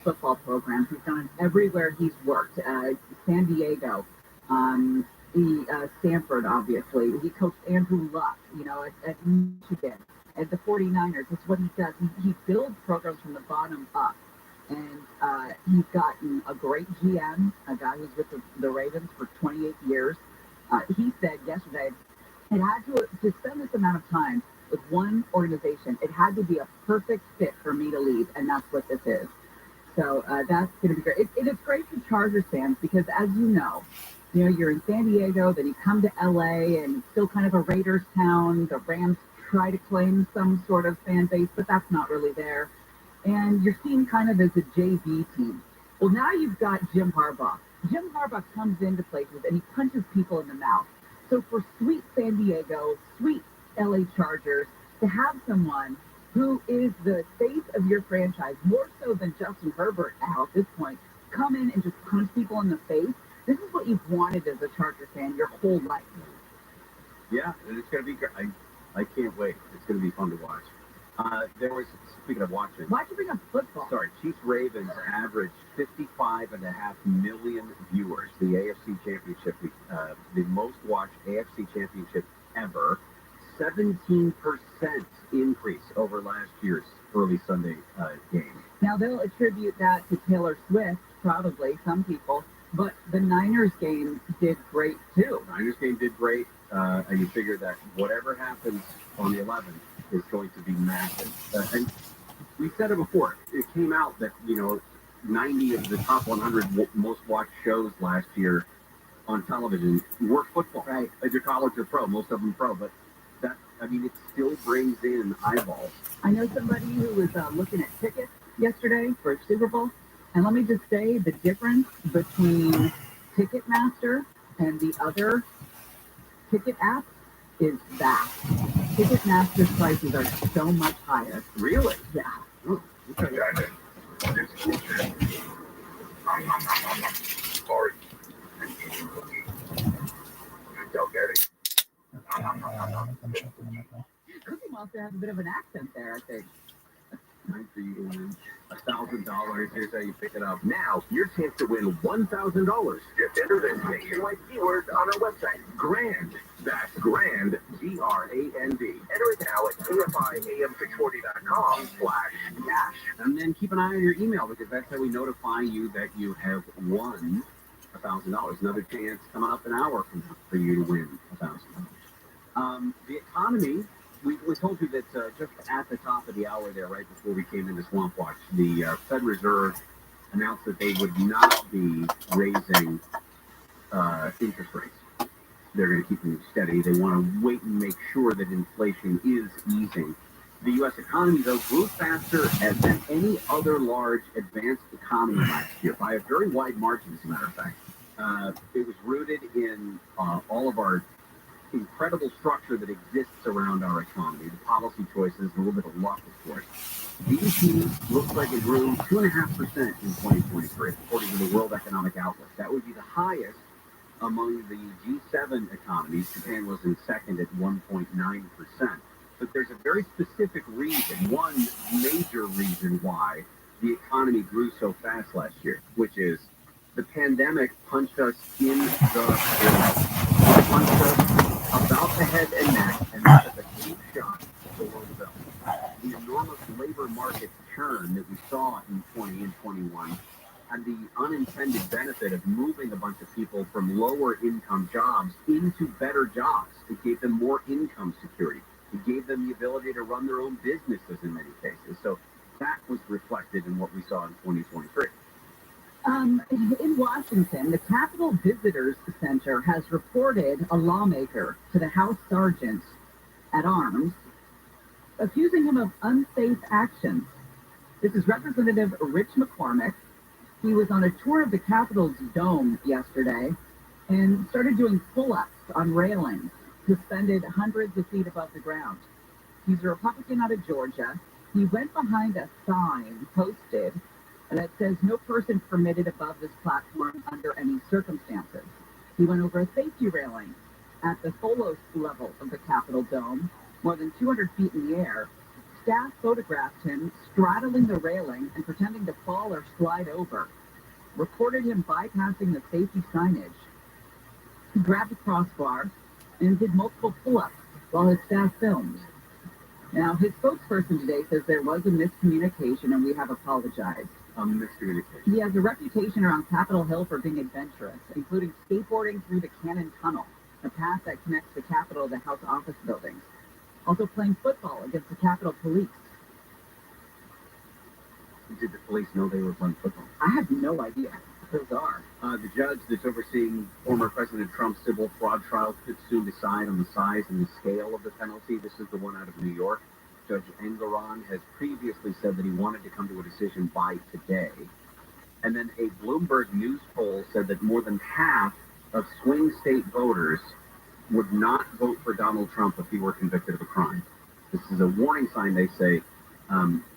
football programs. He's done it everywhere he's worked. San Diego, Stanford, obviously. He coached Andrew Luck, at Michigan, at the 49ers. That's what he does. He builds programs from the bottom up. And he's gotten a great GM, a guy who's with the Ravens for 28 years. He said yesterday, it had to spend this amount of time with one organization. It had to be a perfect fit for me to leave, and that's what this is. So that's going to be great. It is great for Chargers fans because, as you're in San Diego, then you come to LA, and it's still kind of a Raiders town. The Rams try to claim some sort of fan base, but that's not really there. And you're seen kind of as a JV team. Well, now you've got Jim Harbaugh. Jim Harbaugh comes into places and he punches people in the mouth. So for sweet San Diego, sweet LA Chargers, to have someone who is the face of your franchise, more so than Justin Herbert now at this point, come in and just punch people in the face, this is what you've wanted as a Charger fan your whole life. Yeah, and it's going to be great. I can't wait. It's going to be fun to watch. Speaking of watching. Why'd you bring up football? Sorry, Chiefs Ravens averaged 55.5 million viewers. The AFC Championship, the most watched AFC Championship ever. 17% increase over last year's early Sunday game. Now they'll attribute that to Taylor Swift, probably, some people. But the Niners game did great too. The Niners game did great. And you figure that whatever happens on the 11th is going to be massive. And we said it before. It came out that, 90 of the top 100 most watched shows last year on television were football. Right. Either college or pro, most of them pro. But it still brings in eyeballs. I know somebody who was looking at tickets yesterday for Super Bowl. And let me just say the difference between Ticketmaster and the other ticket apps is vast. Ticketmaster's prices are so much higher. Really? Yeah. Oh, okay. Sorry. Don't get it. Cookie Monster has a bit of an accent there, I think. Time for you to win $1,000. Here's how you pick it up. Now, your chance to win $1,000. Just enter this nationwide keyword on our website. Grand. That's grand, GRAND. Enter it now at KFIAM640.com/cash. And then keep an eye on your email because that's how we notify you that you have won $1,000. Another chance coming up an hour from now for you to win $1,000. The economy. We told you that just at the top of the hour there, right before we came into Swamp Watch, the Fed Reserve announced that they would not be raising interest rates. They're going to keep them steady. They want to wait and make sure that inflation is easing. The U.S. economy, though, grew faster than any other large advanced economy last year by a very wide margin, as a matter of fact. It was rooted in all of our incredible structure that exists around our economy, the policy choices, a little bit of luck, of course. GDP looks like it grew 2.5% in 2023, according to the World Economic Outlook. That would be the highest among the G7 economies. Japan was in second at 1.9%. But there's a very specific reason, one major reason why the economy grew so fast last year, which is the pandemic punched us in the throat. It punched us about the head and neck, and that is a deep shot below the belt. The enormous labor market churn that we saw in 20 and 21 had the unintended benefit of moving a bunch of people from lower income jobs into better jobs. It gave them more income security. It gave them the ability to run their own businesses in many cases. So that was reflected in what we saw in 2023. In Washington, the Capitol Visitors Center has reported a lawmaker to the House Sergeant at Arms, accusing him of unsafe actions. This is Representative Rich McCormick. He was on a tour of the Capitol's dome yesterday and started doing pull-ups on railings suspended hundreds of feet above the ground. He's a Republican out of Georgia. He went behind a sign posted that says no person permitted above this platform under any circumstances. He went over a safety railing at the follow level of the Capitol dome, more than 200 feet in the air, Staff photographed him straddling the railing and pretending to fall or slide over. Reported him bypassing the safety signage. He grabbed a crossbar and did multiple pull-ups while his staff filmed. Now, his spokesperson today says there was a miscommunication and we have apologized. A miscommunication. He has a reputation around Capitol Hill for being adventurous, including skateboarding through the Cannon Tunnel, a path that connects the Capitol to House office buildings. Also playing football against the Capitol Police. Did the police know they were playing football? I have no idea. Bizarre. The judge that's overseeing former President Trump's civil fraud trial could soon decide on the size and the scale of the penalty. This is the one out of New York. Judge Engoron has previously said that he wanted to come to a decision by today. And then a Bloomberg News poll said that more than half of swing state voters would not vote for Donald Trump if he were convicted of a crime. This is a warning sign, they say.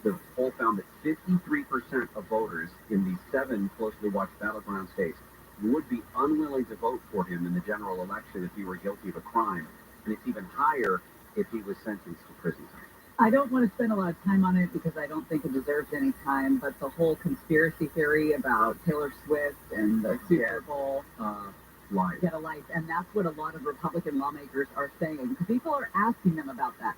The poll found that 53% of voters in the 7 closely watched battleground states would be unwilling to vote for him in the general election if he were guilty of a crime. And it's even higher if he was sentenced to prison time. I don't want to spend a lot of time on it because I don't think it deserves any time, but the whole conspiracy theory about Taylor Swift and the Super Bowl Lies. get a life, and that's what a lot of Republican lawmakers are saying. People are asking them about that.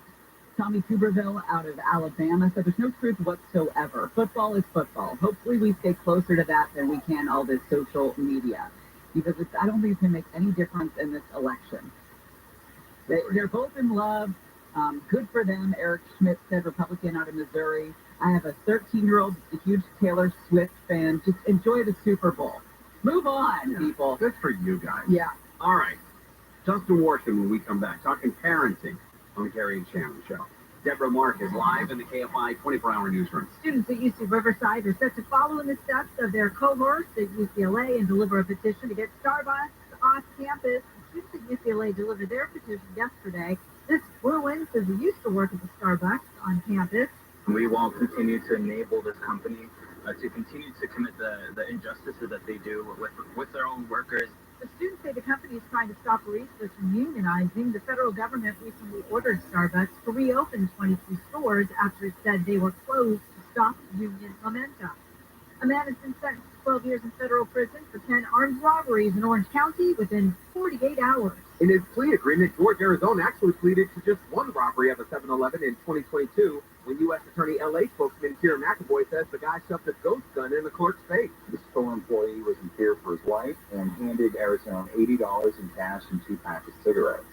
Tommy Tuberville out of Alabama said there's no truth whatsoever. Football is football. Hopefully we stay closer to that than we can all this social media, because I don't think it's going to make any difference in this election. They're both in love. Good for them, Eric Schmidt said, Republican out of Missouri. I have a 13-year-old, a huge Taylor Swift fan. Just enjoy the Super Bowl. Move on, people. Good for you guys. Yeah. All right. Justin Worsham when we come back, talking parenting on the Carrie and Shannon Show. Deborah Mark is live in the KFI 24-hour newsroom. Students at UC Riverside are set to follow in the steps of their cohorts at UCLA and deliver a petition to get Starbucks off campus. Students at UCLA delivered their petition yesterday. This fluent says he used to work at the Starbucks on campus. We will continue to enable this company to continue to commit the injustices that they do with their own workers. The students say the company is trying to stop baristas from unionizing. The federal government recently ordered Starbucks to reopen 22 stores after it said they were closed to stop union momentum. A man has been sentenced to 12 years in federal prison for 10 armed robberies in Orange County within 48 hours. In his plea agreement, George Arizona actually pleaded to just one robbery of a 7-Eleven in 2022, when U.S. Attorney L.A. spokesman Kieran McAvoy says the guy shoved a ghost gun in the clerk's face. The store employee was in fear for his life and handed Arizona $80 in cash and 2 packs of cigarettes.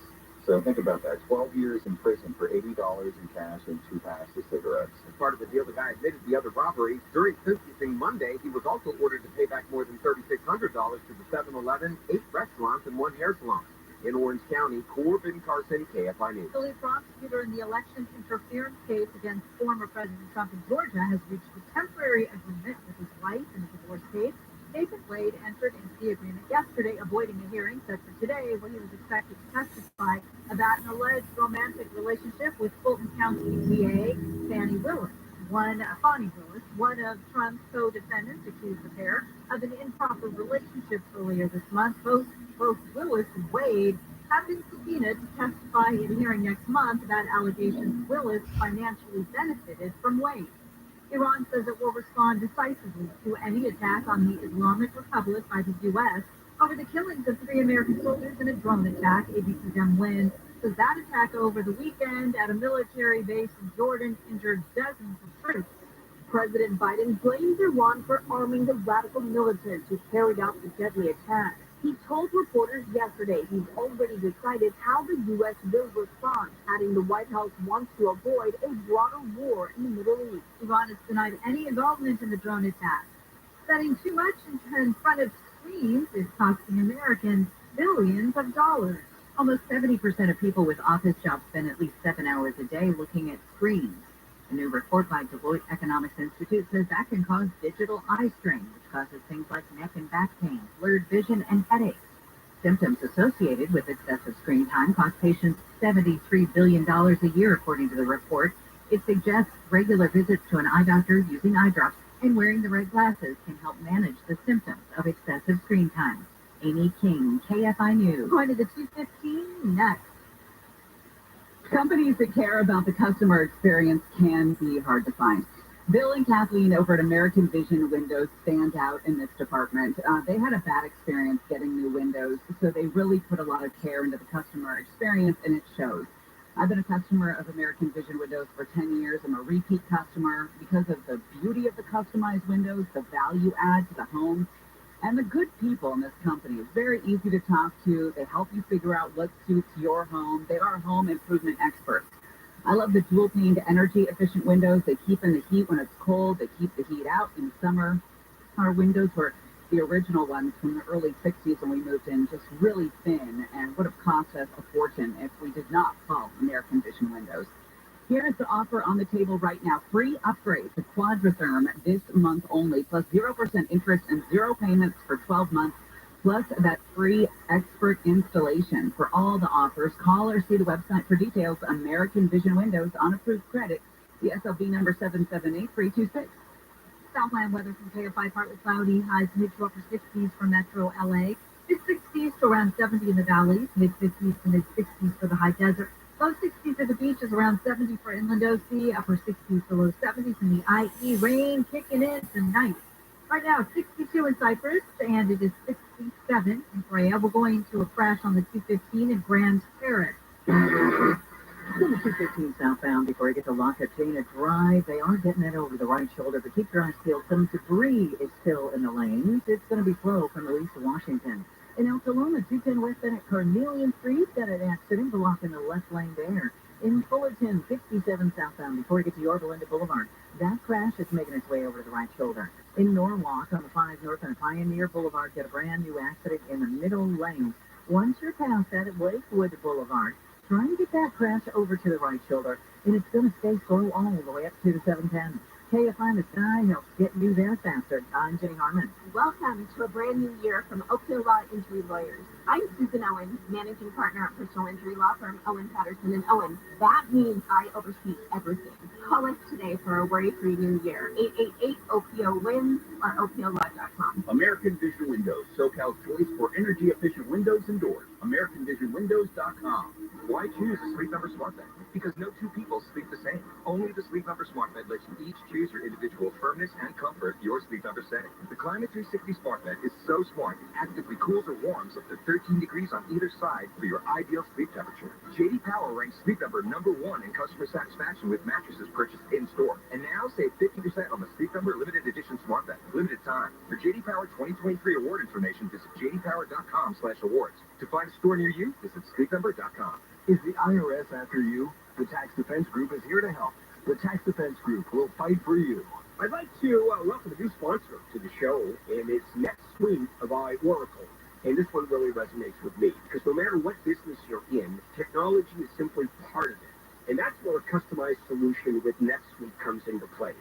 So think about that, 12 years in prison for $80 in cash and 2 packs of cigarettes. As part of the deal, the guy admitted the other robbery. During sentencing Monday, he was also ordered to pay back more than $3,600 to the 7-Eleven, 8 restaurants, and 1 hair salon. In Orange County, Corbin Carson, KFI News. The lead prosecutor in the election interference case against former President Trump in Georgia has reached a temporary agreement with his wife in the divorce case. Nathan Wade entered into the agreement yesterday, avoiding a hearing set for today when he was expected to testify about an alleged romantic relationship with Fulton County DA Fani Willis. One of Trump's co-defendants, accused the pair of an improper relationship earlier this month. Both Willis and Wade have been subpoenaed to testify at a hearing next month about allegations Willis financially benefited from Wade. Iran says it will respond decisively to any attack on the Islamic Republic by the U.S. over the killings of 3 American soldiers in a drone attack. ABC Dem Lin says that attack over the weekend at a military base in Jordan injured dozens of troops. President Biden blames Iran for arming the radical militants who carried out the deadly attack. He told reporters yesterday he's already decided how the U.S. will respond, adding the White House wants to avoid a broader war in the Middle East. Iran has denied any involvement in the drone attack. Spending too much in front of screens is costing Americans billions of dollars. Almost 70% of people with office jobs spend at least 7 hours a day looking at screens. A new report by Deloitte Economics Institute says that can cause digital eye strain, which causes things like neck and back pain, blurred vision, and headaches. Symptoms associated with excessive screen time cost patients $73 billion a year, according to the report. It suggests regular visits to an eye doctor, using eye drops, and wearing the right glasses can help manage the symptoms of excessive screen time. Amy King, KFI News. Going to the 2:15 next. Companies that care about the customer experience can be hard to find. Bill and Kathleen over at American Vision Windows stand out in this department. They had a bad experience getting new windows, so they really put a lot of care into the customer experience, and it shows. I've been a customer of American Vision Windows for 10 years. I'm a repeat customer because of the beauty of the customized windows, the value add to the home, and the good people in this company. It's very easy to talk to. They help you figure out what suits your home. They are home improvement experts. I love the dual-paned energy-efficient windows. They keep in the heat when it's cold. They keep the heat out in summer. Our windows were the original ones from the early 60s when we moved in, just really thin, and would have cost us a fortune if we did not call American Vision Windows. Here is the offer on the table right now. Free upgrade to Quadratherm this month only, plus 0% interest and 0 payments for 12 months, plus that free expert installation. For all the offers, call or see the website for details. American Vision Windows on approved credit. The SLB number 778326. Southland weather from KFI, partly cloudy, highs mid to upper 60s for metro LA, mid 60s to around 70 in the valleys, mid 50s to mid 60s for the high desert, low 60s at the beaches, around 70 for inland OC, upper 60s to low 70s in the IE, rain kicking in tonight. Right now, 62 in Cypress, and it is 67 in Brea. We're going to a crash on the 215 in Grand Terrace. On the 215 southbound before you get to Lackatina Drive, they are getting it over the right shoulder, but keep your eyes peeled. Some debris is still in the lanes. It's going to be slow from Louise to Washington. In El Salona, 210 westbound at Carnelian Street, got an accident blocking the left lane there. In Fullerton, 57 southbound before you get to Yorba Linda Boulevard. That crash is making its way over to the right shoulder. In Norwalk, on the 5 North and Pioneer Boulevard, got a brand new accident in the middle lane. Once you're past that at Lakewood Boulevard, try and get that crash over to the right shoulder, and it's going to stay slow all the way up to the 710. KFI the Sky helps get you there faster. I'm Jenny Harmon. Welcome to a brand new year from Oakdale Law Injury Lawyers. I'm Susan Owen, managing partner at personal injury law firm Owen Patterson & Owen. That means I oversee everything. Call us today for a worry-free new year. 888-OPO-WINS or OPOLaw.com. American Vision Windows, SoCal's choice for energy-efficient windows and doors. AmericanVisionWindows.com. Why choose a Sleep Number smart bed? Because no two people sleep the same. Only the Sleep Number smart bed lets you each choose your individual firmness and comfort, your Sleep Number setting. The Climate 360 smart bed is so smart it actively cools or warms up to 13 degrees on either side for your ideal sleep temperature. J.D. Power ranks Sleep Number #1 in customer satisfaction with mattresses purchased in-store. And now save 50% on the Sleep Number limited edition smart bed. Limited time. For J.D. Power 2023 award information, visit jdpower.com/awards. To find a store near you, visit sleepnumber.com. Is the IRS after you? The Tax Defense Group is here to help. The Tax Defense Group will fight for you. I'd like to welcome a new sponsor to the show, and it's NetSuite by Oracle. And this one really resonates with me, because no matter what business you're in, technology is simply part of it. And that's where a customized solution with NetSuite comes into play.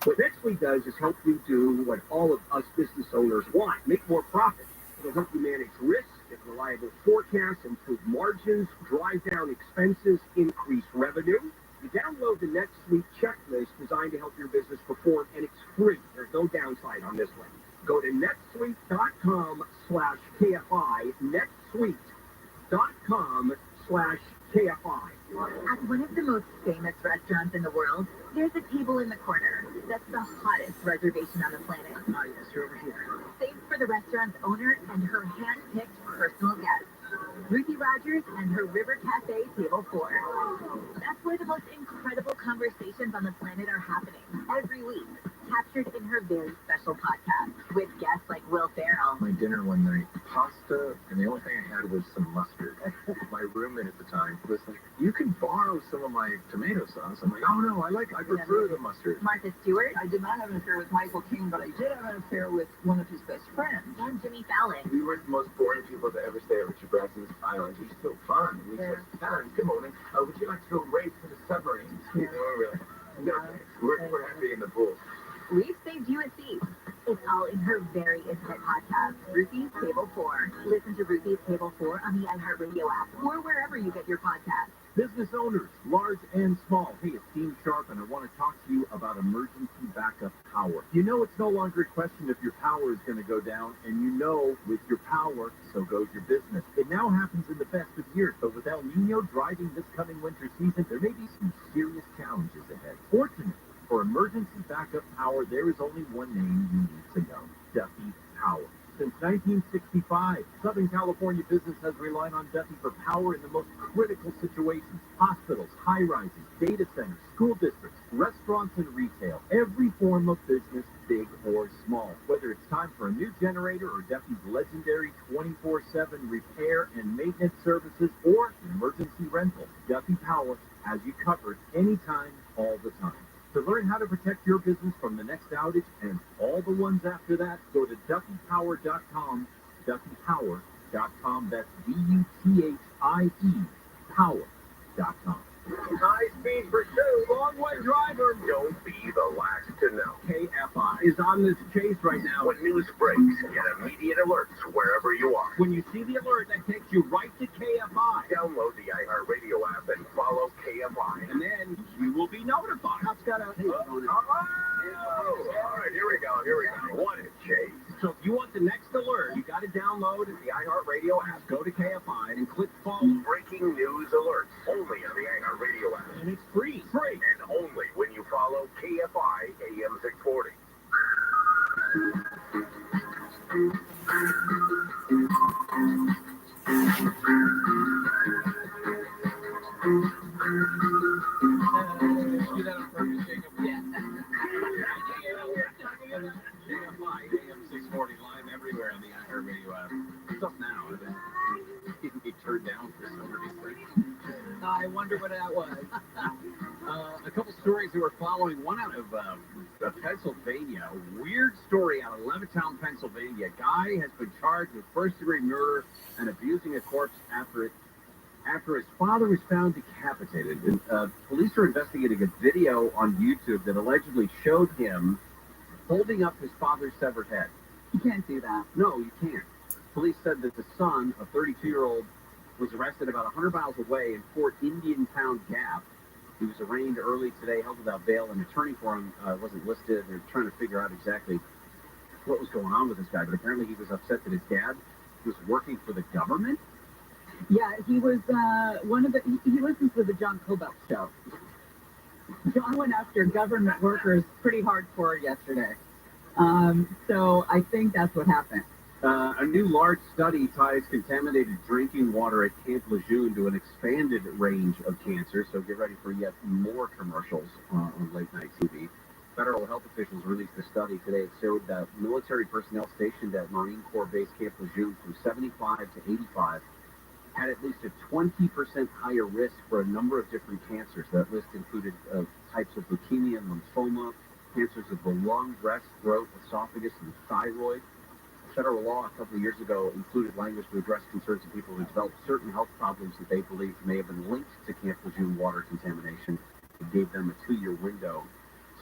What NetSuite does is help you do what all of us business owners want, make more profit. It'll help you manage risk, get reliable forecasts, improve margins, drive down expenses, increase revenue. You download the NetSuite checklist designed to help your business perform, and it's free. There's no downside on this one. Go to netsuite.com/KFI, netsuite.com/KFI. At one of the most famous restaurants in the world, there's a table in the corner that's the hottest reservation on the planet. Yes, you're over here. Saved for the restaurant's owner and her hand-picked personal guest, Ruthie Rogers and her River Cafe Table 4. That's where the most incredible conversations on the planet are happening every week, captured in her very special podcast with guests like Will Ferrell. My dinner one night, pasta, and the only thing I had was some mustard. My roommate at the time was like, "You can borrow some of my tomato sauce." I'm like, "Oh no, I prefer the mustard." Martha Stewart. I did not have an affair with Michael King, but I did have an affair with one of his best friends. And Jimmy Fallon. We were the most boring people to ever stay at Richard Branson's Island. It was so fun. We said, "Fallon, good morning. Would you like to go race for the submarines?" No, really. No, thanks. We're happy in the pool. We've saved you a seat. It's all in her very intimate podcast, Ruthie's Table 4. Listen to Ruthie's Table 4 on the iHeartRadio app or wherever you get your podcasts. Business owners, large and small. Hey, it's Dean Sharp, and I want to talk to you about emergency backup power. You know it's no longer a question if your power is going to go down, and you know with your power, so goes your business. It now happens in the best of years, but with El Nino driving this coming winter season, there may be some serious challenges ahead. Fortunately, for emergency backup power, there is only one name you need to know: Duffy Power. Since 1965, Southern California business has relied on Duffy for power in the most critical situations: hospitals, high-rises, data centers, school districts, restaurants, and retail. Every form of business, big or small. Whether it's time for a new generator or Duffy's legendary 24/7 repair and maintenance services or emergency rental, Duffy Power has you covered anytime, all the time. To learn how to protect your business from the next outage and all the ones after that, go to DuffyPower.com, DuffyPower.com. That's DUTHIE, Power.com. High-speed pursuit. Long-way driver. Don't be the last to know. KFI is on this chase right now. When news breaks, get immediate alerts wherever you are. When you see the alert, that takes you right to KFI. Download the iHeartRadio app and follow KFI. And then you will be notified. Cop's got a... All right, here we go. What a chase. So if you want the next alert, you got to download the iHeartRadio app, go to KFI, and click follow. Breaking news alerts only on the iHeartRadio app. And it's free. Free. And only when you follow KFI AM 640. Do that on purpose, Jacob. Yeah. KFI AM 640 live everywhere on the iHeartRadio app. It's up now. It can be turned down for some reason. I wonder what that was. A couple stories that we're following. One out of Pennsylvania. A weird story out of Levittown, Pennsylvania. A guy has been charged with first-degree murder and abusing a corpse after his father was found decapitated. Police are investigating a video on YouTube that allegedly showed him holding up his father's severed head. You can't do that. No, you can't. Police said that the son, a 32-year-old, was arrested about 100 miles away in Fort Indian Town Gap. He was arraigned early today, held without bail. An attorney for him wasn't listed. They're trying to figure out exactly what was going on with this guy, but apparently he was upset that his dad was working for the government. Yeah, he was he listens to the John Cobalt show. John went after government workers pretty hardcore yesterday. So I think that's what happened. A new large study ties contaminated drinking water at Camp Lejeune to an expanded range of cancers. So get ready for yet more commercials on late-night TV. Federal health officials released a study today. It showed that military personnel stationed at Marine Corps Base Camp Lejeune from 75 to 85 had at least a 20% higher risk for a number of different cancers. That list included types of leukemia and lymphoma, cancers of the lung, breast, throat, esophagus, and thyroid. Federal law a couple of years ago included language to address concerns of people who developed certain health problems that they believed may have been linked to Camp Lejeune water contamination. It gave them a 2-year window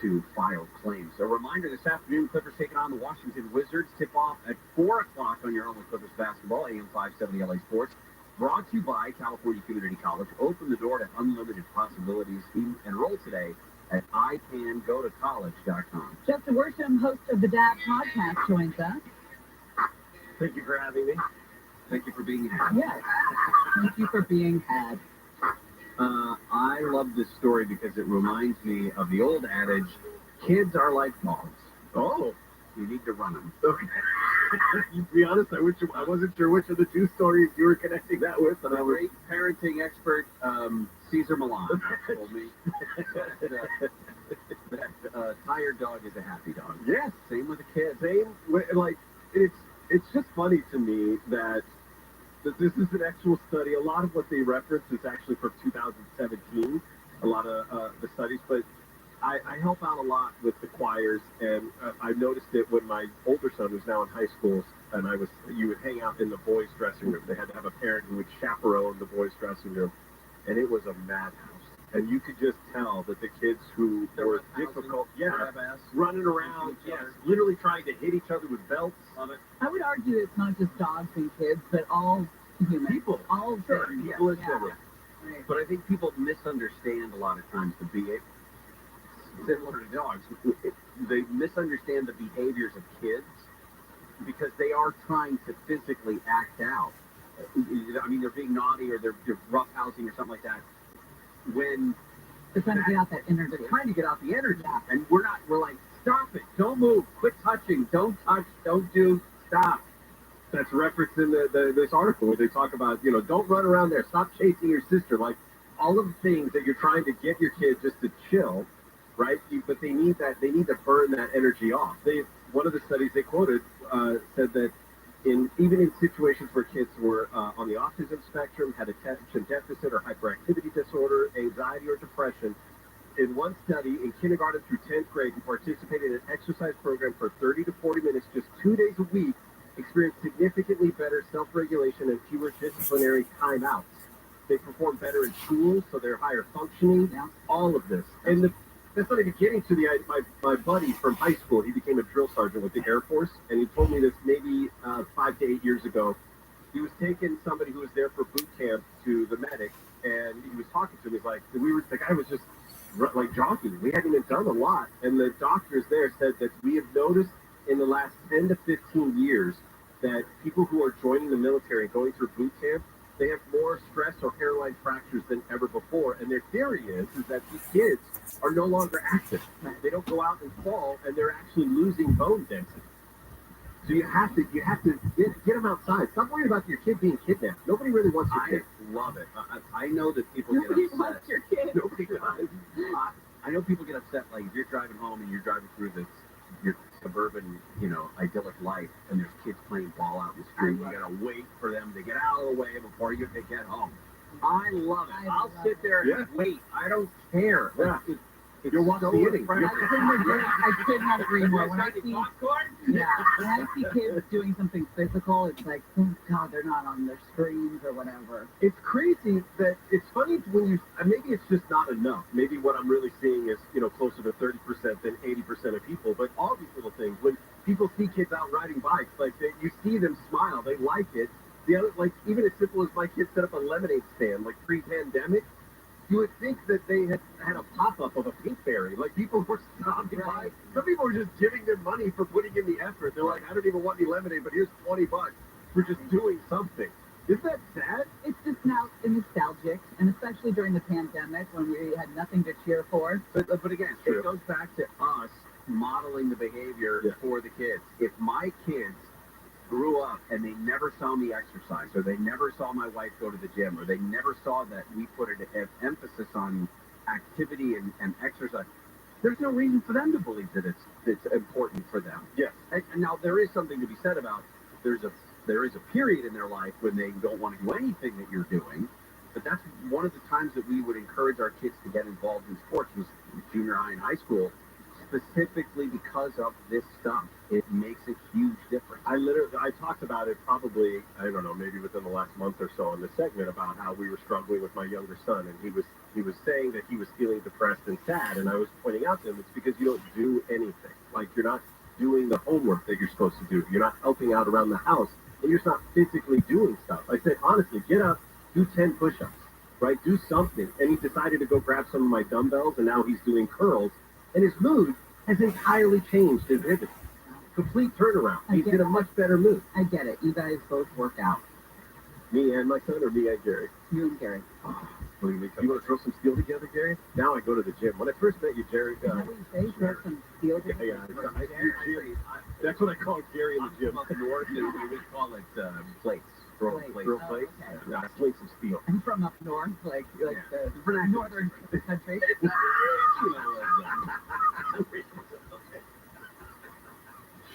to file claims. A reminder, this afternoon, Clippers taking on the Washington Wizards. Tip-off at 4 o'clock on your home with Clippers basketball, AM 570 LA Sports. Brought to you by California Community College. Open the door to unlimited possibilities. Enroll today at icangotocollege.com. Justin Worsham, host of the DAB podcast, joins us. Thank you for having me. Thank you for being here. Yes. Thank you for being had. I love this story because it reminds me of the old adage, kids are like dogs. Oh. You need to run them. Okay. To be honest, I wasn't sure which of the two stories you were connecting that with, but A great parenting expert, Caesar Milan, told me that tired dog is a happy dog. yes, Same with the kids. like it's just funny to me that this is an actual study. A lot of what they reference is actually from 2017. A lot of the studies, but I help out a lot with the choirs, and I noticed it when my older son was now in high school, and you would hang out in the boys' dressing room. They had to have a parent who would chaperone the boys' dressing room, and it was a madhouse. And you could just tell that the kids who were difficult, running around, literally trying to hit each other with belts on it. I would argue it's not just dogs and kids, but all humans. People. All Sure, things. people in Yeah. general. Right. But I think people misunderstand a lot of times the behavior. Similar to dogs, they misunderstand the behaviors of kids because they are trying to physically act out. I mean, they're being naughty or they're roughhousing or something like that. When They're trying to get out that energy. they're trying to get out the energy, Yeah. and we're like, stop it, don't move, quit touching, don't touch, don't do, stop. That's referenced in this article where they talk about, don't run around there, stop chasing your sister. Like, all of the things that you're trying to get your kid just to chill, right? But they need to burn that energy off. One of the studies they quoted said that even in situations where kids were on the autism spectrum, had attention deficit or hyperactivity disorder, anxiety or depression, in one study in kindergarten through 10th grade, who participated in an exercise program for 30 to 40 minutes just 2 days a week, experienced significantly better self-regulation and fewer disciplinary timeouts. They perform better in school, so they're higher functioning. Yeah. All of this, and that's not even getting to my buddy from high school. He became a drill sergeant with the Air Force, and he told me this maybe 5 to 8 years ago. He was taking somebody who was there for boot camp to the medic, and he was talking to him. He's like, the guy was just like jogging. We hadn't even done a lot, and the doctors there said that we have noticed in the last 10 to 15 years that people who are joining the military and going through boot camp, they have more stress or hairline fractures than ever before. And their theory is that these kids are no longer active. They don't go out and fall, and they're actually losing bone density. So you have to get them outside. Stop worrying about your kid being kidnapped. Nobody really wants your kid. I love it. I know that people Nobody get upset. wants your kid. Nobody does. I know people get upset, like if you're driving home and you're driving through your suburban, idyllic life, and there's kids playing ball out in the street. You gotta wait for them to get out of the way before you can get home. I love it. I'll sit there and wait. I don't care. Yeah. You're watching the inning. I could not agree more. When I see, popcorn? when I see kids doing something physical, it's like, oh God, they're not on their screens or whatever. It's crazy that it's funny when maybe it's just not enough. Maybe what I'm really seeing is, closer to 30% than 80% of people. But all these little things, when people see kids out riding bikes, you see them smile, they like it. The other, even as simple as my kids set up a lemonade stand, pre-pandemic, you would think that they had a pop-up of a pink berry. People were stopping by. Some people were just giving them money for putting in the effort. They're like, I don't even want any lemonade, but here's $20 for just doing something. Isn't that sad? It's just now nostalgic, and especially during the pandemic when we had nothing to cheer for. But again, it goes back to us modeling the behavior for the kids. If my kids grew up and they never saw me exercise, or they never saw my wife go to the gym, or they never saw that we put an emphasis on activity and exercise, there's no reason for them to believe that it's important for them. Yes. And now there is something to be said about there is a period in their life when they don't want to do anything that you're doing, but that's one of the times that we would encourage our kids to get involved in sports was junior high and high school, specifically because of this stuff. It makes a huge difference. I talked about it probably, I don't know, maybe within the last month or so in the segment about how we were struggling with my younger son, and he was saying that he was feeling depressed and sad, and I was pointing out to him, it's because you don't do anything. You're not doing the homework that you're supposed to do. You're not helping out around the house, and you're just not physically doing stuff. I said, honestly, get up, do 10 push-ups, right? Do something. And he decided to go grab some of my dumbbells, and now he's doing curls, and his mood has entirely changed and pivoted. Complete turnaround. He's in a much better mood. I get it. You guys both work out. Me and my son, or me and Gary? You and Gary. You want to throw some steel together, Gary? Now I go to the gym. When I first met you, Jerry... Is that what you say? Throw some steel together? Yeah. That's what I call Gary in the gym. Up north, we call it plates. Throw plates. Throw plates? Okay. Yeah, sling some steel. I'm from up north, like the northern country.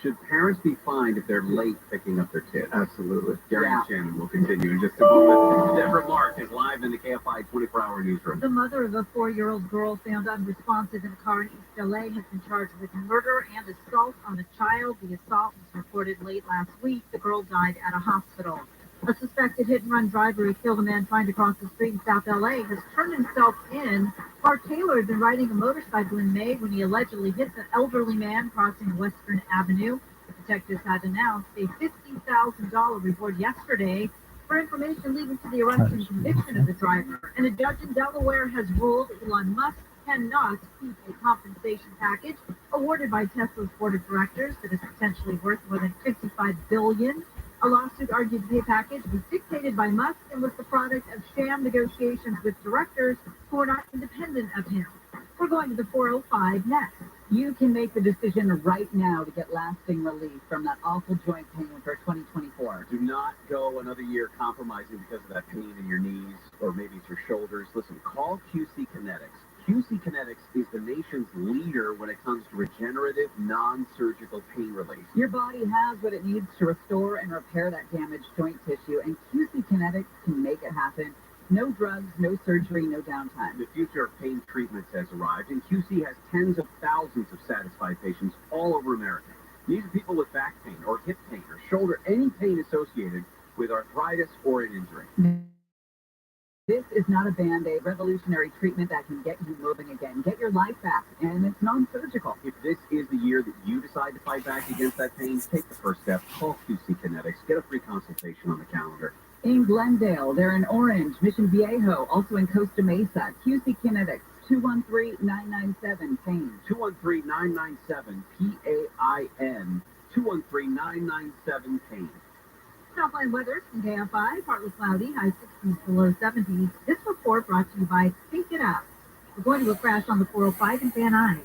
Should parents be fined if they're late picking up their kids? Absolutely. Gary and Shannon will continue in just a moment. Deborah Mark is live in the KFI 24-hour newsroom. The mother of a 4-year-old girl found unresponsive in a car in East LA has been charged with murder and assault on a child. The assault was reported late last week. The girl died at a hospital. A suspected hit-and-run driver who killed a man trying to cross the street in South LA has turned himself in. Mark Taylor had been riding a motorcycle in May when he allegedly hit the elderly man crossing Western Avenue. The detectives had announced a $50,000 reward yesterday for information leading to the arrest and conviction of the driver, and a judge in Delaware has ruled Elon Musk cannot keep a compensation package awarded by Tesla's board of directors that is potentially worth more than $55 billion. A lawsuit argued the pay package was dictated by Musk and was the product of sham negotiations with directors who are not independent of him. We're going to the 405 next. You can make the decision right now to get lasting relief from that awful joint pain for 2024. Do not go another year compromising because of that pain in your knees or maybe it's your shoulders. Listen, call QC Kinetics. QC Kinetics is the nation's leader when it comes to regenerative, non-surgical pain relief. Your body has what it needs to restore and repair that damaged joint tissue, and QC Kinetics can make it happen. No drugs, no surgery, no downtime. The future of pain treatments has arrived, and QC has tens of thousands of satisfied patients all over America. These are people with back pain or hip pain or shoulder, any pain associated with arthritis or an injury. This is not a Band-Aid, revolutionary treatment that can get you moving again. Get your life back, and it's non-surgical. If this is the year that you decide to fight back against that pain, take the first step. Call QC Kinetics. Get a free consultation on the calendar. In Glendale, they're in Orange, Mission Viejo, also in Costa Mesa. QC Kinetics, 213-997-PAIN. 213-997-PAIN. 213-997-PAIN. Southline weather from KFI, partly cloudy, high 60s to low 70s. This report brought to you by Think It Up. We're going to a crash on the 405 in Van Nuys.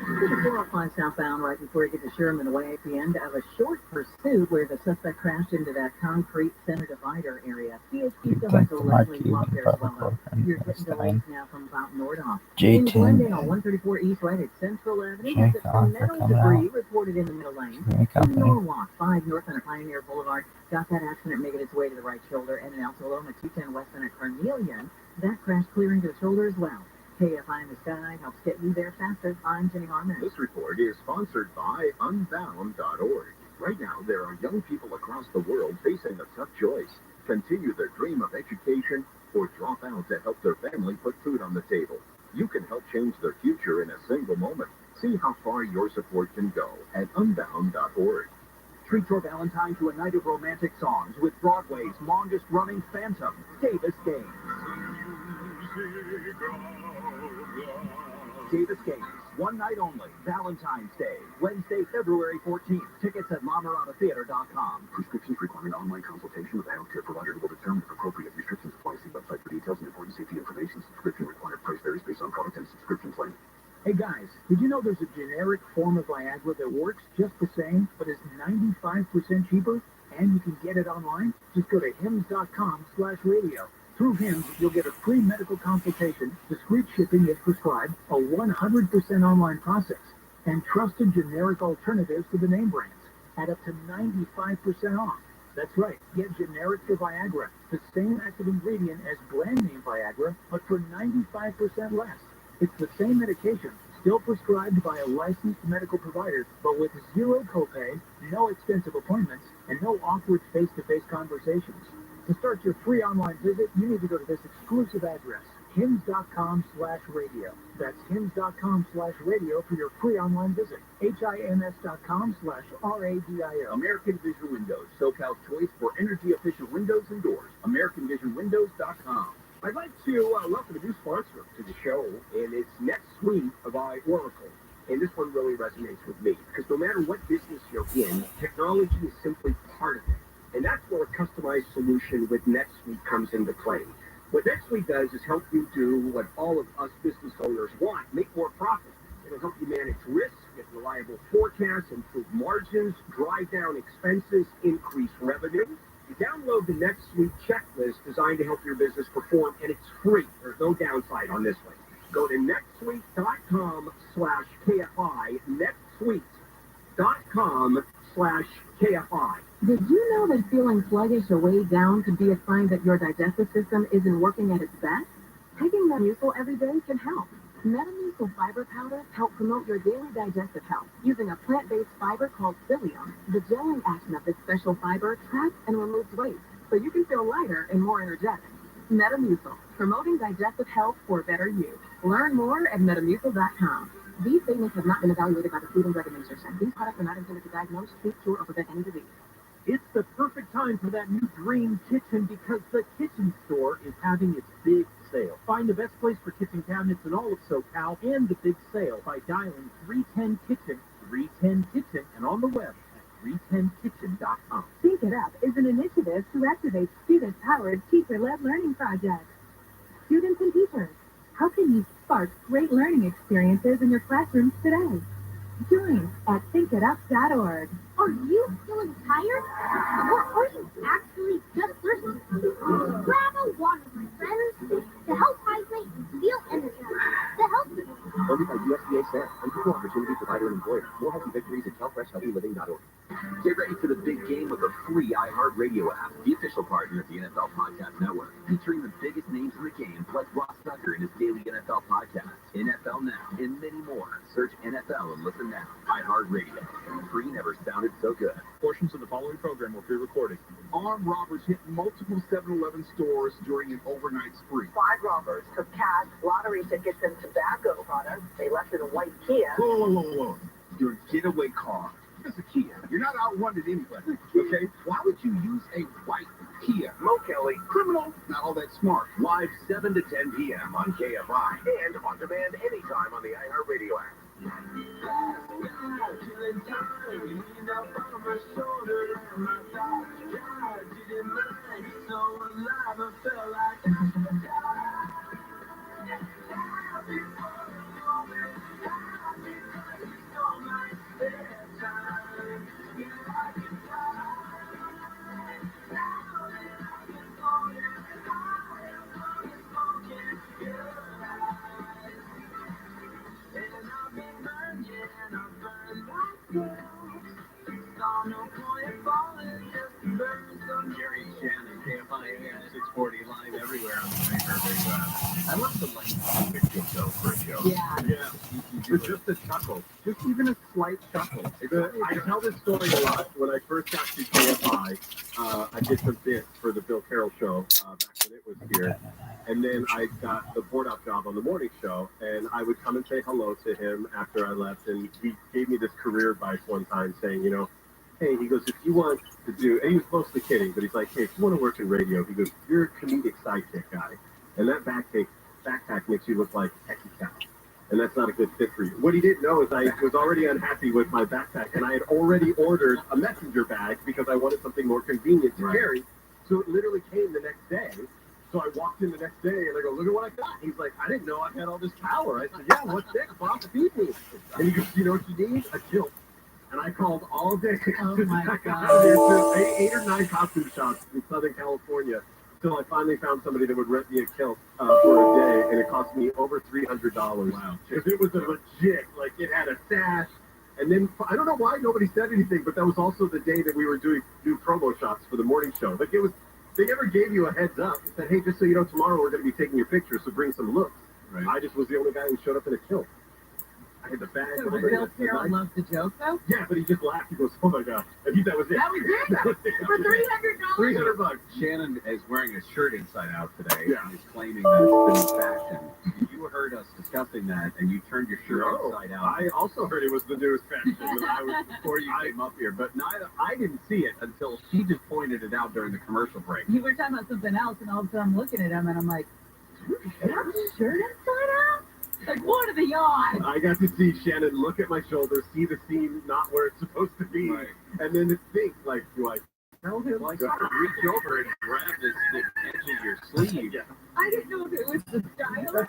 To the 405 southbound right before you get to Sherman away at the end of a short pursuit where the suspect crashed into that concrete center divider area. CHP still has a likely block there as well. You're getting delays now from about Nordoff. In Glendale, 134 East right at Central Avenue. There's some metal debris reported in the middle lane. In Norwalk, 5 north on Pioneer Boulevard. Got that accident making its way to the right shoulder. And in El Saloma, 210 west on Carnelian. That crash clearing to the shoulder as well. KFI in the sky helps get you there faster. I'm Jenny Harmon. This report is sponsored by Unbound.org. Right now, there are young people across the world facing a tough choice. Continue their dream of education or drop out to help their family put food on the table. You can help change their future in a single moment. See how far your support can go at Unbound.org. Treat your Valentine to a night of romantic songs with Broadway's longest-running phantom, Davis Gaines. Davis Gaines, one night only, Valentine's Day, Wednesday, February 14th. Tickets at LaMoradaTheater.com. Prescriptions require an online consultation with a healthcare provider who will determine if appropriate restrictions apply. See website for details and important safety information. Subscription required. Price varies based on product and subscription plan. Hey guys, did you know there's a generic form of Viagra that works just the same, but is 95% cheaper? And you can get it online? Just go to hims.com/radio. Through HIMS, you'll get a free medical consultation, discreet shipping if prescribed, a 100% online process, and trusted generic alternatives to the name brands at up to 95% off. That's right, get generic for Viagra, the same active ingredient as brand name Viagra, but for 95% less. It's the same medication, still prescribed by a licensed medical provider, but with zero copay, no extensive appointments, and no awkward face-to-face conversations. To start your free online visit, you need to go to this exclusive address, hims.com/radio. That's hims.com/radio for your free online visit. HIMS.com/RADIO. American Vision Windows, SoCal's choice for energy-efficient windows and doors. AmericanVisionWindows.com. I'd like to welcome a new sponsor to the show, and it's NetSuite by Oracle. And this one really resonates with me, because no matter what business you're in, technology is simply part of it. And that's where a customized solution with NetSuite comes into play. What NetSuite does is help you do what all of us business owners want, make more profit. It'll help you manage risk, get reliable forecasts, improve margins, drive down expenses, increase revenue. You download the NetSuite checklist designed to help your business perform, and it's free. There's no downside on this one. Go to netsuite.com/KFI, netsuite.com/KFI. Did you know that feeling sluggish or weighed down could be a sign that your digestive system isn't working at its best? Taking Metamucil every day can help. Metamucil fiber powders help promote your daily digestive health using a plant-based fiber called psyllium. The gelling action of this special fiber traps and removes waste, so you can feel lighter and more energetic. Metamucil, promoting digestive health for a better you. Learn more at Metamucil.com. These statements have not been evaluated by the Food and Drug Administration. These products are not intended to diagnose, treat, cure, or prevent any disease. It's the perfect time for that new dream kitchen because the Kitchen Store is having its big sale. Find the best place for kitchen cabinets in all of SoCal and the big sale by dialing 310 Kitchen, 310 Kitchen, and on the web at 310kitchen.com. Think It Up is an initiative to activate student-powered, teacher-led learning projects. Students and teachers, how can you spark great learning experiences in your classrooms today? Join at thinkitup.org. Are you feeling tired? Or are you actually just thirsty? Grab a water, my friends, to help hydrate and feel energized. The healthy. Funded by USDA SAM, Unequal Opportunity Provider and Employer. More healthy victories at CalFreshHealthyLiving.org. Get ready for the big game with the free iHeartRadio app, the official partner of the NFL Podcast Network, featuring the biggest names in the game, like ROTHSCHILD and his daily NFL podcast, NFL Now, and many more. Search NFL and listen now. iHeartRadio. Free never sounded so good. Portions of the following program were pre-recorded. Armed robbers hit multiple 7-Eleven stores during an overnight spree. 5 robbers took cash, lottery tickets, and tobacco products. They left in a white Kia. Whoa. Your getaway car. It's a Kia. You're not outrunning anybody, okay? Why would you use a white Kia? Mo Kelly, Criminal, not all that smart. live 7 to 10 p.m. on KFI and on demand anytime on the iHeartRadio app. Jerry Shannon, KFI AM 640 live everywhere on the iHeartRadio app. I love the length of the show for a show. Yeah. It's just a chuckle. Just even a slight chuckle. I tell this story a lot. When I first got to KFI, I did some bits for the Bill Carroll show back when it was here. And then I got the board-out job on the morning show, and I would come and say hello to him after I left. And he gave me this career advice one time saying, you know, hey, he goes, if you want to do, and he was mostly kidding, but he's like, hey, if you want to work in radio, he goes, you're a comedic sidekick guy. And that backpack makes you look like Techie Cow. And that's not a good fit for you. What he didn't know is I was already unhappy with my backpack, and I had already ordered a messenger bag because I wanted something more convenient to carry. So it literally came the next day. So I walked in the next day, and I go, look at what I got. He's like, I didn't know I had all this power. I said, yeah, what's next, boss? Feed me. And he goes, you know what you need? A kilt. And I called all day Oh my God. to 8 or 9 costume shops in Southern California until I finally found somebody that would rent me a kilt for a day, and it cost me over $300. Wow. Because it was a legit, like it had a sash. And then, I don't know why nobody said anything, but that was also the day that we were doing new promo shots for the morning show. Like it was, they never gave you a heads up. They said, hey, just so you know, tomorrow we're going to be taking your pictures, so bring some looks. Right. I just was the only guy who showed up in a kilt. I had the bag. So Bill Carroll loves the joke, though? Yeah, but he just laughed. He goes, oh my God. I think that was it. That was it? That was it. For $300? $300. Shannon is wearing a shirt inside out today. Yeah. And is claiming that it's the new fashion. You heard us discussing that, and you turned your shirt inside out. I also heard it was the newest fashion. Before you came up here, but I didn't see it until she just pointed it out during the commercial break. You were talking about something else, and all of a sudden I'm looking at him, and I'm like, that shirt inside out? Like, what are the odds? I got to see Shannon look at my shoulder, see the seam not where it's supposed to be, and then think, like, do I tell him? Like, reach over and grab the edge of your sleeve. Yeah. I didn't know if it was the style.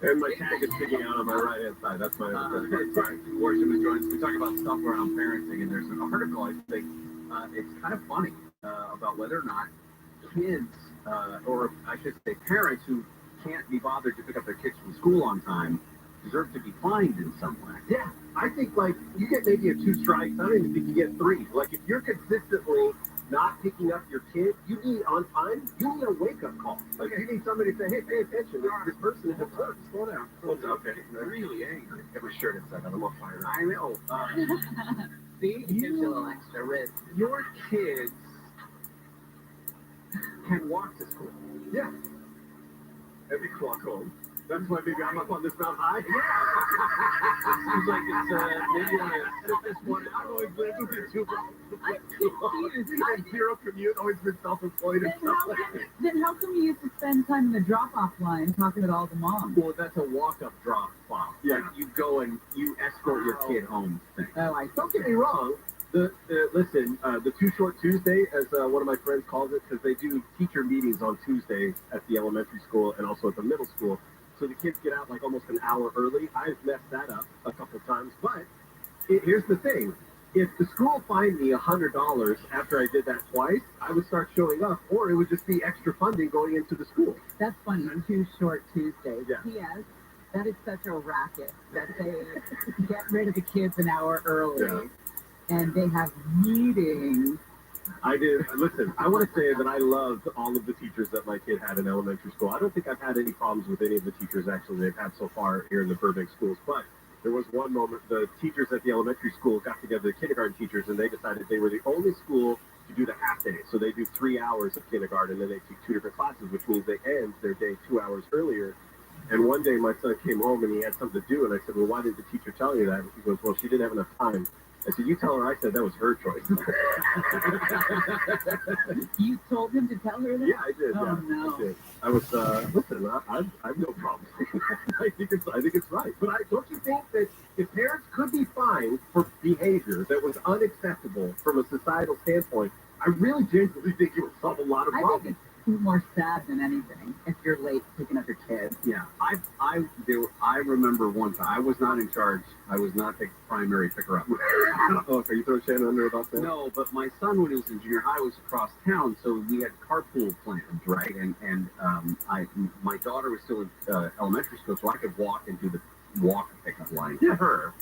And my tag is sticking out on my right-hand side. That's my Worship and joins. We talk about stuff around parenting, and there's an article, I think, it's kind of funny about whether or not kids, or I should say parents who can't be bothered to pick up their kids from school on time deserve to be fined in some way. Yeah, I think, like, you get maybe a 2 strikes. I don't even think you get 3. Like, if you're consistently not picking up your kid, you need on time, you need a wake-up call. Like, you need somebody to say, hey, pay attention. This person is at work. Slow down. Okay. I'm really angry. Get my shirt inside. I'm on fire. I know. See, it gives you a little extra risk. Your kids can walk to school. Yeah. Every walk home. That's why maybe I'm up on this mountain high. Seems like it's maybe on a this one. I'm always lived with it too long. And zero commute, always been self-employed and stuff like that. Then how come you used to spend time in the drop-off line talking to all the moms? Well, that's a walk-up drop-off. Yeah. You go and you escort your kid home thing. Oh, Don't get me wrong. Listen, the Too Short Tuesday, as one of my friends calls it, because they do teacher meetings on Tuesdays at the elementary school and also at the middle school. So the kids get out like almost an hour early. I've messed that up a couple times. But here's the thing. If the school fined me $100 after I did that twice, I would start showing up, or it would just be extra funding going into the school. That's funny. Too Short Tuesdays. Yeah. P.S. That is such a racket that they get rid of the kids an hour early. Yeah. And they have meetings. Listen, I want to say that I loved all of the teachers that my kid had in elementary school. I don't think I've had any problems with any of the teachers, actually, they've had so far here in the Burbank schools. But there was one moment, the teachers at the elementary school got together, the kindergarten teachers, and they decided they were the only school to do the half day. So they do 3 hours of kindergarten, and then they take 2 different classes, which means they end their day 2 hours earlier. And one day my son came home and he had something to do, and I said, well, why did the teacher tell you that? And he goes, well, she didn't have enough time. I said, you tell her I said that was her choice. You told him to tell her that? Yeah, I did. Oh, yeah, no. I did. I was, listen, I have no problem. I think it's right. But don't you think that if parents could be fined for behavior that was unacceptable from a societal standpoint, I really genuinely think it would solve a lot of I problems. think it's more sad than anything if you're late picking up your kids. Yeah, I remember one time, I was not in charge. I was not the primary picker-up. Oh, are you throwing Shannon under about that? No, but my son, when he was in junior high, was across town, so we had carpool plans, right? And my daughter was still in elementary school, so I could walk and do the walk pickup line to her.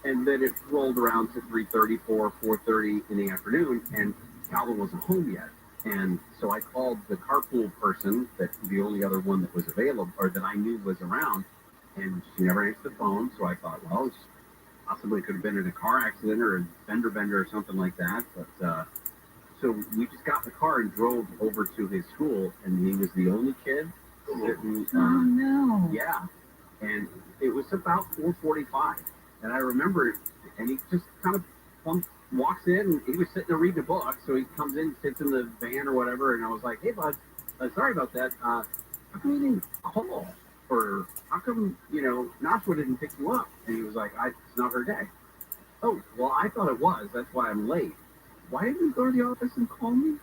And then it rolled around to 3:30, 4:30 in the afternoon, and Calvin wasn't home yet. And so I called the carpool person, that the only other one that was available, or that I knew was around, and she never answered the phone. So I thought, well, it possibly could have been in a car accident or a fender bender or something like that. But so we just got in the car and drove over to his school, and he was the only kid sitting. Oh, no. Yeah, and it was about 4:45, and I remember, and he just kind of walks in, and he was sitting there reading a book, so he comes in, sits in the van or whatever, and I was like, hey, bud, sorry about that. How come you didn't call? Or how come, Nashua didn't pick you up? And he was like, it's not her day. Oh, well, I thought it was. That's why I'm late. Why didn't you go to the office and call me?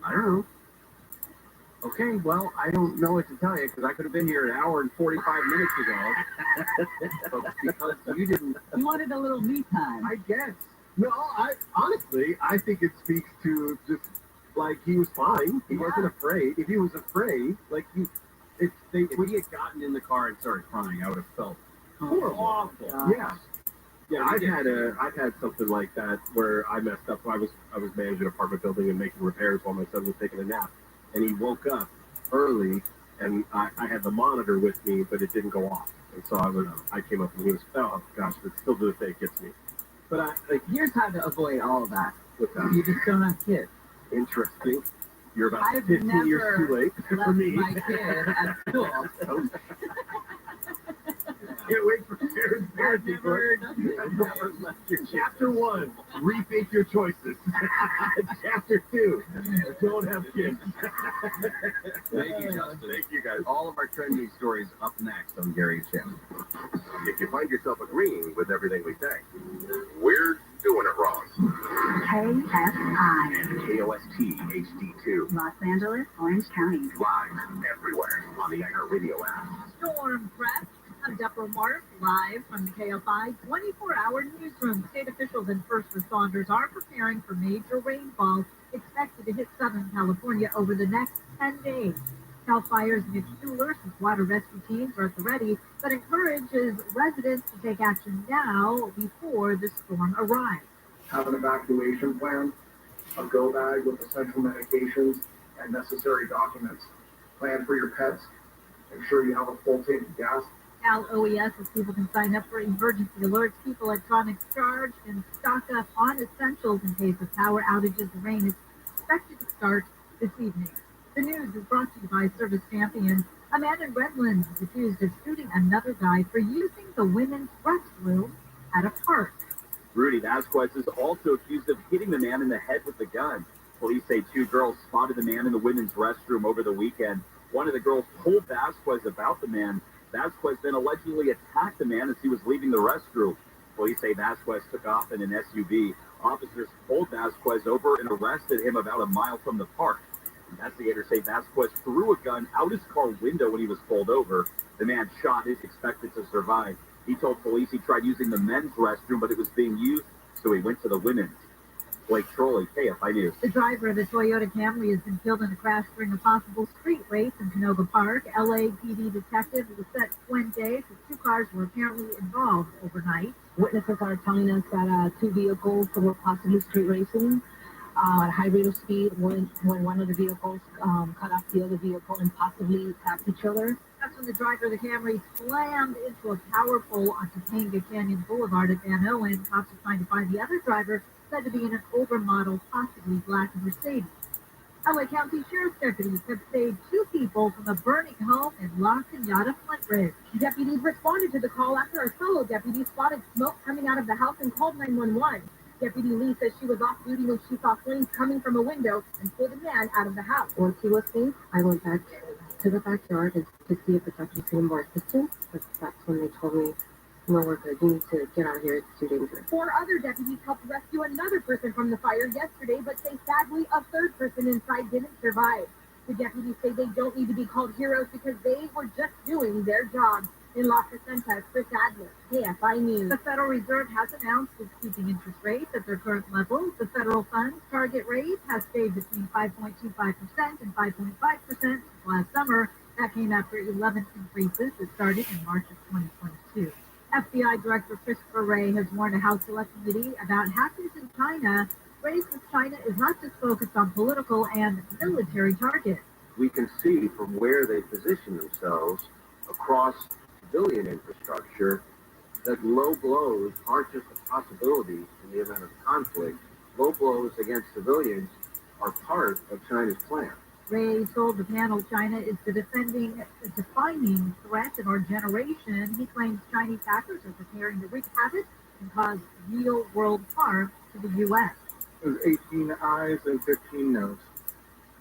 I don't know. Okay, well, I don't know what to tell you, because I could have been here an hour and 45 minutes ago. But because you didn't... You wanted a little me time. I guess. No, honestly, I think it speaks to just, like, he was fine. He wasn't afraid. If he was afraid, like, if he had gotten in the car and started crying, I would have felt horrible. Awful. Yeah. Yeah, I've had something like that where I messed up. I was managing an apartment building and making repairs while my son was taking a nap, and he woke up early, and I had the monitor with me, but it didn't go off, and so I came up and he was, oh gosh, but still to this day it gets me. But here's how to avoid all of that. With that. You just don't have kids. Interesting. You're about I've 15 years too late left for me. my kid at school. Can't wait for Sharon's parenting book. I've never left your Chapter 1, rethink your choices. Chapter 2, don't have kids. Thank you, Justin. Thank you, guys. All of our trending stories up next on Gary and Shannon. If you find yourself agreeing with everything we say, we're doing it wrong. KSI, KOST HD2, Los Angeles, Orange County. live everywhere on the Iger Radio app. Storm Prep. I'm Deborah Mark, live from the KFI 24-hour newsroom. State officials and first responders are preparing for major rainfall expected to hit Southern California over the next 10 days. Cal Fire's Nick Schuler says water rescue teams are at the ready, but encourages residents to take action now before the storm arrives. Have an evacuation plan, a go bag with essential medications and necessary documents. Plan for your pets. Make sure you have a full tank of gas. Cal OES says people can sign up for emergency alerts, keep electronics charged, and stock up on essentials in case of power outages. The rain is expected to start this evening. The news is brought to you by Service Champions. A man in Redlands is accused of shooting another guy for using the women's restroom at a park. Rudy Vasquez is also accused of hitting the man in the head with the gun. Police say 2 girls spotted the man in the women's restroom over the weekend. One of the girls told Vasquez about the man. Vasquez then allegedly attacked the man as he was leaving the restroom. Police say Vasquez took off in an SUV. Officers pulled Vasquez over and arrested him about a mile from the park. Investigators say Vasquez threw a gun out his car window when he was pulled over. The man shot is expected to survive. He told police he tried using the men's restroom, but it was being used, so he went to the women's. Blake Trolley, KFI News. The driver of the Toyota Camry has been killed in a crash during a possible street race in Canoga Park. LAPD detectives set Fuentes as 2 cars were apparently involved overnight. Witnesses are telling us that 2 vehicles were possibly street racing at a high rate of speed when one of the vehicles cut off the other vehicle and possibly tapped each other. That's when the driver of the Camry slammed into a power pole on Topanga Canyon Boulevard at Van Owen. Cops are trying to find the other driver, said to be in an older model, possibly black Mercedes. LA County Sheriff's deputies have saved 2 people from a burning home in La Cañada, Flintridge. Deputies responded to the call after a fellow deputy spotted smoke coming out of the house and called 911. Deputy Lee says she was off duty when she saw flames coming from a window and pulled a man out of the house. Once he was safe, I went back to the backyard to see if the deputies needed more assistance, but that's when they told me, no, we're good. You need to get out of here. It's too dangerous. 4 other deputies helped rescue another person from the fire yesterday, but say sadly a 3rd person inside didn't survive. The deputies say they don't need to be called heroes because they were just doing their job. In Los Cruces, Chris Adler, KFI News. The Federal Reserve has announced it's keeping interest rates at their current levels. The federal funds target rate has stayed between 5.25% and 5.5% last summer. That came after 11 increases that started in March of 2022. FBI Director Christopher Wray has warned a House Select Committee about hackers in China. Wray says China is not just focused on political and military targets. We can see from where they position themselves across civilian infrastructure that low blows aren't just a possibility in the event of conflict. Low blows against civilians are part of China's plan. Ray told the panel China is the defining threat of our generation. He claims Chinese hackers are preparing to wreak havoc and cause real-world harm to the U.S. There's 18 ayes and 15 noes.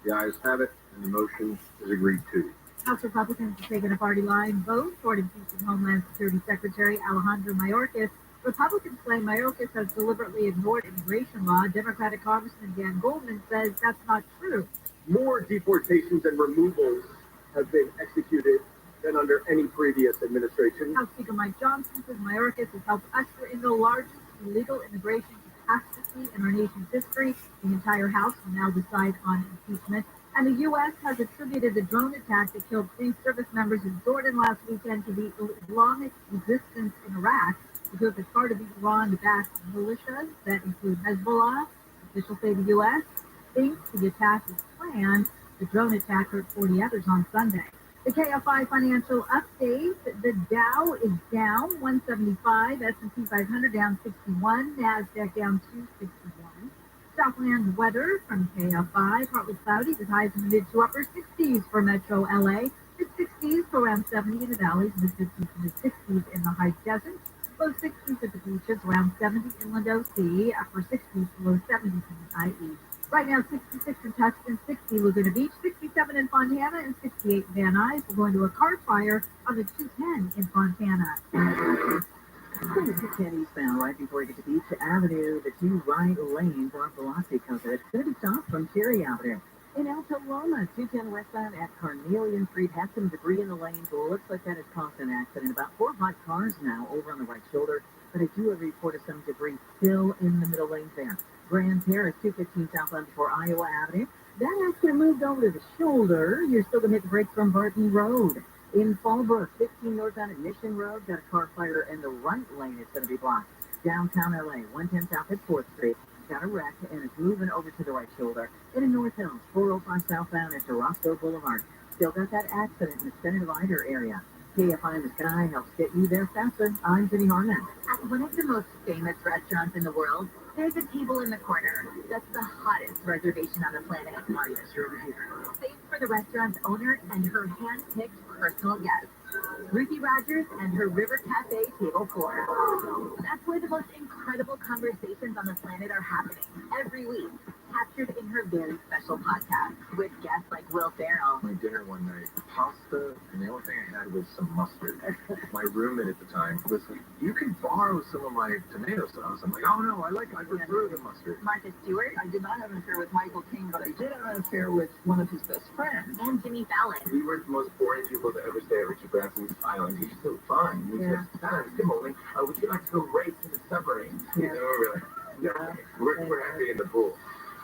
The ayes have it, and the motion is agreed to. House Republicans have taken a party line vote toward impeaching Homeland Security Secretary Alejandro Mayorkas. Republicans claim Mayorkas has deliberately ignored immigration law. Democratic Congressman Dan Goldman says that's not true. More deportations and removals have been executed than under any previous administration. House Speaker Mike Johnson says Mayorkas has helped usher in the largest illegal immigration catastrophe in our nation's history. The entire House will now decide on impeachment. And the U.S. has attributed the drone attack that killed 3 service members in Jordan last weekend to the Islamic resistance in Iraq. The group is part of the Iran-backed militias that include Hezbollah. Officials say the U.S. thinks the attack was planned. The drone attack hurt 40 others on Sunday. The KFI financial update, the Dow is down 175, S&P 500 down 61, NASDAQ down 261. Southland weather from KFI, partly cloudy, the highs in the mid to upper 60s for Metro LA, mid-60s to around 70 in the valleys, mid-50s to mid-60s in the high desert, low 60s at the beaches, around 70 inland OC, upper 60s to low 70s in the IE. Right now, 66 in Tustin, 60 Laguna Beach, 67 in Fontana, and 68 in Van Nuys. We're going to a car fire on the 210 in Fontana. From the 210 eastbound, right before you get to Beach Avenue, the 2 right lanes are velocity covered. It's going to be stopped from Cherry Avenue. In Alta Loma, 210 westbound at Carnelian Street, had some debris in the lanes. Well, it looks like that has caused an accident. About 4 hot cars now over on the right shoulder, but I do have a report of some debris still in the middle lanes there. Grand Terrace, 215 southbound before Iowa Avenue. That accident moved over to the shoulder. You're still going to hit the brakes from Barton Road. In Fallbrook, 15 northbound at Mission Road, got a car fire in the right lane. It's going to be blocked. Downtown LA, 110 south at 4th Street. Got a wreck, and it's moving over to the right shoulder. And in North Hills, 405 southbound at Roscoe Boulevard. Still got that accident in the Center Lighter area. KFI in the Sky helps get you there faster. I'm Jenny Harman. At one of the most famous restaurants in the world, there's a table in the corner. That's the hottest reservation on the planet. Save for the restaurant's owner and her hand-picked personal guests. Ruthie Rogers and her River Cafe Table 4. That's where the most incredible conversations on the planet are happening every week, captured in her very special podcast with guests like Will Ferrell. My dinner one night, pasta, and the only thing I had was some mustard. My roommate at the time was like, you can borrow some of my tomato sauce. I'm like, oh no, I prefer the mustard. Martha Stewart I did not have an affair with Michael King, but I did have an affair with one of his best friends. and Jimmy Fallon. We were the most boring people to ever stay at Richard Branson's island. He's so fun. We Yeah. said, good morning. Would you like to go right to the submarine? Yeah. You know, we're like, no, we're happy in the pool.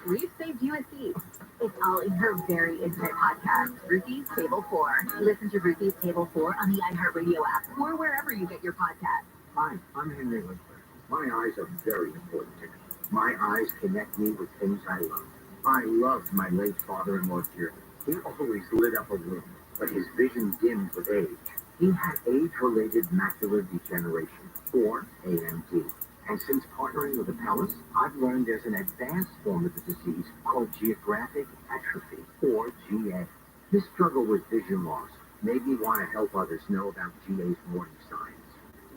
We've saved you a seat. It's all in her very intimate podcast, Ruthie's Table 4. Listen to Ruthie's Table 4 on the iHeartRadio app or wherever you get your podcasts. Hi, I'm Henry Winkler. My eyes are very important to me. My eyes connect me with things I love. I loved my late father-in-law, Jerry. He always lit up a room, but his vision dimmed with age. He had age-related macular degeneration, or AMD. And since partnering with Apellis, I've learned there's an advanced form of the disease called geographic atrophy, or GA. This struggle with vision loss made me want to help others know about GA's warning signs.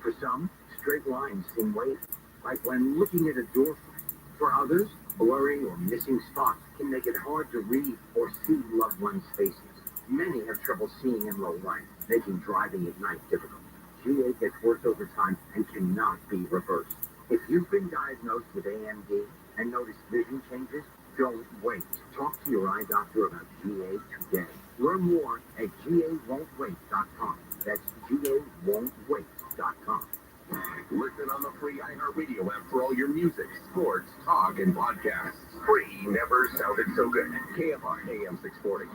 For some, straight lines seem wavy, like when looking at a door frame. For others, blurring or missing spots can make it hard to read or see loved ones' faces. Many have trouble seeing in low light, making driving at night difficult. GA gets worse over time and cannot be reversed. If you've been diagnosed with AMD and notice vision changes, don't wait. Talk to your eye doctor about GA today. Learn more at GAWon'tWait.com. That's GAWon'tWait.com. Listen on the free iHeartRadio app for all your music, sports, talk, and podcasts. Free never sounded so good. KFR AM 640.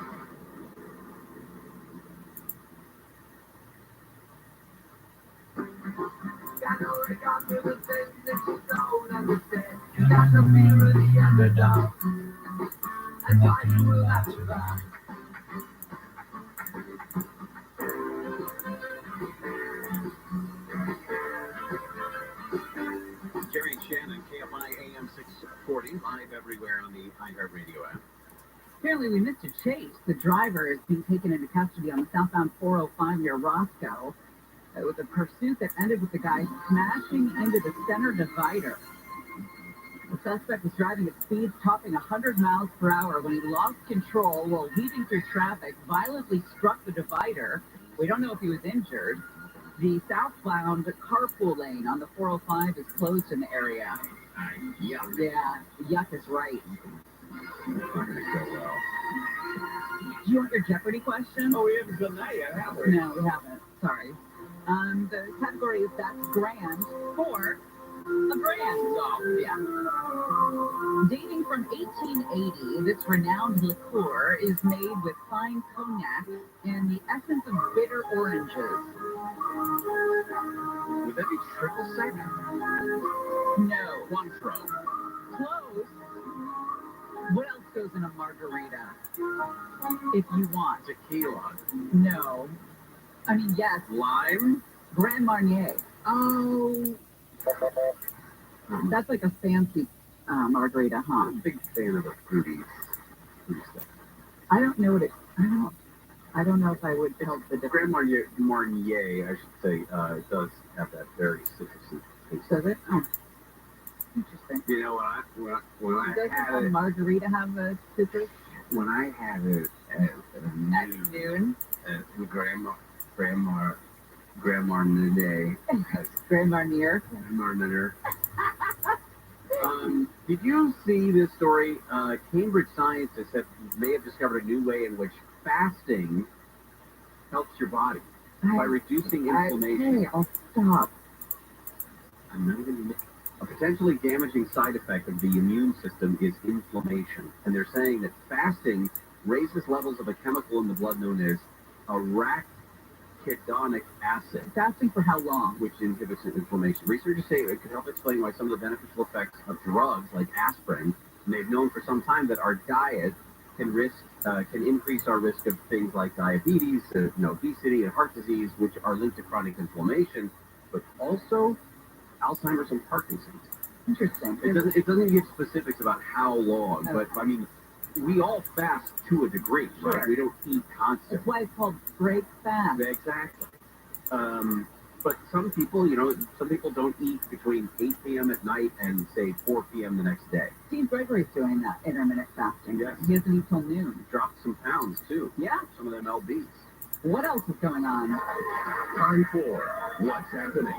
Got no regard for the things that you don't understand. You got the fear of the underdog. That's why you will have to run. Jerry and Shannon, KFI AM 640, live everywhere on the iHeartRadio app. Apparently, we missed a chase. The driver is being taken into custody on the southbound 405 near Roscoe with a pursuit that ended with the guy smashing into the center divider. The suspect was driving at speeds topping 100 miles per hour when he lost control while weaving through traffic, violently struck the divider. We don't know if he was injured. The southbound carpool lane on the 405 is closed in the area. Yuck. Yeah, yuck is right. Not going to go well. Do you want your Jeopardy question? Oh, we haven't done that yet, have we? No, we haven't. Sorry. The category is that's grand for a brand. Oh, Yeah. Dating from 1880, this renowned liqueur is made with fine cognac and the essence of bitter oranges. Would that be triple sec? No. Cointreau. Close. What else goes in a margarita? If you want. Tequila. No. I mean, yes. Lime. Grand Marnier. Oh. That's like a fancy margarita, huh? I'm a big fan of the fruity stuff. I don't know what it. I don't know if I would tell the difference. Grand Marnier, I should say, does have that very citrusy taste. Does it? Oh, interesting. You know, when I Does had a it, margarita have a citrus when I had it at at noon? Grand Marnier. Grand Marnier. Marnier. Did you see this story? Cambridge scientists may have discovered a new way in which fasting helps your body by reducing inflammation. Hey, I'll stop. I'm not even. A potentially damaging side effect of the immune system is inflammation, and they're saying that fasting raises levels of a chemical in the blood known as arachidonic acid, Fasting for how long? which inhibits inflammation. Researchers say it could help explain why some of the beneficial effects of drugs like aspirin, and they've known for some time that our diet can increase our risk of things like diabetes, obesity, and heart disease, which are linked to chronic inflammation, but also Alzheimer's and Parkinson's. Interesting. It doesn't give specifics about how long, but I mean, we all fast to a degree, right? Sure. We don't eat constantly. That's why it's called break fast. Exactly. But some people, some people don't eat between 8 p.m. at night and, say, 4 p.m. the next day. Steve Gregory's doing that intermittent fasting. Yes. He doesn't eat till noon. Dropped some pounds, too. Yeah. Some of them LBs. What else is going on? Time for What's Happening.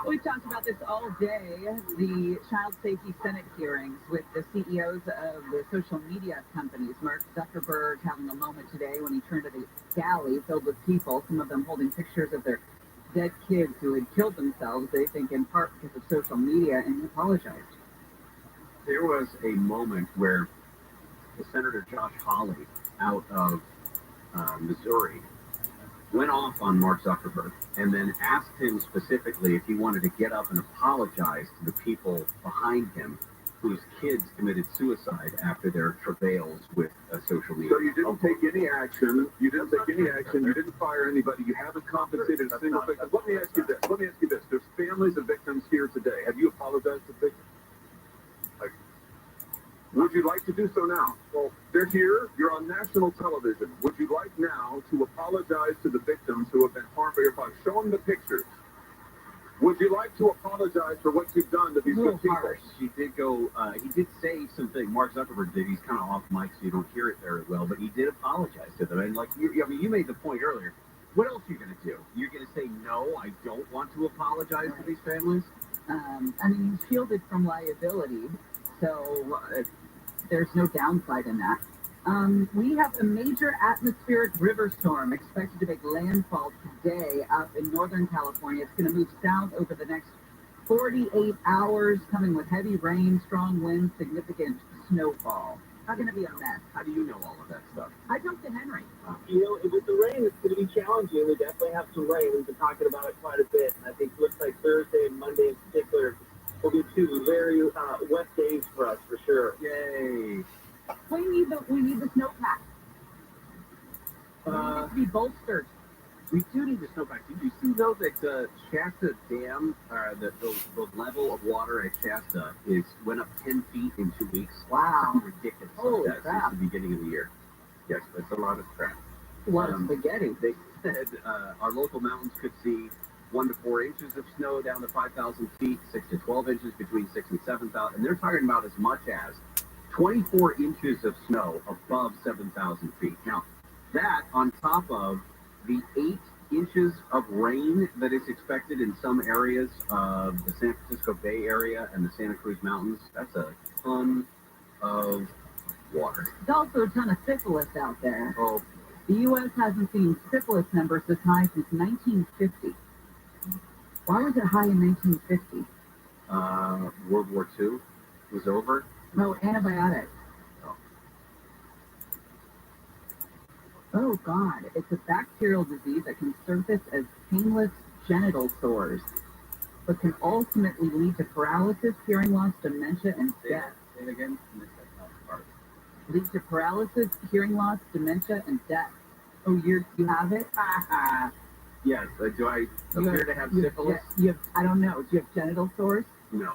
We talked about this all day, the Child Safety Senate hearings with the CEOs of the social media companies. Mark Zuckerberg having a moment today when he turned to the galley filled with people, some of them holding pictures of their dead kids who had killed themselves, they think in part because of social media, and he apologized. There was a moment where Senator Josh Hawley out of Missouri went off on Mark Zuckerberg and then asked him specifically if he wanted to get up and apologize to the people behind him whose kids committed suicide after their travails with social media. So you didn't take any action. You didn't take any action. You didn't fire anybody. You haven't compensated a single victim. Let me ask you this. There's families of victims here today. Have you apologized to victims? Would you like to do so now? Well, they're here. You're on national television. Would you like now to apologize to the victims who have been harmed by your product? Show them the pictures. Would you like to apologize for what you've done to these good people? He did go, he did say something, Mark Zuckerberg did, he's kind of off mic so you don't hear it very well, but he did apologize to them. And like, you made the point earlier. What else are you going to do? You're going to say, no, I don't want to apologize to these families? He's shielded from liability, so there's no downside in that. We have a major atmospheric river storm expected to make landfall today up in Northern California. It's going to move south over the next 48 hours, coming with heavy rain, strong winds, significant snowfall. It's going to be a mess. How do you know all of that stuff? I talked to Henry. With the rain, it's going to be challenging. We definitely have some rain. We've been talking about it quite a bit. And I think it looks like Thursday and Monday in particular will be two very wet days for us, for sure. Yay. We need the snowpack. It needs to be bolstered. We do need the snowpack. Did you see, though, that Shasta Dam, the level of water at Shasta went up 10 feet in 2 weeks? Wow. Something ridiculous Holy like that crap. since the beginning of the year. Yes, that's a lot of crap. A lot of spaghetti. They said our local mountains could see 1 to 4 inches of snow down to 5,000 feet, 6 to 12 inches between 6 and 7,000. And they're talking about as much as 24 inches of snow above 7,000 feet. Now, that on top of the 8 inches of rain that is expected in some areas of the San Francisco Bay Area and the Santa Cruz Mountains, that's a ton of water. There's also a ton of syphilis out there. Oh, the U.S. hasn't seen syphilis numbers this high since 1950. Why was it high in 1950? World War II was over. No, antibiotics. Oh, God. It's a bacterial disease that can surface as painless genital sores, but can ultimately lead to paralysis, hearing loss, dementia, and death. Say it again. Lead to paralysis, hearing loss, dementia, and death. Oh, you have it? Yes. Do I appear to have syphilis? I don't know. Do you have genital sores? No.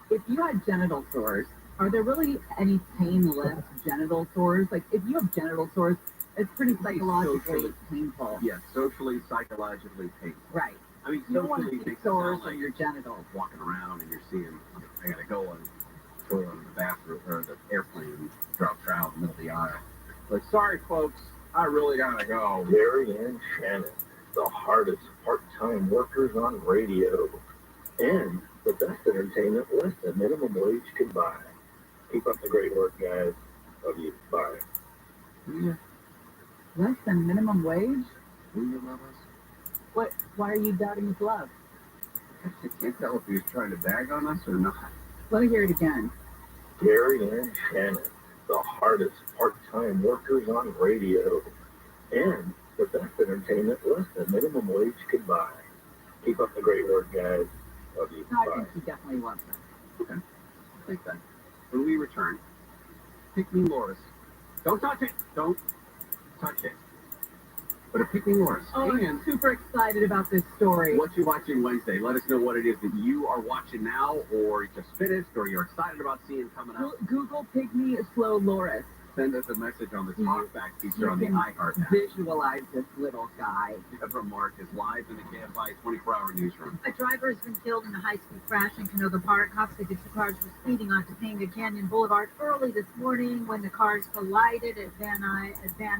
If you had genital sores, are there really any pain left genital sores? Like, if you have genital sores, it's pretty psychologically painful. Yes, socially, psychologically painful. Right. I mean, you don't want socially, to it see makes it sores sound like on your genitals. Walking around and you're seeing, I gotta go and go in the bathroom or the airplane and drop trout in the middle of the aisle. Like, sorry, folks, I really gotta go. Gary and Shannon, the hardest part-time workers on radio, and the best entertainment less than minimum wage can buy. Keep up the great work, guys. Love you. Bye. Yeah. Less than minimum wage? Do you love us? What? Why are you doubting his love? I can't tell if he was trying to bag on us or not. Let me hear it again. Gary and Shannon, the hardest part-time workers on radio, and the best entertainment less than minimum wage can buy. Keep up the great work, guys. Love you. No, I Bye. think he definitely loves us. Okay. I'll take that. When we return, pick me Loris. Don't touch it. Don't touch it. But a pick me Loris. Oh, and I'm super excited about this story. what you're watching Wednesday. Let us know what it is that you are watching now, or you just finished, or you're excited about seeing coming up. Google Pygmy Slow Loris. Send us a message on the talkback feature on the can iHeart app. visualize this little guy. Deborah Mark is live in the KFI 24-hour newsroom. A driver has been killed in a high-speed crash in Canova Park. Cops say the two cars were speeding onto Topanga Canyon Boulevard early this morning when the cars collided at Van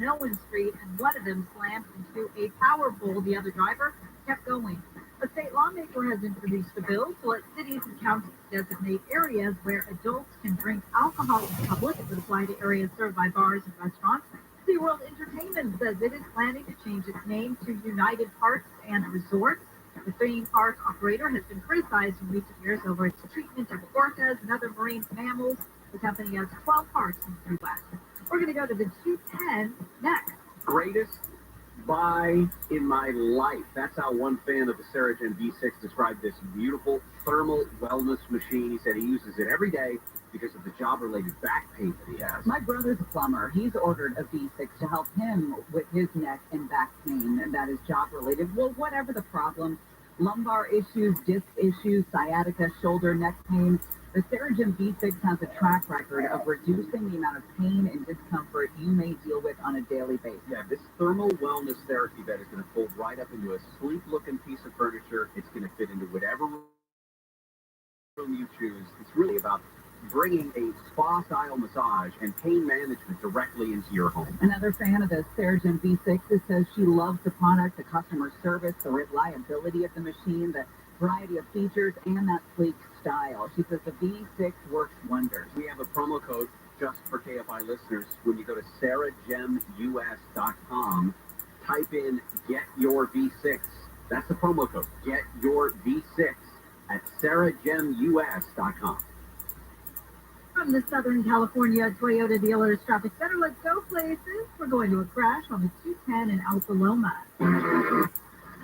Owen Street, and one of them slammed into a power pole. The other driver kept going. A state lawmaker has introduced a bill to let cities and counties designate areas where adults can drink alcohol in public. It would apply to areas served by bars and restaurants. SeaWorld Entertainment says it is planning to change its name to United Parks and Resorts. The theme park operator has been criticized in recent years over its treatment of orcas and other marine mammals. The company has 12 parks in the U.S. We're going to go to the 210 next. Greatest buy in my life. That's how one fan of the Saragen V6 described this beautiful thermal wellness machine. He said he uses it every day because of the job-related back pain that he has. My brother's a plumber. He's ordered a V6 to help him with his neck and back pain, and that is job-related. Well, whatever the problem, lumbar issues, disc issues, sciatica, shoulder, neck pain, the Saragen V6 has a track record of reducing the amount of pain and discomfort you may deal with on a daily basis. Yeah, this thermal wellness therapy bed is going to fold right up into a sleek-looking piece of furniture. It's going to fit into whatever room you choose. It's really about bringing a spa-style massage and pain management directly into your home. Another fan of the Saragen V6 says she loves the product, the customer service, the reliability of the machine, the variety of features, and that sleek style. She says the V6 works wonders. We have a promo code just for KFI listeners. When you go to SarahGemUS.com, type in Get Your V6. That's the promo code. Get Your V6 at SarahGemUS.com. From the Southern California Toyota Dealers Traffic Center, let's go places. We're going to a crash on the 210 in Alta Loma.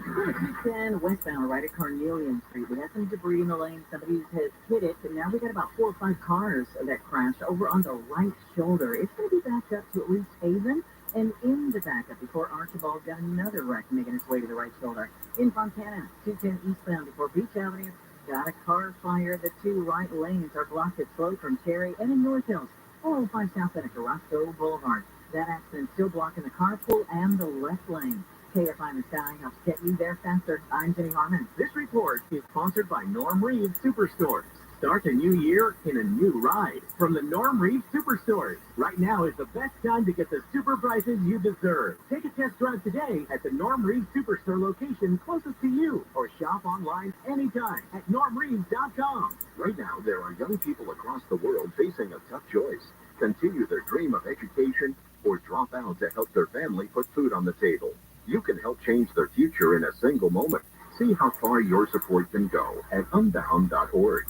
210 westbound, right at Carnelian Street. We had some debris in the lane. Somebody has hit it, and now we got about 4 or 5 cars that crashed over on the right shoulder. It's going to be backed up to at least Haven, and in the backup before Archibald got another wreck making its way to the right shoulder. In Fontana, 210 eastbound before Beach Avenue. Got a car fire. The 2 right lanes are blocked at Slow from Cherry and in North Hills. 405 south at Carrasco Boulevard. That accident still blocking the carpool and the left lane. KFI in the Sky helps get you there faster. I'm Jenny Harmon. This report is sponsored by Norm Reed Superstores. Start a new year in a new ride from the Norm Reed Superstores. Right now is the best time to get the super prices you deserve. Take a test drive today at the Norm Reed Superstore location closest to you, or shop online anytime at normreed.com. Right now, there are young people across the world facing a tough choice. Continue their dream of education or drop out to help their family put food on the table. You can help change their future in a single moment. See how far your support can go at unbound.org.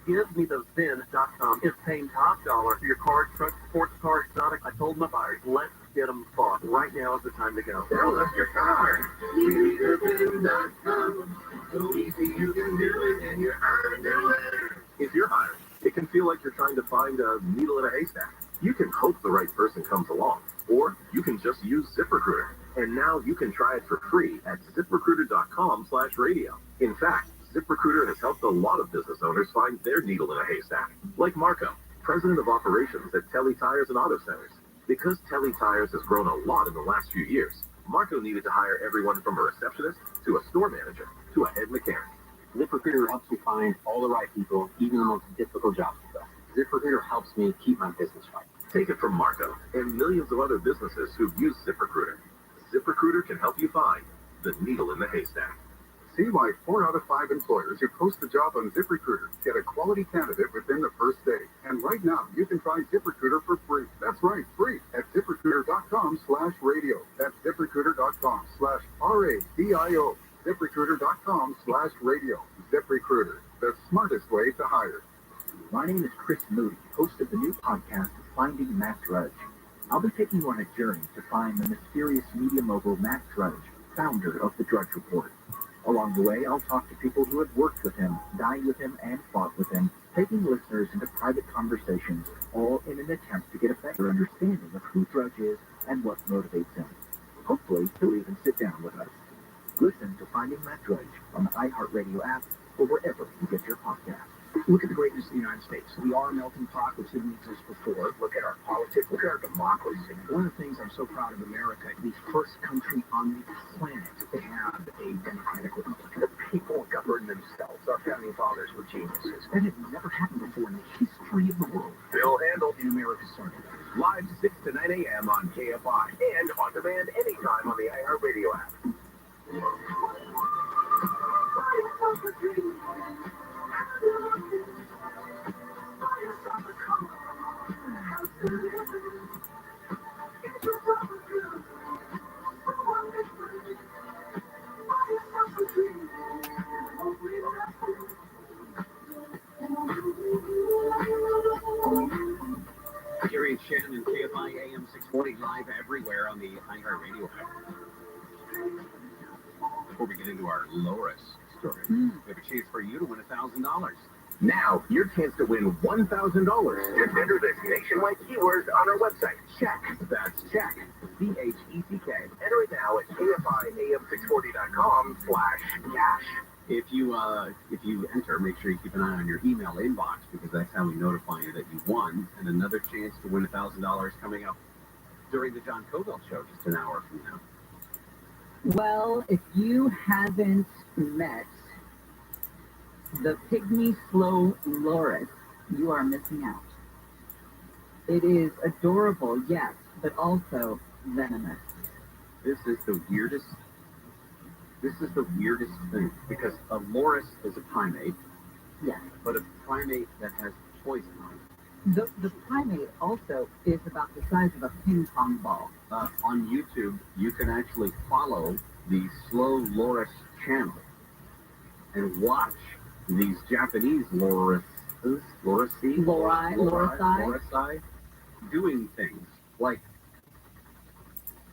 GiveMeTheVin.com is paying top dollar for your car, truck, sports car, exotic. I told my buyers, let's get them bought. Right now is the time to go. Sell us your car. GiveMeTheVin.com. So easy you can do it and you're underwear. If you're hiring, it can feel like you're trying to find a needle in a haystack. You can hope the right person comes along, or you can just use ZipRecruiter. And now you can try it for free at ZipRecruiter.com/radio. In fact, ZipRecruiter has helped a lot of business owners find their needle in a haystack, like Marco, president of operations at Telly Tires and Auto Centers. Because Telly Tires has grown a lot in the last few years, Marco needed to hire everyone from a receptionist to a store manager to a head mechanic. ZipRecruiter helps me find all the right people, even the most difficult jobs to fill. ZipRecruiter helps me keep my business right. Take it from Marco and millions of other businesses who've used ZipRecruiter. ZipRecruiter can help you find the needle in the haystack. See why 4 out of 5 employers who post a job on ZipRecruiter get a quality candidate within the first day. And right now, you can try ZipRecruiter for free. That's right, free at ZipRecruiter.com/radio. That's ZipRecruiter.com/RADIO. ZipRecruiter.com/radio. ZipRecruiter, the smartest way to hire. My name is Chris Moody, host of the new podcast, Finding Matt Drudge. I'll be taking you on a journey to find the mysterious media mogul Matt Drudge, founder of The Drudge Report. Along the way, I'll talk to people who have worked with him, dined with him, and fought with him, taking listeners into private conversations, all in an attempt to get a better understanding of who Drudge is and what motivates him. Hopefully, he'll even sit down with us. Listen to Finding Matt Drudge on the iHeartRadio app or wherever you get your podcasts. Look at the greatness of the United States. We are a melting pot, which didn't exist before. Look at our politics. Look at our democracy. One of the things I'm so proud of America, the first country on the planet to have a democratic republic. The people govern themselves. Our founding fathers were geniuses. That had never happened before in the history of the world. Bill Handel. And America started. Live 6 to 9 a.m. on KFI and on demand anytime on the iHeartRadio app. Gary and Shannon, KFI AM 640 live everywhere on the iHeartRadio app. Before we get into our Loris story, we have a chance for you to win $1,000. Now, your chance to win $1,000. Just enter the nationwide keywords on our website. Check. That's check. C-H-E-C-K. Enter it now at KFIAM640.com/cash. If you enter, make sure you keep an eye on your email inbox because that's how we notify you that you won. And another chance to win $1,000 coming up during the John Covell show just an hour from now. Well, if you haven't met the pygmy slow loris, you are missing out. It is adorable, yes, but also venomous. This is the weirdest thing because a loris is a primate. Yes. But a primate that has poison on it. The primate also is about the size of a ping pong ball. On YouTube, you can actually follow the Slow Loris channel and watch these Japanese lorisi doing things like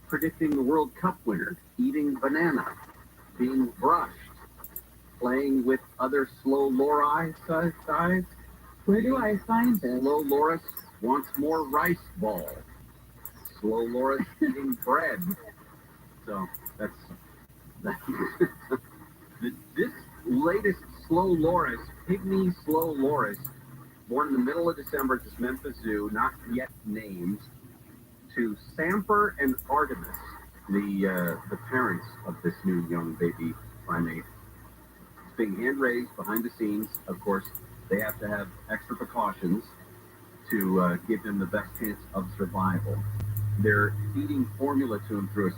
predicting the World Cup winner, eating banana, being brushed, playing with other slow lori size. Where do I find this? Slow loris wants more rice ball. Slow loris eating bread. So that's this latest slow loris, pygmy slow loris, born in the middle of December at this Memphis Zoo, not yet named, to Samper and Artemis, the parents of this new young baby primate. It's being hand-raised behind the scenes. Of course, they have to have extra precautions to give him the best chance of survival. They're feeding formula to him through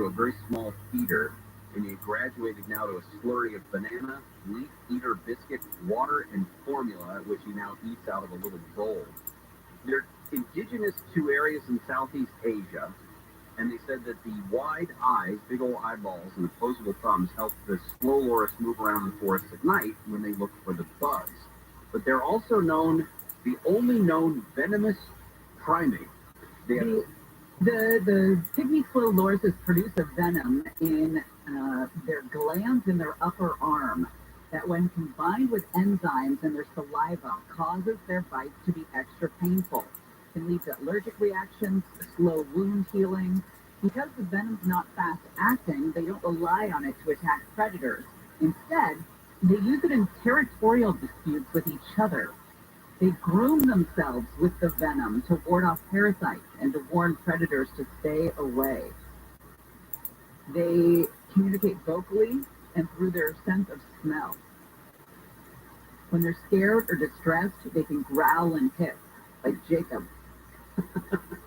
a very small feeder, and he graduated now to a slurry of banana, leaf eater biscuit, water, and formula, which he now eats out of a little bowl. They're indigenous to areas in Southeast Asia, and they said that the wide eyes, big old eyeballs, and opposable thumbs help the slow loris move around the forest at night when they look for the bugs. But they're also the only known venomous primate. The pygmy slow lorises produce a venom in their glands in their upper arm that, when combined with enzymes in their saliva, causes their bites to be extra painful. It can lead to allergic reactions, slow wound healing. Because the venom's not fast acting, they don't rely on it to attack predators. Instead, they use it in territorial disputes with each other. They groom themselves with the venom to ward off parasites and to warn predators to stay away. They communicate vocally and through their sense of smell. When they're scared or distressed, they can growl and hiss, like Jacob.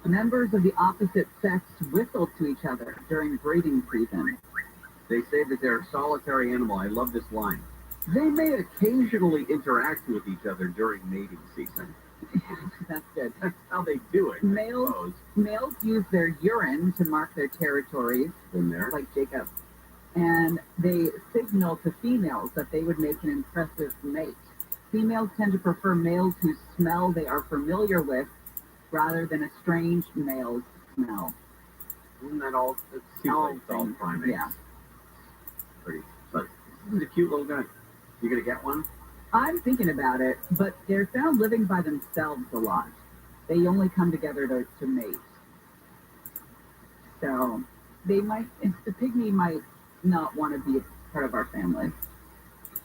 Members of the opposite sex whistle to each other during breeding season. They say that they're a solitary animal. I love this line. They may occasionally interact with each other during mating season. That's good. That's how they do it. Males use their urine to mark their territories, like Jacob. And they signal to females that they would make an impressive mate. Females tend to prefer males whose smell they are familiar with rather than a strange male's smell. Isn't that all? It seems like it's all primates. Yeah. Pretty. But this is a cute little guy. You gonna get one? I'm thinking about it, but they're found living by themselves a lot. They only come together to mate. So the pygmy might not want to be a part of our family.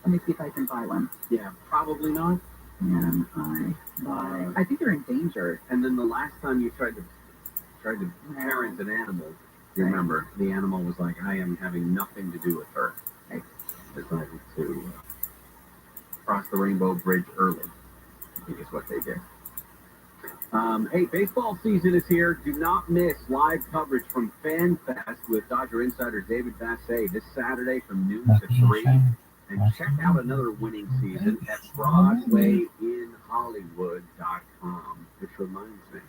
Let me see if I can buy one. Yeah, probably not. I think they're endangered. And then the last time you tried to parent an animal, you remember, the animal was like, I am having nothing to do with her. I decided to cross the rainbow bridge early, I think is what they did. Hey, baseball season is here. Do not miss live coverage from Fan Fest with Dodger insider David Vassay this Saturday from noon to 3. And check out another winning season at BroadwayInHollywood.com. Which reminds me,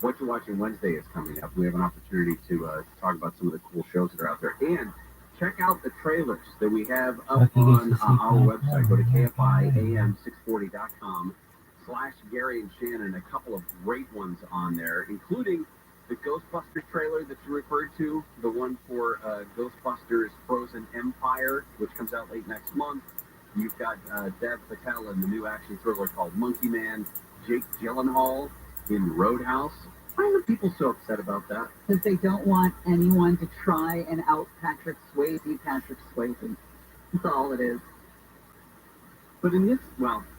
What You're Watching Wednesday is coming up. We have an opportunity to talk about some of the cool shows that are out there. And check out the trailers that we have up on our website. Go to KFIAM640.com/Gary and Shannon. A couple of great ones on there, including the Ghostbusters trailer that you referred to, the one for Ghostbusters Frozen Empire, which comes out late next month. You've got Dev Patel in the new action thriller called Monkey Man, Jake Gyllenhaal in Roadhouse. Why are people so upset about that? Because they don't want anyone to try and out Patrick Swayze. That's all it is. But in this,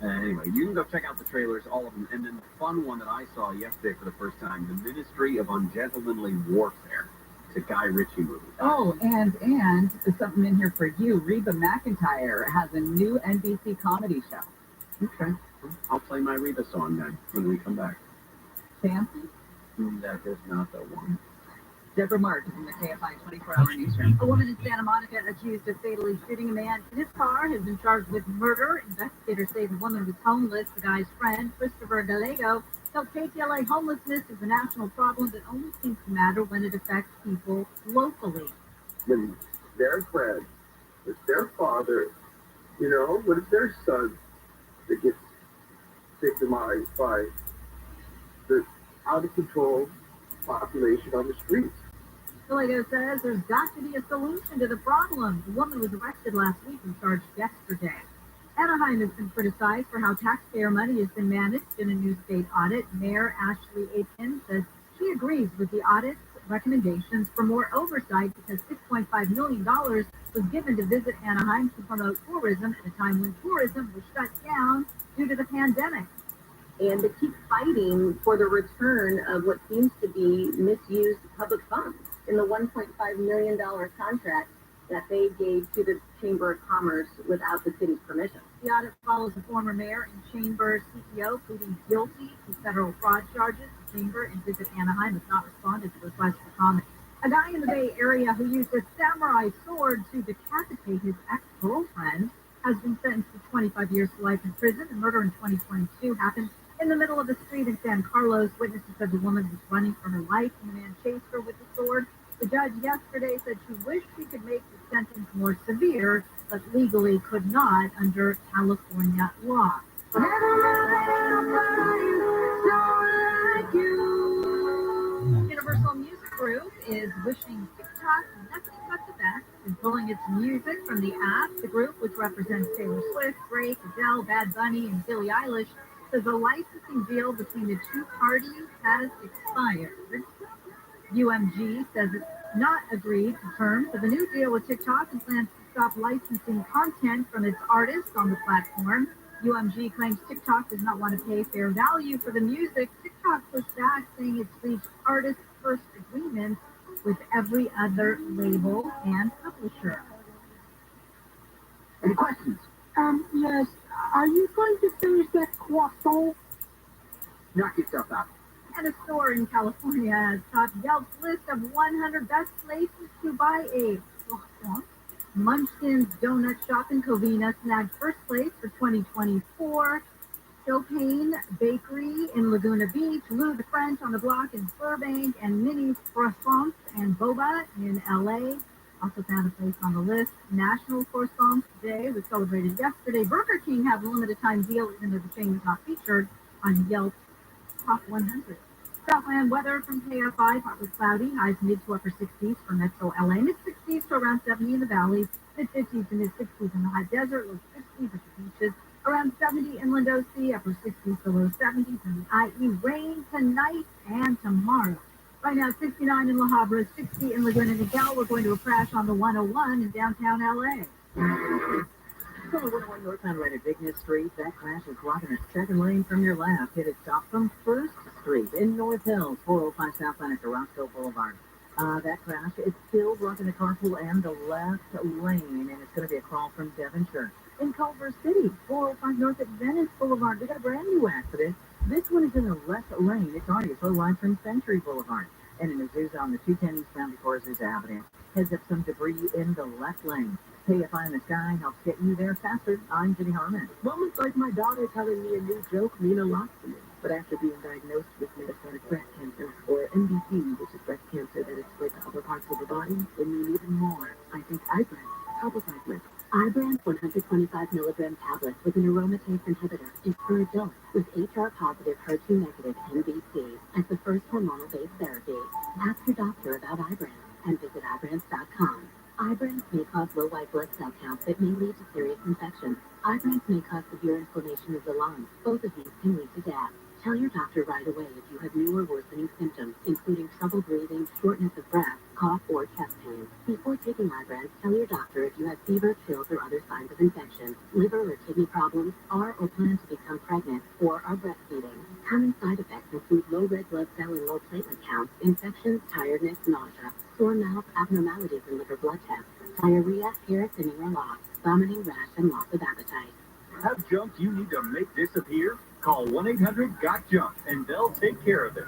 anyway, you can go check out the trailers, all of them. And then the fun one that I saw yesterday for the first time, The Ministry of Ungentlemanly Warfare. It's a Guy Ritchie movie. Oh, and there's something in here for you. Reba McEntire has a new NBC comedy show. Okay. I'll play my Reba song then when we come back. Fancy? That is not the one. Deborah Mark is in the KFI 24-hour newsroom. A woman in Santa Monica accused of fatally shooting a man in his car has been charged with murder. Investigators say the woman was homeless. The guy's friend, Christopher Gallego, tells KTLA homelessness is a national problem that only seems to matter when it affects people locally. When their friend, it's their father, when it's their son that gets victimized by the out-of-control population on the streets. Gallego says there's got to be a solution to the problem. The woman was arrested last week and charged yesterday. Anaheim has been criticized for how taxpayer money has been managed in a new state audit. Mayor Ashley Aitken says she agrees with the audit's recommendations for more oversight because $6.5 million was given to Visit Anaheim to promote tourism at a time when tourism was shut down due to the pandemic. And to keep fighting for the return of what seems to be misused public funds in the $1.5 million contract that they gave to the Chamber of Commerce without the city's permission. The audit follows a former mayor and Chamber CEO pleading guilty to federal fraud charges. The Chamber and Visit Anaheim has not responded to requests for comment. A guy in the Bay Area who used a samurai sword to decapitate his ex-girlfriend has been sentenced to 25 years to life in prison. The murder in 2022 happened in the middle of a street in San Carlos. Witnesses said the woman was running for her life and the man chased her with the sword. The judge yesterday said she wished she could make the sentence more severe, but legally could not under California law. Universal Music Group is wishing TikTok nothing but the best in pulling its music from the app. The group, which represents Taylor Swift, Drake, Adele, Bad Bunny, and Billie Eilish, says the licensing deal between the two parties has expired. UMG says it's not agreed to terms of a new deal with TikTok and plans to stop licensing content from its artists on the platform. UMG claims TikTok does not want to pay fair value for the music. TikTok pushed back, saying it's reached artist-first agreements with every other label and publisher. Any questions? Yes. Are you going to finish that croissant? Knock yourself out. And a store in California has topped Yelp's list of 100 best places to buy a croissant. Munchkin's Donut Shop in Covina snagged first place for 2024. Chopin Bakery in Laguna Beach, Lou the French on the Block in Burbank, and Minnie's Croissants and Boba in LA also found a place on the list. National Croissant Day was celebrated yesterday. Burger King had a limited time deal, even though the chain was not featured on Yelp's Top 100. Southland weather from KFI, partly cloudy, highs mid to upper 60s for Metro LA, mid 60s to around 70 in the valleys, mid 50s to mid 60s in the high desert, low 60s at the beaches, around 70 inland OC, upper 60s to low 70s in the IE. Rain tonight and tomorrow. Right now, 69 in La Habra, 60 in Laguna Niguel. We're going to a crash on the 101 in downtown LA. So 101 northbound right at Bigness Street. That crash is blocking a second lane from your left. Hit a stop from 1st Street in North Hills, 405 southbound at Roscoe Boulevard. That crash is still blocking the carpool and the left lane, and it's going to be a crawl from Devonshire. In Culver City, 405 north at Venice Boulevard, we got a brand new accident. This one is in the left lane. It's already a slow line from Century Boulevard. And in Azusa on the 210 eastbound before Azusa Avenue. Heads up some debris in the left lane. KFI in the sky helps get you there faster. I'm Jenny Harmon. Moments like my daughter telling me a new joke mean a lot to me. But after being diagnosed with metastatic breast cancer, or MBC, which is breast cancer that is spread to other parts of the body, it mean even more. I think Ibrance helps with. Ibrance 125 milligram tablet with an aromatase inhibitor is for adults with HR-positive, HER2-negative MBC as the first hormonal-based therapy. Ask your doctor about Ibrance and visit Ibrance.com. Ibrance may cause low white blood cell counts that may lead to serious infections. Ibrance may cause severe inflammation of the lungs. Both of these can lead to death. Tell your doctor right away if you have new or worsening symptoms, including trouble breathing, shortness of breath, cough, or chest pain. Before taking Ibrance, tell your doctor if you have fever, chills, or other signs of infection, liver or kidney problems, are or plan to become pregnant, or are breastfeeding. Common side effects include low red blood cell and low platelet counts, infections, tiredness, nausea, sore mouth, abnormalities in liver blood tests, diarrhea, hair thinning or loss, vomiting, rash, and loss of appetite. Have junk you need to make disappear? Call 1-800-GOT-JUNK and they'll take care of it.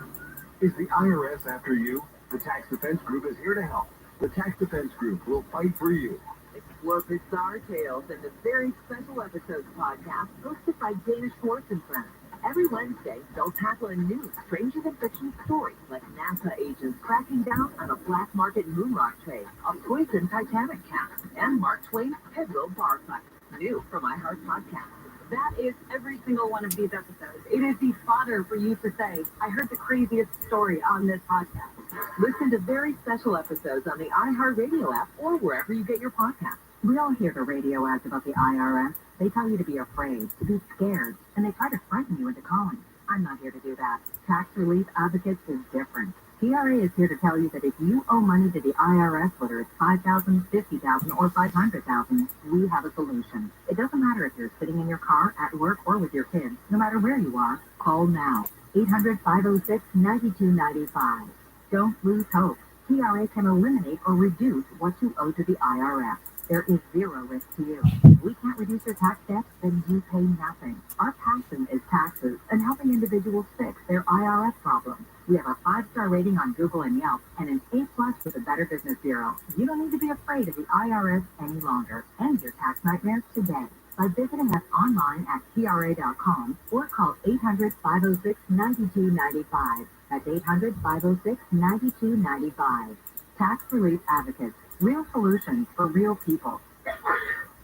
Is the IRS after you? The Tax Defense Group is here to help. The Tax Defense Group will fight for you. Explore bizarre tales in the very special episodes podcast hosted by Dana Schwartz and friends. Every Wednesday, they'll tackle a new stranger-than-fiction story, like NASA agents cracking down on a black market moon rock trade, a poisoned Titanic cast, and Mark Twain's pivotal bar fight. New from iHeart Podcast. That is every single one of these episodes. It is the fodder for you to say, I heard the craziest story on this podcast. Listen to very special episodes on the iHeartRadio app or wherever you get your podcasts. We all hear the radio ads about the IRS. They tell you to be afraid, to be scared, and they try to frighten you into calling. I'm not here to do that. Tax Relief Advocates is different. TRA is here to tell you that if you owe money to the IRS, whether it's $5,000, $50,000, or $500,000, we have a solution. It doesn't matter if you're sitting in your car, at work, or with your kids. No matter where you are, call now. 800-506-9295. Don't lose hope. TRA can eliminate or reduce what you owe to the IRS. There is zero risk to you. If we can't reduce your tax debt, then you pay nothing. Our passion is taxes and helping individuals fix their IRS problems. We have a 5-star rating on Google and Yelp and an A+ with the Better Business Bureau. You don't need to be afraid of the IRS any longer. End your tax nightmares today by visiting us online at TRA.com or call 800-506-9295. That's 800-506-9295. Tax Relief Advocates. Real solutions for real people.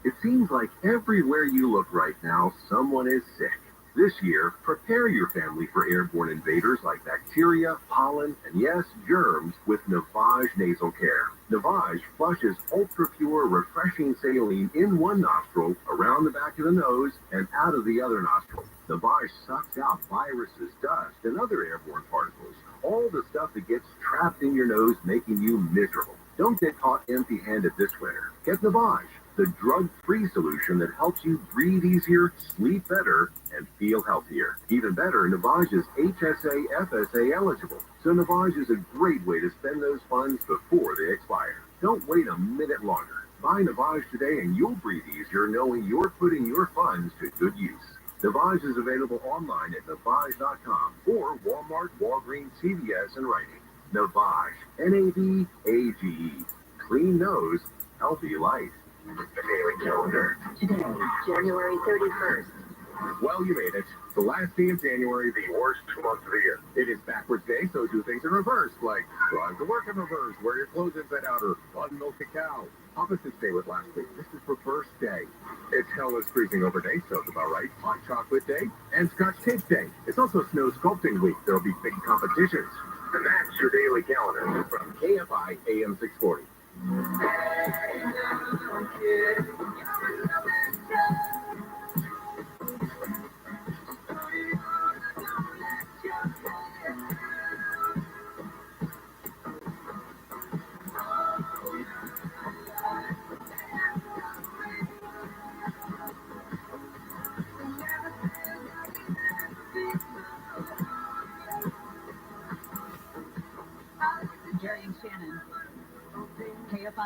It seems like everywhere you look right now, someone is sick. This year, prepare your family for airborne invaders like bacteria, pollen, and yes, germs with Navage Nasal Care. Navage flushes ultra-pure, refreshing saline in one nostril, around the back of the nose, and out of the other nostril. Navage sucks out viruses, dust, and other airborne particles. All the stuff that gets trapped in your nose, making you miserable. Don't get caught empty-handed this winter. Get Navage, the drug-free solution that helps you breathe easier, sleep better, and feel healthier. Even better, Navage is HSA, FSA eligible. So Navage is a great way to spend those funds before they expire. Don't wait a minute longer. Buy Navage today and you'll breathe easier knowing you're putting your funds to good use. Navage is available online at Navage.com or Walmart, Walgreens, CVS, and Rite Aid. Navage, N-A-V-A-G-E. Clean nose, healthy life. The Daily Calendar. Today, January 31st. Well, you made it. The last day of January, the worst month of the year. It is backwards day, so do things in reverse, like drive to work in reverse, wear your clothes inside out, or button milk a cow. Opposites day with last week. This is reverse day. It's hell is freezing over day, sounds about right. Hot chocolate day and Scotch tape day. It's also snow sculpting week. There'll be big competitions. And that's your daily calendar from KFI AM 640.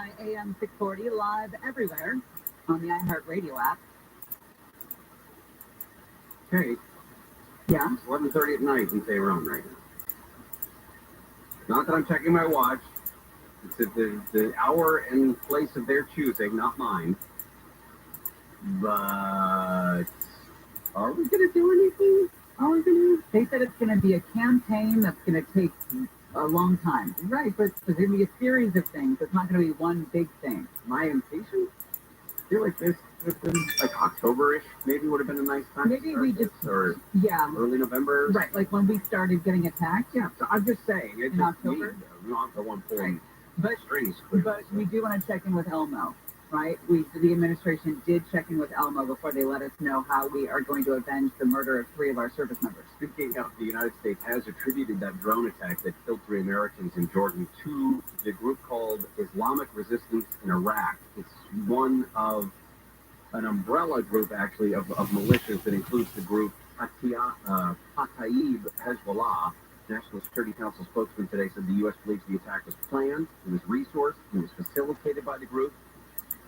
by AM 640, live everywhere on the iHeartRadio app. Okay. Yeah. It's 11:30 at night in Tehran right now. Not that I'm checking my watch. It's at the hour and place of their choosing, not mine. But are we going to do anything? Are we going to? They said it's going to be a campaign that's going to take a long time. Right, but There's going to be a series of things. It's not going to be one big thing. My impatience? I feel like this would have been like October-ish. Maybe would have been a nice time. Maybe we just, or yeah, early November. right, like when we started getting attacked. Yeah, so I'm just saying. It's In just October? Me, not the one pulling But strings. But we do want to check in with Elmo, right? The administration did check in with Elmo before they let us know how we are going to avenge the murder of 3 of our service members. Speaking of, the United States has attributed that drone attack that killed 3 Americans in Jordan to the group called Islamic Resistance in Iraq. It's one of an umbrella group, actually, of militias that includes the group Kataib Hezbollah. National Security Council spokesman today said the U.S. believes the attack was planned, it was resourced, it was facilitated by the group.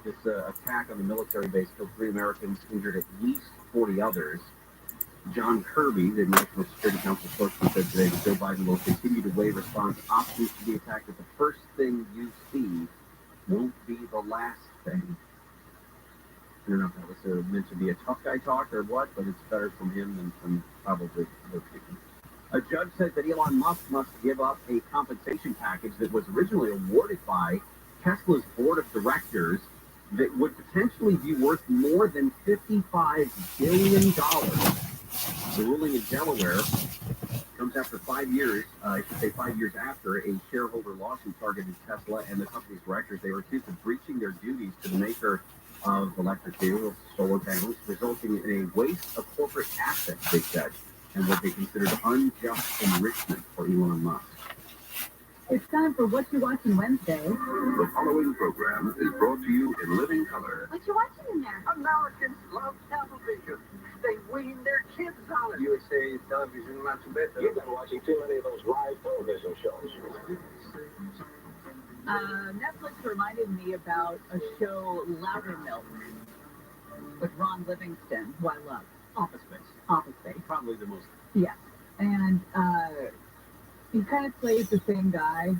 This attack on the military base killed 3 Americans, injured at least 40 others. John Kirby, the National Security Council spokesman, said today that Joe Biden will continue to weigh response options to the attack, that the first thing you see won't be the last thing. I don't know if that was meant to be a tough guy talk or what, but it's better from him than from probably other people. A judge said that Elon Musk must give up a compensation package that was originally awarded by Tesla's board of directors that would potentially be worth more than $55 billion. The ruling in Delaware comes after 5 years, I should say 5 years after a shareholder lawsuit targeted Tesla and the company's directors. They were accused of breaching their duties to the maker of electric vehicles, solar panels, resulting in a waste of corporate assets, they said, and what they considered unjust enrichment for Elon Musk. It's time for What You Watching Wednesday. The following program is brought to you in living color. What you watching in there? Americans love television. They wean their kids on it. USA television much better. You've been watching too many of those live television shows. Netflix reminded me about a show, Loudermilk, with Ron Livingston, who I love. Office Space. Office Space. Probably the most. Yeah. And he kind of plays the same guy,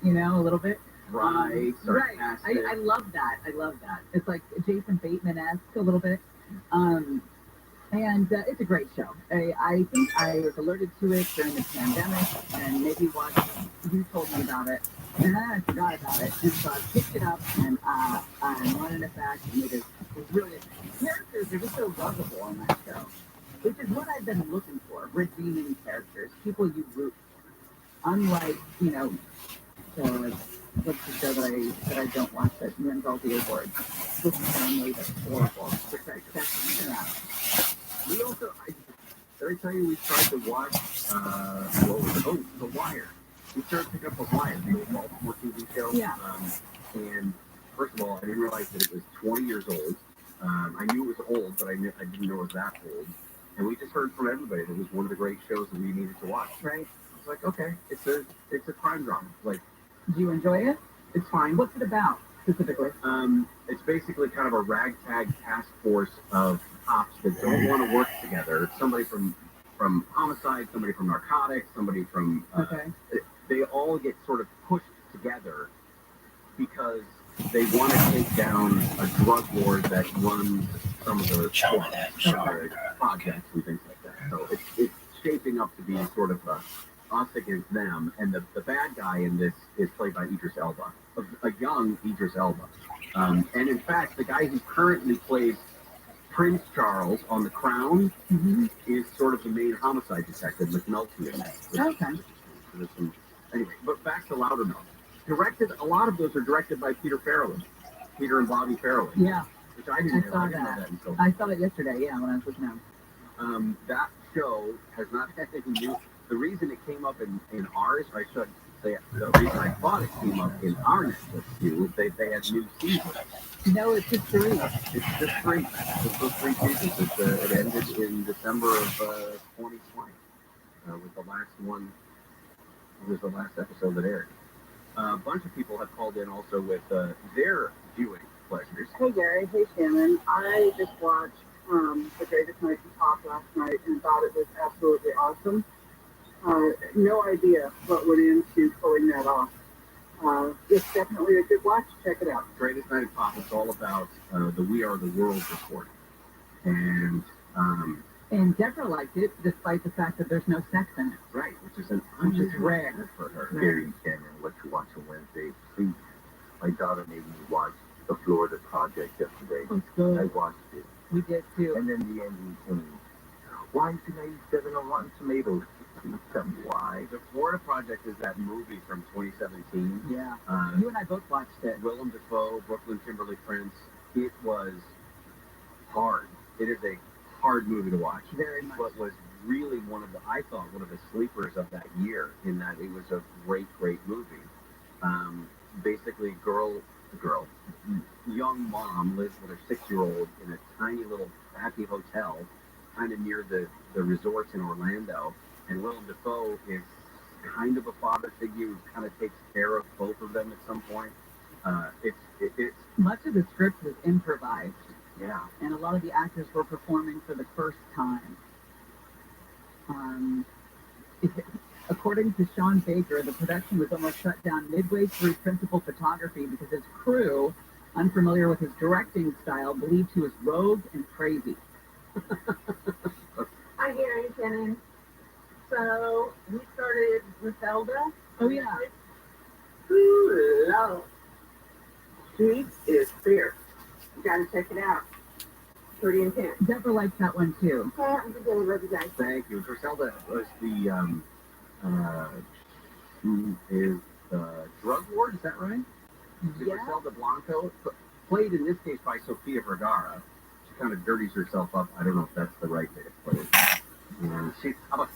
you know, a little bit. Right. Right. I love that. I love that. It's like Jason Bateman-esque a little bit. And it's a great show. I think I was alerted to it during the pandemic, and maybe you told me about it, and then I forgot about it. And so I picked it up, and I'm running it back, and it's really, characters are just so lovable on that show, which is what I've been looking for, redeeming characters, people you root. Unlike, you know, what's the show that I don't watch that wins all the awards? This Family, that's horrible. We also, did I tell you we tried to watch, The Wire. We started picking up The Wire, the old Baltimore TV show. Yeah. And first of all, I didn't realize that it was 20 years old. I knew it was old, but I didn't know it was that old. And we just heard from everybody that it was one of the great shows that we needed to watch. Right. It's like, okay, it's a crime drama. Like, do you enjoy it? It's fine. What's it about specifically? It's basically kind of a ragtag task force of cops that don't want to work together. Somebody from homicide, somebody from narcotics, somebody from they all get sort of pushed together because they want to take down a drug lord that runs some of the projects and things like that. So it's shaping up to be sort of us against them, and the bad guy in this is played by Idris Elba, a young Idris Elba. And in fact, the guy who currently plays Prince Charles on The Crown is sort of the main homicide detective, McNulty, in that. Anyway, but back to Loudermilk. A lot of those are directed by Peter and Bobby Farrelly. Yeah. Which I didn't know. I saw it yesterday, yeah, when I was looking at that show has not had anything new. The reason it came up in ours, or I should say, the reason I thought it came up in our Netflix queue is they had new seasons. No, it's just 3. It's just 3. It's those 3 seasons. It ended in December of 2020 with the last one. It was the last episode that aired. A bunch of people have called in also with their viewing pleasures. Hey Gary, hey Shannon. I just watched The Greatest Night in Pop last night and thought it was absolutely awesome. No idea what went into pulling that off. It's definitely a good watch. Check it out. Greatest Night in Pop is all about the We Are the World report. And Deborah liked it, despite the fact that there's no sex in it. Right, which is rare for her. Gary and Shannon, what you watch on Wednesday, please. My daughter made me watch the Florida Project yesterday. It's good. I watched it. We did too. And then the ending came. Why is it 97 on Rotten Tomatoes? Please tell me why. The Florida Project is that movie from 2017. Yeah. You and I both watched it. Willem Dafoe, Brooklyn Kimberly Prince. It was hard. It is a hard movie to watch. Very much. But was really one of the sleepers of that year, in that it was a great movie. Basically, young mom lives with her 6-year-old in a tiny little crappy hotel, kind of near the resorts in Orlando, and Willem Dafoe is kind of a father figure who kind of takes care of both of them at some point. It's much of the script was improvised. Yeah. And a lot of the actors were performing for the first time. According to Sean Baker, the production was almost shut down midway through principal photography because his crew, unfamiliar with his directing style, believed he was rogue and crazy. Hi Gary and Shannon. So we started with Zelda. Oh yeah. Ooh, love. Sweet is fair. You gotta check it out. Pretty intense. Deborah likes that one too. Yeah, I'm gonna love you guys. Thank you. Griselda was the who is drug lord, is that right? Yeah. Griselda Blanco, played in this case by Sofia Vergara. She kind of dirties herself up. I don't know if that's the right way to play it. And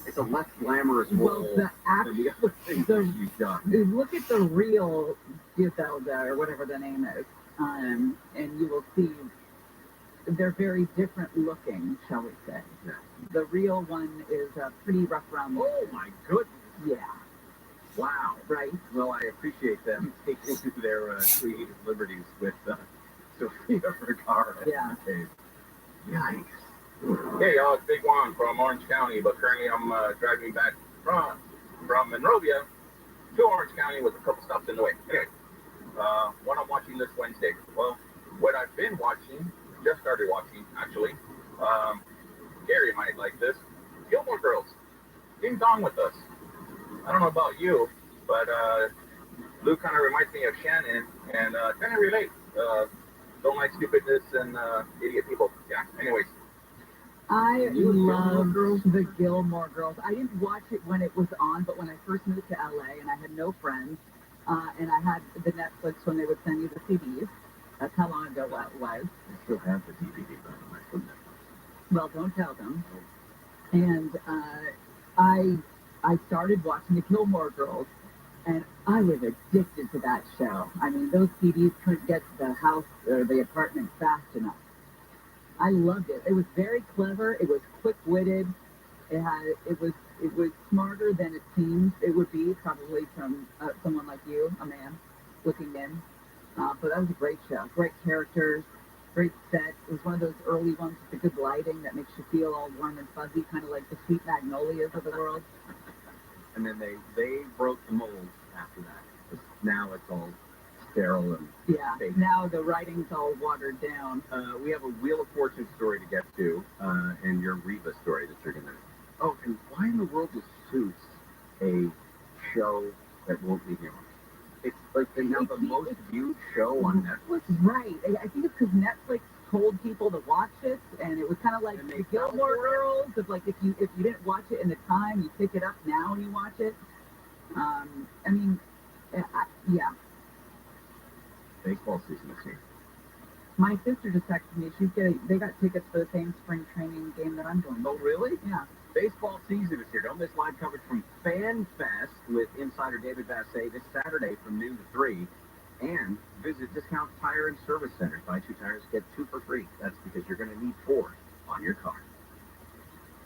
it's a less glamorous role. Well, the actual, she's done. Look at the real Griselda, or whatever the name is, and you will see they're very different looking, shall we say. Yeah. The real one is pretty rough around the Oh my goodness. Yeah. Wow. Right. Well, I appreciate them taking their creative liberties with Sofia Vergara. Yeah. Yikes. Hey y'all, it's Big Juan from Orange County, but currently I'm driving back from Monrovia to Orange County with a couple stops in the way. Anyway, what I'm watching this Wednesday. Well, what I've been watching, just started watching actually. Gary might like this. Gilmore Girls. Ding dong with us. I don't know about you, but Luke kind of reminds me of Shannon and kind of relate. Don't like stupidness and idiot people. Yeah, anyways. I love the Gilmore Girls. I didn't watch it when it was on, but when I first moved to LA and I had no friends, and I had the Netflix when they would send you the CDs. That's how long ago that was. I still have the DVD, by the way, from Netflix. Well, don't tell them. And I started watching the Gilmore Girls, and I was addicted to that show. I mean, those CDs couldn't get to the house or the apartment fast enough. I loved it. It was very clever. It was quick-witted. It was smarter than it seemed it would be, probably from someone like you, a man, looking in. But that was a great show. Great characters, great set. It was one of those early ones with the good lighting that makes you feel all warm and fuzzy, kind of like the Sweet Magnolias of the world. And then they broke the mold after that. Now it's all sterile and fake. Now the writing's all watered down. We have a Wheel of Fortune story to get to, and your Reba story that you're going to... Oh, and why in the world is Suits a show that won't leave you alone? It's like now the most viewed show on Netflix. Right. I think it's because Netflix told people to watch it, and it was kind of like the Gilmore Girls. Of like if you didn't watch it in the time, you pick it up now and you watch it. I mean, yeah. Baseball season is here. My sister just texted me. They got tickets for the same spring training game that I'm going to. Oh, really? Yeah. Baseball season is here. Don't miss live coverage from Fan Fest with insider David Bassett this Saturday from noon to 3. And visit Discount Tire and Service Centers. Buy 2 tires, get 2 for free. That's because you're going to need 4 on your car.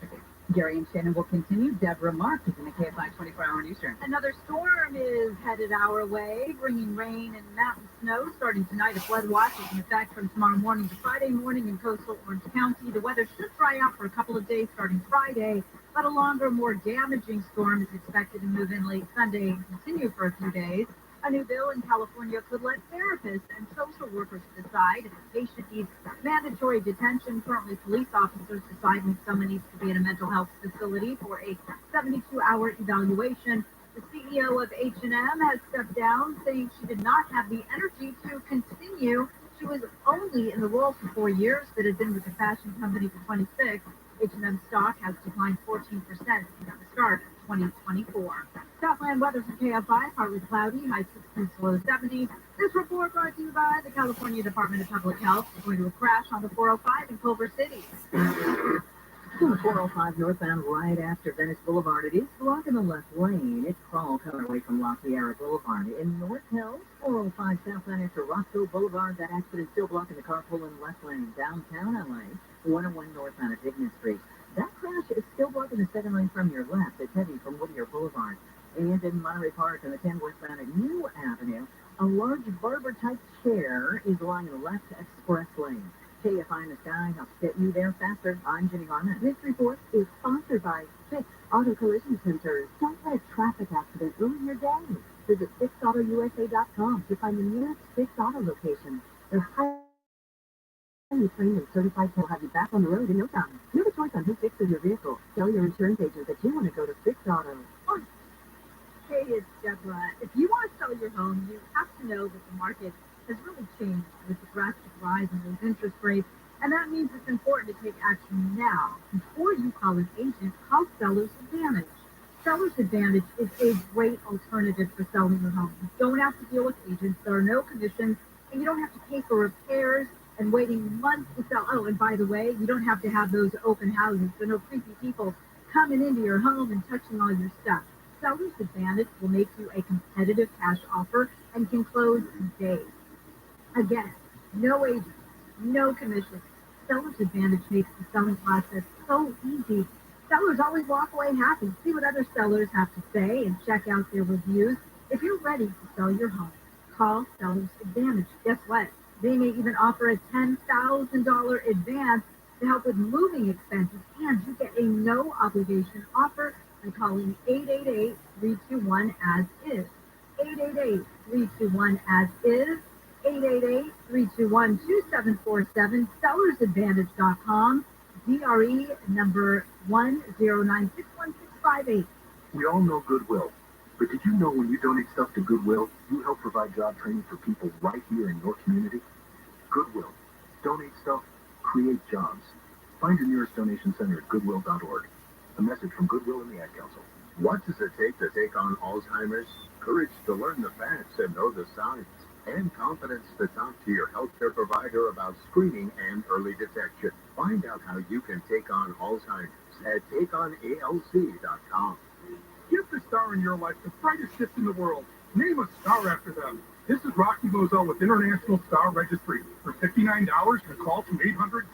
Okay. Gary and Shannon will continue. Deborah Mark is in the KFI 24-hour Eastern. Another storm is headed our way, bringing rain and mountain snow. Starting tonight, a flood watch is in effect from tomorrow morning to Friday morning in coastal Orange County. The weather should dry out for a couple of days starting Friday, but a longer, more damaging storm is expected to move in late Sunday and continue for a few days. A new bill in California could let therapists and social workers decide if a patient needs mandatory detention. Currently, police officers decide when someone needs to be in a mental health facility for a 72-hour evaluation. The CEO of H&M has stepped down, saying she did not have the energy to continue. She was only in the role for 4 years, but had been with the fashion company for 26. H&M stock has declined 14% since the start of 2024. Southland weather for KFI, partly cloudy, high 60s, low 70s. This report brought to you by the California Department of Public Health. Going to a crash on the 405 in Culver City. On the 405 northbound right after Venice Boulevard, it is blocking the left lane. It's crawl coming away from La Sierra Boulevard. In North Hills, 405 southbound after Roscoe Boulevard, that accident still blocking the carpool in the left lane. Downtown LA, 101 northbound at Higgins Street. That crash is still blocking the second lane from your left. It's heavy from Whittier Boulevard. And in Monterey Park on the 10 westbound at New Avenue, a large barber-type chair is lying in the left express lane. KFI in the Sky helps get you there faster. I'm Jenny Garman. This report is sponsored by Fix Auto Collision Centers. Don't let a traffic accident ruin your day. Visit FixAutoUSA.com to find the nearest Fix Auto location. They're highly trained and certified to have you back on the road in no time. You have a choice on who fixes your vehicle. Tell your insurance agent that you want to go to Fix Auto. Hey, it's Deborah. If you want to sell your home, you have to know that the market has really changed with the drastic rise in those interest rates, and that means it's important to take action now. Before you call an agent, call Seller's Advantage. Seller's Advantage is a great alternative for selling your home. You don't have to deal with agents, there are no commissions, and you don't have to pay for repairs and waiting months to sell. Oh, and by the way, you don't have to have those open houses, so no creepy people coming into your home and touching all your stuff. Seller's Advantage will make you a competitive cash offer and can close in days. Again, no agent, no commission. Seller's Advantage makes the selling process so easy. Sellers always walk away happy. See what other sellers have to say and check out their reviews. If you're ready to sell your home, call Seller's Advantage. Guess what? They may even offer a $10,000 advance to help with moving expenses, and you get a no obligation offer by calling 888-321-AS-IS. 888-321-AS-IS. 888-321-2747, sellersadvantage.com, DRE number 1096168. We all know Goodwill, but did you know when you donate stuff to Goodwill, you help provide job training for people right here in your community? Goodwill. Donate stuff, create jobs. Find your nearest donation center at goodwill.org. A message from Goodwill and the Ad Council. What does it take to take on Alzheimer's? Courage to learn the facts and know the signs. And confidence to talk to your healthcare provider about screening and early detection. Find out how you can take on Alzheimer's at takeonalc.com. Give the star in your life the brightest gift in the world. Name a star after them. This is Rocky Moselle with International Star Registry. For $59, call from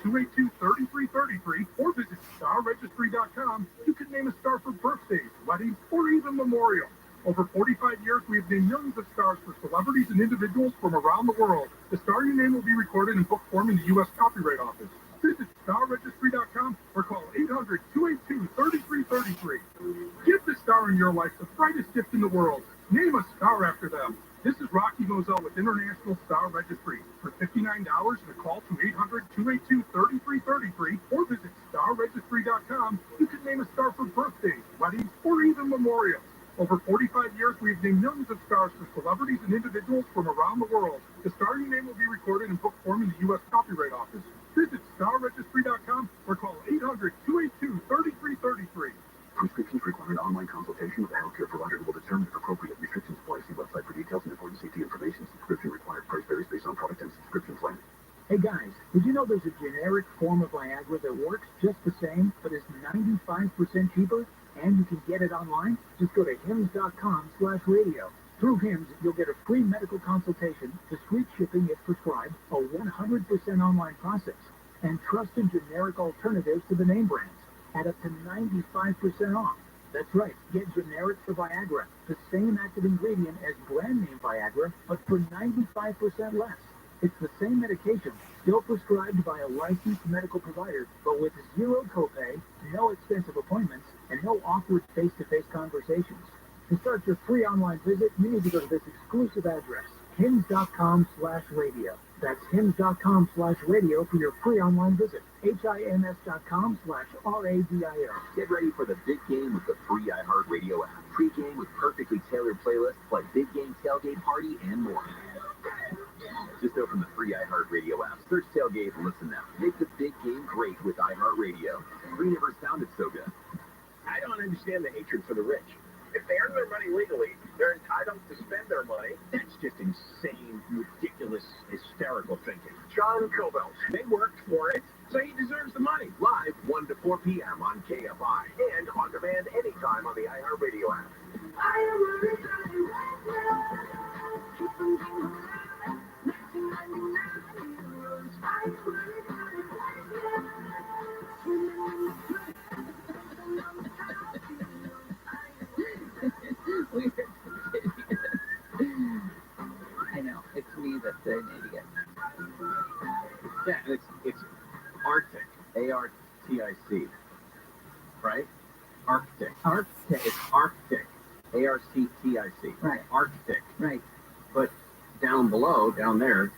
800-282-3333 or visit starregistry.com. You can name a star for birthdays, weddings, or even memorials. Over 45 years, we have named millions of stars for celebrities and individuals from around the world. The star your name will be recorded in book form in the U.S. Copyright Office. Visit starregistry.com or call 800-282-3333. Give the star in your life the brightest gift in the world. Name a star after them. This is Rocky Moselle with International Star Registry. For $59, call from 800-282-3333 or visit starregistry.com. You can name a star for birthdays, weddings, or even memorials. Over 45 years, we've named millions of stars for celebrities and individuals from around the world. The star your name will be recorded in book form in the U.S. Copyright Office. Visit starregistry.com or call 800-282-3333. Prescriptions require an online consultation with a healthcare provider who will determine if appropriate restrictions apply. See website for details and important safety information. Subscription required. Price varies based on product and subscription plan. Hey guys, did you know there's a generic form of Viagra that works just the same, but is 95% cheaper? And you can get it online? Just go to hims.com/radio. Through Hims, you'll get a free medical consultation, discreet shipping if prescribed, a 100% online process, and trusted generic alternatives to the name brands. at up to 95% off. That's right, get generic for Viagra, the same active ingredient as brand name Viagra, but for 95% less. It's the same medication, still prescribed by a licensed medical provider, but with zero copay, no expensive appointments, and no awkward face-to-face conversations. To start your free online visit, you need to go to this exclusive address, hims.com/radio. That's hims.com/radio for your free online visit. HIMS.com/RADIO. Get ready for the big game with the free iHeartRadio app. Pre-game with perfectly tailored playlists like Big Game Tailgate Party and more. Just open the free iHeartRadio app, search Tailgate, and listen now. Make the big game great with iHeartRadio. We never sounded so good. I don't understand the hatred for the rich. If they earn their money legally, they're entitled to spend their money. That's just insane, ridiculous, hysterical thinking. John Cobelt, they worked for it, so he deserves the money. Live 1 to 4 p.m. on KFI and on demand anytime on the iHeartRadio app. I know, it's me that's an idiot. Yeah, and it's Arctic, ARTIC, right? Arctic. Arctic. It's Arctic, ARCTIC. Right. Arctic. Right. But down below, down there,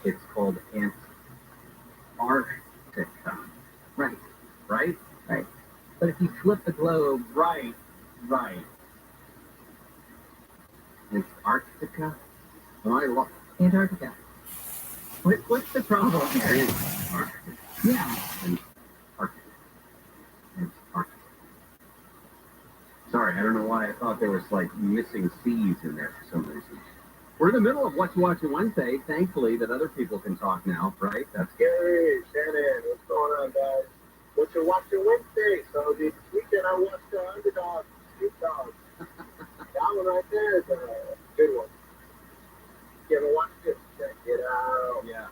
it's called Antarctica. Right. Right? Right. But if you flip the globe... Right. Antarctica? Am I lost? Antarctica. What's the problem here? Antarctica. Yeah. Antarctica. Sorry, I don't know why I thought there was like missing C's in there for some reason. We're in the middle of What's Watching Wednesday. Thankfully that other people can talk now, right? That's good. Hey, Shannon, what's going on, guys? What you watching Wednesday? So this weekend I watched the Underdog, Snoop Dogg. That one right there is a good one. You ever watched it? Check it out. Yeah.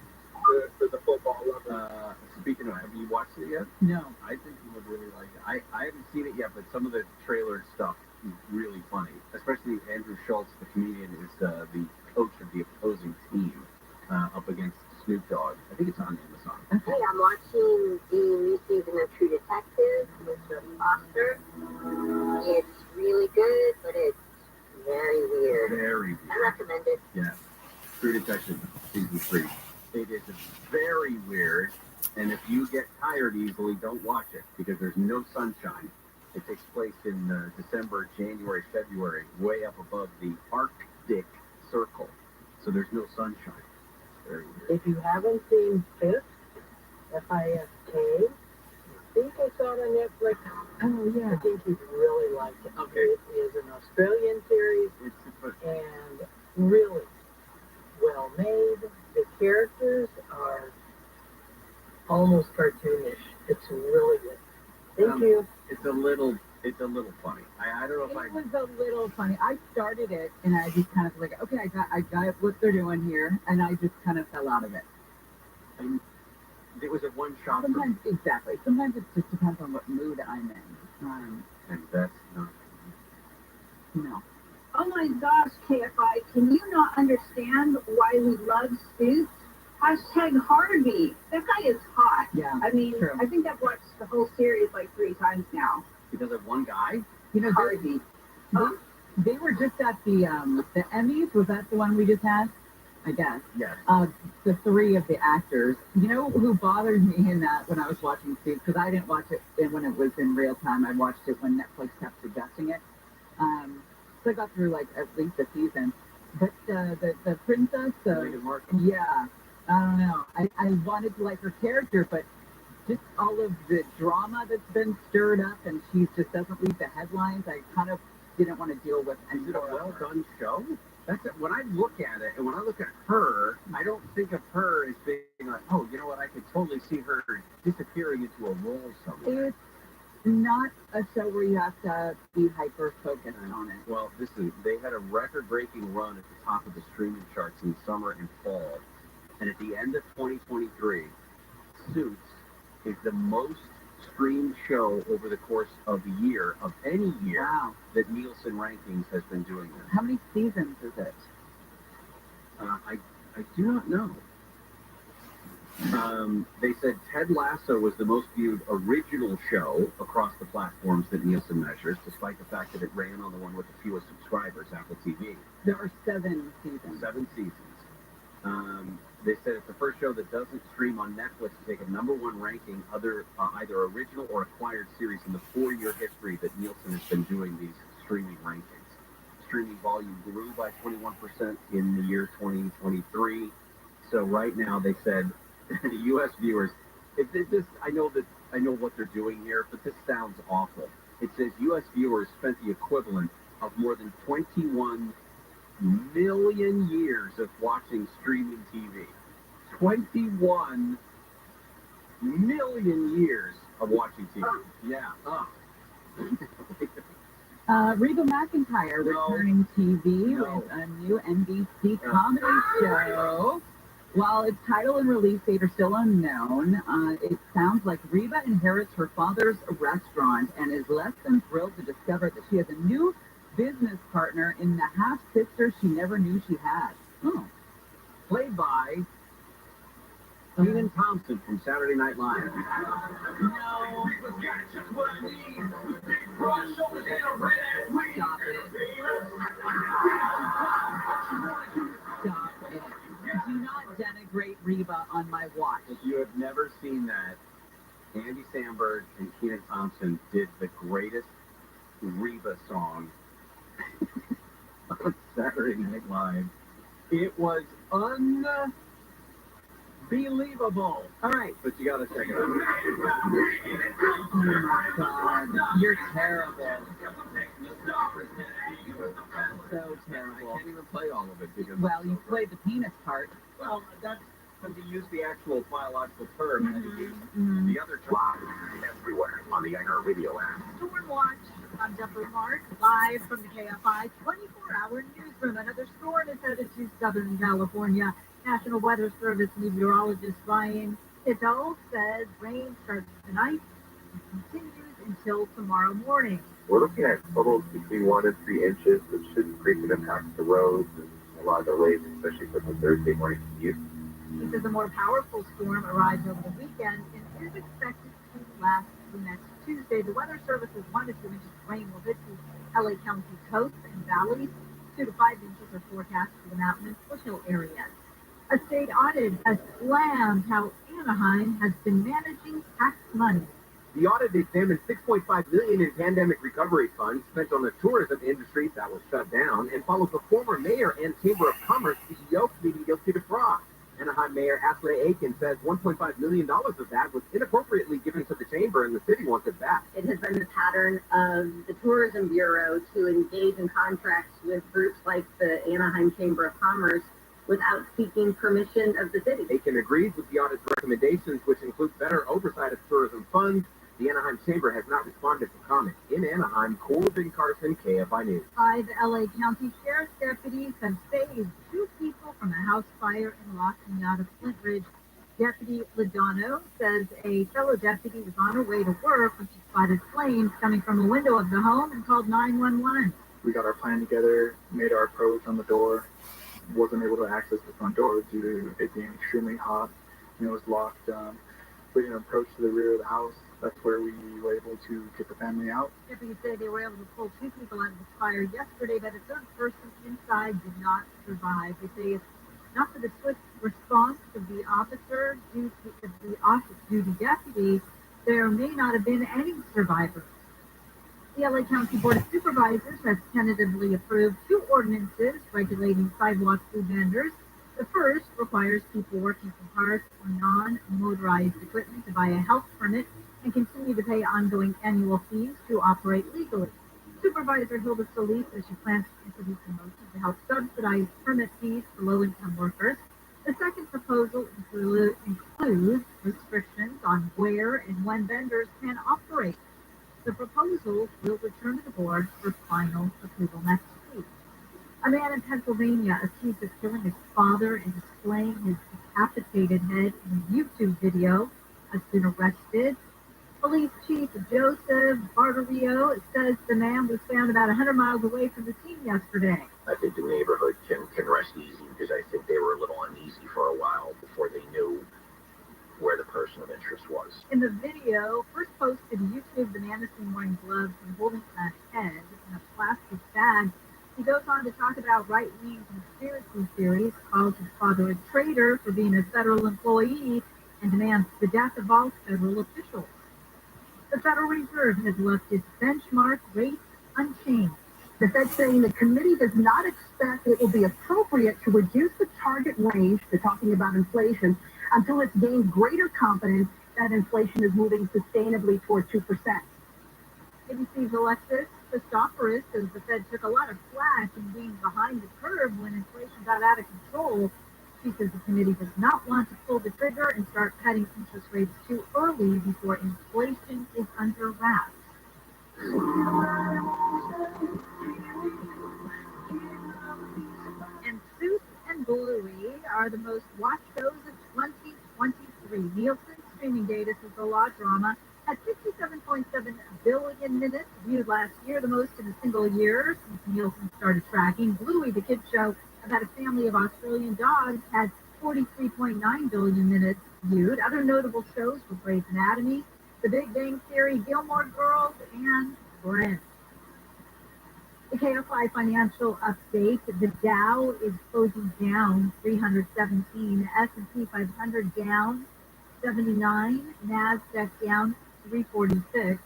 Good for the football lover. Speaking of, have you watched it yet? No. I think you would really like it. I haven't seen it yet, but some of the trailer stuff is really funny. Especially Andrew Schultz, the comedian, is the coach of the opposing team up against Snoop Dogg. I think it's on Amazon. Hey, I'm watching the new season of True Detective with Jodie Foster. It's really good, but it's very weird. Very weird. I recommend it. Yeah. True Detective season 3. It is very weird, and if you get tired easily, don't watch it because there's no sunshine. It takes place in December, January, February, way up above the Arctic Circle. So there's no sunshine. Very weird. If you haven't seen Fisk, F-I-S-K, I think I saw it on Netflix. Oh, yeah. I think you'd really like it. Okay. It is an Australian series and really well made. The characters are almost cartoonish. It's really good. Thank you. It's a little funny. I don't know if It was a little funny. I started it and I just kind of like, okay, I got what they're doing here, and I just kind of fell out of it. It was a one shot. Sometimes, exactly. Sometimes it just depends on what mood I'm in. And that's not. No. Oh my gosh, KFI, can you not understand why we love Suits? Hashtag Harvey. That guy is hot. Yeah. I mean, true. I think I've watched the whole series like 3 times now. Because of one guy? You know, Harvey. They were just at the Emmys. Was that the one we just had? I guess. Yes. The 3 of the actors. You know who bothered me in that when I was watching Suits? Because I didn't watch it when it was in real time. I watched it when Netflix kept suggesting it. So I got through like at least a season. But the princess, Meghan Markle. yeah, I don't know. I wanted to like her character, but just all of the drama that's been stirred up, and she just doesn't leave the headlines. I kind of didn't want to deal with. Is it a well done show? That's it. When I look at it, and when I look at her, I don't think of her as being like, oh, you know what? I could totally see her disappearing into a role somewhere. It's not a show where you have to be hyper focused on it. Well, they had a record-breaking run at the top of the streaming charts in summer and fall, and at the end of 2023, Suits is the most streamed show over the course of a year, of any year, Wow. that Nielsen Rankings has been doing this. How many seasons is it? I do not know. They said Ted Lasso was the most viewed original show across the platforms that Nielsen measures, despite the fact that it ran on the one with the fewest subscribers, Apple TV. There are 7 seasons. 7 seasons. They said it's the first show that doesn't stream on Netflix to take a #1 ranking, either original or acquired series in the 4-year history that Nielsen has been doing these streaming rankings. Streaming volume grew by 21% in the year 2023. So right now they said the U.S. viewers, I know what they're doing here, but this sounds awful. It says U.S. viewers spent the equivalent of more than 21 million years of watching streaming TV. 21 million years of watching TV. Yeah. Reba McEntire returning TV with a new NBC comedy show. While its title and release date are still unknown, it sounds like Reba inherits her father's restaurant and is less than thrilled to discover that she has a new business partner in the half-sister she never knew she had. Oh. Played by Kenan Thompson from Saturday Night Live. No. Stop it. Stop it. Do not denigrate Reba on my watch. If you have never seen that, Andy Samberg and Kenan Thompson did the greatest Reba song on Saturday Night Live. It was unbelievable. All right. But you gotta check it out. Oh my God. You're terrible. So terrible. I can't even play all of it because. Well, you played the penis part. Well, that's when you use the actual biological term and you use the other term. Everywhere on the iHeart Radio app. Storm Watch. I'm Deborah Mark, live from the KFI 24-hour newsroom. Another storm is headed to Southern California. National Weather Service meteorologist Ryan Hiddle says rain starts tonight and continues until tomorrow morning. We're looking at totals between 1 and 3 inches, which should greatly impact the roads and a lot of delays, especially for the Thursday morning commute. He says a more powerful storm arrives over the weekend and is expected to last through next Tuesday. The Weather Service has 1 to 2 inches of rain will hit the LA County coast and valleys. 2 to 5 inches are forecast for the mountain and foothill areas. A state audit has slammed how Anaheim has been managing tax money. The audit examined $6.5 million in pandemic recovery funds spent on the tourism industry that was shut down and follows the former mayor and Chamber of Commerce CEO pleading guilty to fraud. Anaheim Mayor Ashley Aiken says $1.5 million of that was inappropriately given to the chamber and the city wants it back. It has been the pattern of the Tourism Bureau to engage in contracts with groups like the Anaheim Chamber of Commerce without seeking permission of the city. Aiken agrees with the audit's recommendations, which include better oversight of tourism funds. The Anaheim Chamber has not responded to comment. In Anaheim, Corbin Carson, KFI News. 5 LA County Sheriff's deputies have saved 2 people from a house fire in La Cañada, Flint Ridge. Deputy Ladano says a fellow deputy was on her way to work when she spotted flames coming from a window of the home and called 911. We got our plan together, made our approach on the door. Wasn't able to access the front door due to it being extremely hot, and it was locked. We didn't approach to the rear of the house. That's where we were able to get the family out. Deputies say they were able to pull 2 people out of the fire yesterday, but a third person inside did not survive. They say it's not for the swift response of the officer due to the off-duty deputy, there may not have been any survivors. The LA County Board of Supervisors has tentatively approved 2 ordinances regulating sidewalk food vendors. The first requires people working for parts or non-motorized equipment to buy a health permit and continue to pay ongoing annual fees to operate legally. Supervisor Hilda Solis says she plans to introduce a motion to help subsidize permit fees for low-income workers. The second proposal includes restrictions on where and when vendors can operate. The proposal will return to the board for final approval next week. A man in Pennsylvania accused of killing his father and displaying his decapitated head in a YouTube video has been arrested. Police Chief Joseph Barbario says the man was found about 100 miles away from the scene yesterday. I think the neighborhood can rest easy because I think they were a little uneasy for a while before they knew where the person of interest was. In the video, first posted to YouTube, the man is seen wearing gloves and holding a head in a plastic bag. He goes on to talk about right-wing conspiracy theories, calls his father a traitor for being a federal employee, and demands the death of all federal officials. The Federal Reserve has left its benchmark rates unchanged. The Fed saying the committee does not expect it will be appropriate to reduce the target range, they're talking about inflation, until it's gained greater confidence that inflation is moving sustainably toward 2%. ABC's Alexis Christoforous says the Fed took a lot of flack in being behind the curve when inflation got out of control. She says the committee does not want to pull the trigger and start cutting interest rates too early before inflation is under wraps. And Suits and Bluey are the most watched shows of 2023. Nielsen's streaming data says the law drama had 67.7 billion minutes viewed last year, the most in a single year since Nielsen started tracking. Bluey, the kids show about a family of Australian dogs, had 43.9 billion minutes viewed. Other notable shows were Grey's Anatomy, The Big Bang Theory, Gilmore Girls, and Friends. The KFI financial update: the Dow is closing down 317, S&P 500 down 79, NASDAQ down 346.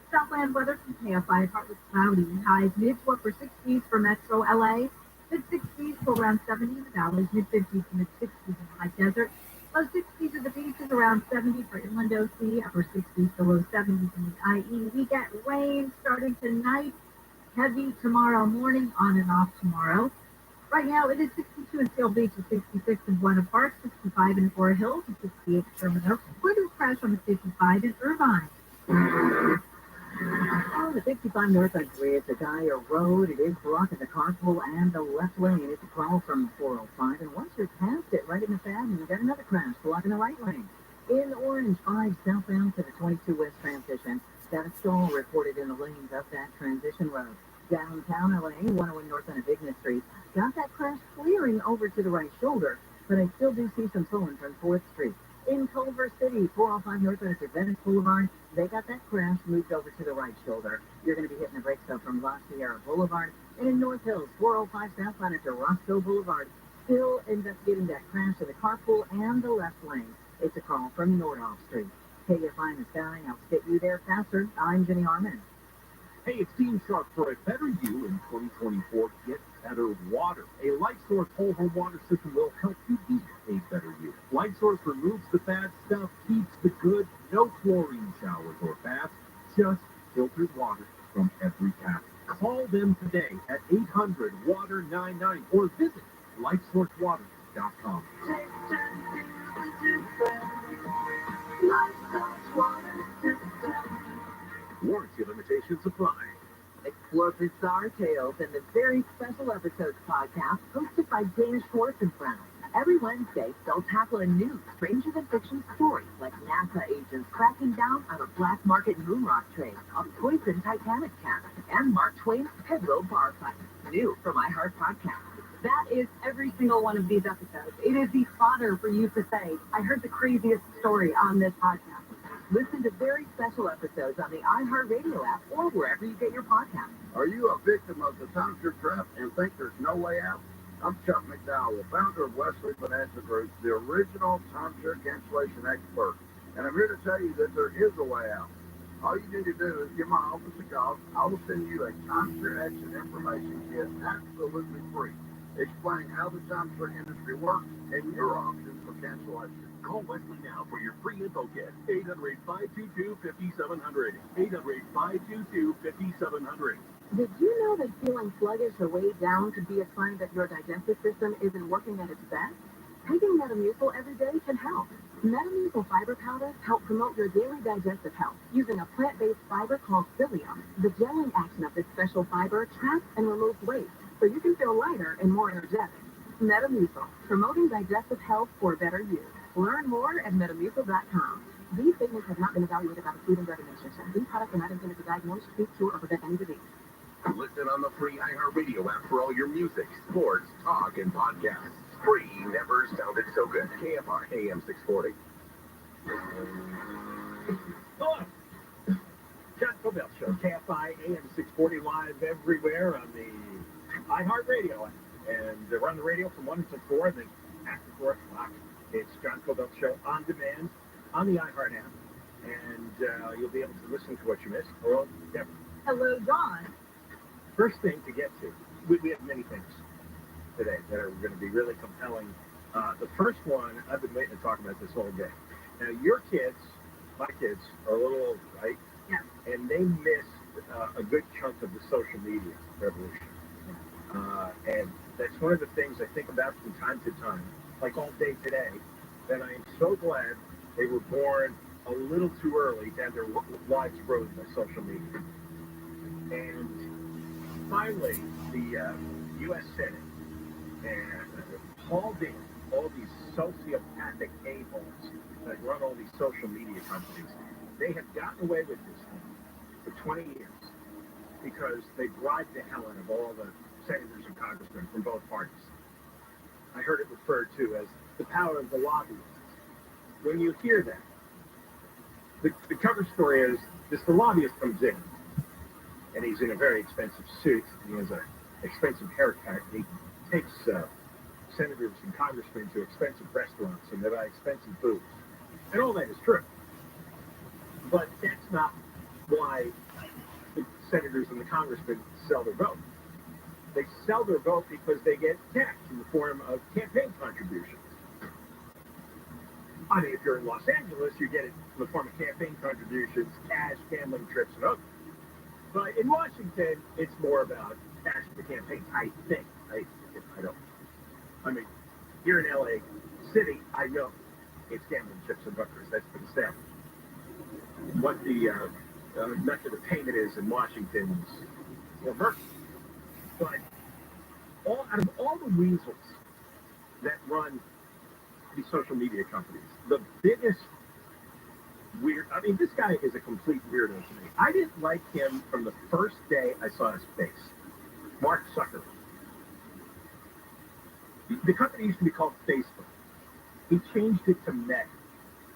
Southland weather from KFI, partly cloudy, highs mid to upper 60s for Metro LA, mid 60s to around 70 in the valleys, mid 50s to mid 60s in the high desert, low 60s at the beaches, around 70 for Inland OC, upper 60s to low 70s in the IE. We get rain starting tonight, heavy tomorrow morning, on and off tomorrow. Right now it is 62 in Seal Beach, and 66 in Buena Park, 65 in Forest Hills, and 68 in Sherman Oaks. Going to crash on the 55 in Irvine. On the 55 north on It's a Dyer Road. It is blocking the carpool and the left lane. It's a call from 405. And once you're past it, right in the fan, you've got another crash blocking the right lane. In Orange 5 southbound to the 22 west transition. Got a stall reported in the lanes of that transition road. Downtown LA, 101 north on Vigna Street. Got that crash clearing over to the right shoulder, but I still do see some pulling from 4th Street. In Culver City, 405 north on Venice Boulevard, they got that crash moved over to the right shoulder. You're going to be hitting the brakes up from La Sierra Boulevard. And in North Hills, 405 southbound at Roscoe Boulevard, still investigating that crash of the carpool and the left lane. It's a call from Nordoff Street. KFI in the sky, I'll get you there faster. I'm Jenny Harmon. Hey, it's Team Shark. For a better you in 2024, get better water. A Light Source whole home water system will help you be a better you. Light Source removes the bad stuff, keeps the good, no chlorine showers or baths, just filtered water from every tap. Call them today at 800-WATER-99 or visit lightsourcewater.com. Warranty limitations apply. Explore bizarre tales in the Very Special Episodes podcast hosted by Danish Schwartz and Friends. Every Wednesday, they'll tackle a new stranger-than-fiction story, like NASA agents cracking down on a black market moon rock trade, a poisoned Titanic cast, and Mark Twain's Pedro bar fight. New from iHeart Podcast. That is every single one of these episodes. It is the fodder for you to say, I heard the craziest story on this podcast. Listen to Very Special Episodes on the iHeartRadio app or wherever you get your podcasts. Are you a victim of the timeshare trap and think there's no way out? I'm Chuck McDowell, founder of Wesley Financial Group, the original timeshare cancellation expert. And I'm here to tell you that there is a way out. All you need to do is give my office a call. I will send you a timeshare exit information kit absolutely free, explaining how the timeshare industry works and your options for cancellation. Call Wesley now for your free info kit. 800-522-5700. 800-522-5700. Did you know that feeling sluggish or weighed down could be a sign that your digestive system isn't working at its best? Taking Metamucil every day can help. Metamucil fiber powders help promote your daily digestive health using a plant-based fiber called psyllium. The gelling action of this special fiber traps and removes waste, so you can feel lighter and more energetic. Metamucil, promoting digestive health for better you. Learn more at metamucil.com. These statements have not been evaluated by the Food and Drug Administration. These products are not intended to diagnose, treat, cure, or prevent any disease. Listen on the free iHeartRadio app for all your music, sports, talk, and podcasts. Free never sounded so good. KFR AM 640. Hello. John Cobell Show, KFI AM 640, live everywhere on the iHeartRadio app. And we're on the radio from 1 to 4, then after 4 o'clock. It's John Cobell Show on demand on the iHeart app. And you'll be able to listen to what you missed. Hello, Deborah. Hello, John. First thing to get to, we have many things today that are going to be really compelling. The first one, I've been waiting to talk about this all day. Now, your kids, my kids, are a little older, right? Yeah. And they missed a good chunk of the social media revolution. And that's one of the things I think about from time to time, like all day today, that I am so glad they were born a little too early to have their lives ruined by social media. And finally, the U.S. Senate hauled in all these sociopathic a-holes that run all these social media companies. They have gotten away with this thing for 20 years because they bribed the hell out of all the senators and congressmen from both parties. I heard it referred to as the power of the lobbyists. When you hear that, the cover story is this: the lobbyist comes in, and he's in a very expensive suit, and he has an expensive haircut. He takes senators and congressmen to expensive restaurants, and they buy expensive food. And all that is true. But that's not why the senators and the congressmen sell their vote. They sell their vote because they get cash in the form of campaign contributions. I mean, if you're in Los Angeles, you get it in the form of campaign contributions, cash, gambling trips, and others. But in Washington, it's more about cash for the campaign, I think. I don't. I mean, here in LA City, I know it's gambling chips and hookers. That's been established. What the method of payment is in Washington is more murky. But out of all the weasels that run these social media companies, the biggest this guy is a complete weirdo to me. I didn't like him from the first day I saw his face. Mark Zuckerberg. The company used to be called Facebook. He changed it to Meta.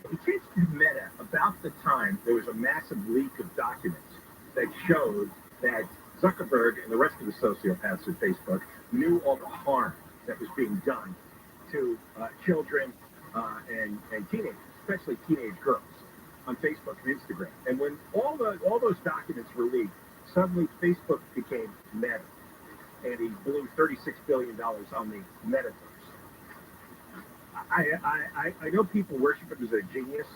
He changed it to Meta about the time there was a massive leak of documents that showed that Zuckerberg and the rest of the sociopaths at Facebook knew all the harm that was being done to children and teenagers, especially teenage girls, on Facebook and Instagram. And when all those documents were leaked, suddenly Facebook became Meta, and he blew $36 billion on the metaverse. I know people worship him as a genius.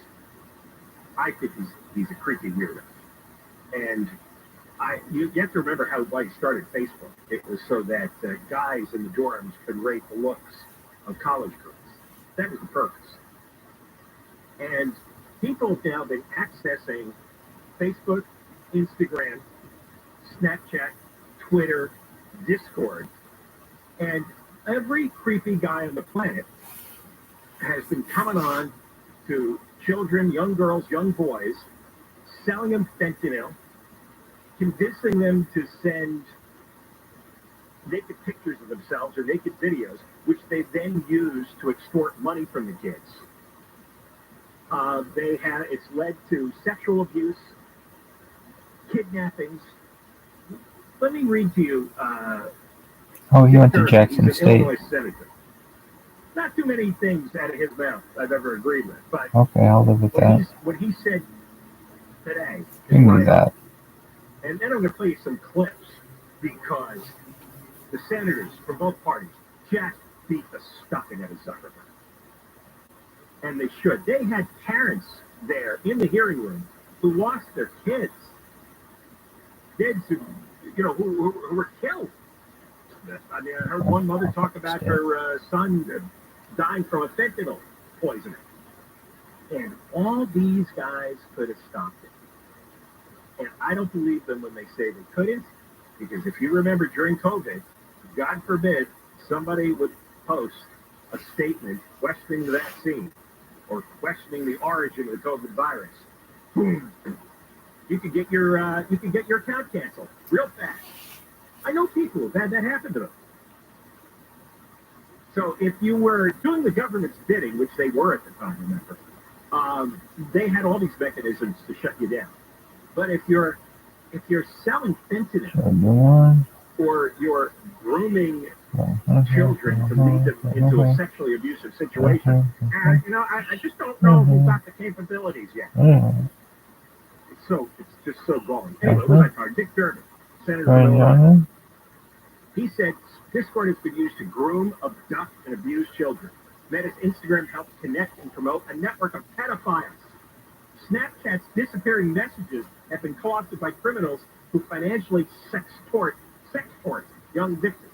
I think he's a creepy weirdo. And you have to remember why he started Facebook. It was so that guys in the dorms could rate the looks of college girls. That was the purpose. And people have now been accessing Facebook, Instagram, Snapchat, Twitter, Discord, and every creepy guy on the planet has been coming on to children, young girls, young boys, selling them fentanyl, convincing them to send naked pictures of themselves or naked videos, which they then use to extort money from the kids. It's led to sexual abuse, kidnappings. Let me read to you. He went to Jackson State. Illinois senator. Not too many things out of his mouth I've ever agreed with, but Okay, I'll live with that. What he said today. You knew that. And then I'm going to play you some clips because the senators from both parties just beat the stuffing out of Zuckerberg. And they should. They had parents there in the hearing room who lost their kids. Kids who were killed. I mean, I heard one mother talk about her son dying from a fentanyl poisoning. And all these guys could have stopped it. And I don't believe them when they say they couldn't, because if you remember during COVID, God forbid, somebody would post a statement questioning the vaccine. or questioning the origin of the COVID virus, boom, you could get your account canceled real fast. I know people who've had that happen to them. So if you were doing the government's bidding, which they were at the time, remember, they had all these mechanisms to shut you down. But if you're selling fentanyl or you're grooming children to lead them into a sexually abusive situation, I just don't know if we've got the capabilities yet. It's just so galling. Anyway, what was I talking? Dick Durbin, Senator from Illinois. He said Discord has been used to groom, abduct, and abuse children. Meta's Instagram helps connect and promote a network of pedophiles. Snapchat's disappearing messages have been co-opted by criminals who financially sextort young victims.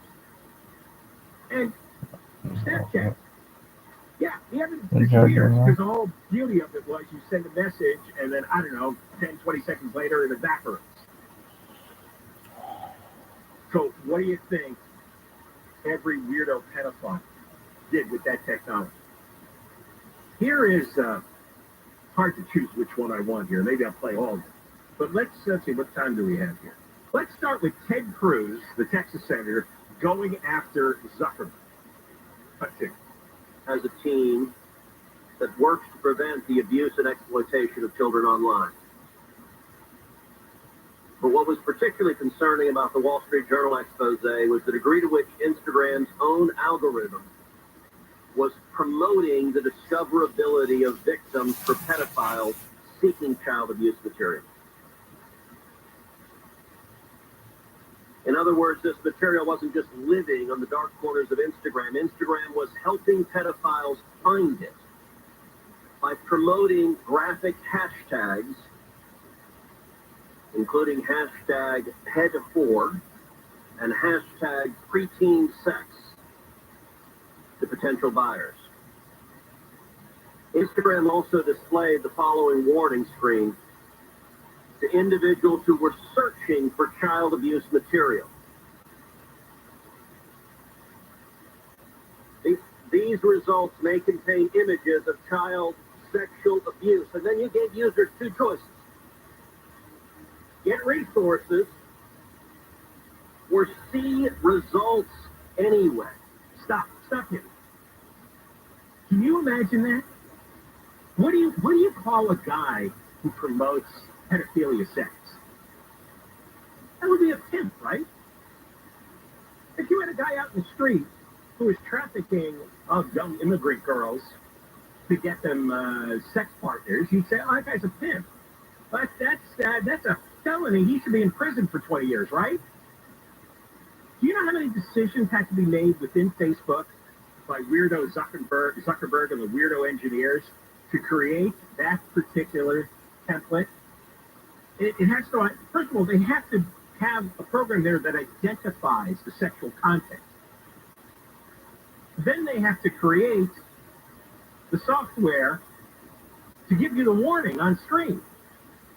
And Snapchat, yeah, the evidence disappears because the whole beauty of it was you send a message and then, 10, 20 seconds later it evaporates. So what do you think every weirdo pedophile did with that technology? Here is hard to choose which one I want here. Maybe I'll play all of them. But let's see, what time do we have here? Let's start with Ted Cruz, the Texas senator, going after Zuckerberg. As a team that works to prevent the abuse and exploitation of children online. But what was particularly concerning about the Wall Street Journal expose was the degree to which Instagram's own algorithm was promoting the discoverability of victims for pedophiles seeking child abuse material. In other words, this material wasn't just living on the dark corners of Instagram. Instagram was helping pedophiles find it by promoting graphic hashtags, including hashtag head4 and hashtag preteen sex to potential buyers. Instagram also displayed the following warning screen to individuals who were searching for child abuse material. These results may contain images of child sexual abuse. And then you gave users two choices. Get resources or see results anyway. Stop here. Can you imagine that? What do you call a guy who promotes pedophilia sex? That would be a pimp, right? If you had a guy out in the street who was trafficking of young immigrant girls to get them sex partners, you'd say, oh, that guy's a pimp. But that's a felony. He should be in prison for 20 years, right? Do you know how many decisions had to be made within Facebook by weirdo Zuckerberg and the weirdo engineers to create that particular template? It has to, first of all, they have to have a program there that identifies the sexual content. Then they have to create the software to give you the warning on screen.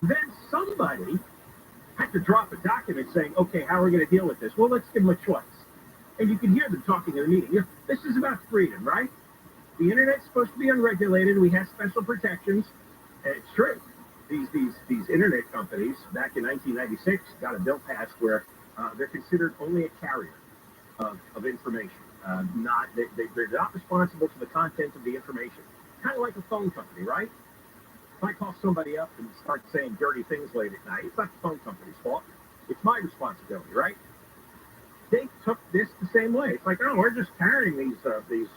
Then somebody had to drop a document saying, okay, how are we going to deal with this? Well, let's give them a choice. And you can hear them talking in the meeting. This is about freedom, right? The internet's supposed to be unregulated. We have special protections. And it's true. These internet companies, back in 1996, got a bill passed where they're considered only a carrier of information. They're not responsible for the content of the information. Kind of like a phone company, right? If I call somebody up and start saying dirty things late at night, it's not the phone company's fault. It's my responsibility, right? They took this the same way. It's like, oh, we're just carrying these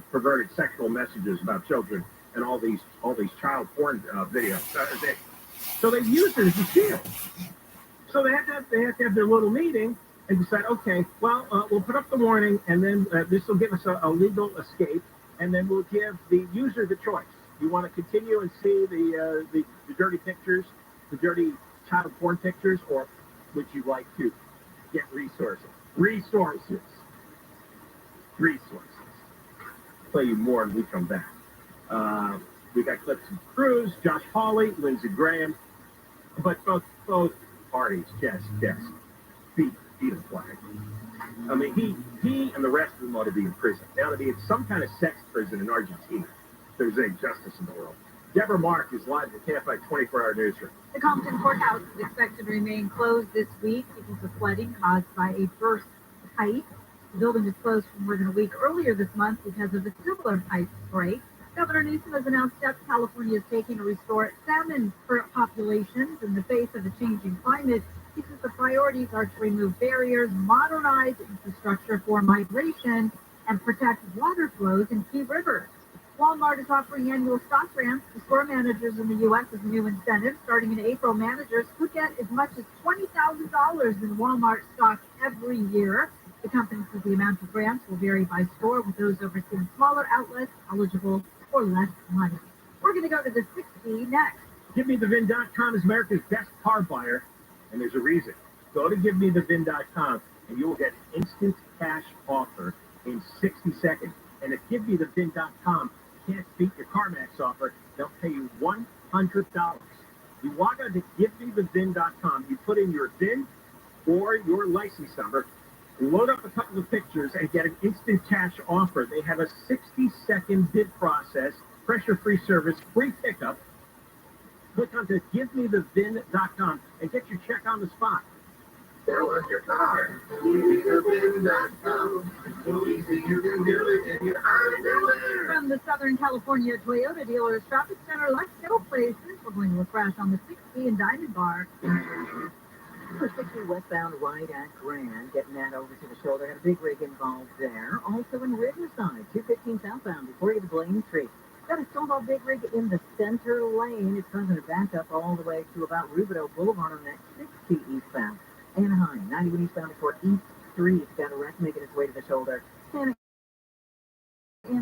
perverted sexual messages about children and all these child porn videos. So they used it as a shield. So they have to have their little meeting and decide, okay, well, we'll put up the warning, and then this will give us a legal escape, and then we'll give the user the choice. You want to continue and see the dirty pictures, the dirty child porn pictures, or would you like to get resources? Resources. Play you more when we come back. We got clips of Cruz, Josh Hawley, Lindsey Graham, but both parties just beat a flag. I mean, he and the rest of them ought to be in prison. They ought to be in some kind of sex prison in Argentina. there's any justice in the world. Deborah Mark is live at the KFI 24-hour newsroom. The Compton courthouse is expected to remain closed this week because of flooding caused by a burst pipe. The building was closed for more than a week earlier this month because of a similar pipe break. Governor Newsom has announced steps California is taking to restore salmon populations in the face of a changing climate. He says the priorities are to remove barriers, modernize infrastructure for migration, and protect water flows in key rivers. Walmart is offering annual stock grants to store managers in the U.S. as a new incentive. Starting in April, managers could get as much as $20,000 in Walmart stock every year. The company says the amount of grants will vary by store, with those overseeing smaller outlets eligible for less money. We're going to go to the 60 next. GiveMeTheVin.com is America's best car buyer, and there's a reason. Go to GiveMeTheVin.com, and you will get an instant cash offer in 60 seconds. And if GiveMeTheVin.com can't beat your CarMax offer, they'll pay you $100. You log on to GiveMeTheVin.com, you put in your VIN or your license number, load up a couple of pictures, and get an instant cash offer. They have a 60-second bid process, pressure-free service, free pickup. Click onto GiveMeTheVin.com and get your check on the spot. Sell us your car. GiveMeTheVin.com. So easy you can do it, and you're underwear. From the Southern California Toyota Dealers Shopping Center, let's go places. We're going to a crash on the 60 in Diamond Bar. For 60 westbound right at Grand, getting that over to the shoulder. Had a big rig involved there. Also in Riverside, 215 southbound before you get to Blaine Street. Got a Stonewall big rig in the center lane. It's causing a backup all the way to about Rubidoux Boulevard on that 60 eastbound. Anaheim, 91 eastbound before East Street. Got a wreck making its way to the shoulder. And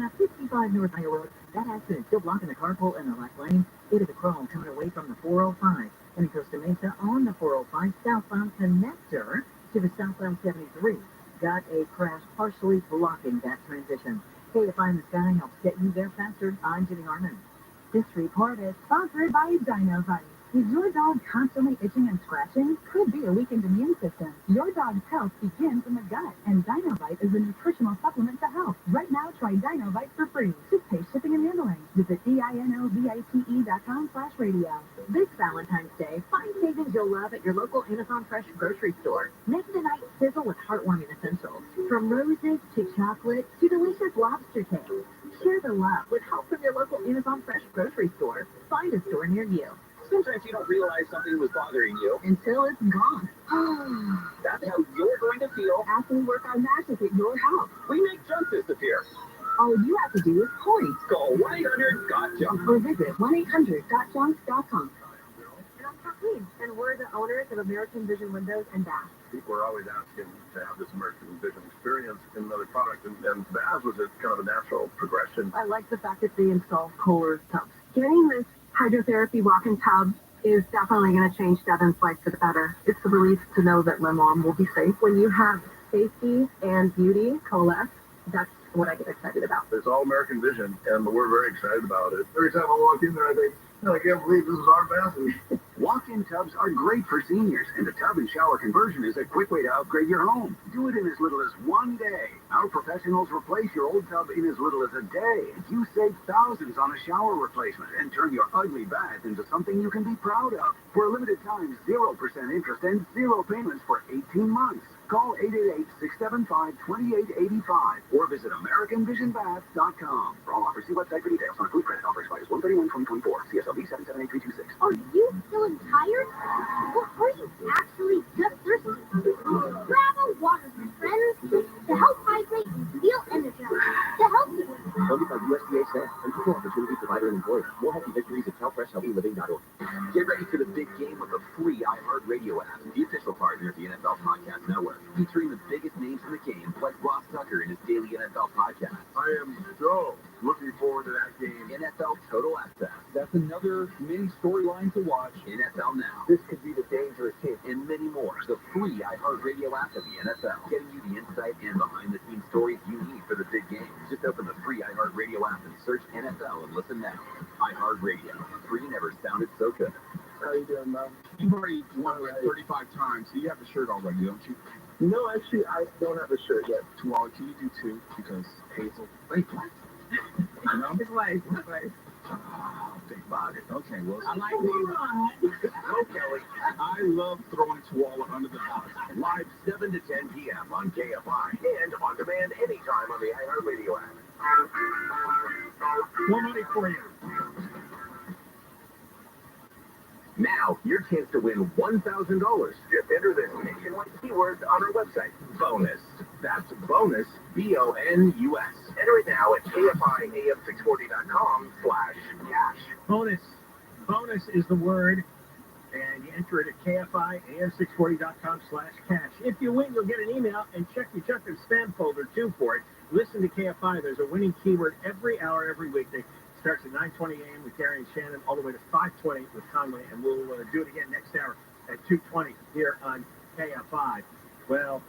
a 55 North Iowa Road. That accident still blocking the carpool in the left lane. It is a chrome coming away from the 405. And it goes to Mesa on the 405 southbound connector to the southbound 73. Got a crash partially blocking that transition. KFI in the Sky helps get you there faster. I'm Jimmy Harmon. This report is sponsored by DinoVite. Is your dog constantly itching and scratching? Could be a weakened immune system. Your dog's health begins in the gut, and DinoVite is a nutritional supplement to health. Right now, try DinoVite for free. Just pay shipping and handling. Visit DINOVITE.com/radio. This Valentine's Day, find savings you'll love at your local Amazon Fresh grocery store. Make the night sizzle with heartwarming essentials. From roses to chocolate to delicious lobster tails. Share the love with help from your local Amazon Fresh grocery store. Find a store near you. Sometimes you don't realize something was bothering you Until it's gone. That's how you're going to feel After we work our magic at your house. we make junk disappear. All you have to do is point Call 1-800-GOT-JUNK. or visit 1-800-GOTJUNK.com. And I'm Kathleen, and we're the owners of American Vision Windows and Bath. People are always asking to have this American Vision experience in another product, and Baz was a kind of a natural progression. I like the fact that they install Kohler tubs. Getting this hydrotherapy walk-in tub is definitely going to change Devin's life for the better. It's a relief to know that my mom will be safe. When you have safety and beauty coalesce, that's what I get excited about. It's all American Vision, and we're very excited about it. Every time I walk in there, I think, I can't believe this is our bathroom. Walk-in tubs are great for seniors, and the tub and shower conversion is a quick way to upgrade your home. Do it in as little as one day. Our professionals replace your old tub in as little as a day. You save thousands on a shower replacement and turn your ugly bath into something you can be proud of. For a limited time, 0% interest and 0 payments for 18 months. Call 888-675-2885 or visit AmericanVisionBath.com. For all offers, see website for details. On approved credit offer expires 1/31/2024. CSLB 7783226. Are you feeling tired? Or are you actually just thirsty? Grab a water, my friends, to help hydrate and feel energized. To help you. Funded by USDA staff and equal opportunity provider and employer. More healthy victories at CalFreshHealthyLiving.org. Get ready for the big game with the free iHeartRadio app, the official partner of the NFL Podcast Network, featuring the biggest names in the game, like Ross Tucker in his daily NFL podcast. I am so looking forward to that game. NFL Total Access. That's another mini storyline to watch. NFL Now. This could be the dangerous hit. And many more. The free iHeartRadio app of the NFL. Getting you the insight and behind-the-scenes stories you need for the big game. Just open the free iHeartRadio app and search NFL and listen now. iHeartRadio. Free never sounded so good. How you doing, man? You've already won like 35 times, so you have the shirt already, don't you? No, actually, I don't have a shirt yet. Well, can you do 2? Because Hazel. Wait, what? know? His wife. Think about it. Okay, well, I like these. No, Kelly. I love throwing Swalla under the bus. Live 7 to 10 p.m. on KFI and on demand anytime on the iHeartRadio app. More money for you. Now, your chance to win $1,000. Just enter this nationwide keyword on our website. Bonus. That's bonus, B-O-N-U-S. Enter it now at KFIAM640.com/cash. Bonus. Bonus is the word. And you enter it at KFIAM640.com/cash. If you win, you'll get an email, and check your junk and spam folder too for it. Listen to KFI. There's a winning keyword every hour, every weekday. Starts at 9:20 a.m. with Gary and Shannon, all the way to 5:20 with Conway, and we'll do it again next hour at 2:20 here on KFI. Well,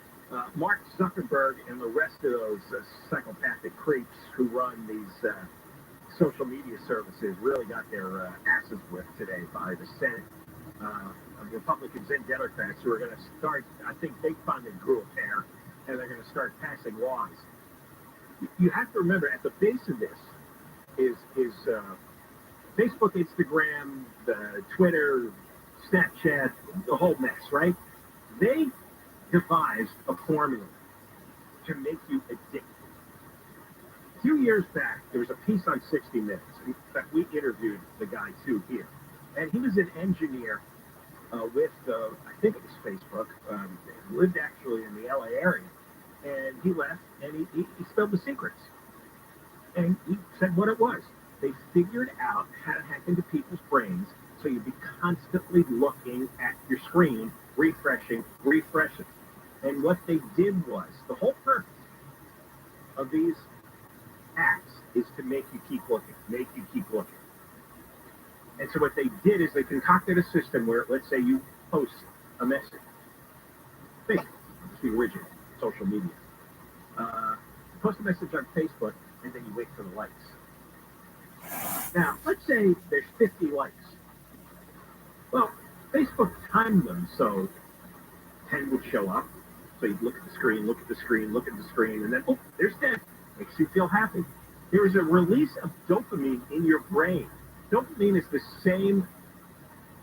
Mark Zuckerberg and the rest of those psychopathic creeps who run these social media services really got their asses whipped today by the Senate. Republicans and Democrats who are going to start, I think they finally grew a pair, and they're going to start passing laws. You have to remember, at the base of this is Facebook, Instagram, Twitter, Snapchat, the whole mess, right? They devised a formula to make you addicted. A few years back, there was a piece on 60 Minutes. In fact, we interviewed the guy, too, here. And he was an engineer with, I think it was Facebook, lived actually in the LA area. And he left, and he spilled the secrets. And he said what it was. They figured out how to hack into people's brains so you'd be constantly looking at your screen, refreshing. And what they did was, the whole purpose of these hacks is to make you keep looking. And so what they did is they concocted a system where, let's say you post a message. Facebook, it's the original social media. Post a message on Facebook, and then you wait for the likes. Now, let's say there's 50 likes. Well, Facebook timed them so 10 would show up. So you'd look at the screen, and then, oh, there's 10. Makes you feel happy. There is a release of dopamine in your brain. Dopamine is the same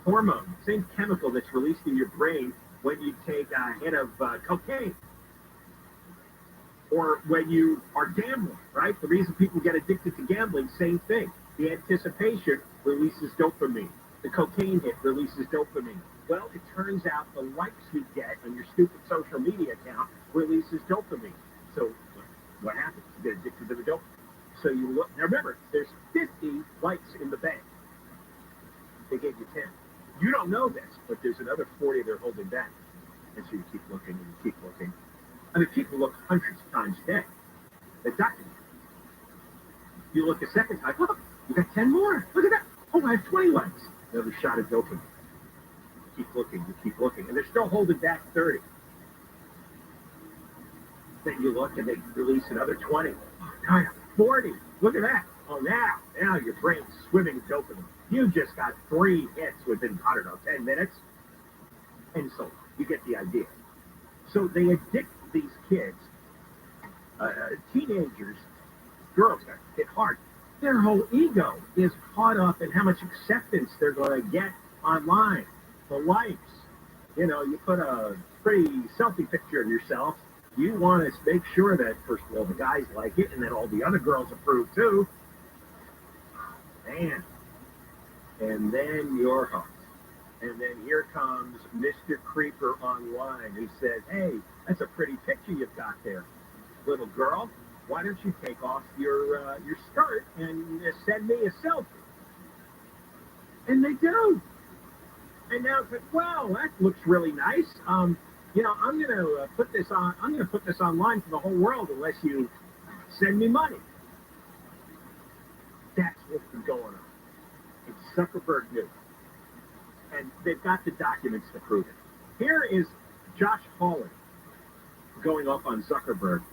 hormone, same chemical that's released in your brain when you take a hit of cocaine. Or when you are gambling, right? The reason people get addicted to gambling, same thing. The anticipation releases dopamine. The cocaine hit releases dopamine. Well, it turns out the likes you get on your stupid social media account releases dopamine. So what happens? You get addicted to the dopamine. So you look, now remember, there's 50 likes in the bank. They gave you 10. You don't know this, but there's another 40 they're holding back. And so you keep looking and you keep looking. I mean, people look hundreds of times a day. They document it. You look a second time, oh, you got 10 more. Look at that. Oh, I have 20 likes. Another shot of dopamine. You keep looking. And they're still holding back 30. Then you look and they release another 20. Oh, now I have 40. Look at that. Oh, now your brain's swimming in dopamine. You just got 3 hits within, 10 minutes. And so you get the idea. So they addict these kids, teenagers, girls that hit hard. Their whole ego is caught up in how much acceptance they're going to get online. The likes. You know, you put a pretty selfie picture of yourself. You want to make sure that, first of all, the guys like it, and then all the other girls approve too. Man. And then you're hooked. And then here comes Mr. Creeper online who says, hey, that's a pretty picture you've got there. Little girl, why don't you take off your skirt and send me a selfie? And they do. And now it's like, wow, that looks really nice. I'm gonna put this online for the whole world unless you send me money. That's what's been going on. And Zuckerberg knew. And they've got the documents to prove it. Here is Josh Hawley going off on Zuckerberg.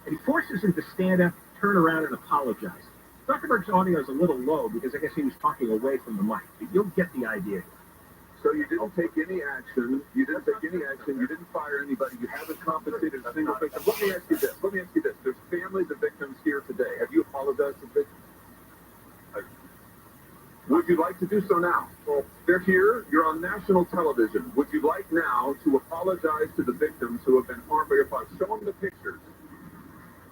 And he forces him to stand up, turn around, and apologize. Zuckerberg's audio is a little low because I guess he was talking away from the mic. But you'll get the idea. So you didn't take any action. You didn't fire anybody. You haven't compensated a single victim. Let me ask you this. There's families of victims here today. Have you apologized to victims? Would you like to do so now? Well, they're here. You're on national television. Would you like now to apologize to the victims who have been harmed by your father? Show them the pictures.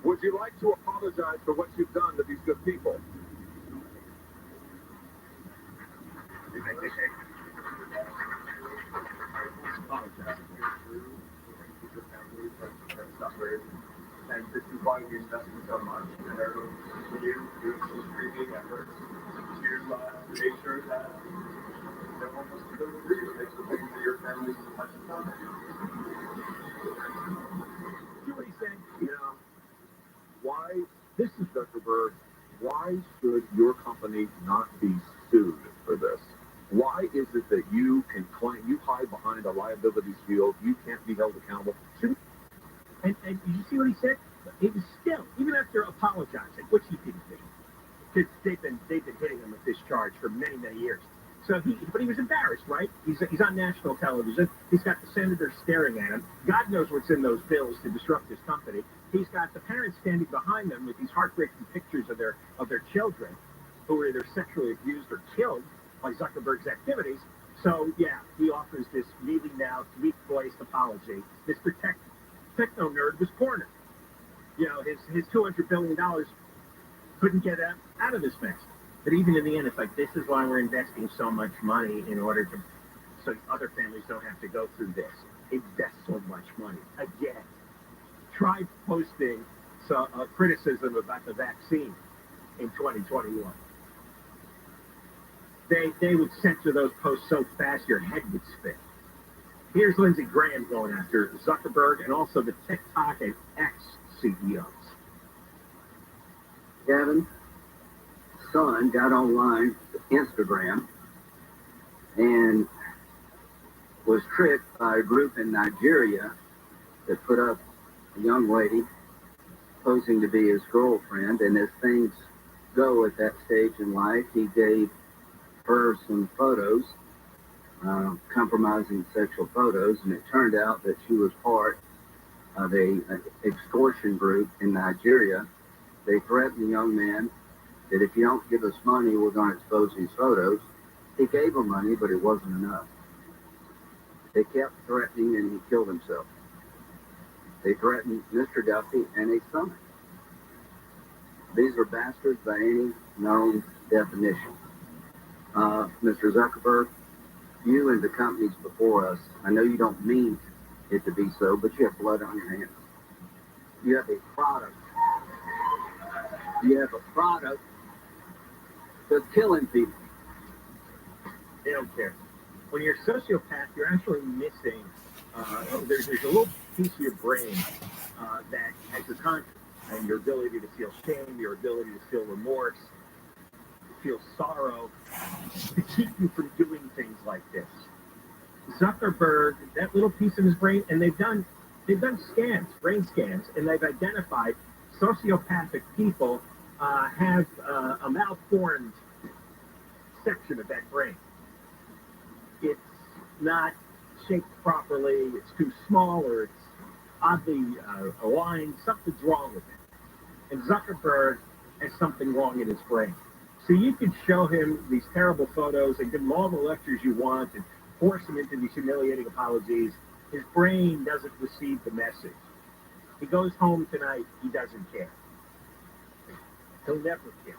Would you like to apologize for what you've done to these good people? And this is why we invest in so much, and are going to continue doing some streaming efforts to make sure that everyone wants to go to the real makes the things that your families as much as possible. See what he's saying? You know, why, this is Zuckerberg, why should your company not be sued for this? Why is it that you can claim, you hide behind a liability shield, you can't be held accountable? And did you see what he said? It was still, even after apologizing, which he didn't do, because they've been hitting him with this charge for many, many years. So but he was embarrassed, right? He's on national television. He's got the senators staring at him. God knows what's in those bills to disrupt his company. He's got the parents standing behind them with these heartbreaking pictures of their children who were either sexually abused or killed by Zuckerberg's activities. So yeah, he offers this meeting now, weak-voiced apology. This techno nerd was cornered. You know, his $200 billion couldn't get out of this mess. But even in the end, it's like, this is why we're investing so much money in order to, so other families don't have to go through this. Invest so much money. Again, try posting criticism about the vaccine in 2021. They would censor those posts so fast your head would spin. Here's Lindsey Graham going after Zuckerberg and also the TikTok and X CEOs. Gavin's son got online to Instagram and was tricked by a group in Nigeria that put up a young lady posing to be his girlfriend. And as things go at that stage in life, he gave her some photos, compromising sexual photos, and it turned out that she was part of an extortion group in Nigeria. They threatened the young man that if you don't give us money, we're going to expose these photos. He gave them money, but it wasn't enough. They kept threatening, and he killed himself. They threatened Mr. Duffy and his son. These are bastards by any known definition. Mr. Zuckerberg, you and the companies before us, I know you don't mean it to be so, but you have blood on your hands. You have a product. You have a product that's killing people. They don't care. When you're a sociopath, you're actually missing, there's a little piece of your brain that has your conscience and your ability to feel shame, your ability to feel remorse, to feel sorrow, to keep you from doing things like this. Zuckerberg, that little piece of his brain, and they've done scans, brain scans, and they've identified sociopathic people have a malformed section of that brain. It's not shaped properly, it's too small, or it's oddly aligned, something's wrong with it. And Zuckerberg has something wrong in his brain. So you could show him these terrible photos and give him all the lectures you want and force him into these humiliating apologies. His brain doesn't receive the message. He goes home tonight, he doesn't care. He'll never care.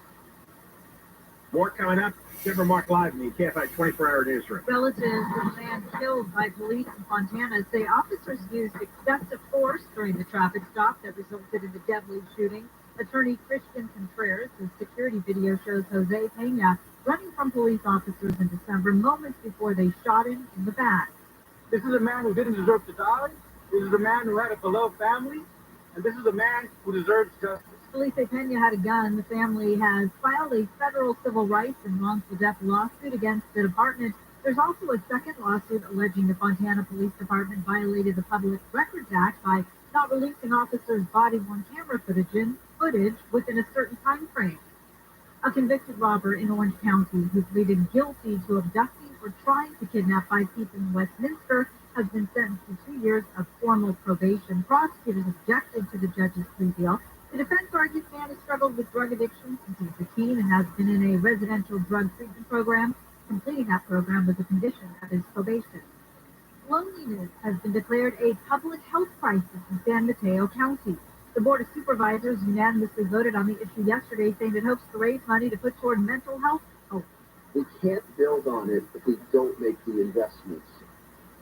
More coming up. Deborah Mark Live in the KFI 24-hour newsroom. Relatives of a man killed by police in Fontana say officers used excessive force during the traffic stop that resulted in the deadly shooting. Attorney Christian Contreras says security video shows Jose Pena running from police officers in December, moments before they shot him in the back. This is a man who didn't deserve to die. This is a man who had a beloved family. And this is a man who deserves justice. Felipe Pena had a gun. The family has filed a federal civil rights and wrongful death lawsuit against the department. There's also a second lawsuit alleging the Fontana Police Department violated the Public Records Act by not releasing officers' body-worn camera footage within a certain time frame. A convicted robber in Orange County who pleaded guilty to abducting or trying to kidnap 5 people in Westminster has been sentenced to 2 years of formal probation. Prosecutors objected to the judge's plea deal. The defense argues the man has struggled with drug addiction since he was a 2015 and has been in a residential drug treatment program, completing that program with a condition of his probation. Loneliness has been declared a public health crisis in San Mateo County. The Board of Supervisors unanimously voted on the issue yesterday, saying it hopes to raise money to put toward mental health. We can't build on it if we don't make the investments.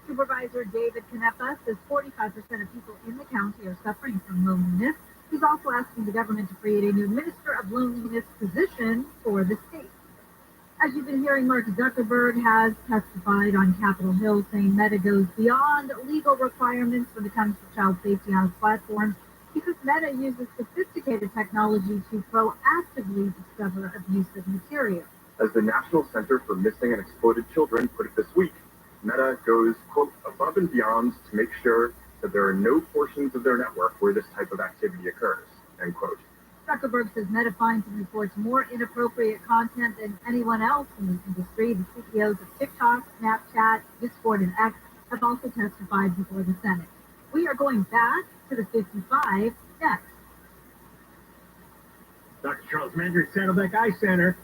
Supervisor David Canepa says 45% of people in the county are suffering from loneliness. He's also asking the government to create a new Minister of Loneliness position for the state. As you've been hearing, Mark Zuckerberg has testified on Capitol Hill, saying Meta goes beyond legal requirements when it comes to child safety on its platform, because Meta uses sophisticated technology to proactively discover abusive material. As the National Center for Missing and Exploited Children put it this week, Meta goes, quote, above and beyond to make sure that there are no portions of their network where this type of activity occurs, end quote. Zuckerberg says Meta finds and reports more inappropriate content than anyone else in the industry. The CEOs of TikTok, Snapchat, Discord, and X have also testified before the Senate. We are going back to the 55 next. Dr. Charles Mandry, Saddleback Eye Center.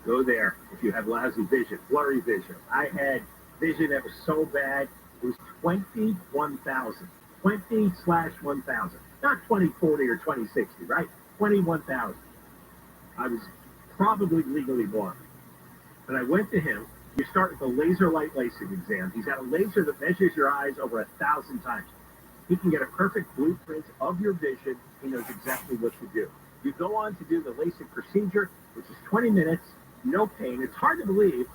Go there if you have lousy vision, blurry vision. I had vision that was so bad, it was 21,000. 20/1000. Not 20/40 or 20/60, right? 21,000. I was probably legally blind. And I went to him. You start with a laser light LASIK exam. He's got a laser that measures your eyes over 1,000 times. He can get a perfect blueprint of your vision. He knows exactly what to do. You go on to do the LASIK procedure, which is 20 minutes, no pain. It's hard to believe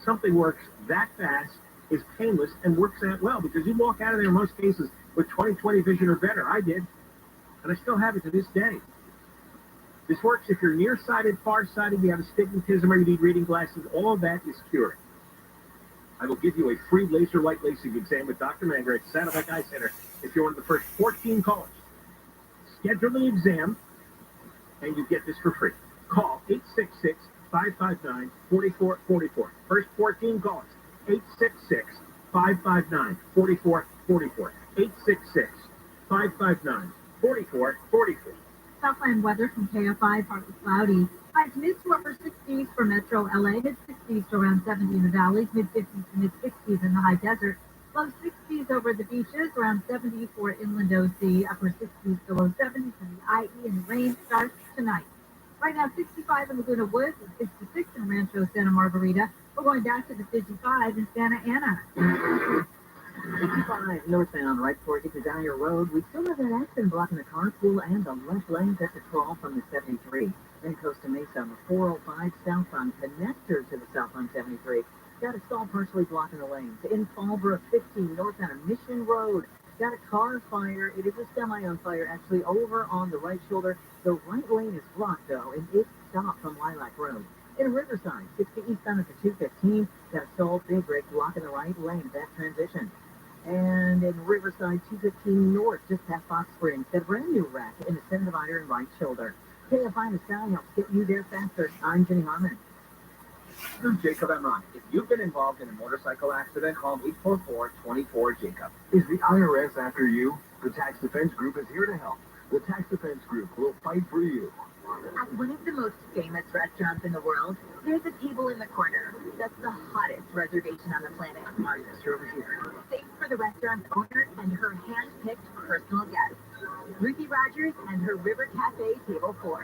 something works that fast, is painless, and works that well, because you walk out of there in most cases with 20/20 vision or better. I did, and I still have it to this day. This works if you're nearsighted, farsighted, you have astigmatism, or you need reading glasses. All of that is cured. I will give you a free laser light LASIK exam with Dr. Manger at Saddleback Eye Center if you're one of the first 14 callers. Schedule the exam, and you get this for free. Call 866-559-4444. First 14 callers. 866-559-4444. 866-559-4444. Southland weather from KFI, partly cloudy. Highs mid to upper 60s for Metro LA, mid 60s to around 70 in the valleys, mid 50s to mid 60s in the high desert, low 60s over the beaches, around 70 for inland OC, upper 60s to low 70s in the IE, and the rain starts tonight. Right now, 65 in Laguna Woods and 66 in Rancho Santa Margarita. We're going back to the 55 in Santa Ana. 55 northbound, right before it gets to Dyer Road. We still have that accident blocking the carpool and the left lane at the 12 from the 73. Then Costa Mesa on the 405 southbound connector to the southbound 73. Got a stall partially blocking the lanes. In Fallbrook 15 northbound of Mission Road. Got a car fire. It is a semi on fire actually over on the right shoulder. The right lane is blocked though, and it's stopped from Lilac Road. In Riverside, 60 eastbound at the 215. Got a stalled big rig blocking the right lane of that transition. And in Riverside, 215 north, just past Fox Springs, got a brand new wreck in the center divider and right shoulder. KFI and the Sally helps get you there faster. I'm Jenny Harmon. I'm Jacob Emron. If you've been involved in a motorcycle accident, call 844-24-JACOB. Is the IRS after you? The Tax Defense Group is here to help. The Tax Defense Group will fight for you. At one of the most famous restaurants in the world, there's a table in the corner that's the hottest reservation on the planet. Over here. Safe for the restaurant's owner and her hand-picked personal guests, Ruthie Rogers and her River Cafe Table 4.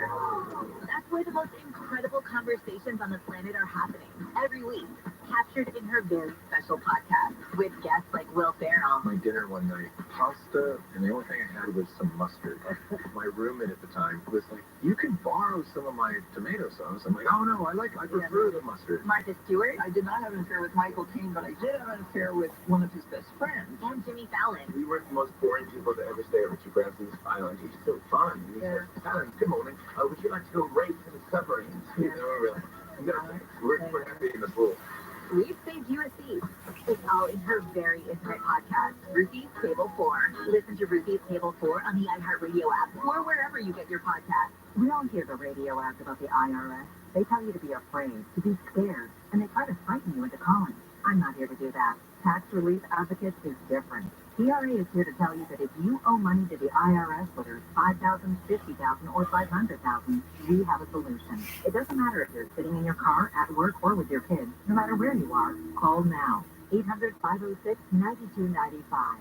That's where the most incredible conversations on the planet are happening every week, captured in her very special podcast with guests like Will Ferrell. My dinner one night, pasta, and the only thing I had was some mustard. My roommate at the time was like, "You can borrow some of my tomato sauce." I'm like, "Oh no, I prefer the mustard." Martha Stewart. I did not have an affair with Michael Caine, but I did have an affair with one of his best friends. And Jimmy Fallon. We were the most boring people to ever stay over 2 Francis Island. He's so fun. He's like, "Fallon, good morning. Would you like to go race in the submarines?" You know, we're happy in the pool. We've saved you a seat. It's all in her very intimate podcast, Ruthie's Table 4. Listen to Ruthie's Table 4 on the iHeartRadio app or wherever you get your podcasts. We all hear the radio ads about the IRS. They tell you to be afraid, to be scared, and they try to frighten you into calling. I'm not here to do that. Tax Relief Advocates is different. TRA is here to tell you that if you owe money to the IRS, whether it's $5,000, $50,000, or $500,000, we have a solution. It doesn't matter if you're sitting in your car, at work, or with your kids. No matter where you are, call now. 800-506-9295.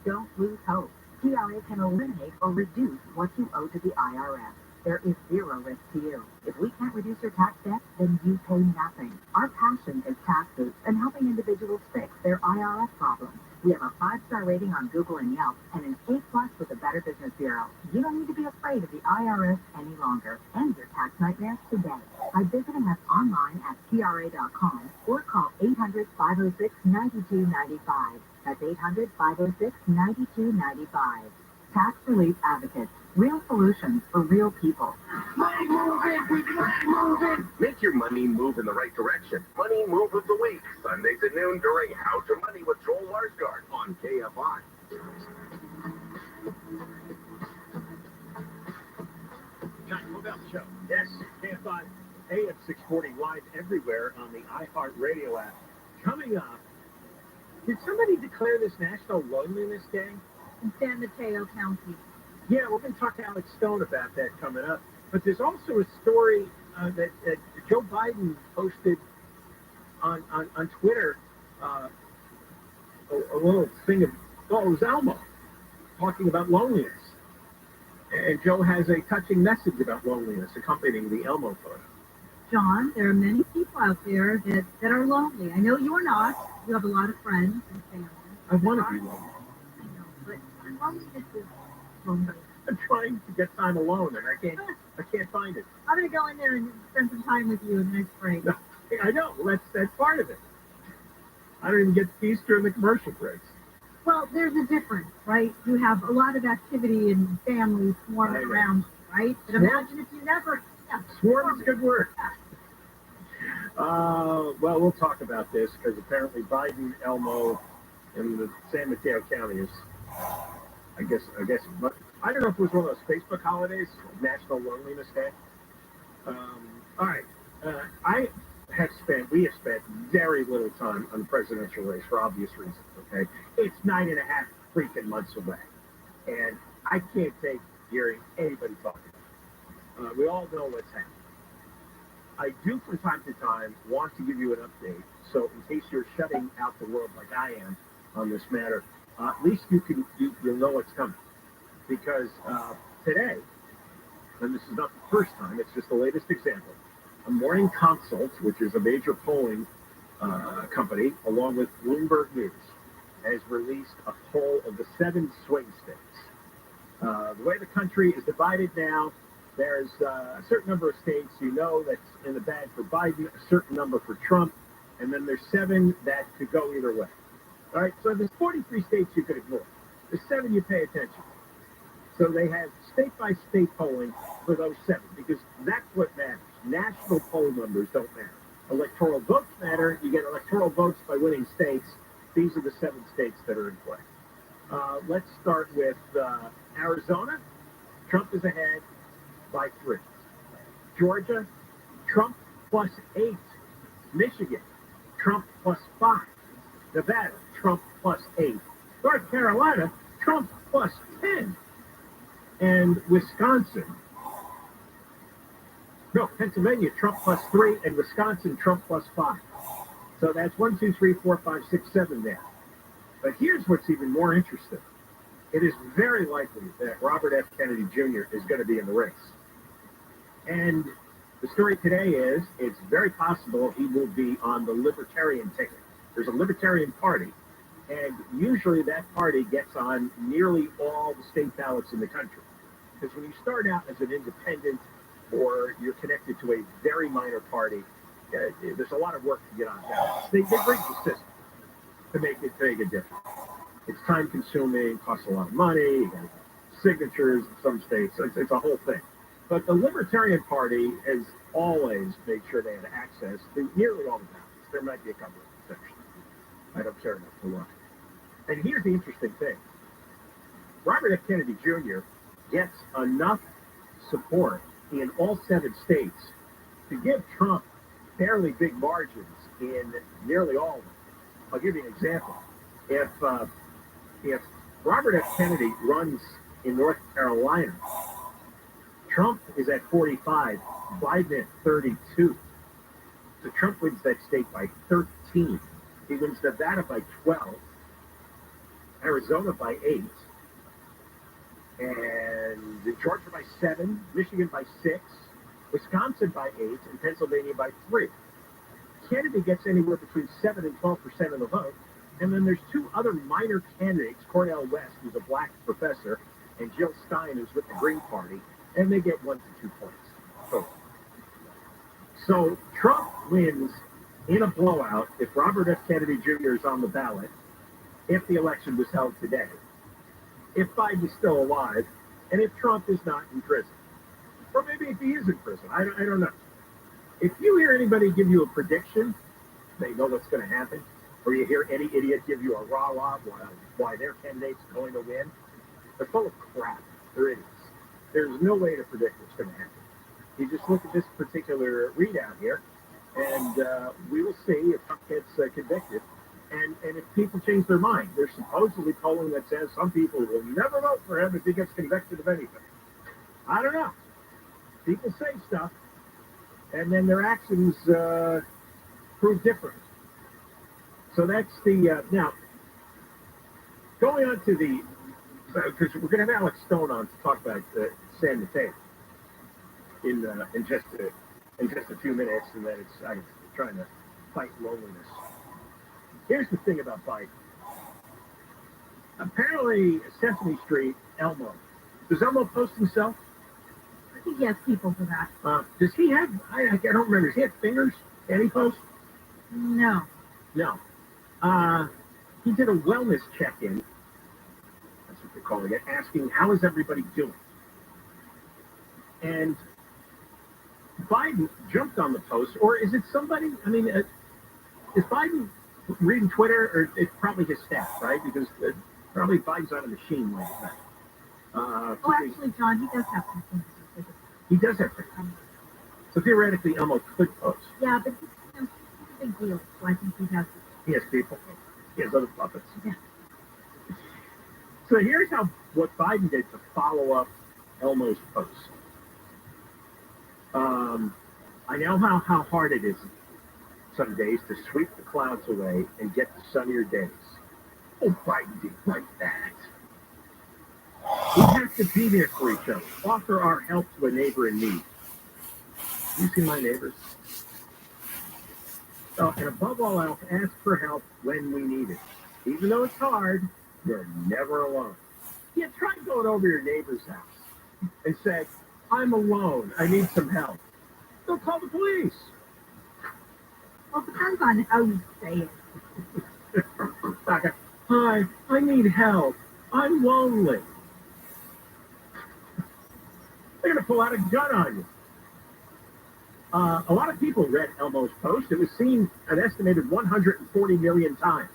Don't lose hope. TRA can eliminate or reduce what you owe to the IRS. There is zero risk to you. If we can't reduce your tax debt, then you pay nothing. Our passion is taxes and helping individuals fix their IRS problems. We have a 5-star rating on Google and Yelp and an A+ with the Better Business Bureau. You don't need to be afraid of the IRS any longer. End your tax nightmares today by visiting us online at TRA.com or call 800-506-9295. That's 800-506-9295. Tax Relief Advocates. Real solutions for real people. Money moving! Make your money move in the right direction. Money Move of the Week, Sundays at noon during How to Money with Joel Larsgaard on KFI. John Cobell Show. Yes, KFI AM 640 live everywhere on the iHeartRadio app. Coming up, did somebody declare this National Loneliness Day? In San Mateo County. Yeah, we're going to talk to Alex Stone about that coming up. But there's also a story that Joe Biden posted on Twitter, a little thing of, it was Elmo, talking about loneliness. And Joe has a touching message about loneliness accompanying the Elmo photo. John, there are many people out there that are lonely. I know you're not. You have a lot of friends and family. I want to be lonely. I know, but loneliness is lonely. I'm trying to get time alone, and I can't find it. I'm going to go in there and spend some time with you in the next break. No, I know. That's part of it. I don't even get to feast during the commercial breaks. Well, there's a difference, right? You have a lot of activity and family swarming around, right? But imagine if you never... Yeah, swarm is a good word. Well, we'll talk about this because apparently Biden, Elmo, and the San Mateo County is, I guess, but I don't know if it was one of those Facebook holidays, National Loneliness Day. All right, we have spent very little time on the presidential race for obvious reasons. Okay, it's 9.5 freaking months away, and I can't take hearing anybody talk about it. We all know what's happening. I do from time to time want to give you an update, so in case you're shutting out the world like I am on this matter, at least you'll know what's coming. Because today, and this is not the first time, it's just the latest example, a Morning Consult, which is a major polling company, along with Bloomberg News, has released a poll of the 7 swing states. The way the country is divided now, there's a certain number of states that's in the bag for Biden, a certain number for Trump, and then there's 7 that could go either way. All right, so there's 43 states you could ignore. There's 7 you pay attention to. So they have state-by-state polling for those 7, because that's what matters. National poll numbers don't matter. Electoral votes matter. You get electoral votes by winning states. These are the 7 states that are in play. Let's start with Arizona. Trump is ahead by 3. Georgia, Trump +8. Michigan, Trump +5. Nevada, Trump +8. North Carolina, Trump +10. And Pennsylvania, Trump +3, and Wisconsin, Trump +5. So that's 1, 2, 3, 4, 5, 6, 7 there. But here's what's even more interesting. It is very likely that Robert F. Kennedy Jr. is going to be in the race. And the story today is it's very possible he will be on the Libertarian ticket. There's a Libertarian Party, and usually that party gets on nearly all the state ballots in the country. Because when you start out as an independent or you're connected to a very minor party, there's a lot of work to get on ballots. They break the system to make a difference. It's time consuming, costs a lot of money, you got signatures in some states, it's a whole thing. But the Libertarian Party has always made sure they had access to nearly all the ballots. There might be a couple of exceptions. I don't care enough to look. And here's the interesting thing. Robert F. Kennedy Jr. gets enough support in all 7 states to give Trump fairly big margins in nearly all of them. I'll give you an example. If Robert F. Kennedy runs in North Carolina. Trump is at 45, Biden at 32. So Trump wins that state by 13. He wins Nevada by 12, Arizona by 8, and Georgia by 7, Michigan by 6, Wisconsin by 8, and Pennsylvania by 3. Kennedy gets anywhere between 7 and 12% of the vote. And then there's two other minor candidates, Cornel West, who's a black professor, and Jill Stein, who's with the Green Party, and they get 1 to 2 points. So Trump wins in a blowout if Robert F. Kennedy Jr. is on the ballot, if the election was held today, if Biden is still alive, and if Trump is not in prison. Or maybe if he is in prison. I don't know. If you hear anybody give you a prediction, they know what's going to happen, or you hear any idiot give you a rah-rah why their candidate's going to win, they're full of crap. They're idiots. There's no way to predict what's going to happen. You just look at this particular readout here, and we will see if Trump gets convicted, and if people change their mind. There's supposedly polling that says some people will never vote for him if he gets convicted of anything. I don't know. People say stuff, and then their actions prove different. So that's the, now, going on to the, because we're going to have Alex Stone on to talk about San Mateo in just a few minutes, and then I'm trying to fight loneliness. Here's the thing about Biden. Apparently, Sesame Street, Elmo. Does Elmo post himself? I think he has people for that. Does he have, I don't remember, does he have fingers? Can he post? No. No. He did a wellness check-in, that's what they're calling it, asking, how is everybody doing? And Biden jumped on the post, or is it somebody, I mean, is Biden reading Twitter, or it's probably his staff, right? Because probably Biden's on a machine like that. Actually, John, he does have some things to say. He does have things. So theoretically, Elmo could post. Yeah, but he's a big deal, so I think he has. He has people. He has other puppets. Yeah. So here's what Biden did to follow up Elmo's post. I know how hard it is some days to sweep the clouds away and get the sunnier days. Oh, Biden did like that. We have to be there for each other. Offer our help to a neighbor in need. You see my neighbors? Oh, and above all else, ask for help when we need it. Even though it's hard, you're never alone. Yeah, try going over your neighbor's house and say, I'm alone. I need some help. They'll call the police. Well, it depends on how you say it. Hi, I need help. I'm lonely. They're going to pull out a gun on you. A lot of people read Elmo's post. It was seen an estimated 140 million times.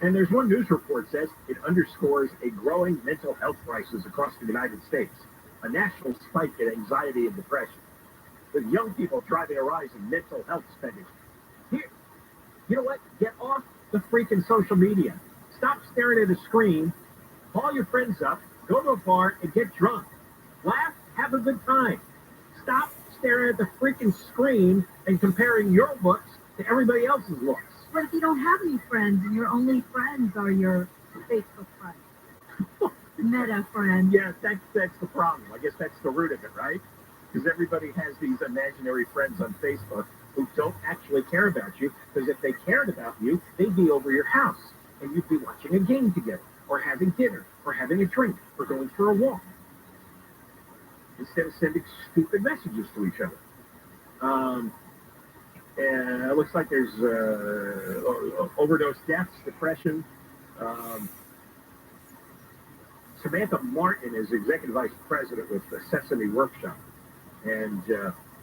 And there's one news report says it underscores a growing mental health crisis across the United States, a national spike in anxiety and depression, with young people driving a rise in mental health spending. Here, you know what? Get off the freaking social media. Stop staring at a screen. Call your friends up. Go to a bar and get drunk. Laugh. Have a good time. Stop staring at the freaking screen and comparing your looks to everybody else's looks. What if you don't have any friends and your only friends are your Facebook friends? Meta friends. Yeah, that's the problem. I guess that's the root of it, right? Because everybody has these imaginary friends on Facebook who don't actually care about you, because if they cared about you, they'd be over your house, and you'd be watching a game together, or having dinner, or having a drink, or going for a walk, instead of sending stupid messages to each other. And it looks like there's overdose deaths, depression. Samantha Martin is executive vice president with the Sesame Workshop, and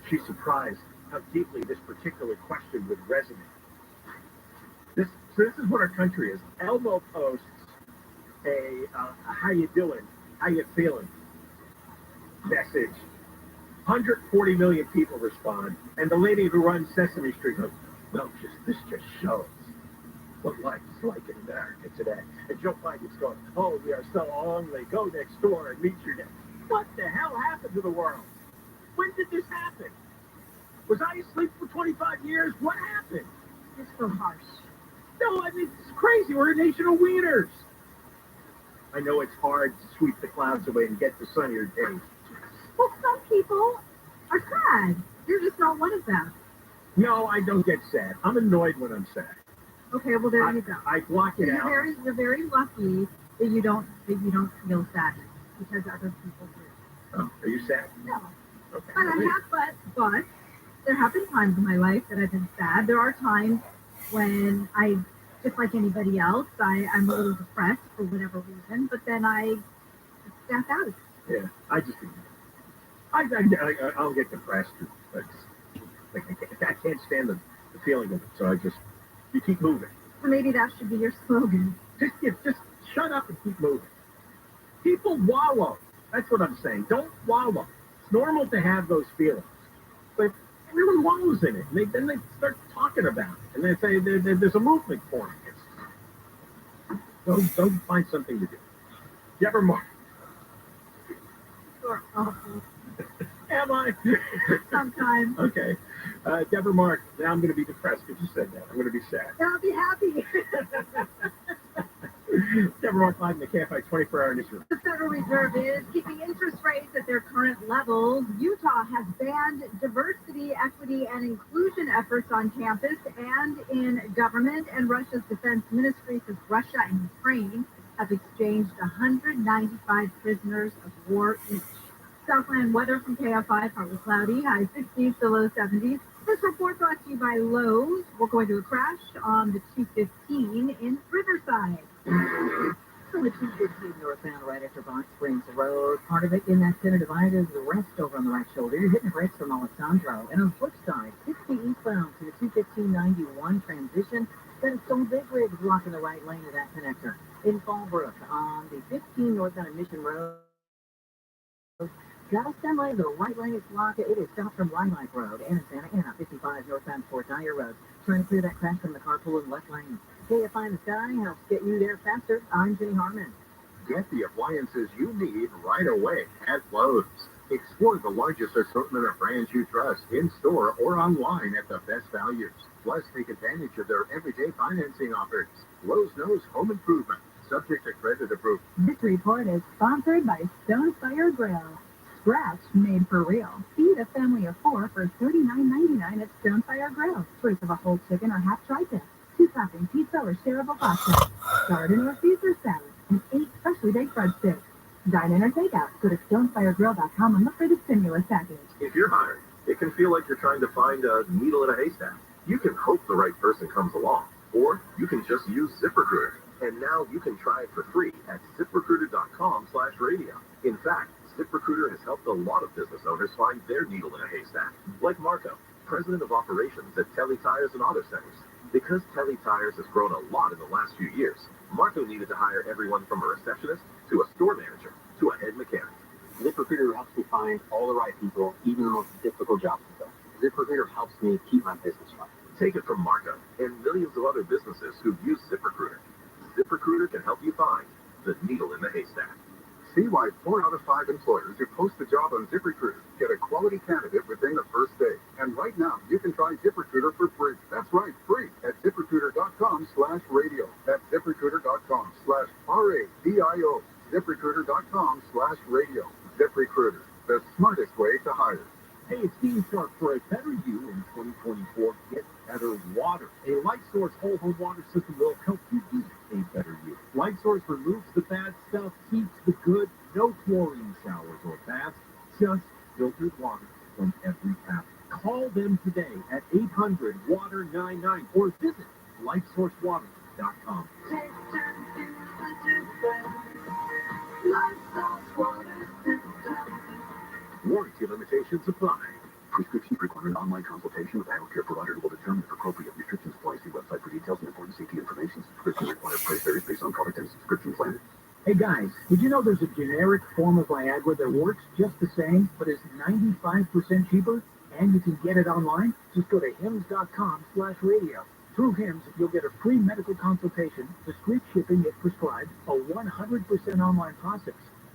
she's surprised how deeply this particular question would resonate. This is what our country is. Elmo posts a how you doing, how you feeling message. 140 million people respond, and the lady who runs Sesame Street goes, well, this just shows what life's like in America today. And Joe Biden's going, oh, we are so lonely. Go next door and meet your dad. What the hell happened to the world? When did this happen? Was I asleep for 25 years? What happened? It's so harsh. No, I mean, it's crazy. We're a nation of wieners. I know it's hard to sweep the clouds away and get the sunnier days. Well, some people are sad. You're just not one of them. No, I don't get sad. I'm annoyed when I'm sad. Okay, well there you go. I block it out. You're very lucky that you don't feel sadness because other people do. Oh, are you sad? No. Okay. But there have been times in my life that I've been sad. There are times when I, just like anybody else, I'm a little depressed for whatever reason, but then I snap out of it. Yeah, I just I'll get depressed. I can't stand the feeling of it, so you keep moving. So maybe that should be your slogan. Just shut up and keep moving. People wallow. That's what I'm saying. Don't wallow. It's normal to have those feelings, but everyone wallows in it. And then they start talking about it, and they say there's a movement forming. Don't find something to do. Deborah Mark. You're awful. Am I? Sometimes. Okay. Deborah Mark, now I'm going to be depressed because you said that. I'm going to be sad. Then I'll be happy. Deborah Mark live in the KFI 24-hour newsroom. The Federal Reserve is keeping interest rates at their current levels. Utah has banned diversity, equity, and inclusion efforts on campus and in government, and Russia's defense ministry says Russia and Ukraine have exchanged 195 prisoners of war each. Southland weather from KFI, partly cloudy, high 60s to low 70s. This report brought to you by Lowe's. We're going to a crash on the 215 in Riverside. So the 215 northbound right after Box Springs Road. Part of it in that center divide is the rest over on the right shoulder. You're hitting the brakes from Alessandro. And on the flip side, 60 eastbound to the 215-91 transition. Got a Stone Big Rig blocking the right lane of that connector. In Fallbrook on the 15 northbound Mission Road. Got a semi in the right lane, it's blocked. It is south from Lilac Road and Santa Ana, 55 northbound Fort Dyer Road. Trying to clear that crash from the carpool in left lane. KFI in the sky helps get you there faster. I'm Jenny Harmon. Get the appliances you need right away at Lowe's. Explore the largest assortment of brands you trust in-store or online at the best values. Plus, take advantage of their everyday financing offers. Lowe's knows home improvement, subject to credit approval. This report is sponsored by Stonefire Grill. Scratch made for real. Feed a family of 4 for $39.99 at Stonefire Grill. Choice of a whole chicken or half tri-tip. 2-topping pizza or shareable pasta. Garden or Caesar salad. And 8 freshly baked breadsticks. Dine in or takeout. Go to stonefiregrill.com and look for the stimulus package. If you're hired, it can feel like you're trying to find a needle in a haystack. You can hope the right person comes along, or you can just use ZipRecruiter. And now you can try it for free at ZipRecruiter.com/radio. In fact, ZipRecruiter has helped a lot of business owners find their needle in a haystack, like Marco, president of operations at Telly Tires and Auto Centers. Because Telly Tires has grown a lot in the last few years, Marco needed to hire everyone from a receptionist to a store manager to a head mechanic. ZipRecruiter helps me find all the right people, even the most difficult jobs to fill. ZipRecruiter helps me keep my business running. Take it from Marco and millions of other businesses who've used ZipRecruiter. ZipRecruiter can help you find the needle in the haystack. See why 4 out of 5 employers who post a job on ZipRecruiter get a quality candidate within the first day. And right now, you can try ZipRecruiter for free. That's right, free at ZipRecruiter.com/radio. That's ZipRecruiter.com/RADIO. ZipRecruiter.com/radio. ZipRecruiter, the smartest way to hire. Hey, it's Dean Sharp. For a better you in 2024, get better water. A Light Source whole home water system will help you be a better you. Light Source removes the bad stuff, keeps the good. No chlorine showers or baths, just filtered water from every tap. Call them today at 800-WATER-99 or visit lightsourcewater.com. Warranty limitations apply. Prescriptions require an online consultation with a healthcare provider who will determine if appropriate restrictions apply. See website for details and important safety information. Subscription required. Price varies based on product and subscription plan. Hey guys, did you know there's a generic form of Viagra that works just the same, but is 95% cheaper? And you can get it online? Just go to hims.com/radio. Through HIMS, you'll get a free medical consultation, discreet shipping if prescribed, a 100% online process,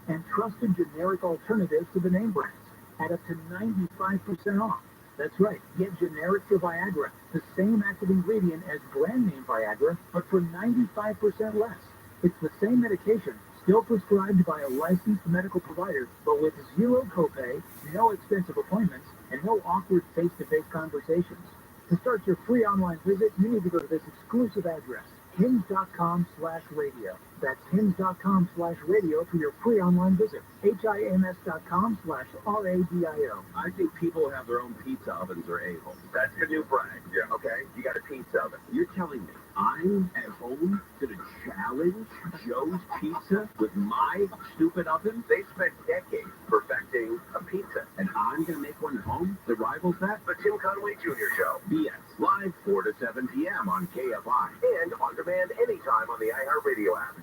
and trusted generic alternatives to the name brands at up to 95% off. That's right, get generic for Viagra, the same active ingredient as brand name Viagra, but for 95% less. It's the same medication, still prescribed by a licensed medical provider, but with zero copay, no expensive appointments, and no awkward face-to-face conversations. To start your free online visit, you need to go to this exclusive address, hims.com/radio. That's hims.com/radio for your free online visit. HIMS.com/RADIO. I think people who have their own pizza ovens are a-holes. That's the new brand. Yeah. Okay? You got a pizza oven. You're telling me I'm at home going to challenge Joe's Pizza with my stupid oven? They spent decades perfecting a pizza. And I'm going to make one at home that rivals that? The Tim Conway Jr. Show. BS. Live 4 to 7 p.m. on KFI. And on demand anytime on the iHeartRadio app.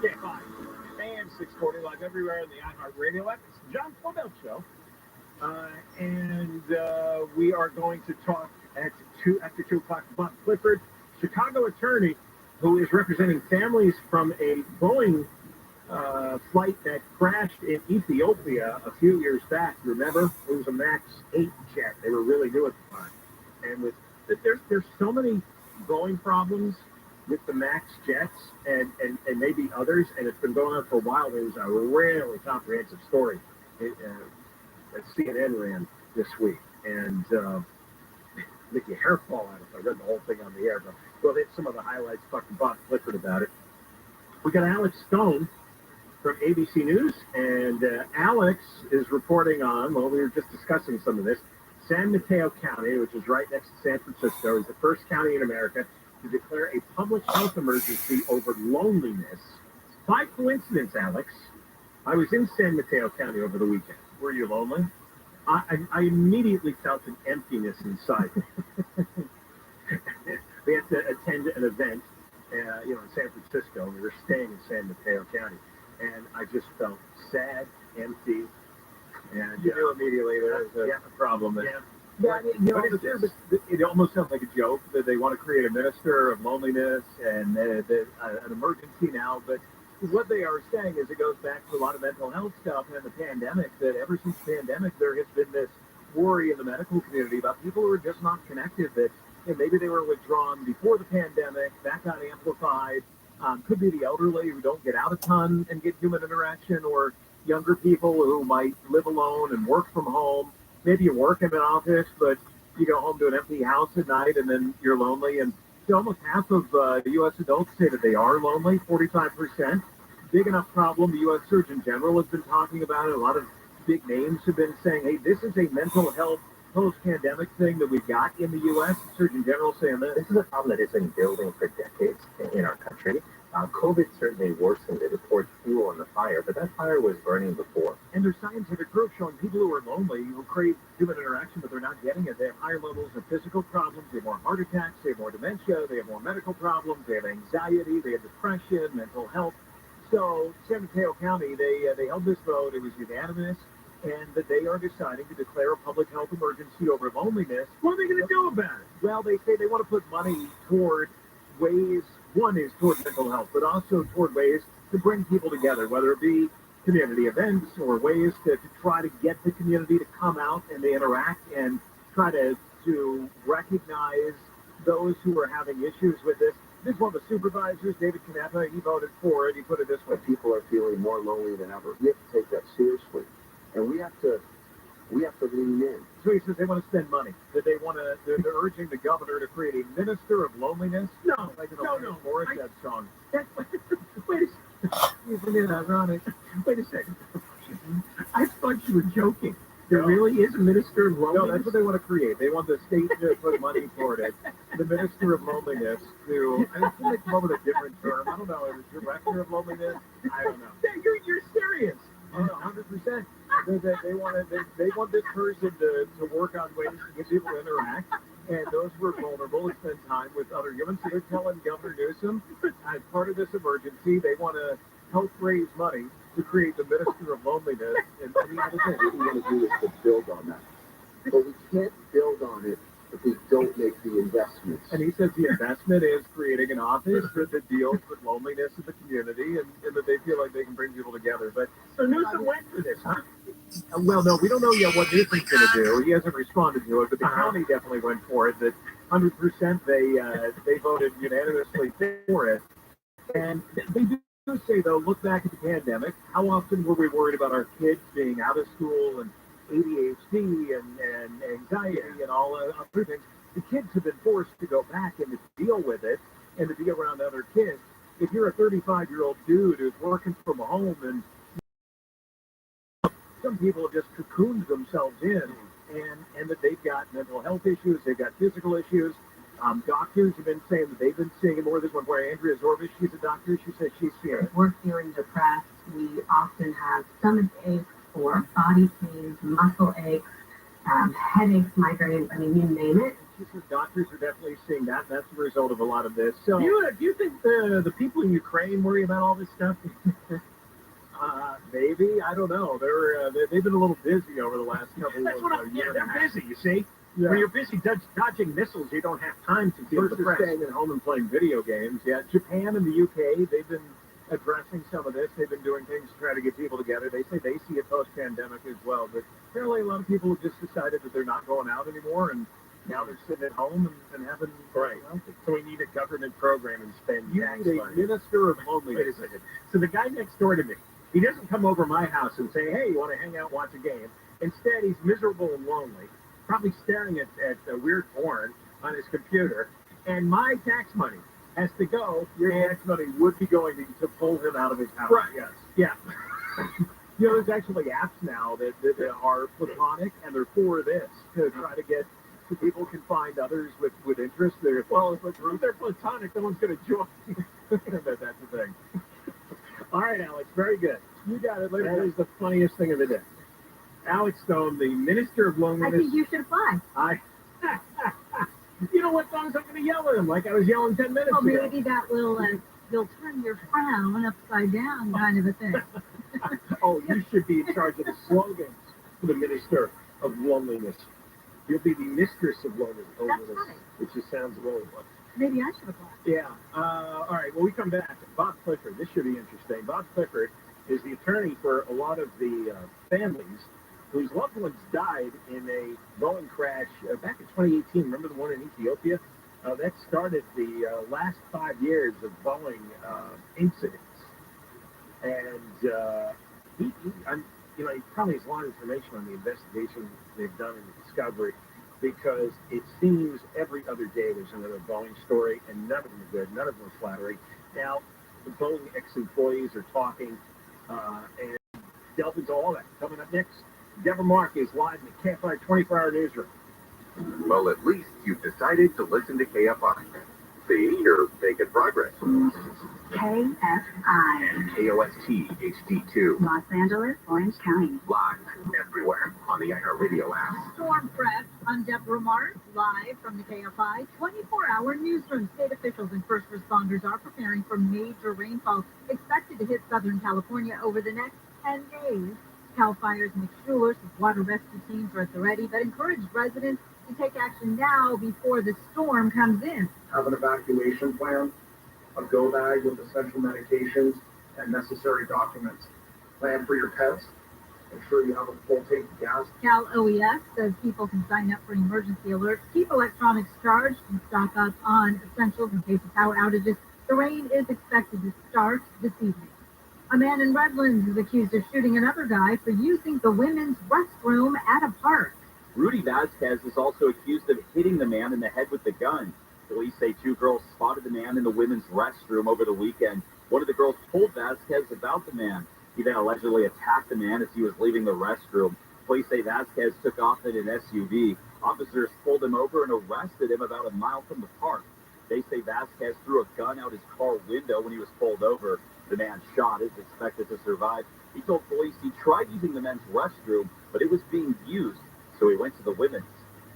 KFI and 640 live everywhere on the iHeartRadio app. It's the John Flavel Show. And we are going to talk after 2 o'clock. Bob Clifford, Chicago attorney who is representing families from a Boeing flight that crashed in Ethiopia a few years back. Remember? It was a MAX 8 jet. They were really new at the time. And there's so many Boeing problems with the MAX jets and maybe others, and it's been going on for a while. There was a really comprehensive story that CNN ran this week, and make your hair fall out if I read the whole thing on the air. But we'll hit some of the highlights, talking Bob Clifford about it. We got Alex Stone from ABC News, and Alex is reporting on, well, we were just discussing some of this, San Mateo County, which is right next to San Francisco, is the first county in America to declare a public health emergency over loneliness. By coincidence, Alex, I was in San Mateo County over the weekend. Were you lonely? I immediately felt an emptiness inside. We had to attend an event, in San Francisco. We were staying in San Mateo County, and I just felt sad, empty, and you knew immediately there was a problem. Yeah, it almost sounds like a joke that they want to create a minister of loneliness and an emergency now, but what they are saying is it goes back to a lot of mental health stuff and the pandemic, that ever since the pandemic there has been this worry in the medical community about people who are just not connected, that maybe they were withdrawn before the pandemic, that got amplified. Could be the elderly who don't get out a ton and get human interaction, or younger people who might live alone and work from home. Maybe you work in an office, but you go home to an empty house at night and then you're lonely. And almost half of the U.S. adults say that they are lonely, 45%. Big enough problem. The U.S. Surgeon General has been talking about it. A lot of big names have been saying, hey, this is a mental health post-pandemic thing that we've got in the U.S. The Surgeon General saying that. This is a problem that has been building for decades in our country. COVID certainly worsened it. It poured fuel on the fire, but that fire was burning before. And there's scientific proof showing people who are lonely, who crave human interaction, but they're not getting it. They have higher levels of physical problems. They have more heart attacks. They have more dementia. They have more medical problems. They have anxiety. They have depression, mental health. So San Mateo County, they held this vote. It was unanimous, and that they are deciding to declare a public health emergency over loneliness. What are they going to do about it? Well, they say they want to put money toward ways. One is toward mental health, but also toward ways to bring people together, whether it be community events or ways to try to get the community to come out and they interact and try to recognize those who are having issues with this. This is one of the supervisors, David Canepa, he voted for it. He put it this way. People are feeling more lonely than ever. We have to take that seriously. And we have to lean in. So he says they want to spend money. That they want to. They're urging the governor to create a minister of loneliness. No. Morris that song. Wait a second. Isn't it ironic? Wait a second. I thought you were joking. There really is a minister of loneliness? No, that's what they want to create. They want the state to put money toward it. The minister of loneliness to, I think they come up with a different term. I don't know. The director of loneliness? I don't know. You're serious. 100%. They want this person to work on ways to get people to interact, and those who are vulnerable to spend time with other humans. So they're telling Governor Newsom, as part of this emergency, they want to help raise money to create the minister of loneliness. And What we want to do is to build on that. But we can't build on it if we don't make the investments. And he says the investment is creating an office that deals with loneliness in the community and that they feel like they can bring people together. But So Newsom went for this, huh? well, no, we don't know yet what Newsom's going to do. He hasn't responded to it, but the county definitely went for it. That 100% they voted unanimously for it. And they do say, though, look back at the pandemic. How often were we worried about our kids being out of school and ADHD and anxiety and all other things? The kids have been forced to go back and to deal with it and to be around other kids. If you're a 35-year-old dude who's working from home, and some people have just cocooned themselves in, and that they've got mental health issues, they've got physical issues. Doctors have been saying that they've been seeing it more. This one where Andrea Zorbish, she's a doctor, she says she's seeing it. We're feeling depressed. We often have stomach aches or body pains, muscle aches, headaches, migraines, I mean, you name it. She says doctors are definitely seeing that. That's the result of a lot of this. So, Do you think the people in Ukraine worry about all this stuff? maybe, I don't know. They've been a little busy over the last couple That's of what I'm, years. they're busy, you see. Yeah. When you're busy dodging missiles, you don't have time to feel First, they're depressed. staying at home and playing video games. Yeah, Japan and the UK, they've been addressing some of this. They've been doing things to try to get people together. They say they see it post-pandemic as well. But apparently a lot of people have just decided that they're not going out anymore, and now they're sitting at home and having... Right. So we need a government program and spend You tax need a money. minister of loneliness. Wait a second. So the guy next door to me, he doesn't come over my house and say, hey, you want to hang out, watch a game? Instead, he's miserable and lonely, probably staring at weird porn on his computer, and my tax money has to go. Your tax money would be going to pull him out of his house. Right. Yes. Yeah. You know, there's actually apps now that are platonic, and they're for this, to try to get so people can find others with interests. Well, if they're platonic, no one's going to join. That's the thing. All right, Alex, very good. You got it. Later. That is the funniest thing of the day. Alex Stone, the Minister of Loneliness. I think you should apply. You know what, Thomas? I'm going to yell at him like I was yelling 10 minutes Well, ago. maybe that will you'll turn your frown upside down, kind of a thing. Oh, you should be in charge of the slogans for the Minister of Loneliness. You'll be the Mistress of Loneliness, right. which just sounds lonely. Maybe I should apply. Yeah. All right. Well, we come back. Bob Clifford. This should be interesting. Bob Clifford is the attorney for a lot of the families whose loved ones died in a Boeing crash back in 2018. Remember the one in Ethiopia? That started the last 5 years of Boeing incidents. And he probably has a lot of information on the investigation they've done in the discovery, because it seems every other day there's another Boeing story, and none of them are good, none of them are flattering. Now, the Boeing ex-employees are talking and delve into all that. Coming up next, Deborah Mark is live in the KFI 24-hour newsroom. Well, at least you've decided to listen to KFI. See, you're making progress. KFI. And KOST HD2. Los Angeles, Orange County. Live everywhere on the iHeartRadio app. Storm Prep. I'm Deborah Mark, live from the KFI 24-hour newsroom. State officials and first responders are preparing for major rainfall expected to hit Southern California over the next 10 days. Cal Fire's Nick Schuler says water rescue teams are at the ready, but encouraged residents to take action now before the storm comes in. Have an evacuation plan, a go bag with essential medications and necessary documents. Plan for your pets. Make sure you have a full tank of gas. Cal OES says people can sign up for emergency alerts, keep electronics charged, and stock up on essentials in case of power outages. The rain is expected to start this evening. A man in Redlands is accused of shooting another guy for using the women's restroom at a park. Rudy Vasquez is also accused of hitting the man in the head with the gun. Police say two girls spotted the man in the women's restroom over the weekend. One of the girls told Vasquez about the man. He then allegedly attacked the man as he was leaving the restroom. Police say Vasquez took off in an SUV. Officers pulled him over and arrested him about a mile from the park. They say Vasquez threw a gun out his car window when he was pulled over. The man shot is expected to survive. He told police he tried using the men's restroom, but it was being used, so he went to the women's.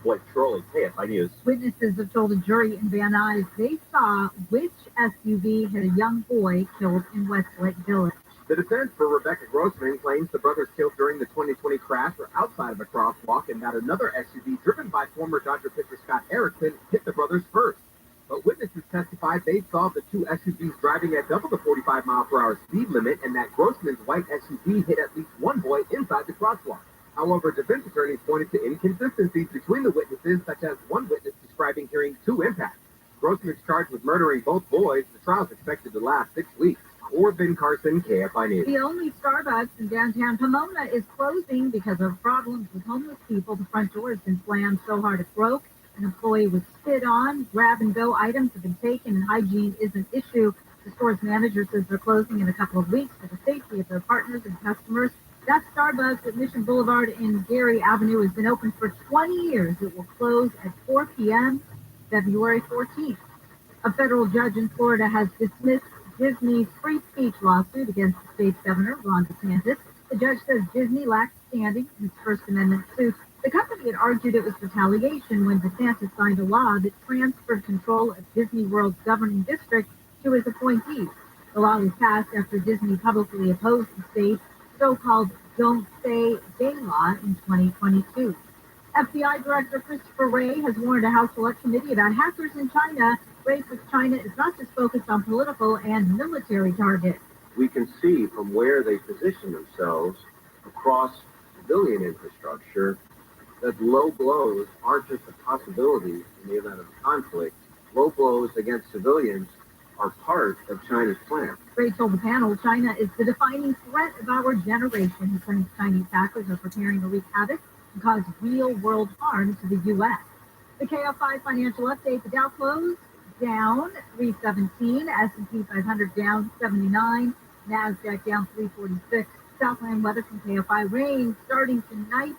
Blake Trolley, KFI News. Witnesses have told a jury in Van Nuys they saw which SUV hit a young boy killed in Westlake Village. The defense for Rebecca Grossman claims the brothers killed during the 2020 crash were outside of a crosswalk and that another SUV driven by former Dodger pitcher Scott Erickson hit the brothers first. But witnesses testified they saw the two SUVs driving at double the 45-mile-per-hour speed limit and that Grossman's white SUV hit at least one boy inside the crosswalk. However, defense attorneys pointed to inconsistencies between the witnesses, such as one witness describing hearing two impacts. Grossman's charged with murdering both boys. The trial is expected to last 6 weeks. Corbin Carson, KFI News. The only Starbucks in downtown Pomona is closing because of problems with homeless people. The front door has been slammed so hard it broke. An employee was spit on. Grab-and-go items have been taken, and hygiene is an issue. The store's manager says they're closing in a couple of weeks for the safety of their partners and customers. That Starbucks at Mission Boulevard in Gary Avenue has been open for 20 years. It will close at 4 p.m. February 14th. A federal judge in Florida has dismissed Disney's free speech lawsuit against the state's governor, Ron DeSantis. The judge says Disney lacks standing in its First Amendment suit. The company had argued it was retaliation when DeSantis signed a law that transferred control of Disney World's governing district to his appointees. The law was passed after Disney publicly opposed the state's so-called Don't Say Gay law in 2022. FBI Director Christopher Wray has warned a House Select Committee about hackers in China. Wray says China is not just focused on political and military targets. We can see from where they position themselves across civilian infrastructure that low blows aren't just a possibility in the event of conflict. Low blows against civilians are part of China's plan. Wray told the panel China is the defining threat of our generation. He claims Chinese hackers are preparing to wreak havoc and cause real-world harm to the U.S. The KFI financial update, the Dow closed down 317, S&P 500 down 79, NASDAQ down 346. Southland weather from KFI, rain starting tonight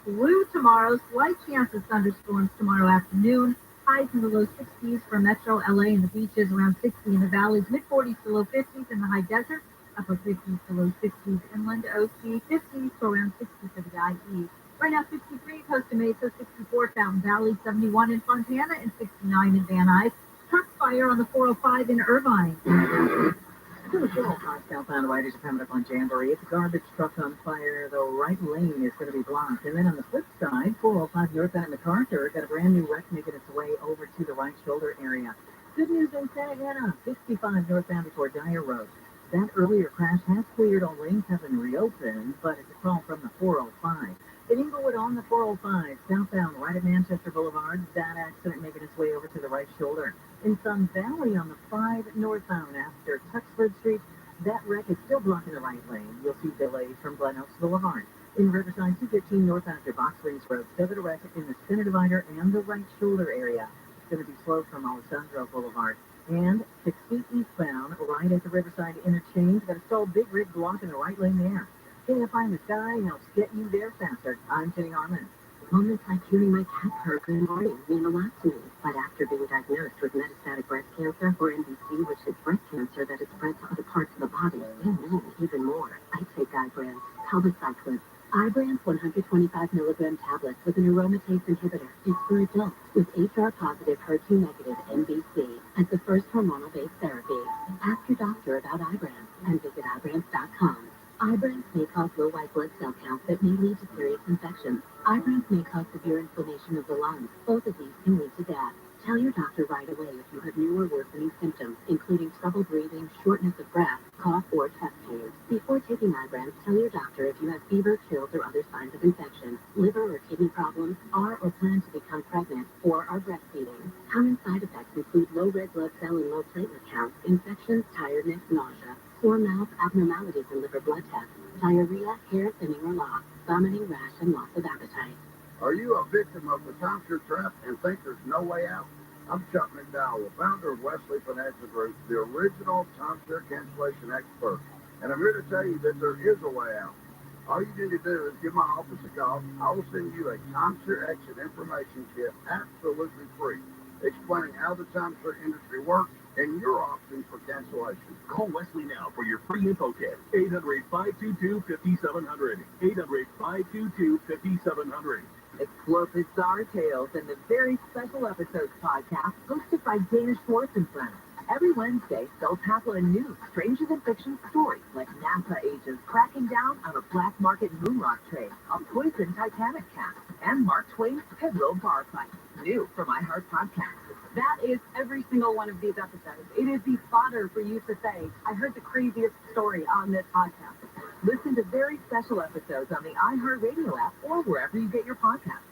through tomorrow. Slight chance of thunderstorms tomorrow afternoon. Highs in the low 60s for Metro, LA, and the beaches, around 60 in the valleys, mid-40s to low 50s in the high desert, upper 50s to low 60s inland, OC 50s to around 60 for the IE. Right now, 63 Costa Mesa, 64 Fountain Valley, 71 in Fontana, and 69 in Van Nuys. Truck fire on the 405 in Irvine. The 405 southbound riders are coming up on Jamboree. It's a garbage truck on fire. The right lane is going to be blocked. And then on the flip side, 405 northbound MacArthur got a brand new wreck making its way over to the right shoulder area. Good news in Santa Ana, 65 northbound before Dyer Road. That earlier crash has cleared. All lanes have been reopened, but it's a call from the 405. In Inglewood on the 405, southbound right at Manchester Boulevard, that accident making its way over to the right shoulder. In Sun Valley on the 5 northbound after Tuxford Street, that wreck is still blocking the right lane. You'll see delays from Glen Oaks Boulevard. In Riverside, 215 northbound after Box Springs Road, 7 wreck in the center divider and the right shoulder area. It's going to be slow from Alessandro Boulevard. And 60 eastbound, right at the Riverside interchange, got a stalled big rig blocking the right lane there. KFI in the sky helps get you there faster. I'm Jenny Harmon. Moments like hearing my cat purr in the morning mean a lot to me. But after being diagnosed with metastatic breast cancer, or MBC, which is breast cancer that is spread to other parts of the body, they mean even more. I take Ibrance, palbociclib. Ibrance 125 milligram tablets with an aromatase inhibitor is for adults with HR-positive, HER2-negative MBC as the first hormonal-based therapy. Ask your doctor about Ibrance and visit Ibrance.com. Ibrance may cause low white blood cell counts that may lead to serious infections. Ibrance may cause severe inflammation of the lungs. Both of these can lead to death. Tell your doctor right away if you have new or worsening symptoms, including trouble breathing, shortness of breath, cough, or chest pain. Before taking Ibrance, tell your doctor if you have fever, chills, or other signs of infection, liver or kidney problems, are or plan to become pregnant, or are breastfeeding. Common side effects include low red blood cell and low platelet counts, infections, tiredness, nausea, sore mouth, abnormalities in liver blood tests, diarrhea, hair thinning or loss, vomiting, rash, and loss of appetite. Are you a victim of the timeshare trap and think there's no way out? I'm Chuck McDowell, founder of Wesley Financial Group, the original timeshare cancellation expert. And I'm here to tell you that there is a way out. All you need to do is give my office a call. I will send you a timeshare exit information kit absolutely free, explaining how the timeshare industry works and your options for cancellation. Call Wesley now for your free info kit. 800-522-5700. 800-522-5700. Explore bizarre tales in the Very Special Episodes podcast, hosted by Dana Schwartz and friends. Every Wednesday, they'll tackle a new stranger than fiction story, like NASA agents cracking down on a black market moon rock trade, a poisoned Titanic cast, and Mark Twain's Pedro bar fight. New from iHeart Podcast. That is every single one of these episodes. It is the fodder for you to say, I heard the craziest story on this podcast. Listen to very special episodes on the iHeartRadio app or wherever you get your podcasts.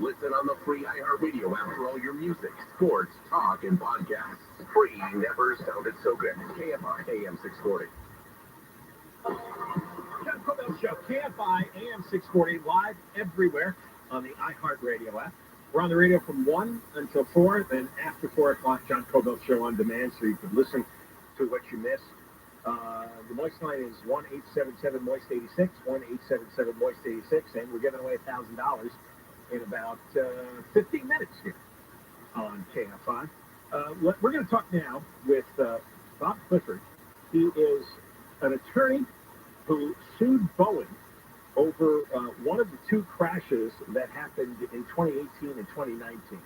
Listen on the free iHeartRadio app for all your music, sports, talk, and podcasts. Free never sounded so good. KFI AM 640. John Cobell Show, KFI AM 640, live everywhere on the iHeartRadio app. We're on the radio from 1 until 4, then after 4 o'clock, John Cobell Show on demand, so you can listen to what you missed. The Moist line is 1-877-MOIST-86, 1-877-MOIST-86, and we're giving away $1,000 in about 15 minutes here on KFI. We're going to talk now with Bob Clifford. He is an attorney who sued Boeing over one of the two crashes that happened in 2018 and 2019.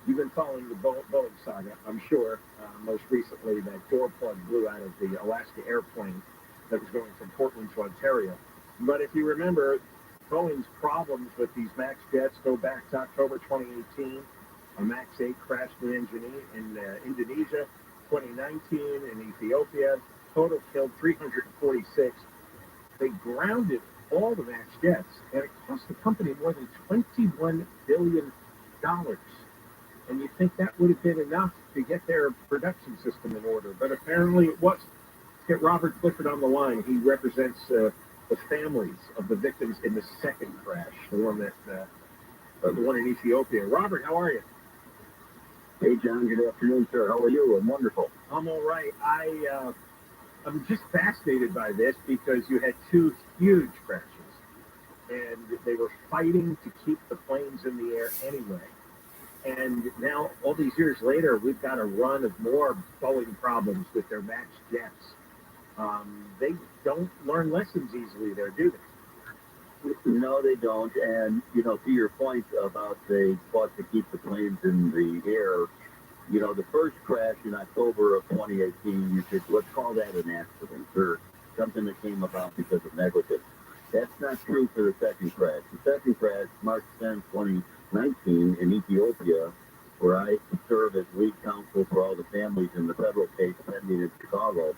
You've been following the Boeing saga, I'm sure. Most recently, that door plug blew out of the Alaska airplane that was going from Portland to Ontario. But if you remember, Boeing's problems with these MAX jets go back to October 2018. A MAX 8 crashed in Indonesia, 2019 in Ethiopia. Total killed 346. They grounded all the MAX jets, and it cost the company more than $21 billion. And you think that would have been enough to get their production system in order, but apparently it wasn't. Let's get Robert Clifford on the line. He represents the families of the victims in the second crash, the one in Ethiopia. Robert, how are you? Hey, John. Good afternoon, sir. How are you? I'm wonderful. I'm all right. I'm just fascinated by this because you had two huge crashes, and they were fighting to keep the planes in the air anyway. And now, all these years later, we've got a run of more Boeing problems with their MAX jets. They don't learn lessons easily there, do they? No, they don't. And, to your point about they fought to keep the planes in the air, the first crash in October of 2018, let's call that an accident or something that came about because of negligence. That's not true for the second crash. The second crash, March 10, 2019, in Ethiopia, where I serve as lead counsel for all the families in the federal case pending in Chicago.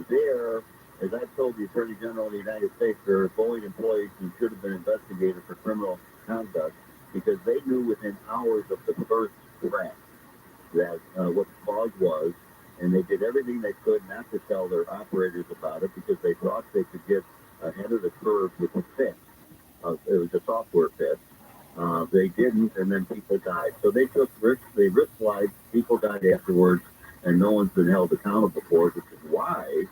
There, as I've told the Attorney General of the United States, there are Boeing employees who should have been investigated for criminal conduct because they knew within hours of the first crash that what the cause was, and they did everything they could not to tell their operators about it because they thought they could get ahead of the curve with the fix. It was a software fix. They didn't, and then people died. So they took risks, they risked lives, people died afterwards, and no one's been held accountable for it, which is why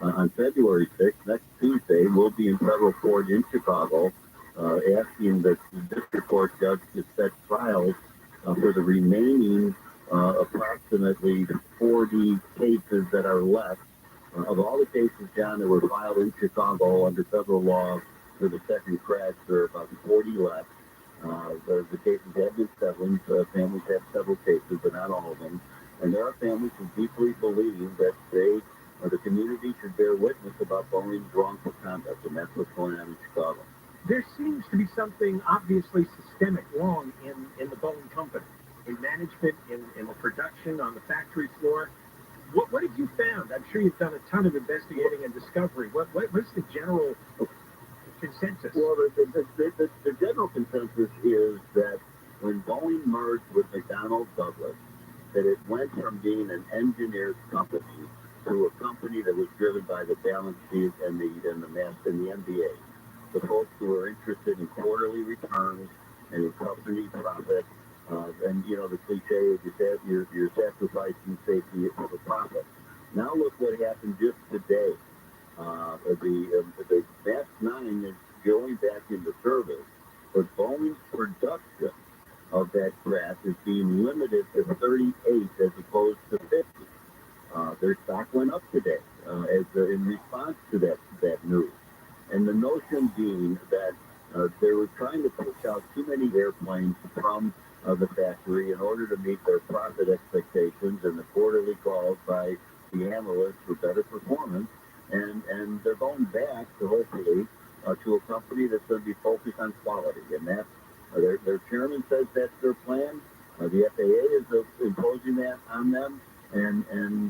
on February 6th, next Tuesday, we'll be in federal court in Chicago asking the district court judge to set trials for the remaining approximately 40 cases that are left. Of all the cases, John, that were filed in Chicago under federal law for the second crash, there are about 40 left. The cases have been settled. Families have several cases, but not all of them. And there are families who deeply believe that the community should bear witness about Boeing's wrongful conduct, and that's what's going on in Chicago. There seems to be something obviously systemic wrong in the Boeing company, in management, in the production, on the factory floor. What have you found? I'm sure you've done a ton of investigating and discovery. What's the general consensus? Well, the general consensus is that when Boeing merged with McDonnell Douglas, that it went from being an engineer's company to a company that was driven by the balance sheet and the MBA. The folks who were interested in quarterly returns and in company profit, and the cliche is you're sacrificing safety for the profit. Now look what happened just today. The MAX 9 is going back into service, but Boeing's production of that craft is being limited to 38 as opposed to 50. Their stock went up today in response to that news. And the notion being that they were trying to push out too many airplanes from the factory in order to meet their profit expectations and the quarterly by the analysts for better performance, and they're going back to hopefully to a company that's going to be focused on quality, and that's their chairman says that's their plan. The FAA is imposing that on them, and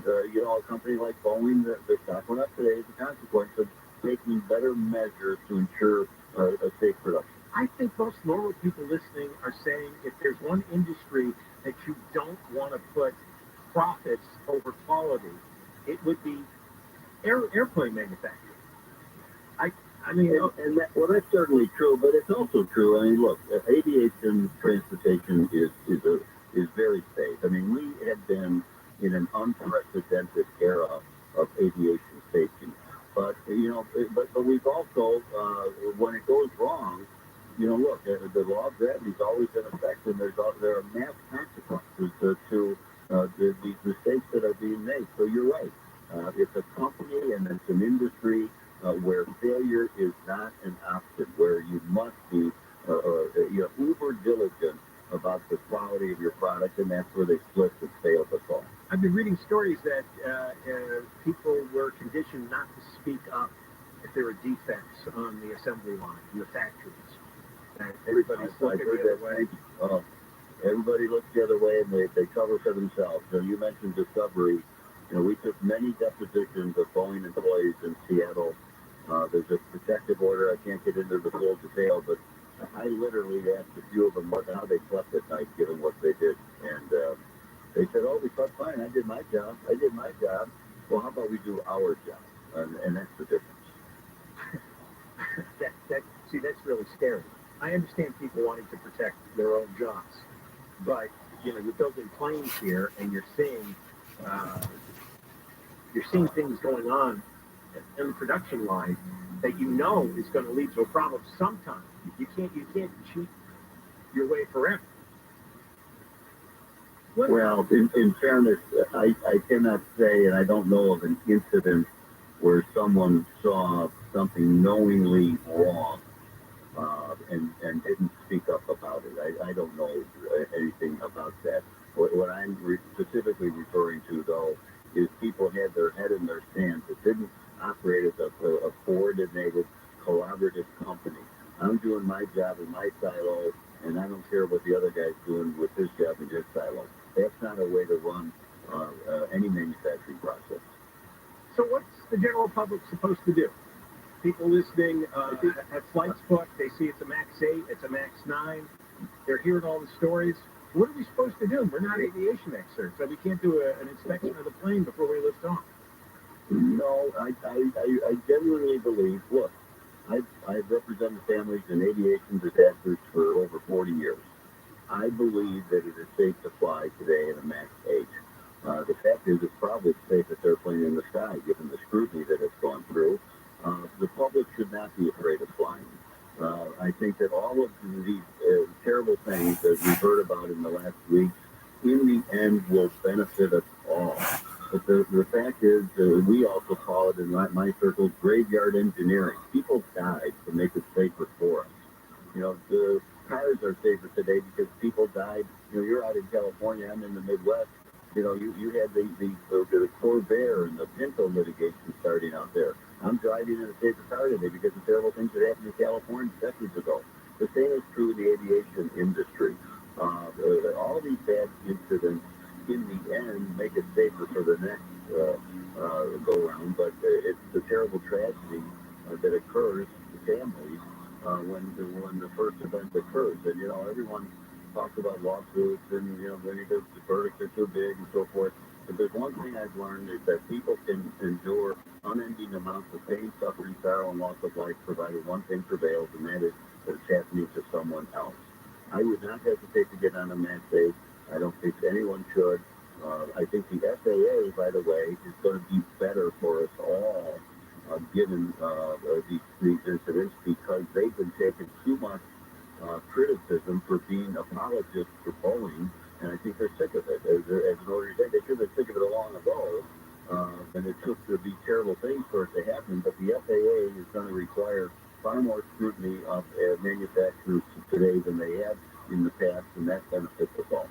a company like Boeing, their stock went up today as a consequence of taking better measures to ensure a safe production. I think most normal people listening are saying if there's one industry that you don't want to put profits over quality, it would be airplane manufacturing. That's certainly true, but it's also true. I mean, look, aviation transportation is very safe. I mean, we have been in an unprecedented era of aviation safety. But but we've also, when it goes wrong, look, the law of gravity has always been effective. There are mass consequences to these mistakes that are being made. So you're right. It's a company and it's an industry where failure is not an option, where you must be uber diligent about the quality of your product, and that's where they slip and fail the fall. I've been reading stories that people were conditioned not to speak up if there were defects on the assembly line in the factories. And everybody's looking the other way. Everybody looks the other way, and they cover for themselves. So you mentioned Discovery. We took many depositions of Boeing employees in Seattle. There's a protective order. I can't get into the full detail, but I literally asked a few of them how they slept at night, given what they did. And they said, we slept fine. I did my job. Well, how about we do our job? And that's the difference. That's really scary. I understand people wanting to protect their own jobs, but you're building planes here, and you're seeing things going on in the production line that is going to lead to a problem sometime. You can't cheat your way forever. Well, in fairness, I cannot say, and I don't know of an incident where someone saw something knowingly wrong and didn't speak up about it. I don't know anything about that. What I'm specifically referring to, though, is people had their head in their sands. It didn't operate as a coordinated, collaborative company. I'm doing my job in my silo, and I don't care what the other guy's doing with his job in his silo. That's not a way to run any manufacturing process. So what's the general public supposed to do? People listening have flights booked. They see it's a MAX 8, it's a MAX 9. They're hearing all the stories. What are we supposed to do? We're not aviation experts, so we can't do an inspection of the plane before we lift off. No, I genuinely believe, look, I've represented families in aviation disasters for over 40 years. I believe that it is safe to fly today in a MAX 8. The fact is, it's probably the safest airplane in the sky, given the scrutiny that it's gone through. The public should not be afraid of flying. I think that all of these terrible things that we've heard about in the last week, in the end, will benefit us all. But the fact is, we also call it in my circles graveyard engineering. People died to make it safer for us. The cars are safer today because people died. You're out in California, I'm in the Midwest. You had the Corvair and the Pinto litigation starting out there. I'm driving in a safer car today because of terrible things that happened in California decades ago. The same is true in the aviation industry. All these bad incidents, in the end, make it safer for the next go-round, but it's the terrible tragedy that occurs to families when the first event occurs. And, everyone talks about lawsuits and, when the verdicts are too big and so forth. But there's one thing I've learned is that people can endure unending amounts of pain, suffering, sorrow, and loss of life, provided one thing prevails, and that is that it's happening to someone else. I would not hesitate to get on a MAX 8. I don't think anyone should. I think the FAA, by the way, is going to be better for us all, given these incidents, because they've been taking too much criticism for being apologists for Boeing, and I think they're sick of it. As an organization, they should have been sick of it a long ago, and it took these terrible things for it to happen, but the FAA is going to require far more scrutiny of manufacturers today than they have in the past, and that benefits us all.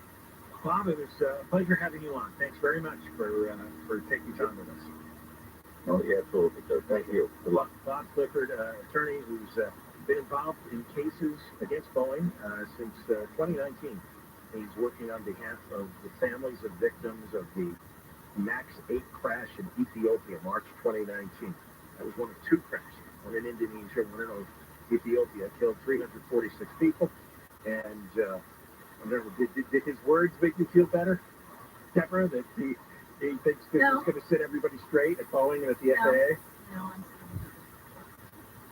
Bob, it was a pleasure having you on. Thanks very much for taking time with us. Oh, yeah, absolutely, sir. Thank you. Good luck. Bob Clifford, attorney who's been involved in cases against Boeing since 2019. He's working on behalf of the families of victims of the MAX 8 crash in Ethiopia, March 2019. That was one of two crashes, one in Indonesia, one in Ethiopia, killed 346 people. And did his words make you feel better, Deborah, that he thinks this is going to set everybody straight at Boeing and at the FAA? No.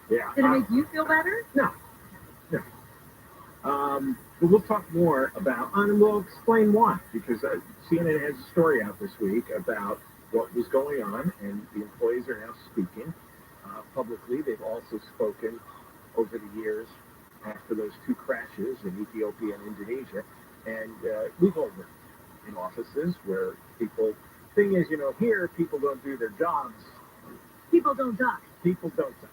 Yeah. Did it make you feel better? No. But we'll talk more about, and we'll explain why, because CNN has a story out this week about what was going on, and the employees are now speaking publicly. They've also spoken over the years after those two crashes in Ethiopia and Indonesia, and we've all worked in offices where thing is, here people don't do their jobs. People don't die. People don't die.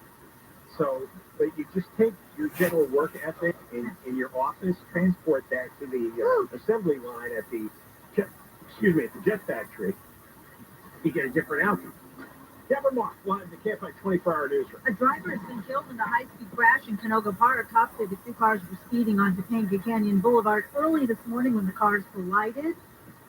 So, but you just take your general work ethic in your office, transport that to the assembly line at the jet factory, you get a different outcome. Deborah Moss, live the KFI 24-hour newsroom. A driver has been killed in a high-speed crash in Canoga Park. Cops say the two cars were speeding on Topanga Canyon Boulevard early this morning when the cars collided.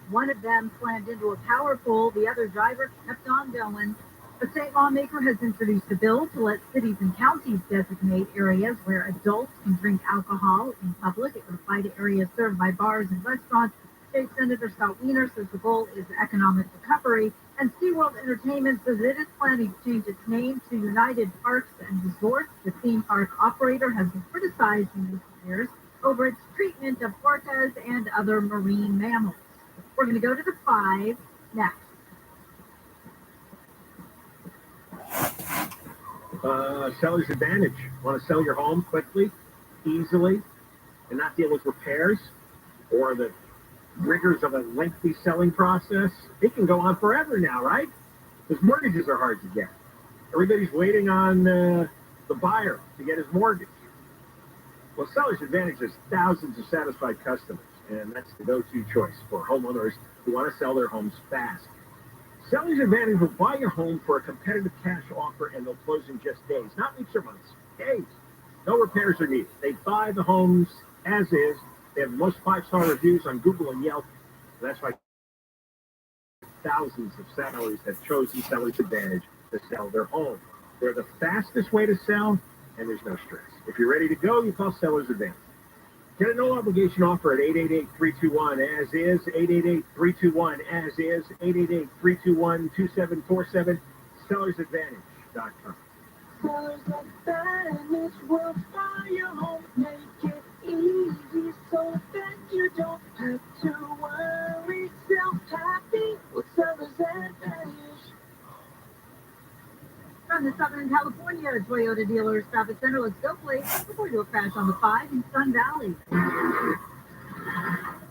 One of them slammed into a power pole. The other driver kept on going. A state lawmaker has introduced a bill to let cities and counties designate areas where adults can drink alcohol in public. It would apply to areas served by bars and restaurants. State Senator Scott Wiener says the goal is economic recovery. And SeaWorld Entertainment says it is planning to change its name to United Parks and Resorts. The theme park operator has been criticized in recent years over its treatment of orcas and other marine mammals. We're going to go to the 5 next. Seller's advantage. Want to sell your home quickly, easily, and not deal with repairs or the rigors of a lengthy selling process? It can go on forever now, right? Because mortgages are hard to get. Everybody's waiting on the buyer to get his mortgage. Well, Seller's Advantage has thousands of satisfied customers, and that's the go-to choice for homeowners who want to sell their homes fast. Seller's Advantage will buy your home for a competitive cash offer, and they'll close in just days, not weeks or months, days. No repairs are needed. They buy the homes as is. They have the most 5-star reviews on Google and Yelp. That's why thousands of sellers have chosen Seller's Advantage to sell their home. They're the fastest way to sell, and there's no stress. If you're ready to go, you call Seller's Advantage. Get a no-obligation offer at 888-321-AS-IS, 888-321-AS-IS, 888-321-2747, sellersadvantage.com. Sellers Advantage will buy your home, make it easy so that you don't have to worry. Self-happy with Sellers Advantage. From the Southern California Toyota dealer stop at Center, let's go place before we do a crash on the 5 in Sun Valley.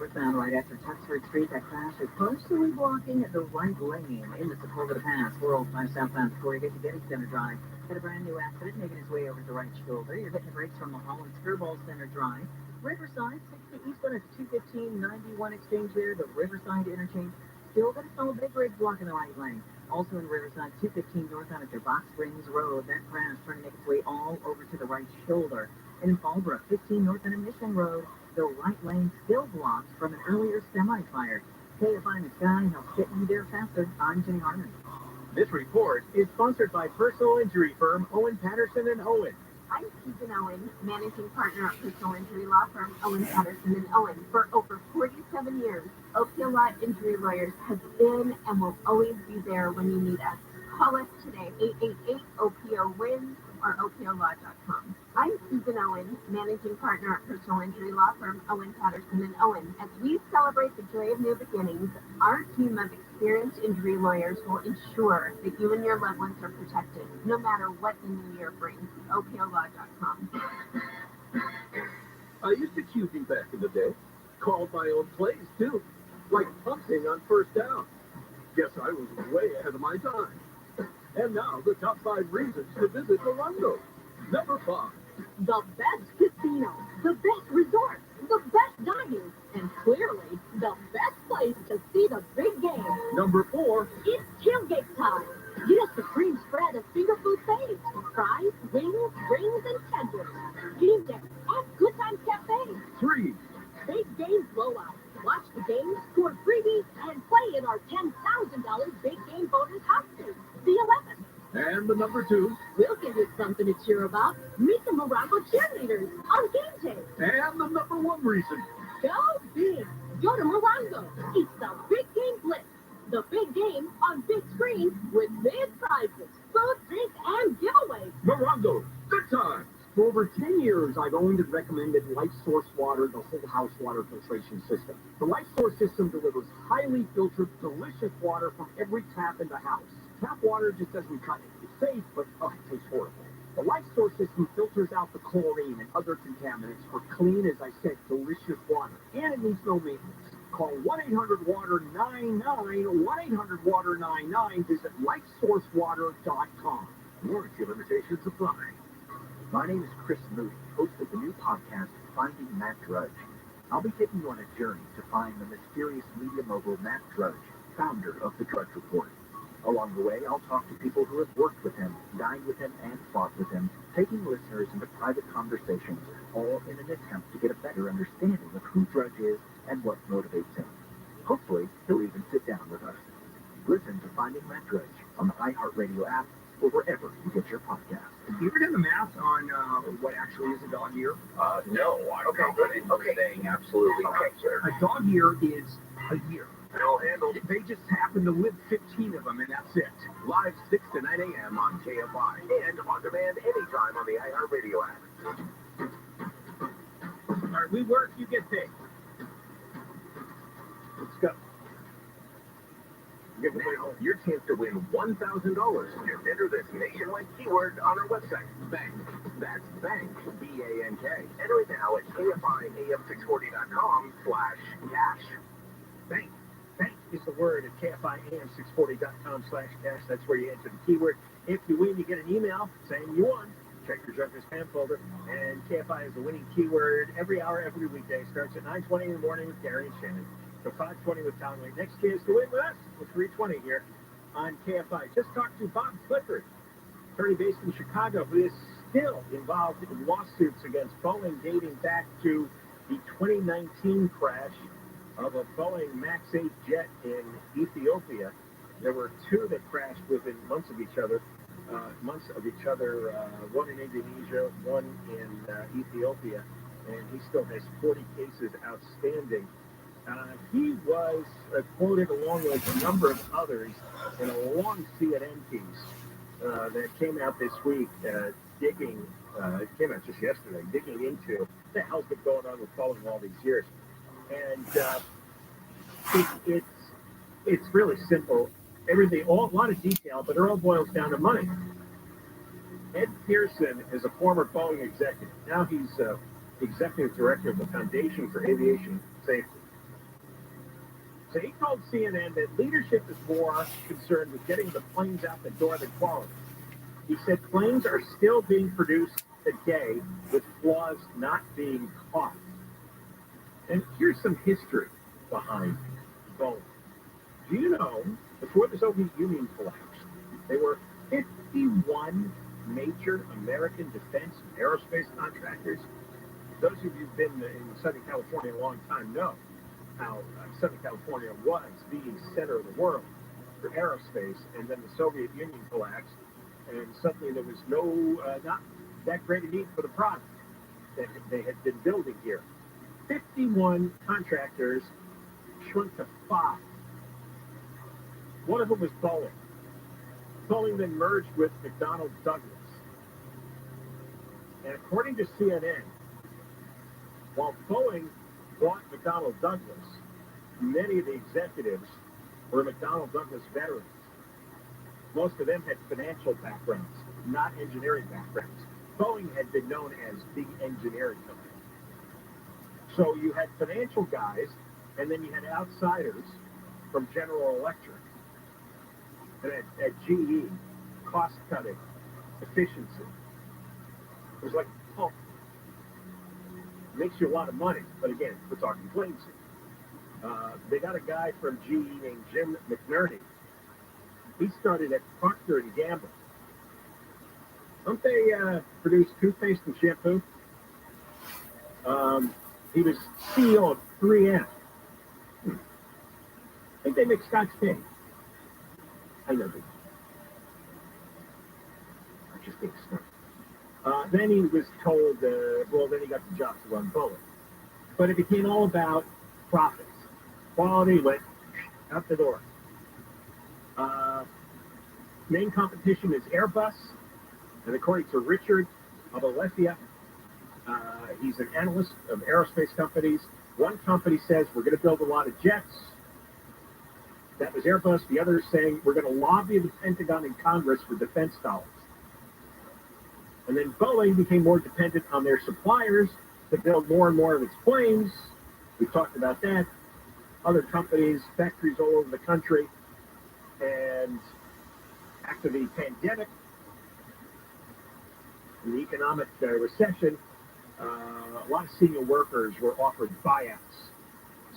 We're found right after Tuxford Street. That crash is partially blocking the right lane in the Sepulveda Pass. 405 southbound before you get to Getty Center Drive. Got a brand new accident making its way over to the right shoulder. You're hitting the brakes from the Holland Skirball Center Drive. Riverside, 60 eastbound at 215-91 exchange there. The Riverside interchange. Still got a small big rig blocking the right lane. Also in Riverside, 215 northbound at your Box Springs Road. That crash trying to make its way all over to the right shoulder. And in Fallbrook, 15 northbound at Mission Road. The right lane still blocked from an earlier semi-fire. KFI in the sky helps get you there faster. I'm Jenny Harmon. This report is sponsored by personal injury firm Owen Patterson and Owen. I'm Susan Owen, managing partner at personal injury law firm Owen Patterson and Owen. For over 47 years, OPO Law Injury Lawyers has been and will always be there when you need us. Call us today, 888-OPO-WIN or OPOLaw.com. I'm Susan Owen, managing partner at personal injury law firm Owen Patterson and Owen. As we celebrate the joy of new beginnings, our team of experienced injury lawyers will ensure that you and your loved ones are protected, no matter what the new year brings. OPOLaw.com. I used to QB back in the day. Called my own plays, too. Like punting on first down. Guess I was way ahead of my time. And now, the top 5 reasons to visit Orlando. Number 5. The best casino, the best resort, the best dining, and clearly the best place to see the big game. Number 4, It's tailgate time. Get a supreme spread of finger food faves, fries, wings, rings, and tenders. Game day at Good Times Cafe. 3, Big game blowout. Watch the game, score freebies, and play in our $10,000 big game bonus house game, the 11th. and the number 2, We'll give you something to cheer about. Meet the Morongo cheerleaders on game day. and the number 1 reason. Go big. Go to Morongo. It's the Big Game Blitz. The big game on big screen with big prizes, food, drink, and giveaways. Morongo, good times. For over 10 years, I've owned and recommended Life Source Water, the whole house water filtration system. The Life Source system delivers highly filtered, delicious water from every tap in the house. Tap water just doesn't cut it. It's safe, but it tastes horrible. The Life Source system filters out the chlorine and other contaminants for clean, as I said, delicious water. And it needs no maintenance. Call 1-800-WATER-99, 1-800-WATER-99. Visit lifesourcewater.com. Warranty limitations apply. My name is Chris Moody, host of the new podcast, Finding Matt Drudge. I'll be taking you on a journey to find the mysterious media mogul Matt Drudge, founder of The Drudge Report. Along the way, I'll talk to people who have worked with him, dined with him, and fought with him, taking listeners into private conversations, all in an attempt to get a better understanding of who Drudge is and what motivates him. Hopefully, he'll even sit down with us. Listen to Finding Matt Drudge on the iHeartRadio app or wherever you get your podcasts. You ever done the math on what actually is a dog year? No, I don't know what you're saying. Absolutely not, sir. A dog year is a year. Well handled. They just happen to live 15 of them, and that's it. Live 6 to 9 a.m. on KFI. And on demand anytime on the iHeartRadio app. All right, we work, you get paid. Let's go. Now, your chance to win $1,000. Just enter this nationwide keyword on our website. Bank. That's bank. B-A-N-K. Enter it now at KFIAM640.com/cash. Bank. Bank is the word at KFIAM640.com/cash. That's where you enter the keyword. If you win, you get an email saying you won. Check your junk or spam folder. And KFI is the winning keyword every hour, every weekday. Starts at 9:20 in the morning with Gary and Shannon. So 5:20 with Tom Lee. Next chance to win with us with 3:20 here on KFI. Just talked to Bob Clifford, attorney based in Chicago, who is still involved in lawsuits against Boeing dating back to the 2019 crash of a Boeing MAX 8 jet in Ethiopia. There were 2 that crashed within months of each other. One in Indonesia, one in Ethiopia, and he still has 40 cases outstanding. He was quoted along with a number of others in a long CNN piece that came out this week, it came out just yesterday, digging into what the hell's been going on with Boeing all these years. And it's really simple. Everything, a lot of detail, but it all boils down to money. Ed Pearson is a former Boeing executive. Now he's executive director of the Foundation for Aviation Safety. So he told CNN that leadership is more concerned with getting the planes out the door than quality. He said planes are still being produced today with flaws not being caught. And here's some history behind Boeing. Do you know, before the Soviet Union collapsed, there were 51 major American defense and aerospace contractors? Those of you who've been in Southern California a long time know how Southern California was the center of the world for aerospace, and then the Soviet Union collapsed, and suddenly there was not that great a need for the product that they had been building here. 51 contractors shrunk to 5. One of them was Boeing. Boeing then merged with McDonnell Douglas. And according to CNN, while Boeing bought McDonnell Douglas, many of the executives were McDonnell Douglas veterans. Most of them had financial backgrounds, not engineering backgrounds. Boeing had been known as the engineering company. So you had financial guys, and then you had outsiders from General Electric. And at GE, cost-cutting, efficiency. It was like, makes you a lot of money. But again, we're talking planes here. They got a guy from GE named Jim McNerney. He started at Procter & Gamble. Don't they produce toothpaste and shampoo? He was CEO of 3M. I think they make Scotch tape. I know they do. I'm just being smart. Then he was told, then he got the job to run Boeing. But it became all about profits. Quality went out the door. Main competition is Airbus. And according to Richard Abalesia, he's an analyst of aerospace companies. One company says we're going to build a lot of jets. That was Airbus. The other is saying we're going to lobby the Pentagon and Congress for defense dollars. And then Boeing became more dependent on their suppliers to build more and more of its planes. We've talked about that. Other companies, factories all over the country. And after the pandemic, in the economic recession, a lot of senior workers were offered buyouts.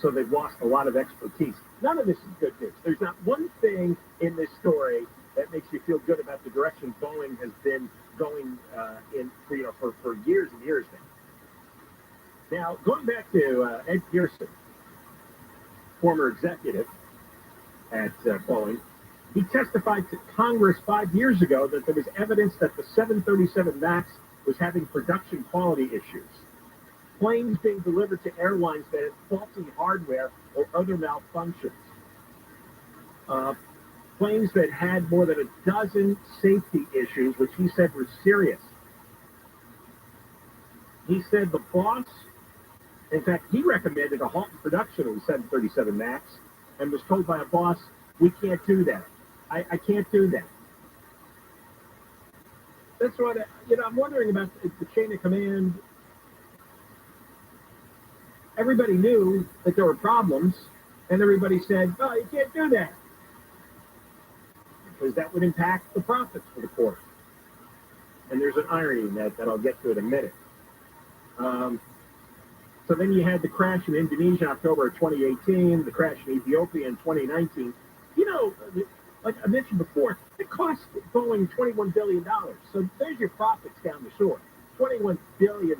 So they've lost a lot of expertise. None of this is good news. There's not one thing in this story that makes you feel good about the direction Boeing has been going in for years and years now. Now, going back to Ed Pearson, former executive at Boeing, he testified to Congress 5 years ago that there was evidence that the 737 MAX was having production quality issues. Planes being delivered to airlines that had faulty hardware or other malfunctions. Planes that had more than a dozen safety issues, which he said were serious. He said the boss, in fact, he recommended a halt in production of the 737 MAX and was told by a boss, we can't do that. I can't do that. That's what, I'm wondering about the chain of command. Everybody knew that there were problems, and everybody said, oh, you can't do that. Because that would impact the profits for the quarter. And there's an irony in that I'll get to in a minute. So then you had the crash in Indonesia in October of 2018, the crash in Ethiopia in 2019. Like I mentioned before, it cost Boeing $21 billion. So there's your profits down the shore. $21 billion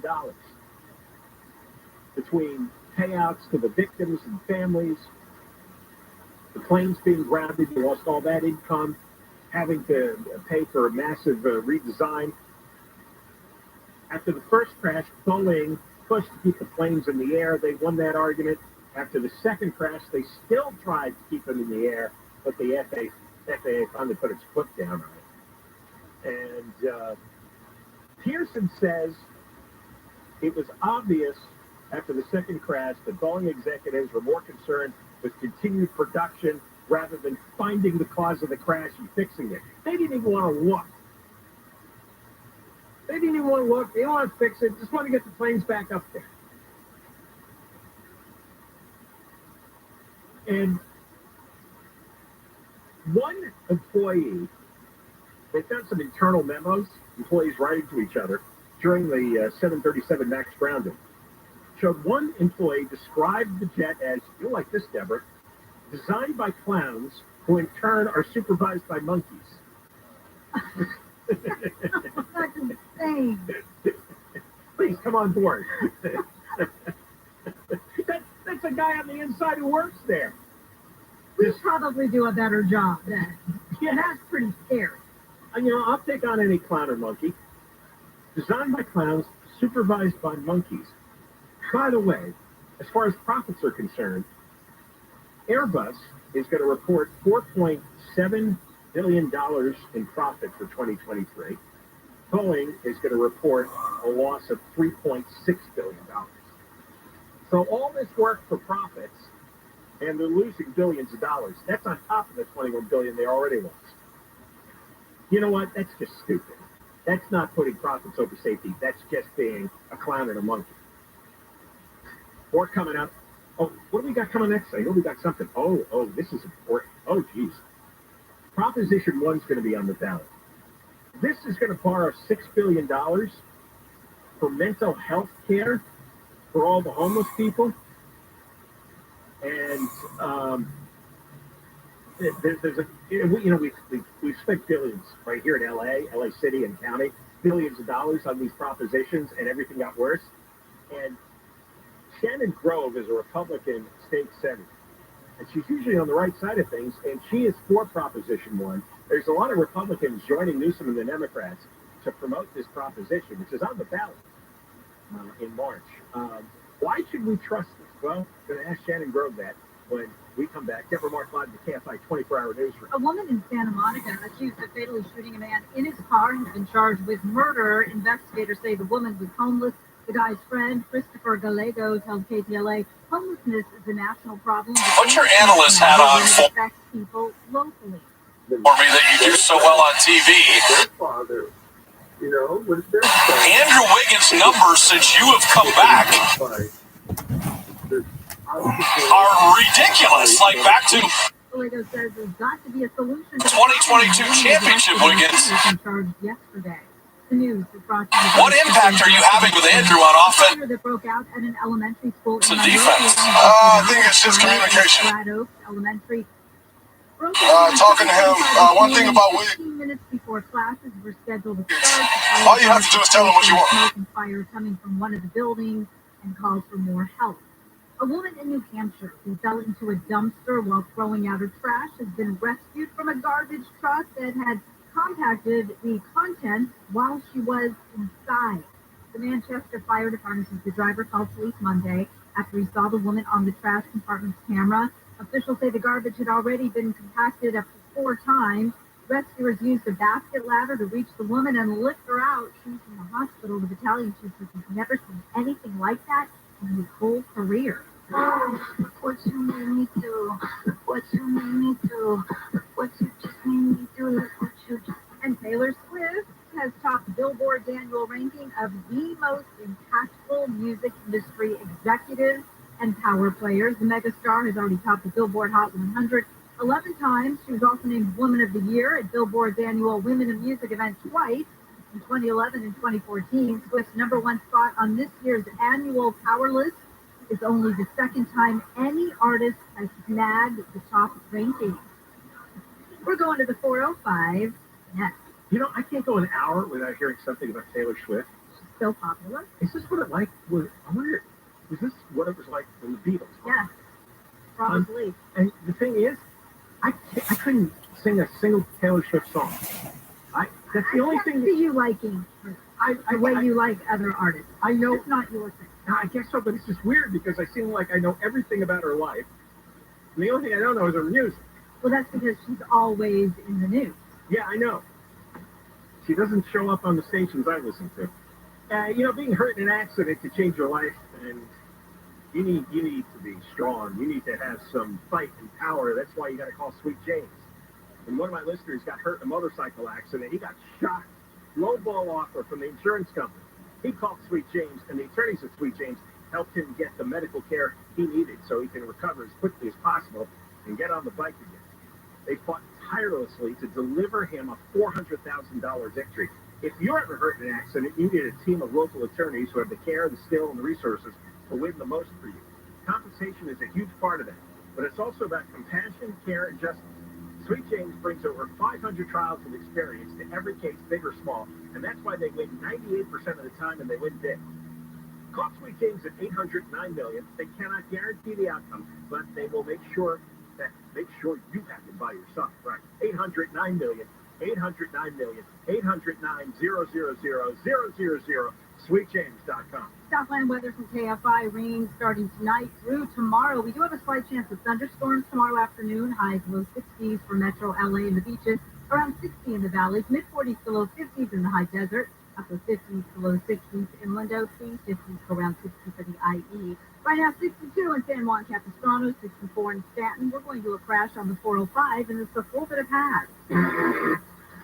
between payouts to the victims and families, the planes being grounded, you lost all that income, having to pay for a massive redesign. After the first crash, Boeing pushed to keep the planes in the air. They won that argument. After the second crash, they still tried to keep them in the air, but the FAA finally put its foot down on it. And Pearson says it was obvious after the second crash that Boeing executives were more concerned with continued production rather than finding the cause of the crash and fixing it. They didn't even want to look. They didn't even want to look. They didn't want to fix it. Just want to get the planes back up there. And one employee, they found some internal memos, employees writing to each other during the 737 MAX grounding. Showed one employee described the jet as, you'll like this, Deborah, designed by clowns who in turn are supervised by monkeys. That's insane. Please come on board. That's a guy on the inside who works there. We probably do a better job then. Yeah, that's pretty scary. I'll take on any clown or monkey. Designed by clowns, supervised by monkeys. By the way, as far as profits are concerned, Airbus is going to report $4.7 billion in profit for 2023. Boeing is going to report a loss of $3.6 billion. So all this work for profits, and they're losing billions of dollars. That's on top of the $21 billion they already lost. You know what? That's just stupid. That's not putting profits over safety. That's just being a clown and a monkey. More coming up. Oh, what do we got coming next? I know we got something. Oh, this is important. Oh, geez. Proposition 1 is going to be on the ballot. This is going to borrow $6 billion for mental health care for all the homeless people. And we've spent billions right here in LA City and county, billions of dollars on these propositions, and everything got worse. And Shannon Grove is a Republican state senator, and she's usually on the right side of things, and she is for Proposition 1. There's a lot of Republicans joining Newsom and the Democrats to promote this proposition, which is on the ballot in March. Why should we trust this? Well, I'm going to ask Shannon Grove that when we come back. Deborah Mark live at the KFI 24-hour newsroom. A woman in Santa Monica accused of fatally shooting a man in his car has been charged with murder. Investigators say the woman was homeless. The guy's friend, Christopher Gallego, tells KTLA homelessness is a national problem. Put your analyst hat on for affects people locally. me that you do so well on TV. Father, you know, what is their Andrew Wiggins' numbers since you have come back are ridiculous. Like back to Gallego says there's got to be a solution to 2022 championship, Wiggins. Charged yesterday. The news is brought to you. What impact are you having with Andrew on offense? That broke out at an elementary school. It's a defense. I think it's just communication. Flat Oaks Elementary. Talking to him, one thing about Wiggins. 15 minutes before classes were scheduled to start. All you have to do is tell him what you want. Smoke and fire coming from one of the buildings and calls for more help. A woman in New Hampshire who fell into a dumpster while throwing out her trash has been rescued from a garbage truck that had compacted the contents while she was inside. The Manchester Fire Department says the driver called police Monday after he saw the woman on the trash compartment's camera. Officials say the garbage had already been compacted up to 4 times. Rescuers used a basket ladder to reach the woman and lift her out. She's in the hospital. The battalion chief says he's never seen anything like that in his whole career. What you made me do, what you made me do, what you just made me do, look what you just. And Taylor Swift has topped Billboard's annual ranking of the most impactful music industry executives and power players. The megastar has already topped the Billboard Hot 100 11 times. She was also named Woman of the Year at Billboard's annual Women in Music event twice, in 2011 and 2014. Swift's #1 spot on this year's annual Power List is only the second time any artist has snagged the top ranking. We're going to the 405 next. You know, I can't go an hour without hearing something about Taylor Swift. She's so popular. Is this what it like? I wonder, is this what it was like when the Beatles? Yeah, probably. And the thing is, I couldn't sing a single Taylor Swift song. That's the only thing. I see you liking her. The way you like other artists. I know. It's not your thing. I guess so, but it's just weird because I seem like I know everything about her life. And the only thing I don't know is her music. Well, that's because she's always in the news. Yeah, I know. She doesn't show up on the stations I listen to. Being hurt in an accident to change your life, and you need to be strong. You need to have some fight and power. That's why you got to call Sweet James. And one of my listeners got hurt in a motorcycle accident. He got shot. Low ball offer from the insurance company. He called Sweet James, and the attorneys at Sweet James helped him get the medical care he needed so he can recover as quickly as possible and get on the bike again. They fought tirelessly to deliver him a $400,000 victory. If you're ever hurt in an accident, you need a team of local attorneys who have the care, the skill, and the resources to win the most for you. Compensation is a huge part of that, but it's also about compassion, care, and justice. Sweet James brings over 500 trials of experience to every case, big or small, and that's why they win 98% of the time, and they win big. Call Sweet James at 800-9-million. They cannot guarantee the outcome, but they will make sure you have to buy your son. Right? 800-9-million. 800-9-million. 800-9-000-000. SweetJames.com. Southland weather from KFI. Rain starting tonight through tomorrow. We do have a slight chance of thunderstorms tomorrow afternoon. Highs low 60s for metro LA and the beaches. Around 60 in the valleys. Mid 40s to low 50s in the high desert. Upper 50s to low 60s inland OC. 50s to around 60 for the IE. Right now 62 in San Juan Capistrano. 64 in Stanton. We're going to a crash on the 405, and it's a full bit of pads.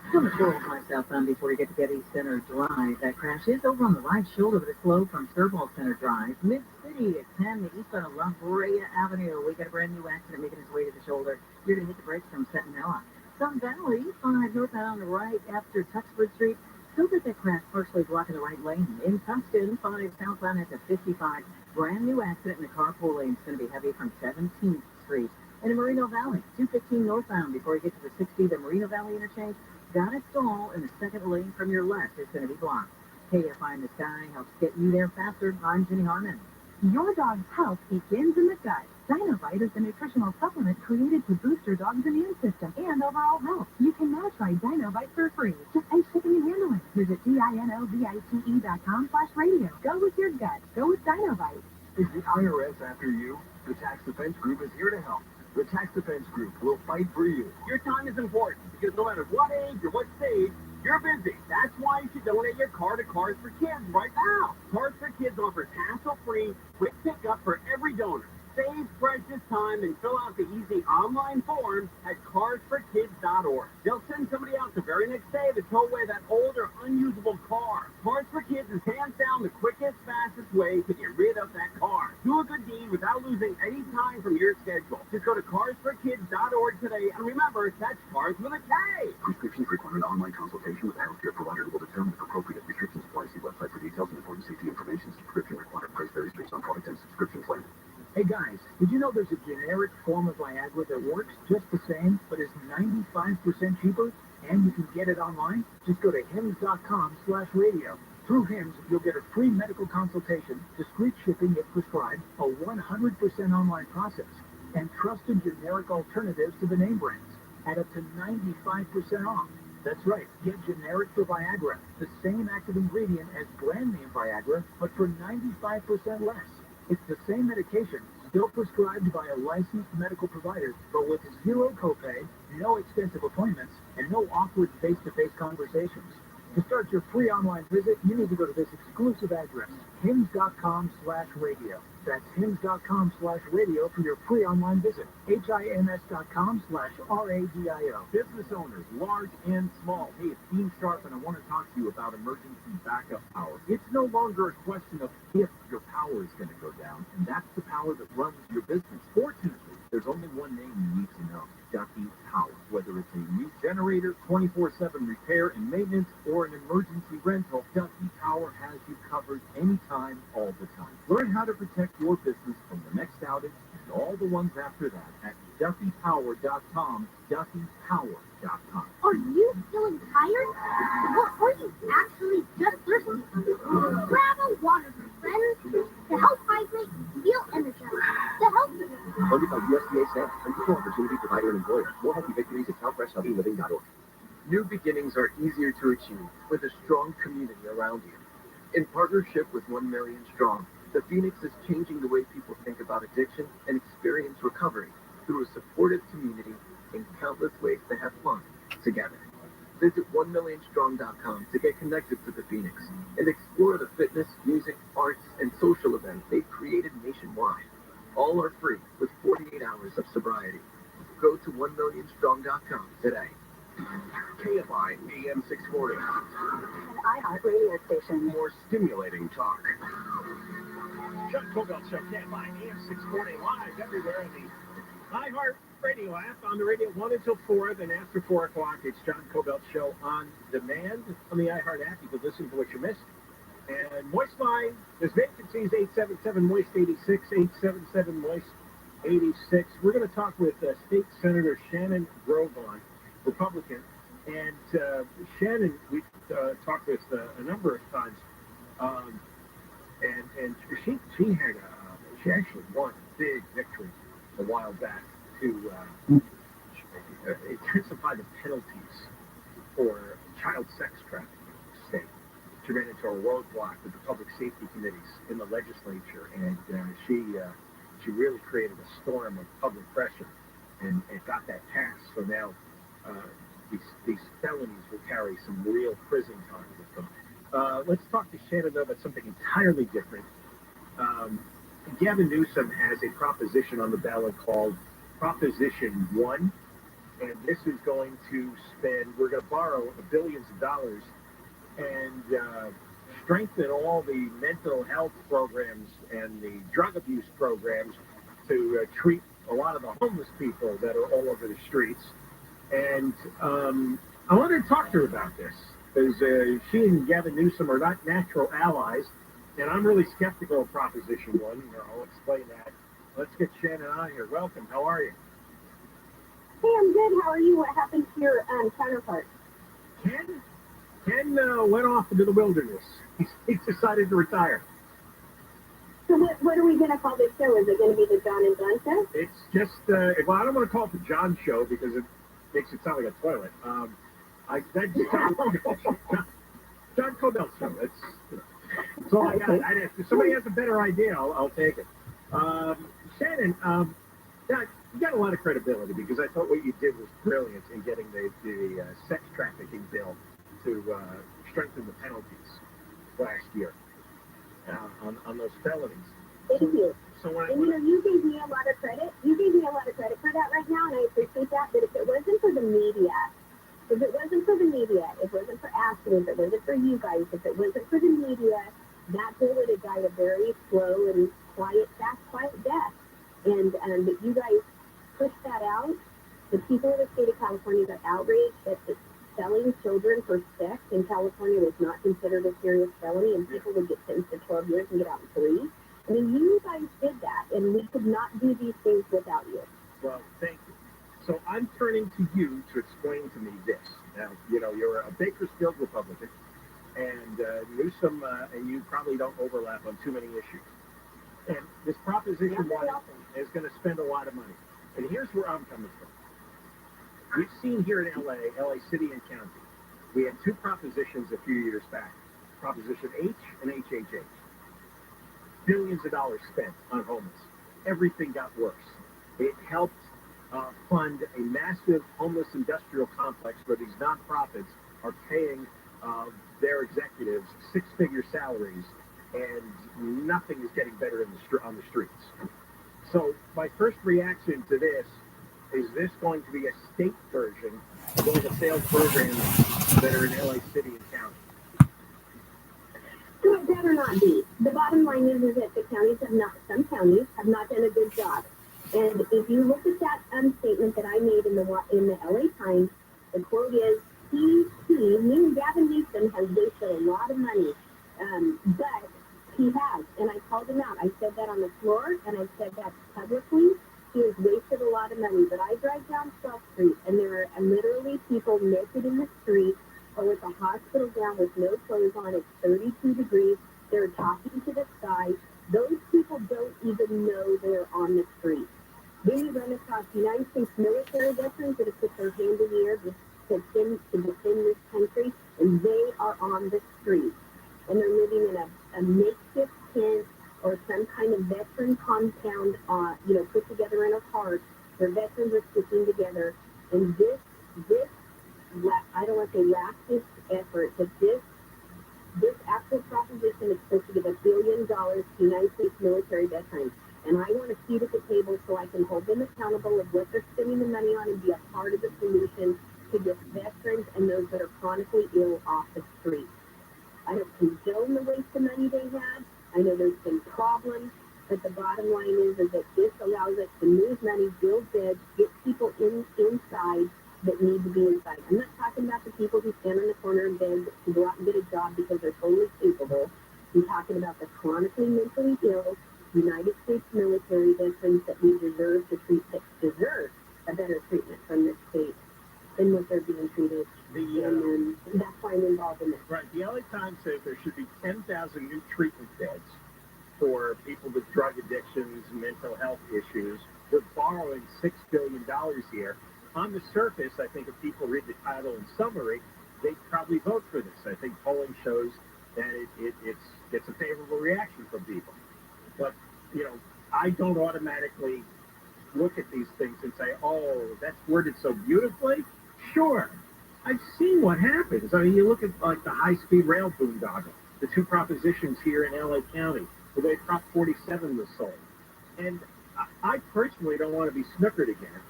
I'm going to throw myself on before you get to Getty Center Drive. That crash is over on the right shoulder, but it's slow from Serval Center Drive. Mid-City at 10, the eastbound of La Brea Avenue. We got a brand new accident making its way to the shoulder. You're going to hit the brakes from Centinela. Sun Valley, 5 northbound on the right after Tuxford Street. Still got that crash partially blocking the right lane. In Tustin, 5 southbound at the 55. Brand new accident in the carpool lane is going to be heavy from 17th Street in the Merino Valley. 215 northbound before you get to the 60, the Merino Valley interchange. Got a stall in the second lane from your left. It's going to be blocked. KFI in the Sky helps get you there faster. I'm Jenny Harmon. Your dog's health begins in the gut. Dinovite is a nutritional supplement created to boost your dog's immune system and overall health. You can now try Dinovite for free. Just pay shipping and handling. Visit DINOVITE.com/radio. Go with your gut. Go with Dinovite. Is the IRS after you? The Tax Defense Group is here to help. The Tax Defense Group will fight for you. Your time is important because no matter what age or what stage, you're busy. That's why you should donate your car to Cars for Kids right now. Cars for Kids offers hassle-free, quick pickup for every donor. Save precious time and fill out the easy online form at carsforkids.org. They'll send somebody out the very next day to tow away that old or unusable car. Cars for Kids is hands down the quickest, fastest way to get rid of that car. Do a good deed without losing any time from your schedule. Just go to carsforkids.org today, and remember, that's cars with a K. Prescriptions require an online consultation with a healthcare provider who will determine if appropriate restrictions apply. See website for details and important safety information. Subscription required. Price varies based on product and subscription plan. Hey guys, did you know there's a generic form of Viagra that works just the same, but is 95% cheaper? And you can get it online? Just go to hims.com/radio. Through Hims, you'll get a free medical consultation, discreet shipping if prescribed, a 100% online process, and trusted generic alternatives to the name brands at up to 95% off. That's right, get generic for Viagra, the same active ingredient as brand name Viagra, but for 95% less. It's the same medication, still prescribed by a licensed medical provider, but with zero copay, no extensive appointments, and no awkward face-to-face conversations. To start your free online visit, you need to go to this exclusive address, hims.com/radio. That's hims.com/radio for your free online visit. HIMS.com/RADIO. Business owners, large and small. Hey, it's Dean Sharp, and I want to talk to you about emergency backup power. It's no longer a question of if your power is going to go down, and that's the power that runs your business. Fortunately, there's only one name you need to know, Duffy Power. Whether it's a new generator, 24/7 repair and maintenance, or an emergency rental, Duffy Power has you covered anytime, all the time. Learn how to protect your business from the next outage and all the ones after that at DuffyPower.com, DuffyPower.com. Are you feeling tired? Or are you actually just thirsty? Grab a water, my friends, to help hydrate and feel energized. To help you. Funded by USDA SNAP, an equal opportunity provider and employer. More healthy victories at southwesthealthyliving.org. New beginnings are easier to achieve with a strong community around you. In partnership with 1 Million Strong, the Phoenix is changing the way people think about addiction and experience recovery through a supportive community and countless ways to have fun together. Visit 1millionstrong.com to get connected to the Phoenix and explore the fitness, music, arts, and social events they've created nationwide. All are free with 48 hours of sobriety. Go to 1millionstrong.com today. KFI AM 640. An iHeart radio station. More stimulating talk. Chuck Cobalt Show, KFI AM 640, live everywhere in the iHeart Radio app, on the radio 1 until 4, then after 4 o'clock, it's John Cobalt Show on demand on the iHeart app. You can listen to what you missed. And Moist Line, there's vacancies, 877-MOIST-86, 877-MOIST-86. We're going to talk with State Senator Shannon Grovon, Republican. And Shannon, we've talked with a number of times, and she actually won a big victory a while back to intensify the penalties for child sex trafficking in the state. She ran into a roadblock with the public safety committees in the legislature, and she really created a storm of public pressure and got that passed. So now these felonies will carry some real prison time with them. Let's talk to Shannon, though, about something entirely different. Gavin Newsom has a proposition on the ballot called Proposition 1, and this is going to we're going to borrow billions of dollars and strengthen all the mental health programs and the drug abuse programs to treat a lot of the homeless people that are all over the streets. And I wanted to talk to her about this, because she and Gavin Newsom are not natural allies, And I'm really skeptical of Proposition 1. I'll explain that. Let's get Shannon on here. Welcome. How are you? Hey, I'm good. How are you? What happened to your counterpart? Ken went off into the wilderness. He's decided to retire. So what are we going to call this show? Is it going to be the John and John show? It's just, well, I don't want to call it the John show because it makes it sound like a toilet. John Cobell show. So if somebody has a better idea, I'll take it. Shannon, you got a lot of credibility because I thought what you did was brilliant in getting the sex trafficking bill to strengthen the penalties last year on those felonies. Thank you. So you gave me a lot of credit. You gave me a lot of credit for that right now, and I appreciate that. But if it wasn't for the media, if it wasn't for Ashley, if it wasn't for you guys, if it wasn't for the media, that bill would have died a very slow and quiet death. And that you guys pushed that out. The people of the state of California got outraged that selling children for sex in California was not considered a serious felony, and people would get sentenced to 12 years and get out in 3. I mean, you guys did that, and we could not do these things without you. Well, thank you. So I'm turning to you to explain to me this. Now, you're a Bakersfield Republican, and Newsom and you probably don't overlap on too many issues. And this Proposition 1 is going to spend a lot of money. And here's where I'm coming from. We've seen here in LA City and County, we had 2 propositions a few years back, Proposition H and HHH. Billions of dollars spent on homeless. Everything got worse. It helped fund a massive homeless industrial complex where these nonprofits are paying their executives 6-figure salaries, and nothing is getting better on the streets. So my first reaction to this is this going to be a state version of all the failed programs that are in LA City and County? It better not be. The bottom line is that some counties have not done a good job. And if you look at that statement that I made in the LA Times, the quote is, Gavin Newsom has wasted a lot of money, but he has. And I called him out. I said that on the floor, and I said that publicly. He has wasted a lot of money. But I drive down 12th Street, and there are literally people naked in the street, or with a hospital gown with no clothes on. It's 32 degrees. They're talking to the sky. Those people don't even know they're on the street. Then you run across United States military veterans that have put their hand in the air to defend this country, and they are on the street. And they're living in a makeshift tent or some kind of veteran compound, put together in a park. Their veterans are sticking together. And this, I don't want to say last effort, but this actual proposition is supposed to give $1 billion to United States military veterans. And I want a seat at the table so I can hold them accountable of what they're spending the money on and be a part of the solution to get veterans and those that are chronically ill off the street. I don't condone the waste of money they had. I know there's been problems, but the bottom line is that this allows us to move money, build beds, get people inside that need to be inside. I'm not talking about the people who stand on the corner and beg to go out and get a job because they're totally capable. I'm talking about the chronically mentally ill United States military veterans that we deserve a better treatment from this state than what they're being treated. And that's why I'm involved in this. Right. The LA Times says there should be 10,000 new treatment beds for people with drug addictions, mental health issues. We're borrowing $6 billion here. On the surface, I think if people read the title and summary, they'd probably vote for this. I think polling shows that it gets a favorable reaction from people. But, I don't automatically look at these things and say, oh, that's worded so beautifully. Sure. I've seen what happens. I mean, you look at like the high-speed rail boondoggle, the 2 propositions here in LA County, where they Prop 47 was sold. And I personally don't want to be snookered again.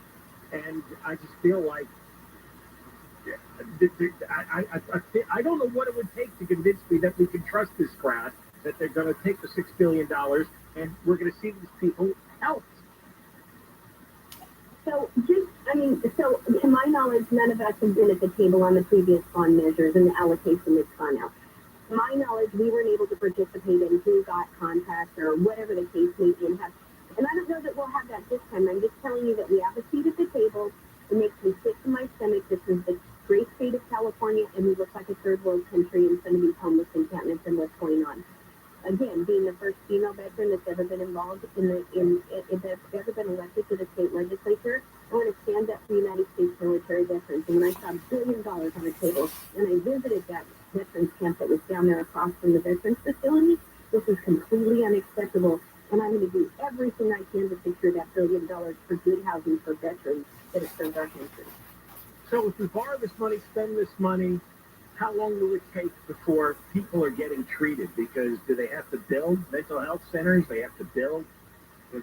And I just feel like I don't know what it would take to convince me that we can trust this crowd, that they're going to take the $6 billion and we're going to see these people helped. So to my knowledge, none of us have been at the table on the previous bond measures and the allocation that's gone out. my knowledge, we weren't able to participate in who got contact or whatever the case may be. And I don't know that we'll have that this time. I'm just telling you that we have a seat at the table. It makes me sick to my stomach. This is the great state of California, and we look like a third world country in some of these homeless encampments and what's going on. Again, being the first female veteran that's ever been involved that's ever been elected to the state legislature, I want to stand up for United States military veterans. And when I saw $1 billion on the table, and I visited that veterans camp that was down there across from the veterans facility, this is completely unacceptable. And I'm going to do everything I can to secure that $1 billion for good housing for veterans that have served our country. So if we borrow this money, spend this money, how long will it take before people are getting treated? Because do they have to build mental health centers? They have to build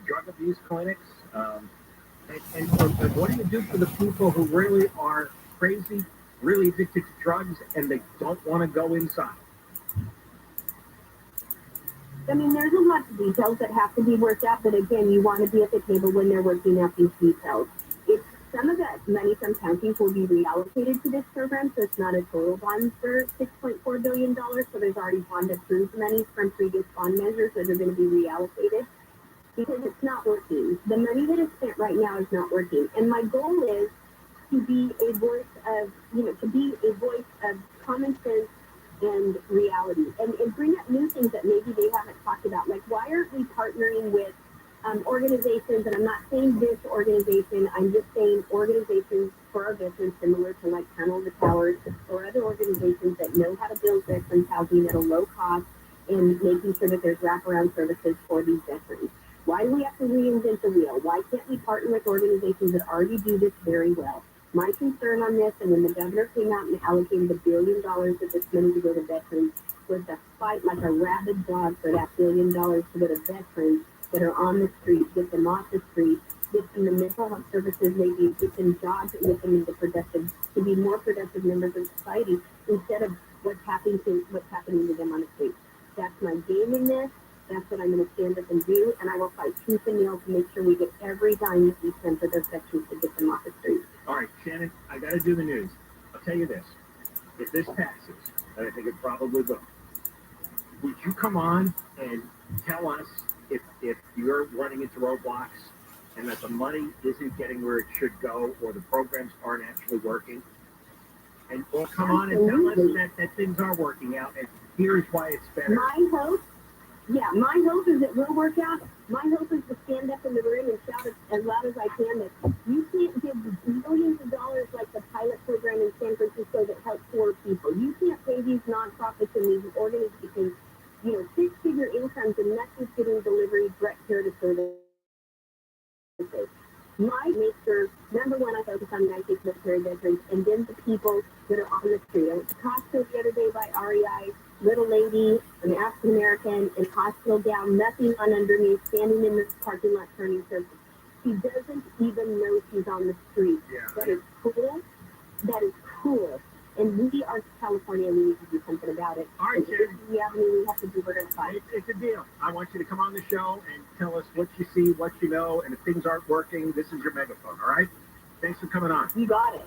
drug abuse clinics? And what do you do for the people who really are crazy, really addicted to drugs, and they don't want to go inside? I mean, there's a lot of details that have to be worked out, but again, you want to be at the table when they're working out these details. Some of that money from counties will be reallocated to this program, so it's not a total bond for $6.4 billion. So there's already bond approved money from previous bond measures that are going to be reallocated because it's not working. The money that is spent right now is not working. And my goal is to be a voice of common sense and reality and bring up new things that maybe they haven't talked about. Like, why aren't we partnering with organizations, and I'm not saying this organization, I'm just saying organizations for our veterans similar to like Tunnel the Towers or other organizations that know how to build veterans housing at a low cost and making sure that there's wraparound services for these veterans. Why do we have to reinvent the wheel? Why can't we partner with organizations that already do this very well? My concern on this, and when the governor came out and allocated $1 billion of this money to go to veterans, was to fight like a rabid dog for that $1 billion to go to veterans that are on the street, get them off the street, get them the mental health services they need, get them jobs, and get them into to be more productive members of society instead of what's happening to them on the street. That's my game in this. That's what I'm going to stand up and do, and I will fight tooth and nail to make sure we get every dime that we spend for those veterans to get them off the street. All right, Shannon, I got to do the news. I'll tell you this. If this passes, and I think it probably will, would you come on and tell us if you're running into roadblocks and that the money isn't getting where it should go or the programs aren't actually working? And or come on and tell us that things are working out and here's why it's better. My hope is it will work out. My hope is to stand up in the room and shout as loud as I can that you can't give millions of dollars like the pilot program in San Francisco that helps poor people. You can't pay these nonprofits and these organizations, six-figure incomes and not just getting delivery, direct care to services. Make sure, number one, I focus on United States military veterans and then the people that are on the street. I went to Costco the other day by REI, little lady, an African American, in hospital gown, nothing on underneath, standing in the parking lot turning circles. She doesn't even know she's on the street. Yeah. That is cool. That is cool. And we are California, and we need to do something about it. All right, Shannon. We have to do. We're going to fight. It's a deal. I want you to come on the show and tell us what you see, what you know, and if things aren't working, this is your megaphone, all right? Thanks for coming on. You got it.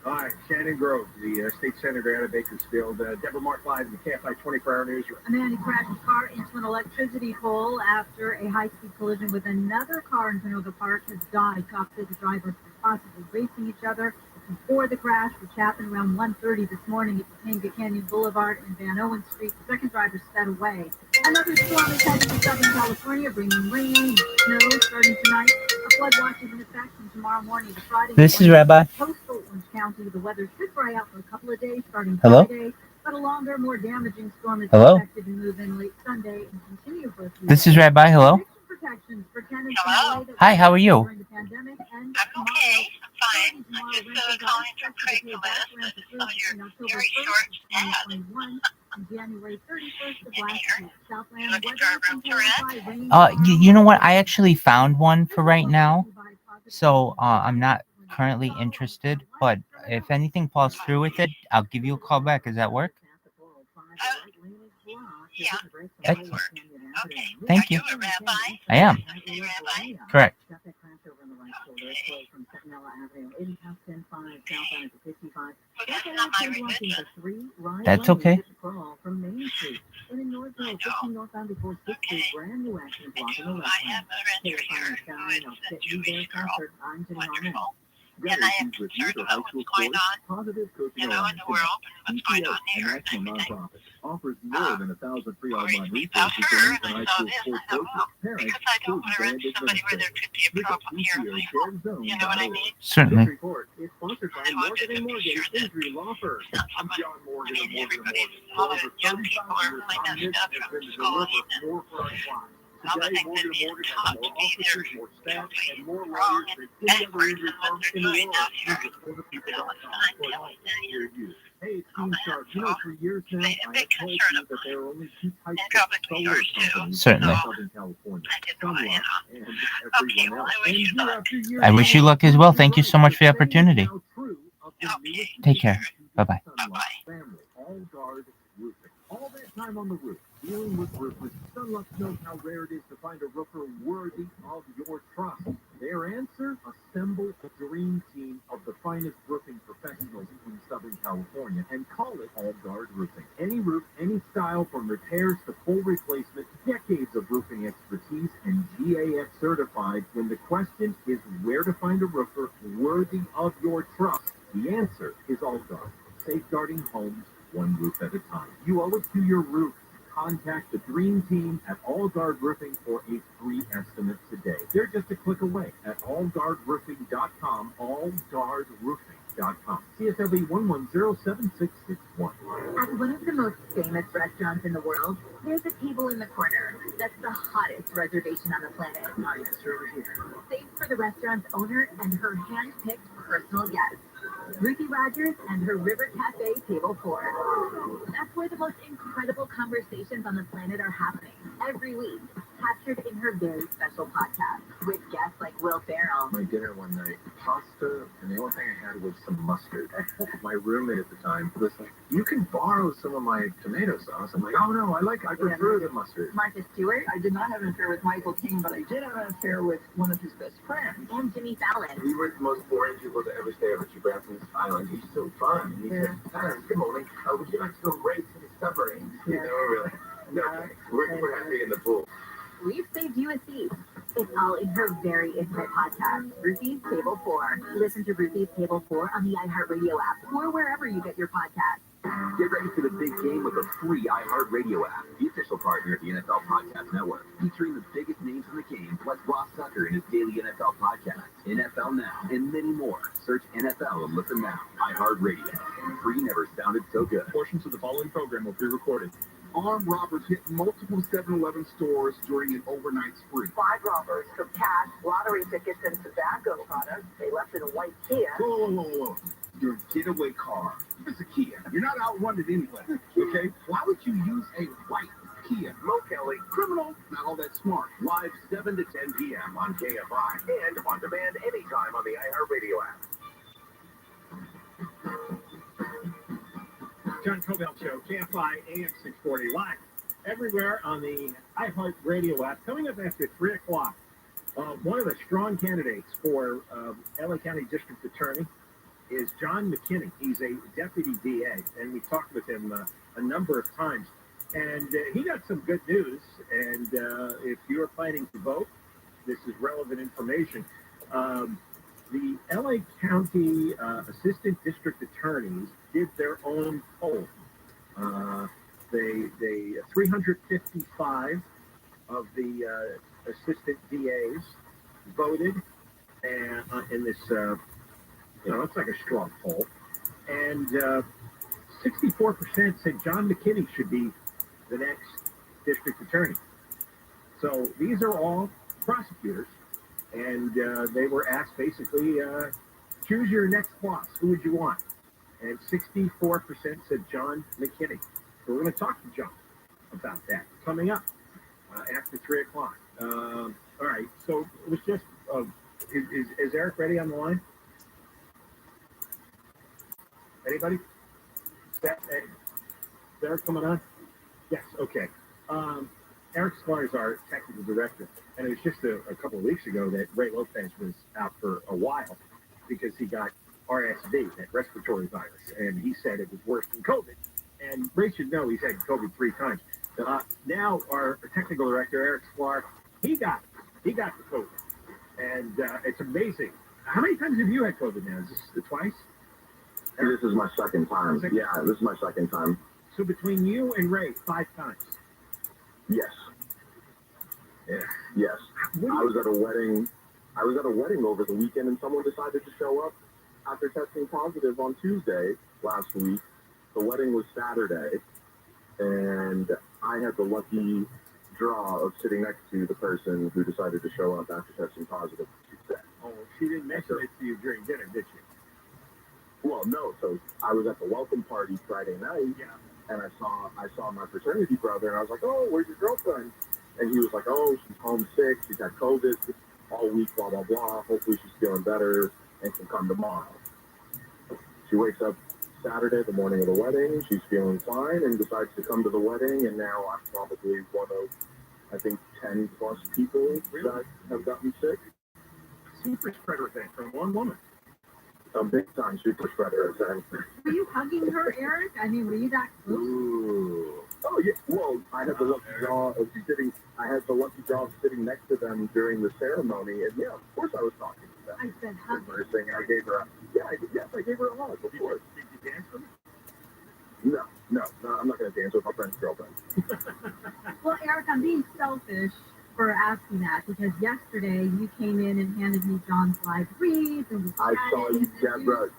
All right, Shannon Grove, the state senator out of Bakersfield. Deborah Mark live in the KFI 24-hour newsroom. A man crashed his car into an electricity pole after a high-speed collision with another car in Canoga Park has died. Cops say the drivers were possibly racing each other before the crash, which happened around 1:30 this morning at Topanga Canyon Boulevard and Van Owen Street. The second driver sped away. Another storm is heading to Southern California, bringing rain and snow starting tonight. A flood watch is in effect from tomorrow morning to Friday. This is Rabbi. Coastal Orange County, the weather should dry out for a couple of days starting Friday, but a longer, more damaging storm is expected to move in late Sunday and continue for a few This is Rabbi. Hello. Hello. Hi, how are you? I'm okay. Fine. I'm just calling to pray for us on your very short ad. January 31st of last year. Southland weather You know what? I actually found one for right now, so I'm not currently interested. But if anything falls through with it, I'll give you a call back. Does that work? Yeah. Excellent. Okay. Thank you. Are you a rabbi? I am. Are you a rabbi? Correct. That's okay. Crawl from Main Street. And in North Hill, 15 northbound before 6th Street, brand new accident block in the left lane. Terrifying sky, I'll set you there faster. I'm Jenny Harmon. And I have concerns about what's going on, Positive Coaching in the world, and what's going on there, and national everything. nonprofit, offers more than 1,000 free online About resources her, for and I high saw school this, sports I thought, coaches, well, parents, because I don't want to run students, into somebody where there could be a problem here. I'm like, well, you know what I mean? Certainly. This report is sponsored by Morgan & Morgan Injury Law Firm. I'm John Morgan of Morgan & Morgan. For over 35 years, our mission has been to deliver more for our clients. Today, Morgan & Morgan has more officers, more staff, and more lawyers than any other injury firm in the world. Visit photooftheday.com. Hey, it's Team Sharp. You know, for years now, I have told you that there are only two types of solar companies Certainly. in Southern California. Sunlight and everyone else. And year after year, I wish you luck as well. Thank you so much for the opportunity. Take care. Bye-bye. Family, all guard roofing. All that time on the roof, dealing with roofers, Sunlux knows how rare it is to find a roofer worthy of your trust. Their answer? Assemble a dream team of the finest roofing professionals in Southern California and call it All Guard Roofing. Any roof, any style, from repairs to full replacement, decades of roofing expertise and GAF certified. When the question is where to find a roofer worthy of your trust, the answer is All Guard. Safeguarding homes one roof at a time. You owe it to your roof. Contact the Dream Team at All Guard Roofing for a free estimate today. They're just a click away at allguardroofing.com, allguardroofing.com. CSLB 1107661. At one of the most famous restaurants in the world, there's a table in the corner that's the hottest reservation on the planet. Saved for the restaurant's owner and her hand-picked personal guest, Ruthie Rogers and her River Cafe Table 4. That's where the most incredible conversations on the planet are happening every week, captured in her very special podcast with guests like Will Ferrell. My dinner one night, pasta, and the only thing I had was some mustard. My roommate at the time was like, "You can borrow some of my tomato sauce." I'm like, "Oh no, I prefer the mustard." Martha Stewart. I did not have an affair with Michael King, but I did have an affair with one of his best friends. And Jimmy Fallon. We were the most boring people to ever stay over at your Branson's Island. He's so fun. And he said, "Good morning. Would you like to go race to the submarine?" You know, really. No, we're happy in the pool. We've saved you a seat. It's all in her very intimate podcast, Ruthie's Table 4. Listen to Ruthie's Table 4 on the iHeartRadio app or wherever you get your podcasts. Get ready for the big game with the free iHeartRadio app, the official partner of the NFL Podcast Network, featuring the biggest names in the game, plus Ross Tucker and his daily NFL podcast, NFL Now, and many more. Search NFL and listen now. iHeartRadio. Free never sounded so good. Portions of the following program will be recorded. Armed robbers hit multiple 7-Eleven stores during an overnight spree. 5 robbers took cash, lottery tickets, and tobacco products. They left in a white Kia. Whoa. Your getaway car. It's a Kia. You're not outrunning anybody, okay? Why would you use a white Kia? Mo Kelly, Criminal. Not all that smart. live 7 to 10 p.m. on KFI and on demand anytime on the iHeartRadio app. John Cobell Show, KFI AM 640, live everywhere on the iHeartRadio app. Coming up after 3 o'clock, one of the strong candidates for LA County District Attorney is John McKinney. He's a deputy DA, and we talked with him a number of times. And he got some good news, and if you're planning to vote, this is relevant information. The LA County Assistant District Attorneys did their own poll. They 355 of the assistant DAs voted in this, it's like a straw poll. And 64% said John McKinney should be the next district attorney. So these are all prosecutors. And they were asked basically, choose your next boss. Who would you want? And 64% said John McKinney. So we're going to talk to John about that coming up after 3 o'clock. All right. So it was just, is Eric ready on the line? Anybody? Is Eric coming on? Yes. Okay. Eric Sklar is our technical director, and it was just a couple of weeks ago that Ray Lopez was out for a while because he got RSV, that respiratory virus, and he said it was worse than COVID. And Ray should know he's had COVID 3 times. Now our technical director, Eric Sklar, he got the COVID. And it's amazing. How many times have you had COVID now? Is this twice? This is my second time. Yeah, this is my second time. So between you and Ray, 5 times? Yes. Yes. I was at a wedding over the weekend, and someone decided to show up after testing positive on Tuesday last week. The wedding was Saturday, and I had the lucky draw of sitting next to the person who decided to show up after testing positive Tuesday. Oh, she didn't mention it to you during dinner, did she? Well, no. So I was at the welcome party Friday night, and I saw my fraternity brother, and I was like, "Oh, where's your girlfriend?" And he was like, "Oh, she's home sick. She's got COVID all week, blah, blah, blah. Hopefully she's feeling better and can come tomorrow." She wakes up Saturday, the morning of the wedding. She's feeling fine and decides to come to the wedding. And now I'm probably one of, I think, 10 plus people that have gotten sick. Super spreader thing from one woman. A big time super spreader thing. Were you hugging her, Eric? I mean, were you that close? Ooh. Oh yeah. Well, I had the lucky draw of sitting. I had the lucky draw of sitting next to them during the ceremony, and yeah, of course I was talking to them. I said hug. First thing I gave her. I gave her a hug. Of course. Did you dance with her? No, I'm not going to dance with my friend's girlfriend. Well, Eric, I'm being selfish for asking that because yesterday you came in and handed me John's live reads and I saw you, Deborah.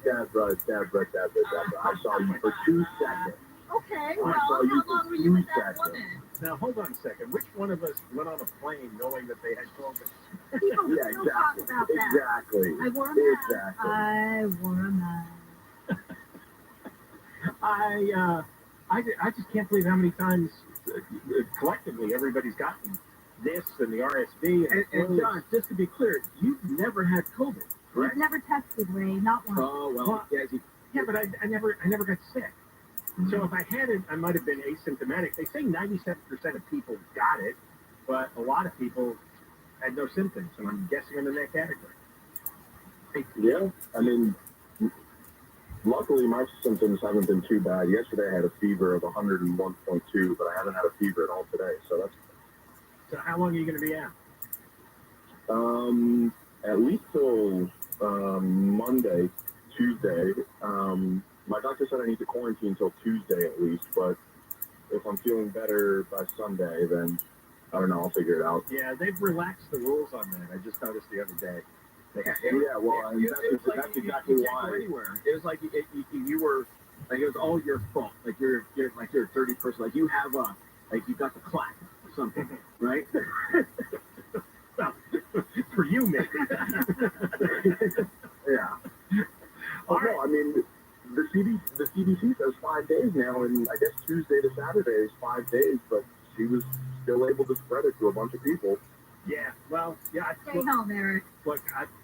I saw you for 2 seconds. Okay, well, how long were you with that woman? Now, hold on a second. Which one of us went on a plane knowing that they had COVID? People still talk about that. Exactly. I wore a mask. I wore a mask. I just can't believe how many times collectively everybody's gotten this and the RSV. And John, just to be clear, you've never had COVID, correct? I've never tested, Ray, not once. Oh, well, yeah, but I never got sick. Mm-hmm. So if I had it, I might have been asymptomatic. They say 97% of people got it, but a lot of people had no symptoms, and I'm guessing I'm in that category. Yeah, I mean, luckily my symptoms haven't been too bad. Yesterday I had a fever of 101.2, but I haven't had a fever at all today, so that's good. So how long are you going to be out? At least till Monday, Tuesday. My doctor said I need to quarantine till Tuesday at least, but if I'm feeling better by Sunday, then I don't know, I'll figure it out. Yeah, they've relaxed the rules on that. I just noticed the other day. Yeah, well, that's exactly why. Anywhere. It was like you were, like it was all your fault. Like you're like you're a dirty person. Like you have like you got the clap or something, right? Well, for you, maybe. Yeah. Oh, no, I mean, the CDC says 5 days now, and I guess Tuesday to Saturday is 5 days, but she was still able to spread it to a bunch of people. Yeah, well, yeah. Stay home, Eric. Look,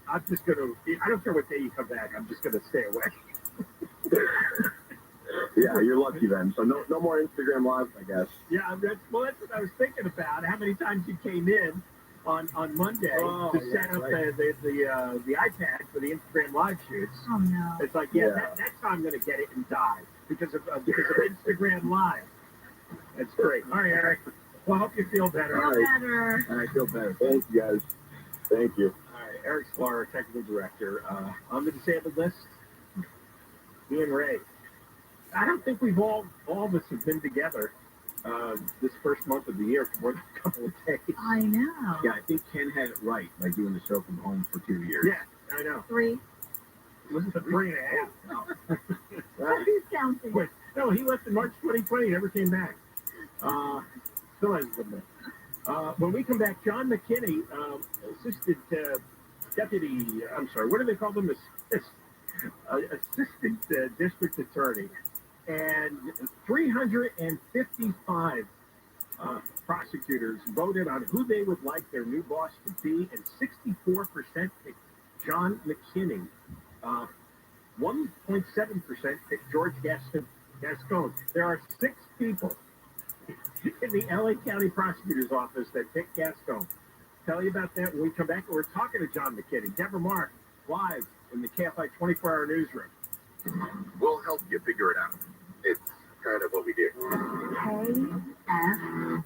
I'm just going to, I don't care what day you come back, I'm just going to stay away. Yeah, you're lucky then. So no more Instagram Live, I guess. Yeah, that's what I was thinking about. How many times you came in on Monday to set up the iPad for the Instagram Live shoots. Oh, no. It's like, that's how I'm going to get it and die because of Instagram Live. That's great. All right, Eric. Well, I hope you feel better. All right, feel better. Thank you, guys. Thank you. All right, Eric Sklar, technical director. On the disabled list, me and Ray. I don't think we've all of us have been together this first month of the year for more than a couple of days. I know. Yeah, I think Ken had it right by doing the show from home for 2 years. Yeah, I know. 3. Listen to 3.5. No. Who's counting? Wait, no, he left in March 2020, never came back. Still hasn't come back. When we come back, John McKinney, assistant what do they call them? Assistant district attorney. And 355 prosecutors voted on who they would like their new boss to be, and 64% picked John McKinney. 1.7% picked George Gascon. There are 6 people in the LA County Prosecutor's Office that picked Gascon. Tell you about that when we come back. We're talking to John McKinney. Deborah Mark, live in the KFI 24-hour newsroom. We'll help you figure it out. It's kind of what we do. KFI. And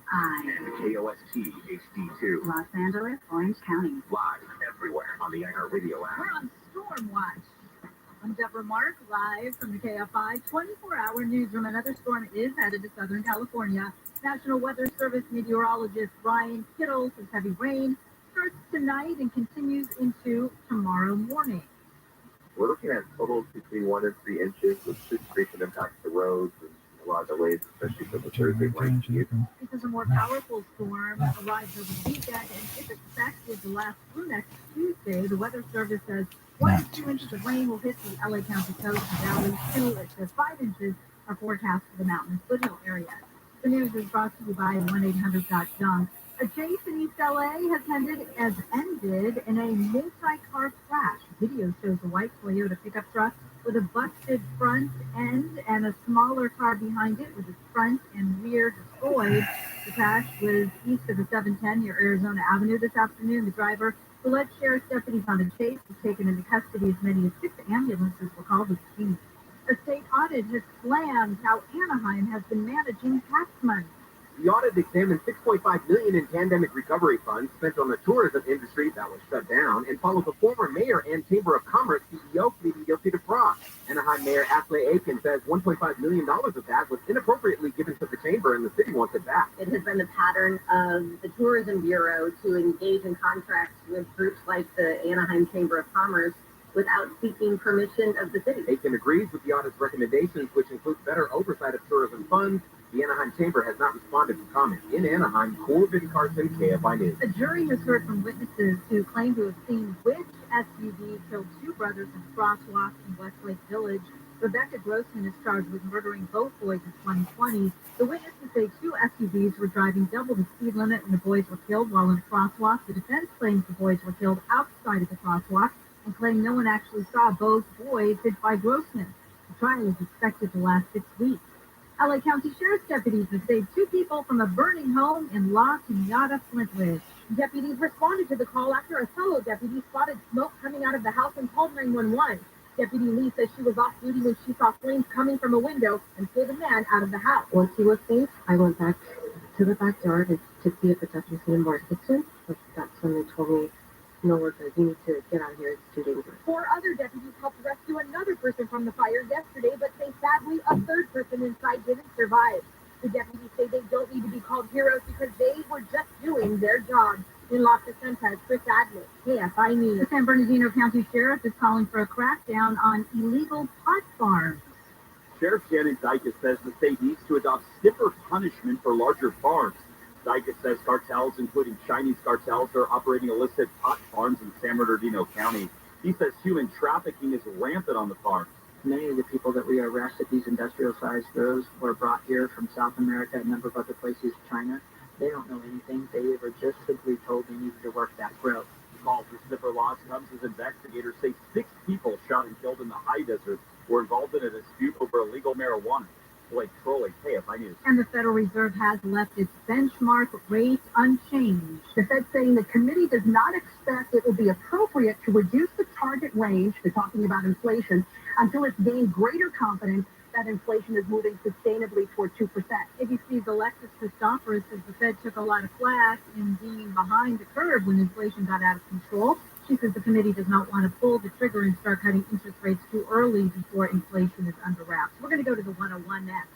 KOST HD2. Los Angeles, Orange County. Live everywhere on the iHeartRadio app. We're on Storm Watch. I'm Deborah Mark, live from the KFI 24-hour newsroom. Another storm is headed to Southern California. National Weather Service meteorologist Ryan Kittle says heavy rain starts tonight and continues into tomorrow morning. We're looking at totals between 1 and 3 inches, which should create an impact to roads and a lot of delays, especially for the Thursday rain. Because a more powerful storm arrives over the weekend and is expected to last through next Tuesday. The Weather Service says 1 to 2 inches of rain will hit the LA County coast and valley. 2 to 5 inches are forecast for the mountainous foothill areas. The news is brought to you by 1-800-GOT-JUNK. A chase in East LA has ended in a multi-car crash. Video shows a white Toyota pickup truck with a busted front end and a smaller car behind it with its front and rear destroyed. The crash was east of the 710 near Arizona Avenue this afternoon. The driver, who led sheriff's deputies on a chase, was taken into custody. As many as 6 ambulances were called to the scene. A state audit has slammed how Anaheim has been managing tax money. The audit examined $6.5 million in pandemic recovery funds spent on the tourism industry that was shut down and followed the former mayor and Chamber of Commerce CEO pleading guilty to fraud. Anaheim Mayor Ashley Aiken says $1.5 million of that was inappropriately given to the chamber and the city wants it back. It has been the pattern of the Tourism Bureau to engage in contracts with groups like the Anaheim Chamber of Commerce without seeking permission of the city. Aiken agrees with the audit's recommendations, which include better oversight of tourism funds. The Anaheim Chamber has not responded to comments. In Anaheim, Corbin Carson, KFI News. A jury has heard from witnesses who claim to have seen which SUV killed 2 brothers in crosswalk in Westlake Village. Rebecca Grossman is charged with murdering both boys in 2020. The witnesses say 2 SUVs were driving double the speed limit when the boys were killed while in a crosswalk. The defense claims the boys were killed outside of the crosswalk and claim no one actually saw both boys hit by Grossman. The trial is expected to last 6 weeks. LA County Sheriff's deputies have saved 2 people from a burning home in La Cañada, Flintridge. Deputies responded to the call after a fellow deputy spotted smoke coming out of the house and called 911. Deputy Lee says she was off duty when she saw flames coming from a window and pulled a man out of the house. Once he was safe, I went back to the backyard to see if the deputies in more assistance, but that's when they told me, no, we're good. You need to get out of here. It's too dangerous. 4 other deputies helped rescue another person from the fire yesterday, but say sadly a 3rd person inside didn't survive. The deputies say they don't need to be called heroes because they were just doing their job. In Los Vicentes, Chris Adler, KFI News. The San Bernardino County Sheriff is calling for a crackdown on illegal pot farms. Sheriff Shannon Dykes says the state needs to adopt stiffer punishment for larger farms. Dykes says cartels, including Chinese cartels, are operating illicit pot farms in San Bernardino County. He says human trafficking is rampant on the farms. Many of the people that we arrest at these industrial-sized grows were brought here from South America, a number of other places, China. They don't know anything. They were just simply told they needed to work that grow. The call for stiffer laws comes as investigators say 6 people shot and killed in the high desert were involved in a dispute over illegal marijuana. Blake Trolley, KFI News. And the Federal Reserve has left its benchmark rate unchanged. The Fed saying the committee does not expect it will be appropriate to reduce the target range, they're talking about inflation, until it's gained greater confidence that inflation is moving sustainably toward 2%. ABC's Alexis Christoforous says the Fed took a lot of flack in being behind the curve when inflation got out of control. She says the committee does not want to pull the trigger and start cutting interest rates too early before inflation is under wraps. We're going to go to the 101 next.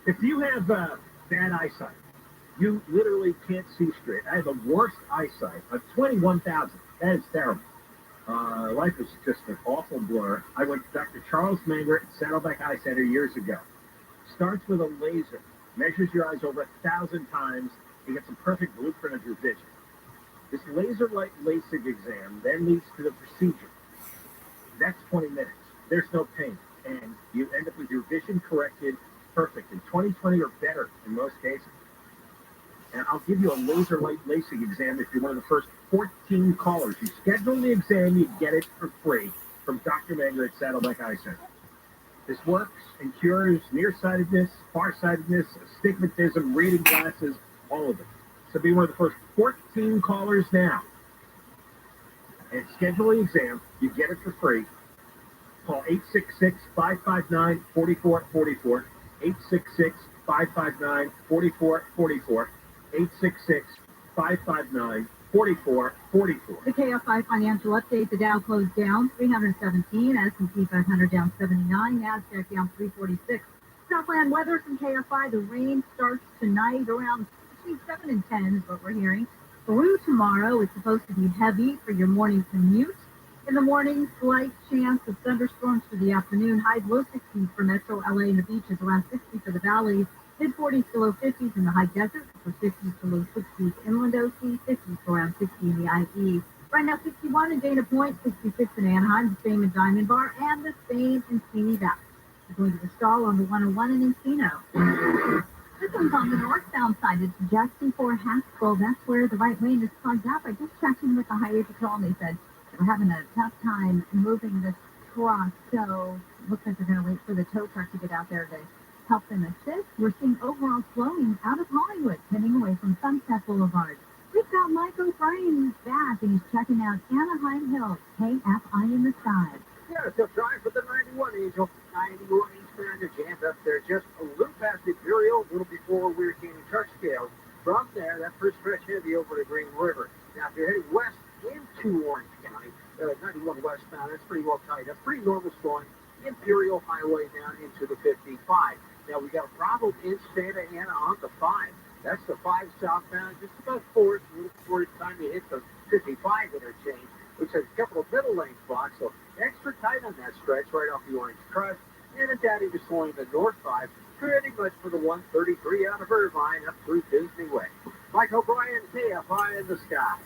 If you have bad eyesight, you literally can't see straight. I have the worst eyesight. I'm 21,000. That is terrible. Life is just an awful blur. I went to Dr. Charles Manger at Saddleback Eye Center years ago. Starts with a laser, measures your eyes over 1,000 times, and gets a perfect blueprint of your vision. This laser light LASIK exam then leads to the procedure. That's 20 minutes. There's no pain, and you end up with your vision corrected perfect in 20/20 or better in most cases. And I'll give you a laser light LASIK exam if you're one of the first 14 callers. You schedule the exam, you get it for free from Dr. Manger at Saddleback Eye Center. This works and cures nearsightedness, farsightedness, astigmatism, reading glasses, all of it. So be one of the first 14 callers now. and schedule the exam. You get it for free. Call 866-559-4444, 866-559-4444, 866-559-4444. The KFI financial update, the Dow closed down 317, S&P 500 down 79, NASDAQ down 346. Southland weather from KFI, the rain starts tonight around between 7 and 10 is what we're hearing. Through tomorrow, it's supposed to be heavy for your morning commute. In the morning, slight chance of thunderstorms for the afternoon. Highs low 60s for Metro LA and the beaches, around 60 for the valleys. Mid-40s to low 50s in the high desert, for 50s to low 60s inland OC, 50s to around 60 in the IE. Right now, 61 in Dana Point, 66 in Anaheim, the same in Diamond Bar, and the same in Simi Valley. We're going to the stall on the 101 in Encino. This one's on the northbound side. It's Justin for Haskell. That's where the right lane is plugged up. I just checked in with the highway patrol, and they said we're having a tough time moving this truck, so it looks like they're going to wait for the tow truck to get out there to help them assist. We're seeing overall slowing out of Hollywood, heading away from Sunset Boulevard. We've got Mike O'Brien, who's back, and he's checking out Anaheim Hills, KFI in the sky. Yeah, it's a drive for the 91 Angel. 91 Eastern jammed up there just a little past Imperial, a little before Weir Canyon Truck Scales. From there, that first stretch heavy over to Green River. Now, if you're heading west into Orange County, 91 westbound, that's pretty well tied up. Pretty normal slowing. Imperial Highway down into the 55. Now, we got a problem in Santa Ana on the 5. That's the 5 southbound, just about 4. A little before it's time to hit the 55 interchange, which has a couple of middle lane spots, so extra tight on that stretch right off the Orange Crest. And it's out into slowing the north 5, pretty much for the 133 out of Irvine up through Disney Way. Mike O'Brien, KFI in the sky.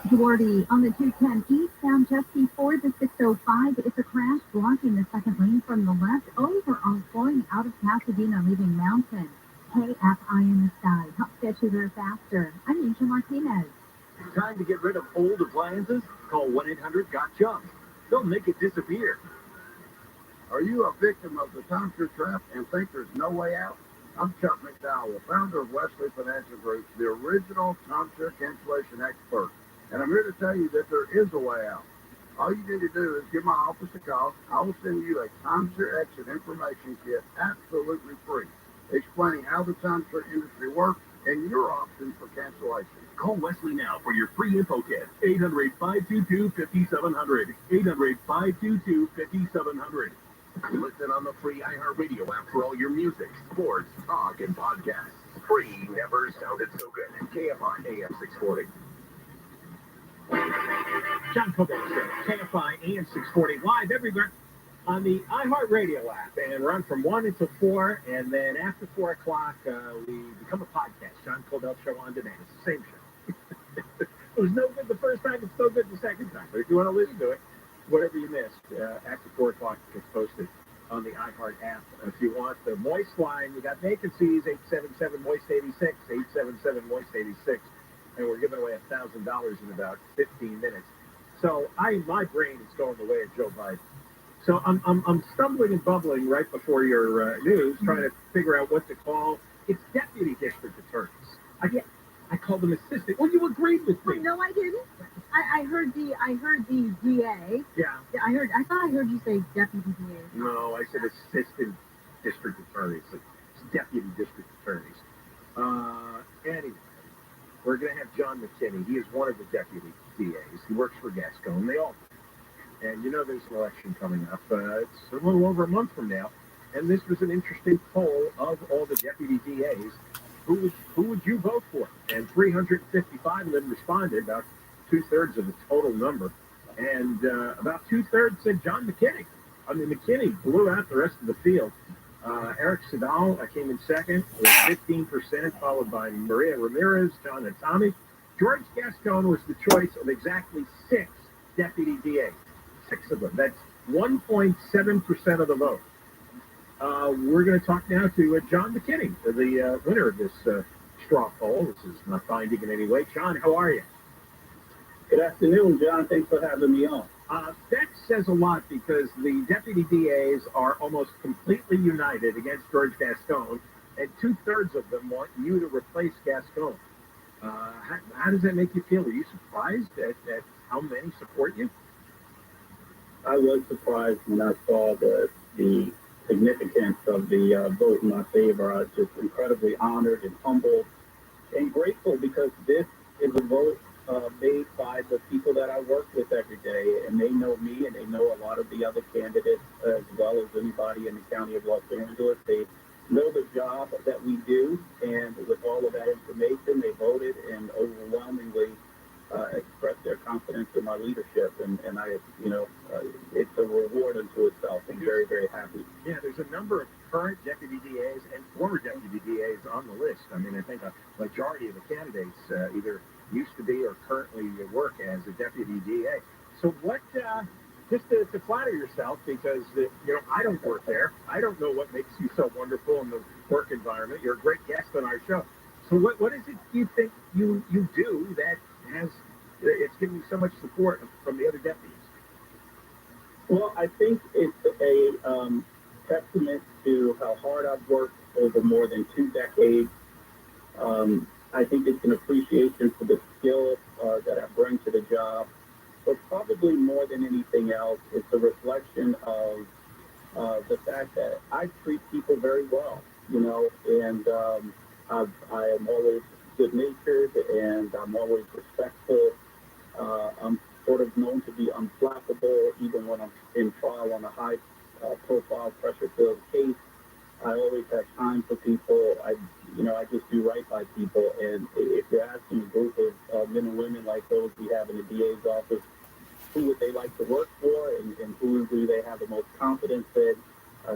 Gordy on the 210 eastbound just before the 605. It's a crash blocking the second lane from the left. Overall flowing out of Pasadena, leaving Mountain. KFI in the sky. Help get you there faster. I'm Angel Martinez. Time to get rid of old appliances? Call 1-800-GOT-JUNK. They'll make it disappear. Are you a victim of the timeshare trap and think there's no way out? I'm Chuck McDowell, founder of Wesley Financial Group, the original timeshare cancellation expert. And I'm here to tell you that there is a way out. All you need to do is give my office a call. I will send you a timeshare exit information kit absolutely free, explaining how the timeshare industry works and your options for cancellation. Call Wesley now for your free info kit. 800-522-5700. 800-522-5700. Listen on the free iHeartRadio app for all your music, sports, talk, and podcasts. Free never sounded so good. KFI AM 640. John Cobell Show, KFI AM 640, live everywhere on the iHeartRadio app. And run from 1 until 4, and then after 4 o'clock, we become a podcast. John Cobell Show on demand. It's the same show. It was no good the first time, it's no good the second time. But if you want to listen to it, whatever you missed, after 4 o'clock, it's posted on the iHeart app. If you want the Moist line, you got vacancies, 877-MOIST-86, 877-MOIST-86. And we're giving away $1,000 in about 15 minutes. So my brain is going the way of Joe Biden. So I'm stumbling and bubbling right before your news, trying to figure out what to call. It's deputy district attorneys. I called them assistant. Well, you agreed with me. No, I didn't. I heard the DA. Yeah. I thought I heard you say deputy DA. No, I said assistant district attorneys. It's deputy district attorneys. Anyway, we're going to have John McKinney. He is one of the deputy DAs. He works for Gascon. They all do. And you know there's an election coming up. It's a little over a month from now. And this was an interesting poll of all the deputy DAs. Who would you vote for? And 355 of them responded, about 2/3 of the total number. And about 2/3 said John McKinney. I mean, McKinney blew out the rest of the field. Eric Sedal came in second with 15%, followed by Maria Ramirez, John and Tommy. George Gascon was the choice of exactly 6 deputy DAs. 6 of them. That's 1.7% of the vote. We're going to talk now to John McKinney, the winner of this straw poll. This is not binding in any way. John, how are you? Good afternoon, John. Thanks for having me on. That says a lot because the deputy DAs are almost completely united against George Gascon, and 2/3 of them want you to replace Gascon. How does that make you feel? Are you surprised at how many support you? I was surprised when I saw the significance of the vote in my favor. I was just incredibly honored and humbled and grateful because this is a vote made by the people that I work with every day, and they know me and they know a lot of the other candidates as well as anybody in the county of Los Angeles. They know the job that we do, and with all of that information, they voted and overwhelmingly expressed their confidence in my leadership, and I, it's a reward unto itself. I'm very, very happy. Yeah, there's a number of current deputy DAs and former deputy DAs on the list. I mean, I think a majority of the candidates either used to be or currently work as a deputy DA. So what, just to flatter yourself, because, I don't work there. I don't know what makes you so wonderful in the work environment. You're a great guest on our show. So what is it you think you do that it's giving you so much support from the other deputies? Well, I think it's a testament to how hard I've worked over more than 2 decades. I think it's an appreciation for the skill that I bring to the job. But probably more than anything else, it's a reflection of the fact that I treat people very well, and I am always good-natured, and I'm always respectful. I'm sort of known to be unflappable, even when I'm in trial on a high-profile, pressure-filled case. I always have time for people. I just do right by people. And if you're asking a group of men and women like those we have in the DA's office, who would they like to work for, and who do they have the most confidence in,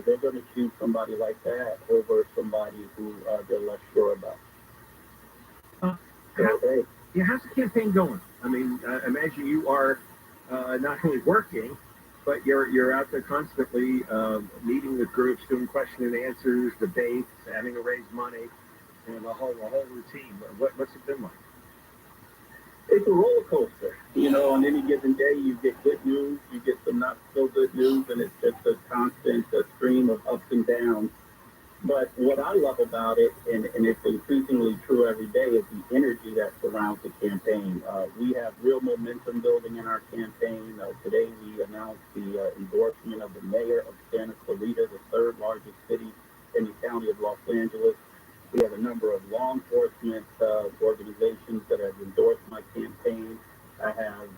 they're going to choose somebody like that over somebody who they're less sure about. How's the campaign going? I mean, imagine you are not only working, but you're out there constantly meeting with groups, doing question and answers, debates, having to raise money, and a whole routine. What's it been like? It's a roller coaster. On any given day, you get good news, you get some not so good news, and it's just a constant stream of ups and downs. But what I love about it, and it's increasingly true every day, is the energy that surrounds the campaign. We have real momentum building in our campaign. Today we announced the endorsement of the mayor of Santa Clarita, the third largest city in the county of Los Angeles. We have a number of law enforcement organizations that have endorsed my campaign. I have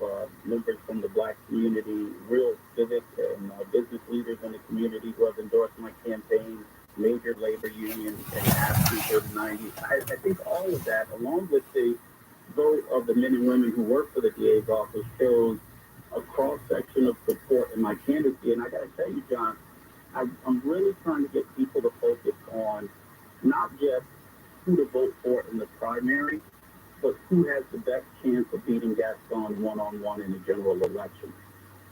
members from the Black community, real civic and business leaders in the community who have endorsed my campaign, major labor unions and athletes of the 90s. I think all of that, along with the vote of the men and women who work for the DA's office, shows a cross-section of support in my candidacy. And I got to tell you, John, I'm really trying to get people to focus on not just who to vote for in the primary, but who has the best chance of beating Gaston one-on-one in the general election.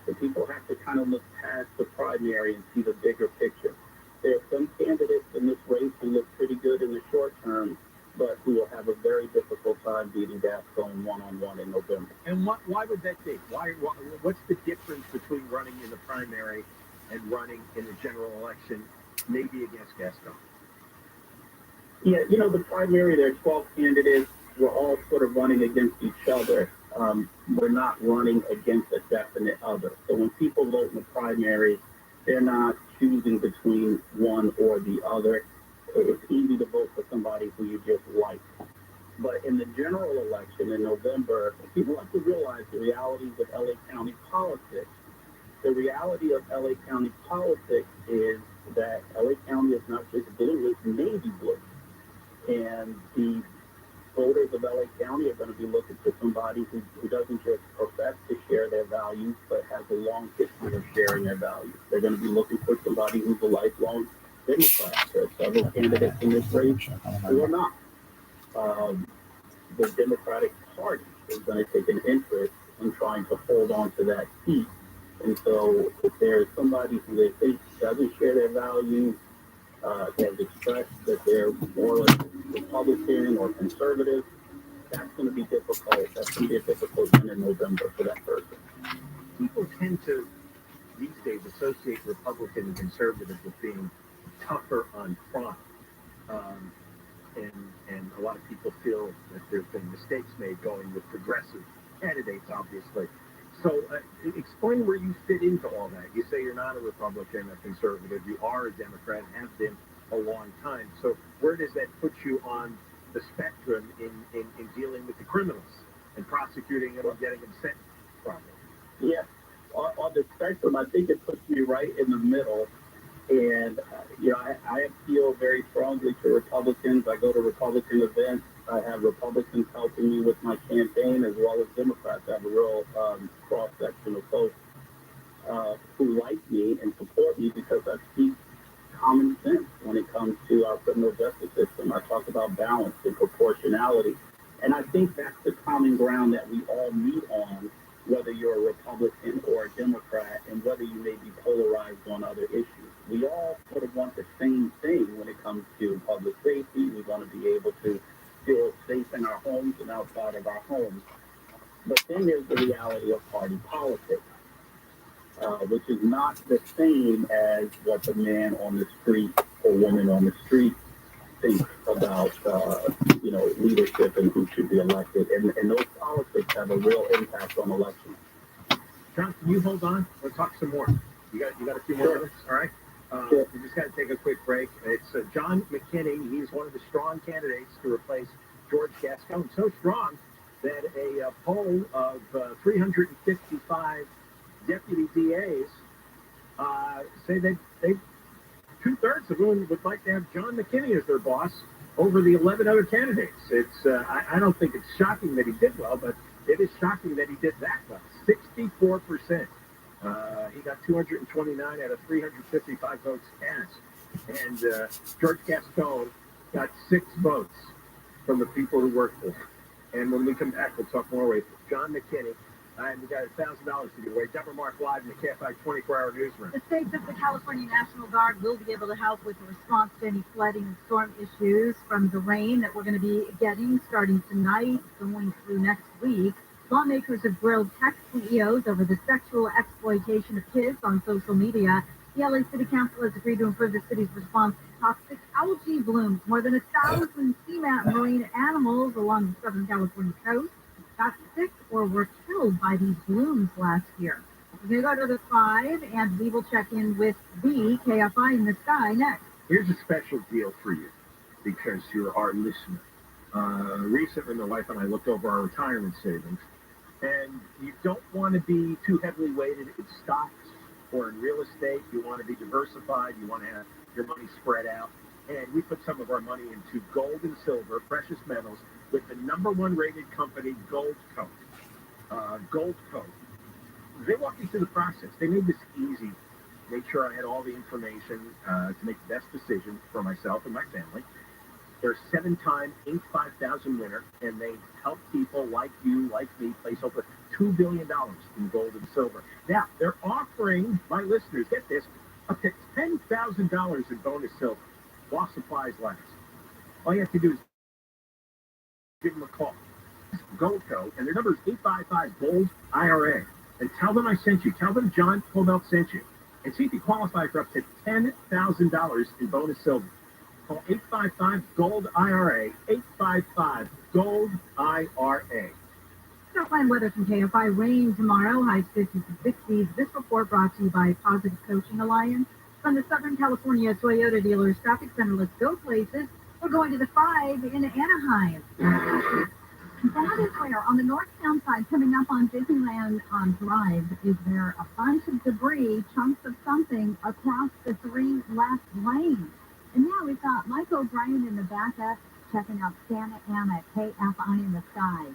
So people have to kind of look past the primary and see the bigger picture. There are some candidates in this race who look pretty good in the short term, but who will have a very difficult time beating Gaston one-on-one in November. And why would that be? What's the difference between running in the primary and running in the general election, maybe against Gaston? Yeah, the primary, there are 12 candidates. We're all sort of running against each other. We're not running against a definite other. So when people vote in the primary, they're not choosing between one or the other. It's easy to vote for somebody who you just like. But in the general election in November, people have to realize the realities of LA County politics. The reality of LA County politics is that LA County is not just blue, it's navy blue. And the voters of LA County are going to be looking for somebody who doesn't just profess to share their values, but has a long history of sharing their values. They're going to be looking for somebody who's a lifelong Democrat. There are several candidates in this race who are not. The Democratic Party is going to take an interest in trying to hold on to that seat. And so if there's somebody who they think doesn't share their values, has expressed that they're more Republican or conservative, that's going to be difficult. That's going to be a difficult one in November for that person. People tend to, these days, associate Republican and conservative with being tougher on crime. And a lot of people feel that there's been mistakes made going with progressive candidates, obviously. So explain where you fit into all that. You say you're not a Republican, a conservative. You are a Democrat, have been a long time. So where does that put you on the spectrum in dealing with the criminals and prosecuting them and getting them sentenced properly? Yeah, on the spectrum, I think it puts me right in the middle. And, I appeal very strongly to Republicans. I go to Republican events. I have Republicans helping me with my campaign as well as Democrats. I have a real cross-section of folks who like me and support me because I speak common sense when it comes to our criminal justice system. I talk about balance and proportionality. And I think that's the common ground that we all meet on, whether you're a Republican or a Democrat, and whether you may be polarized on other issues. We all sort of want the same thing when it comes to public safety. We want to be able to feel safe in our homes and outside of our homes. But then there's the reality of party politics, which is not the same as what the man on the street or woman on the street thinks about, leadership and who should be elected. And those politics have a real impact on elections. John, can you hold on? We'll talk some more. You got a few more minutes? All right. We just got to take a quick break. It's John McKinney. He's one of the strong candidates to replace George Gascon. So strong that a poll of 355 deputy DAs say that two-thirds of whom would like to have John McKinney as their boss over the 11 other candidates. It's I don't think it's shocking that he did well, but it is shocking that he did that well. 64%. He got 229 out of 355 votes cast. And George Gascon got 6 votes from the people who work for him. And when we come back, we'll talk more with John McKinney. And we got $1,000 to give away. Deborah Mark live in the KFI 24-hour newsroom. The States of the California National Guard will be able to help with the response to any flooding and storm issues from the rain that we're going to be getting starting tonight, going through next week. Lawmakers have grilled tech CEOs over the sexual exploitation of kids on social media. The LA City Council has agreed to improve the city's response to toxic algae blooms. More than 1,000 seamountain marine animals along the Southern California coast got sick or were killed by these blooms last year. We're going to go to the 5, and we will check in with the KFI in the sky next. Here's a special deal for you because you're our listener. Recently, my wife and I looked over our retirement savings, and you don't want to be too heavily weighted in stocks or in real estate. You want to be diversified. You want to have your money spread out. And we put some of our money into gold and silver, precious metals, with the #1 rated company, Goldco. Goldco. They walked me through the process. They made this easy. Made sure I had all the information to make the best decision for myself and my family. They're a 7-time Inc. 5000 winner, and they help people like you, like me, place over $2 billion in gold and silver. Now, they're offering my listeners, get this, up to $10,000 in bonus silver while supplies last. All you have to do is give them a call. Goldco, and their number is 855-GOLD-IRA. And tell them I sent you. Tell them John Colbelt sent you. And see if you qualify for up to $10,000 in bonus silver. Call 855-GOLD-IRA, 855-GOLD-IRA. Fine weather from KFI. Rain tomorrow, highs 50s to 60s. This report brought to you by Positive Coaching Alliance. From the Southern California Toyota Dealers Traffic Center, let's go places. We're going to the 5 in Anaheim. That is where, on the northbound side, coming up on Disneyland Drive, is there a bunch of debris, chunks of something, across the 3 left lanes. And now we've got Mike O'Brien in the backup, checking out Santa Ana at KFI in the sky.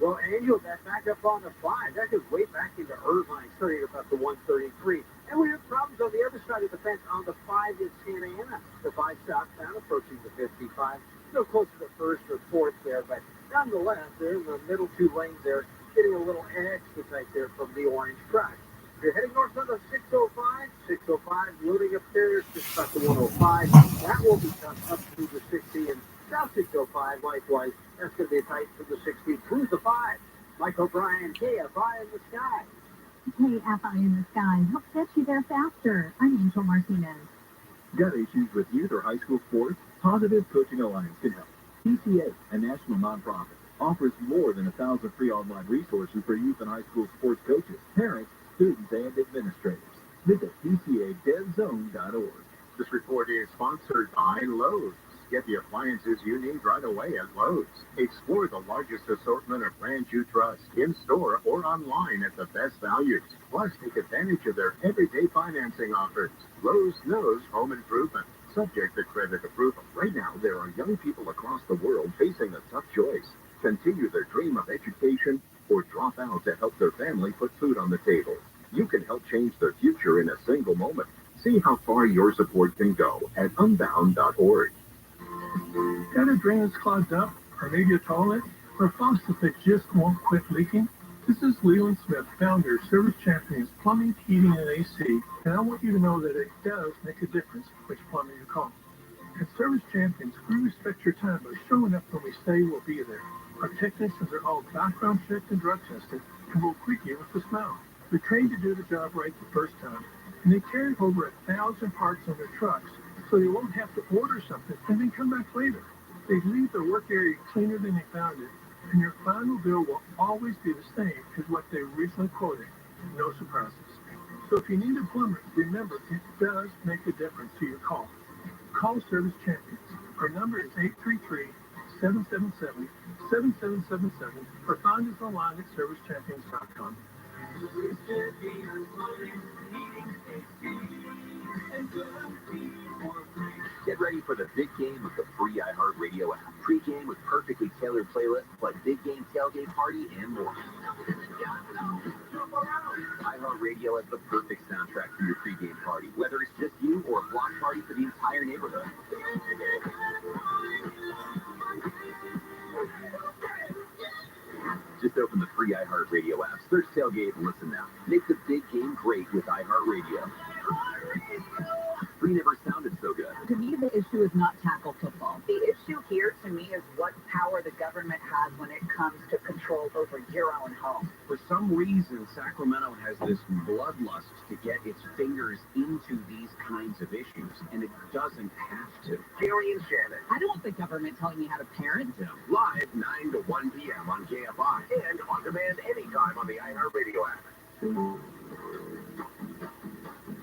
Well, Angel, that back up on the 5, that goes way back into Irvine, starting about the 133. And we have problems on the other side of the fence on the 5 in Santa Ana. The 5 southbound approaching the 55. No closer to 1st or 4th there, but nonetheless, they're in the middle 2 lanes there, getting a little expedite there from the orange track. If you're heading north on the 605 loading up there, just about the 105. That will become up through the 60 and south 605, likewise. That's going to be tight from the 60 through the 5. Mike O'Brien, KFI in the sky. KFI in the sky. Help get you there faster. I'm Angel Martinez. Got issues with youth or high school sports? Positive Coaching Alliance can help. PCA, a national nonprofit, offers more than 1,000 free online resources for youth and high school sports coaches, parents, students, and administrators. Visit dcadevzone.org. This report is sponsored by Lowe's. Get the appliances you need right away at Lowe's. Explore the largest assortment of brands you trust in-store or online at the best values. Plus, take advantage of their everyday financing offers. Lowe's knows home improvement. Subject to credit approval. Right now, there are young people across the world facing a tough choice. Continue their dream of education or drop out to help their family put food on the table. You can help change their future in a single moment. See how far your support can go at unbound.org. Got a drain that's clogged up, or maybe a toilet, or a faucet that just won't quit leaking? This is Leland Smith, founder of Service Champions Plumbing, Heating, and AC, and I want you to know that it does make a difference which plumber you call. At Service Champions, we respect your time by showing up when we say we'll be there. Our technicians are all background checked and drug tested, and will greet you with a smile. They're trained to do the job right the first time, and they carry over 1,000 parts on their trucks, so you won't have to order something and then come back later. They leave their work area cleaner than they found it, and your final bill will always be the same as what they originally quoted. No surprises. So if you need a plumber, remember, it does make a difference to your call. Call Service Champions. Our number is 833-777-7777, or find us online at servicechampions.com. Get ready for the big game with the free iHeartRadio app. Pre-game with perfectly tailored playlists, like big game tailgate party and more. iHeartRadio has the perfect soundtrack for your pre-game party, whether it's just you or a block party for the entire neighborhood. Just open the free iHeartRadio app, search Tailgate, and listen now. Make the big game great with iHeartRadio. Free never sounded so good. To me, the issue is not tackle football. The issue here, to me, is what power the government has when it comes to control over your own home. For some reason, Sacramento has this bloodlust to get its fingers into these kinds of issues, and it doesn't have to. Gary and Shannon. I don't want the government telling me how to parent. Live 9 to 1 p.m. on KFI and on demand anytime on the iHeartRadio app.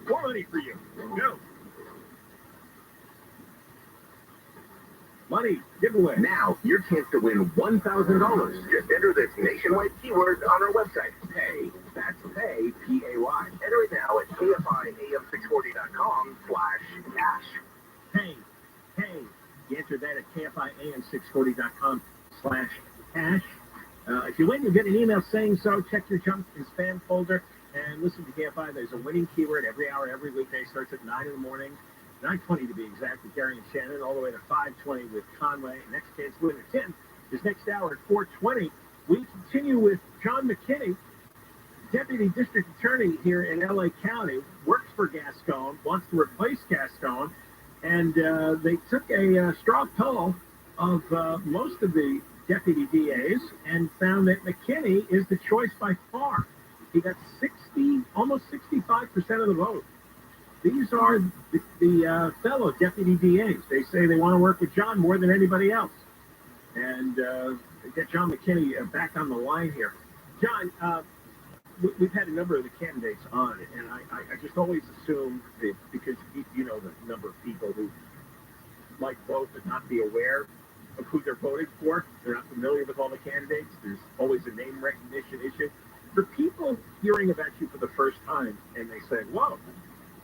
More money for you. Go. Money giveaway. Now, your chance to win $1,000. Just enter this nationwide keyword on our website. Pay. That's pay, P-A-Y. Enter it now at KFIAM640.com/cash. Hey. You enter that at KFIAM640.com/cash. If you win, you'll get an email saying so. Check your junk and spam folder and listen to KFI. There's a winning keyword every hour, every weekday. Starts at 9 in the morning. 9:20 to be exact with Gary and Shannon, all the way to 5:20 with Conway. Next chance to win at 10 is next hour at 4:20. We continue with John McKinney, Deputy District Attorney here in L.A. County, works for Gascon, wants to replace Gascon, and they took a straw poll of most of the deputy DAs and found that McKinney is the choice by far. He got almost 65% of the vote. These are the fellow deputy DAs. They say they want to work with John more than anybody else. And get John McKinney back on the line here. John, we've had a number of the candidates on, and I just always assume that because you know the number of people who might vote but not be aware of who they're voting for. They're not familiar with all the candidates. There's always a name recognition issue. For people hearing about you for the first time and they say, whoa,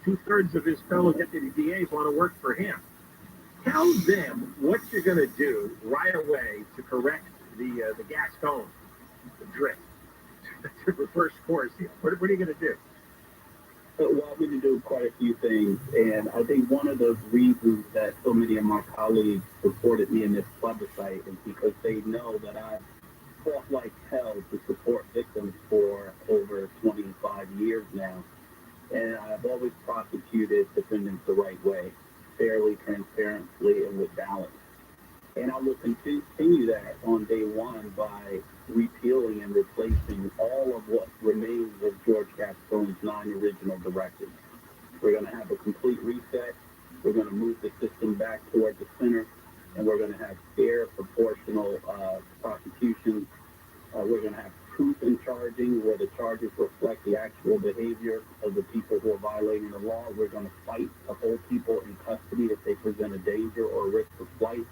2/3 of his fellow deputy DAs want to work for him. Tell them what you're going to do right away to correct the Gascon drift, to reverse course here. What are you going to do? Well, I'm going to do quite a few things, and I think one of the reasons that so many of my colleagues supported me in this plebiscite is because they know that I fought like hell to support victims for over 25 years now. And I've always prosecuted defendants the right way, fairly, transparently, and with balance. And I will continue that on day one by repealing and replacing all of what remains of George Gascon's 9 original directives. We're going to have a complete reset. We're going to move the system back toward the center. and we're going to have fair, proportional prosecutions. We're going to have truth in charging, where the charges reflect the actual behavior of the people who are violating the law. We're going to fight to hold people in custody if they present a danger or a risk of flight.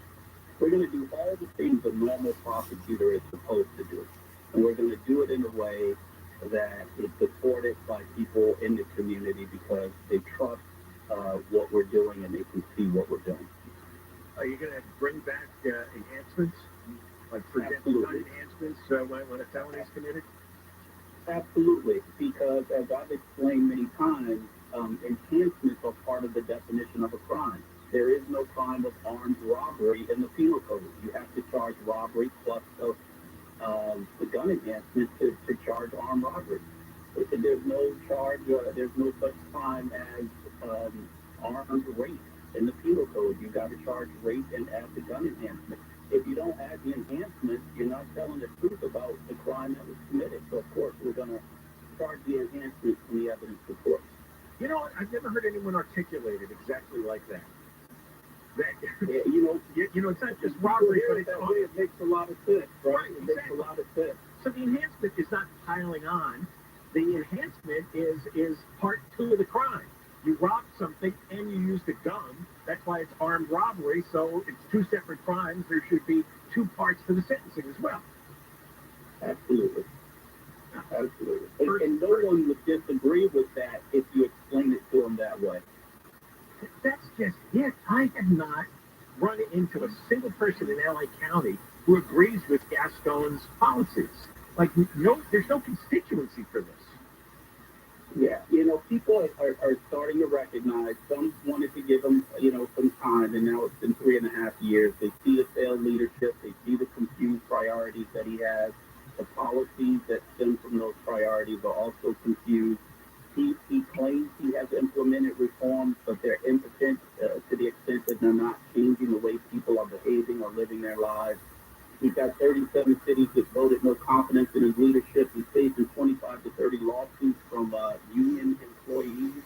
We're going to do all the things a normal prosecutor is supposed to do. And we're going to do it in a way that is supported by people in the community because they trust what we're doing and they can see what we're doing. Are you going to bring back enhancements? Like, for example, gun enhancements when a felony is committed? Absolutely, because as I've explained many times, enhancements are part of the definition of a crime. There is no crime of armed robbery in the penal code. You have to charge robbery plus the gun enhancement to charge armed robbery. There's no charge, there's no such crime as armed rape in the penal code. You got to charge rape and add the gun enhancement. If you don't add the enhancement, you're not telling the truth about the crime that was committed. So, of course, we're going to charge the enhancement when the evidence supports. You know what? I've never heard anyone articulate it exactly like that. Yeah, it's not just robbery, but it makes a lot of sense, right? It exactly. Makes a lot of sense. So the enhancement is not piling on. The enhancement is part 2 of the crime. You robbed something and you used a gun. That's why it's armed robbery. So it's 2 separate crimes. There should be 2 parts to the sentencing as well. Absolutely. And no one would disagree with that if you explain it to them that way. That's just it. I have not run into a single person in LA County who agrees with Gascon's policies. Like, there's no constituency for this. Yeah, people are starting to recognize. Some wanted to give him, some time, and now it's been 3.5 years. They see the failed leadership. They see the confused priorities that he has. The policies that stem from those priorities are also confused. He claims he has implemented reforms, but they're impotent to the extent that they're not changing the way people are behaving or living their lives. He's got 37 cities that voted no confidence in his leadership. He's facing 25 to 30 lawsuits from union employees.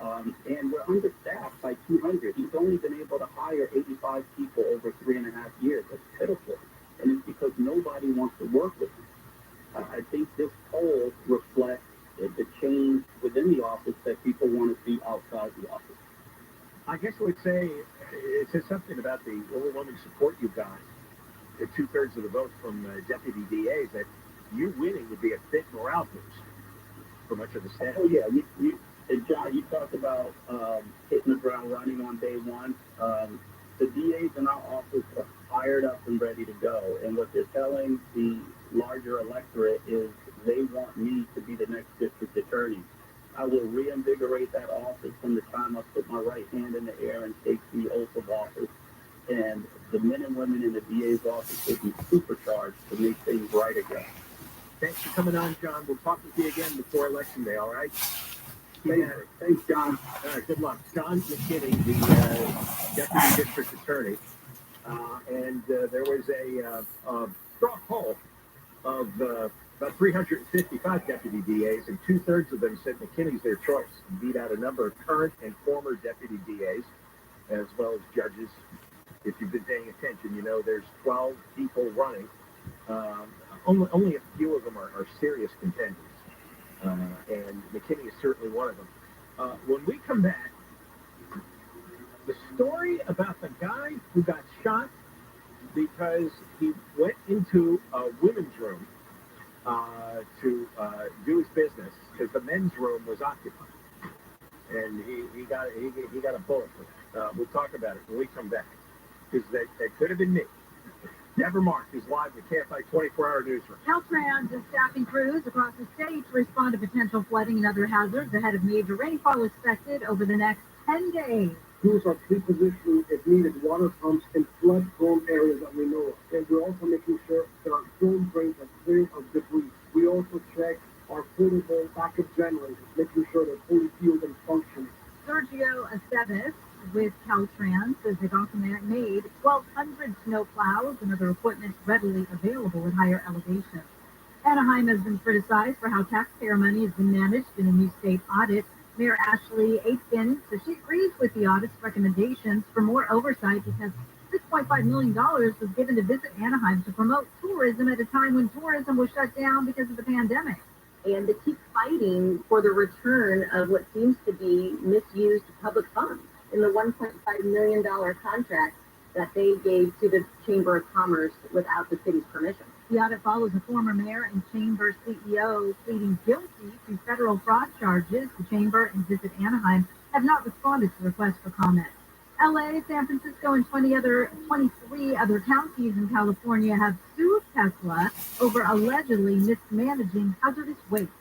And we're understaffed by 200. He's only been able to hire 85 people over 3.5 years. That's pitiful. And it's because nobody wants to work with him. I think this poll reflects the change within the office that people want to see outside the office. I guess I would say it says something about the overwhelming support you've got. The 2/3 of the vote from deputy DAs, that you winning would be a big morale boost for much of the staff. Oh, yeah. John, you talked about hitting the ground running on day one. The DAs in our office are fired up and ready to go. And what they're telling the larger electorate is they want me to be the next district attorney. I will reinvigorate that office from the time I put my right hand in the air and take the oath of office. And the men and women in the DA's office will be supercharged to make things right again. Thanks for coming on, John. We'll talk with you again before Election Day, all right? Thanks, John. All right, good luck. John McKinney, the Deputy District Attorney. And there was a straw poll of about 355 deputy DAs, and 2/3 of them said McKinney's their choice. He beat out a number of current and former deputy DAs, as well as judges. If you've been paying attention, there's 12 people running. Only a few of them are serious contenders. And McKinney is certainly one of them. When we come back, the story about the guy who got shot because he went into a women's room to do his business because the men's room was occupied, and he got a bullet for it. We'll talk about it when we come back, because that could have been me. Deborah Mark is live with KFI 24-hour newsroom. Caltrans is staffing crews across the state to respond to potential flooding and other hazards ahead of major rainfall expected over the next 10 days. Crews are pre-positioning if needed water pumps in flood-prone areas that we know of. And we're also making sure that our storm drains are clear of debris. We also check our portable backup generators, making sure they're fully fueled and functioning. Sergio Aceves with Caltrans says they've also made 1,200 snow plows and other equipment readily available at higher elevations. Anaheim has been criticized for how taxpayer money has been managed in a new state audit. Mayor Ashley Aitken says she agrees with the audit's recommendations for more oversight because this $2.5 million was given to Visit Anaheim to promote tourism at a time when tourism was shut down because of the pandemic. And to keep fighting for the return of what seems to be misused public funds in the $1.5 million contract that they gave to the Chamber of Commerce without the city's permission. The audit follows a former mayor and Chamber CEO pleading guilty to federal fraud charges. The Chamber and Visit Anaheim have not responded to requests for comment. LA, San Francisco, and 23 other counties in California have sued Tesla over allegedly mismanaging hazardous waste.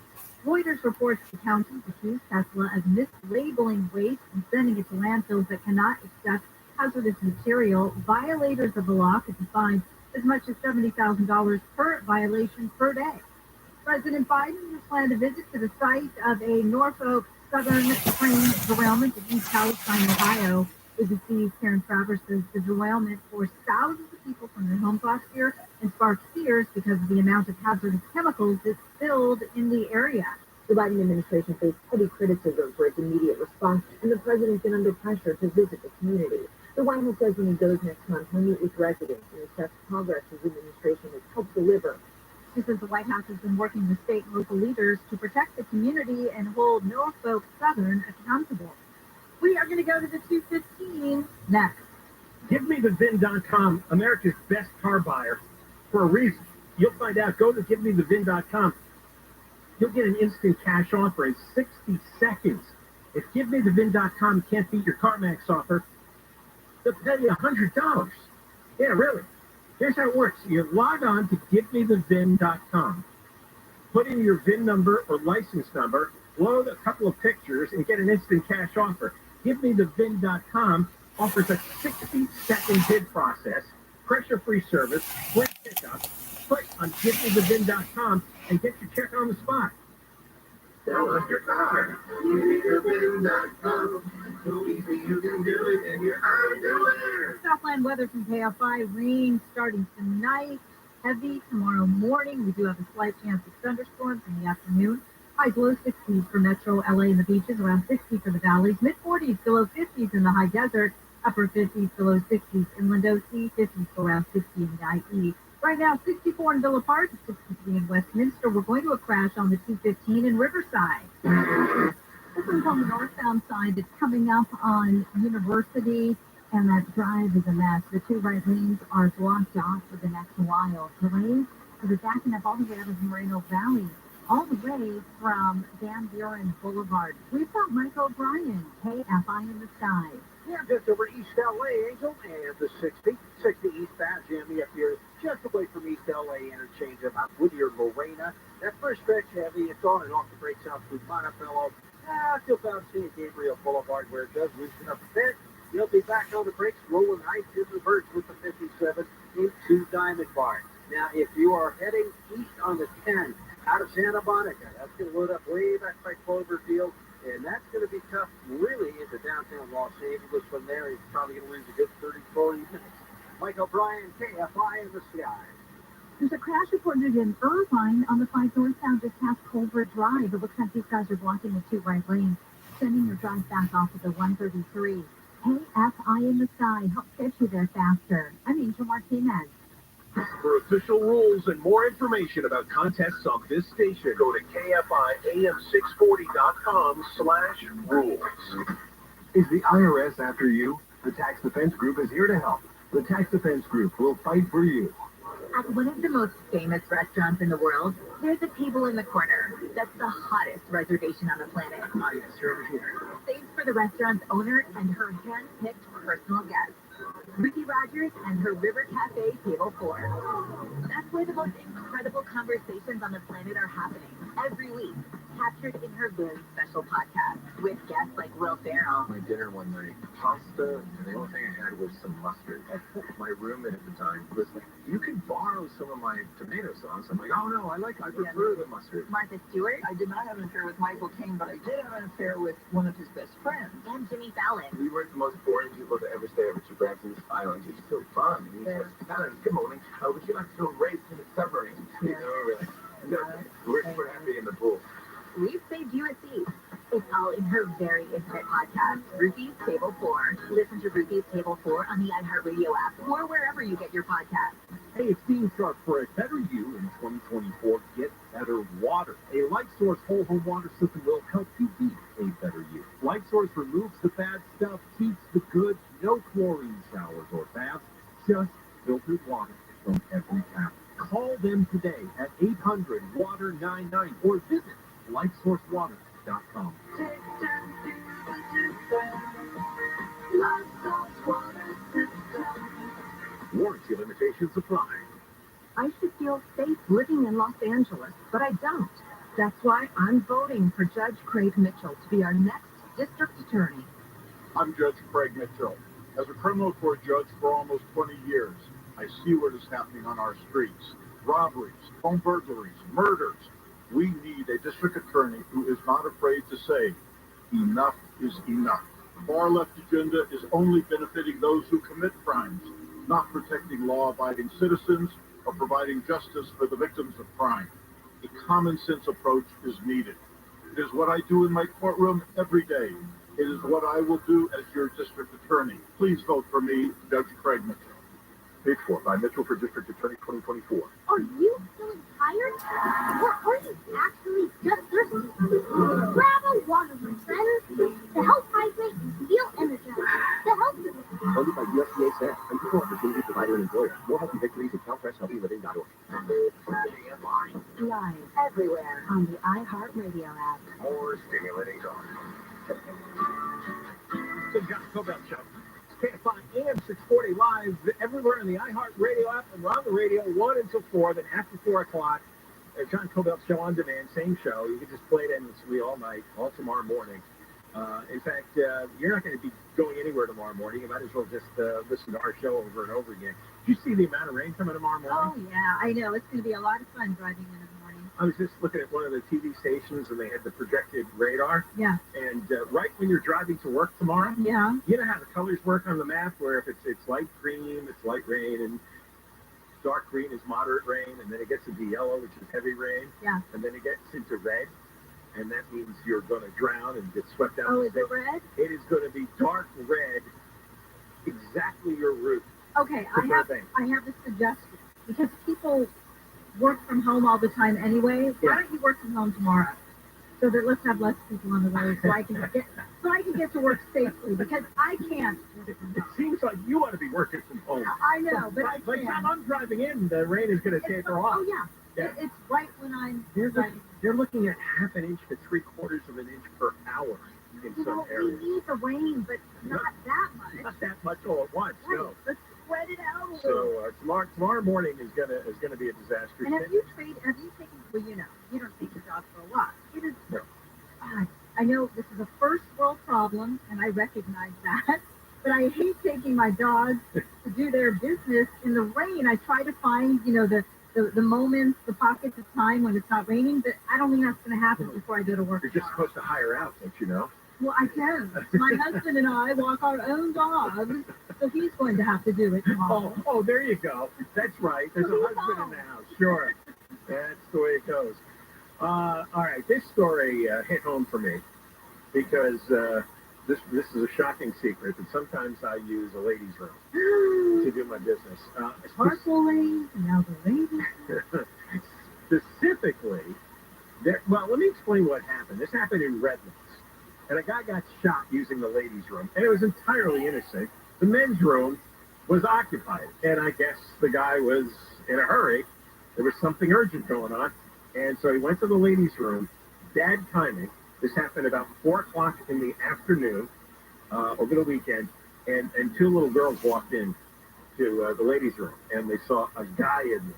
Reuters reports the counties accused Tesla of mislabeling waste and sending it to landfills that cannot accept hazardous material. Violators of the law could be fined as much as $70,000 per violation per day. President Biden has planned a visit to the site of a Norfolk Southern train derailment in East Palestine, Ohio. ABC's Karen Travers says the derailment forced thousands of people from their homes last year and sparked fears because of the amount of hazardous chemicals that spilled in the area. The Biden administration faced heavy criticism for its immediate response, and the president's been under pressure to visit the community. The White House says when he goes next month, he'll meet with residents and assess progress his administration has helped deliver. She says the White House has been working with state and local leaders to protect the community and hold Norfolk Southern accountable. We are going to go to the 215 next. GiveMeTheVin.com, America's best car buyer, for a reason. You'll find out. Go to GiveMeTheVin.com. You'll get an instant cash offer in 60 seconds. If GiveMeTheVin.com can't beat your CarMax offer, they'll pay you $100. Yeah, really. Here's how it works. You log on to GiveMeTheVin.com. Put in your VIN number or license number, load a couple of pictures, and get an instant cash offer. GiveMeTheVin.com offers a 60-second bid process, pressure-free service, quick pickup. Click on GiveMeTheVin.com and get your check on the spot. Sell us your car. GiveMeTheVin.com. So easy you can do it and you're underwear. Southland weather from KFI. Rain starting tonight. Heavy tomorrow morning. We do have a slight chance of thunderstorms in the afternoon. Highs low 60s for Metro LA and the beaches, around 60 for the valleys, mid-40s to low 50s in the high desert, upper 50s to low 60s inland OC, 50s to around 60 in the IE. Right now, 64 in Villa Park, 63 in Westminster. We're going to a crash on the 215 in Riverside. This one's on the northbound side. It's coming up on University, and that drive is a mess. The two right lanes are blocked off for the next while. The lanes are backing up all the way out of Moreno Valley, all the way from Van Buren Boulevard. We've got Mike O'Brien, KFI in the sky. Yeah, just over East LA, Angel, and the 60 eastbound. Jamie up here, just away from East LA interchange about Whittier, Lorena. That first stretch heavy, it's on and off the brakes out through Monticello. Still bouncing at Gabriel Boulevard where it does loosen up a bit. You'll be back on the brakes, rolling high to the verge with the 57 into Diamond Bar. Now, if you are heading east on the 10 out of Santa Monica, that's going to load up way back by Cloverfield. And that's going to be tough, really, into downtown Los Angeles. From there, he's probably going to lose a good 30, 40 minutes. Mike O'Brien, KFI in the sky. There's a crash reported in Irvine on the 5 northbound just past Culver Drive. It looks like these guys are blocking the two right lanes, sending your drive back off of the 133. KFI in the sky helps get you there faster. I'm Angel Martinez. For official rules and more information about contests on this station, go to KFIAM640.com/rules. Is the IRS after you? The Tax Defense Group is here to help. The Tax Defense Group will fight for you. At one of the most famous restaurants in the world, there's a table in the corner that's the hottest reservation on the planet. Saved for the restaurant's owner and her hand-picked personal guests, Ruthie Rogers and her River Cafe Table 4. That's where the most incredible conversations on the planet are happening every week, captured in her very special podcast with guests like Will Ferrell. My dinner one night, pasta, and the only thing I had was some mustard. My roommate at the time was like, "You can borrow some of my tomato sauce." I'm like, "Oh no, I prefer the mustard." Martha Stewart. I did not have an affair with Michael Caine, but I did have an affair with one of his best friends. And Jimmy Fallon. We weren't the most boring people to ever stay over to Branson's Island. It's so fun. And he's like, "Fallon, good morning. Would you like to go race in the submarine?" You know, we're like, no, we're happy in the pool. We've saved you a seat. It's all in her very intimate podcast, Ruthie's Table 4. Listen to Ruthie's Table 4 on the iHeartRadio app or wherever you get your podcasts. Hey, it's Dean Sharp. For a better you in 2024, get better water. A Light Source whole home water system will help you be a better you. Light Source removes the bad stuff, keeps the good, no chlorine showers or baths, just filtered water from every tap. Call them today at 800-WATER-99 or visit lightsourcewater.com. Warranty limitations apply. I should feel safe living in Los Angeles, but I don't. That's why I'm voting for Judge Craig Mitchell to be our next district attorney. I'm Judge Craig Mitchell. As a criminal court judge for almost 20 years, I see what is happening on our streets. Robberies, home burglaries, murders. We need a district attorney who is not afraid to say, enough is enough. The far left agenda is only benefiting those who commit crimes, not protecting law-abiding citizens or providing justice for the victims of crime. A common sense approach is needed. It is what I do in my courtroom every day. It is what I will do as your district attorney. Please vote for me, Judge Craig Mitchell. Page 4 by Mitchell for District Attorney 2024. Are you feeling tired? Or are you actually just thirsty? Grab a water, my friends, to help hydrate and feel energized. The Health Division. Funded by USDA staff and Equal Opportunity Provider and Employer. More healthy victories at CalFreshHealthyLiving.org. Live everywhere on the iHeartRadio app. More stimulating talk. The John Cobell Show. KFI AM 640 live everywhere on the iHeartRadio app and on the radio 1 until 4, then after 4 o'clock. John Cobell Show on demand, same show. You can just play it endlessly all night, all tomorrow morning. In fact, you're not going to be going anywhere tomorrow morning. You might as well just listen to our show over and over again. Did you see the amount of rain coming tomorrow morning? Oh, yeah, I know. It's going to be a lot of fun driving in the morning. I was just looking at one of the TV stations, and they had the projected radar. Yeah. And right when you're driving to work tomorrow, yeah, you know how the colors work on the map, where if it's light green, it's light rain, and dark green is moderate rain, and then it gets into yellow, which is heavy rain. Yeah. And then it gets into red, and that means you're going to drown and get swept out. Oh, is it red? It is going to be dark red, exactly your route. Okay, I have a suggestion. Because people work from home all the time anyway, why don't you work from home tomorrow? So that let's have less people on the road so I can get to work safely, because I can't. It seems like you ought to be working from home. I know, but I by the time I'm driving in, the rain is going to taper off. Oh, yeah. It's right when I'm driving. They're looking at half an inch to 3/4 of an inch per hour in some areas. We need the rain, but not that much. Not that much all at once, right. no. Let's spread it out a little. So tomorrow morning is gonna be a disaster. And have you taken? Well, you don't take your job for a lot. It is. No. God, I know this is a first world problem, and I recognize that. But I hate taking my dogs to do their business in the rain. I try to find, the moments, the pockets of time when it's not raining, but I don't think that's going to happen before I go to work. You're just supposed to hire out, don't you know? Well, I can. My husband and I walk our own dogs, so he's going to have to do it tomorrow. Oh, there you go. That's right. There's a husband in the house. Sure. That's the way it goes. All right. This story hit home for me because this is a shocking secret, and sometimes I use a ladies' room to do my business. Carpooling, now the ladies. Specifically, well, let me explain what happened. This happened in Redlands, and a guy got shot using the ladies' room, and it was entirely innocent. The men's room was occupied, and I guess the guy was in a hurry. There was something urgent going on, and so he went to the ladies' room. Bad timing. This happened about 4 o'clock in the afternoon over the weekend, and two little girls walked in to the ladies' room, and they saw a guy in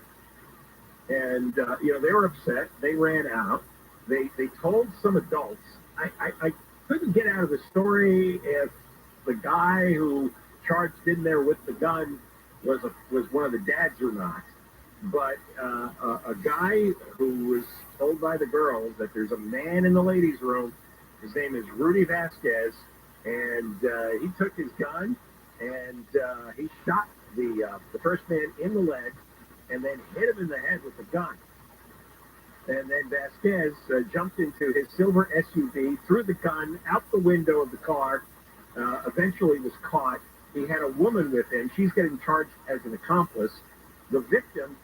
there. And, they were upset. They ran out. They told some adults. I couldn't get out of the story if the guy who charged in there with the gun was one of the dads or not. But a guy who was told by the girls that there's a man in the ladies' room. His name is Rudy Vasquez, and he took his gun and he shot the first man in the leg and then hit him in the head with the gun. And then Vasquez jumped into his silver SUV, threw the gun out the window of the car, eventually was caught. He had a woman with him. She's getting charged as an accomplice. The victim,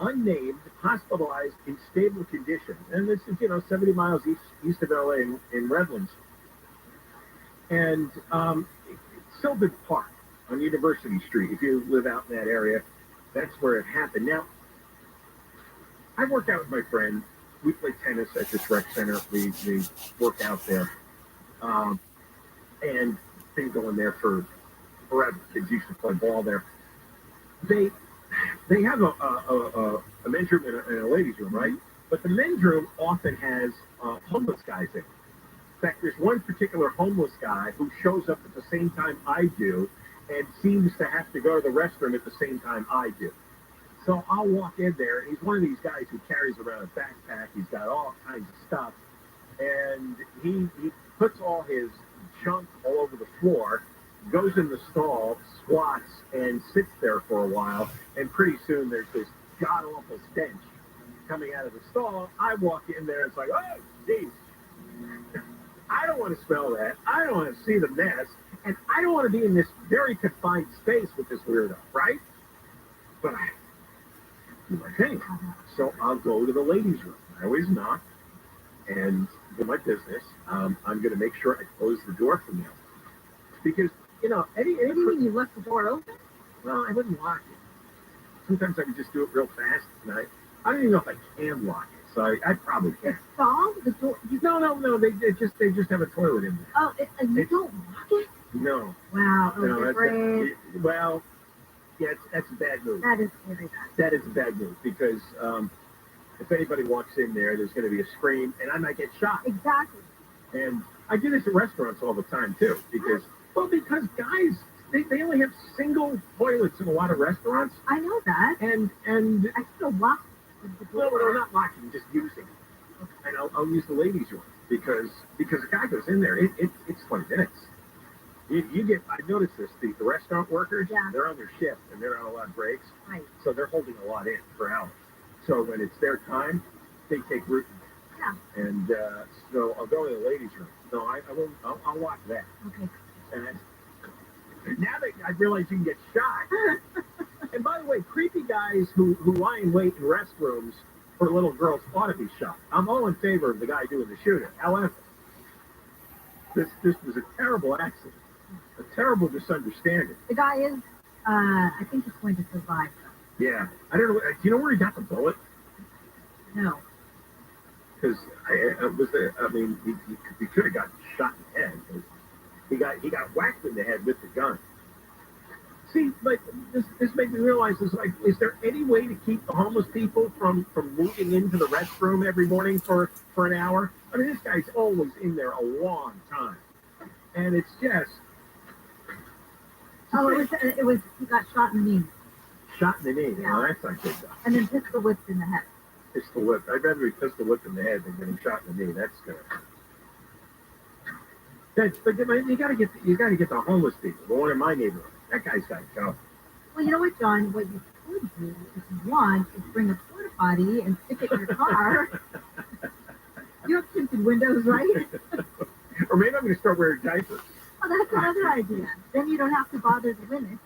unnamed, hospitalized in stable condition. And this is, 70 miles east of LA in Redlands. And Sylvan Park on University Street, if you live out in that area, that's where it happened. Now, I work out with my friend. We play tennis at this rec center. We work out there. And been going there for forever. Kids used to play ball there. They have a men's room and a ladies' room, right? But the men's room often has homeless guys in it. In fact, there's one particular homeless guy who shows up at the same time I do and seems to have to go to the restroom at the same time I do. So I'll walk in there, and he's one of these guys who carries around a backpack. He's got all kinds of stuff. And he puts all his junk all over the floor, goes in the stall, squats, and sits there for a while. And pretty soon there's this god-awful stench coming out of the stall. I walk in there, it's like, oh, geez. I don't want to smell that. I don't want to see the mess. And I don't want to be in this very confined space with this weirdo, right? But I do my thing. So I'll go to the ladies' room. I always knock and do my business. I'm going to make sure I close the door from them. Because, any What do you mean you left the door open? Well, I wouldn't lock it. Sometimes I would just do it real fast. And I don't even know if I can lock it. So I probably can't. Stall? The door? No. They just have a toilet in there. Oh, and you don't lock it? No. Wow. No, well, yeah, that's a bad move. That is very bad. That is a bad move because if anybody walks in there, there's going to be a scream, and I might get shot. Exactly. And I do this at restaurants all the time too, because guys they only have single toilets in a lot of restaurants. I know that. And I still lock the door. No, not locking, just using it. Okay. And I'll use the ladies' room because a guy goes in there, it's 20 minutes. You get, I noticed this, the restaurant workers, they're on their shift and they're on a lot of breaks. Right. So they're holding a lot in for hours. So when it's their time, they take root. Yeah. And so I'll go in the ladies' room. No, I won't, I'll watch that. Okay. And now that I realize you can get shot. And by the way, creepy guys who lie in wait in restrooms for little girls ought to be shot. I'm all in favor of the guy doing the shooting. However, this was a terrible accident. A terrible misunderstanding. The guy is, I think he's going to survive. Yeah. I don't know. Do you know where he got the bullet? No. Because he could have gotten shot in the head. He got whacked in the head with the gun. See, like this made me realize is there any way to keep the homeless people from moving into the restroom every morning for an hour? I mean, this guy's always in there a long time, and it's just. Oh, it was. He got shot in the knee. Shot in the knee. Yeah. Oh, that's not good though. And then pistol whipped in the head. Pistol whip. I'd rather be pistol whipped in the head than getting shot in the knee. That's good. But you gotta get the homeless people. The one in my neighborhood. That guy's got to go. Well, you know what, John? What you could do, if you want, is bring a porta potty and stick it in your car. You have tinted windows, right? Or maybe I'm going to start wearing diapers. Oh, that's another idea. Then you don't have to bother the women.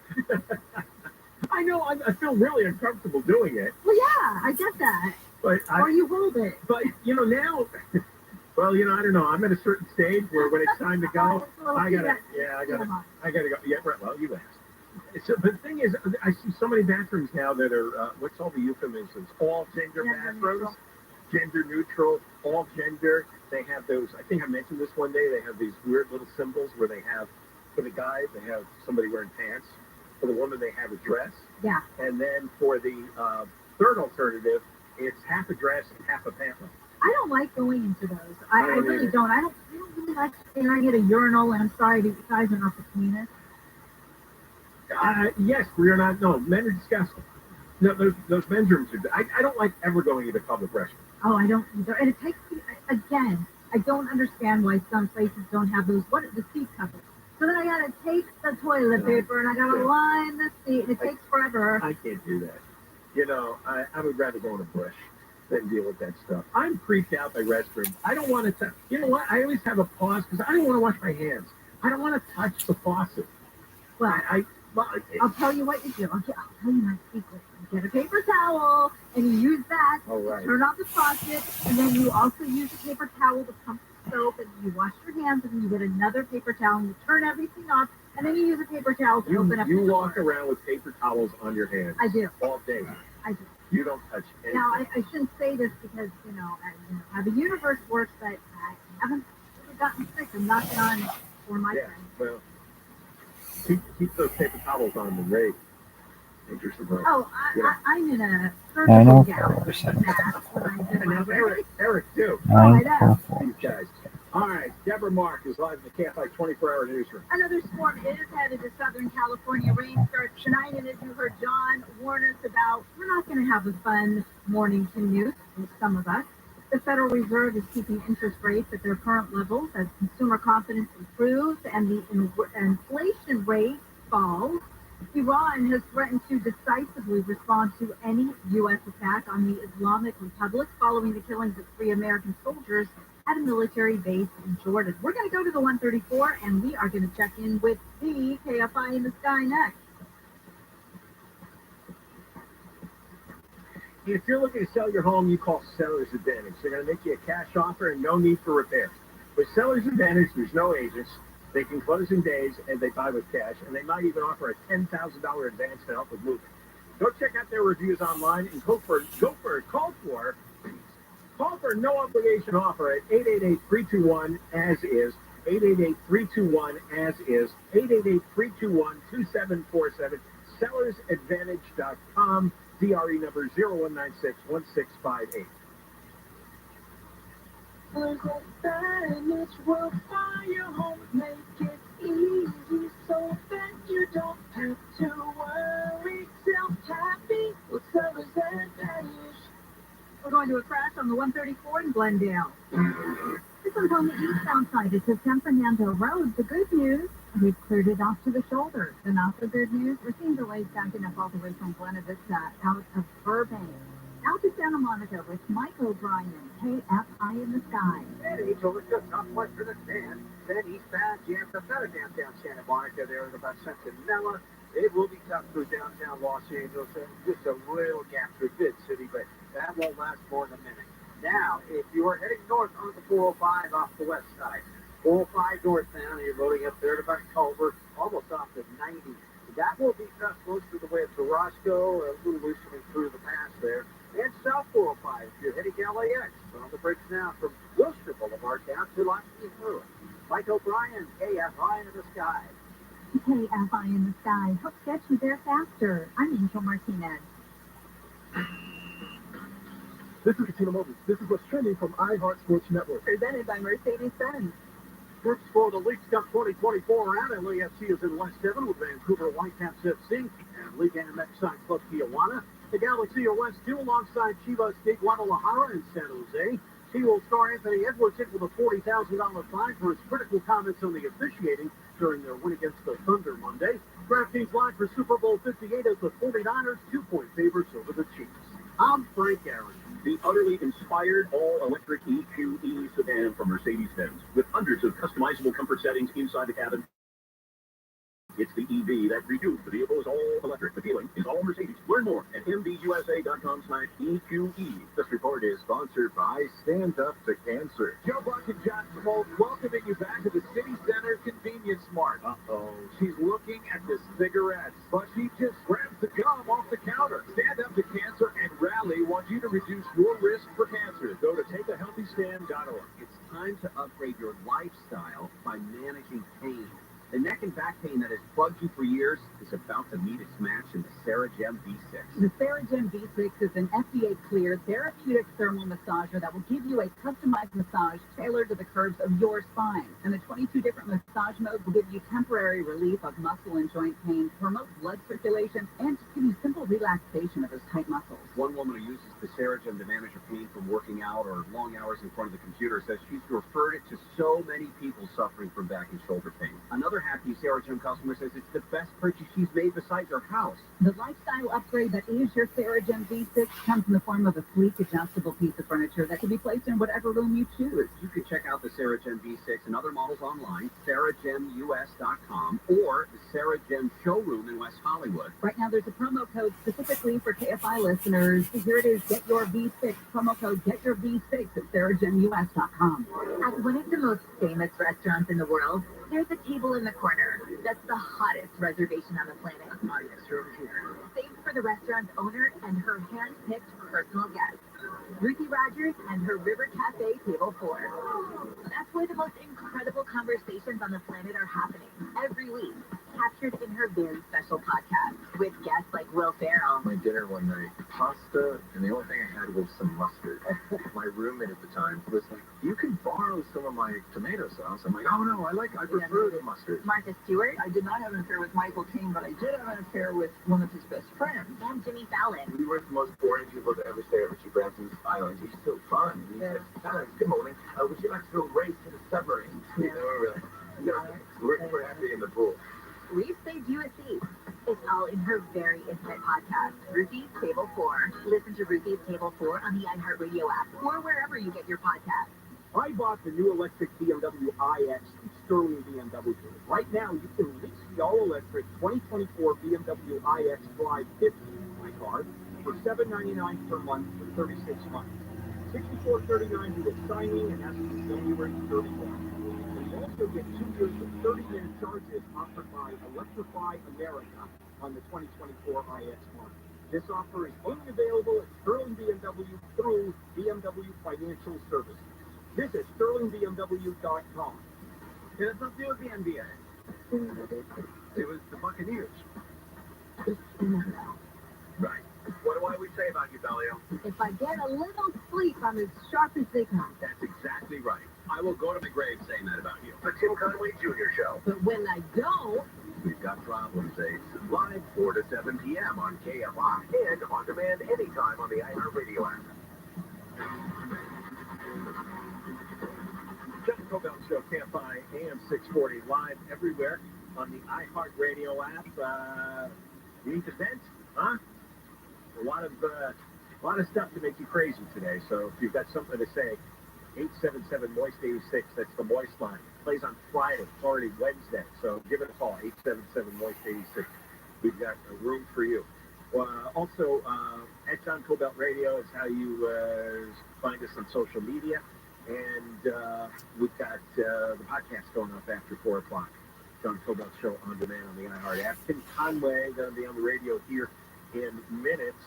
I know. I feel really uncomfortable doing it. Well, yeah, I get that. But or you hold it. But now. Well, I don't know. I'm at a certain stage where when it's time to go, I gotta go. Yeah, right. Well, you asked. So, but the thing is, I see so many bathrooms now that are what's all the euphemisms? All gender bathrooms, gender neutral, all gender. They have those. I think I mentioned this one day. They have these weird little symbols where they have for the guy they have somebody wearing pants. For the woman they have a dress. Yeah. And then for the third alternative, it's half a dress and half a pant leg. I don't like going into those. I really don't. I don't really like staring at a urinal, and I'm sorry, you guys are not the cleanest. Yes, we are not. No, men are disgusting. No, those men's rooms are. I don't like ever going into public restrooms. Oh, I don't either. And it takes me, again, I don't understand why some places don't have those, the seat covers. So then I gotta take the toilet paper and I gotta line the seat, and it takes forever. I can't do that. I would rather go in a bush. than deal with that stuff. I'm creeped out by restrooms. I don't want to touch. You know what? I always have a pause because I don't want to wash my hands. I don't want to touch the faucet. Well, I'll tell you what you do. I'll tell you my secret. You get a paper towel and you use that. All right. Turn off the faucet, and then you also use a paper towel to pump the soap, and you wash your hands, and then you get another paper towel, and you turn everything off, and then you use a paper towel to open up the door. You walk around with paper towels on your hands. I do. All day. I do. You don't touch anything. Now, I shouldn't say this because, how the universe works, but I haven't really gotten sick. I'm knocking on for my friends. Well, keep those paper towels on the rate. Oh, I'm in a surgical gown. Eric, too. These guys. All right, Deborah Mark is live in the KFI 24-hour newsroom. Another storm is headed to Southern California. Rain starts tonight, and as you heard John warn us about, we're not going to have a fun morning commute with some of us. The Federal Reserve is keeping interest rates at their current levels as consumer confidence improves and the inflation rate falls. Iran has threatened to decisively respond to any U.S. attack on the Islamic Republic following the killings of 3 American soldiers at a military base in Jordan. We're going to go to the 134, and we are going to check in with the KFI in the Sky next. If you're looking to sell your home, you call Seller's Advantage. They're going to make you a cash offer and no need for repair. With Seller's Advantage, there's no agents. They can close in days, and they buy with cash, and they might even offer a $10,000 advance to help with moving. Go check out their reviews online and call for no obligation offer at 888-321-AS-IS, 888-321-AS-IS, 888-321-2747, sellersadvantage.com, DRE number 0196-1658. We'll buy your home, make it easy so that you don't have to worry. Self-happy with Seller's Advantage. We're going to a crash on the 134 in Glendale. This one's on the eastbound side. It's at San Fernando Road. The good news, we've cleared it off to the shoulder. The not so good news, we're seeing delays backing up all the way from Buena Vista out of Burbank. Out to Santa Monica with Mike O'Brien, KFI in the Sky. Eddie, so it's just not much for the stand. Then eastbound, jams up out of downtown Santa Monica there at about Centinela. It will be tough through downtown Los Angeles. Just a little gap through Mid-City, but that won't last more than a minute. Now, if you are heading north on the 405 off the west side, 405 northbound, you're loading up there to about Culver, almost off to 90. That will be tough most of the way up to Roscoe, a little loosening through the pass there. And South 405, if you're heading LAX, on the bridge now from Wilshire Boulevard down to Los Angeles. Mike O'Brien, KFI in the Sky. KFI in the Sky helps get you there faster. I'm Angel Martinez. This is Katina Mobile. This is what's trending from iHeart Sports Network. Presented by Mercedes-Benz. First for the Leagues Cup 2024 round, LAFC is in West 7 with Vancouver Whitecaps FC and Liga MX side Club Tijuana. The Galaxy are West 2 alongside Chivas de Guadalajara in San Jose. T-Wolves star Anthony Edwards hit with a $40,000 fine for his critical comments on the officiating during their win against the Thunder Monday. DraftKings Live for Super Bowl 58 as the 49ers 2-point favorites over the Chiefs. I'm Frank Aaron. The utterly inspired all-electric EQE sedan from Mercedes-Benz with hundreds of customizable comfort settings inside the cabin. It's the EV that renews. The vehicle is all electric. The feeling is all Mercedes. Learn more at mbusa.com/EQE. This report is sponsored by Stand Up to Cancer. Joe Buck and John Smoltz welcoming you back to the City Center Convenience Mart. Uh-oh. She's looking at the cigarettes, but she just grabs the gum off the counter. Stand Up to Cancer and Rally want you to reduce your risk for cancer. Go to takeahealthystand.org. It's time to upgrade your lifestyle by managing pain. The neck and back pain that has bugged you for years is about to meet its match in the Seragem V6. The Seragem V6 is an FDA-cleared therapeutic thermal massager that will give you a customized massage tailored to the curves of your spine. And the 22 different massage modes will give you temporary relief of muscle and joint pain, promote blood circulation, and just give you simple relaxation of those tight muscles. One woman who uses the Seragem to manage her pain from working out or long hours in front of the computer says she's referred it to so many people suffering from back and shoulder pain. Another happy Seragem customer says it's the best purchase she's made stay beside your house. The lifestyle upgrade that is your Saragem V6 comes in the form of a sleek, adjustable piece of furniture that can be placed in whatever room you choose. You can check out the Saragem V6 and other models online, SarahGemUS.com, or the Saragem showroom in West Hollywood. Right now, there's a promo code specifically for KFI listeners. Here it is, Get Your V6. Promo code Get Your V6 at SarahGemUS.com. At one of the most famous restaurants in the world, there's a table in the corner that's the hottest reservation on the planet. Saved for the restaurant's owner and her hand-picked personal guests, Ruthie Rogers and her River Cafe Table 4. That's where the most incredible conversations on the planet are happening every week, captured in her very special podcast with guests like Will Ferrell. My dinner one night, pasta, and the only thing I had was some mustard. My roommate at the time was like, "You can borrow some of my tomato sauce." I'm like, "Oh no, I prefer the mustard." Martha Stewart. I did not have an affair with Michael Caine, but I did have an affair with one of his best friends. And Jimmy Fallon. We were the most boring people to ever stay at Richie Branson's island. He's so fun. He said, "Guys, good morning. Would you like to go race to the submarine?" You know, we're like, "No, we're happy in the pool." We've saved you a seat. It's all in her very intimate podcast, Ruthie's Table 4. Listen to Ruthie's Table 4 on the iHeartRadio app or wherever you get your podcasts. I bought the new electric BMW iX from Sterling BMW. Right now, you can lease the all-electric 2024 BMW iX Drive 50, my car, for $799 per month for 36 months. $64.39 to get signing, and that's January 31. You also get 2 years of 30-minute charges offered by Electrify America on the 2024 iX model. This offer is only available at Sterling BMW through BMW Financial Services. Visit sterlingbmw.com. It has nothing to do with the NBA. It was the Buccaneers. Right. What do I always say about you, Bellio? If I get a little sleep, I'm as sharp as they come. That's exactly right. I will go to my grave saying that about you. The Tim Conway Jr. Show. But when I don't, We've got Problem States, live 4 to 7 p.m. on KFI and on demand anytime on the iHeartRadio app. John Cobell Show, KFI, AM 640, live everywhere on the iHeartRadio app. You need to vent, huh? A lot of stuff to make you crazy today. So if you've got something to say, 877-MOIST-86, that's the Moist line. Plays on Friday. It's already Wednesday. So give it a call, 877-MOIST-86. We've got a room for you. Also, at John Cobell Radio is how you find us on social media. And we've got the podcast going up after 4 o'clock. John Cobell Show on demand on the iHeart app. Tim Conway going to be on the radio here in minutes.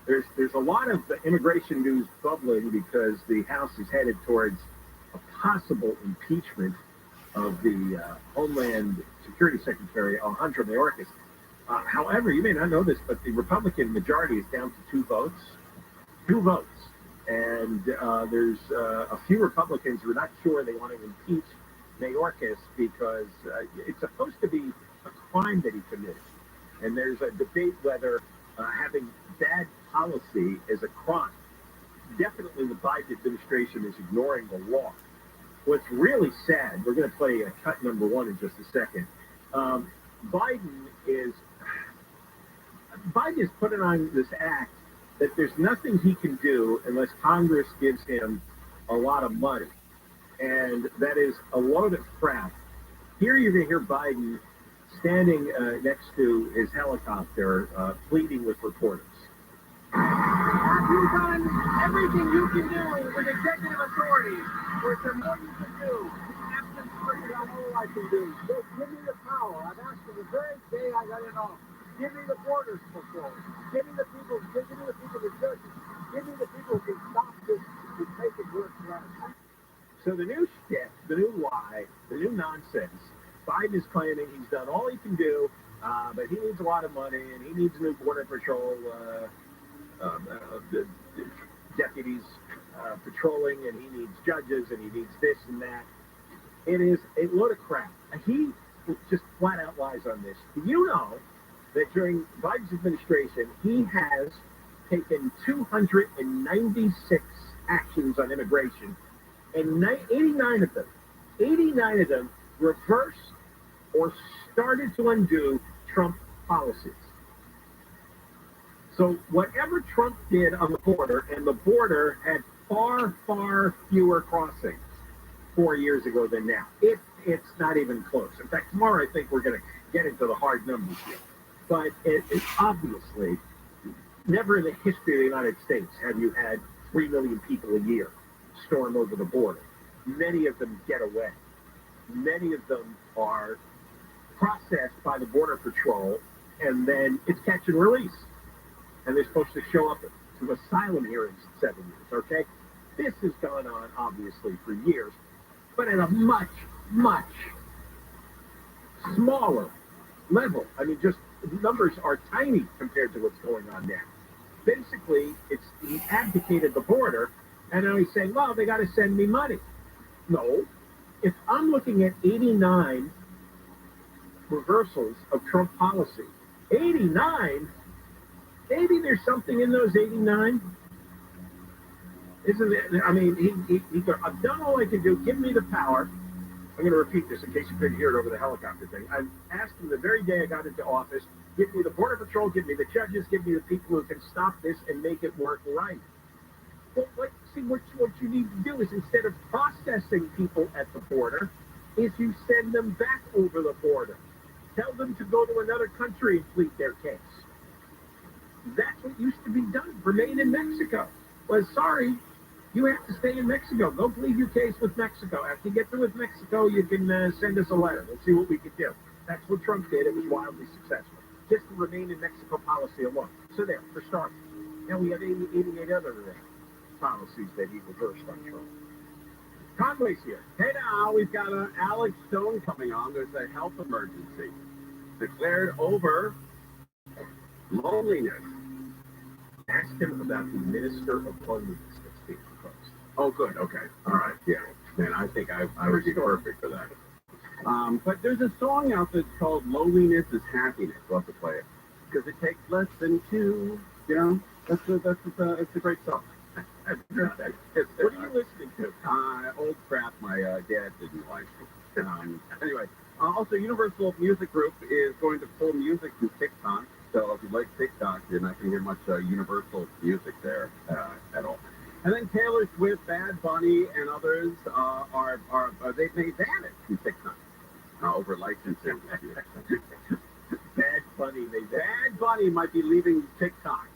There's a lot of immigration news bubbling because the House is headed towards a possible impeachment of the Homeland Security Secretary Alejandro Mayorkas. However, you may not know this, but the Republican majority is down to 2 votes. 2 votes. And there's a few Republicans who are not sure they want to impeach Mayorkas because it's supposed to be a crime that he committed. And there's a debate whether having bad policy is a crime. Definitely the Biden administration is ignoring the law. What's really sad, we're going to play cut number 1 in just a second. Biden is putting on this act that there's nothing he can do unless Congress gives him a lot of money. And that is a load of crap. Here you're going to hear Biden standing next to his helicopter pleading with reporters. Have you done everything you can do with executive authority? Or is there more you can do? Ask them straight on all I can do. Just give me the power. I've asked for the very day I got it off. Give me the borders control. Give me the people, the judges. Give me the people who can stop this and make it work for us. So the new shit, the new lie, the new nonsense, Biden is claiming he's done all he can do, but he needs a lot of money, and he needs new Border Patrol deputies patrolling, and he needs judges, and he needs this and that. It is a load of crap. And he just flat out lies on this. Do you know that during Biden's administration, he has taken 296 actions on immigration, and 89 of them reversed or started to undo Trump policies. So whatever Trump did on the border, and the border had far, far fewer crossings 4 years ago than now. It's not even close. In fact, tomorrow I think we're going to get into the hard numbers here. But it's obviously, never in the history of the United States have you had 3 million people a year storm over the border. Many of them get away. Many of them are processed by the Border Patrol, and then it's catch and release. And they're supposed to show up to asylum hearings in 7 years, okay? This has gone on, obviously, for years, but at a much, much smaller level. I mean, just numbers are tiny compared to what's going on now. Basically, he abdicated the border, and now he's saying, well, they got to send me money. No. If I'm looking at 89 reversals of Trump policy, 89? Maybe there's something in those 89. Isn't it? I mean, he goes, I've done all I can do. Give me the power. I'm going to repeat this in case you couldn't hear it over the helicopter thing. I asked him the very day I got into office, give me the Border Patrol, give me the judges, give me the people who can stop this and make it work right. Well, see, what you need to do is, instead of processing people at the border, is you send them back over the border. Tell them to go to another country and plead their case. That's what used to be done. Remain in Mexico. Well, sorry, you have to stay in Mexico. Go plead your case with Mexico. After you get through with Mexico, you can send us a letter. We'll see what we can do. That's what Trump did. It was wildly successful. Just the remain in Mexico policy alone. So there, for starters. Now we have 88 other policies that he reversed on Trump. Conway's here. Hey now, we've got Alex Stone coming on. There's a health emergency declared over loneliness. Ask him about the Minister of Loneliness that's being proposed. Oh, good. Okay. All right. Yeah. Man, I think I would be perfect for that. But there's a song out that's called "Loneliness is Happiness." We'll have to play it because it takes less than two. You know, it's a great song. What are you listening to? Old crap my dad didn't like. Anyway, also Universal Music Group is going to pull music from TikTok. So if you like TikTok, you're not going to hear much Universal music there at all. And then Taylor Swift, Bad Bunny, and others they ban it from TikTok over licensing. Bad Bunny might be leaving TikTok.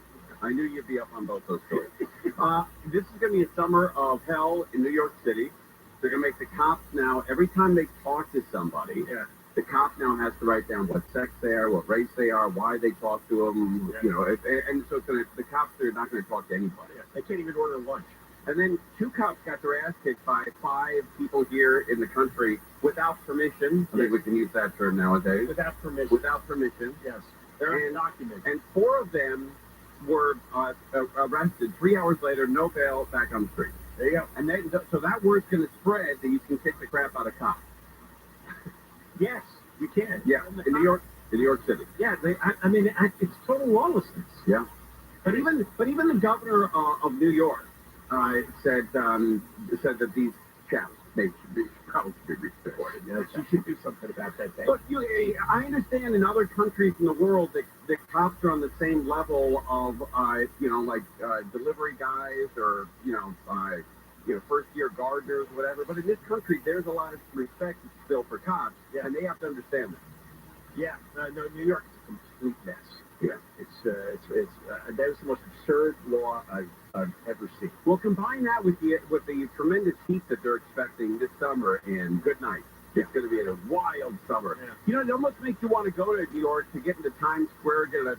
I knew you'd be up on both those stories. This is going to be a summer of hell in New York City. They're going to make the cops now, every time they talk to somebody, the cop now has to write down what sex they are, what race they are, why they talk to them, you know, and so the cops are not going to talk to anybody. They can't even order lunch. And then 2 cops got their ass kicked by 5 people here in the country without permission. I think we can use that term nowadays. Without permission. Without permission. Yes. They're undocumented. And 4 of them were arrested. 3 hours later, no bail, back on the street. There you go. And then, so that word's going to spread that you can kick the crap out of cops. Yes, you can. Yeah, in New York City. Yeah, I mean, it's total lawlessness. Yeah. But even the governor of New York said that these chaps probably should be reported. Yes, you should do something about that thing. But I understand in other countries in the world that the cops are on the same level of delivery guys or first-year gardeners, or whatever. But in this country, there's a lot of respect still for cops, and they have to understand that. Yeah, no, New York is a complete mess. Yeah, that is the most absurd law I've ever seen. Well, combine that with the tremendous heat that they're expecting this summer, and good night. It's going to be a wild summer. Yeah. You know, it almost makes you want to go to New York to get into Times Square, get a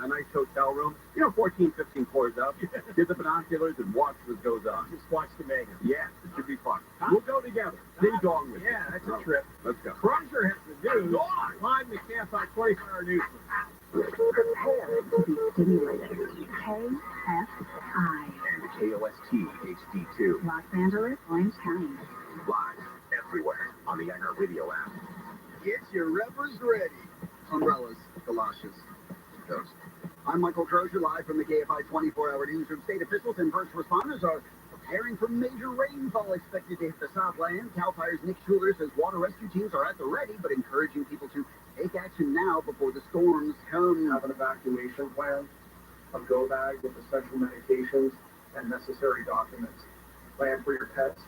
nice hotel room. 14, 15 floors up. Get the binoculars and watch what goes on. Just watch the mayhem. Yeah, it should be fun. We'll go together. Ding dong with Yeah, that's a trip. Let's go. Cruncher has to do live in the campsite 24-hour news. Prepare to be stimulated. KFI. And KOST HD2. Los Angeles, Orange County. Live everywhere on the iHeartRadio app. Get your rubbers ready. Umbrellas, galoshes, those. I'm Michael Crozier, live from the KFI 24-hour newsroom. State officials and first responders are preparing for major rainfall expected to hit the Southland. CAL FIRE's Nick Schuler says water rescue teams are at the ready, but encouraging people to Take action now before the storms come. Have an evacuation plan, a go bag with essential medications and necessary documents. Plan for your pets.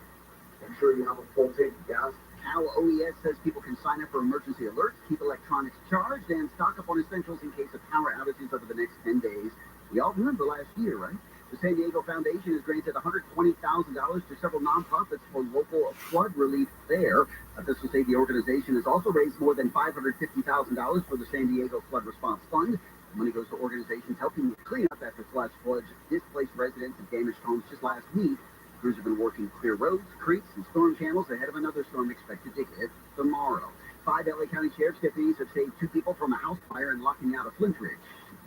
Make sure you have a full tank of gas. Cal OES says people can sign up for emergency alerts, keep electronics charged, and stock up on essentials in case of power outages over the next 10 days. We all remember last year, right? The San Diego Foundation has granted $120,000 to several nonprofits for local flood relief there. Officials say the organization has also raised more than $550,000 for the San Diego Flood Response Fund. The money goes to organizations helping clean up after flash floods displaced residents and damaged homes just last week. Crews have been working to clear roads, creeks, and storm channels ahead of another storm expected to hit tomorrow. 5 LA County Sheriff's deputies have saved 2 people from a house fire and locking out a Flint Ridge.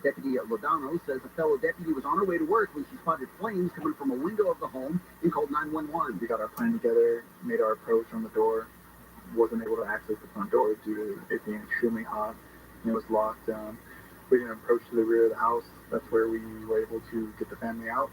Deputy Lodano says a fellow deputy was on her way to work when she spotted flames coming from a window of the home and called 911. We got our plan together, made our approach on the door. Wasn't able to access the front door due to it being extremely hot, and it was locked. We didn't approach to the rear of the house. That's where we were able to get the family out.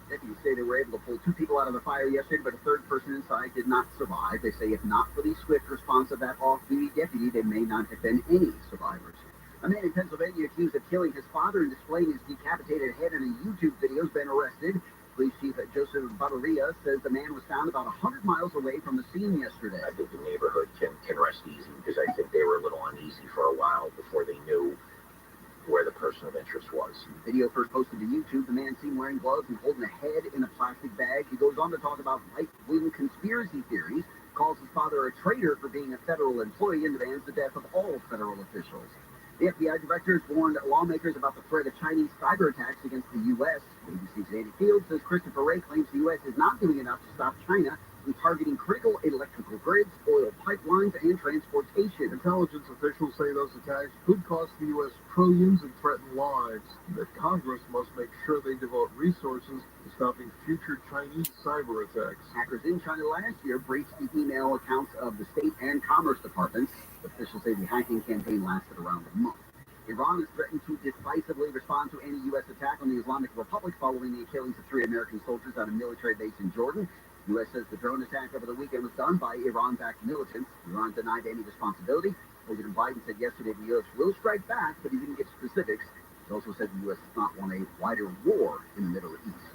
Deputies say they were able to pull 2 people out of the fire yesterday, but a third person inside did not survive. They say if not for the swift response of that off-duty deputy, there may not have been any survivors. A man in Pennsylvania accused of killing his father and displaying his decapitated head in a YouTube video has been arrested. Police Chief Joseph Battaria says the man was found about 100 miles away from the scene yesterday. I think the neighborhood can rest easy because I think they were a little uneasy for a while before they knew where the person of interest was. The video first posted to YouTube, the man seen wearing gloves and holding a head in a plastic bag. He goes on to talk about right-wing conspiracy theories, calls his father a traitor for being a federal employee, and demands the death of all federal officials. The FBI director has warned lawmakers about the threat of Chinese cyber attacks against the U.S. ABC's Andy Field says Christopher Wray claims the U.S. is not doing enough to stop China from targeting critical electrical grids, oil pipelines, and transportation. Intelligence officials say those attacks could cost the U.S. trillions and threaten lives, and that Congress must make sure they devote resources to stopping future Chinese cyber attacks. Hackers in China last year breached the email accounts of the State and Commerce Departments. Officials say the hacking campaign lasted around a month. Iran has threatened to decisively respond to any U.S. attack on the Islamic Republic following the killings of 3 American soldiers at a military base in Jordan. The U.S. says the drone attack over the weekend was done by Iran-backed militants. Iran denied any responsibility. President Biden said yesterday the U.S. will strike back, but he didn't give specifics. He also said the U.S. does not want a wider war in the Middle East.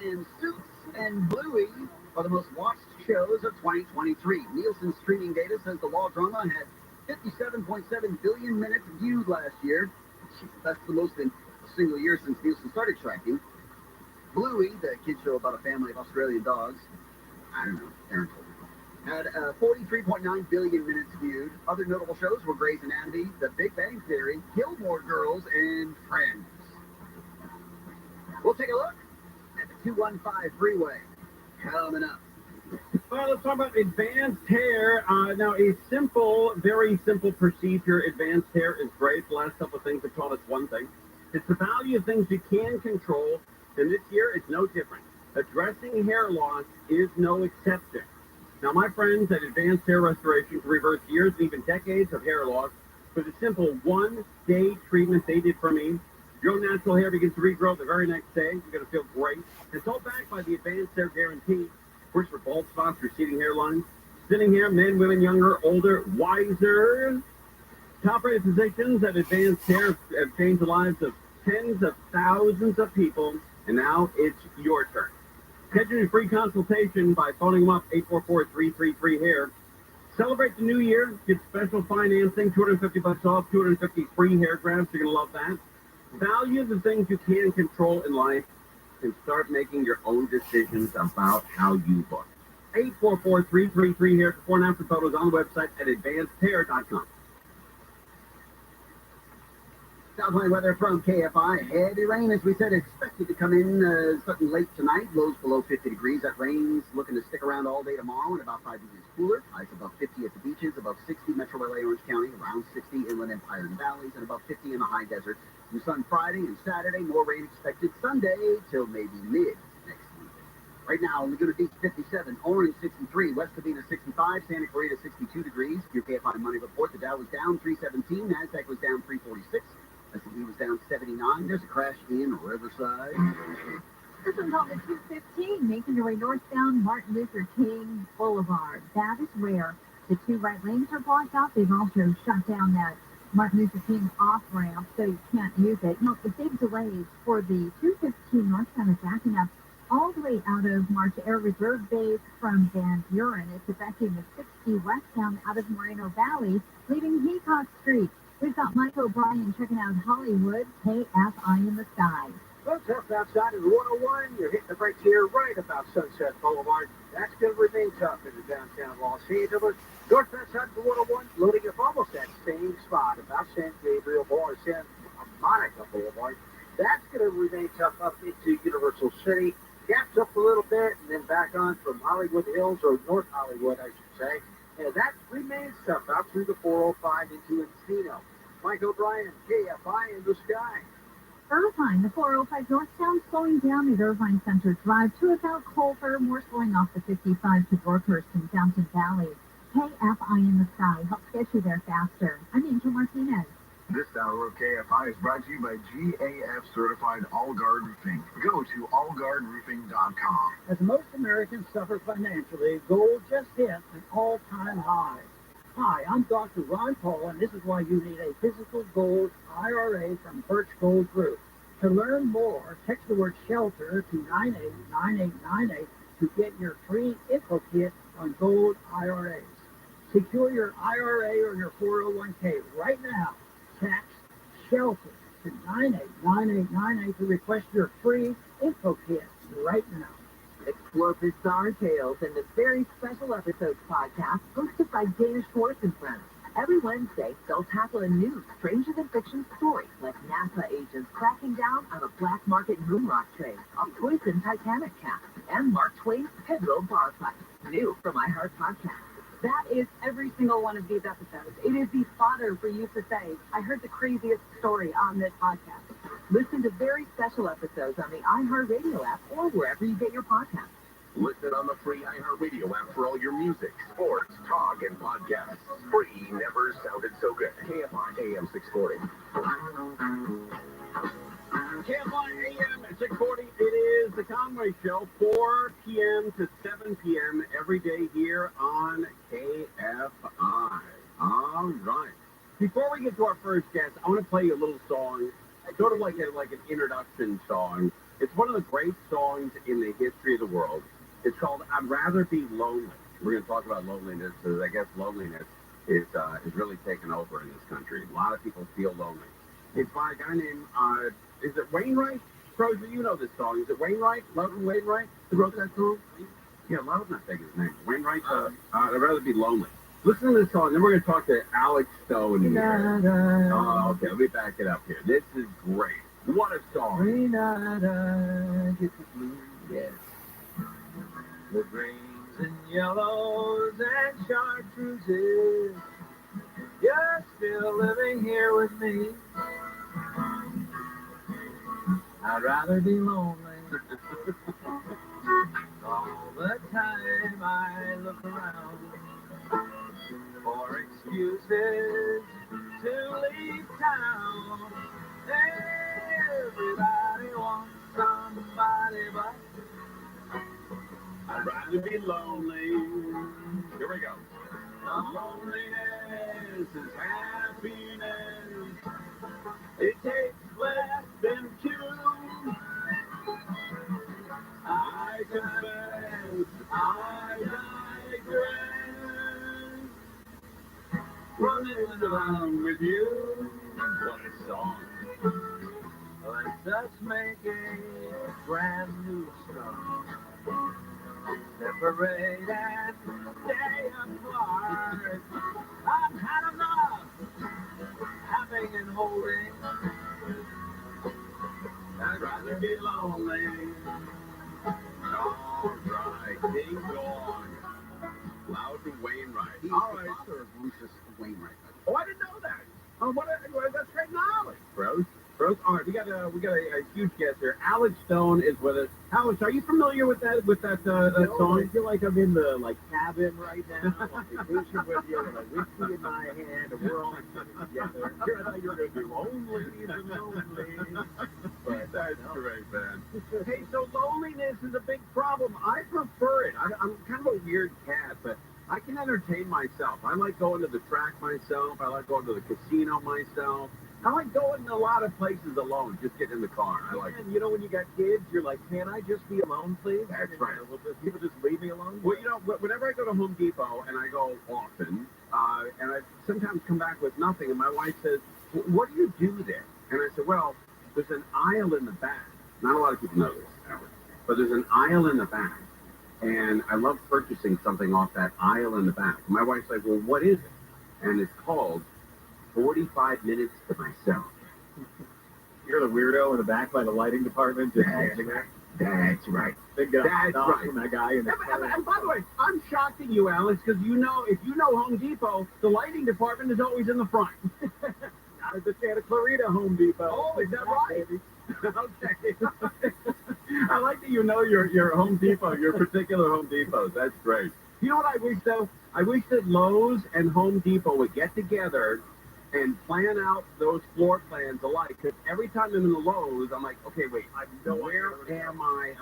And Suits and Bluey are the most watched shows of 2023. Nielsen's streaming data says the law drama had 57.7 billion minutes viewed last year. That's the most in a single year since Nielsen started tracking. Bluey, the kids show about a family of Australian dogs, I don't know, Aaron told me, had 43.9 billion minutes viewed. Other notable shows were Grey's Anatomy, The Big Bang Theory, Gilmore Girls, and Friends. We'll take a look at the 215 freeway coming up. All right, let's talk about advanced hair. Now, a simple, very simple procedure. Advanced hair is great. The last couple of things have taught us one thing. It's the value of things you can control, and this year it's no different. Addressing hair loss is no exception. Now, my friends at Advanced Hair Restoration can reverse years and even decades of hair loss with a simple one-day treatment they did for me. Your natural hair begins to regrow the very next day. You're going to feel great. It's all backed by the Advanced Hair Guarantee. Of course, for bald spots, receding hairlines, thinning hair, men, women, younger, older, wiser. Top-rated physicians at Advanced Hair have changed the lives of tens of thousands of people, and now it's your turn. Schedule a free consultation by phoning them up, 844-333-HAIR. Celebrate the new year. Get special financing, $250 off, 250 free hair grafts. You're going to love that. Value the things you can control in life and start making your own decisions about how you look. 844-333-HAIR. Before and after photos on the website at advancedhair.com. Southland weather from KFI. Heavy rain, as we said, expected to come in starting late tonight. Lows below 50 degrees. That rain's looking to stick around all day tomorrow and about 5 degrees cooler. Highs above 50 at the beaches, above 60 Metro LA, Orange County, around 60 inland Empire and Valleys, and above 50 in the high desert. Some sun Friday and Saturday. More rain expected Sunday till maybe mid next week. Right now, Laguna Beach 57, Orange 63, West Covina 65, Santa Clarita 62 degrees. Your KFI Money Report. The Dow was down 317. NASDAQ was down 346. S&P was down 79. There's a crash in Riverside. This one's on the 215, making your way northbound Martin Luther King Boulevard. That is where the two right lanes are blocked off. They've also shut down that Martin Luther King off-ramp, so you can't use it. No, the big delays for the 215 northbound is backing up all the way out of March Air Reserve Base from Van Buren. It's affecting the 60 westbound out of Moreno Valley, leaving Heacock Street. We've got Mike O'Brien checking out Hollywood, KFI in the sky. Well, tough outside of the 101. You're hitting the brakes here right about Sunset Boulevard. That's going to remain tough in the downtown Los Angeles. Northbound side of the 101, loading up almost that same spot about San Gabriel or San Monica Boulevard. That's going to remain tough up into Universal City. Gaps up a little bit and then back on from Hollywood Hills, or North Hollywood, I should say. And that remains tough out through the 405 into Encino. Mike O'Brien, KFI in the sky. Irvine, the 405 northbound slowing down at Irvine Center Drive to about Culver, more slowing off the 55 to Brookhurst and Fountain Valley. KFI in the sky helps get you there faster. I'm Angel Martinez. This hour of KFI is brought to you by GAF Certified All Guard Roofing. Go to allguardroofing.com. As most Americans suffer financially, gold just hit an all-time high. Hi, I'm Dr. Ron Paul, and this is why you need a physical gold IRA from Birch Gold Group. To learn more, text the word SHELTER to 989898 to get your free info kit on gold IRAs. Secure your IRA or your 401k right now. Text SHELTER to 989898 to request your free info kit right now. Explore bizarre tales in this very special episodes podcast hosted by Dana Schwartz and friends. Every Wednesday, they'll tackle a new stranger-than-fiction story, like NASA agents cracking down on a black market moonrock trade, a poisoned Titanic cast, and Mark Twain's pivotal bar fight. New from iHeart Podcast. That is every single one of these episodes. It is the fodder for you to say, I heard the craziest story on this podcast. Listen to very special episodes on the iHeartRadio app or wherever you get your podcasts. Listen on the free iHeartRadio app for all your music, sports, talk, and podcasts. Free never sounded so good. KFI AM 640. KFI AM at 640. It is the Conway Show, 4 p.m. to 7 p.m. every day here on KFI. All right. Before we get to our first guest, I want to play you a little song, sort of like an introduction song. It's one of the great songs in the history of the world. It's called "I'd Rather Be Lonely." We're going to talk about loneliness, because I guess loneliness is really taken over in this country. A lot of people feel lonely. It's by a guy named, is it Wainwright? Crozier, you know this song. Is it Wainwright? Loudon Wainwright who wrote that song? Yeah, Loudon's not taking his name. Wainwright, I'd Rather Be Lonely. Listen to this song, then we're going to talk to Alex Stone here. Oh, okay, let me back it up here. This is great. What a song. Get the blues, yes. The greens and yellows and chartreuses. You're still living here with me. I'd rather be lonely. All the time I look around for excuses to leave town. Everybody wants somebody, but I'd rather be lonely. Here we go. Loneliness is happiness. It takes less than two. I confess, I digress. Running around with you. What a song. Let's us make a brand new start. Separate and stay apart. I've had enough having and holding. I'd rather be lonely. All right, ding dong. Loudon Wainwright. He's All the right. father of Lucius Wainwright. Oh, I didn't know that. Oh, that's great knowledge, bro. All right, we got a huge guest here. Alex Stone is with us. Alex, are you familiar with that song? I feel like I'm in the cabin right now, on vacation with you, with a whiskey in my hand, and we're all sitting together. Here, I thought you were going to do Only the Lonely. But that's great, man. Hey, so loneliness is a big problem. I prefer it. I'm kind of a weird cat, but I can entertain myself. I like going to the track myself. I like going to the casino myself. I like going a lot of places alone, just getting in the car. I like it. You know, when you got kids, you're like, can I just be alone, please? That's right. Will people just leave me alone? Well, you know, whenever I go to Home Depot, and I go often, and I sometimes come back with nothing, and my wife says, what do you do there? And I said, well, there's an aisle in the back. Not a lot of people know this, but there's an aisle in the back. And I love purchasing something off that aisle in the back. My wife's like, well, what is it? And it's called 45 minutes to myself. You're the weirdo in the back by the lighting department. Just that's right. Big guy. That's right. From that guy in the and by the way, I'm shocked at you, Alex, because if you know Home Depot, the lighting department is always in the front. Not at the Santa Clarita Home Depot. Oh, is that right? Okay. I like that you know your Home Depot, your particular Home Depots. That's great. You know what I wish, though? I wish that Lowe's and Home Depot would get together and plan out those floor plans alike. Because every time I'm in the Lowe's, I'm like, okay, wait, where am I?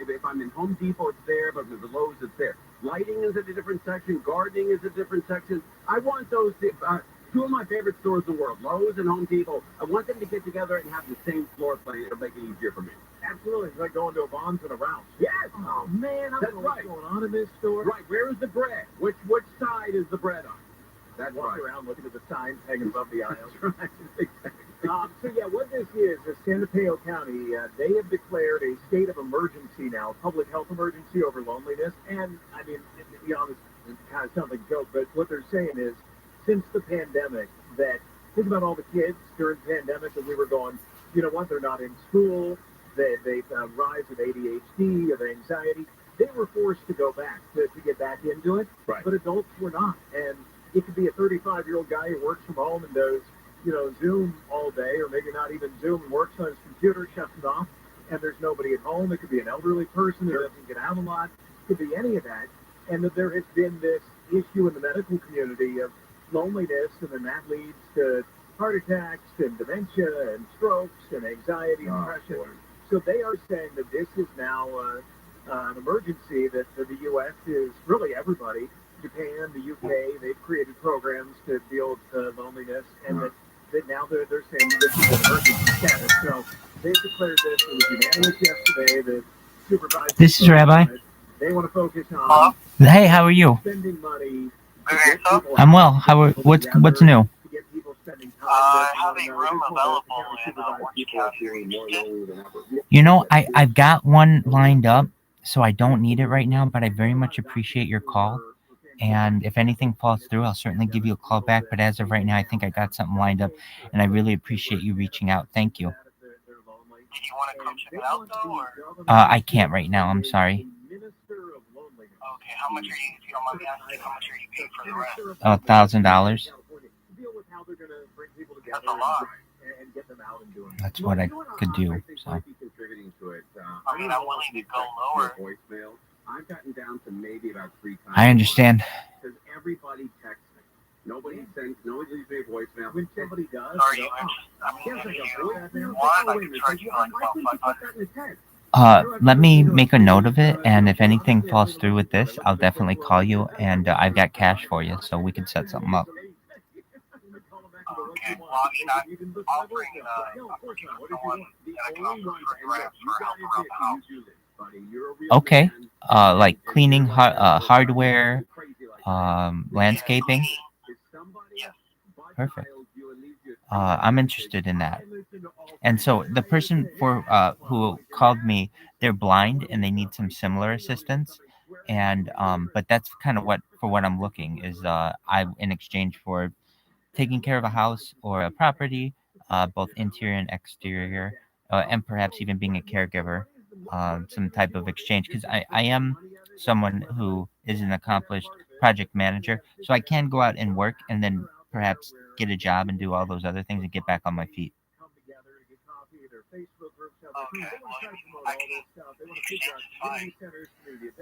If I'm in Home Depot, it's there, but if the Lowe's, it's there. Lighting is at a different section. Gardening is a different section. I want those, two of my favorite stores in the world, Lowe's and Home Depot. I want them to get together and have the same floor plan. It'll make it easier for me. Absolutely. It's like going to a Vons and a Rouse. Yes. Oh, man, I don't know what's going on in this store. Right. Where is the bread? Which side is the bread on? That's walk around looking at the signs hanging above the aisles. Right. Exactly. So, yeah, what this is San Mateo County, they have declared a state of emergency now, public health emergency over loneliness. And, I mean, you know, it kind of sounds like a joke, but what they're saying is, since the pandemic, that, think about all the kids during the pandemic that we were going, you know what, they're not in school, they rise of ADHD, of anxiety. They were forced to go back, to get back into it, right. But adults were not. And it could be a 35-year-old guy who works from home and does, you know, Zoom all day, or maybe not even Zoom, and works on his computer, shuts it off, and there's nobody at home. It could be an elderly person who doesn't get out a lot. It could be any of that. And that there has been this issue in the medical community of loneliness, and then that leads to heart attacks and dementia and strokes and anxiety and depression. Boy. So they are saying that this is now an emergency that the U.S. is really everybody. Japan, the UK, they've created programs to deal with loneliness, and that now they're saying this is an emergency status. So they declared this. It was unanimous yesterday. The supervisor. This is Rabbi. They want to focus on. Hey, how are you? Spending money. I'm well. What's new? I have a room available in Orange County. You know, I've got one lined up, so I don't need it right now, but I very much appreciate your call. And if anything falls through, I'll certainly give you a call back. But as of right now, I think I got something lined up, and I really appreciate you reaching out. Thank you. Did you want to come check it out, though, or? I can't right now. I'm sorry. Okay, how much are you, if you don't mind me asking, how much are you paying for the rest? $1,000. That's a lot. That's what I could do. So. I mean, I'm willing to go lower. I've gotten down to maybe about 3 times. I understand. Because everybody texts me. Nobody leaves me a voicemail. When somebody does, Are you interested? I mean, if you want, I can charge you like about $500. Let me make a note of it, and if anything falls through with this, I'll definitely call you, and I've got cash for you, so we can set something up. Okay, well, I mean, I'll bring someone that I can offer for grabs for help around the house. Okay, like cleaning, hardware, landscaping. Perfect. I'm interested in that. And so the person who called me, they're blind and they need some similar assistance. And but that's kind of what I'm looking is in exchange for taking care of a house or a property, both interior and exterior, and perhaps even being a caregiver, some type of exchange. Because I am someone who is an accomplished project manager, so I can go out and work and then perhaps get a job and do all those other things and get back on my feet.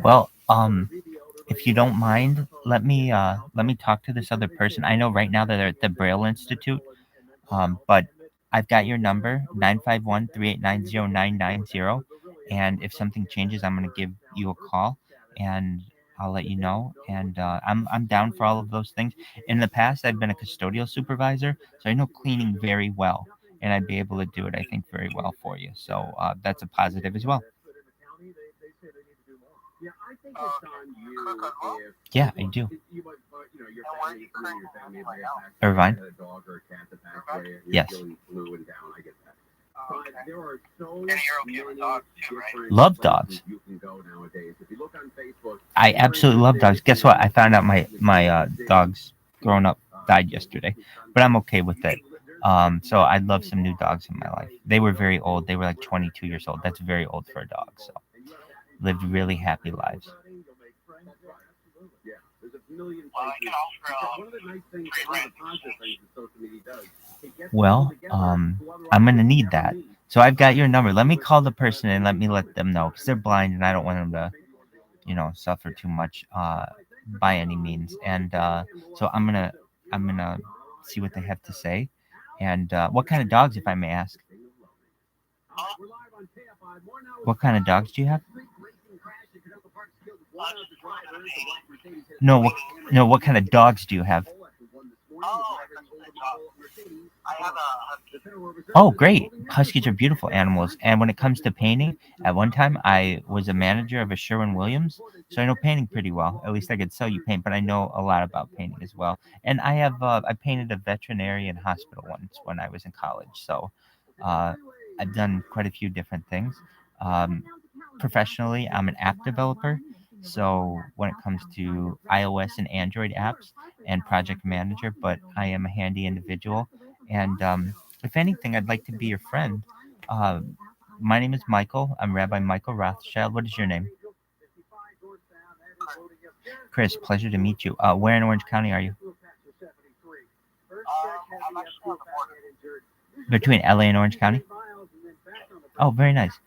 Well, if you don't mind, let me talk to this other person. I know right now that they're at the Braille Institute, but I've got your number 951-389-0990, and if something changes, I'm gonna give you a call and I'll let you know. And I'm down for all of those things. In the past, I've been a custodial supervisor, so I know cleaning very well, and I'd be able to do it, I think, very well for you. So that's a positive as well. Yeah, I think it's on you if Yeah, I do. you might, your family, your family might have Irvine? a dog or a cat that passed away and Yes. you're feeling blue and down. I get that. But there are so many different Love places dogs. you can go nowadays. If you look on Facebook, I absolutely love dogs. Guess what? I found out my dogs growing up died yesterday, but I'm okay with it. So I'd love some new dogs in my life. They were very old. They were like 22 years old. That's very old for a dog. So lived really happy lives. Yeah, there's a million places. One of the nice things, one of the positive things that social media does, it gets Well, I'm gonna need that. So I've got your number. Let me call the person and let them know, because they're blind and I don't want them to, suffer too much by any means. And so I'm gonna see what they have to say. And what kind of dogs, if I may ask? What kind of dogs do you have? No, what kind of dogs do you have? Oh, great. Huskies are beautiful animals. And when it comes to painting, at one time I was a manager of a Sherwin-Williams, so I know painting pretty well. At least I could sell you paint, but I know a lot about painting as well. And I painted a veterinarian hospital once when I was in college. So I've done quite a few different things. Professionally, I'm an app developer. So when it comes to iOS and Android apps and project manager, but I am a handy individual. And if anything, I'd like to be your friend. My name is Michael. I'm Rabbi Michael Rothschild. What is your name? Chris, pleasure to meet you. Where in Orange County are you? Between LA and Orange County? Oh, very nice.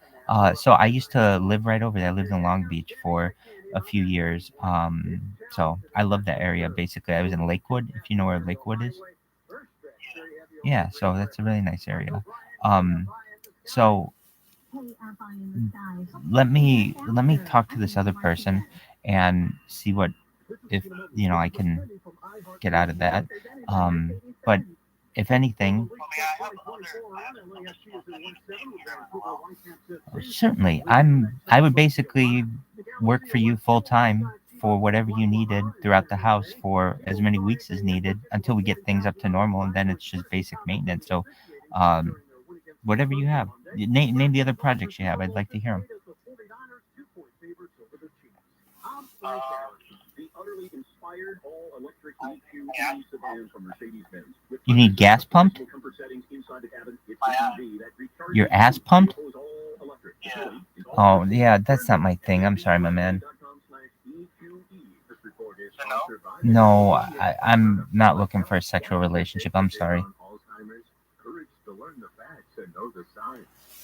So I used to live right over there. I lived in Long Beach for a few years. So I love that area. Basically, I was in Lakewood, if you know where Lakewood is. Yeah, so that's a really nice area. So let me talk to this other person and see what if I can get out of that. But if anything, certainly I would basically work for you full time for whatever you needed throughout the house for as many weeks as needed until we get things up to normal, and then it's just basic maintenance. So whatever you have, name the other projects you have. I'd like to hear them. You need gas pumped? Your ass pumped? Oh, yeah, that's not my thing. I'm sorry, my man. No, I'm not looking for a sexual relationship. I'm sorry.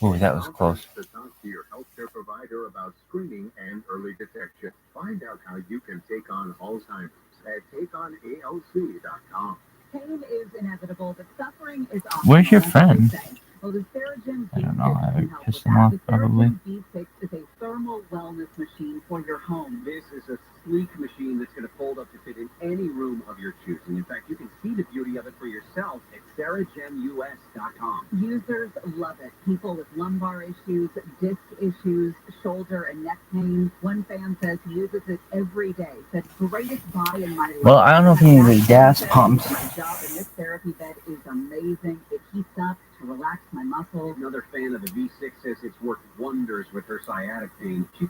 Ooh, that was close. To talk to your healthcare provider about screening and early detection. Find out how you can take on Alzheimer's at takeonalc.com. Pain is inevitable, but suffering is optional. Where's your friend? Well, the Saragem I don't know. I can would help piss with them that. off, The probably. Saragem V6 is a thermal wellness machine for your home. This is a sleek machine that's going to fold up to fit in any room of your choosing. In fact, you can see the beauty of it for yourself at SarahGemUS.com. Users love it. People with lumbar issues, disc issues, shoulder and neck pain. One fan says he uses it every day. Said, greatest buy in my life. Well, I don't know if you need the gas pumps. My job in this therapy bed is amazing. It heats up to relax my muscles. Another fan of the V6 says it's worked wonders with her sciatic pain. She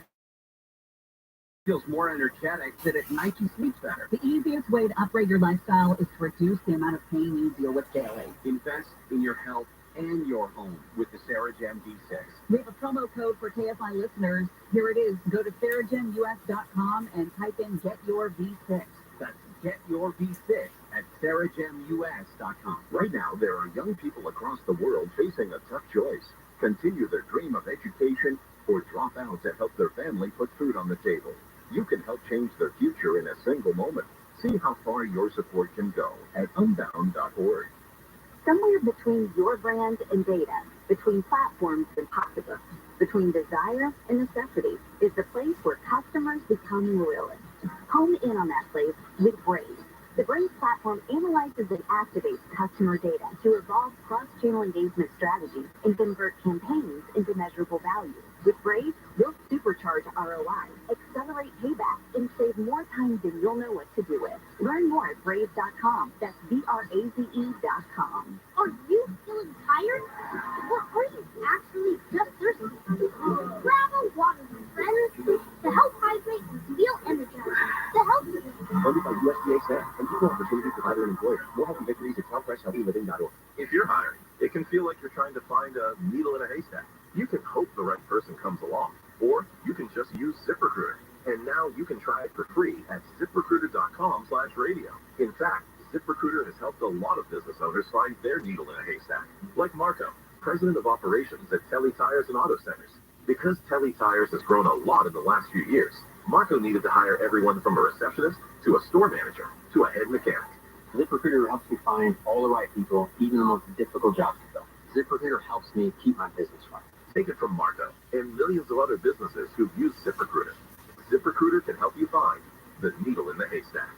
feels more energetic, that at night she sleeps better. The easiest way to upgrade your lifestyle is to reduce the amount of pain you deal with daily. Invest in your health and your home with the Saragem V6. We have a promo code for KFI listeners. Here it is. Go to SarahGemUS.com and type in Get Your V6. That's Get Your V6 at SarahGemUS.com. Right now, there are young people across the world facing a tough choice. continue their dream of education, or drop out to help their family put food on the table. You can help change their future in a single moment. See how far your support can go at unbound.org. Somewhere between your brand and data, between platforms and pocketbooks, between desire and necessity, is the place where customers become loyalists. Home in on that place with Brave. The Brave platform analyzes and activates customer data to evolve cross-channel engagement strategies and convert campaigns into measurable value. With Brave, you'll supercharge ROI, accelerate payback, and save more time than you'll know what to do with. Learn more at brave.com. That's BRAZE.com. Are you feeling tired? Or are you actually just thirsty? Grab a water, my friends, to help hydrate and feel energized. To help you. Funded by USDA staff and equal opportunity provider and employer. More healthy victories at CalFreshHealthyLiving.org. If you're hiring, it can feel like you're trying to find a needle in a haystack. You can hope the right person comes along, or you can just use ZipRecruiter. And now you can try it for free at ZipRecruiter.com/radio. In fact, ZipRecruiter has helped a lot of business owners find their needle in a haystack, like Marco, president of operations at Telly Tires and Auto Centers. Because Telly Tires has grown a lot in the last few years, Marco needed to hire everyone from a receptionist to a store manager to a head mechanic. ZipRecruiter helps me find all the right people, even the most difficult jobs to fill. ZipRecruiter helps me keep my business running. Take it from Marco and millions of other businesses who've used ZipRecruiter. ZipRecruiter can help you find the needle in the haystack.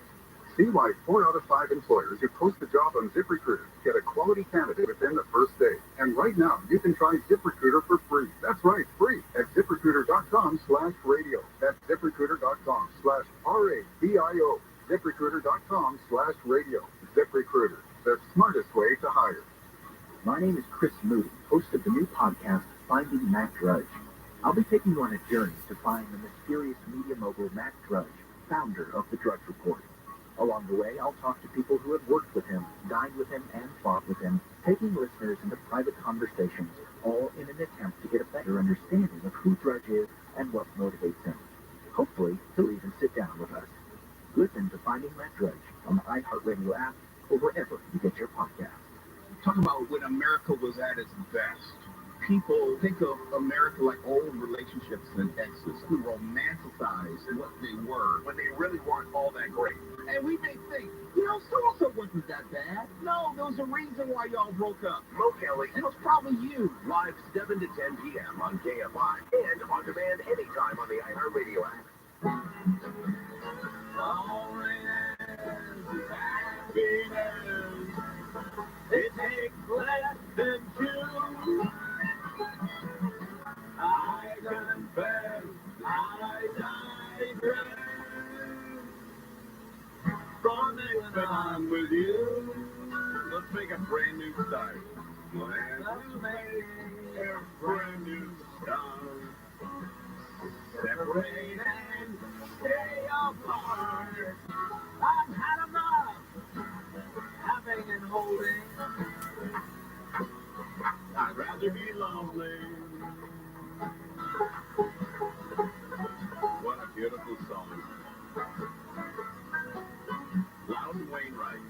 See why 4 out of 5 employers who post a job on ZipRecruiter get a quality candidate within the first day. And right now, you can try ZipRecruiter for free. That's right, free at ZipRecruiter.com/radio. That's ZipRecruiter.com/RADIO. ZipRecruiter.com/radio. ZipRecruiter, the smartest way to hire. My name is Chris Moody, host of the new podcast, Finding Matt Drudge. I'll be taking you on a journey to find the mysterious media mogul Matt Drudge, founder of the Drudge Report. Along the way, I'll talk to people who have worked with him, dined with him, and fought with him, taking listeners into private conversations, all in an attempt to get a better understanding of who Drudge is and what motivates him. Hopefully, he'll even sit down with us. Listen to Finding Matt Drudge on the iHeartRadio app or wherever you get your podcasts. Talk about when America was at its best. People think of America like old relationships and exes who romanticize what they were when they really weren't all that great. And we may think, so-and-so wasn't that bad. No, there was a reason why y'all broke up. Mo Kelly. And it was probably you. Live 7 to 10 p.m. on KFI and on demand anytime on the iHeartRadio app. It takes less than 2. I confess, I digress. From when I'm with you, Let's make a brand new start. let's make a brand new start. Separate and stay apart. I've had enough having and holding. I'd rather be lonely. What a beautiful song. Loud and Wainwright.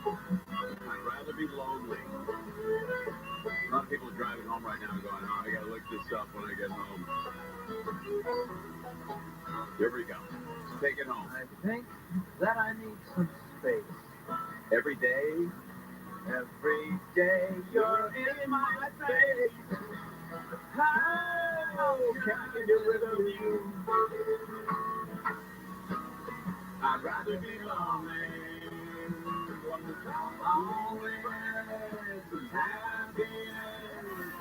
I'd rather be lonely. A lot of people are driving home right now going, oh, I gotta look this up when I get home. Here we go. Let's take it home. I think that I need some space. Every day, You're in my face. How can I get rid of you? I'd rather be lonely. Always happiness.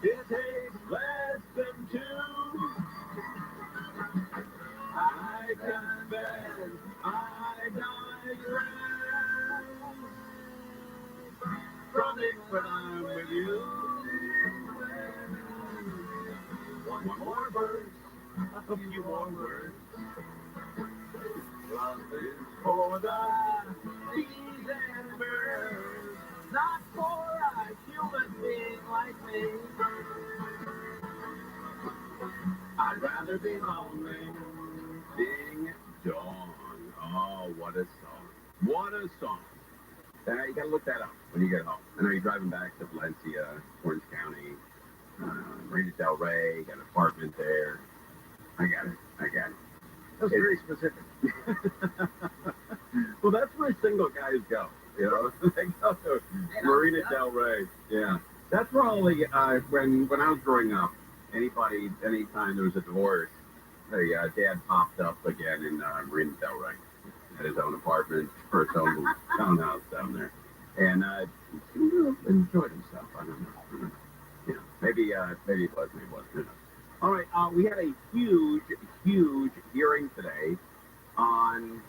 It takes less than 2. I confess, I digress. From it when I'm with you. One more verse, a few more words. Love is for the bees and birds, not for a human being like me. I'd rather be lonely. Ding Dong. Oh, what a song. What a song. You got to look that up when you get home. I know you're driving back to Valencia, Orange County, Marina Del Rey, got an apartment there. I got it. That's very specific. Well, that's where single guys go. You know, they go to Marina Del Rey. Yeah, that's where all the when I was growing up, anytime there was a divorce, the dad popped up again in Marina Del Rey, at his own apartment or his own townhouse down there, and he enjoyed himself. I don't know. You know, maybe it was, maybe it wasn't. Who knows? All right, we had a huge hearing today on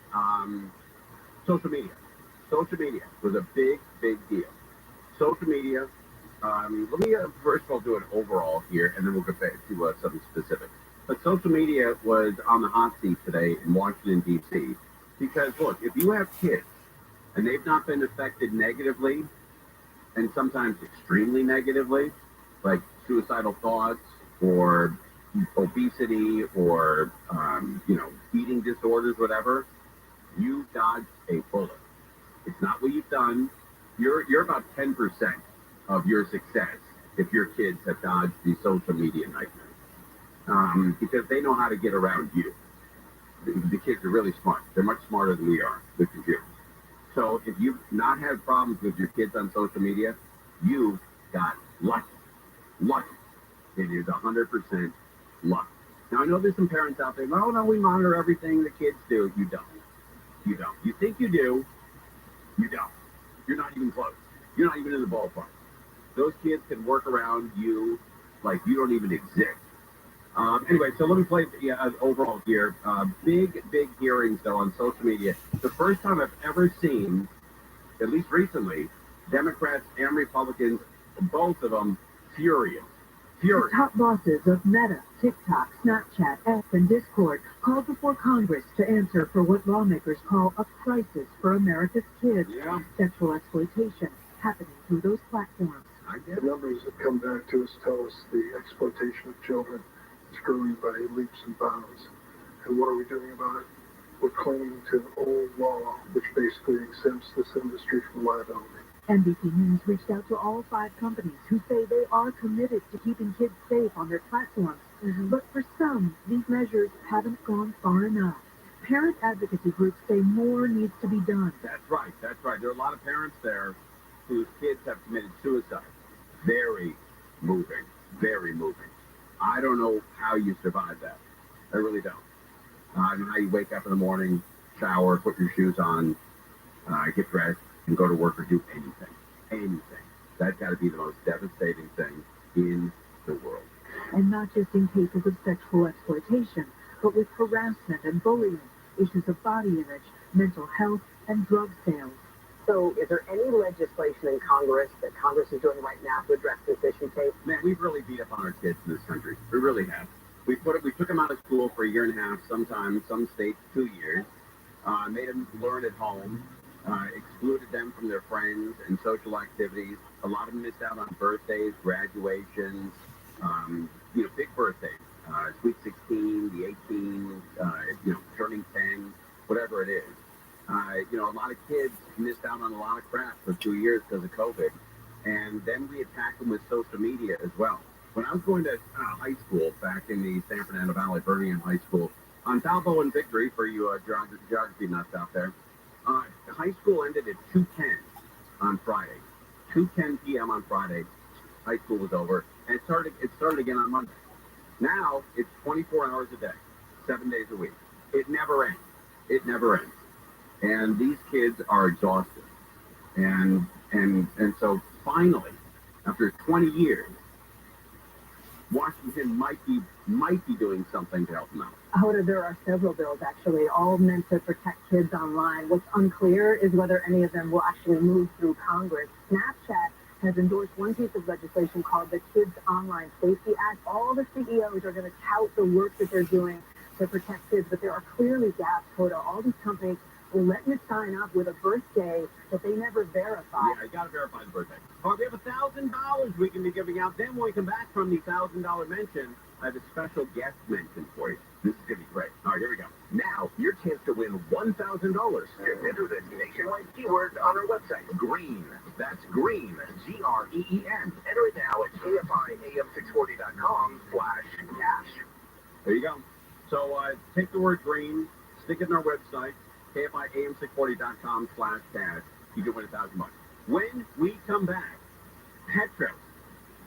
social media. Social media was a big deal. Social media, let me first of all do an overall here, and then we'll get back to something specific. But social media was on the hot seat today in Washington, D.C., because, look, if you have kids and they've not been affected negatively, and sometimes extremely negatively, like suicidal thoughts or obesity or, eating disorders, whatever, you dodged a bullet. It's not what you've done. You're about 10% of your success if your kids have dodged the social media nightmare. Because they know how to get around you. The kids are really smart. They're much smarter than we are with computers. So if you've not had problems with your kids on social media, you got lucky. Lucky. It is 100% luck. Now, I know there's some parents out there, oh, no, we monitor everything the kids do. You don't. You don't. You think you do. You don't. You're not even close. You're not even in the ballpark. Those kids can work around you like you don't even exist. Anyway, so let me play the overall here. Big hearings, though, on social media. The first time I've ever seen, at least recently, Democrats and Republicans, both of them, furious. The top bosses of Meta, TikTok, Snapchat, X, and Discord called before Congress to answer for what lawmakers call a crisis for America's kids. Yeah. Sexual exploitation happening through those platforms. The numbers that come back to us tell us the exploitation of children is growing by leaps and bounds. And what are we doing about it? We're clinging to an old law which basically exempts this industry from liability. NBC News reached out to all 5 companies who say they are committed to keeping kids safe on their platforms. But for some, these measures haven't gone far enough. Parent advocacy groups say more needs to be done. That's right. There are a lot of parents there whose kids have committed suicide. Very moving. I don't know how you survive that. I really don't. I don't know how you wake up in the morning, shower, put your shoes on, get dressed, and go to work or do anything. That's got to be the most devastating thing in the world. And not just in cases of sexual exploitation, but with harassment and bullying, issues of body image, mental health, and drug sales. So is there any legislation in Congress that Congress is doing right now to address this issue, Kate? Man, we've really beat up on our kids in this country. We really have. We took them out of school for a year and a half, sometimes, some states 2 years, made them learn at home, excluded them from their friends and social activities. A lot of them missed out on birthdays, graduations, big birthdays, sweet 16, the 18, turning 10, whatever it is. A lot of kids missed out on a lot of crap for 2 years because of COVID. And then we attacked them with social media as well. When I was going to high school back in the San Fernando Valley, Birmingham High School, on Talbot and Victory, for you geography nuts out there, high school ended at 2:10 on Friday. 2:10 p.m. on Friday, high school was over, and it started again on Monday. Now it's 24 hours a day, 7 days a week. It never ends. And these kids are exhausted. And so finally, after 20 years, Washington might be doing something to help them out. Hoda, there are several bills, actually, all meant to protect kids online. What's unclear is whether any of them will actually move through Congress. Snapchat has endorsed one piece of legislation called the Kids Online Safety Act. All the CEOs are going to tout the work that they're doing to protect kids, but there are clearly gaps, Hoda. All these companies will let you sign up with a birthday that they never verify. Yeah, you got to verify the birthday. Oh, we have $1,000 we can be giving out. Then when we come back from the $1,000 mention, I have a special guest mention for you. This is going to be great. All right, here we go. Now, your chance to win $1,000. Just enter the nationwide keywords on our website. Great Stick it on our website, KFIAM640.com/cash. You can win $1,000. When we come back, Petros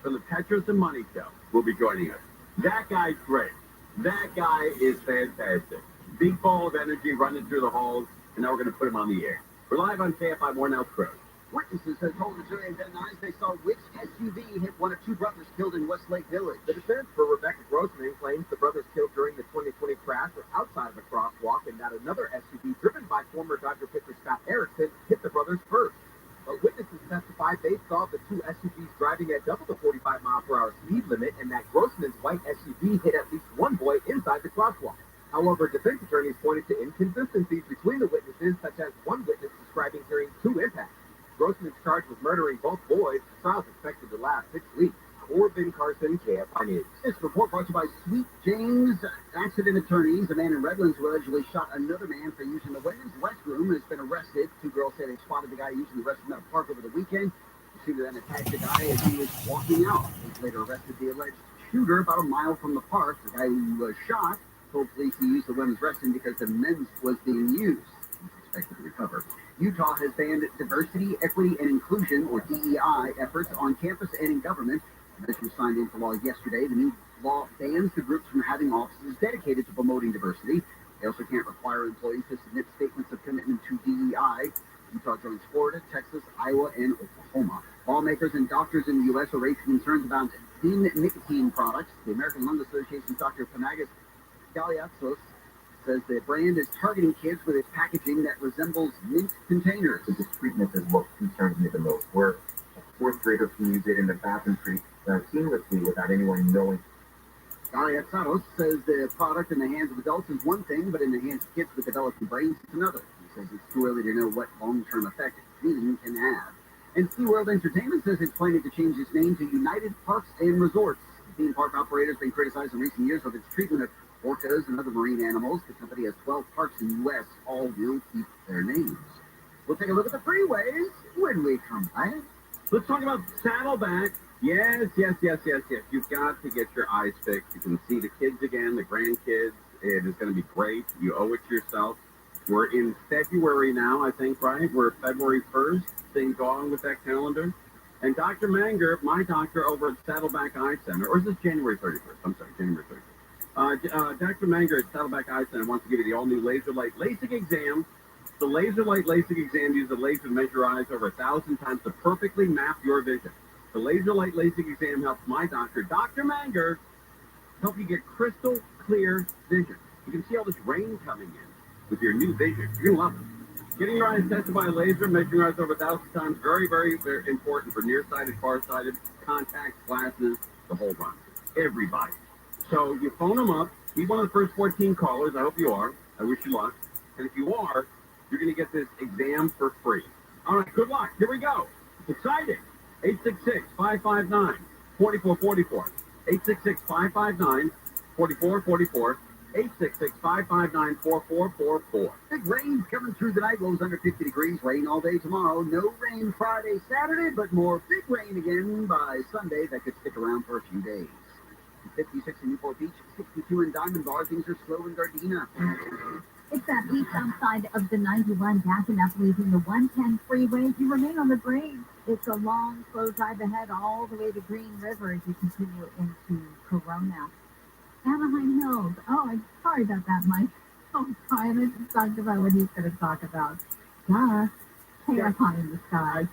from the Petros and Money Show will be joining us. That guy's great. That guy is fantastic. Big ball of energy running through the halls, and now we're going to put him on the air. We're live on KFI Warnell Crew. Witnesses have told the jury in Van Nuys they saw which SUV hit one of two brothers killed in Westlake Village. The defense for Rebecca Grossman claims the brothers killed during the 2020 crash were outside of a crosswalk and that another SUV driven by former Dodger pitcher Scott Erickson hit the brothers first. But witnesses testified they saw the two SUVs driving at double the 45-mile-per-hour speed limit and that Grossman's white SUV hit at least one boy inside the crosswalk. However, defense attorneys pointed to inconsistencies between the witnesses, such as one witness describing hearing two impacts. Grossman's charged with murdering both boys. The trial is expected to last 6 weeks. Corbin Carson, KFI News. This report brought to you by Sweet James Accident Attorneys. A man in Redlands who allegedly shot another man for using the women's restroom has been arrested. Two girls say they spotted the guy using the restroom at a park over the weekend. The shooter then attacked the guy as he was walking out. Police later arrested the alleged shooter about a mile from the park. The guy who was shot told police he used the women's restroom because the men's was being used. He's expected to recover. Utah has banned diversity, equity, and inclusion, or DEI, efforts on campus and in government. The measure was signed into law yesterday. The new law bans the groups from having offices dedicated to promoting diversity. They also can't require employees to submit statements of commitment to DEI. Utah joins Florida, Texas, Iowa, and Oklahoma. Lawmakers and doctors in the U.S. are raising concerns about thin nicotine products. The American Lung Association's Dr. Panagas Galiatsos says the brand is targeting kids with its packaging that resembles mint containers. This treatment is what concerns me the most, where a fourth grader can use it in the bathroom pretty seamlessly without anyone knowing. Galiatsos says the product in the hands of adults is one thing, but in the hands of kids with developing brains, it's another. He says it's too early to know what long-term effect cleaning can have. And SeaWorld Entertainment says it's planning to change its name to United Parks and Resorts. The theme park operator has been criticized in recent years for its treatment of orcas and other marine animals. The company has 12 parks in the U.S. All will keep their names. We'll take a look at the freeways when we come back. Let's talk about Saddleback. Yes. You've got to get your eyes fixed. You can see the kids again, the grandkids. It is going to be great. You owe it to yourself. We're in February now, I think, right? We're February 1st. Things going with that calendar. And Dr. Manger, my doctor over at Saddleback Eye Center, or is this January 31st? I'm sorry, January 31st. Dr. Manger at Saddleback Eye Center wants to give you the all-new Laser Light LASIK exam. The Laser Light LASIK exam uses a laser to measure your eyes over 1,000 times to perfectly map your vision. The Laser Light LASIK exam helps my doctor, Dr. Manger, help you get crystal clear vision. You can see all this rain coming in with your new vision. You're going to love it. Getting your eyes tested by a laser, measuring your eyes over 1,000 times, very, very, very important for nearsighted, farsighted, contacts, glasses, the whole run. Everybody. So you phone them up. Be one of the first 14 callers. I hope you are. I wish you luck. And if you are, you're going to get this exam for free. All right, good luck. Here we go. It's exciting. 866-559-4444. 866-559-4444. 866-559-4444. Big rain's coming through tonight. Lows under 50 degrees. Rain all day tomorrow. No rain Friday, Saturday, but more big rain again by Sunday. That could stick around for a few days. 56 in Newport Beach, 62 in Diamond Bar. Things are slow in Gardena. It's that beach outside of the 91 backing up, leaving the 110 freeway. You remain on the brake. It's a long, slow drive ahead all the way to Green River as you continue into Corona. Anaheim Hills. Oh, I'm sorry about that, Mike. Oh, Brian, I just talked about what he's going to talk about. Duh. Chaos high in the sky.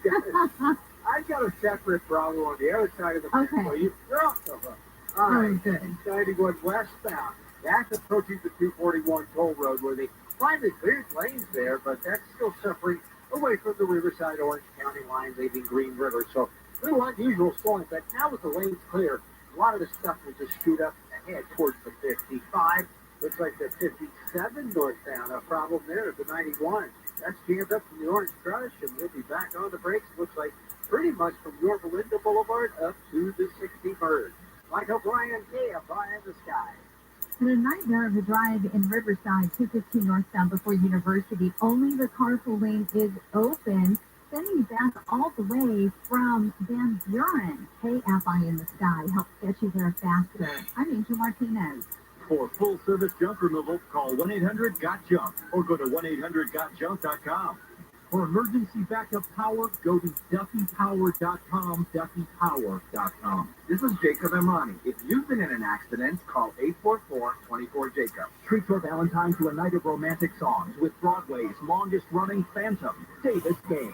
I've got a separate problem on the other side of the freeway. You're off the hook. All right, good. Deciding going westbound. That's approaching the 241 toll road where they finally cleared lanes there, but that's still suffering away from the Riverside Orange County line leaving Green River. So a little unusual slowing, but now with the lanes clear, a lot of the stuff will just shoot up ahead towards the 55. Looks like the 57 northbound. A problem there at the 91. That's jammed up from the Orange Crush, and we'll be back on the brakes. Looks like pretty much from Yorba Linda Boulevard up to the 61st. Like O'Brien, KFI in the sky. And a nightmare of a drive in Riverside, 215 northbound before University. Only the carpool lane is open, sending you back all the way from Van Buren. KFI in the sky helps get you there faster. I'm Angel Martinez. For full-service junk removal, call 1-800-GOT-JUNK or go to 1-800-GOT-JUNK.com. For emergency backup power, go to DuffyPower.com, DuffyPower.com. This is Jacob Imrani. If you've been in an accident, call 844-24-JACOB. Treat your Valentine to a night of romantic songs with Broadway's longest-running phantom, Davis Gaines.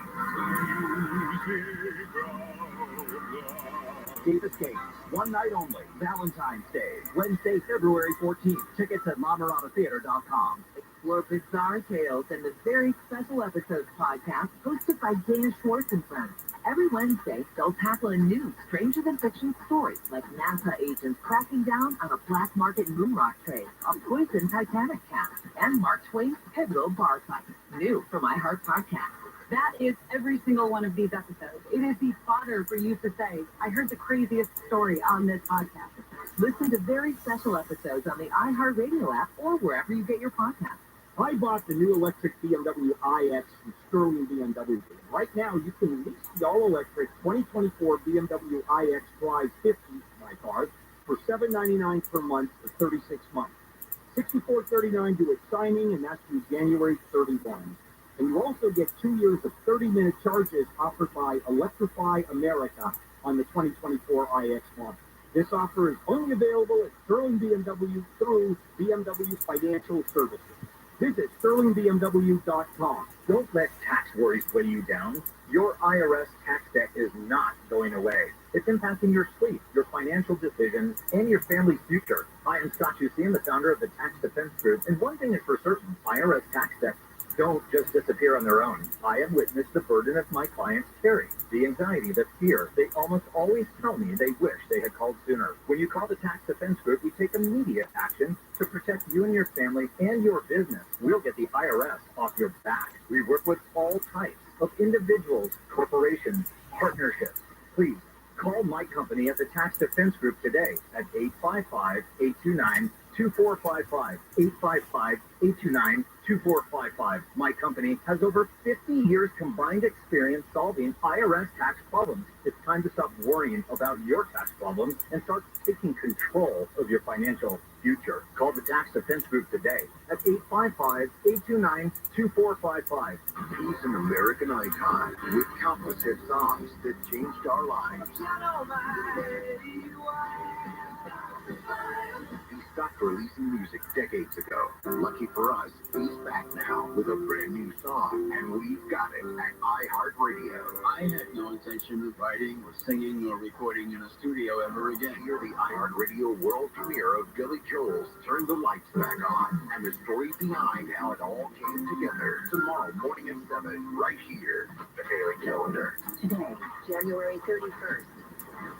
Davis Gaines, one night only, Valentine's Day, Wednesday, February 14th. Tickets at LaMaradaTheater.com. Explore bizarre tales in the Very Special Episodes podcast hosted by Dana Schwartz and friends. Every Wednesday, they'll tackle a new stranger-than-fiction story, like NASA agents cracking down on a black market moonrock trade, a poisoned Titanic cast, and Mark Twain's pivotal bar fight. New from iHeart Podcast. That is every single one of these episodes. It is the fodder for you to say, I heard the craziest story on this podcast. Listen to Very Special Episodes on the iHeartRadio app or wherever you get your podcasts. I bought the new electric BMW iX from Sterling BMW. Right now, you can lease the all-electric 2024 BMW iX Drive 50, my car, for $799 per month for 36 months. $64.39 due at signing, and that's through January 31. And you also get 2 years of 30-minute charges offered by Electrify America on the 2024 iX model. This offer is only available at Sterling BMW through BMW Financial Services. Visit SterlingBMW.com. Don't let tax worries weigh you down. Your IRS tax debt is not going away. It's impacting your sleep, your financial decisions, and your family's future. I am Scott Hussein, the founder of the Tax Defense Group, and one thing is for certain, IRS tax debts don't just disappear on their own. I have witnessed the burden of my clients carry, the anxiety, the fear. They almost always tell me they wish they had called sooner. When you call the Tax Defense Group, we take immediate action to protect you and your family and your business. We'll get the IRS off your back. We work with all types of individuals, corporations, partnerships. Please call my company at the Tax Defense Group today at 855-829-2455, 855-829-2455. My company has over 50 years combined experience solving IRS tax problems. It's time to stop worrying about your tax problems and start taking control of your financial future. Call the Tax Defense Group today at 855-829-2455. He's an American icon with countless hit songs that changed our lives. He stopped releasing music decades ago. Lucky for us, he's back now with a brand new song, and we've got it at iHeartRadio. I had no intention of writing or singing or recording in a studio ever again. Hear the iHeartRadio world premiere of Billy Joel's Turn the Lights Back On, and the story behind how it all came together. Tomorrow morning at 7, right here, the Daily Calendar. Today, January 31st.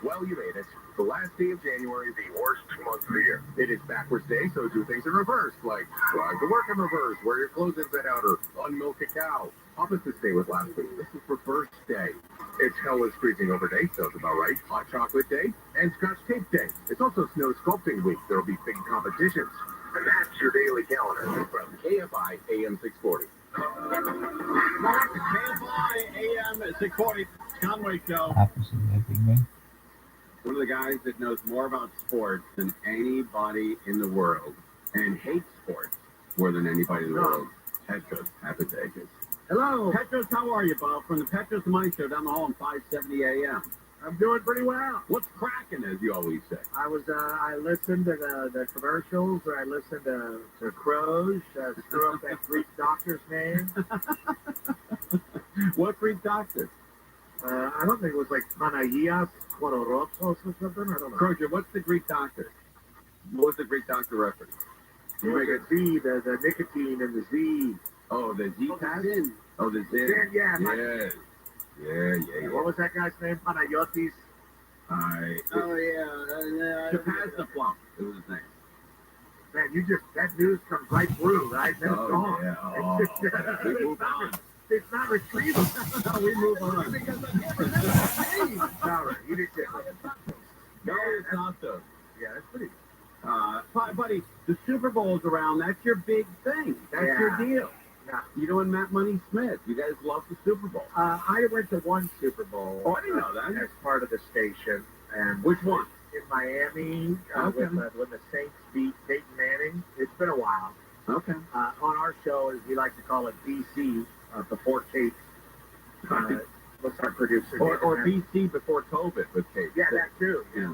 Well, you made it. The last day of January, the worst month of the year. It is backwards day, so do things in reverse, like drive to work in reverse, wear your clothes inside out, or unmilk a cow. Opposite day was last week. This is reverse day. It's hell is freezing over day, sounds about right. Hot chocolate day and scotch tape day. It's also snow sculpting week. There'll be big competitions. And that's your daily calendar From KFI AM 640. KFI AM 640, Conway Show. One of the guys that knows more about sports than anybody in the world and hates sports more than anybody in the world. Petros Papadakis. Hello. Petros, how are you, Bob? From the Petros Money Show down the hall on 570 AM. I'm doing pretty well. What's cracking, as you always say? I listened to the commercials, or I listened to Crows, screw up that Greek doctor's name. What Greek doctor? I don't think it was like Panagias Kororopos or something. I don't know. Crozier, what's the Greek doctor? What was the Greek doctor reference? You make a Z, the nicotine and the Z. Oh, the Z test? Oh, the Zin. Zin, yeah. Yeah. What was that guy's name? Panayotis? Chapaz the Plump. It was his name. Man, that news comes right through, right? That's gone. Yeah. We move on. It's not retrievable. No, we move on. Sorry, you didn't get it. No, it's not though. Yeah, that's pretty. Buddy, the Super Bowl's around. That's your big thing. That's your deal. Yeah. You know, and Matt Money Smith. You guys love the Super Bowl. I went to one Super Bowl. Oh, I didn't know that. As part of the station. And which one? in Miami when the Saints beat Peyton Manning. It's been a while. Okay. On our show, as we like to call it, BC, before Kate. What's our producer? Or BC before COVID with Kate. Yeah, that too. Yeah.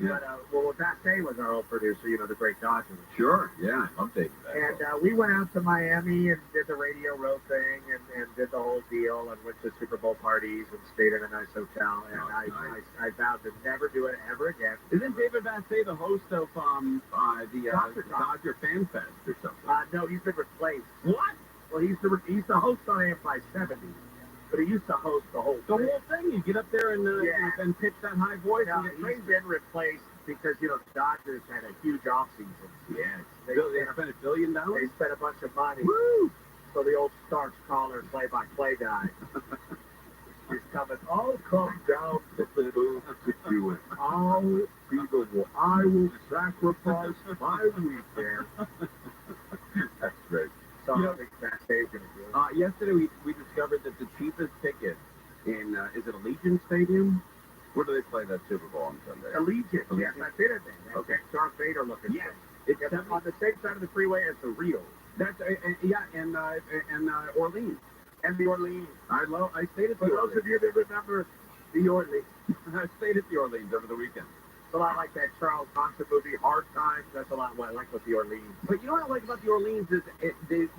But, well, Basse was our old producer, the great Dodger. Sure, yeah, I'm taking that. And we went out to Miami and did the Radio Row thing and did the whole deal and went to Super Bowl parties and stayed in a nice hotel. And I vowed to never do it ever again. Isn't David Basse the host of the Dodger Fan Fest or something? No, he's been replaced. What? Well, he's the host on AMFI 70. But he used to host the whole thing. The whole thing. You get up there and pitch that high voice. Now, he's been replaced because, the Dodgers had a huge offseason. Yes. They spent $1 billion? They spent a bunch of money. Woo! So the old Starks caller, play-by-play guy, is coming. I'll come down to the booth to do it. I'll be the one. I will sacrifice my weekend. That's great. Yesterday we discovered that the cheapest ticket in is it Allegiant Stadium? Where do they play that Super Bowl on Sunday? Allegiant. Yes, I've been in there. Okay. Darth Vader looking. Yes. It's on the same side of the freeway as the Rio. That's and Orleans. And the Orleans. I stayed at the For Orleans. those of you that remember the Orleans, I stayed at the Orleans over the weekend. It's a lot like that Charles Bronson movie, Hard Times. That's a lot what I like with the Orleans. But you know what I like about the Orleans is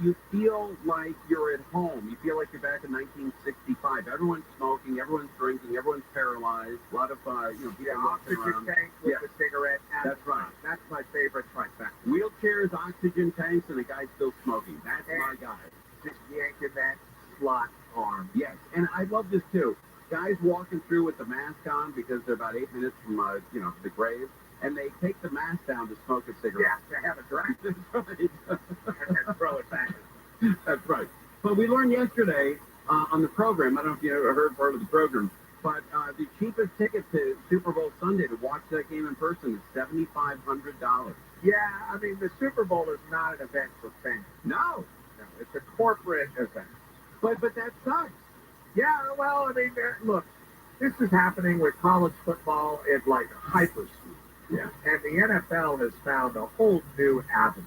you feel like you're at home. You feel like you're back in 1965. Everyone's smoking, everyone's drinking, everyone's paralyzed. A lot of people walking around. Tank with the cigarette. That's right. That's my favorite trifecta. Wheelchairs, oxygen tanks, and a guy still smoking. That's my guy. Just yanking that slot arm. Yes, and I love this too. Guys walking through with the mask on because they're about 8 minutes from the grave, and they take the mask down to smoke a cigarette. Yeah, to have a drink. That's right. And then throw it back. That's right. But we learned yesterday on the program, I don't know if you ever heard part of the program, but the cheapest ticket to Super Bowl Sunday to watch that game in person is $7,500. Yeah, I mean, the Super Bowl is not an event for fans. No, it's a corporate event. But that sucks. Yeah, well, I mean, look, this is happening with college football at like hyperspeed. Yeah. And the NFL has found a whole new avenue,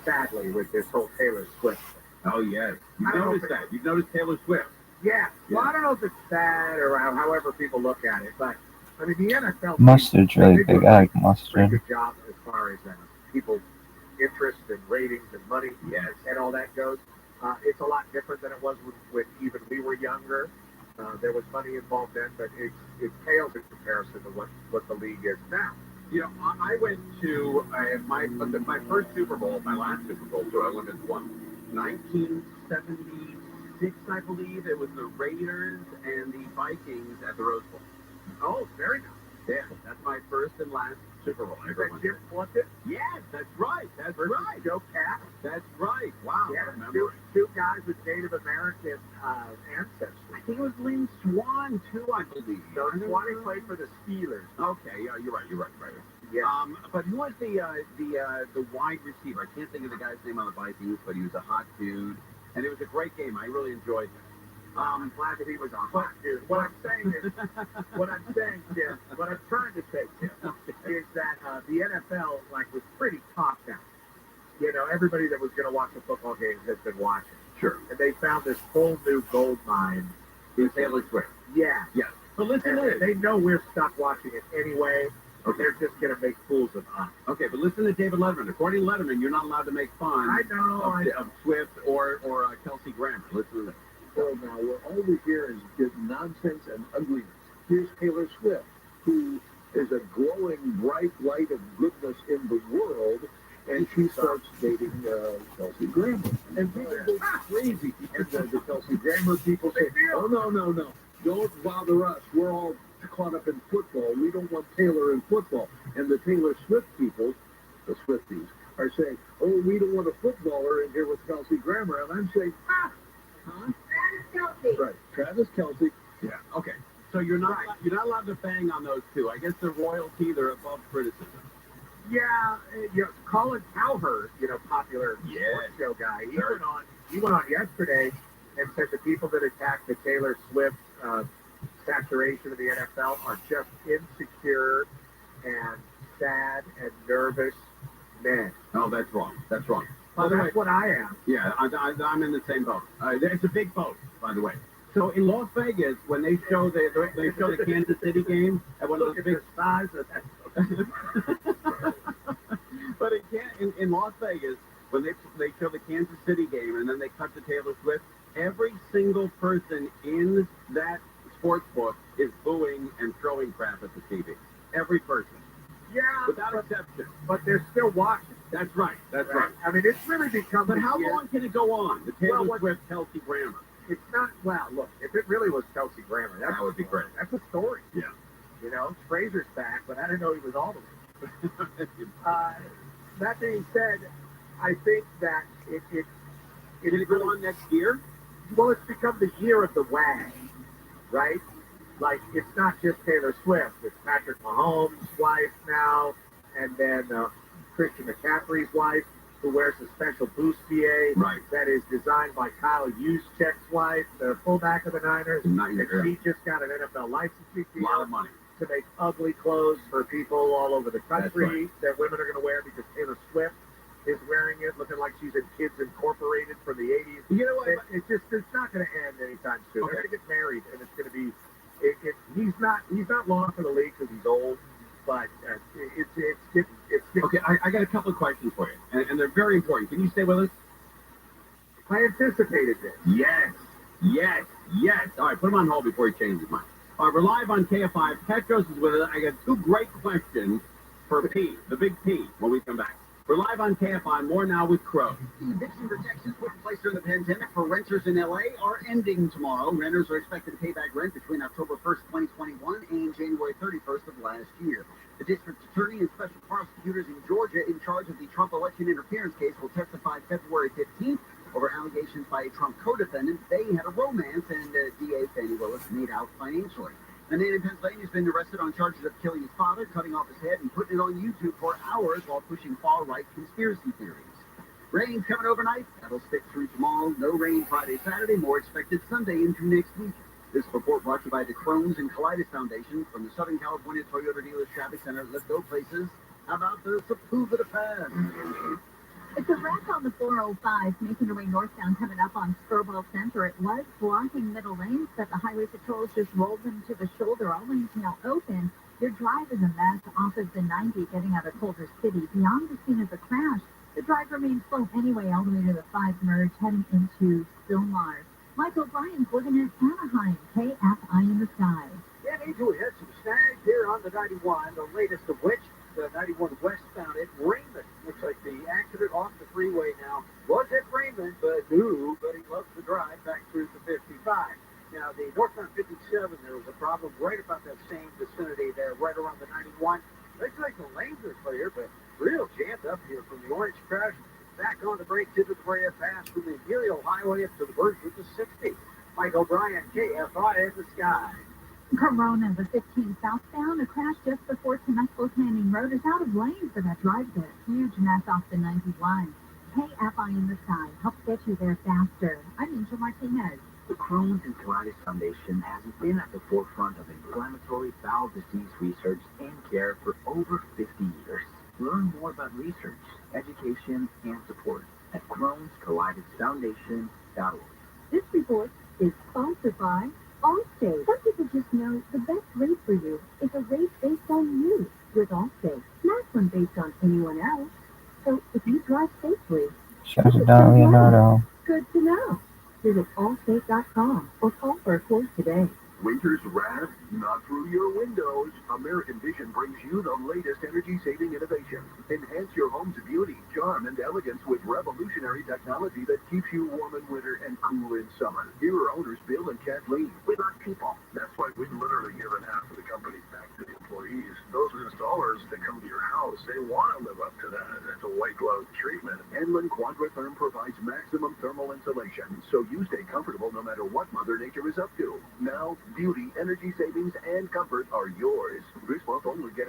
sadly, with this whole Taylor Swift thing. Oh, yes. You've noticed that. You've noticed Taylor Swift. Yeah. Well, I don't know if it's sad or however people look at it, but, I mean, the NFL... Mustard's really big. I like mustard. Good job as far as people's interest and ratings and money and all that goes. It's a lot different than it was when even we were younger. There was money involved then, but it pales in comparison to what the league is now. I went to my first Super Bowl, my last Super Bowl, so I went to 1976, I believe. It was the Raiders and the Vikings at the Rose Bowl. Oh, very nice. Yeah, that's my first and last Super Bowl. Jim Plunkett? Yes, that's right. That's right. Joe Cat? That's right. Wow. Yeah, two guys with Native American ancestry. I think it was Lynn Swan, too, I believe. No, Swanee played for the Steelers. Okay, yeah, you're right. Yeah. But who was the wide receiver? I can't think of the guy's name on the Vikings, but he was a hot dude. And it was a great game. I really enjoyed it. I'm glad that he was a hot dude. What I'm saying, Jim, what I'm trying to say, Jim, is that the NFL was pretty top down. Everybody that was going to watch a football game has been watching. Sure. And they found this whole new gold mine in Taylor Swift. Yeah. Yes. But listen to this. They know we're stuck watching it anyway. Okay. They're just going to make fools of us. Okay, but listen to David Letterman. According to Letterman, you're not allowed to make fun of Swift or Kelsey Grammer. Listen to this. So now, all we hear is nonsense and ugliness. Here's Taylor Swift, who is a glowing, bright light of goodness in the world, and she starts dating Kelsey Grammer. And people go crazy. And the Kelsey Grammer people say, oh, no. Don't bother us. We're all caught up in football. We don't want Taylor in football. And the Taylor Swift people, the Swifties, are saying, oh, we don't want a footballer in here with Kelsey Grammer. And I'm saying, huh? Kelsey. Right, Travis Kelsey. Yeah. Okay. So you're not allowed to bang on those two. I guess they're royalty. They're above criticism. Yeah. Colin Cowherd, popular sports show guy. He went on yesterday and said the people that attack the Taylor Swift saturation of the NFL are just insecure and sad and nervous men. Oh, that's wrong. That's wrong. Well, By the that's way, what I am. yeah, I'm in the same boat. It's a big boat, by the way. So in Las Vegas, when they show the Kansas City game at one of Look those at big the size of that. But in Las Vegas, when they show the Kansas City game and then they cut to Taylor Swift, every single person in that sports book is booing and throwing crap at the TV. Every person. Yeah, without exception. But they're still watching. That's right. That's right. I mean, it's really become. But how long can it go on? The Taylor Well, Swift, Kelsey Grammer. It's not. Well, look, if it really was Kelsey Grammer, That would be great. That's a story. Yeah. You know, Fraser's back, but I didn't know he was all the way. That being said, I think that Can it go on next year? Well, it's become the year of the wag, right? Like, it's not just Taylor Swift. It's Patrick Mahomes' wife now, and then Christian McCaffrey's wife, who wears a special bustier that is designed by Kyle Juszczyk's wife, the fullback of the Niners. And she just got an NFL licensing deal. A lot of money. To make ugly clothes for people all over the country That's right. that women are going to wear because Taylor Swift is wearing it, looking like she's in Kids Incorporated from the 80s. You know what? It's not going to end anytime soon. Okay. They're going to get married, and it's going to be. He's not long for the league because he's old, but it's getting. Okay, I got a couple of questions for you, and they're very important. Can you stay with us? I anticipated this. Yes. All right, put him on hold before he changes his mind. All right, we're live on KFI. Petros is with us. I got two great questions for P, the big P, when we come back. We're live on KFI. More now with Crow. Eviction protections put in place during the pandemic for renters in LA are ending tomorrow. Renters are expected to pay back rent between October 1st, 2021 and January 31st of last year. The district attorney and special prosecutors in Georgia in charge of the Trump election interference case will testify February 15th over allegations by a Trump co-defendant. They had a romance, and DA Fannie Willis made out financially. A man in Pennsylvania has been arrested on charges of killing his father, cutting off his head, and putting it on YouTube for hours while pushing far-right conspiracy theories. Rain's coming overnight. That'll stick through tomorrow. No rain Friday, Saturday. More expected Sunday into next week. This report brought to you by the Crohn's and Colitis Foundation from the Southern California Toyota Dealers Traffic Center. Let's go places. How about the photooftheday? It's a wreck on the 405 making their way northbound coming up on Skirball Center. It was blocking middle lanes, but the highway patrols just rolled them to the shoulder. All lanes now open. Your drive is a mess off of the 90 getting out of Culver City. Beyond the scene of the crash, the drive remains slow anyway all the way to the 5 merge heading into Stillmar. Michael Bryan's looking at Anaheim, KFI in the sky. Getting to hit some snags here on the 91, the latest of which, the 91 westbound at Raymond. Looks like the accident off the freeway now was at Raymond, but he loves to drive back through the 55. Now, the northbound 57, there was a problem right about that same vicinity there, right around the 91. Looks like the lanes are clear, but real jammed up here from the orange crash back on the brakes into the Brea Pass from the Imperial Highway up to the verge with the 60. Mike O'Brien, KFI in the sky. Corona, the 15 southbound, a crash just before Temescal Canning Road is out of lane for that drive there. Huge mess off the 91. KFI in the sky helps get you there faster. I'm Angel Martinez. The Crohn's and Colitis Foundation has been at the forefront of inflammatory bowel disease research and care for over 50 years. Learn more about research, education, and support at Crohn'sColitisFoundation.org. This report is sponsored by Allstate. Some people just know the best rate for you is a rate based on you with Allstate, not one based on anyone else. So if you drive safely, Shut it down, Leonardo. good to know. Visit Allstate.com or call for a quote today. Winter's wrath, not through your windows. American Vision brings you the latest energy-saving innovation. Enhance your home's beauty, charm, and elegance with revolutionary technology that keeps you warm in winter and cool in summer. Here are owners Bill and Kathleen. We love people. That's why we've literally given half of the company back to the employees. Those installers that come to your house, they want to live up to that. That's a white glove treatment. Enlin Quadratherm provides maximum thermal insulation, so you stay comfortable no matter what Mother Nature is up to. Now, beauty, energy savings, and comfort are yours. This month only get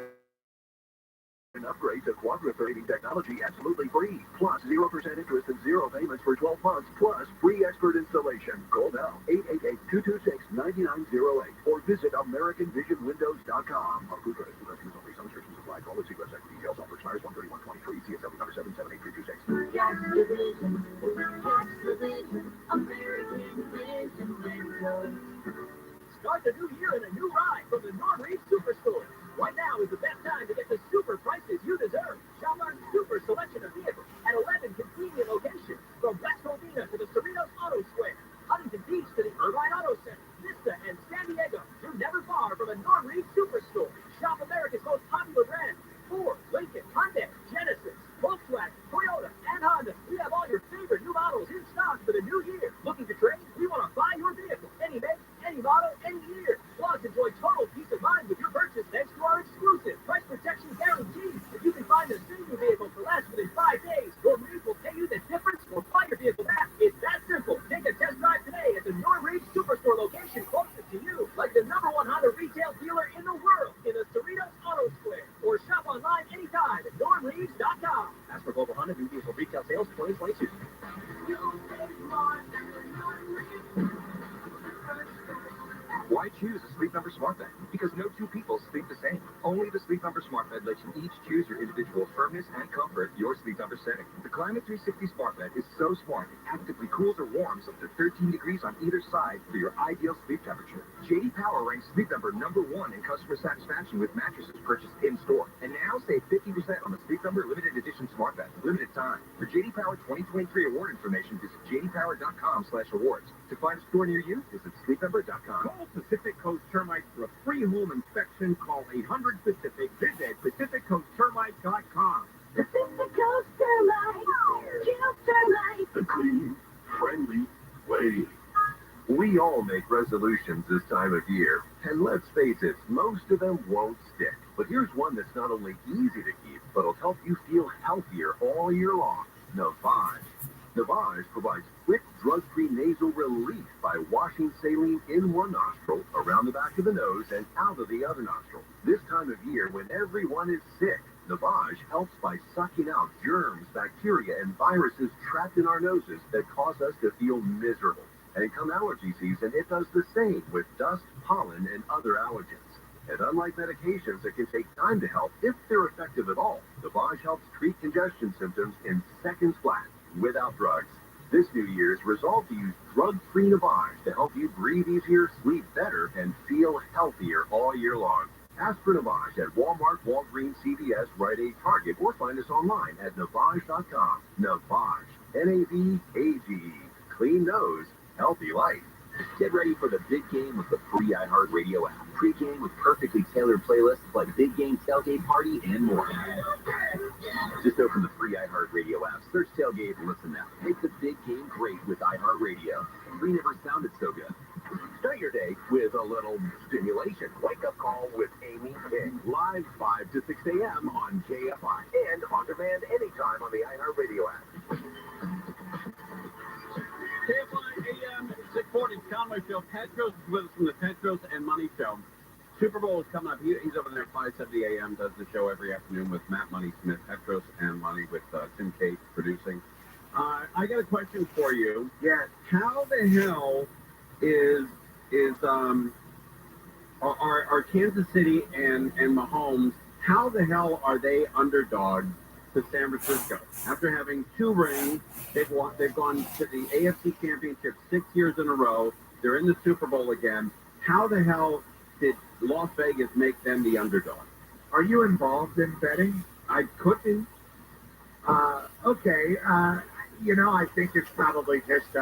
an upgrade to Quadratherm technology absolutely free. Plus 0% interest and 0 payments for 12 months. Plus free expert installation. Call now 888-226-9908 or visit AmericanVisionWindows.com. Our food credit investors only. Some restrictions apply. Start the new year in a new ride from the Norreed Superstore. Right now is the best time to get the super prices you deserve. Shop our super selection of vehicles at 11 convenient locations, from West Covina to the Cerritos Auto Square, Huntington Beach to the Irvine Auto Center, Vista and San Diego. You're never far from a Norreed Superstore. Shop America's most popular brands: Ford, Lincoln, Hyundai, Genesis, Volkswagen, Toyota, and Honda. We have all your favorite new models in stock for the new year. Looking to trade? We want to buy your vehicle. Any make, any model, any year. Plus, enjoy total peace of mind with your purchase thanks to our exclusive price protection guarantee. If you can find the same vehicle for less within 5 days, Norreed will pay you the difference or buy your vehicle back. It's that simple. Take a test drive today at the Norreed Superstore location closest to you, like the #1 Honda retail dealer in the world in the Cerritos Auto Square, or shop online anytime at norreed.com. As for Global Honda, new vehicle retail sales 2022. Why choose a Sleep Number smart bed? Because no two people sleep the same. Only the Sleep Number smart bed lets you each choose your individual firmness and comfort, your Sleep Number setting. The Climate 360 smart bed is so smart it actively cools or warms up to 13 degrees on either side for your ideal sleep temperature. JD Power ranks Sleep Number #1 in customer satisfaction with mattresses purchased in store. And now save 50% on the Sleep Number limited edition smart bed. Limited time. For JD Power 2023 award information, visit jdpower.com/awards. To find a store near you, visit sleepnumber.com. Call Pacific Coast Termites for a free home inspection. Call 800-PACIFIC. Visit PacificCoastTermites.com. Pacific Coast Termites. Kill termites. The clean, friendly way. We all make resolutions this time of year, and let's face it, most of them won't stick. But here's one that's not only easy to keep, but will help you feel healthier all year long. Navage. Navage provides quick, drug-free nasal relief by washing saline in one nostril, around the back of the nose, and out of the other nostril. This time of year, when everyone is sick, Navage helps by sucking out germs, bacteria, and viruses trapped in our noses that cause us to feel miserable. And come allergy season, it does the same with dust, pollen, and other allergens. And unlike medications that can take time to help, if they're effective at all, Navage helps treat congestion symptoms in seconds flat, without drugs. This New Year's, resolve to use drug-free Navage to help you breathe easier, sleep better, and feel healthier all year long. Ask for Navage at Walmart, Walgreens, CVS, Rite Aid, Target, or find us online at Navage.com. Navage. N-A-V-A-G-E. Clean nose, healthy life. Get ready for the big game with the free iHeartRadio app. Pre-game with perfectly tailored playlists like Big Game Tailgate Party and more. Just open the free iHeartRadio app, search Tailgate, and listen now. Make the big game great with iHeartRadio. We never sounded so good. Start your day with a little stimulation. Wake up call with Amy King. Live 5 to 6 a.m. on KFI. And on demand anytime on the iHeartRadio app. KFI AM 640, Conway Show. Petros is with us from the Petros and Money Show. Super Bowl is coming up. He's over there at 570 AM, does the show every afternoon with Matt Money Smith, Petros and Money, with Tim Cate producing. I got a question for you. Yes. How the hell are Kansas City and Mahomes, how the hell are they underdogs to San Francisco? After having 2 rings, they've gone to the AFC Championship 6 years in a row. They're in the Super Bowl again. How the hell did Las Vegas make them the underdog? Are you involved in betting? I could be. Okay. I think it's probably just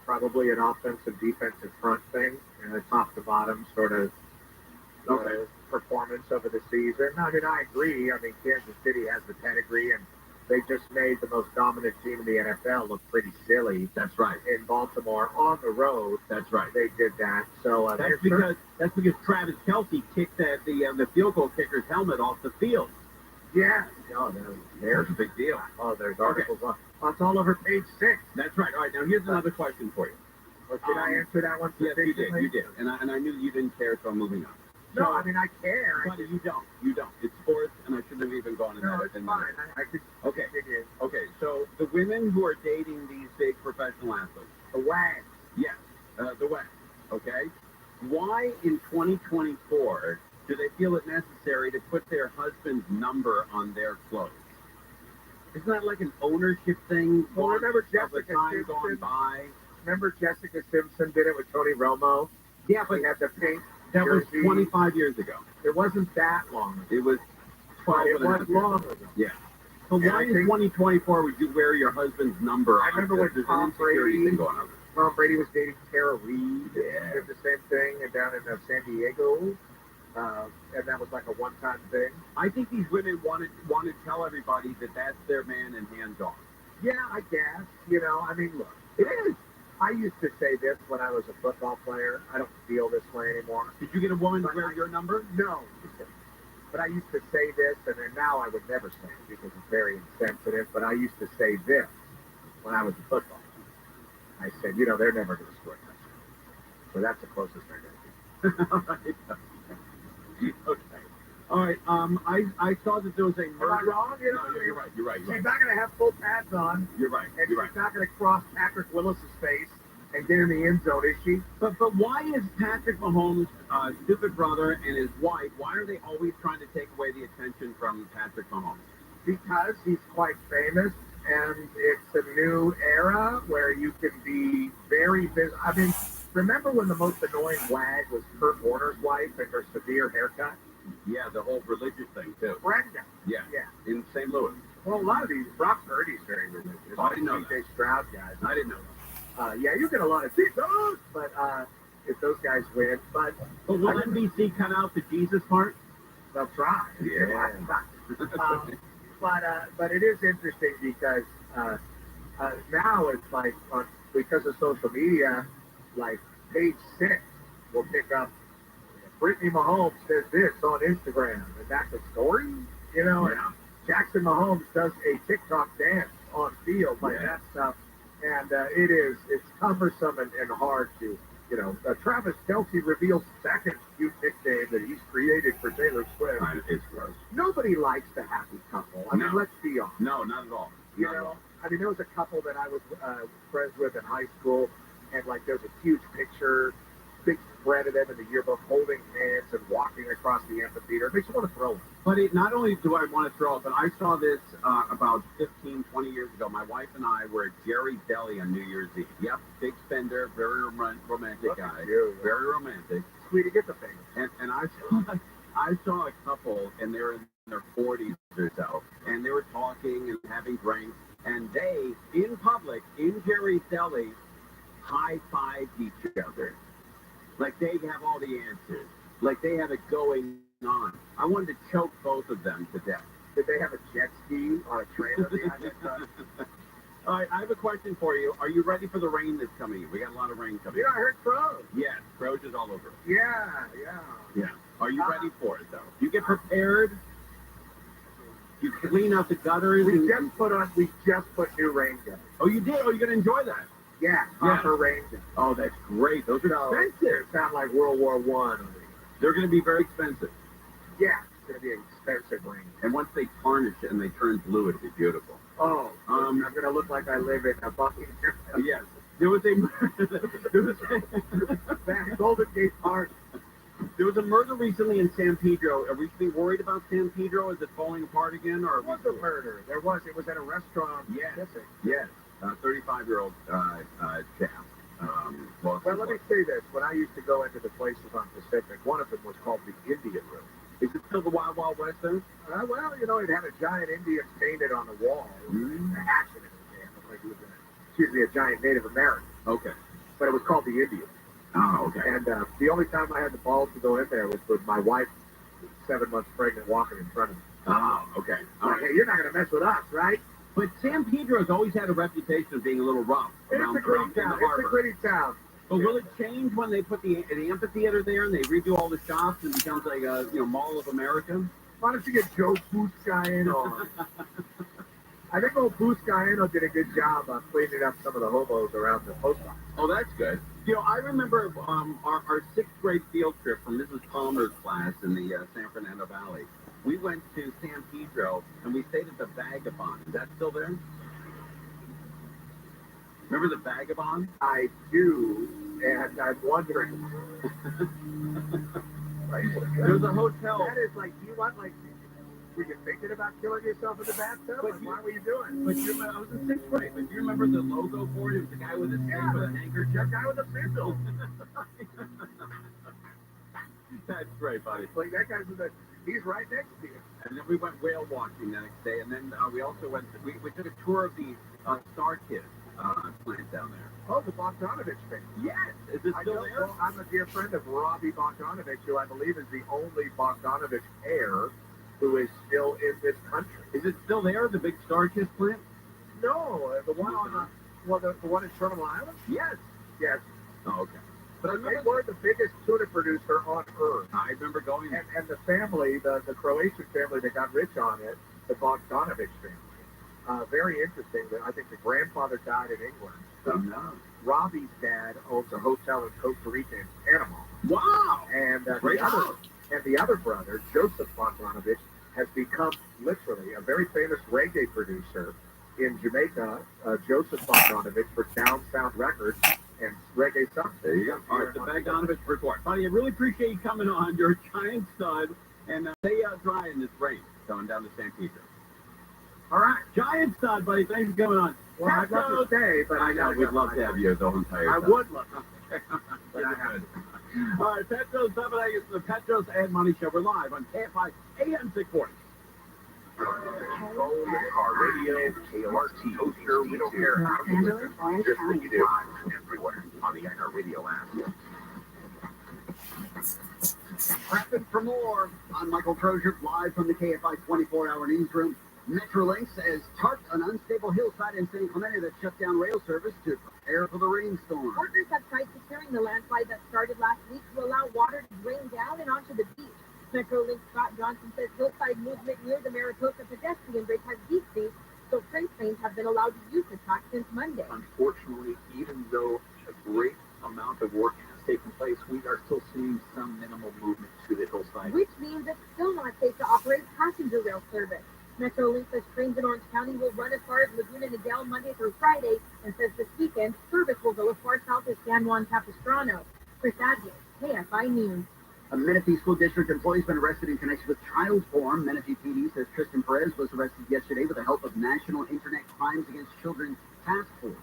probably an offensive defensive front thing, top to bottom sort of performance over the season. I mean, I agree. I mean, Kansas City has the pedigree, and they just made the most dominant team in the NFL look pretty silly. That's right. In Baltimore on the road. That's right. They did that. So that's because Travis Kelce kicked the field goal kicker's helmet off the field. Yeah. Oh, there's a big deal. Oh, there's articles on. It's all over page 6. That's right. All right. Now here's another question for you. Well, did I answer that one? Yes, you did. And I knew you didn't care, so I'm moving on. No, I mean, I care. But you don't. It's sports, and I shouldn't have even gone into that. No, it's fine. I could continue. Okay, so the women who are dating these big professional athletes. The WAG. Yes, the WAG. Okay? Why in 2024 do they feel it necessary to put their husband's number on their clothes? Isn't that like an ownership thing? Well, remember Jessica time Simpson? gone by? Remember Jessica Simpson did it with Tony Romo? Yeah, He had the pink that was jersey. 25 years ago. It wasn't that long ago. It was 12 It and a half was years long ago. ago. Yeah. So why in 2024 would you wear your husband's number? I remember when Tom Brady, thing going on. Tom Brady was dating Tara Reid. Yeah. Did the same thing down in San Diego. And that was like a one-time thing. I think these women want to tell everybody that that's their man and hands off. Yeah, I guess. You know, I mean, look, it is. I used to say this when I was a football player. I don't feel this way anymore. Did you get a woman to wear your number? No. But I used to say this, and then now I would never say it because it's very insensitive. But I used to say this when I was a football player. I said, you know, they're never going to score a touchdown. So that's the closest they're going to be. Okay. All right. I saw that there was a murder. Am I wrong? You know, no, you're right. You're right. She's not going to have full pads on. You're right. And You're she's right. not going to cross Patrick Willis's face and get in the end zone, is she? But why is Patrick Mahomes' stupid brother and his wife? Why are they always trying to take away the attention from Patrick Mahomes? Because he's quite famous, and it's a new era where you can be very busy. I mean, remember when the most annoying wag was Kurt Warner's wife and her severe haircut? Yeah, the whole religious thing too. Brenda. Yeah. In St. Louis. Well, a lot of these, Brock Purdy's very religious. Oh, I didn't know DJ Stroud guys. I didn't know that. Yeah, you get a lot of Jesus, but if those guys win, but will NBC cut out the Jesus part? They'll try. Yeah. But it is interesting because now it's like because of social media, like Page 6 will pick up Brittany Mahomes says this on Instagram, and that's a story, you know. Yeah. And Jackson Mahomes does a TikTok dance on field, like that stuff, and it's cumbersome and hard to, you know. Travis Kelce reveals second cute nickname that he's created for Taylor Swift. It's gross. Nobody likes the happy couple. I mean, let's be honest. No, not at all. You know, I mean, there was a couple that I was friends with in high school, and like there's a huge picture, big spread of them in the yearbook holding hands and walking across the amphitheater. It makes you want to throw it. But not only do I want to throw it, but I saw this about 15, 20 years ago. My wife and I were at Jerry's Deli on New Year's Eve. Yep, big spender, very romantic guy. Very romantic. Sweetie, get the thing. And I saw a couple, and they're in their 40s or so, and they were talking and having drinks, and they, in public, in Jerry's Deli, high-fived each other. Like they have all the answers. Like they have it going on. I wanted to choke both of them to death. Did they have a jet ski on a trailer behind it? All right, I have a question for you. Are you ready for the rain that's coming in? We got a lot of rain coming in. I heard crows. Yes, crows is all over. Yeah. Are you ready for it, though? You get prepared. You clean out the gutters. We just put new rain guns. Oh, you did? Oh, you're going to enjoy that? Yeah, proper rain guns. Oh, that's great. Those are expensive. They sound like World War I. They're going to be very expensive. Yeah, it's going to be an expensive rain. And once they tarnish it and they turn blue, it'll be beautiful. Oh, I'm going to look like I live in a Buckingham. Yes. There was a Golden Gate Park. There was a murder recently in San Pedro. Are we worried about San Pedro? Is it falling apart again? Or There was a murder. There was. It was at a restaurant. Yes. 35-year-old chap. Well, let me say this. When I used to go into the places on Pacific, one of them was called the Indian Room. Is it still the Wild Wild West there? Well, you know, it had a giant Indian painted on the wall. Mm-hmm. The action in it. Like it was a giant Native American. Okay. But it was called the Indian. Oh, okay. And the only time I had the balls to go in there was with my wife, 7 months pregnant, walking in front of me. Oh, okay. Like, hey, you're not going to mess with us, right? But San Pedro has always had a reputation of being a little rough. It's a gritty town. It's a gritty town. But will it change when they put the amphitheater there and they redo all the shops and it becomes like a Mall of America? Why don't you get Joe Buscaino on? I think old Buscaino did a good job of cleaning up some of the hobos around the post office. Oh, that's good. I remember our 6th grade field trip from Mrs. Palmer's class in the San Fernando Valley. We went to San Pedro and we stayed at the Vagabond. Is that still there? Remember the Vagabond? I do, and I'm wondering. There's a hotel. That is like, you want like Were you thinking about killing yourself in the bathtub? But Why were you doing? But I was in sixth grade. But do you remember the logo for it? It was the guy with a stick with an handkerchief. The guy with a pistol. That's great, buddy. Like that guy's he's right next to you. And then we went whale watching the next day, and then we also went. We took a tour of the Star Kids plant down there. Oh, the Bogdanovich thing. Yes, is it still there? Well, I'm a dear friend of Rabbi Bogdanovich, who I believe is the only Bogdanovich heir who is still in this country. Is it still there, the big Star Kids plant? No, the one on the one in Turtle Island? Yes. Yes. Oh, okay. But they were the biggest tuna producer on Earth. I remember going. And the family, the Croatian family that got rich on it, the Bogdanovich family. Very interesting. I think the grandfather died in England. Robbie's dad owns a hotel in Costa Rica and Panama. Wow! And the other brother, Joseph Bogdanovich, has become literally a very famous reggae producer in Jamaica. Joseph Bogdanovich for Down Sound Records and Reggae Songs. There you go. All right, the Bogdanovich report. Buddy, I really appreciate you coming on. You're a giant stud. And stay dry in this rain going down to San Pedro. All right, giant stud, buddy. Thanks for coming on. Well, I'd love to stay, but I know we'd love to have you the entire time. I would love to. But I haven't. All right, Petros, it's the Petros and Money Show. We're live on KFI AM 640. Phone, car radio, KORT, toaster, we don't care how you listen. Just what you do. Everywhere on the iHeartRadio app. Prepping for more. I'm Michael Crozier, live from the KFI 24-hour newsroom. Metrolink says tarped an unstable hillside in San Clemente that shut down rail service to prepare for the rainstorm. Workers have tried securing the landslide that started last week to allow water to drain down and onto the beach. Metrolink Scott Johnson says hillside movement near the Mariposa pedestrian bridge has decreased, so freight trains have been allowed to use the track since Monday. Unfortunately, even though a great amount of work has taken place, we are still seeing some minimal movement to the hillside. Which means it's still not safe to operate passenger rail service. Metrolink says trains in Orange County will run as far as Laguna Niguel Monday through Friday, and says this weekend service will go as far south as San Juan Capistrano. Chris Adler, KFI News. A Menifee School District employee has been arrested in connection with child porn. Menifee PD says Tristan Perez was arrested yesterday with the help of National Internet Crimes Against Children Task Force.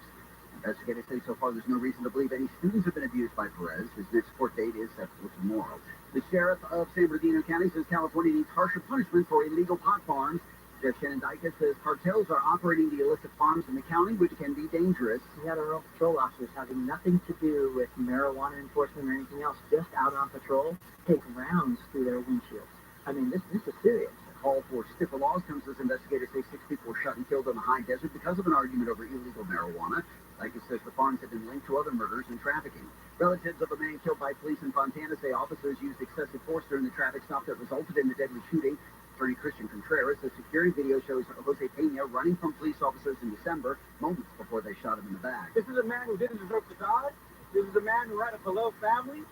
Investigators say so far there's no reason to believe any students have been abused by Perez. His next court date is set for tomorrow. The sheriff of San Bernardino County says California needs harsher punishment for illegal pot farms. Jeff Shenandoah says cartels are operating the illicit farms in the county, which can be dangerous. We had our own patrol officers having nothing to do with marijuana enforcement or anything else, just out on patrol, take rounds through their windshields. I mean, this is serious. The call for stiffer laws comes as investigators say 6 people were shot and killed in the high desert because of an argument over illegal marijuana. Dicus says the farms have been linked to other murders and trafficking. Relatives of a man killed by police in Fontana say officers used excessive force during the traffic stop that resulted in the deadly shooting. Attorney Christian Contreras, the security video shows Jose Pena running from police officers in December, moments before they shot him in the back. This is a man who didn't deserve to die. This is a man who had a beloved family.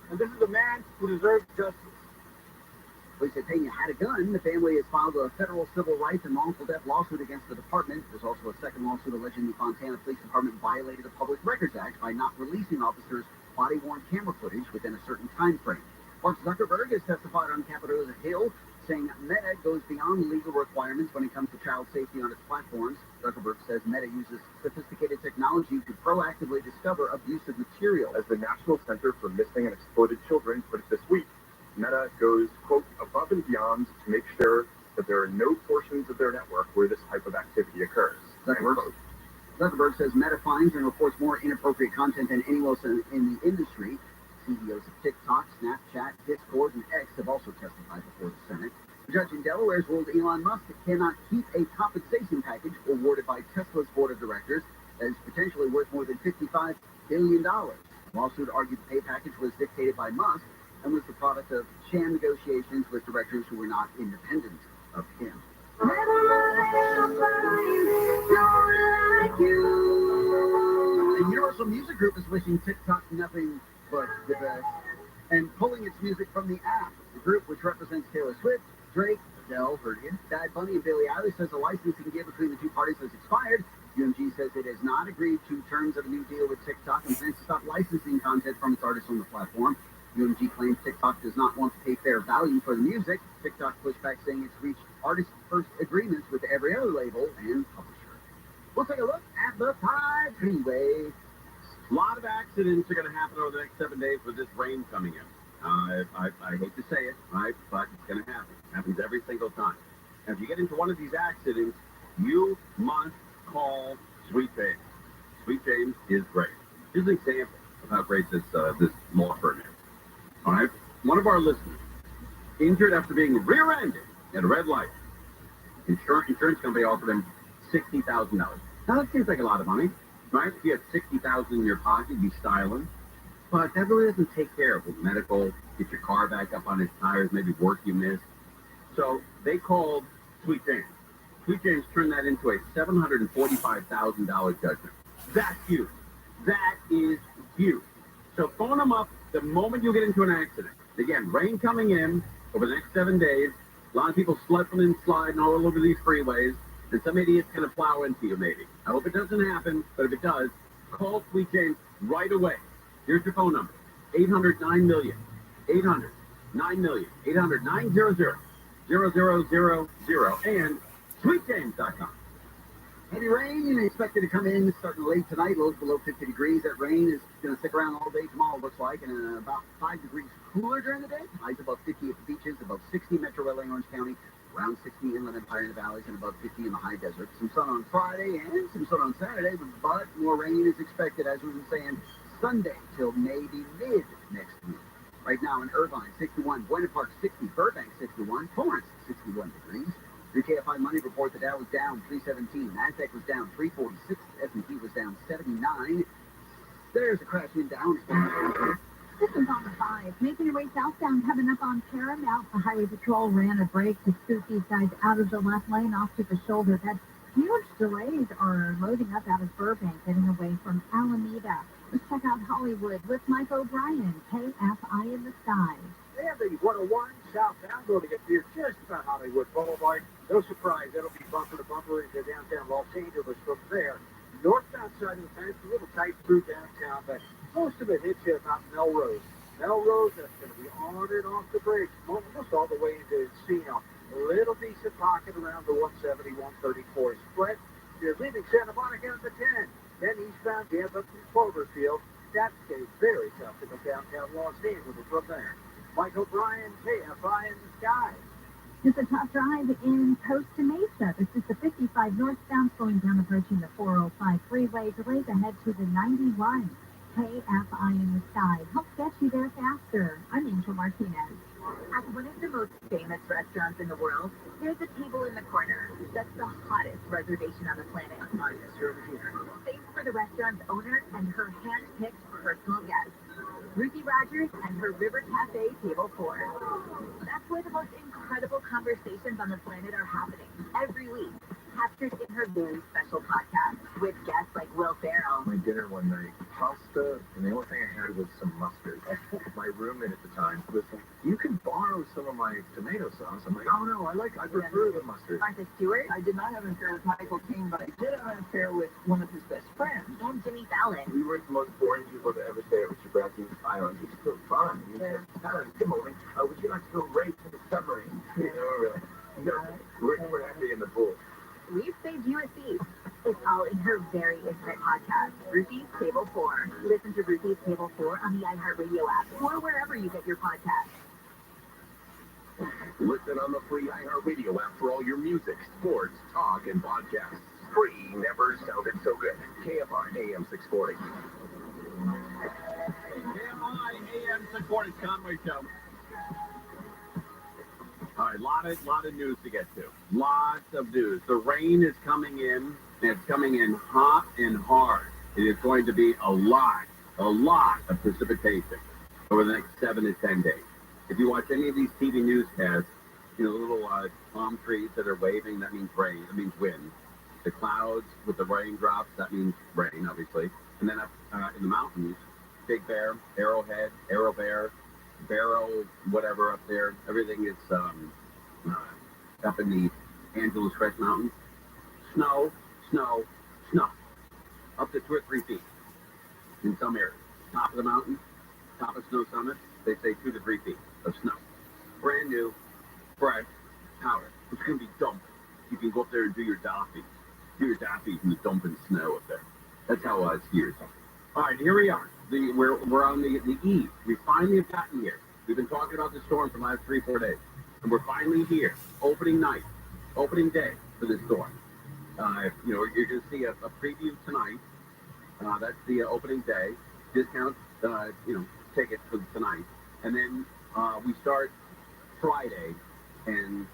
And this is a man who deserves justice. Police say Pena had a gun. The family has filed a federal civil rights and wrongful death lawsuit against the department. There's also a second lawsuit alleging the Fontana Police Department violated the Public Records Act by not releasing officers' body-worn camera footage within a certain time frame. Mark Zuckerberg has testified on Capitol Hill, saying Meta goes beyond legal requirements when it comes to child safety on its platforms. Zuckerberg says Meta uses sophisticated technology to proactively discover abusive material. As the National Center for Missing and Exploited Children put it this week, Meta goes, quote, above and beyond to make sure that there are no portions of their network where this type of activity occurs. Zuckerberg says Meta finds and reports more inappropriate content than anyone else in the industry. CEOs of TikTok, Snapchat, Discord, and X have also testified before the Senate. A judge in Delaware has ruled Elon Musk cannot keep a compensation package awarded by Tesla's board of directors that is potentially worth more than $55 billion. The lawsuit argued the pay package was dictated by Musk and was the product of sham negotiations with directors who were not independent of him. The Universal Music Group is wishing TikTok nothing but the best and pulling its music from the app. The group, which represents Taylor Swift, Drake, Adele, Bad Bunny, and Billie Eilish, says the licensing deal between the two parties has expired. UMG says it has not agreed to terms of a new deal with TikTok and plans to stop licensing content from its artists on the platform. UMG claims TikTok does not want to pay fair value for the music. TikTok pushed back saying it's reached artist-first agreements with every other label and publisher. We'll take a look at the Tide Freeway. A lot of accidents are going to happen over the next 7 days with this rain coming in. I hate to say it, right, but it's going to happen. It happens every single time. And if you get into one of these accidents, you must call Sweet James. Sweet James is great. Here's an example of how great this law firm is. All right, one of our listeners injured after being rear-ended at a red light. Insurance company offered him $60,000. Now that seems like a lot of money, right? If you had $60,000 in your pocket, you'd be styling. But that really doesn't take care of the medical, get your car back up on its tires, maybe work you missed. So they called Sweet James. Sweet James turned that into a $745,000 judgment. That's huge. That is huge. So phone them up the moment you get into an accident. Again, rain coming in over the next 7 days. A lot of people slipping and sliding all over these freeways. And some idiot's going to plow into you, maybe. I hope it doesn't happen, but if it does, call Sweet James right away. Here's your phone number, 800-9-MILLION, 800-9-MILLION, 800-900-0000, and sweetjames.com. Heavy rain expected to come in starting late tonight, lows below 50 degrees. That rain is going to stick around all day tomorrow, looks like, and about 5 degrees cooler during the day. Highs above 50 at the beaches, above 60 Metro LA and Orange County, around 60 inland Empire in the valleys, and above 50 in the high desert. Some sun on Friday and some sun on Saturday, but more rain is expected, as we've been saying, Sunday till maybe mid next week. Right now in Irvine, 61, Buena Park, 60, Burbank, 61, Torrance, 61 degrees. The KFI Money report, the Dow was down 317, NASDAQ was down 346, S&P was down 79. There's a crashing down. Systems on the 5, making their way southbound, coming up on Paramount. The Highway Patrol ran a brake to scoot these guys out of the left lane off to the shoulder. That huge delays are loading up out of Burbank, getting away from Alameda. Let's check out Hollywood with Mike O'Brien, KFI in the Sky. They have the 101 southbound loading up here just about Hollywood Boulevard. No surprise, that'll be bumper to bumper into downtown Los Angeles from there. Northbound side of the fence, a little tight through downtown, but most of it hits you about Melrose. Melrose, that's going to be on and off the bridge, almost all the way into Encino. A little decent pocket around the 170, 134 split. You're leaving Santa Monica at the 10. Then eastbound, you have up to Cloverfield. That's very tough to go downtown Los Angeles from there. Mike O'Brien, KFI in the Sky. It's a tough drive in Costa Mesa. This is the 55 northbound, slowing down, approaching the 405 freeway. Delays ahead to the 91. KFI in the Sky helps get you there faster. I'm Angel Martinez. At one of the most famous restaurants in the world, there's a table in the corner. That's the hottest reservation on the planet. Thanks for the restaurant's owner and her hand-picked personal guest, Ruthie Rogers and her River Cafe Table 4. That's where the most incredible conversations on the planet are happening every week, captured in her very special podcast with guests like Will Ferrell. My dinner one night, pasta, and the only thing I had was some mustard. My roommate at the time was like, "You can borrow some of my tomato sauce." I'm like, "Oh no, I prefer the mustard." Martha Stewart. I did not have an affair with Michael Caine, but I did have an affair with one of his best friends. And Jimmy Fallon. We weren't the most boring people to ever stay at Richard Branson's Island. He's still fun. He said, "Good morning. Would you like to go race in the submarine?" We're happy in the pool. We've saved you a seat. It's all in her very intimate podcast, Ruthie's Table 4. Listen to Ruthie's Table 4 on the iHeartRadio app or wherever you get your podcasts. Listen on the free iHeartRadio app for all your music, sports, talk, and podcasts. Free never sounded so good. KFI AM 640. KFI AM 640, Conway Show. All right, lot of news to get to. Lots of news. The rain is coming in. And it's coming in hot and hard. It is going to be a lot of precipitation over the next 7 to 10 days. If you watch any of these TV newscasts, the little palm trees that are waving, that means rain, that means wind. The clouds with the raindrops, that means rain, obviously. And then up in the mountains, Big Bear, Arrowhead, Arrow Bear, Barrow, whatever up there, everything is up in the Angeles Crest Mountains. Snow. Up to 2 or 3 feet in some areas. Top of the mountain, top of Snow Summit, they say 2 to 3 feet of snow. Brand new, fresh powder. It's going to be dumped. You can go up there and do your daffy. Do your daffy in the dumping snow up there. That's how it's here. All right, here we are. We're on the eve. We finally have gotten here. We've been talking about the storm for the last 3-4 days. And we're finally here. Opening night. Opening day for this storm. You're going to see a preview tonight. That's the opening day. Discount, tickets for tonight. And then we start Friday and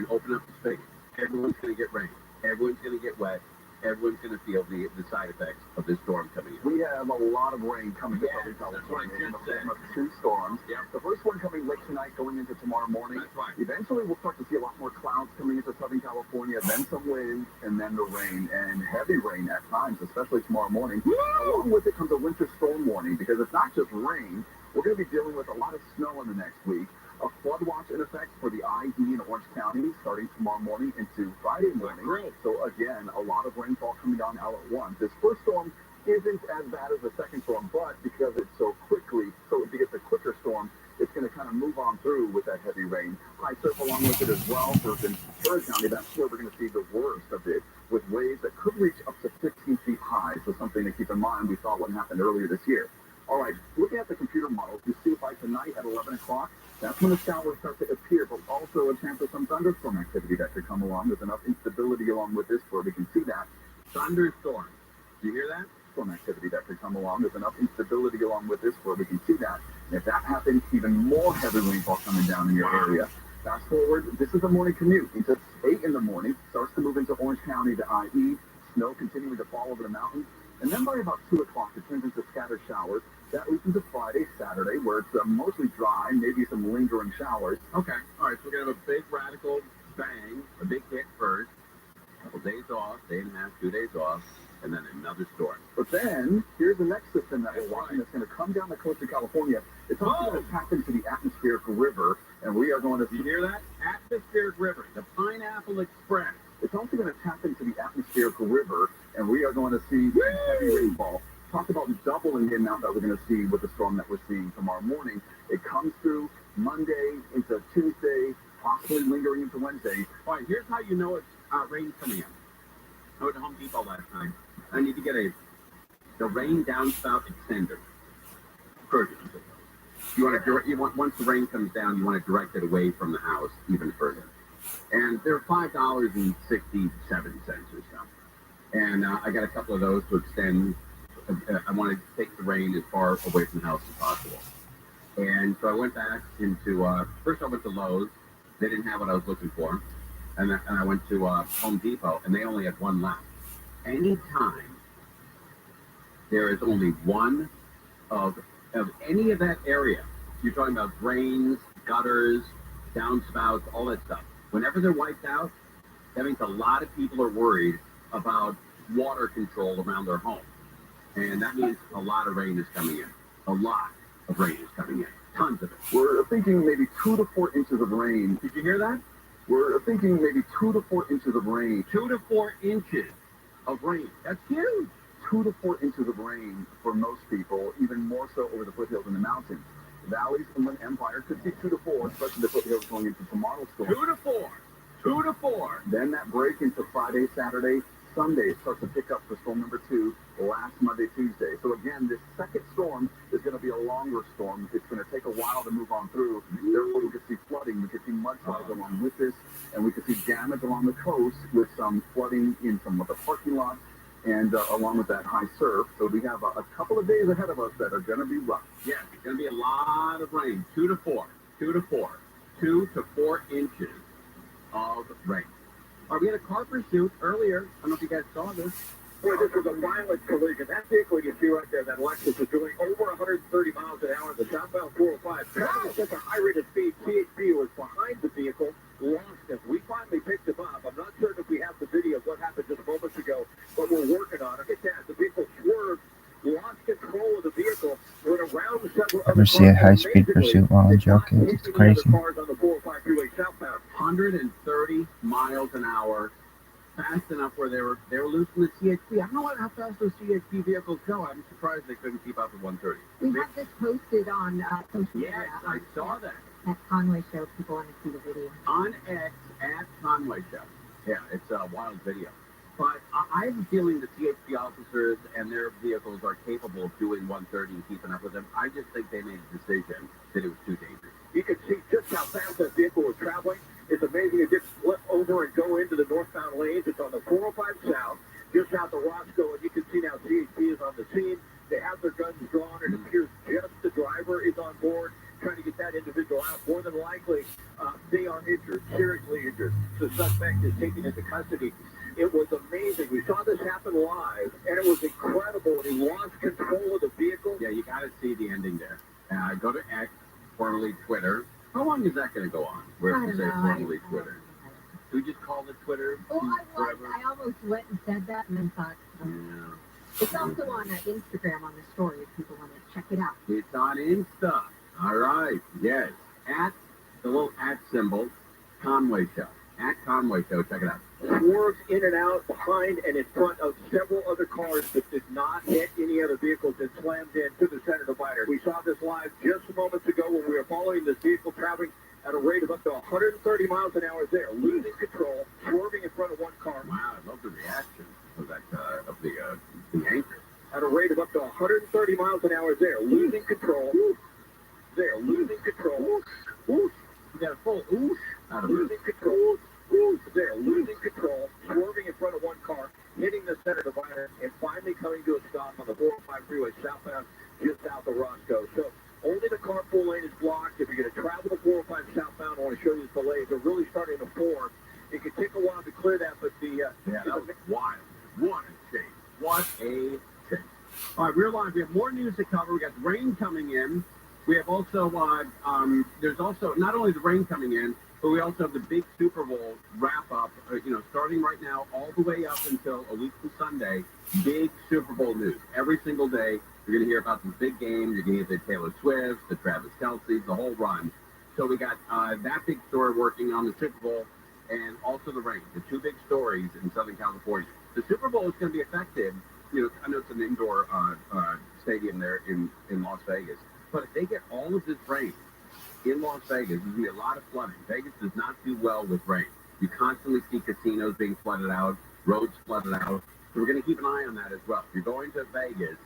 open up the spigot. Everyone's going to get rain. Everyone's going to get wet. Everyone's going to feel the side effects of this storm coming in. We have a lot of rain coming to Southern California in the form of 2 storms. Yep. The first one coming late tonight, going into tomorrow morning. That's right. Eventually, we'll start to see a lot more clouds coming into Southern California, then some wind, and then the rain, and heavy rain at times, especially tomorrow morning. Woo! Along with it comes a winter storm warning, because it's not just rain. We're going to be dealing with a lot of snow in the next week. A flood watch in effect for the IE in Orange County starting tomorrow morning into Friday morning. Great. So again, a lot of rainfall coming down all at once. This first storm isn't as bad as the second storm, but because it's so it's a quicker storm, it's going to kind of move on through with that heavy rain. High surf along with it as well. For Ventura County, that's where we're going to see the worst of it, with waves that could reach up to 15 feet high. So something to keep in mind. We saw what happened earlier this year. All right, looking at the computer models, you see by tonight at 11 o'clock, that's when the showers start to appear, but also a chance of some thunderstorm activity that could come along. There's enough instability along with this where we can see that. Thunderstorm. Do you hear that? Storm activity that could come along. There's enough instability along with this where we can see that. And if that happens, even more heavy rainfall coming down in your area. Fast forward, this is a morning commute. Until 8 in the morning, starts to move into Orange County, the IE, snow continuing to fall over the mountains. And then by about 2 o'clock, it turns into scattered showers. That leads into Friday, Saturday, where it's mostly dry, maybe some lingering showers. Okay. All right, so we're going to have a big radical bang, a big hit first, a couple days off, day and a half, 2 days off, and then another storm. But then, here's the next system that we're watching that's going to come down the coast of California. It's also going to tap into the atmospheric river, and we are going to... You hear that? Atmospheric river, the Pineapple Express. It's also going to tap into the atmospheric river, and we are going to see heavy rainfall. Talk about doubling the amount that we're going to see with the storm that we're seeing tomorrow morning. It comes through Monday into Tuesday, possibly lingering into Wednesday. All right, here's how you know it's rain coming in. I went to Home Depot last night. I need to get the rain downspout extender. Purchase. You want once the rain comes down, you want to direct it away from the house even further. And they're $5.67 or so. And I got a couple of those to extend. I want to take the rain as far away from the house as possible. And so I went back into, first I went to Lowe's. They didn't have what I was looking for. And I went to Home Depot, and they only had one left. Anytime there is only one of any of that area, you're talking about drains, gutters, downspouts, all that stuff. Whenever they're wiped out, that means a lot of people are worried about water control around their home. And that means a lot of rain is coming in. A lot of rain is coming in. Tons of it. We're thinking maybe 2 to 4 inches of rain. Did you hear that? We're thinking maybe 2 to 4 inches of rain. 2 to 4 inches of rain. That's huge. 2 to 4 inches of rain for most people, even more so over the foothills and the mountains. Valleys, Inland Empire could see 2 to 4, especially the foothills going into tomorrow's storm. 2 to 4. 2 to 4. Then that break into Friday, Saturday, Sunday starts to pick up for storm number 2 last Monday, Tuesday. So again, this second storm is going to be a longer storm. It's going to take a while to move on through. Therefore, we could see flooding. We could see mudslides along with this. And we could see damage along the coast with some flooding in some of the parking lots and along with that high surf. So we have a couple of days ahead of us that are going to be rough. Yeah, it's going to be a lot of rain. 2 to 4. 2 to 4. 2 to 4 inches of rain. All right, we had a car pursuit earlier. I don't know if you guys saw this. Boy, this was a violent collision. That vehicle you see right there, that Lexus, is doing over 130 miles an hour on the southbound 405. Traveling at such a high rate of speed, THP was behind the vehicle, lost him. We finally picked him up. I'm not certain if we have the video of what happened just moments ago, but we're working on it. Look at that. The vehicle swerved, lost control of the vehicle, went around several Ever see a high-speed pursuit while on jokes? It's crazy. cars on the 405 freeway southbound. 130 miles an hour, fast enough where they were losing the CHP. I don't know how fast those CHP vehicles go. I'm surprised they couldn't keep up with 130. We have this posted on social media. Yes, I saw that. At Conway Show, people want to see the video. On X at Conway Show. Yeah, it's a wild video. But I have a feeling the CHP officers and their vehicles are capable of doing 130 and keeping up with them. I just think they made a decision that it was too dangerous. You can see just how fast that vehicle was traveling. It's amazing it did flip over and go into the northbound lanes. It's on the 405 South, just south of Roscoe, and you can see now CHP is on the scene. They have their guns drawn. It appears just the driver is on board, trying to get that individual out. More than likely, they are injured, seriously injured. The suspect is taken into custody. It was amazing. We saw this happen live, and it was incredible. He lost control of the vehicle. Yeah, you got to see the ending there. Go to X, formerly Twitter. How long is that going to go on? Where I it don't says know. formerly Twitter? Do we just call it Twitter? Well, forever? I almost went and said that and then thought, It's also on Instagram on the story if people want to check it out. It's on Insta. All right. Yes. At the little at symbol, Conway Show. At Conway Show. Check it out. Swerves in and out, behind and in front of several other cars, but did not hit any other vehicles and slammed into the center divider. We saw this live just moments ago when we were following this vehicle traveling at a rate of up to 130 miles an hour there, losing control, swerving in front of one car. Wow, I love the reaction of that of the anchor. At a rate of up to 130 miles an hour there, losing control. There, losing control. Oosh. You got a full oosh out of losing control. Oosh. There, losing control, swerving in front of one car, hitting the center divider, and finally coming to a stop on the 405 freeway southbound, just south of Roscoe. So only the carpool lane is blocked. If you're going to travel the 405 southbound, I want to show you the delays. They're really starting to form. It could take a while to clear that, but yeah, that was wild. What a chase. What a chase. All right, we're live. We have more news to cover. We got rain coming in. We have also, there's also not only the rain coming in, but we also have the big Super Bowl wrap-up, starting right now all the way up until a week from Sunday. Big Super Bowl news. Every single day, you're going to hear about this big game. You're going to hear the Taylor Swift, the Travis Kelce, the whole run. So we got that big story working on the Super Bowl and also the rain, the two big stories in Southern California. The Super Bowl is going to be affected. I know it's an indoor stadium there in Las Vegas. But if they get all of this rain in Las Vegas, there's going to be a lot of flooding. Vegas does not do well with rain. You constantly see casinos being flooded out, roads flooded out. So we're going to keep an eye on that as well. If you're going to Vegas,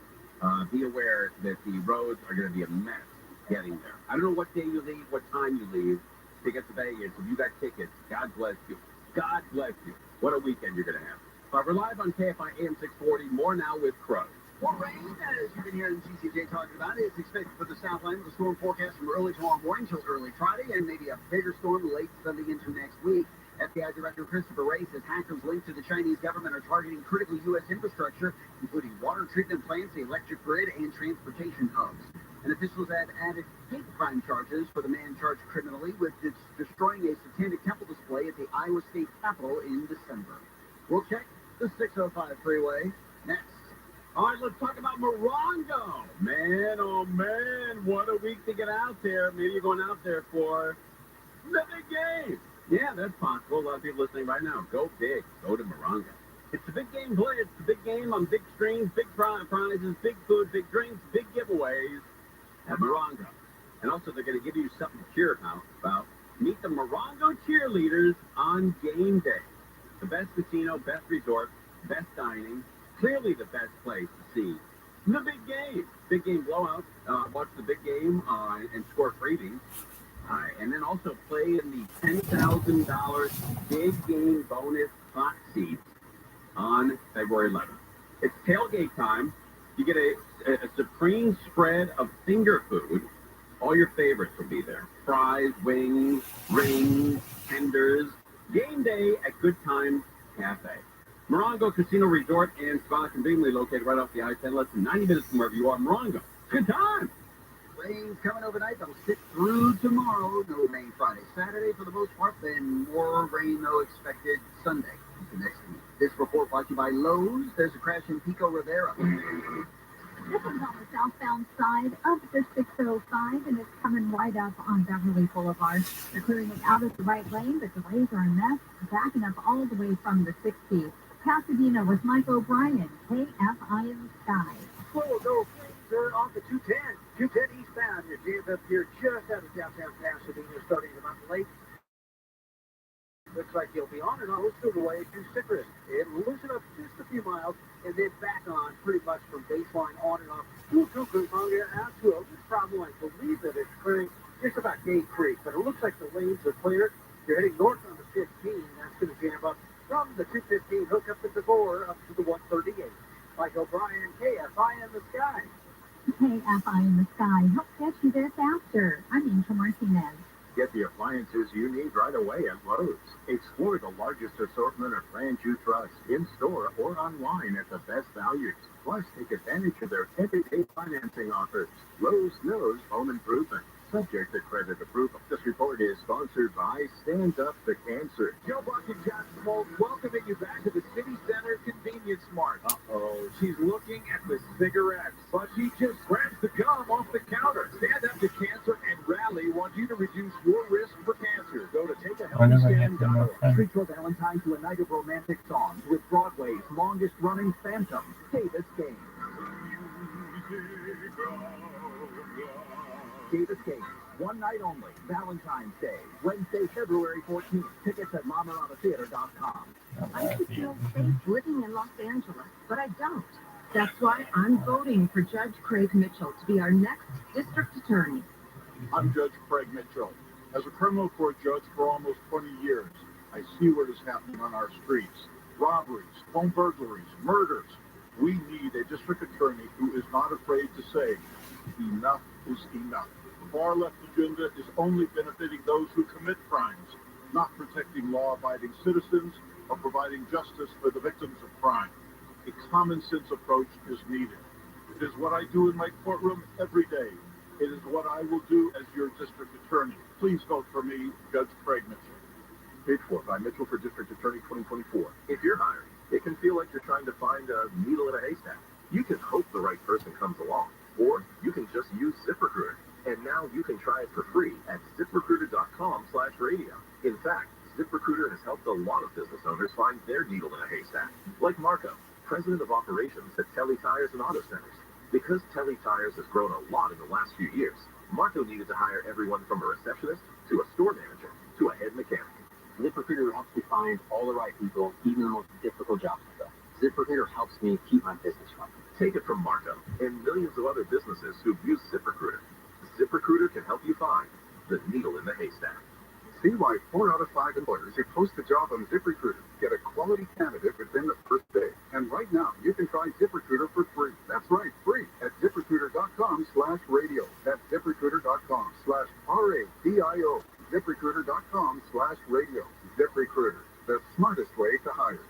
be aware that the roads are going to be a mess getting there. I don't know what day you leave, what time you leave to get to Vegas. If you got tickets, God bless you. God bless you. What a weekend you're going to have. We're live on KFI AM 640. More now with Crow. More rain, as you've been hearing CCJ talking about, is expected for the Southland with a storm forecast from early tomorrow morning till early Friday, and maybe a bigger storm late Sunday into next week. FBI Director Christopher Wray says hackers linked to the Chinese government are targeting critical U.S. infrastructure, including water treatment plants, the electric grid, and transportation hubs. And officials have added hate crime charges for the man charged criminally with destroying a satanic temple display at the Iowa State Capitol in December. We'll check the 605 freeway next. All right, let's talk about Morongo. Man, oh man, what a week to get out there. Maybe you're going out there for the big game. Yeah, that's possible. A lot of people listening right now, go big. Go to Morongo. It's the big game play. It's the big game on big screens, big prizes, big food, big drinks, big giveaways at Morongo. And also, they're going to give you something to cheer about. Meet the Morongo cheerleaders on game day. The best casino, best resort, best dining. Clearly the best place to see the big game. Big game blowout. Watch the big game and score freebies. And then also play in the $10,000 big game bonus hot seats on February 11th. It's tailgate time. You get a supreme spread of finger food. All your favorites will be there. Fries, wings, rings, tenders. Game day at Good Times Cafe. Morongo Casino Resort and Spa, conveniently located right off the I-10, less than 90 minutes from wherever you are. Morongo, good time. Rain's coming overnight. That'll sit through tomorrow. No rain Friday, Saturday for the most part. Then more rain, though, expected Sunday into next week. This report brought to you by Lowe's. There's a crash in Pico Rivera. This is on the southbound side of the 605, and it's coming right up on Beverly Boulevard. They're clearing it out of the right lane, but delays are a mess, backing up all the way from the 60s. Pasadena with Mike O'Brien, KFI in the Sky. Slow, no, they're off the 210. 210 eastbound, you're jammed up here just out of downtown Pasadena, starting about late. Looks like you'll be on and on most of the way to Citrus. It'll loosen up just a few miles and then back on pretty much from baseline on and off to Cucamonga out to a problem. I believe that it's clearing just about Gate Creek, but it looks like the lanes are clear. You're heading north on the 15. That's going to jam up from the 215 hook up at the 4 up to the 138. Mike O'Brien, KFI in the sky. KFI in the sky. Help get you there faster. I'm Angel Martinez. Get the appliances you need right away at Lowe's. Explore the largest assortment of brands you trust in-store or online at the best values. Plus, take advantage of their everyday financing offers. Lowe's knows home improvement. Subject to credit approval. This report is sponsored by Stand Up to Cancer. Joe Buck and Johnson Mold welcoming you back to the City Center Convenience Mart. Uh-oh, she's looking at the cigarettes, but she just grabs the gum off the counter. Stand Up to Cancer and Rally want you to reduce your risk for cancer. Go to takeahealthystand.org. Treat your Valentine to a night of romantic songs with Broadway's longest-running Phantom, Davis Gaines. Davis Gaines, one night only, Valentine's Day, Wednesday, February 14th. Tickets at LaMaradaTheater.com. I should feel safe living in Los Angeles, but I don't. That's why I'm voting for Judge Craig Mitchell to be our next district attorney. I'm Judge Craig Mitchell. As a criminal court judge for almost 20 years, I see what is happening on our streets. Robberies, home burglaries, murders. We need a district attorney who is not afraid to say, enough is enough. The far-left agenda is only benefiting those who commit crimes, not protecting law-abiding citizens or providing justice for the victims of crime. A common-sense approach is needed. It is what I do in my courtroom every day. It is what I will do as your district attorney. Please vote for me, Judge Craig Mitchell. Paid for by Mitchell for District Attorney 2024. If you're hiring, it can feel like you're trying to find a needle in a haystack. You can hope the right person comes along, or you can just use ZipRecruiter. And now you can try it for free at ZipRecruiter.com/radio. In fact, ZipRecruiter has helped a lot of business owners find their needle in a haystack, like Marco, president of operations at Telly Tires and Auto Centers. Because Telly Tires has grown a lot in the last few years, Marco needed to hire everyone from a receptionist to a store manager to a head mechanic. ZipRecruiter helps me find all the right people, even the most difficult jobs to fill. ZipRecruiter helps me keep my business running. Take it from Marco and millions of other businesses who've used ZipRecruiter. ZipRecruiter can help you find the needle in the haystack. See why 4 out of 5 employers who post a job on ZipRecruiter get a quality candidate within the first day. And right now, you can try ZipRecruiter for free. That's right, free at ZipRecruiter.com/radio. That's ZipRecruiter.com/RADIO. ZipRecruiter.com/radio. ZipRecruiter, the smartest way to hire.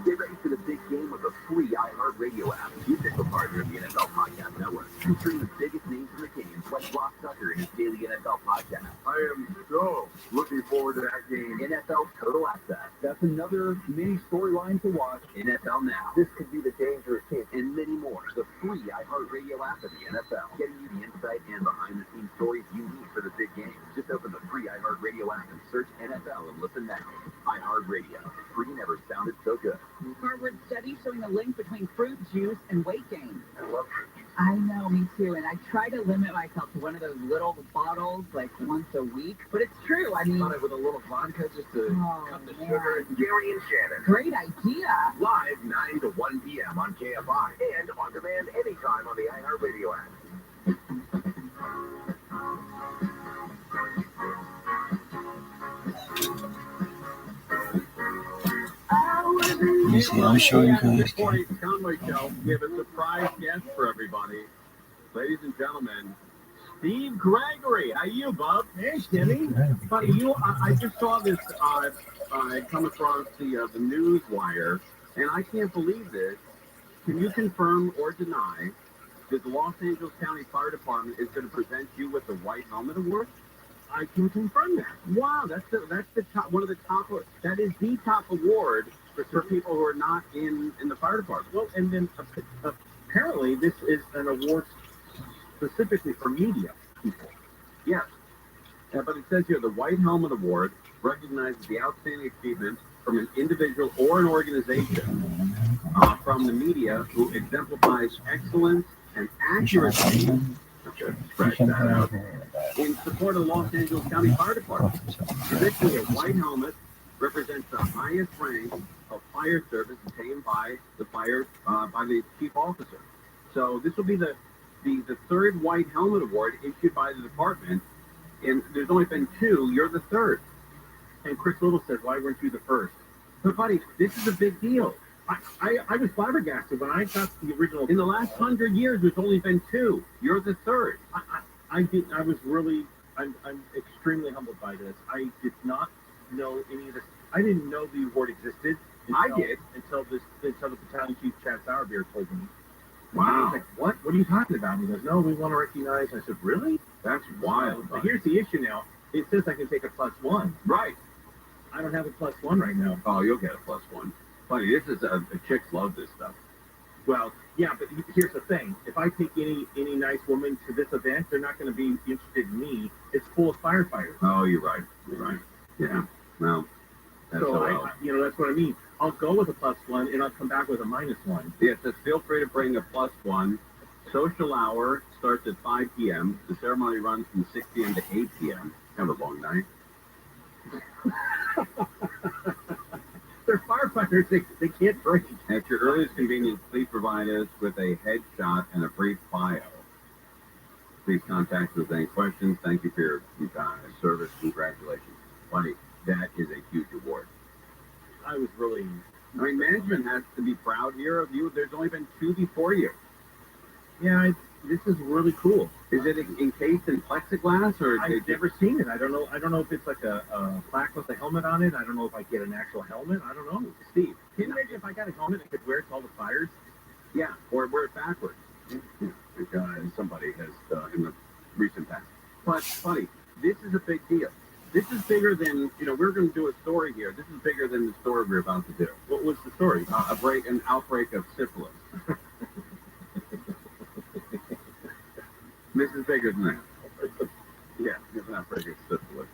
Get ready for the big game with the free iHeartRadio app, the official partner of the NFL Podcast Network, featuring the biggest names in the game, like Ross Tucker in his daily NFL podcast. I am so looking forward to that game. NFL Total Access. That's another mini storyline to watch. NFL Now. This could be the dangerous team. And many more. The free iHeartRadio app of the NFL, getting you the insight and behind-the-scenes stories you need for the big game. Just open the free iHeartRadio app and search NFL and listen now. iHeartRadio. Free never sounded so good. Harvard study showing a link between fruit juice and weight gain. I love fruit juice. I know, me too. And I try to limit myself to one of those little bottles like once a week. But it's true. I mean, With a little vodka just to cut the sugar. Gary and Shannon. Great idea. Live 9 to 1 p.m. on KFI and on demand anytime on the iHeartRadio app. Let me see, I'm showing you guys. Conway Show, we have a surprise guest for everybody. Ladies and gentlemen, Steve Gregory. How you, Bub? Hey, Stevie. Buddy, I just saw this come across the news wire, and I can't believe this. Can you confirm or deny that the Los Angeles County Fire Department is going to present you with the White Helmet Award? I can confirm that. Wow, that's the top, one of the top. That is the top award for people who are not in the fire department. Well, and then apparently this is an award specifically for media people. Yes. But it says here, the White Helmet Award recognizes the outstanding achievement from an individual or an organization from the media who exemplifies excellence and accuracy Gotcha. Scratch that out. In support of the Los Angeles County Fire Department, traditionally a white helmet represents the highest rank of fire service attained by the chief officer. So this will be the third white helmet award issued by the department, and there's only been two. You're the third. And Chris Little said, "Why weren't you the first?" But buddy, this is a big deal. I was flabbergasted when I got the original. In the last 100 years, there's only been two. You're the third. I'm extremely humbled by this. I did not know any of this. I didn't know the award existed. Until the battalion chief Chad Sourbeer told me. Wow. I was like, what? What are you talking about? And he goes, no, we want to recognize. I said, really? That's wild. But here's the issue now. It says I can take a +1. Right. I don't have a +1 right now. Oh, you'll get a +1. Buddy, this is the chicks love this stuff. Well, yeah, but here's the thing. If I take any nice woman to this event, they're not going to be interested in me. It's full of firefighters. Oh, you're right. You're right. Yeah. Well, that's that's what I mean. I'll go with a +1 and I'll come back with a -1. Yeah, it says feel free to bring a +1. Social hour starts at 5 p.m. The ceremony runs from 6 p.m. to 8 p.m. Kind of a long night. They're firefighters. They can't drink. At your earliest convenience, please provide us with a headshot and a brief bio. Please contact us with any questions. Thank you for your service. Congratulations. Buddy, that is a huge award. I was really... I mean, management has to be proud here of you. There's only been two before you. Yeah, this is really cool. Is it encased in plexiglass, or I've never seen it? I don't know. I don't know if it's like a plaque with a helmet on it. I don't know if I get an actual helmet. I don't know. Steve, can you imagine if I got a helmet and could wear it to all the fires? Yeah, or wear it backwards. Somebody has in the recent past. But buddy, this is a big deal. This is bigger than, we're going to do a story here. This is bigger than the story we're about to do. What was the story? An outbreak of syphilis. This is bigger than that. Yeah, it's an outbreak of syphilis.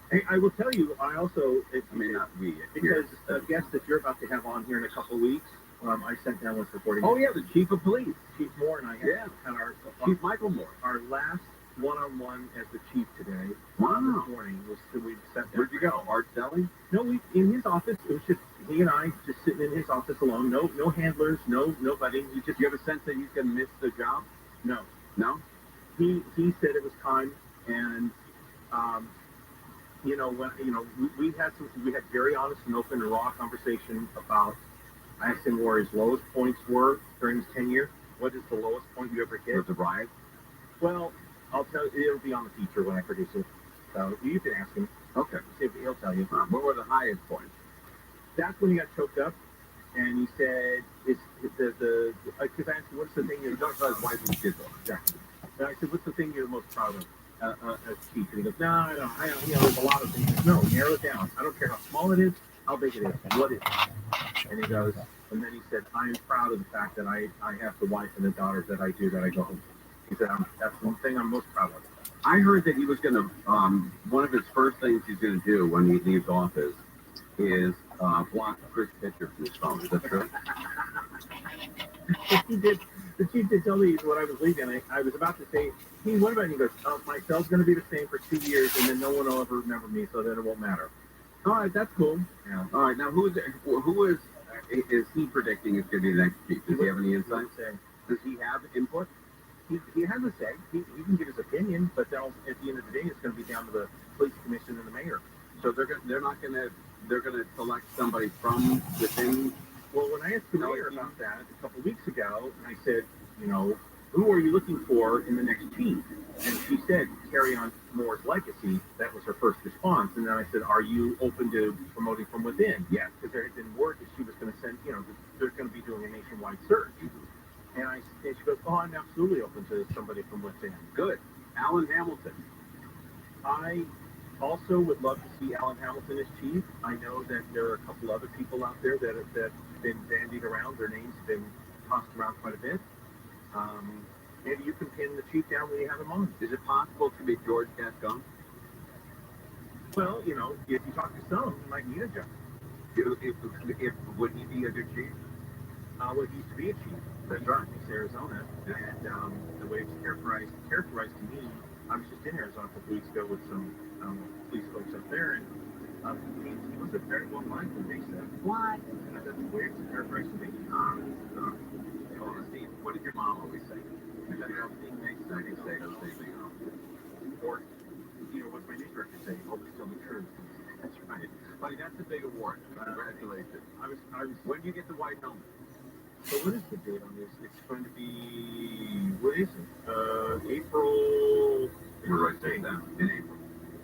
Hey, I will tell you, I also... not we. Because a guest that you're about to have on here in a couple of weeks, I sent down this recording. Oh, yeah, the chief of police. Chief Moore and I had our... Chief Michael Moore. Our last one-on-one as the chief today. Wow. This morning we sat down. Where'd you go? Art Deli? No, in his office. It was just he and I just sitting in his office alone. No handlers, nobody. Do you have a sense that he's going to miss the job? No. No? He said it was time, and we had very honest and open and raw conversation about. I asked him where his lowest points were during his tenure. What is the lowest point you ever hit? Was the riot? Well, I'll tell you, it'll be on the feature when I produce it. So you can ask him. Okay. See if he'll tell you. What were the highest points? That's when he got choked up, and he said, because I asked him, what's the thing you're talking about his wife and kids? Exactly. And I said, what's the thing you're most proud of as chief? And he goes, no, I don't. There's a lot of things. No, narrow it down. I don't care how small it is, how big it is, what is it? And he goes, and then he said, I am proud of the fact that I have the wife and the daughters that I do, that I go home to. He said, that's one thing I'm most proud of. I heard that he was going to, one of his first things he's going to do when he leaves office is block Chris picture from his phone. Is that true? The chief did tell me when I was leaving. I was about to say, hey, what about you? He goes, my cell's going to be the same for 2 years, and then no one will ever remember me, so then it won't matter. All right, that's cool. Yeah. All right, now who is he predicting is going to be the next chief? Does he have any insight? Does he have input? He has a say. He can give his opinion, but at the end of the day, it's going to be down to the police commission and the mayor. So they're going to select somebody from within. Well, when I asked the mayor about that a couple of weeks ago, and I said, who are you looking for in the next chief? And she said, carry on Moore's legacy. That was her first response. And then I said, are you open to promoting from within? Yes, because there had been word that she was going to send, they're going to be doing a nationwide search. And she goes, oh, I'm absolutely open to somebody from within. Good. Alan Hamilton. I also would love to see Alan Hamilton as chief. I know that there are a couple other people out there that have been bandied around. Their names have been tossed around quite a bit. Maybe you can pin the chief down when you have him on. Is it possible to be George Gascon? Well, if you talk to some, you might need a job. Would he be a good chief? Well, he used to be a chief. That's right, it's Arizona, and the way it's characterized to me, I was just in Arizona a couple weeks ago with some police folks up there, and he was a very well liked, and they said, "What?" And I said, "The way it's characterized to me, Steve, what did your mom always say?" I said, "They say those things, or what's my news director saying? Always tell the truth." That's right, buddy. That's a big award. Congratulations. I was. When do you get the white helmet? So what is the date on this? It's going to be, what is it? April. Where do I say that? In April.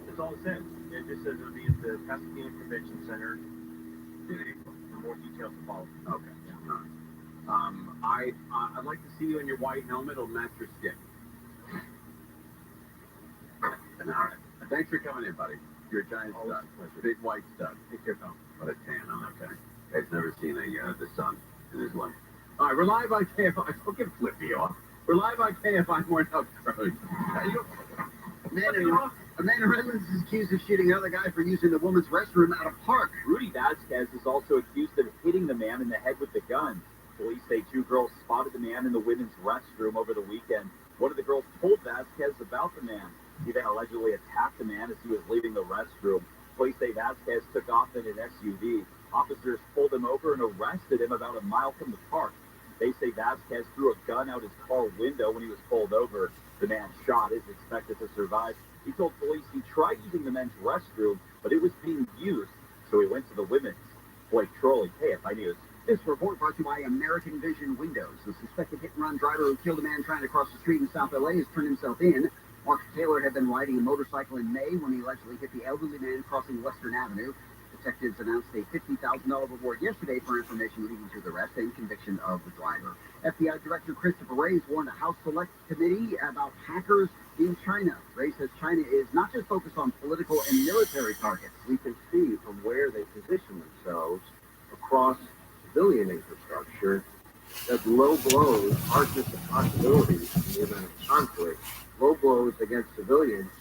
That's all it says. It just says it'll be at the Pasadena Convention Center in April. For more details to follow. Okay. I'd like to see you in your white helmet. It'll match your skin. All right. Thanks for coming in, buddy. You're a giant stud. Big white stud. Take care, Tom. What a tan. I'm okay. I've never seen the sun in his life. All right, we're live on KFI. Fucking flip me off. We're live on KFI Morning Road. A man in Redlands is accused of shooting another guy for using the woman's restroom at a park. Rudy Vasquez is also accused of hitting the man in the head with the gun. Police say 2 girls spotted the man in the women's restroom over the weekend. One of the girls told Vasquez about the man. He then allegedly attacked the man as he was leaving the restroom. Police say Vasquez took off in an SUV. Officers pulled him over and arrested him about a mile from the park. They say Vasquez threw a gun out his car window when he was pulled over. The man shot is expected to survive. He told police he tried using the men's restroom, but it was being used, so he went to the women's. Blake Trolley, KFI News. This report brought to you by American Vision Windows. The suspected hit-and-run driver who killed a man trying to cross the street in South LA has turned himself in. Mark Taylor had been riding a motorcycle in May when he allegedly hit the elderly man crossing Western Avenue. Detectives announced a $50,000 reward yesterday for information leading to the arrest and conviction of the driver. FBI Director Christopher Wray warned the House Select Committee about hackers in China. Wray says China is not just focused on political and military targets. We can see from where they position themselves across civilian infrastructure that low blows aren't just a possibility in the event of conflict. Low blows against civilians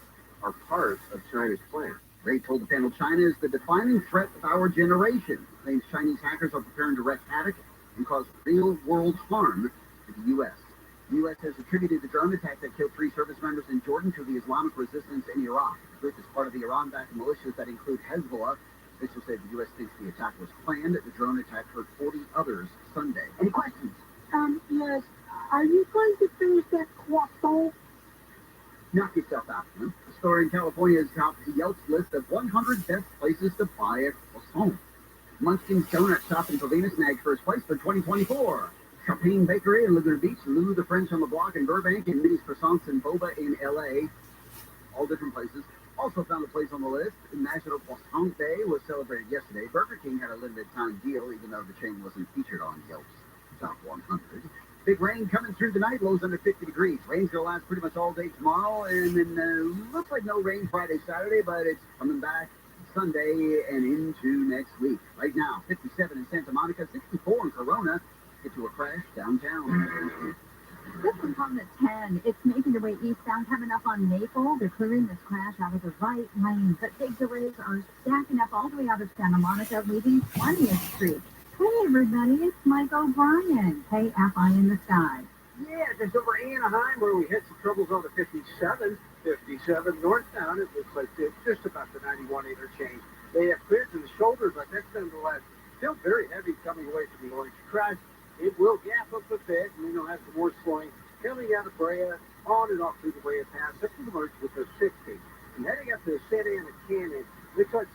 are part of China's plan. Ray told the panel China is the defining threat of our generation. Claims Chinese hackers are preparing to wreak havoc and cause real-world harm to the U.S. The U.S. has attributed the drone attack that killed 3 service members in Jordan to the Islamic resistance in Iraq. The group is part of the Iran-backed militias that include Hezbollah. Officials say the U.S. thinks the attack was planned. The drone attack hurt 40 others Sunday. Any questions? Yes. Are you going to finish that croissant? Knock yourself out, man. The store in California has topped Yelp's list of 100 best places to buy a croissant. Munchkin's Donut Shop in Covina snagged first place for 2024. Chopin Bakery in Laguna Beach, Lou the French on the Block in Burbank, and Minnie's Croissants and Boba in L.A. All different places. Also found a place on the list. National Croissant Day was celebrated yesterday. Burger King had a limited time deal, even though the chain wasn't featured on Yelp's Top 100. Big rain coming through tonight, lows under 50 degrees. Rain's going to last pretty much all day tomorrow, and then looks like no rain Friday, Saturday, but it's coming back Sunday and into next week. Right now, 57 in Santa Monica, 64 in Corona. Get to a crash downtown. This one's on the 10. It's making their way eastbound, coming up on Maple. They're clearing this crash out of the right lane, but big delays are stacking up all the way out of Santa Monica, leaving 20th Street. Hey, everybody, it's Mike O'Brien. KFI in the sky. Yeah, just over Anaheim where we hit some troubles on the 57 northbound. It looks like it's just about the 91 interchange. They have cleared to the shoulder, but that's nonetheless still very heavy coming away from the orange crash. It will gap up a bit, and then you'll have some more slowing coming out of Brea, on and off through the Brea Pass, up to the merge with the 60. And heading up to Santa Ana Canyon, looks like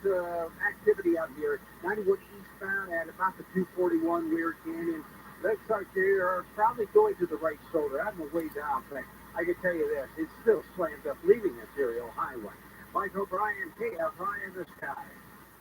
activity out here, 91 eastbound at about the 241 Weird Canyon. Looks like they are probably going to the right shoulder. I'm a ways out, but I can tell you this, it's still slammed up leaving Ontario Highway. Mike O'Brien, KFI in the sky.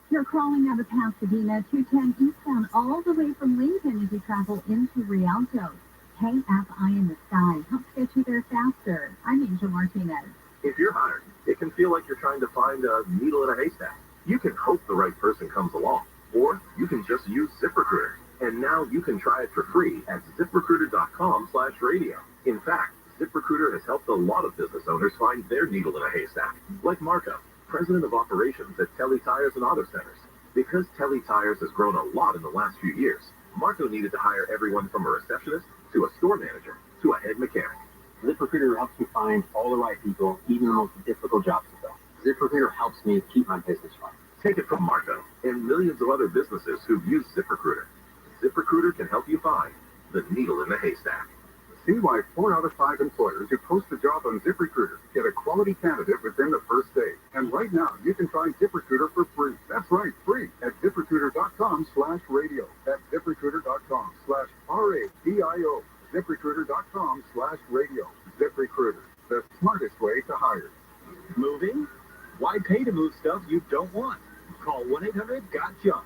You're crawling out of Pasadena, 210 eastbound, all the way from Lincoln as you travel into Rialto. KFI in the sky helps get you there faster. I'm Angel Martinez. If you're hired, it can feel like you're trying to find a needle in a haystack. You can hope the right person comes along, or you can just use ZipRecruiter. And now you can try it for free at ZipRecruiter.com/radio. In fact, ZipRecruiter has helped a lot of business owners find their needle in a haystack, like Marco, President of Operations at Telly Tires and Auto Centers. Because Telly Tires has grown a lot in the last few years, Marco needed to hire everyone from a receptionist to a store manager, to a head mechanic. ZipRecruiter helps me find all the right people, even the most difficult jobs to fill. ZipRecruiter helps me keep my business running. Take it from Marco and millions of other businesses who've used ZipRecruiter. ZipRecruiter can help you find the needle in the haystack. See why 4 out of 5 employers who post a job on ZipRecruiter get a quality candidate within the first day. And right now, you can try ZipRecruiter for free. That's right, free at ZipRecruiter.com/radio. That's ZipRecruiter.com/RADIO. ZipRecruiter.com/radio. ZipRecruiter, the smartest way to hire. Moving? Why pay to move stuff you don't want? Call 1-800-GOT-JUNK.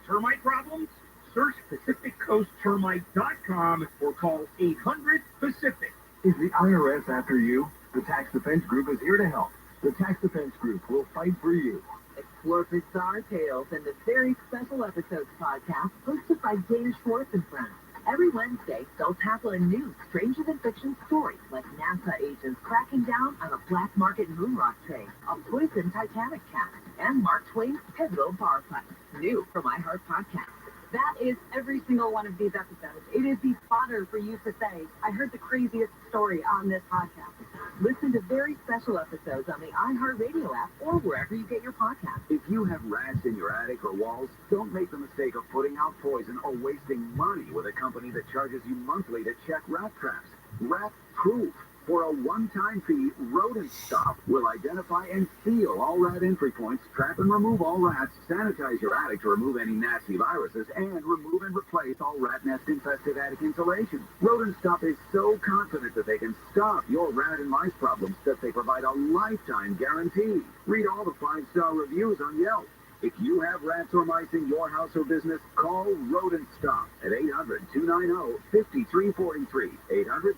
Termite problems? Search PacificCoastTermite.com or call 800-PACIFIC. Is the IRS after you? The Tax Defense Group is here to help. The Tax Defense Group will fight for you. Explore bizarre tales in the Very Special Episodes podcast hosted by Dana Schwartz and friends. Every Wednesday, they'll tackle a new stranger-than-fiction story, like NASA agents cracking down on a black market moon rock trade, a poisoned Titanic cat, and Mark Twain's pivotal bar fight. New from iHeart Podcast. That is every single one of these episodes. It is the fodder for you to say, I heard the craziest story on this podcast. Listen to Very Special Episodes on the iHeartRadio app or wherever you get your podcasts. If you have rats in your attic or walls, don't make the mistake of putting out poison or wasting money with a company that charges you monthly to check rat traps. Rat Proof. For a one-time fee, Rodent Stop will identify and seal all rat entry points, trap and remove all rats, sanitize your attic to remove any nasty viruses, and remove and replace all rat nest-infested attic insulation. Rodent Stop is so confident that they can stop your rat and mice problems that they provide a lifetime guarantee. Read all the 5-star reviews on Yelp. If you have rats or mice in your house or business, call Rodent Stop at 800-290-5343.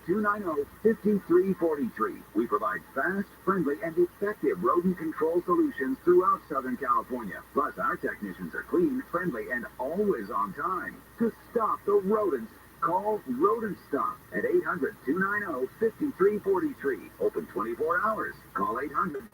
800-290-5343. We provide fast, friendly, and effective rodent control solutions throughout Southern California. Plus, our technicians are clean, friendly, and always on time. To stop the rodents, call Rodent Stop at 800-290-5343. Open 24 hours. Call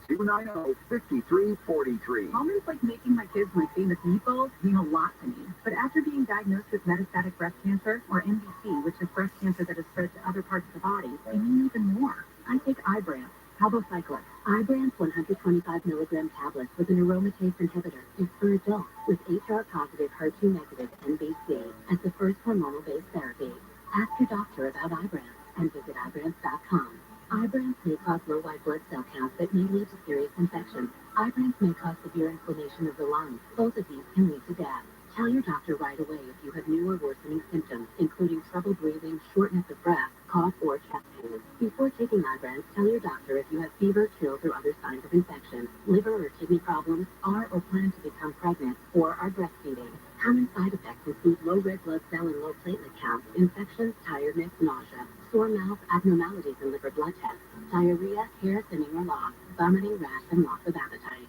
800-290-5343. Moments like making my kids my famous meatballs mean a lot to me. But after being diagnosed with metastatic breast cancer, or MBC, which is breast cancer that has spread to other parts of the body, they mean even more. I take Ibrance, palbociclib. Ibrance 125 milligram tablets with an aromatase inhibitor is for adults with HR-positive, HER2-negative MBC as the first hormonal-based therapy. Ask your doctor about Ibrance and visit Ibrance.com. Ibrance may cause low white blood cell counts that may lead to serious infections. Ibrance may cause severe inflammation of the lungs. Both of these can lead to death. Tell your doctor right away if you have new or worsening symptoms, including trouble breathing, shortness of breath, cough, or chest pain. Before taking Ibrance, tell your doctor if you have fever, chills, or other signs of infection, liver or kidney problems, are or plan to become pregnant, or are breastfeeding. Common side effects include low red blood cell and low platelet counts, infections, tiredness, nausea, sore mouth, abnormalities in liver blood tests, diarrhea, hair thinning or loss, vomiting, rash, and loss of appetite.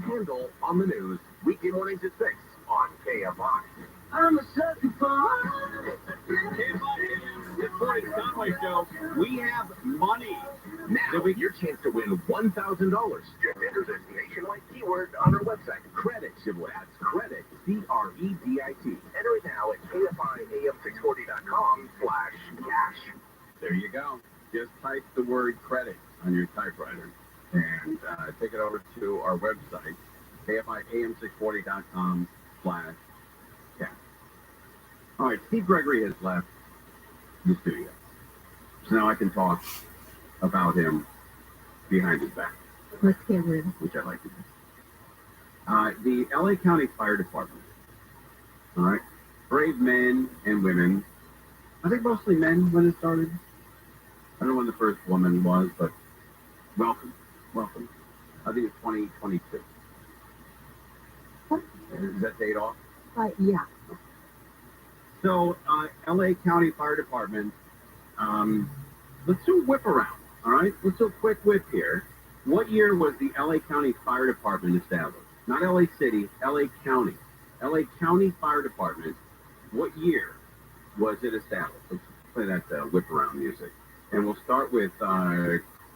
Handle on the news, weekday mornings at 6 on KFI. I'm a sucker for It's Corey Conway Show. We have money. Now, your chance to win $1,000. Just enter this nationwide keyword on our website. Credit, civil ads, credit, CREDIT. Enter it now at KFIAM640.com/cash. There you go. Just type the word credit on your typewriter and take it over to our website, KFIAM640.com/cash. All right, Steve Gregory has left the studio. So now I can talk about him behind his back. Let's get rid of it. Which I like to do. The LA County Fire Department. All right. Brave men and women. I think mostly men when it started. I don't know when the first woman was, but welcome. Welcome. I think it's 2022. Is that date off? Yeah. So, LA County Fire Department, let's do a whip around, all right? Let's do a quick whip here. What year was the LA County Fire Department established? Not LA City, LA County. LA County Fire Department, what year was it established? Let's play that whip around music. And we'll start with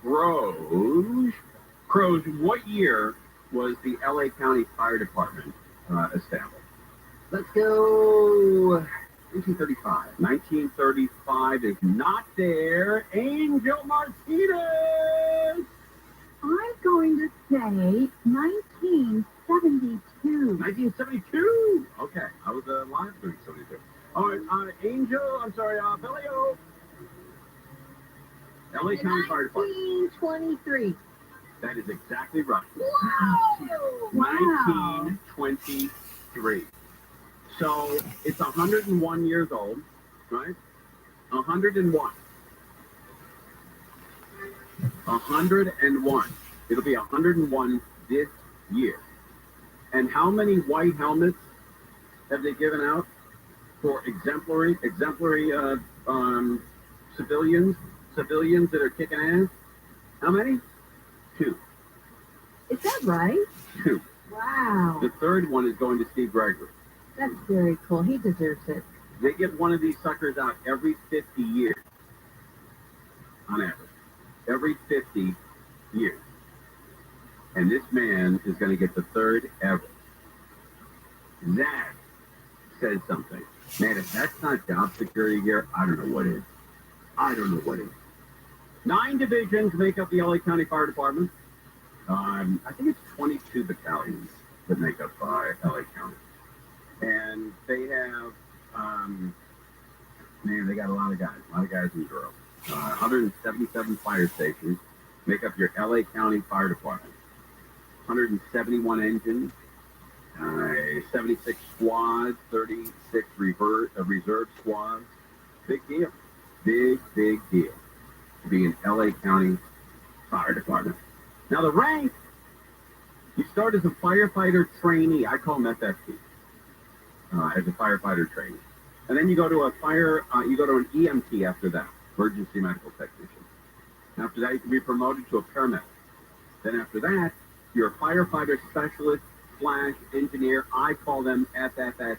Crows. Crows, what year was the LA County Fire Department established? Let's go 1935. 1935 is not there. Angel Martinez. I'm going to say 1972. 1972. Okay, I was alive during 72. All right, Angel. I'm sorry, Bellio. LA County Fire Department. 1923. That is exactly right. Whoa! Wow. 1923. So it's 101 years old, right? 101. 101. It'll be 101 this year. And how many white helmets have they given out for exemplary civilians that are kicking ass? How many? 2. Is that right? 2. Wow. The third one is going to Steve Gregory. That's very cool. He deserves it. They give one of these suckers out every 50 years, on average. Every 50 years. And this man is going to get the third ever. That says something. Man, if that's not job security here, I don't know what is. I don't know what is. 9 divisions make up the LA County Fire Department. I think it's 22 battalions that make up LA County. And they have, they got a lot of guys and girls. 177 fire stations make up your LA County Fire Department. 171 engines, 76 squads, 36 reserve squads. Big deal. Big deal to be an LA County Fire Department. Now the rank, you start as a firefighter trainee. I call them FFT. As a firefighter trainee. And then you go to an EMT after that, emergency medical technician. After that, you can be promoted to a paramedic. Then after that, you're a firefighter specialist / engineer. I call them FFS.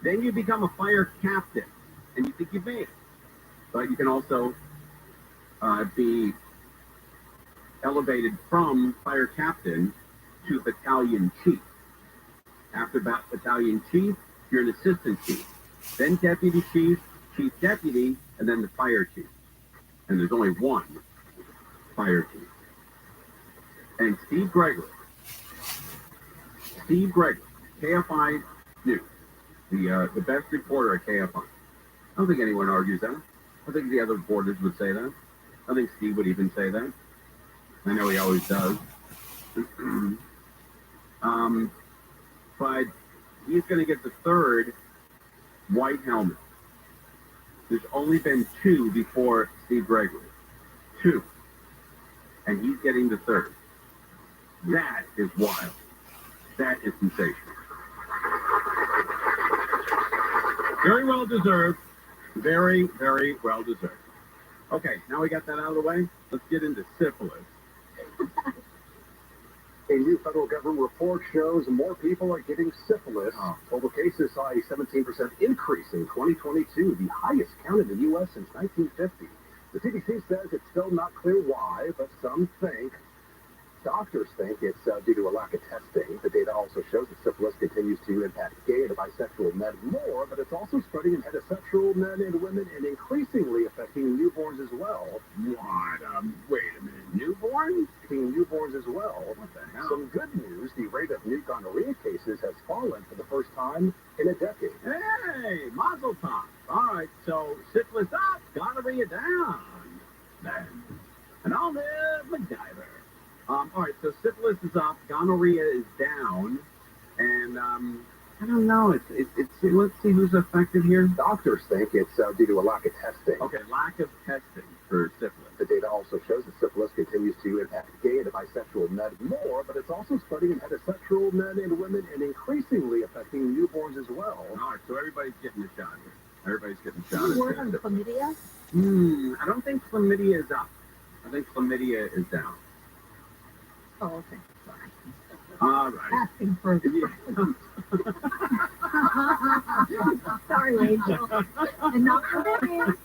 Then you become a fire captain, and you think you've made it. But you can also be elevated from fire captain to battalion chief. After battalion chief, you're an assistant chief. Then deputy chief, chief deputy, and then the fire chief. And there's only one fire chief. And Steve Gregory, KFI News, the best reporter at KFI. I don't think anyone argues that. I think the other reporters would say that. I think Steve would even say that. I know he always does. But he's going to get the third white helmet. There's only been 2 before Steve Gregory. 2. And he's getting the third. That is wild. That is sensational. Very well deserved. Very, very well deserved. Okay, now we got that out of the way. Let's get into syphilis. A new federal government report shows more people are getting syphilis. Total cases saw a 17% increase in 2022, the highest count in the U.S. since 1950. The CDC says it's still not clear why, but doctors think it's due to a lack of testing. The data also shows that syphilis continues to impact gay and bisexual men more, but it's also spreading in heterosexual men and women and increasingly affecting newborns as well. What? Wait a minute. Newborns? Affecting newborns as well. What the hell? Some good news, the rate of new gonorrhea cases has fallen for the first time in a decade. Hey, mazel tov. All right, so syphilis up, gonorrhea down. And all the MacGyver. All right, so syphilis is up, gonorrhea is down, and I don't know. It's let's see who's affected here. Doctors think it's due to a lack of testing. Okay, lack of testing for syphilis. The data also shows that syphilis continues to impact gay and bisexual men more, but it's also spreading in heterosexual men and women and increasingly affecting newborns as well. All right, so everybody's getting a shot here. Everybody's getting a shot. Any word on chlamydia? I don't think chlamydia is up. I think chlamydia is down. Oh, okay. Sorry. All right. Asking for Sorry, Angel. And not chlamydia.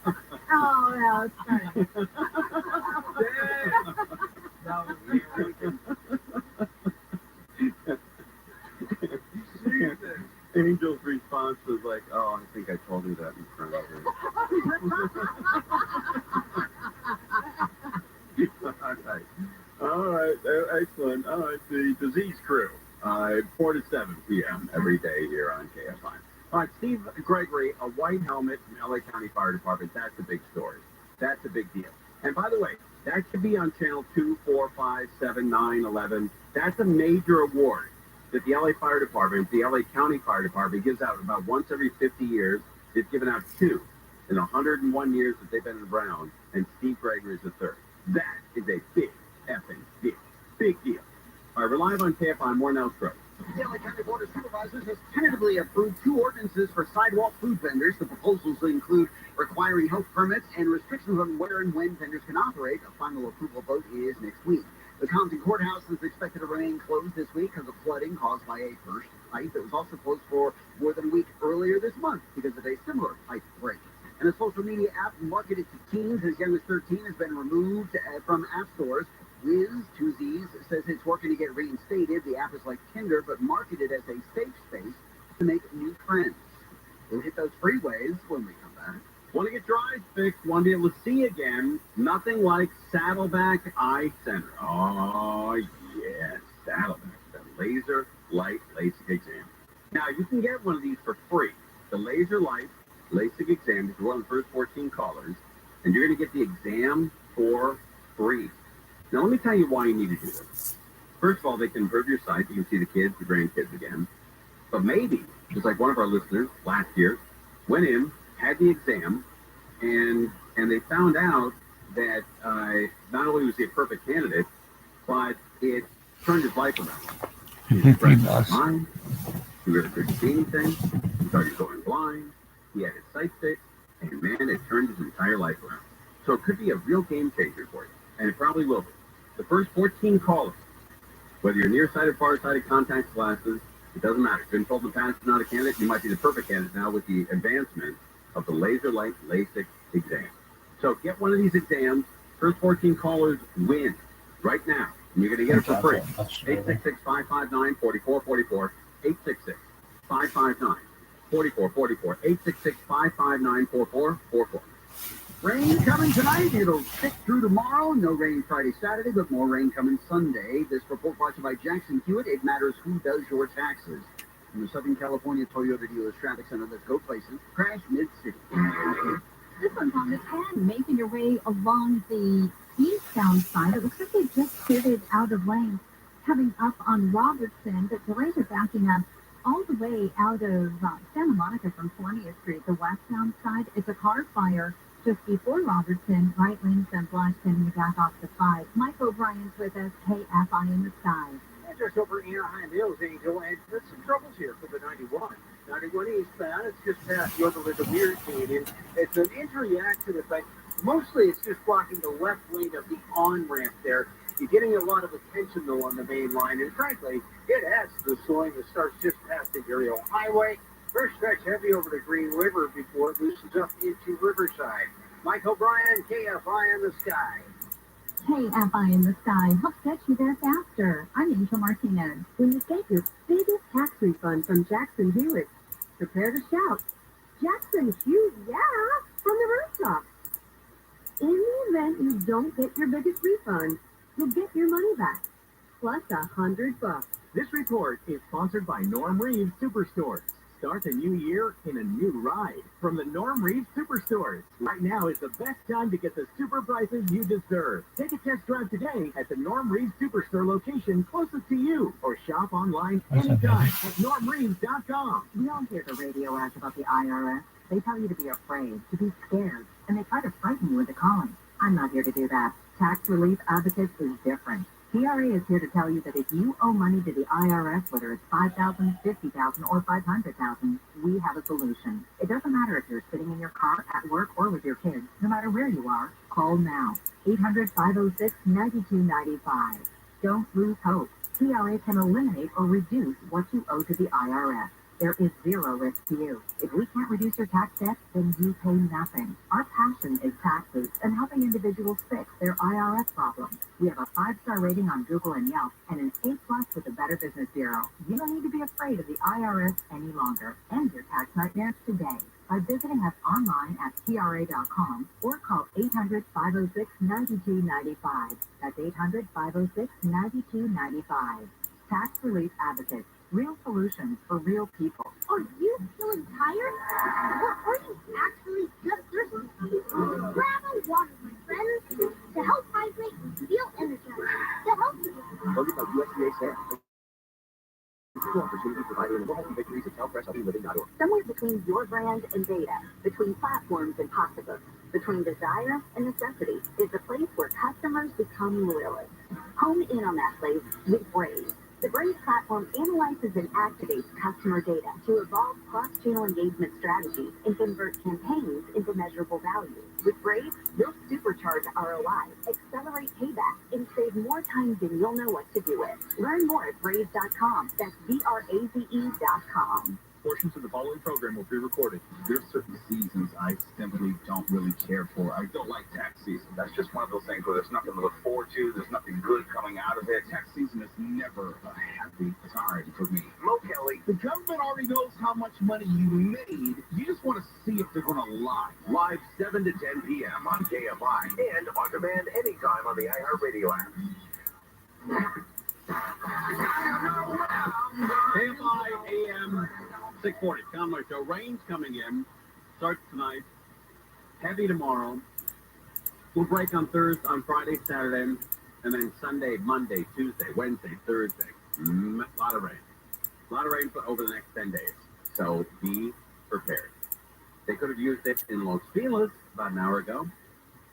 Oh, no, it's fine. Angel's response response was like, oh, I think I told you that in front of her. All right. Excellent. All right, the disease crew. 4 to 7 p.m. every day here on KFI. All right, Steve Gregory, a white helmet from LA County Fire Department. That's a big story. That's a big deal. And by the way, that should be on channel 2, 4, 5, 7, 9, 11. That's a major award that the LA Fire Department, the LA County Fire Department, gives out about once every 50 years. They've given out 2 in 101 years that they've been around, and Steve Gregory is the 3rd. That is a big effing deal. Big deal. All right, we're live on KFI. More now, Stroke. The LA County Board of Supervisors has tentatively approved 2 ordinances for sidewalk food vendors. The proposals include requiring health permits and restrictions on where and when vendors can operate. A final approval vote is next week. The Compton Courthouse is expected to remain closed this week because of flooding caused by a burst pipe that was also closed for more than a week earlier this month because of a similar pipe break. And a social media app marketed to teens as young as 13 has been removed from app stores. Wiz, 2 Z's, says it's working to get reinstated. The app is like Tinder, but marketed as a safe space to make new friends. We'll hit those freeways when we come back. Want to get your eyes fixed? Want to be able to see again? Nothing like Saddleback Eye Center. Oh, yes, Saddleback, the laser light LASIK exam. Now, you can get one of these for free. The laser light LASIK exam is one of the first 14 callers, and you're going to get the exam for free. Now, let me tell you why you need to do this. First of all, they can improve your sight. You can see the kids, the grandkids again. But maybe, just like one of our listeners last year, went in, had the exam, and they found out that not only was he a perfect candidate, but it turned his life around. He was fresh in his mind. He really couldn't see anything. He thought he was going blind. He had his sight fixed, and man, it turned his entire life around. So it could be a real game changer for you, and it probably will be. The first 14 callers, whether you're nearsighted, farsighted, contacts, glasses, it doesn't matter. If you've been told in the past you're not a candidate, you might be the perfect candidate now with the advancement of the laser light LASIK exam. So get one of these exams. First 14 callers win right now. And you're going to get it for free. 866-559-4444. 866-559-4444. 866-559-4444. Rain coming tonight. It'll stick through tomorrow. No rain Friday, Saturday, but more rain coming Sunday. This report brought to you by Jackson Hewitt. It matters who does your taxes. From the Southern California Toyota Dealers Traffic Center, let's go places. Crash mid-city. This one's on the 10, making your way along the eastbound side. It looks like they just cleared out of lane, coming up on Robertson. The delays are backing up all the way out of Santa Monica from 20th Street. The westbound side, it's a car fire just before Robertson. Right lane's been blocked, sending you back off the 5. Mike O'Brien's with us, KFI in the sky. Just over Anaheim Hills, Angel, and there's some troubles here for the 91. 91 eastbound, it's just past Yorba Linda Weir Canyon. It's an injury accident, but mostly it's just blocking the left lane of the on-ramp there. You're getting a lot of attention, though, on the main line, and frankly, it adds to the slowing that starts just past Imperial Highway. First stretch heavy over to Green River before it loosens up into Riverside. Mike O'Brien, KFI in the sky. KFI in the sky helps get you there faster. I'm Angel Martinez. When you get your biggest tax refund from Jackson Hewitt, prepare to shout, Jackson Hewitt, yeah, from the rooftop. In the event you don't get your biggest refund, you'll get your money back, plus $100. This report is sponsored by Norm Reeves Superstores. Start the new year in a new ride from the Norm Reeves Superstores. Right now is the best time to get the super prices you deserve. Take a test drive today at the Norm Reeves Superstore location closest to you, or shop online anytime at normreeves.com. We all hear the radio ads about the IRS. They tell you to be afraid, to be scared, and they try to frighten you into calling. I'm not here to do that. Tax Relief Advocates is different. TRA is here to tell you that if you owe money to the IRS, whether it's $5,000, $50,000, or $500,000, we have a solution. It doesn't matter if you're sitting in your car, at work, or with your kids. No matter where you are, call now. 800-506-9295. Don't lose hope. TRA can eliminate or reduce what you owe to the IRS. There is zero risk to you. If we can't reduce your tax debt, then you pay nothing. Our passion is taxes and helping individuals fix their IRS problems. We have a 5-star rating on Google and Yelp and an A+ with the Better Business Bureau. You don't need to be afraid of the IRS any longer. End your tax nightmares today by visiting us online at TRA.com or call 800-506-9295. That's 800-506-9295. Tax Relief Advocates. Real solutions for real people. Are you feeling tired? Or are you actually just thirsty? Grab a water, my friends, to help hydrate and feel energized. To help you. Voted by USDA staff. Equal opportunity provider and local victories at telfreshhealthyliving.org. Somewhere between your brand and data, between platforms and pocketbooks, between desire and necessity, is the place where customers become loyalists. Home in on that place with Brave. The Brave platform analyzes and activates customer data to evolve cross-channel engagement strategies and convert campaigns into measurable value. With Brave, you'll supercharge ROI, accelerate payback, and save more time than you'll know what to do with. Learn more at brave.com. That's BRAVE.com. Portions of the following program will be recorded. There's certain seasons I simply don't really care for. I don't like tax season. That's just one of those things where there's nothing to look forward to. There's nothing good coming out of it. Tax season is never a happy time for me. Mo Kelly, the government already knows how much money you made. You just want to see if they're going to lie. Live 7 to 10 p.m. on KFI and on demand anytime on the iHeartRadio app. KFI AM 640. Conway Show. Rain's coming in. Starts tonight. Heavy tomorrow. We'll break on Thursday, on Friday, Saturday, and then Sunday, Monday, Tuesday, Wednesday, Thursday. A lot of rain. A lot of rain over the next 10 days. So be prepared. They could have used it in Los Feliz about an hour ago.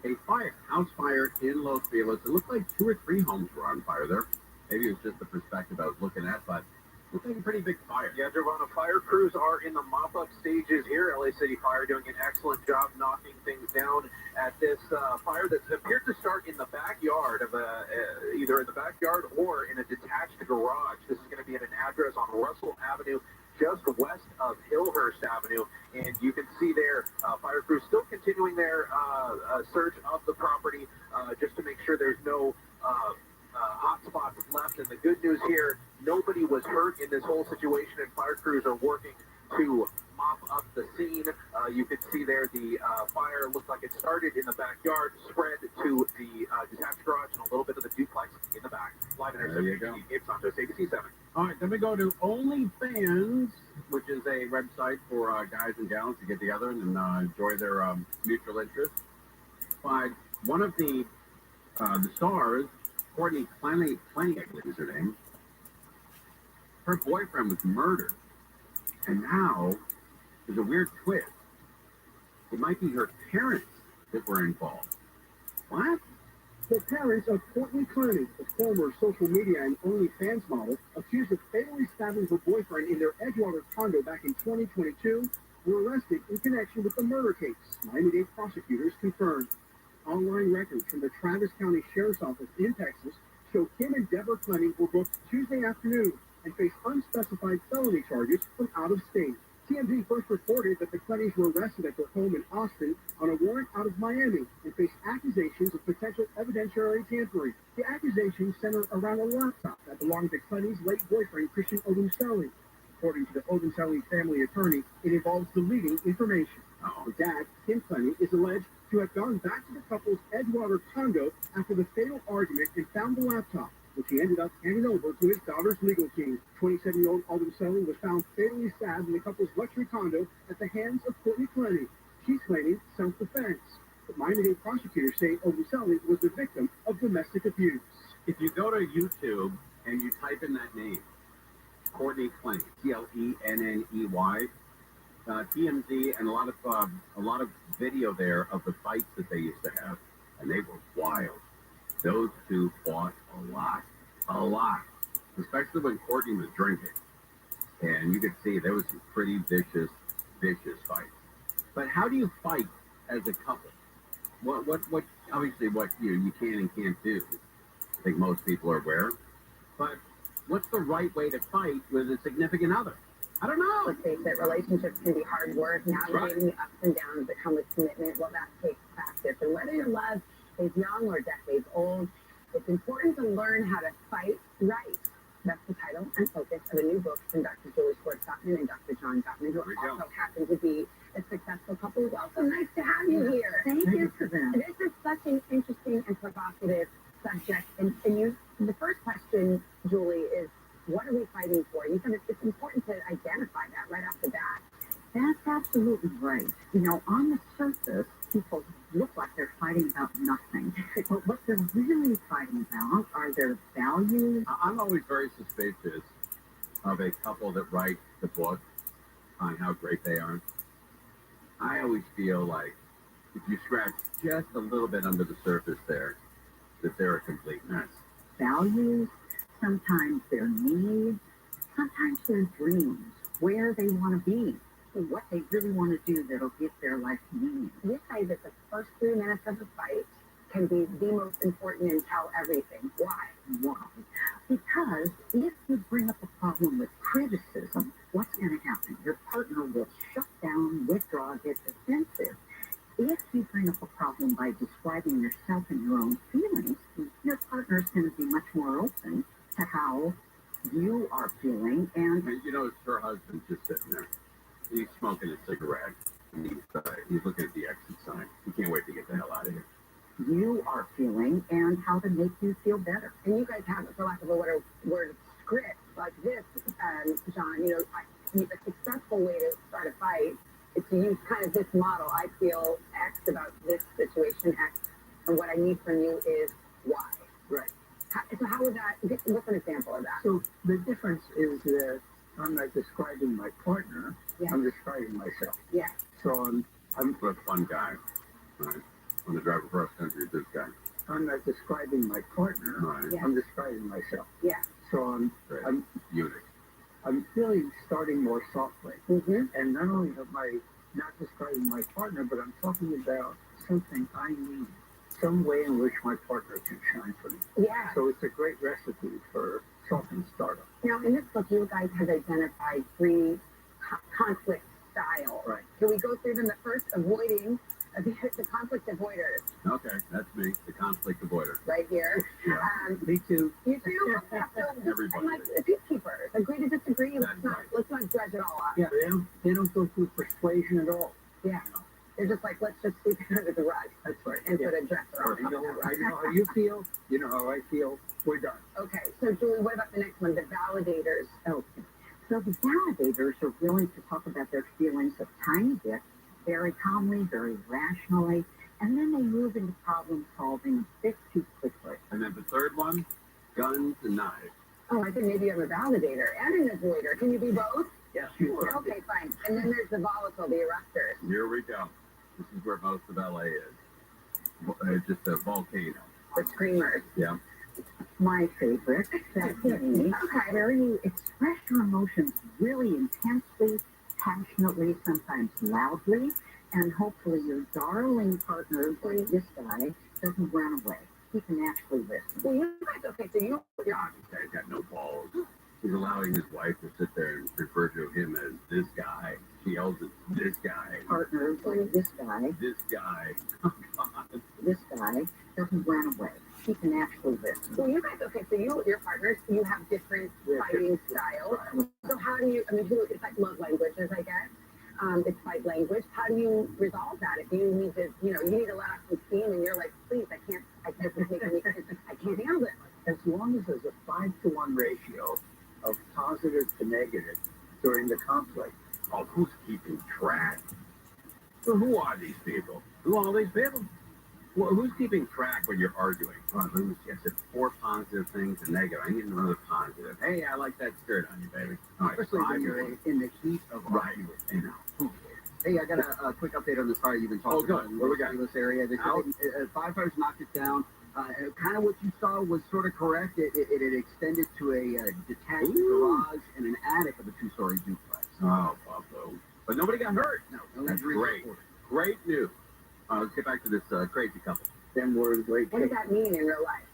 A fire, house fire in Los Feliz. It looked like 2 or 3 homes were on fire there. Maybe it was just the perspective I was looking at, but it looks like a pretty big fire. Yeah, Giovanna, fire crews are in the mop-up stages here. LA City Fire doing an excellent job knocking things down at this fire that appeared to start in the backyard of either in the backyard or in a detached garage. This is going to be at an address on Russell Avenue, just west of Hillhurst Avenue, and you can see there fire crews still continuing their search of the property just to make sure there's no hot spots left. And the good news here, nobody was hurt in this whole situation, and fire crews are working to mop up the scene. You can see there the fire looks like it started in the backyard, spread to the detached garage and a little bit of the duplex in the back. Live in There you go. Gabe Santos, ABC 7. All right, then we go to OnlyFans, which is a website for guys and gals to get together and enjoy their mutual interests. But one of the stars, Courtney Clenny, I believe is her name, her boyfriend was murdered. And now there's a weird twist. It might be her parents that were involved. What? The parents of Courtney Clenny, a former social media and OnlyFans model, accused of fatally stabbing her boyfriend in their Edgewater condo back in 2022, were arrested in connection with the murder case. Miami-Dade prosecutors confirmed. Online records from the Travis County Sheriff's Office in Texas show Kim and Deborah Clenny were booked Tuesday afternoon and face unspecified felony charges from out of state. TMZ first reported that the Clennys were arrested at their home in Austin on a warrant out of Miami and face accusations of potential evidentiary tampering. The accusations center around a laptop that belonged to Clenny's late boyfriend, Christian Odunselli. According to the Odunselli family attorney, it involves deleting information. The dad, Kim Clenny, is alleged to have gone back to the couple's Edgewater condo after the fatal argument and found the laptop, which he ended up handing over to his daughter's legal team. 27-year-old Odunselli was found fatally stabbed in the couple's luxury condo at the hands of Courtney Clenny. She's claiming self-defense. But Miami-Dade prosecutors say Odunselli was the victim of domestic abuse. If you go to YouTube and you type in that name, Courtney Clenny, Clenney, TMZ, and a lot of video there of the fights that they used to have, and they were wild. Those two fought a lot, especially when Courtney was drinking, and you could see there was some pretty vicious fights. But how do you fight as a couple? What obviously what you can and can't do, I think most people are aware, but what's the right way to fight with a significant other? I don't know. Let's face it, relationships can be hard work. Navigating the ups and downs that come with commitment, well, that takes practice. And whether your love is young or decades old, it's important to learn how to fight right. That's the title and focus of a new book from Dr. Julie Schwartz-Gottman and Dr. John Gottman, who also happen to be a successful couple. Welcome, nice to have you here. Thank you for that. This is such an interesting and provocative subject. And the first question, Julie, is what are we fighting for? You said it's important to identify that right off the bat. That's absolutely right. You know, on the surface, people look like they're fighting about nothing. But what they're really fighting about are their values. I'm always very suspicious of a couple that write the book on how great they are. I always feel like if you scratch just a little bit under the surface there, that they're a complete mess. Values, sometimes their needs, sometimes their dreams, where they want to be, what they really want to do that'll give their life meaning. You say that the first 3 minutes of the fight can be the most important and tell everything. Why? Why? Because if you bring up a problem with criticism, what's going to happen? Your partner will shut down, withdraw, get defensive. If you bring up a problem by describing yourself and your own feelings, your partner's going to be much more open to how you are feeling. And you know, her husband's just sitting there. He's smoking a cigarette, and he's looking at the exit sign. He can't wait to get the hell out of here. You are feeling and how to make you feel better. And you guys have, for lack of a better word, script like this, John. You know, a successful way to start a fight is to use kind of this model. I feel X about this situation, X, and what I need from you is Y. Right. So how would that, what's an example of that? So the difference is that I'm not describing my partner, I'm describing myself. Yeah. So I'm a fun guy, right? I'm the driver cross country with this guy. I'm not describing my partner, Right. I'm describing myself. Yeah. So I'm Unit. I'm really starting more softly. Mm-hmm. And not only am I not describing my partner, but I'm talking about something I need, some way in which my partner can shine for me. Yeah. So it's a great recipe for softened startup. Now, in this book, you guys have identified 3 conflict styles. Right. Can we go through them? The first, avoiding, the conflict avoiders. Okay, that's me, the conflict avoider. Right here. Yeah. Me too. You too? Everybody. Like the peacekeepers. Agree to disagree. Let's not dredge it all up. Yeah, they don't go through persuasion at all. Yeah. They're just like, let's just sweep it under the rug. That's right. And put a dresser on. I know how you feel. You know how I feel. We're done. Okay, so Julie, what about the next one? The validators. Okay. So the validators are willing to talk about their feelings a tiny bit, very calmly, very rationally, and then they move into problem solving a bit too quickly. And then the third one, guns and knives. Oh, I think maybe I'm a validator and an avoider. Can you be both? Yes, you are. Okay, fine. And then there's the volatile, the eruptors. Here we go. This is where most of LA is. It's just a volcano. The screamers. Yeah. My favorite, okay, where you express your emotions really intensely, passionately, sometimes loudly, and hopefully your darling partner, like this guy, doesn't run away. He can actually listen. Well, you guys, okay, so you This guy's got no balls. He's allowing his wife to sit there and refer to him as this guy. She yells at this guy. Partner, like this guy. This guy. This guy doesn't run away. He can actually listen. Well, you guys, okay, so you, your partners, you have different fighting styles. So how do you, I mean, it's like love languages, I guess. It's fight language. How do you resolve that? If you need to, you need to let off some steam and you're like, please, I can't take any, I can't handle it. As long as there's a 5-to-1 ratio of positive to negative during the conflict. Oh, who's keeping track? So who are these people? Who are these people? Well, who's keeping track when you're arguing? Oh, let me see. I said 4 positive things and negative. I need another positive. Hey, I like that skirt on you, baby. All right, Especially when you're in the heat of arguing. Hey, I got a quick update on this fire you've been talking about in What we got? this area. They said firefighters knocked it down. Kind of what you saw was sort of correct. It had extended to a detached garage and an attic of a 2-story duplex. Oh, Buffalo. But nobody got hurt. No That's injuries great. reported. Great news. Let's get back to this crazy couple. Then we're in great What does shape. that mean in real life?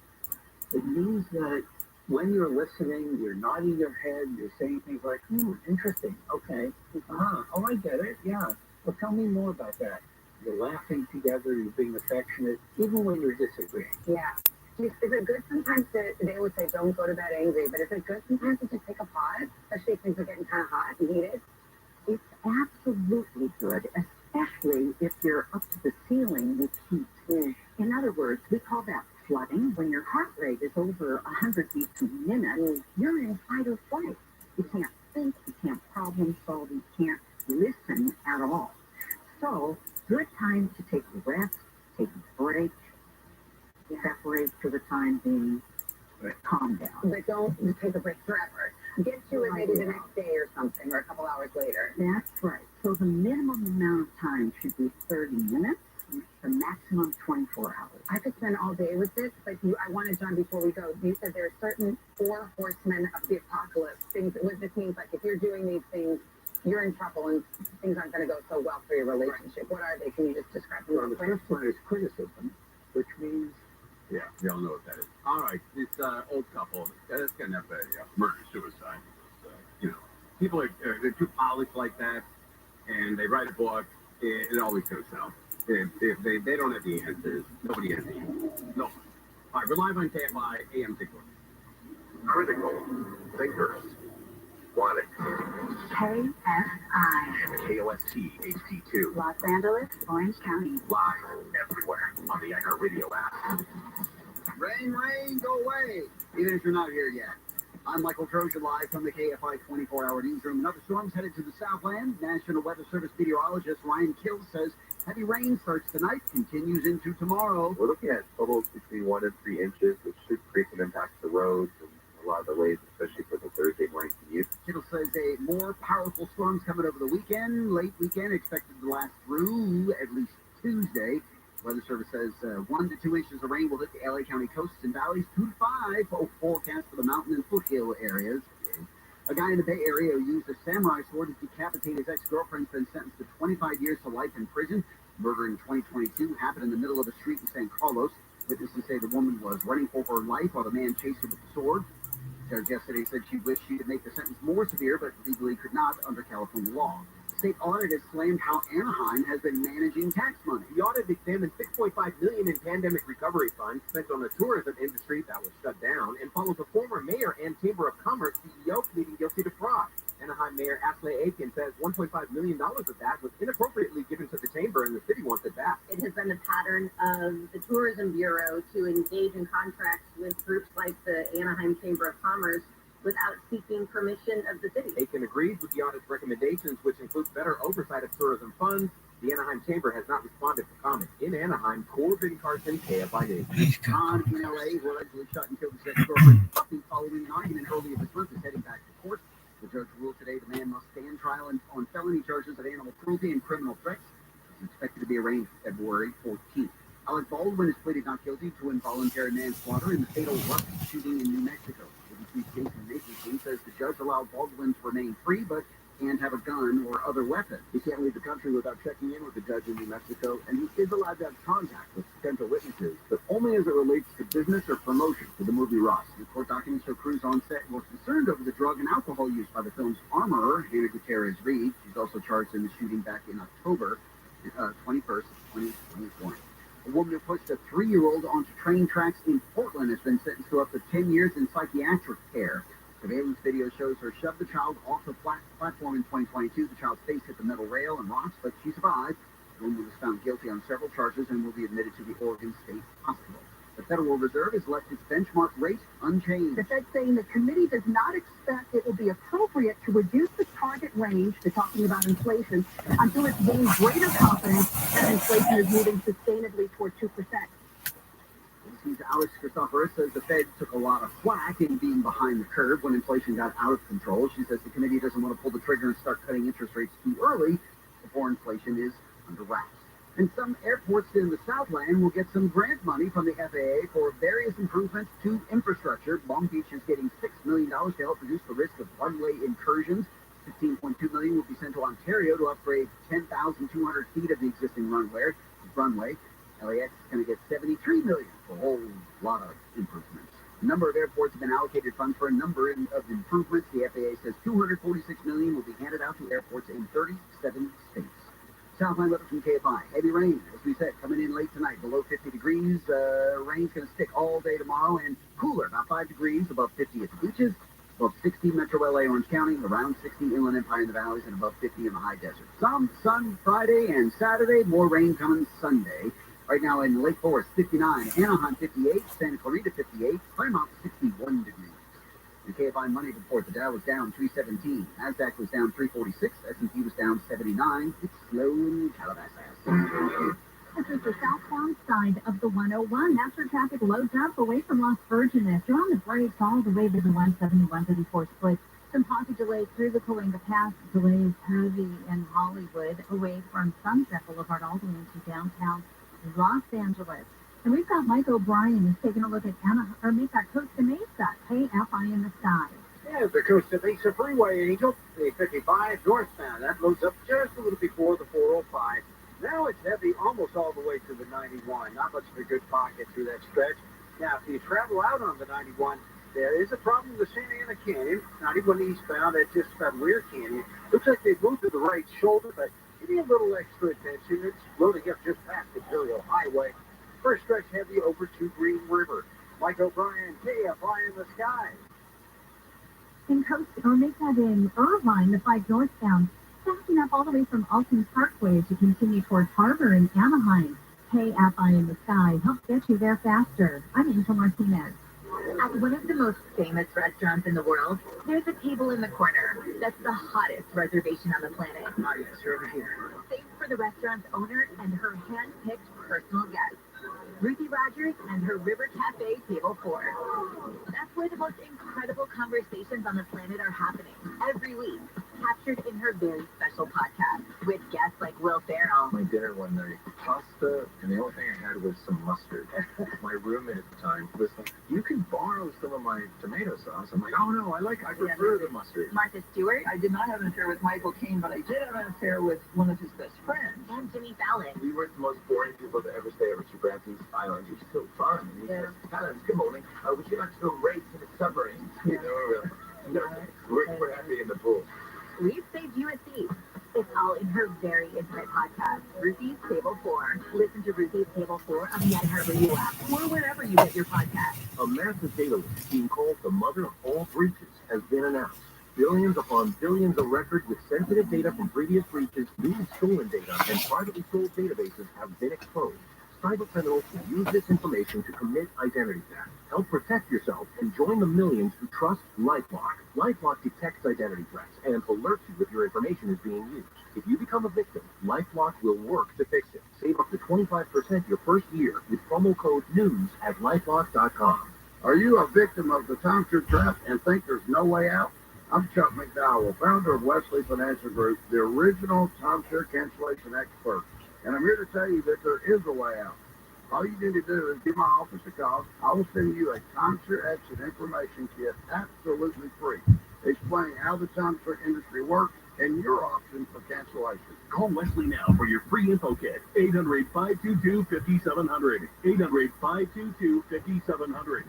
It means that when you're listening, you're nodding your head, you're saying things like, interesting, okay, oh, I get it, yeah. Well, tell me more about that. You're laughing together, you're being affectionate, even when you're disagreeing. Yeah. Is it good sometimes to, they would say don't go to bed angry, but is it good sometimes to just take a pause, especially if things are getting kind of hot and heated? It's absolutely good, especially if you're up to the ceiling with heat. In other words, we call that flooding. When your heart rate is over 100 beats a minute, you're in fight or flight. You can't think, you can't problem solve, you can't listen at all. So, good time to take a rest, take a break, separate for the time being, calm down. But don't take a break forever. Get to it maybe the next day or something, or a couple hours later. That's right. So the minimum amount of time should be 30 minutes, the maximum 24 hours. I could spend all day with this, but I wanted, John, before we go, you said there are certain 4 horsemen of the apocalypse. Things, what this means, like if you're doing these things, you're in trouble and things aren't going to go so well for your relationship. What are they? Can you just describe them? Well, the first one is criticism, which means... Yeah, we all know what that is. All right, it's an old couple. That's going to have a murder-suicide. People are they're too polished like that, and they write a book. It always goes south. If they don't have the answers, nobody has the answers. No. All right, we're live on KFI AM 640. Critical thinkers. Want it. KFI. KOST HD2. Los Angeles, Orange County. Live everywhere on the iHeartRadio app. Rain, rain, go away, even if you're not here yet. I'm Michael Trojan, live from the KFI 24-hour newsroom. Another storm's headed to the Southland. National Weather Service meteorologist Ryan Kill says heavy rain starts tonight, continues into tomorrow. We're looking at totals between 1 and 3 inches, which should create some impact to the roads and a lot of delays, especially for the Thursday morning commute. Kittle says a more powerful storm's coming over the weekend. Late weekend expected to last through at least Tuesday. Weather Service says 1 to 2 inches of rain will hit the LA County coasts and valleys, 2 to 5 forecast for the mountain and foothill areas. A guy in the Bay Area who used a samurai sword to decapitate his ex-girlfriend has been sentenced to 25 years to life in prison. Murder in 2022 happened in the middle of a street in San Carlos. Witnesses say the woman was running for her life while the man chased her with the sword. The judge yesterday said she wished she could make the sentence more severe, but legally could not under California law. State audit has slammed how Anaheim has been managing tax money. The audit examined $6.5 million in pandemic recovery funds spent on the tourism industry that was shut down, and follows a former mayor and Chamber of Commerce CEO pleading guilty to fraud. Anaheim Mayor Ashley Aiken says $1.5 million of that was inappropriately given to the chamber, and the city wants it back. It has been a pattern of the Tourism Bureau to engage in contracts with groups like the Anaheim Chamber of Commerce without seeking permission of the city. Aiken agrees with the audit's recommendations, which include better oversight of tourism funds. The Anaheim Chamber has not responded to comments. In Anaheim, Corbin Carson, KFI News. Khan in LA, who allegedly shot and killed his ex-girlfriend puppy following an argument earlier this month, is heading back to court. The judge ruled today the man must stand trial on felony charges of animal cruelty and criminal threats. It's expected to be arraigned February 14th. Alec Baldwin has pleaded not guilty to involuntary manslaughter in the fatal Rusk shooting in New Mexico. ABC's Jason Nathanson says the judge allowed Baldwin to remain free, but can't have a gun or other weapon. He can't leave the country without checking in with the judge in New Mexico, and he is allowed to have contact with potential witnesses, but only as it relates to business or promotion for the movie Ross. The court documents show Cruz on set was concerned over the drug and alcohol use by the film's armorer, Hannah Gutierrez-Reed. She's also charged in the shooting back in October 21st, 2021. A woman who pushed a 3-year-old onto train tracks in Portland has been sentenced to up to 10 years in psychiatric care. Surveillance video shows her shove the child off the platform in 2022. The child's face hit the metal rail and rocks, but she survived. The woman was found guilty on several charges and will be admitted to the Oregon State Hospital. The Federal Reserve has left its benchmark rate unchanged. The Fed saying the committee does not expect it will be appropriate to reduce the target range, they're talking about inflation, until it's gained greater confidence that inflation is moving sustainably toward 2%. ABC's Alex Christoforous says the Fed took a lot of flack in being behind the curve when inflation got out of control. She says the committee doesn't want to pull the trigger and start cutting interest rates too early before inflation is under wraps. And some airports in the Southland will get some grant money from the FAA for various improvements to infrastructure. Long Beach is getting $6 million to help reduce the risk of runway incursions. $15.2 million will be sent to Ontario to upgrade 10,200 feet of the existing runway. LAX is going to get $73 million for a whole lot of improvements. A number of airports have been allocated funds for a number of improvements. The FAA says $246 million will be handed out to airports in 37 states. Southline weather from KFI. Heavy rain, as we said, coming in late tonight, below 50 degrees. Rain's going to stick all day tomorrow, and cooler, about 5 degrees, above 50 at the beaches, above 60 Metro LA, Orange County, around 60 Inland Empire in the valleys, and above 50 in the high desert. Some sun Friday and Saturday, more rain coming Sunday. Right now in Lake Forest, 59, Anaheim, 58, Santa Clarita, 58, Claremont, 61 degrees. The KFI Money report, the Dow was down 317, NASDAQ was down 346, S&P was down 79. It's slow in Calabasas. This is the southbound side of the 101. That's where traffic loads up away from Las Virgenes. You're on the brakes all the way to the 170-134 split. Some pocket delays through the Cahuenga Pass. Delays heavy in Hollywood, away from Sunset Boulevard all the way into downtown Los Angeles. And we've got Mike O'Brien who's taking a look at Costa Mesa, KFI in the sky. Yeah, the Costa Mesa Freeway, Angel, the 55 northbound. That loads up just a little before the 405. Now it's heavy almost all the way to the 91. Not much of a good pocket through that stretch. Now, if you travel out on the 91, there is a problem with Santa Ana Canyon. 91 eastbound at just about Weir Canyon. Looks like they've moved to the right shoulder, but give me a little extra attention. It's loading up just past Imperial Highway. First stretch heavy over to Green River. Mike O'Brien, KFI in the sky. In Mesa in Irvine, the 5 northbound, backing up all the way from Alton Parkway as you continue towards Harbor in Anaheim. KFI in the sky helps get you there faster. I'm Angel Martinez. At one of the most famous restaurants in the world, there's a table in the corner that's the hottest reservation on the planet. Ah, yes, over here. Saved for the restaurant's owner and her hand-picked personal guests, Ruthie Rogers and her River Cafe Table 4. That's where the most incredible conversations on the planet are happening every week, captured in her very special podcast with guests like Will Ferrell. My dinner one night, pasta, and the only thing I had was some mustard. My roommate at the time was like, "You can borrow some of my tomato sauce." I'm like, "Oh no, I prefer the mustard." Martha Stewart. I did not have an affair with Michael Caine, but I did have an affair with one of his best friends. And Jimmy Fallon. We weren't the most boring people to ever stay at Richard Branson's Island. It was so fun. And he said, "Fallon, good morning. Would you like to go race in a submarine?" You know, we're happy in the pool. We've saved you a seat. It's all in her very intimate podcast, Ruthie's Table 4. Listen to Ruthie's Table 4 on the iHeartRadio app or wherever you get your podcast. A massive data leak being called the mother of all breaches has been announced. Billions upon billions of records with sensitive data from previous breaches, new stolen data, and privately sold databases have been exposed. Cybercriminals can use this information to commit identity theft. Help protect yourself and join the millions who trust LifeLock. LifeLock detects identity threats and alerts you if your information is being used. If you become a victim, LifeLock will work to fix it. Save up to 25% your first year with promo code NEWS at LifeLock.com. Are you a victim of the timeshare trap and think there's no way out? I'm Chuck McDowell, founder of Wesley Financial Group, the original timeshare cancellation expert. And I'm here to tell you that there is a way out. All you need to do is give my office a call. I will send you a timeshare exit information kit absolutely free, explaining how the timeshare industry works and your options for cancellation. Call Wesley now for your free info kit. 800-522-5700. 800-522-5700.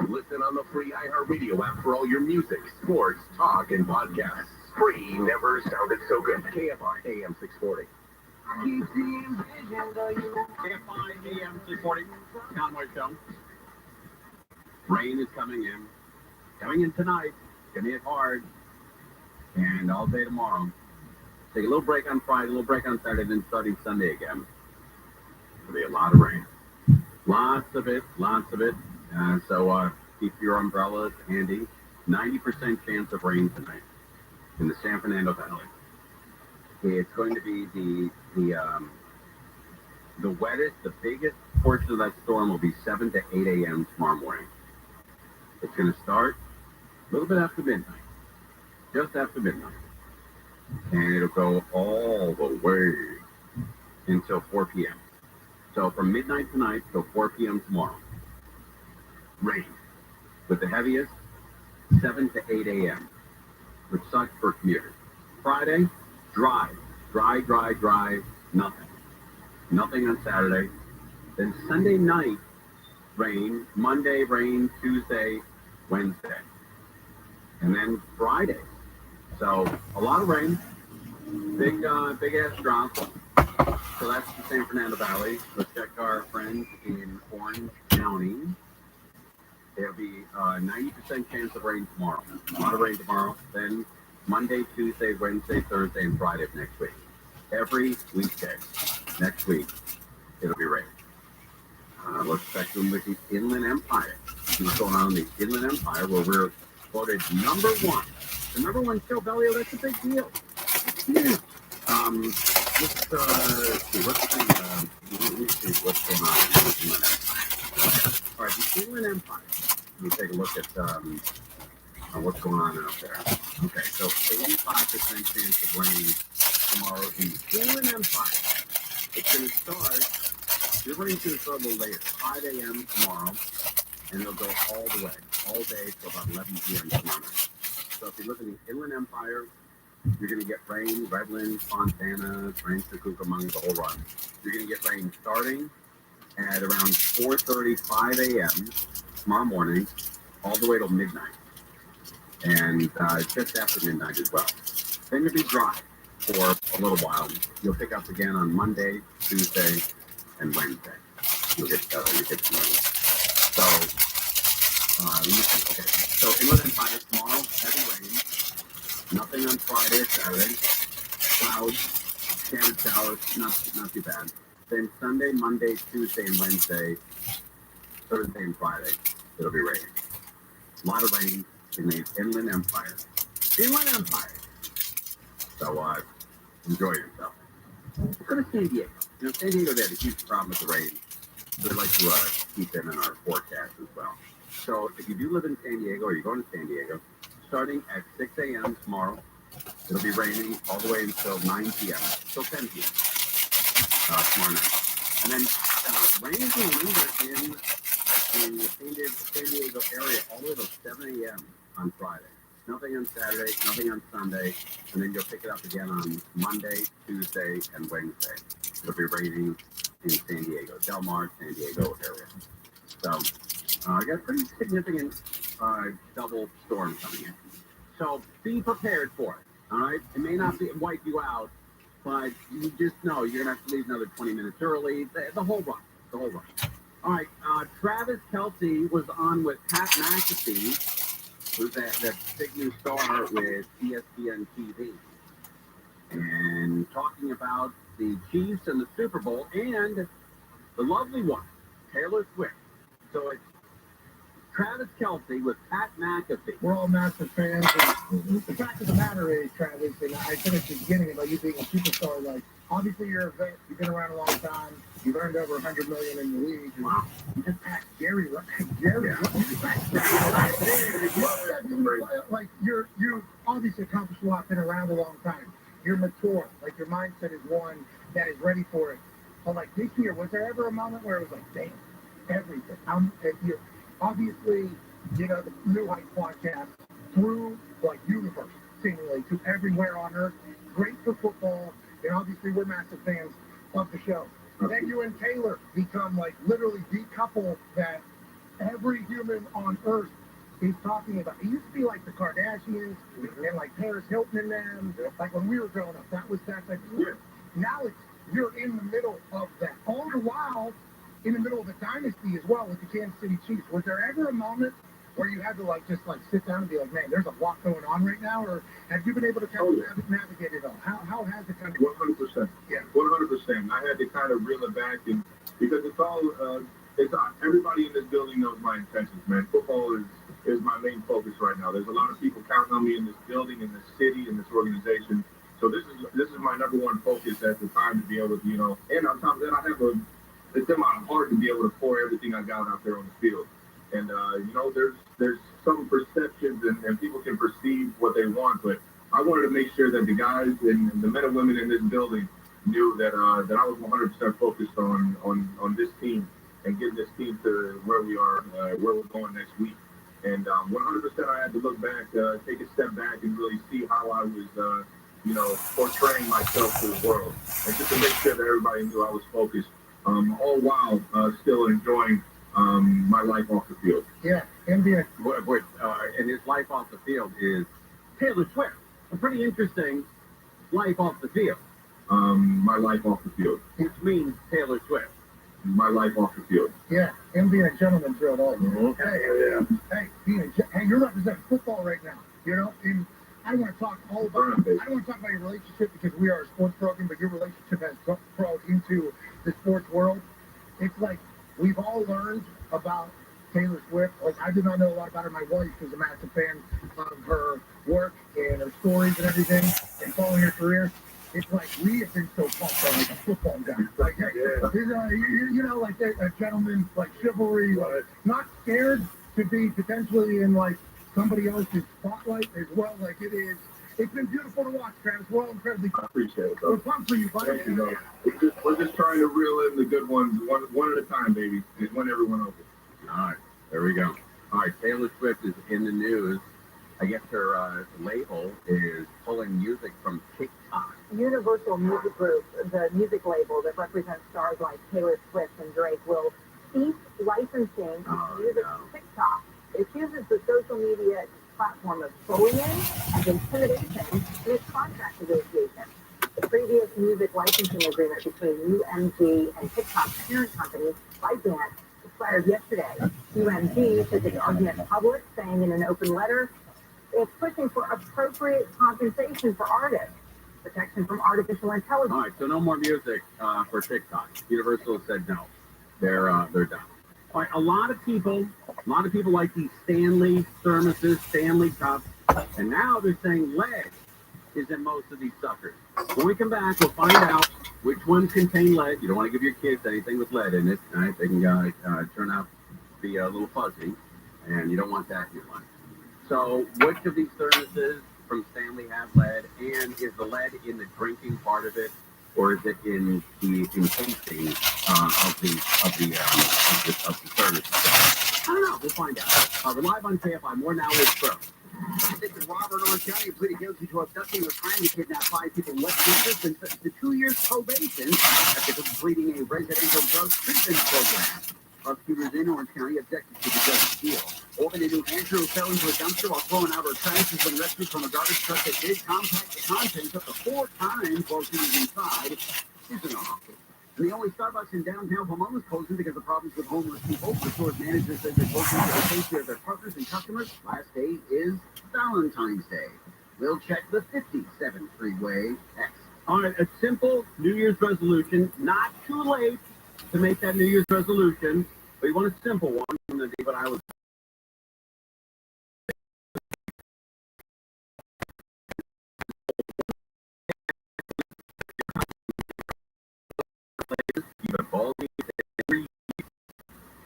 Listen on the free iHeartRadio app for all your music, sports, talk, and podcasts. Free never sounded so good. KFI AM 640. KFI AM 640. Conway Show. Rain is coming in tonight. Gonna hit hard. And all day tomorrow. Take a little break on Friday, a little break on Saturday, then starting Sunday again. There'll be a lot of rain. Lots of it. So keep your umbrellas handy. 90% chance of rain tonight in the San Fernando Valley. It's going to be the wettest, the biggest portion of that storm will be 7 to 8 a.m. tomorrow morning. It's going to start a little bit after midnight, just after midnight. And it'll go all the way until 4 p.m. So from midnight tonight till 4 p.m. tomorrow. Rain. With the heaviest, 7 to 8 a.m., which sucks for commuters. Friday, dry, nothing. Nothing on Saturday. Then Sunday night, rain. Monday, rain. Tuesday, Wednesday. And then Friday. So a lot of rain. Big ass drop. So that's the San Fernando Valley. Let's check our friends in Orange County. There'll be a 90% chance of rain tomorrow. A lot of rain tomorrow. Then Monday, Tuesday, Wednesday, Thursday, and Friday of next week. Every weekday next week, it'll be rain. Let's check in with the Inland Empire. See what's going on in the Inland Empire, where we're voted #1. The #1 show, Bellio, that's a big deal. It's huge. Let's see, let me see what's going on in the Inland Empire. All right, the Inland Empire. Let me take a look at what's going on out there. Okay, so 85% chance of rain tomorrow in the Inland Empire. It's going to start, the rain's going to start a little later, 5 a.m. tomorrow, and it'll go all the way, all day till about 11 p.m. tomorrow night. So if you live in the Inland Empire, you're going to get rain, Redlands, Fontana, Rancho Cucamonga, the whole run. You're going to get rain starting at around 4:30, 5 a.m. tomorrow morning, all the way till midnight. And just after midnight as well. Then you'll be dry for a little while. You'll pick up again on Monday, Tuesday, and Wednesday. You'll get some rain. So, okay. So Inland Empire tomorrow, heavy rain. Nothing on Friday or Saturday. Clouds, scattered showers, not too bad. Then Sunday, Monday, Tuesday, and Wednesday, Thursday, and Friday, it'll be raining. A lot of rain in the Inland Empire. Inland Empire. So enjoy yourself. Let's go to San Diego. You know, San Diego, they had a huge problem with the rain. We'd like to keep them in our forecast as well. So if you do live in San Diego or you're going to San Diego, starting at 6 a.m. tomorrow, it'll be raining all the way until 9 p.m. till 10 p.m. Tomorrow night. And then rain is going to linger in the San Diego area all the way till 7 a.m. on Friday. Nothing on Saturday, nothing on Sunday, and then you'll pick it up again on Monday, Tuesday, and Wednesday. It'll be raining in San Diego, Del Mar, San Diego area. So I got a pretty significant double storm coming in. So be prepared for it, all right? It may not wipe you out, but you just know you're going to have to leave another 20 minutes early, the whole run. All right, Travis Kelce was on with Pat McAfee, who's that big new star with ESPN TV, and talking about the Chiefs and the Super Bowl and the lovely one, Taylor Swift. So it's Travis Kelce with Pat McAfee. We're all massive fans. And the fact of the matter is, Travis, and I said at the beginning about you being a superstar, like, obviously you're a vet, you've been around a long time, you've earned over $100 million in the league. And wow. You just passed Jerry. Like, you obviously accomplished a lot, been around a long time. You're mature. Like, your mindset is one that is ready for it. But, like, this year, was there ever a moment where it was like, damn, everything? Obviously, you know, the New Heights podcast through, like, universe, seemingly, to everywhere on Earth. Great for football, and obviously we're massive fans of the show. Then you and Taylor become, like, literally the couple that every human on Earth is talking about. It used to be like the Kardashians and, like, Paris Hilton and them. Like, when we were growing up, that type of thing. Now you're in the middle of that. All the while, in the middle of a dynasty as well with the Kansas City Chiefs. Was there ever a moment where you had to, like, just, like, sit down and be like, man, there's a lot going on right now? Or have you been able to kind of navigate it all? How has it kind of... 100%. Yeah. 100%. I had to kind of reel it back, and because it's all, everybody in this building knows my intentions, man. Football is my main focus right now. There's a lot of people counting on me in this building, in this city, in this organization. So this is my #1 focus at the time, to be able to, you know, and on top of that, I have it's in my heart to be able to pour everything I got out there on the field. And, you know, there's some perceptions and people can perceive what they want, but I wanted to make sure that the guys and the men and women in this building knew that I was 100% focused on this team and getting this team to where we are, where we're going next week. And 100% I had to look back, take a step back and really see how I was, you know, portraying myself to the world. And just to make sure that everybody knew I was focused. All while still enjoying my life off the field. Yeah, NBA. And his life off the field is Taylor Swift. A pretty interesting life off the field. My life off the field. Which means Taylor Swift. My life off the field. Yeah, NBA gentleman drill all. Mm-hmm. Hey, you're representing football right now. You know, and I don't want to talk all about. I don't want to talk about your relationship because we are a sports program, but your relationship has grown into the sports world. It's like we've all learned about Taylor Swift. Like I did not know a lot about her. My wife was a massive fan of her work and her stories and everything, and following her career. It's like we have been so pumped on like a football guy. Like, you know, like a gentleman, like chivalry, like, not scared to be potentially in like somebody else's spotlight as well. Like it is. It's been beautiful to watch, Travis. We're all incredibly pumped. Appreciate it, We're pumped for you, buddy. You know, we're just trying to reel in the good ones one at a time, baby, and win everyone over. All right, there we go. All right, Taylor Swift is in the news. I guess her label is pulling music from TikTok. Universal Music Group, the music label that represents stars like Taylor Swift and Drake, will cease licensing music from TikTok. It accuses the social media platform of bullying and intimidation in its contract negotiations. The previous music licensing agreement between UMG and TikTok's parent company, ByteDance, expired yesterday. UMG took its argument public, saying in an open letter, it's pushing for appropriate compensation for artists, protection from artificial intelligence. All right, so no more music for TikTok. Universal said no. They're done. All right, a lot of people like these Stanley thermoses, Stanley cups, and now they're saying lead is in most of these suckers. When we come back, we'll find out which ones contain lead. You don't want to give your kids anything with lead in it. Right? They can turn out to be a little fuzzy, and you don't want that in your life. So which of these thermoses from Stanley have lead, and is the lead in the drinking part of it, or is it in the encasing of the thermoses? I don't know. We'll find out. We're live on KFI. More now with Pro. Detective Robert in Orange County pleaded guilty to abducting or trying to kidnap 5 people in West Texas and sentenced to 2 years probation after completing a residential drug treatment program. Prosecutors in Orange County objected to the judge's deal. Woman in New Hampshire who fell into a dumpster while throwing out her trash has been rescued from a garbage truck that did compact the contents up to 4 times while she was inside. She's in a hospital. And the only Starbucks in downtown Pomona is closing because of problems with homeless people. The store's manager says they're closing for the safety of their partners and customers. Last day is Valentine's Day. We'll check the 57th Freeway X. All right, a simple New Year's resolution. Not too late to make that New Year's resolution, but you want a simple one from the day when I was.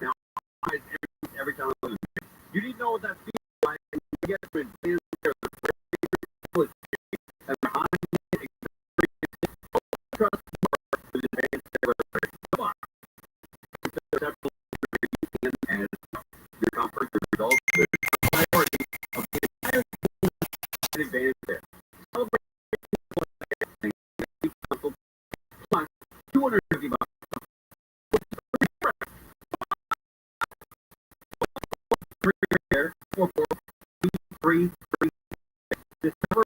Now, every time you need to know what that feels like, and you get to advance and behind it, trust and your comfort, the results, the priority of the entire advantage there. Celebrate plus $250. Free. Discover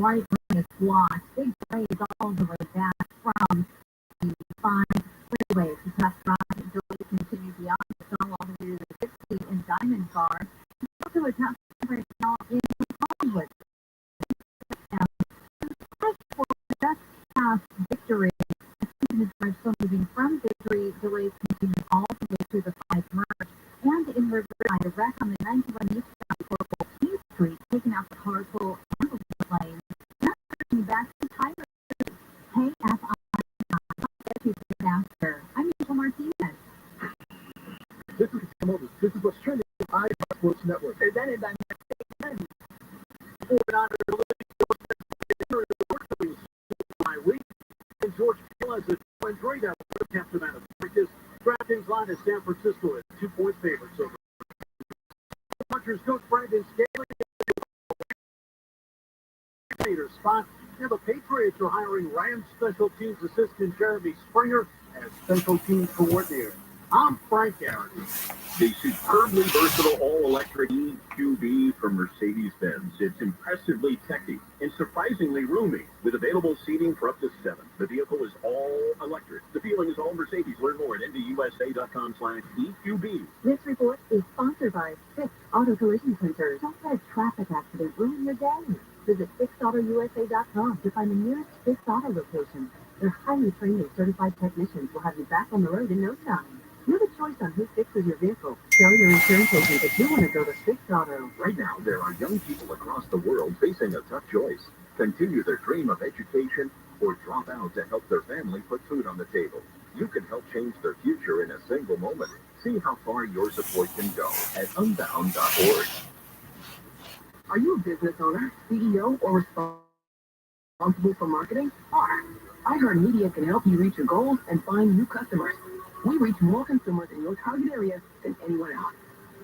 white is blocked, big blades all over the back from the 5 freeways. The tough traffic delays continue beyond the tunnel all the way to the 60 in Diamond Car. Also a tough traffic now in Hollywood. Just past Victory, the season is still moving from Victory. Delays continue all the way to the 5 merge. And in Riverside, a wreck on the 91 eastbound before 14th Street, taking out the carpool and the lane. Back to Tyler. Hey, F.I. I'm Michael Martinez. This is what's trending on iHeart Sports Network. Presented by my week. And George Hill has a great out for the captain out of practice. DraftKings line is San Francisco at 2-point favorites over. Punchers coach Brandon Scammell coordinator spot. And the Patriots are hiring Rams special teams assistant Jeremy Springer as special teams coordinator. I'm Frank Aaron. The superbly versatile all-electric EQB from Mercedes-Benz. It's impressively techy and surprisingly roomy, with available seating for up to 7. The vehicle is all electric. The feeling is all Mercedes. Learn more at ndusa.com/EQB. This report is sponsored by Fix Auto Collision Center. Don't let a traffic accident ruin your day. Visit fixautousa.com to find the nearest Fix Auto location. Their highly trained and certified technicians will have you back on the road in no time. You have a choice on who fixes your vehicle. Tell your insurance agent that you want to go to Fix Auto. Right now, there are young people across the world facing a tough choice. Continue their dream of education or drop out to help their family put food on the table. You can help change their future in a single moment. See how far your support can go at unbound.org. Are you a business owner, CEO, or responsible for marketing? iHeartMedia can help you reach your goals and find new customers. We reach more consumers in your target area than anyone else.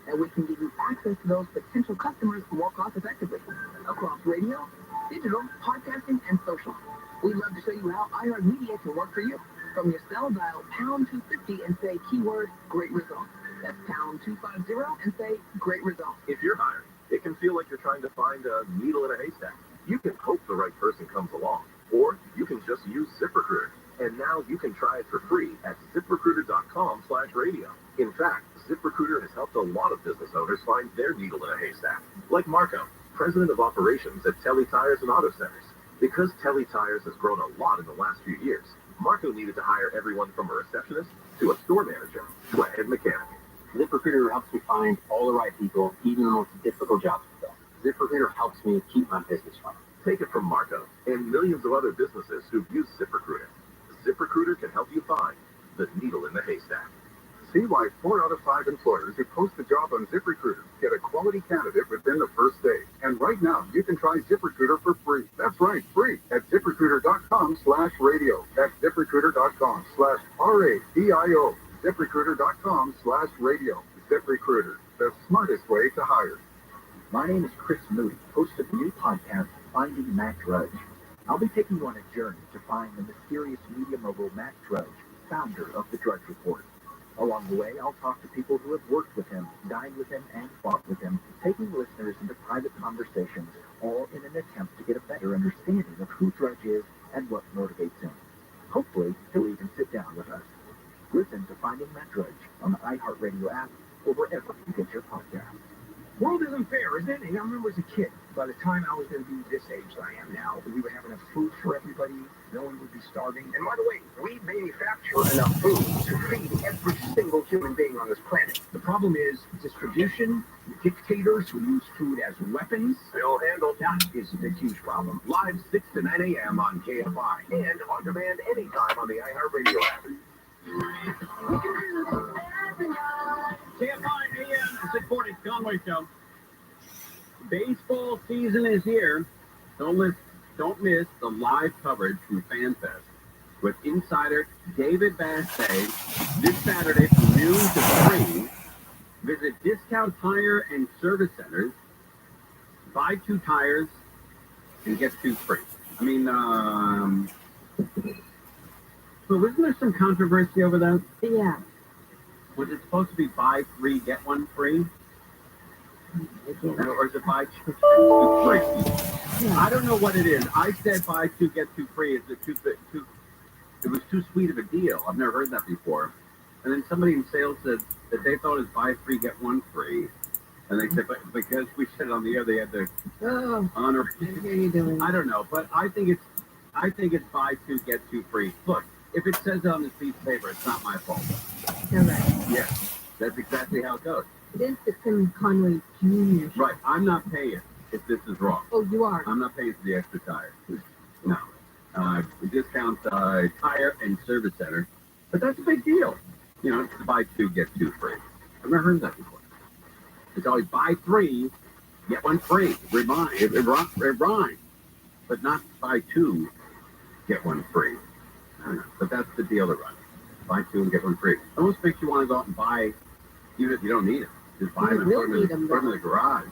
And we can give you access to those potential customers more cost effectively across radio, digital, podcasting, and social. We'd love to show you how iHeartMedia can work for you. From your cell, dial pound 250 and say keyword great result. That's pound 250 and say great result. If you're hired, it can feel like you're trying to find a needle in a haystack. You can hope the right person comes along, or you can just use ZipRecruiter. And now you can try it for free at ZipRecruiter.com/radio. In fact, ZipRecruiter has helped a lot of business owners find their needle in a haystack. Like Marco, president of operations at Telly Tires and Auto Centers. Because Telly Tires has grown a lot in the last few years, Marco needed to hire everyone from a receptionist to a store manager to a head mechanic. ZipRecruiter helps me find all the right people, even the most difficult jobs to fill. ZipRecruiter helps me keep my business running. Take it from Marco and millions of other businesses who've used ZipRecruiter. ZipRecruiter can help you find the needle in the haystack. See why 4 out of 5 employers who post a job on ZipRecruiter get a quality candidate within the first day. And right now, you can try ZipRecruiter for free. That's right, free at ZipRecruiter.com/radio. That's ZipRecruiter.com/RADIO. ZipRecruiter.com/radio. ZipRecruiter, the smartest way to hire. My name is Chris Moody, host of the new podcast, Finding Matt Drudge. I'll be taking you on a journey to find the mysterious media mogul Matt Drudge, founder of The Drudge Report. Along the way, I'll talk to people who have worked with him, dined with him, and fought with him, taking listeners into private conversations, all in an attempt to get a better understanding of who Drudge is and what motivates him. Hopefully, he'll even sit down with us. Listen to Finding Matt Drudge on the iHeartRadio app or wherever you get your podcasts. World isn't fair, is it? And I remember as a kid, by the time I was going to be this age that I am now, we would have enough food for everybody. No one would be starving. And by the way, we manufacture enough food to feed every single human being on this planet. The problem is distribution, dictators who use food as weapons. They'll handle that is a huge problem. Live 6 to 9 a.m. on KFI and on demand anytime on the iHeartRadio app. KFI AM 640 Conway Show. Baseball season is here. Don't miss the live coverage from FanFest with insider David Bassay this Saturday from noon to 3. Visit Discount Tire and Service Centers. Buy 2 tires and get 2 free. I mean, so wasn't there some controversy over that? Yeah. Was it supposed to be buy 3, get 1 free? Or is it buy 2, get 2 free? I don't know what it is. I said buy 2, get 2 free. Is it too? It was too sweet of a deal. I've never heard that before. And then somebody in sales said that they thought it was buy 3, get 1 free. And they said, but because we said it on the air, they had to honor. What are you doing? I don't know, but I think it's buy 2, get 2 free. Look, if it says it on this piece of paper, it's not my fault. You're right. Yeah, that's exactly how it goes. This is Tim Conway Jr. Right, I'm not paying if this is wrong. Oh, you are? I'm not paying for the extra tire. No. Discount tire and service center. But that's a big deal. You know, it's buy 2, get 2 free. I've never heard that before. It's always buy 3, get 1 free. It rhymes. But not buy 2, get 1 free. I don't know. But that's the deal to run. Buy 2 and get 1 free. It almost makes you want to go out and buy, even if you don't need them. Just buy them and put them in the garage.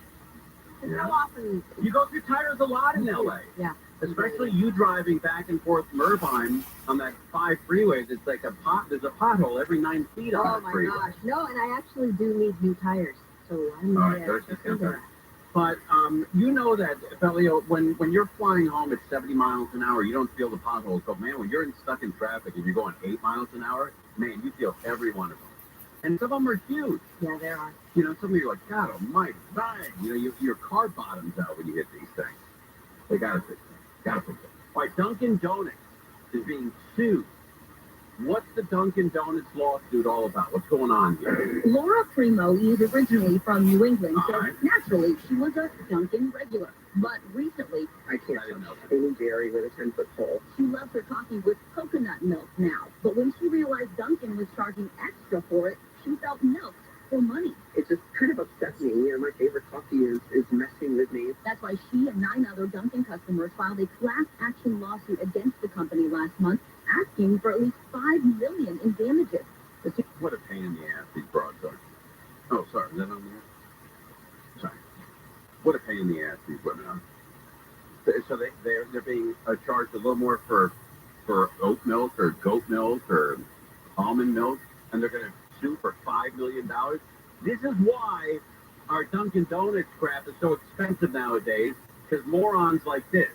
How often? You go through tires a lot in LA. Yeah. Especially you driving back and forth from Irvine on that 5 freeways. It's like there's a pothole every 9 feet on Oh that my freeway. gosh. No, and I actually do need new tires. So I'm But you know that, Felio, when you're flying home at 70 miles an hour, you don't feel the potholes. But man, when you're stuck in traffic and you're going 8 miles an hour, man, you feel every one of them. And some of them are huge. Yeah, there are. You know, some of you are like, God almighty, bang! You know, your car bottoms out when you hit these things. They gotta fix it. Gotta fix it. All right, Dunkin' Donuts is being sued. What's the Dunkin' Donuts lawsuit all about? What's going on here? Laura Primo is originally from New England, so All right. naturally she was a Dunkin' regular. But recently, I can't stop any dairy with a 10-foot pole. she loves her coffee with coconut milk now. But when she realized Dunkin' was charging extra for it, she felt milked for money. It just kind of upsets me. You know, my favorite coffee is messing with me. That's why she and 9 other Dunkin' customers filed a class action lawsuit against the company last month, asking for at least $5 million in damages. What a pain in the ass these broads are. Oh, sorry, is that on there? Sorry. What a pain in the ass these women are. So they're being charged a little more for oat milk or goat milk or almond milk, and they're going to sue for $5 million. This is why our Dunkin' Donuts crap is so expensive nowadays, because morons like this.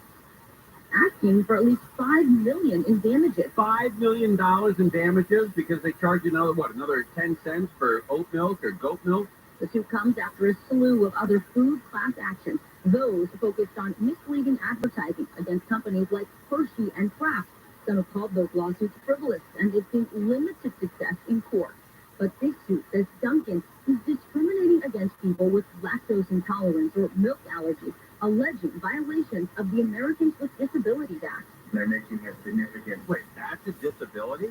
Asking for at least $5 million in damages. $5 million in damages because they charge you another 10 cents for oat milk or goat milk? The suit comes after a slew of other food class actions, those focused on misleading advertising against companies like Hershey and Kraft. Some have called those lawsuits frivolous, and they've seen limited success in court. But this suit says Dunkin' is discriminating against people with lactose intolerance or milk allergies, alleging violations of the Americans with Disabilities Act. They're making a significant... Wait, that's a disability?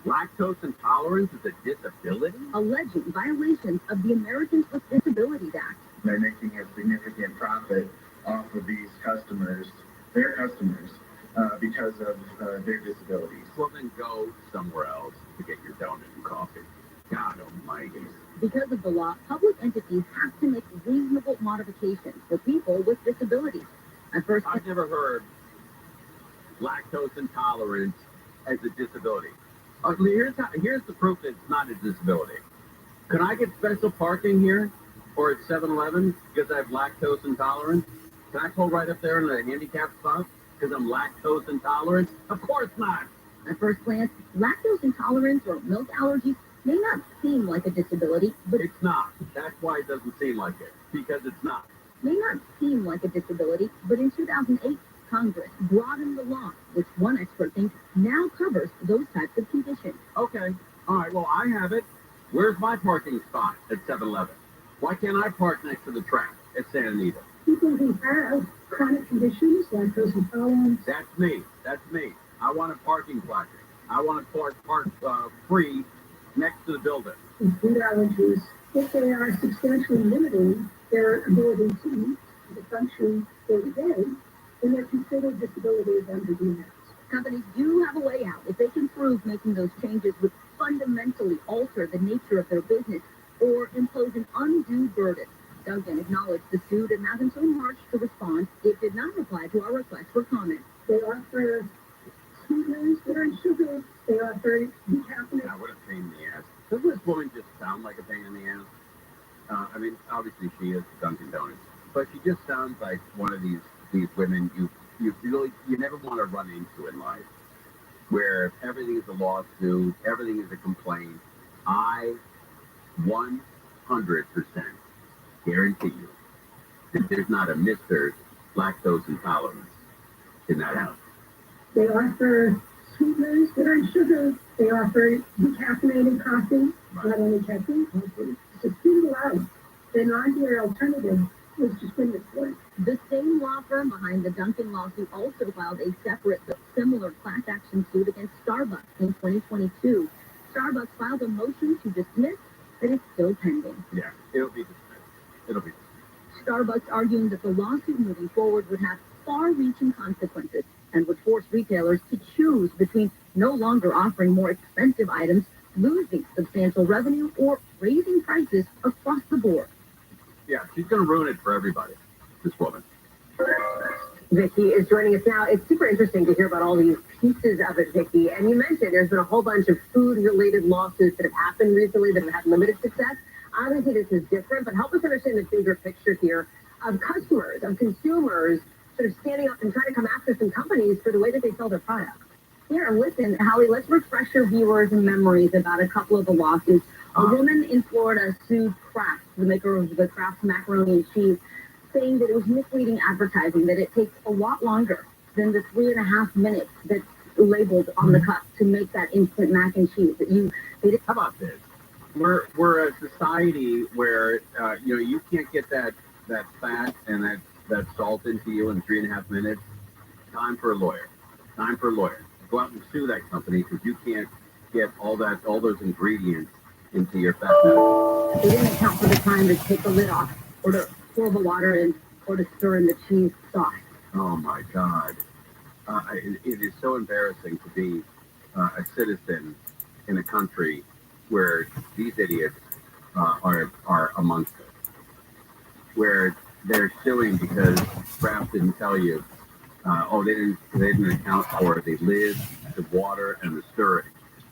Lactose intolerance is a disability? Alleging violations of the Americans with Disabilities Act. They're making a significant profit off of these customers, their customers, because of their disabilities. Well, then go somewhere else to get your donut and coffee. God almighty. Because of the law, public entities have to make reasonable modifications for people with disabilities. At first, I've never heard lactose intolerance as a disability. Here's the proof that it's not a disability. Can I get special parking here or at 7-Eleven because I have lactose intolerance? Can I pull right up there in a handicap spot because I'm lactose intolerant? Of course not. At first glance, lactose intolerance or milk allergies may not seem like a disability, but it's not. That's why it doesn't seem like it, because it's not. May not seem like a disability, but in 2008, Congress broadened the law, which one expert thinks now covers those types of conditions. Okay. All right, well, I have it. Where's my parking spot at 7-Eleven? Why can't I park next to the track at Santa Anita? People who have chronic conditions, lactose intolerance. That's me. That's me. I want a parking placard. I want to park free next to the building. And food allergies, if they are substantially limiting their ability to function day to day, then they're considered disabilities under DNS. Companies do have a way out if they can prove making those changes would fundamentally alter the nature of their business or impose an undue burden. Dunkin' acknowledged the suit and has until March to respond. It did not reply to our request for comment. They offer sweeteners that are in sugar. They offer decaffeinated. Now, what a pain in the ass. Doesn't this woman just sound like a pain in the ass? I mean, obviously she is Dunkin' Donuts, but she just sounds like one of these women you never want to run into in life, where everything is a lawsuit, everything is a complaint. I 100% guarantee you that there's not a Mr. Lactose Intolerance in that house. They offer sweeteners that are in sugar. They offer decaffeinated coffee, not only caffeine coffee. It's a food allowed. The non-dairy alternative was discriminatory. The same law firm behind the Dunkin' lawsuit also filed a separate but similar class action suit against Starbucks in 2022. Starbucks filed a motion to dismiss that is still pending. Yeah, it'll be dismissed. It'll be dismissed. Starbucks arguing that the lawsuit moving forward would have far-reaching consequences and would force retailers to choose between no longer offering more expensive items, losing substantial revenue, or raising prices across the board. Yeah, she's going to ruin it for everybody. this woman. Vicky is joining us now. It's super interesting to hear about all these pieces of it, Vicky. And you mentioned there's been a whole bunch of food-related lawsuits that have happened recently that have had limited success. Obviously, this is different, but help us understand the bigger picture here of customers, of consumers, sort of standing up and trying to come after some companies for the way that they sell their products. Here, listen, Holly, let's refresh your viewers' memories about a couple of the lawsuits. A woman in Florida sued Kraft, the maker of the Kraft macaroni and cheese, saying that it was misleading advertising, that it takes a lot longer than the 3.5 minutes that's labeled on the cup to make that instant mac and cheese. How about this? We're a society where you can't get that fat and that salt into you in 3.5 minutes. Time for a lawyer. Go out and sue that company because you can't get all those ingredients into your fat bag. They didn't account for the time to take the lid off, or to pour the water in, or to stir in the cheese sauce. Oh my God. It is so embarrassing to be a citizen in a country where these idiots are amongst us, where they're suing because Kraft didn't tell you, they didn't account for the lid, the water, and the stirring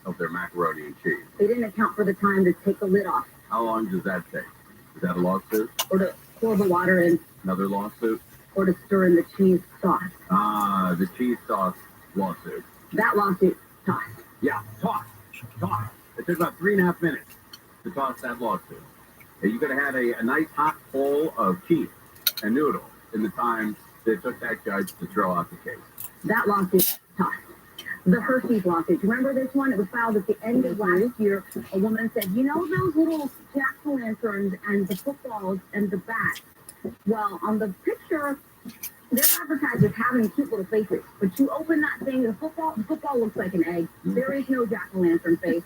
of their macaroni and cheese. They didn't account for the time to take the lid off. How long does that take? Is that a lawsuit? Or to pour the water in. Another lawsuit? Or to stir in the cheese sauce. The cheese sauce lawsuit. That lawsuit, toss. Yeah, toss. It took about 3.5 minutes to toss that lawsuit. And you could have had a nice hot bowl of cheese and noodles in the time that it took that judge to throw out the case. That lawsuit, toss. The Hershey's lawsuit. Remember this one? It was filed at the end of last year. A woman said, those little jack-o'-lanterns and the footballs and the bats? Well, on the picture, their advertisers having cute little faces. But you open that thing, the football looks like an egg. There is no jack-o'-lantern face.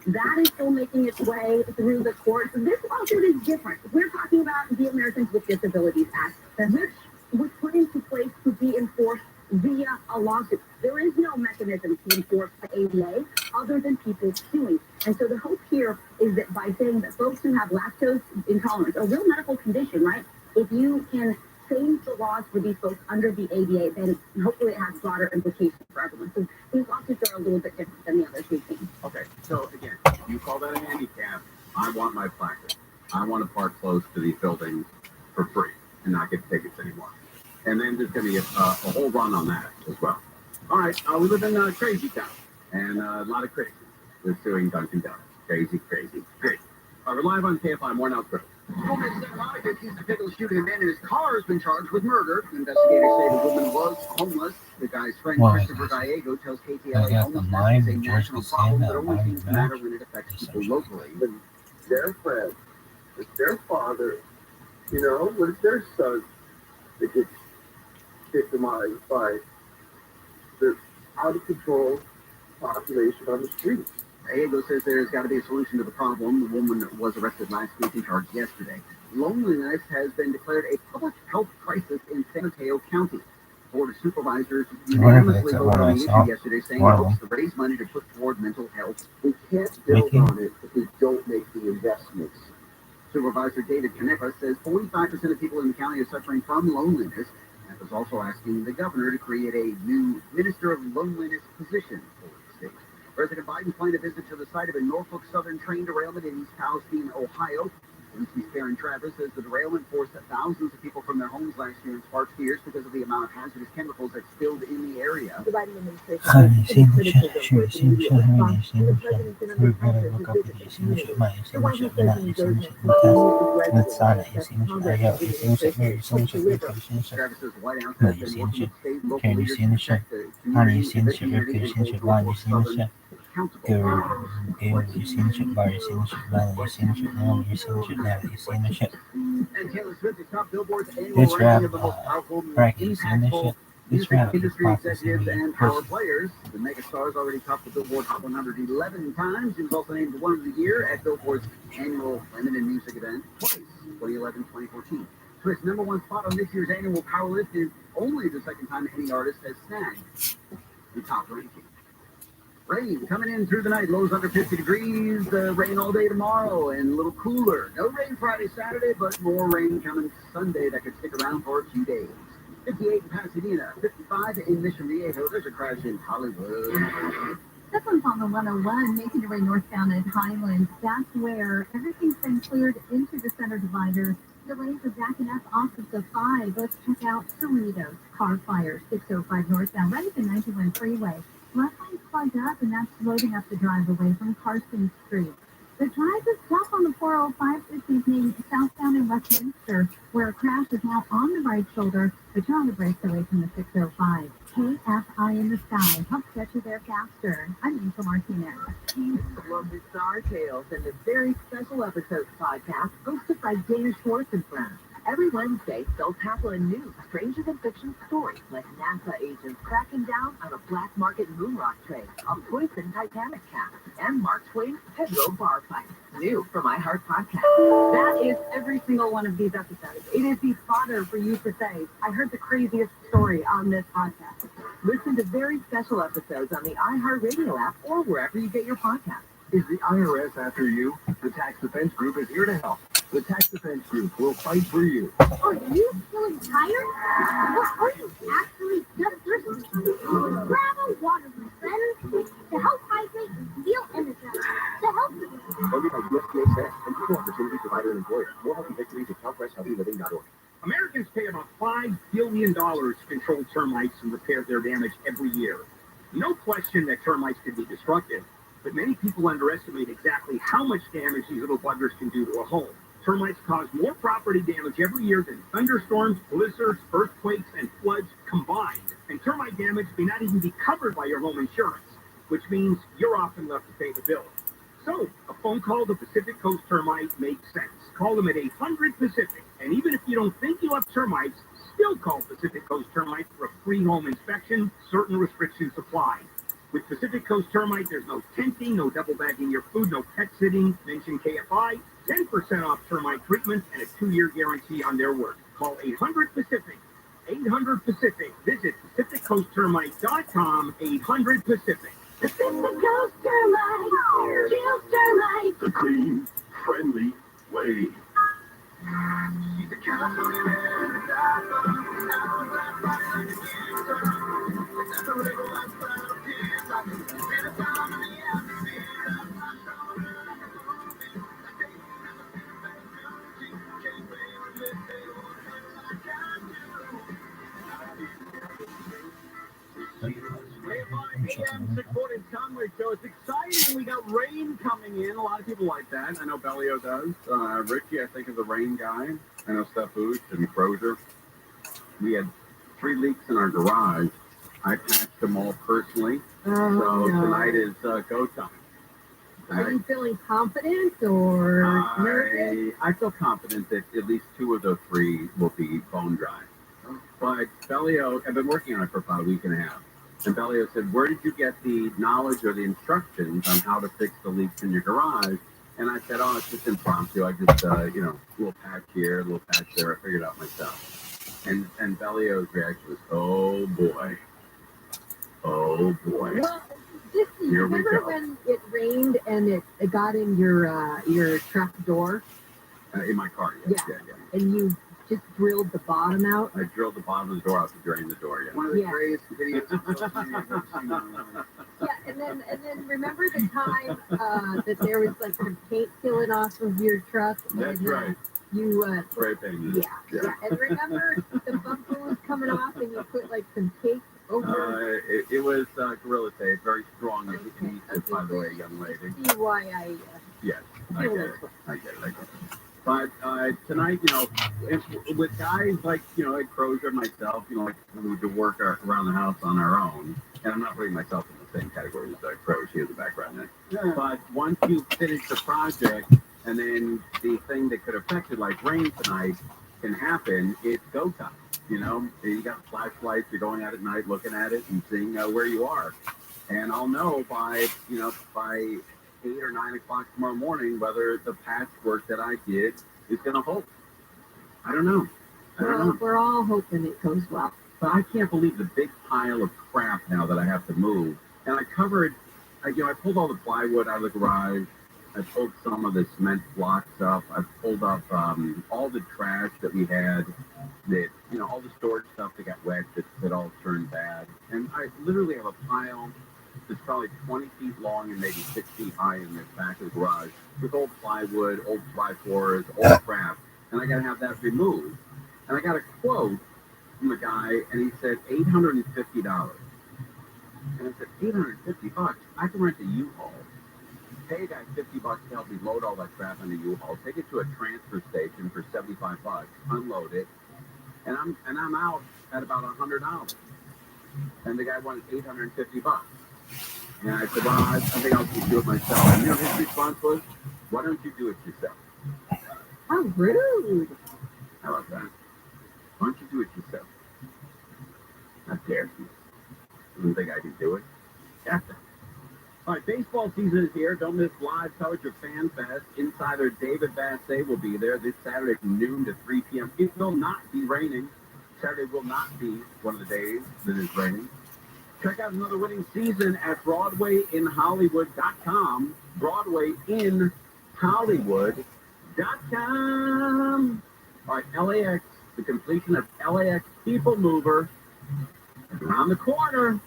That is still making its way through the courts. This lawsuit is different. We're talking about the Americans with Disabilities Act, which was put into place to be enforced via a lawsuit. There is no mechanism to enforce the ADA other than people suing. And so the hope here is that by saying that folks who have lactose intolerance, a real medical condition, right? If you can change the laws for these folks under the ADA, then hopefully it has broader implications for everyone. So these lawsuits are a little bit different than the others we've seen. Okay, so again, you call that a handicap. I want my placard. I want to park close to these buildings for free and not get tickets anymore. And then there's going to be a whole run on that as well. All right, we live in a crazy town, and a lot of crazy. We're suing Dunkin' Donuts. Crazy. We're live on KFI More Now Crew. Woman in Santa Monica accused of fatally shooting a man in his car has been charged with murder. Investigators say the woman was homeless. The guy's friend, Christopher Gallego, tells KTLA homelessness is a national problem that only seems to matter when it affects people locally. Their friend, it's their father, what if their son that gets victimized by the out-of-control population on the streets? Gallego says there's got to be a solution to the problem. The woman was arrested last week and charged yesterday. Loneliness has been declared a public health crisis in San Mateo County. Board of Supervisors unanimously voted on the issue yesterday, saying it hopes to raise money to put toward mental health. We can't build on it if we don't make the investments. Supervisor David Canepa says 45% of people in the county are suffering from loneliness. And was also asking the governor to create a new Minister of Loneliness position for the state. President Biden planned a visit to the site of a Norfolk Southern train derailment in East Palestine, Ohio. NBC's Karen Travis says the derailment forced thousands of people from their homes last year and sparked fears because of the amount of hazardous chemicals that spilled in the area. The Biden This rap, Frankie, you seen this shit? This rap is executives and power players. The megastars already topped the Billboard Hot 100 11 times. He was also named One of the Year at Billboard's annual Women in Music event twice, 2011, 2014. So its #1 spot on this year's annual Power List is only the second time any artist has snagged the top ranking. Rain coming in through the night, lows under 50 degrees, rain all day tomorrow and a little cooler. No rain Friday, Saturday, but more rain coming Sunday that could stick around for a few days. 58 in Pasadena, 55 in Mission Viejo. There's a crash in Hollywood. This one's on the 101, making your way northbound at Highlands. That's where everything's been cleared into the center divider. Delays are backing up off of the 5. Let's check out Cerritos. Car fire, 605 northbound, right at the 91 freeway. Left line's plugged up, and that's loading up the drive away from Carson Street. The drive itself on the 405 this evening, southbound in Westminster, where a crash is now on the right shoulder, but you're on the brakes away from the 605. KFI in the sky helps get you there faster. I'm Angel Martinez. Lovely Star Tales and the very special episodes podcast hosted by Dana Schwartz and friends. Every Wednesday, they'll tackle a new stranger than fiction story, like NASA agents cracking down on a black market moon rock trade, a poison Titanic cast, and Mark Twain's Pedro bar fight. New from iHeart Podcast. That is every single one of these episodes. It is the fodder for you to say, I heard the craziest story on this podcast. Listen to very special episodes on the iHeart Radio app or wherever you get your podcasts. Is the IRS after you? The Tax Defense Group is here to help. The Tax Defense Group will fight for you. Are you feeling tired? Or are you actually just thirsty? Grab a water, my friends, to help hydrate and feel energized. To help you. Funded by USDA staff and equal opportunity provider and employer. More healthy victories at CalFreshHealthyLiving.org. Americans pay about $5 billion to control termites and repair their damage every year. No question that termites can be destructive, but many people underestimate exactly how much damage these little buggers can do to a home. Termites cause more property damage every year than thunderstorms, blizzards, earthquakes, and floods combined. And termite damage may not even be covered by your home insurance, which means you're often left to pay the bill. So, a phone call to Pacific Coast Termite makes sense. Call them at 800-PACIFIC. And even if you don't think you have termites, still call Pacific Coast Termite for a free home inspection. Certain restrictions apply. With Pacific Coast Termite, there's no tenting, no double bagging your food, no pet sitting. Mention KFI, 10% off termite treatment, and a 2-year guarantee on their work. Call 800-PACIFIC. 800-PACIFIC. Visit PacificCoastTermite.com, 800-PACIFIC. Pacific Coast Termite. Kills termites. The clean, friendly way. So it's exciting. We got rain coming in. A lot of people like that. I know Bellio does. Richie, I think, is a rain guy. I know Steph Booth and Crozier. We had 3 leaks in our garage. I patched them all personally. So tonight is go time. Are you feeling confident or nervous? I feel confident that at least 2 of the 3 will be bone dry. But Bellio, I've been working on it for about a week and a half. And Bellio said, where did you get the knowledge or the instructions on how to fix the leaks in your garage? And I said, oh, it's just impromptu. I just, a little patch here, a little patch there. I figured it out myself. And Bellio's reaction was, oh, boy. Oh, boy. Well, Here we remember go. when it rained and it got in your trap door? In my car, yes. Yeah. And you just drilled the bottom out? I drilled the bottom of the door out to drain the door, yeah. One of the greatest videos. Yeah, and then remember the time that there was like some paint peeling off of your truck? That's and, right. You Spray painted. Yeah. And remember the bumper was coming off and you put like some tape over? It was Gorilla Tape, very strong adhesive, by the way, young lady. See why I... Yes, I get it. But tonight, with guys like, like Crozier, myself, like who do work around the house on our own, and I'm not putting myself in the same category as Crozier, she has a background in it. Yeah. But once you finish the project, and then the thing that could affect it, like rain tonight, can happen, it's go time. You got flashlights, you're going out at night, looking at it, and seeing where you are. And I'll know by 8 or 9 o'clock tomorrow morning whether the patchwork that I did is going to hold. I don't know. We're all hoping it goes well. But I can't believe the big pile of crap now that I have to move. And I covered I pulled all the plywood out of the garage. I pulled some of the cement blocks up. I pulled up all the trash that we had, that, all the storage stuff that got wet, that all turned bad. And I literally have a pile that's probably 20 feet long and maybe 6 feet high in the back of the garage with old plywood, old tri-floors, old crap. And I got to have that removed. And I got a quote from a guy, and he said $850. And I said, $850? I can rent a U-Haul. Pay a guy $50 to help me load all that crap in a U-Haul, take it to a transfer station for $75, unload it, and I'm out at about $100. And the guy wanted $850. And I said, well, I think I'll just do it myself. And his response was, why don't you do it yourself? How rude. How about that? Why don't you do it yourself? I dare you. You don't think I can do it? Yeah. All right, baseball season is here. Don't miss live coverage of Fan Fest. Insider David Bassett will be there this Saturday from noon to 3 p.m. It will not be raining. Saturday will not be one of the days that is raining. Check out another winning season at BroadwayInHollywood.com. BroadwayInHollywood.com. All right, LAX, the completion of LAX People Mover is around the corner.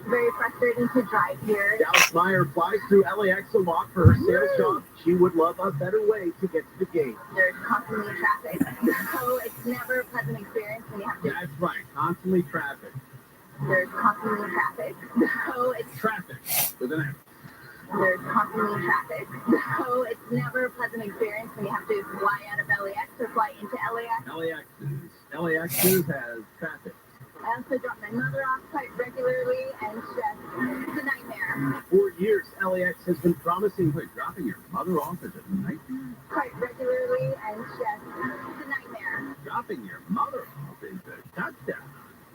Very frustrating to drive here. Dallas Meyer flies through LAX a lot for her sales job. She would love a better way to get to the gate. There's constantly traffic, so it's never a pleasant experience when you have to. That's right, constantly traffic. There's constantly traffic, so it's traffic with an X. There's constantly traffic, so it's never a pleasant experience when you have to fly out of LAX or fly into LAX. LAX's has traffic. I also drop my mother off quite regularly, and it's a nightmare. For years, LAX has been promising. Wait, dropping your mother off is a nightmare? Quite regularly, and it's a nightmare. Dropping your mother off is a touchdown.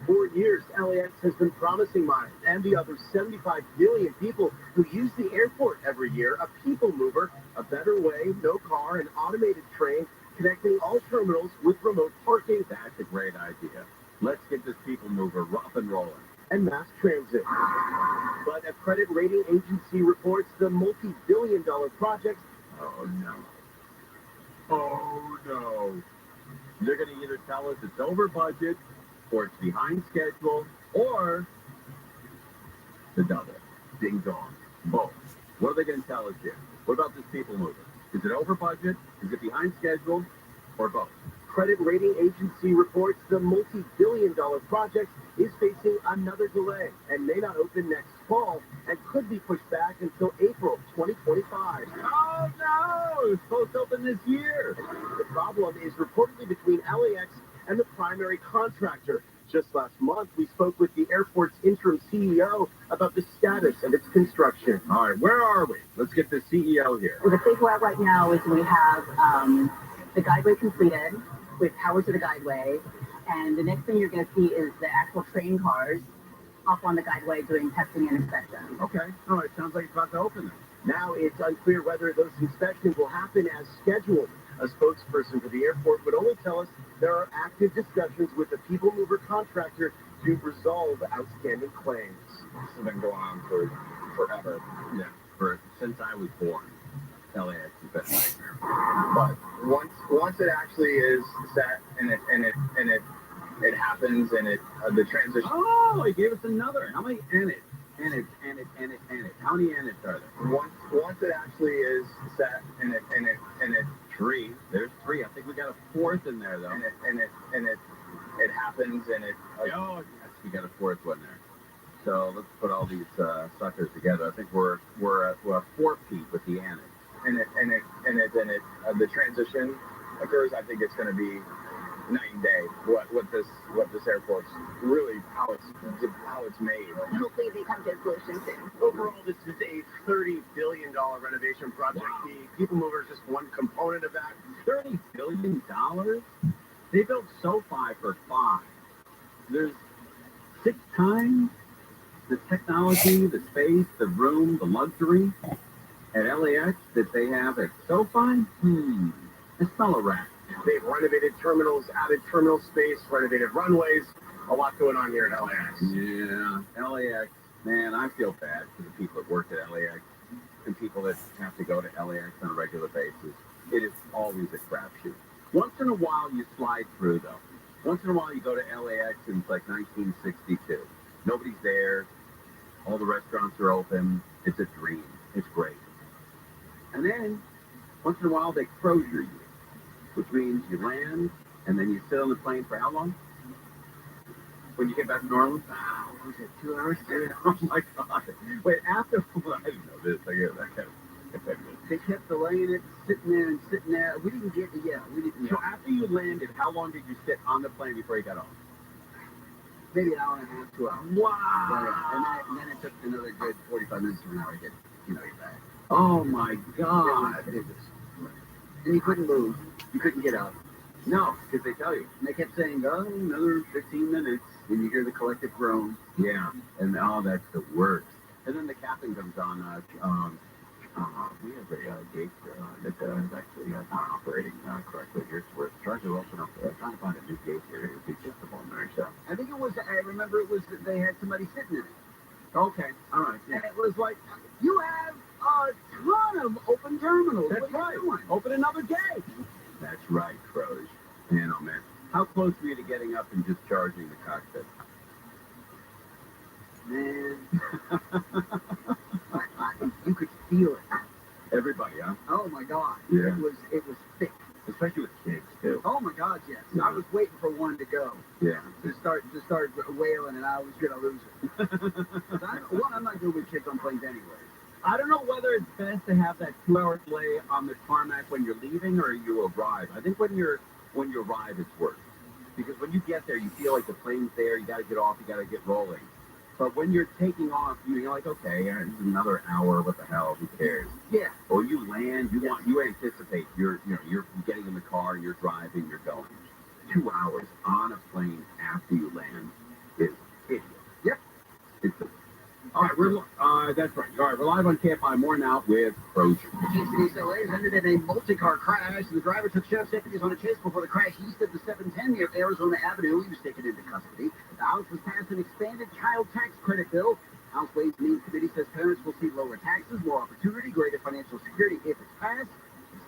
For years, LAX has been promising mine and the other 75 million people who use the airport every year a people mover, a better way, no car, an automated train connecting all terminals with remote parking. That's a great idea. Let's get this people mover up and rolling. And mass transit. But a credit rating agency reports the multi-billion-dollar project. Oh, no. Oh, no. They're going to either tell us it's over budget, or it's behind schedule, or the double. Ding dong. Both. What are they going to tell us here? What about this people mover? Is it over budget? Is it behind schedule? Or both? Credit rating agency reports the multi-billion-dollar project is facing another delay and may not open next fall and could be pushed back until April 2025. Oh, no! It's supposed to open this year. The problem is reportedly between LAX and the primary contractor. Just last month, we spoke with the airport's interim CEO about the status of its construction. All right, where are we? Let's get the CEO here. Well, the stage we're at right now is we have the guideway completed with power to the guideway, and the next thing you're going to see is the actual train cars up on the guideway doing testing and inspection. Okay, all right, sounds like it's about to open then. Now it's unclear whether those inspections will happen as scheduled. A spokesperson for the airport would only tell us there are active discussions with the people mover contractor to resolve outstanding claims. This has been going on for forever. Yeah, since I was born. LAX has been a nightmare. But once it actually is set and it happens and the transition. Oh, he gave us another. How many N it? How many N are there? Once it actually is set and it three. There's three. I think we got a fourth in there though. And it happens and it. Oh yes, we got a fourth one there. So let's put all these suckers together. I think we're at 4 feet with the annex. And the transition occurs. I think it's going to be night and day. What this airport's really how it's made. Hopefully they come to a solution soon. Overall, this is a $30 billion renovation project. Wow. The people mover is just one component of that. $30 billion? They built SoFi for 5. There's 6 times the technology, the space, the room, the luxury at LAX that they have at SoFi? I smell a rat. They've renovated terminals, added terminal space, renovated runways. A lot going on here at LAX. Yeah, LAX Man, I feel bad for the people that work at LAX and people that have to go to LAX on a regular basis. It is always a crapshoot. Once in a while you slide through, though. Once in a while you go to LAX and it's like 1962. Nobody's there. All the restaurants are open. It's a dream. It's great. And then, once in a while, they crozier you, which means you land and then you sit on the plane for how long? When you get back to New Orleans? What was it, 2 hours? Oh my God. Wait, after, well, I didn't know this. I guess that kind of. They kept delaying it, sitting there and sitting there. We didn't get it yet. We didn't. So after you landed, how long did you sit on the plane before you got off? Maybe an hour and a half, 2 hours. Wow. And then it took another good 45 minutes to an hour to get, you're back. Oh my God. And you couldn't move. You couldn't get up. No, because they tell you. And they kept saying, oh, another 15 minutes. And you hear the collective groan. Yeah. And that's the worst. And then the captain comes on. We have a gate that is actually not operating correctly here. So we're trying to open up, trying to find a new gate here. It would be just a moment. So I think it was, I remember it was, they had somebody sitting in it. Okay, all right. Yeah. And it was like, you have a ton of open terminals. That's right. Open another gate. That's right, Croge. Man, oh man. How close were you to getting up and just charging the cockpit? Man. You could feel it. Everybody, huh? Oh my God. Yeah. It was thick. Especially with kids too. Oh my God, yes. Yeah. I was waiting for one to go. Yeah. To start wailing, and I was gonna lose it. I'm not good with kids on planes anyway. I don't know whether it's best to have that 2-hour delay on the tarmac when you're leaving or you arrive. I think when you arrive, it's worse. Because when you get there, you feel like the plane's there, you got to get off, you got to get rolling. But when you're taking off, you're like, okay, it's another hour, what the hell, who cares? Yeah. Or you land, you anticipate, you're getting in the car, you're driving, you're going. 2 hours on a plane after you land is hideous. Yep. All right, that's right. All right, we're live on KFI More Now with Crozier. GCD LA ended in a multi-car crash. The driver took sheriff's deputies on a chase before the crash east of the 710 near Arizona Avenue. He was taken into custody. The House has passed an expanded child tax credit bill. House Ways and Means Committee says parents will see lower taxes, more opportunity, greater financial security if it's passed.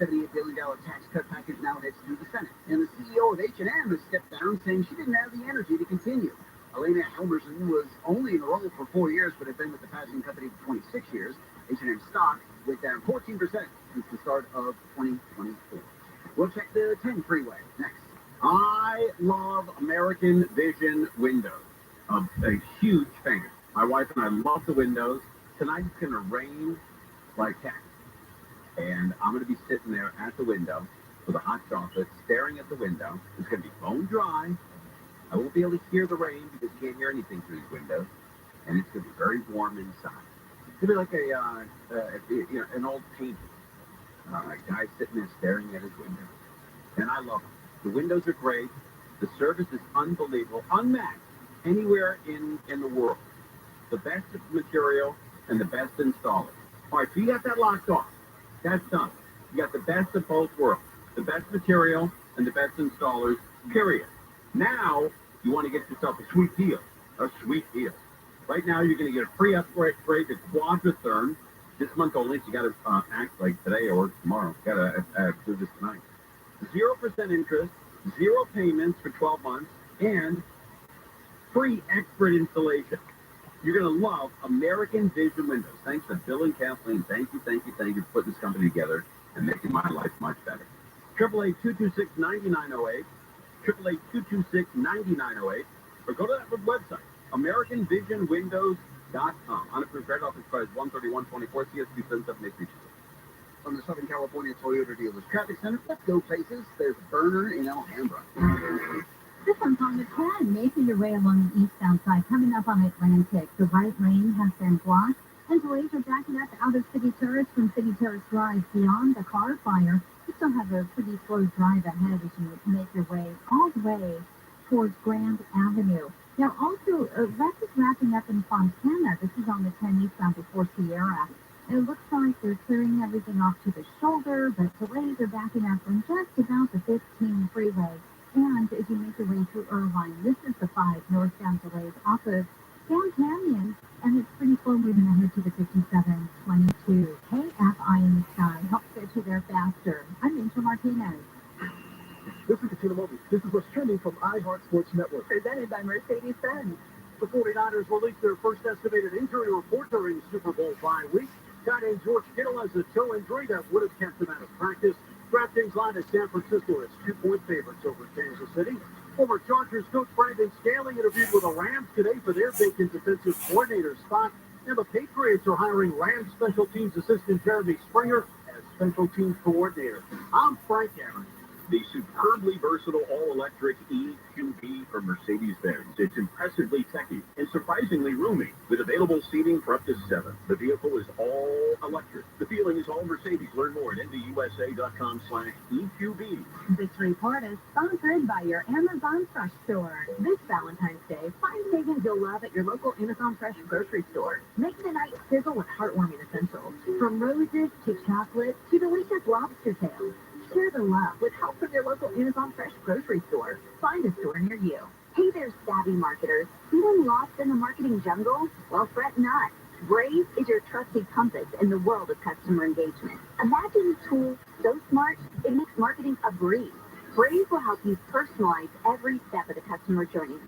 The $78 billion tax cut package now heads through the Senate. And the CEO of H&M has stepped down, saying she didn't have the energy to continue. Elena Helmerson was only in the role for 4 years, but had been with the packaging company for 26 years. H&M stock went down 14% since the start of 2024. We'll check the 10 freeway next. I love American Vision windows. I'm a huge fan. My wife and I love the windows. Tonight it's going to rain like heck. And I'm going to be sitting there at the window with a hot chocolate, staring at the window. It's going to be bone dry. I won't be able to hear the rain because you can't hear anything through these windows. And it's going to be very warm inside. It's going to be like an old painting. A guy sitting there staring at his window. And I love them. The windows are great. The service is unbelievable. Unmatched anywhere in the world. The best material and the best installer. All right, so you got that locked off. That's done. You got the best of both worlds. The best material and the best installers, period. Now, you want to get yourself a sweet deal. A sweet deal. Right now, you're going to get a free upgrade to Quadratherm. This month only, so you got to act like today or tomorrow. You got to do this tonight. 0% interest, 0 payments for 12 months, and free expert installation. You're going to love American Vision windows. Thanks to Bill and Kathleen. Thank you for putting this company together and making my life much better. 888-226-9908. 888-226-9908. Or go to that website, AmericanVisionWindows.com. Unapproved credit office price $131.24. CSP 77836. From the Southern California Toyota Dealers Traffic Center, let's go places. There's a burner in Alhambra. This one's on the 10, making your way along the eastbound side, coming up on Atlantic. The right lane has been blocked, and delays are backing up out of City Terrace from City Terrace Drive. Beyond the car fire, you still have a pretty slow drive ahead as you make your way all the way towards Grand Avenue. Now, also, that is wrapping up in Fontana. This is on the 10 eastbound before Sierra. It looks like they're clearing everything off to the shoulder, but delays are backing up from just about the 15 freeway. And as you make your way through Irvine, this is the 5 northbound delays off of Grand Canyon, and it's pretty Well, moving ahead to the 5722. KFI in the sky. Help get you there faster. I'm Angel Martinez. This is Katina Moby. This is what's trending from iHeart Sports Network. Presented by Mercedes-Benz. The 49ers released their first estimated injury report during Super Bowl bye week. Tight end George Kittle has a toe injury that would have kept him out of practice. DraftKings line is San Francisco as 2-point favorites over Kansas City. Former Chargers coach Brandon Staley interviewed with the Rams today for their vacant defensive coordinator spot. And the Patriots are hiring Rams special teams assistant Jeremy Springer as special teams coordinator. I'm Frank Aaron. The superbly versatile all-electric EQB from Mercedes-Benz. It's impressively techy and surprisingly roomy, with available seating for up to 7. The vehicle is all electric. The feeling is all Mercedes. Learn more at ndusa.com/EQB. This report is sponsored by your Amazon Fresh store. This Valentine's Day, find savings you'll love at your local Amazon Fresh grocery store. Make the night sizzle with heartwarming essentials, from roses to chocolate to delicious lobster tails. Share the love with help from your local Amazon Fresh grocery store. Find a store near you. Hey there, savvy marketers. Feeling lost in the marketing jungle? Well, fret not. Braze is your trusty compass in the world of customer engagement. Imagine a tool so smart, it makes marketing a breeze. Braze will help you personalize every step of the customer journey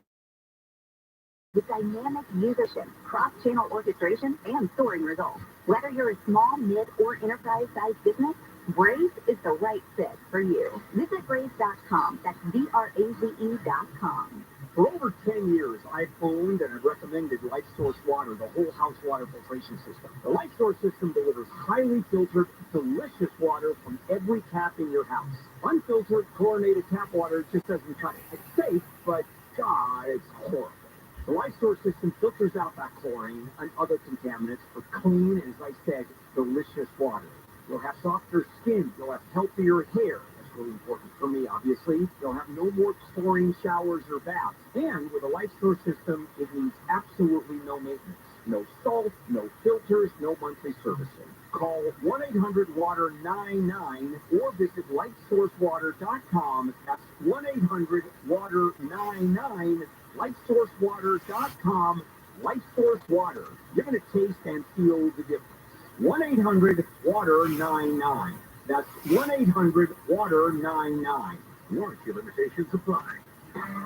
with dynamic usership, cross-channel orchestration, and storing results. Whether you're a small, mid, or enterprise-sized business, Braze is the right fit for you. Visit Braze.com. That's BRAZE.com. For over 10 years, I've owned and have recommended Life Source Water, the whole house water filtration system. The Life Source system delivers highly filtered, delicious water from every tap in your house. Unfiltered, chlorinated tap water just doesn't cut it. It's safe, but God, it's horrible. The Life Source system filters out that chlorine and other contaminants for clean and, as I said, delicious water. You'll have softer skin. You'll have healthier hair. That's really important for me, obviously. You'll have no more chlorine showers or baths. And with a Life Source system, it needs absolutely no maintenance. No salt, no filters, no monthly servicing. Call 1-800-WATER-99 or visit likesourcewater.com. That's 1-800-WATER-99. likesourcewater.com. Life Source Water. You're going to taste and feel the difference. 1-800-WATER-99. That's 1-800-WATER-99. Warranty limitations apply.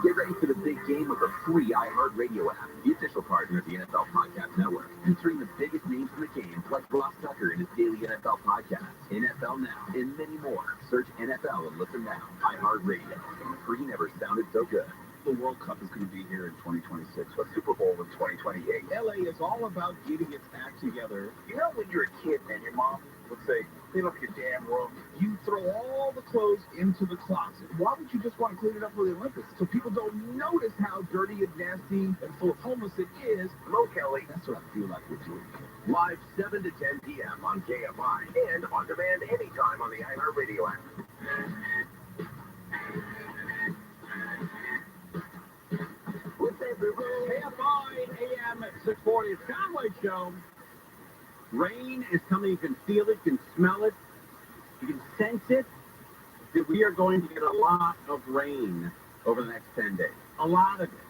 Get ready for the big game with the free iHeartRadio app, the official partner of the NFL Podcast Network, featuring the biggest names in the game, like Ross Tucker and his daily NFL podcast, NFL Now, and many more. Search NFL and listen now. iHeartRadio. Free never sounded so good. The World Cup is going to be here in 2026, but Super Bowl in 2028. LA is all about getting its act together. You know when you're a kid and your mom would say, clean up your damn room? You throw all the clothes into the closet. Why would you just want to clean it up for the Olympics? So people don't notice how dirty and nasty and full of homeless it is. Hello, Kelly. That's what I feel like we're doing. Live 7 to 10 p.m. on KFI and on demand anytime on the iHeartRadio app. KFI AM 640. It's Conway Show. Rain is coming. You can feel it. You can smell it. You can sense it. We are going to get a lot of rain over the next 10 days. A lot of it.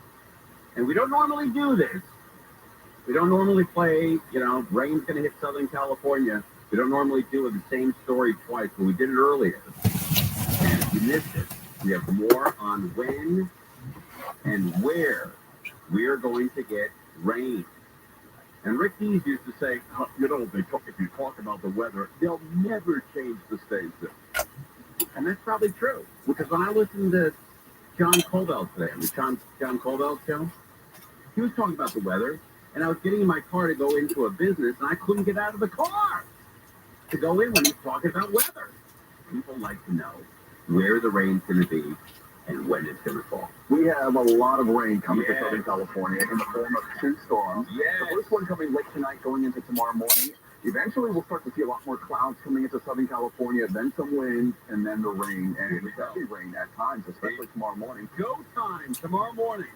And we don't normally do this. We don't normally play, rain's going to hit Southern California. We don't normally do the same story twice, but we did it earlier. And if you missed it, we have more on when and where we are going to get rain. And Rick Dees used to say, if you talk about the weather, they'll never change the station. And that's probably true. Because when I listened to John Colbell today, on the John Colbell show, he was talking about the weather, and I was getting in my car to go into a business, and I couldn't get out of the car to go in when he's talking about weather. People like to know where the rain's going to be and when it's going to fall. We have a lot of rain coming to Southern California in the form of 2 storms. Yes. The first one coming late tonight, going into tomorrow morning. Eventually, we'll start to see a lot more clouds coming into Southern California, then some wind, and then the rain. And heavy rain at times, especially tomorrow morning. Go time tomorrow morning.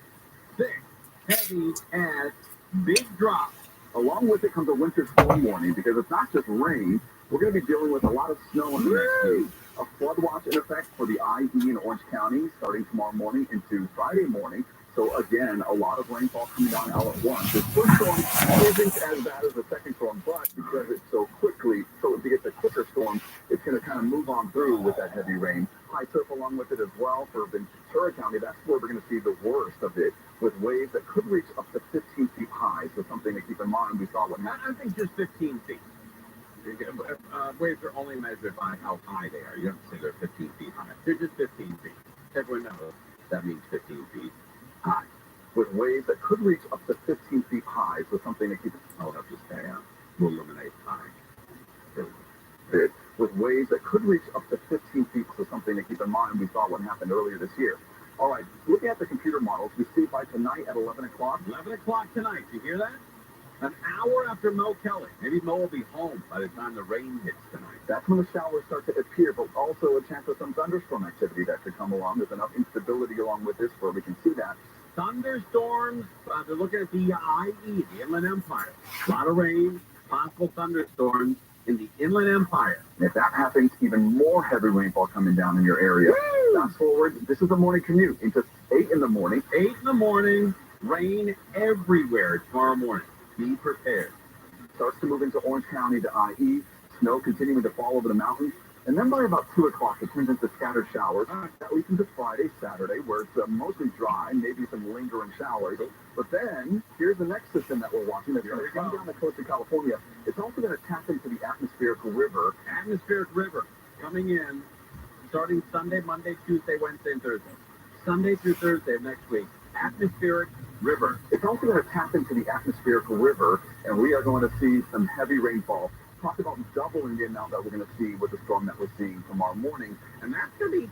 Thick, heavy, and big drops. Along with it comes a winter storm warning, because it's not just rain. We're going to be dealing with a lot of snow in the next week. A flood watch in effect for the IE in Orange County starting tomorrow morning into Friday morning. So again, a lot of rainfall coming down all at once. This first storm isn't as bad as the second storm, but because it's so quickly, so to get the quicker storm, it's going to kind of move on through with that heavy rain. High surf along with it as well for Ventura County. That's where we're going to see the worst of it, with waves that could reach up to 15 feet high. So something to keep in mind. We saw what happened. I think just 15 feet. Waves are only measured by how high they are. You don't say they're 15 feet high. They're just 15 feet. Everyone knows that means 15 feet high. With waves that could reach up to 15 feet high. So something to keep. I'll have to stay out. We'll eliminate high. With waves that could reach up to 15 feet. So something to keep in mind. We saw what happened earlier this year. All right, looking at the computer models, we see by tonight at 11 o'clock. 11 o'clock tonight. You hear that? An hour after Mo Kelly. Maybe Mo will be home by the time the rain hits tonight. That's when the showers start to appear, but also a chance of some thunderstorm activity that could come along. There's enough instability along with this where we can see that. Thunderstorms, they're looking at the IE, the Inland Empire. A lot of rain, possible thunderstorms in the Inland Empire. And if that happens, even more heavy rainfall coming down in your area. Fast forward, this is a morning commute into 8 in the morning. 8 in the morning, rain everywhere tomorrow morning. Be prepared. Starts to move into Orange County to IE. Snow continuing to fall over the mountains. And then by about 2 o'clock, it turns into scattered showers. That leads into Friday, Saturday, where it's mostly dry, maybe some lingering showers. But then, here's the next system that we're watching that's going to come down the coast of California. It's also going to tap into the atmospheric river. Atmospheric river coming in starting Sunday, Monday, Tuesday, Wednesday, and Thursday. Sunday through Thursday of next week. Atmospheric river. It's also going to tap into the atmospheric river, and we are going to see some heavy rainfall. Talk about doubling the amount that we're going to see with the storm that we're seeing tomorrow morning. And that's going to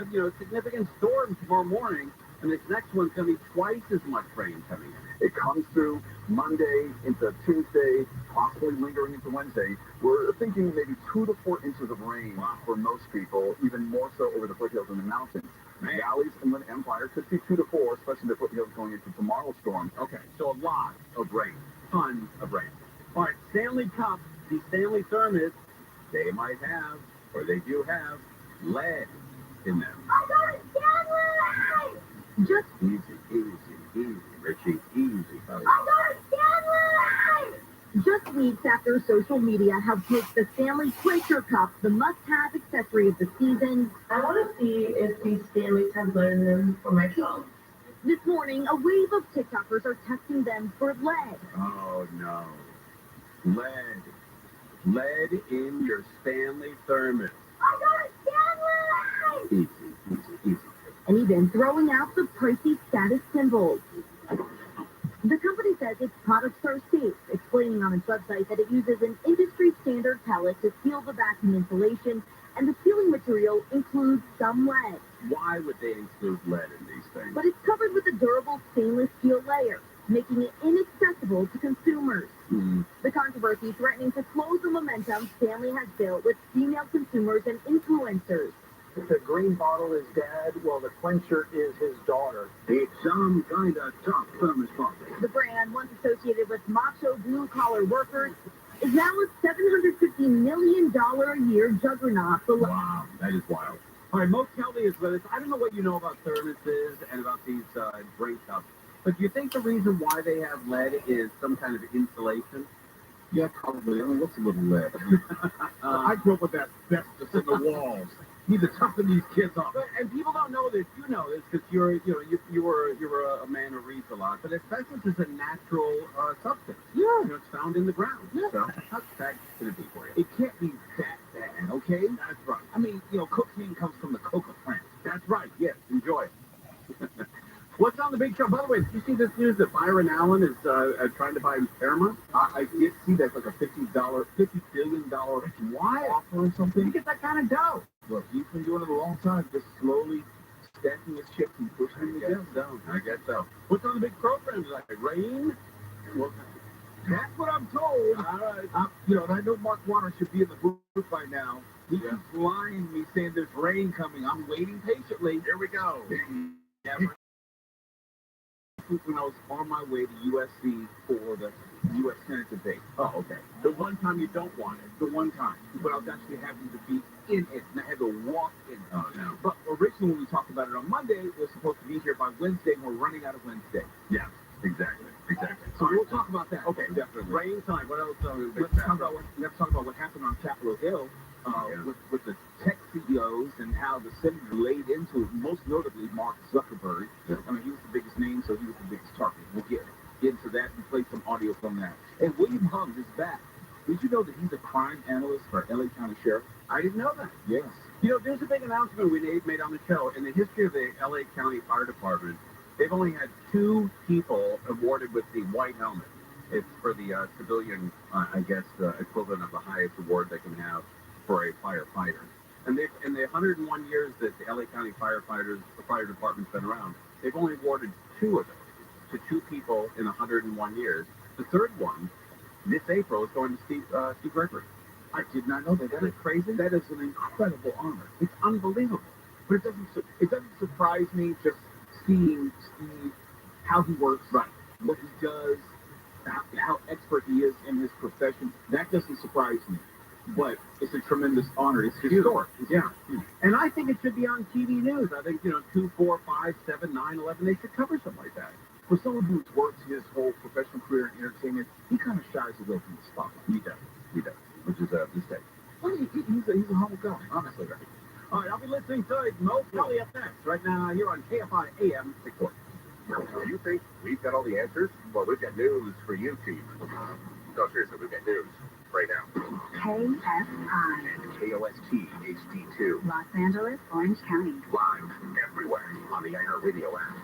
be, a significant storm tomorrow morning. And this next one's going to be twice as much rain coming in. It comes through Monday into Tuesday, possibly lingering into Wednesday. We're thinking maybe 2 to 4 inches of rain for most people, even more so over the foothills and the mountains. Valleys, Inland Empire could see 2 to 4, especially the foothills going into tomorrow's storm. Okay, so a lot of rain, tons of rain. All right, Stanley Cup, the Stanley Thermos, they might have, or they do have, lead in them. I got it, Stanley! Just easy, Richie, easy, buddy. I got it, Stanley! Just weeks after social media helped make the Stanley Quaker Cup the must-have accessory of the season, I want to see if these Stanleys have lead in them for myself. This morning, a wave of TikTokers are testing them for lead. Oh, no. Lead. Lead in your Stanley Thermos. I got it, Stanley! Easy. And even throwing out the pricey status symbols. The company says its products are safe, explaining on its website that it uses an industry-standard pellet to seal the vacuum insulation, and the sealing material includes some lead. Why would they include lead in these things? But it's covered with a durable stainless steel layer, making it inaccessible to consumers. The controversy threatening to slow the momentum Stanley has built with female consumers and influencers. If the green bottle is dad, well, the quencher is his daughter. It's some kind of tough thermos bottle. The brand, once associated with macho blue-collar workers, is now a $750 million a year juggernaut. Wow, that is wild. All right, Mo Kelly is with us. I don't know what you know about thermoses and about these drink cups, but do you think the reason why they have lead is some kind of insulation? Yeah, probably. I mean, what's a little lead? I grew up with that asbestos in the walls. Need to toughen these kids up. And people don't know this. You know this because you were a man who reads a lot. But asbestos is a natural substance. Yeah. It's found in the ground. Yeah. So how bad can it be for you? It can't be that bad, okay? That's right. I mean, cocaine comes from the coca plant. That's right. Yes, enjoy it. What's on the big show? By the way, did you see this news that Byron Allen is trying to buy Paramount? I did see that's like a $50 billion offer or something. You get that kind of dough. Look, he's been doing it a long time, just slowly stacking his chips and pushing them together. I guess so. What's on the big program tonight? Rain? Well, that's what I'm told. All right. And I know Mark Warner should be in the booth by now. He keeps lying to me saying there's rain coming. I'm waiting patiently. Here we go. when I was on my way to USC for the U.S. Senate debate. Oh, okay. The one time you don't want it. The one time. But I was actually having to be in it, and I had to walk in it. Oh, no. But originally, when we talked about it on Monday, it was supposed to be here by Wednesday, and we're running out of Wednesday. Yeah, exactly. So we'll talk about that. Okay, definitely. Rain time. What else? Let's talk about what happened on Capitol Hill with the tech CEOs and how the senator laid into it, most notably Mark Zuckerberg. Yeah. I mean, he was the biggest name, so he was the biggest target. We'll get into that and play some audio from that. And William Hung is back. Did you know that he's a crime analyst for LA County Sheriff? I didn't know that. Yes. You know, there's a big announcement we made on the show. In the history of the LA County Fire Department, they've only had 2 people awarded with the white helmet. It's for the civilian, I guess, equivalent of the highest award they can have for a firefighter. And in the 101 years that the LA County fire department's been around, they've only awarded 2 of those to 2 people in 101 years. The third one, this April, is going to Steve Gregory. I did not know that. Isn't that crazy? That is an incredible honor. It's unbelievable. But it doesn't surprise me just seeing Steve, how he works, right, what he does, how expert he is in his profession. That doesn't surprise me. But it's a tremendous honor. It's historic. Yeah. And I think it should be on TV news. I think, 2, 4, 5, 7, 9, 11, they should cover something like that. For someone who's worked his whole professional career in entertainment, he kind of shies away from the spotlight. He does. Which is a mistake. Well, he's a humble guy, honestly. Right? All right, I'll be listening to Mo Kelly up next, right now here on KFI AM 640. You think we've got all the answers? Well, we've got news for you, Chief. No, seriously, we've got news right now. KFI. And KOST HD2. Los Angeles, Orange County. Live everywhere on the iHeartRadio app.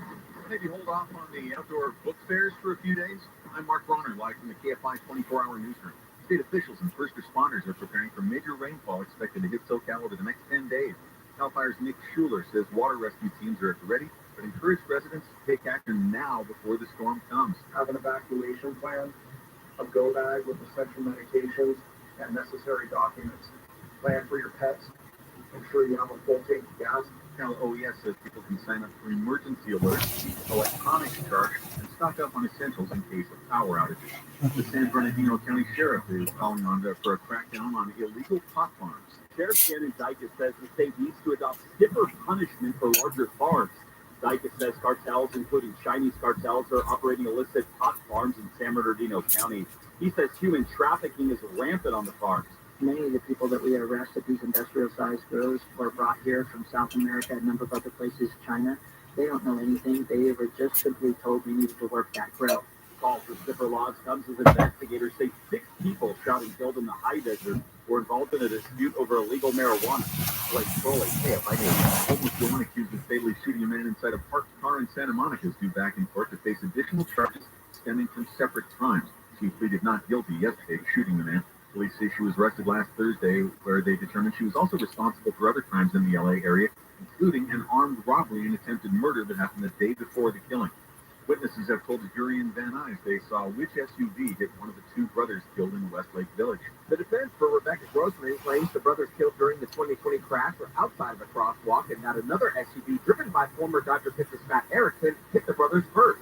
Maybe hold off on the outdoor book fairs for a few days. I'm Mark Bronner, live from the KFI 24-hour newsroom. State officials and first responders are preparing for major rainfall expected to hit SoCal over the next 10 days. CAL FIRE's Nick Schuler says water rescue teams are at the ready, but encouraged residents to take action now before the storm comes. Have an evacuation plan, a go bag with essential medications and necessary documents. Plan for your pets. Ensure you have a full tank of gas. Cal OES says people can sign up for emergency alerts, electronics charge, and stock up on essentials in case of power outages. The San Bernardino County Sheriff is calling on for a crackdown on illegal pot farms. Sheriff Shannon Dykes says the state needs to adopt stiffer punishment for larger farms. Dykes says cartels, including Chinese cartels, are operating illicit pot farms in San Bernardino County. He says human trafficking is rampant on the farms. Many of the people that we arrest at these industrial-sized grows were brought here from South America and a number of other places, China. They don't know anything. They were just simply told we needed to work that grow. Call for stiffer laws comes as investigators say 6 people shot and killed in the high desert were involved in a dispute over illegal marijuana. Blake Crowley, KFI News. Homeless woman accused of fatally shooting a man inside a parked car in Santa Monica is due back in court to face additional charges stemming from separate crimes. She pleaded not guilty yesterday to shooting the man. Police say she was arrested last Thursday, where they determined she was also responsible for other crimes in the LA area, including an armed robbery and attempted murder that happened the day before the killing. Witnesses have told the jury in Van Nuys they saw which SUV hit one of the 2 brothers killed in Westlake Village. The defense for Rebecca Grossman claims the brothers killed during the 2020 crash were outside of a crosswalk and that another SUV driven by former Dodger pitcher Scott Erickson hit the brothers first.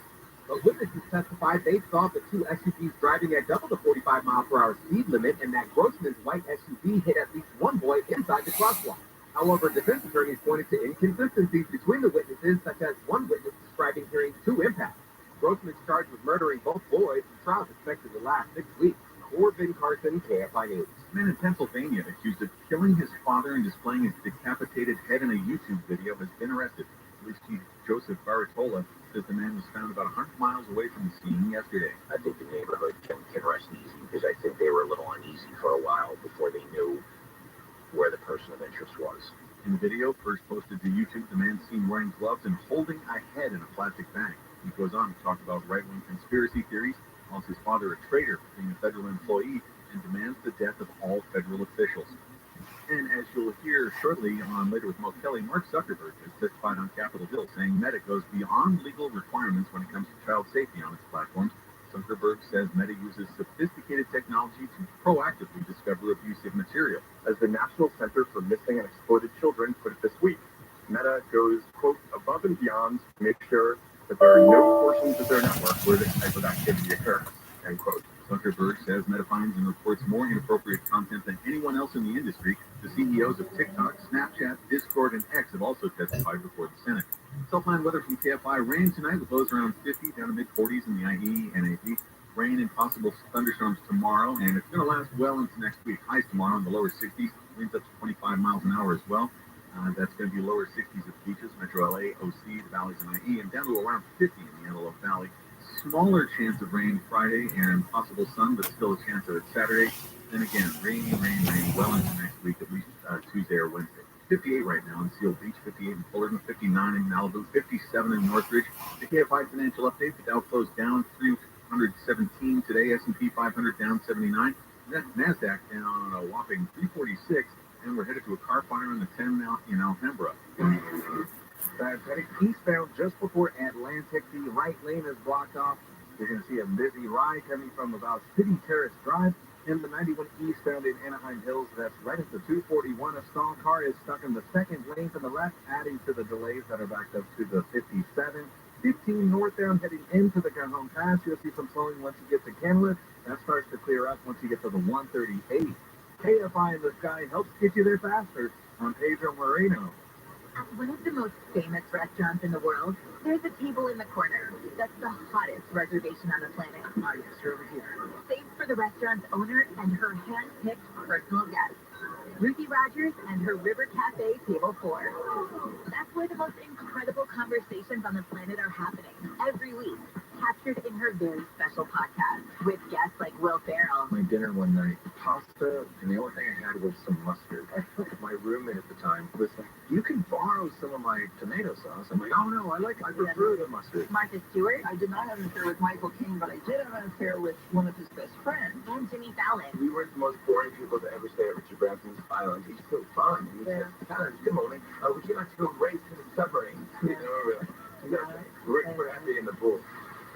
But witnesses testified they saw the 2 SUVs driving at double the 45-mile-per-hour speed limit and that Grossman's white SUV hit at least one boy inside the crosswalk. However, defense attorneys pointed to inconsistencies between the witnesses, such as one witness describing hearing 2 impacts. Grossman's charged with murdering both boys. The trial is expected to last 6 weeks. Corbin Carson, KFI News. A man in Pennsylvania accused of killing his father and displaying his decapitated head in a YouTube video has been arrested. Police Chief Joseph Baratola says the man was found about 100 miles away from the scene yesterday. I think the neighborhood can rest easy because I think they were a little uneasy for a while before they knew where the person of interest was. In the video, first posted to YouTube, the man seen wearing gloves and holding a head in a plastic bag. He goes on to talk about right-wing conspiracy theories, calls his father a traitor for being a federal employee, and demands the death of all federal officials. And as you'll hear shortly on Later with Mo Kelly, Mark Zuckerberg has testified on Capitol Hill saying Meta goes beyond legal requirements when it comes to child safety on its platforms. Zuckerberg says Meta uses sophisticated technology to proactively discover abusive material. As the National Center for Missing and Exploited Children put it this week, Meta goes, quote, above and beyond to make sure but there are no portions of their network where this type of activity occurs, end quote. Zuckerberg says Meta finds and reports more inappropriate content than anyone else in the industry. The CEOs of TikTok, Snapchat, Discord, and X have also testified before the Senate. Self-line weather from KFI. Rain tonight with lows around 50 down to mid-40s in the IE and AP. Rain and possible thunderstorms tomorrow, and it's going to last well into next week. Highs tomorrow in the lower 60s, winds up to 25 miles an hour as well. That's going to be lower 60s at the beaches, Metro LA, OC, the valleys, and IE, and down to around 50 in the Antelope Valley. Smaller chance of rain Friday and possible sun, but still a chance of it Saturday. Then again, rain, well into next week, at least Tuesday or Wednesday. 58 right now in Seal Beach, 58 in Fullerton, 59 in Malibu, 57 in Northridge. The KFI financial update, the Dow closed down 317 today, S&P 500 down 79, NASDAQ down a whopping 346, and we're headed to a car fire in the 10 now in Alhambra. Heading eastbound just before Atlantic, the right lane is blocked off. You're going to see a busy ride coming from about City Terrace Drive and the 91 eastbound in Anaheim Hills. That's right at the 241. A stall car is stuck in the second lane to the left, adding to the delays that are backed up to the 57. 15 northbound heading into the Cajon Pass. You'll see some slowing once you get to Kenwood. That starts to clear up once you get to the 138. KFI in the sky helps get you there faster on Pedro Moreno. At one of the most famous restaurants in the world, there's a table in the corner. That's the hottest reservation on the planet. It's over here. Saved for the restaurant's owner and her hand-picked personal guest, Ruthie Rogers and her River Cafe Table 4. That's where the most incredible conversations on the planet are happening every week, captured in her very special podcast with guests like Will Ferrell. My dinner one night, pasta, and the only thing I had was some mustard. My roommate at the time was like, "You can borrow some of my tomato sauce." I'm like, "Oh no, I prefer the mustard." Martha Stewart. I did not have an affair with Michael Caine, but I did have an affair with one of his best friends. And Jimmy Fallon. We weren't the most boring people to ever stay at Richard Branson's Island. He's so fun. He said, "Good morning. Would you like to go race in the submarine?" We're happy in the pool.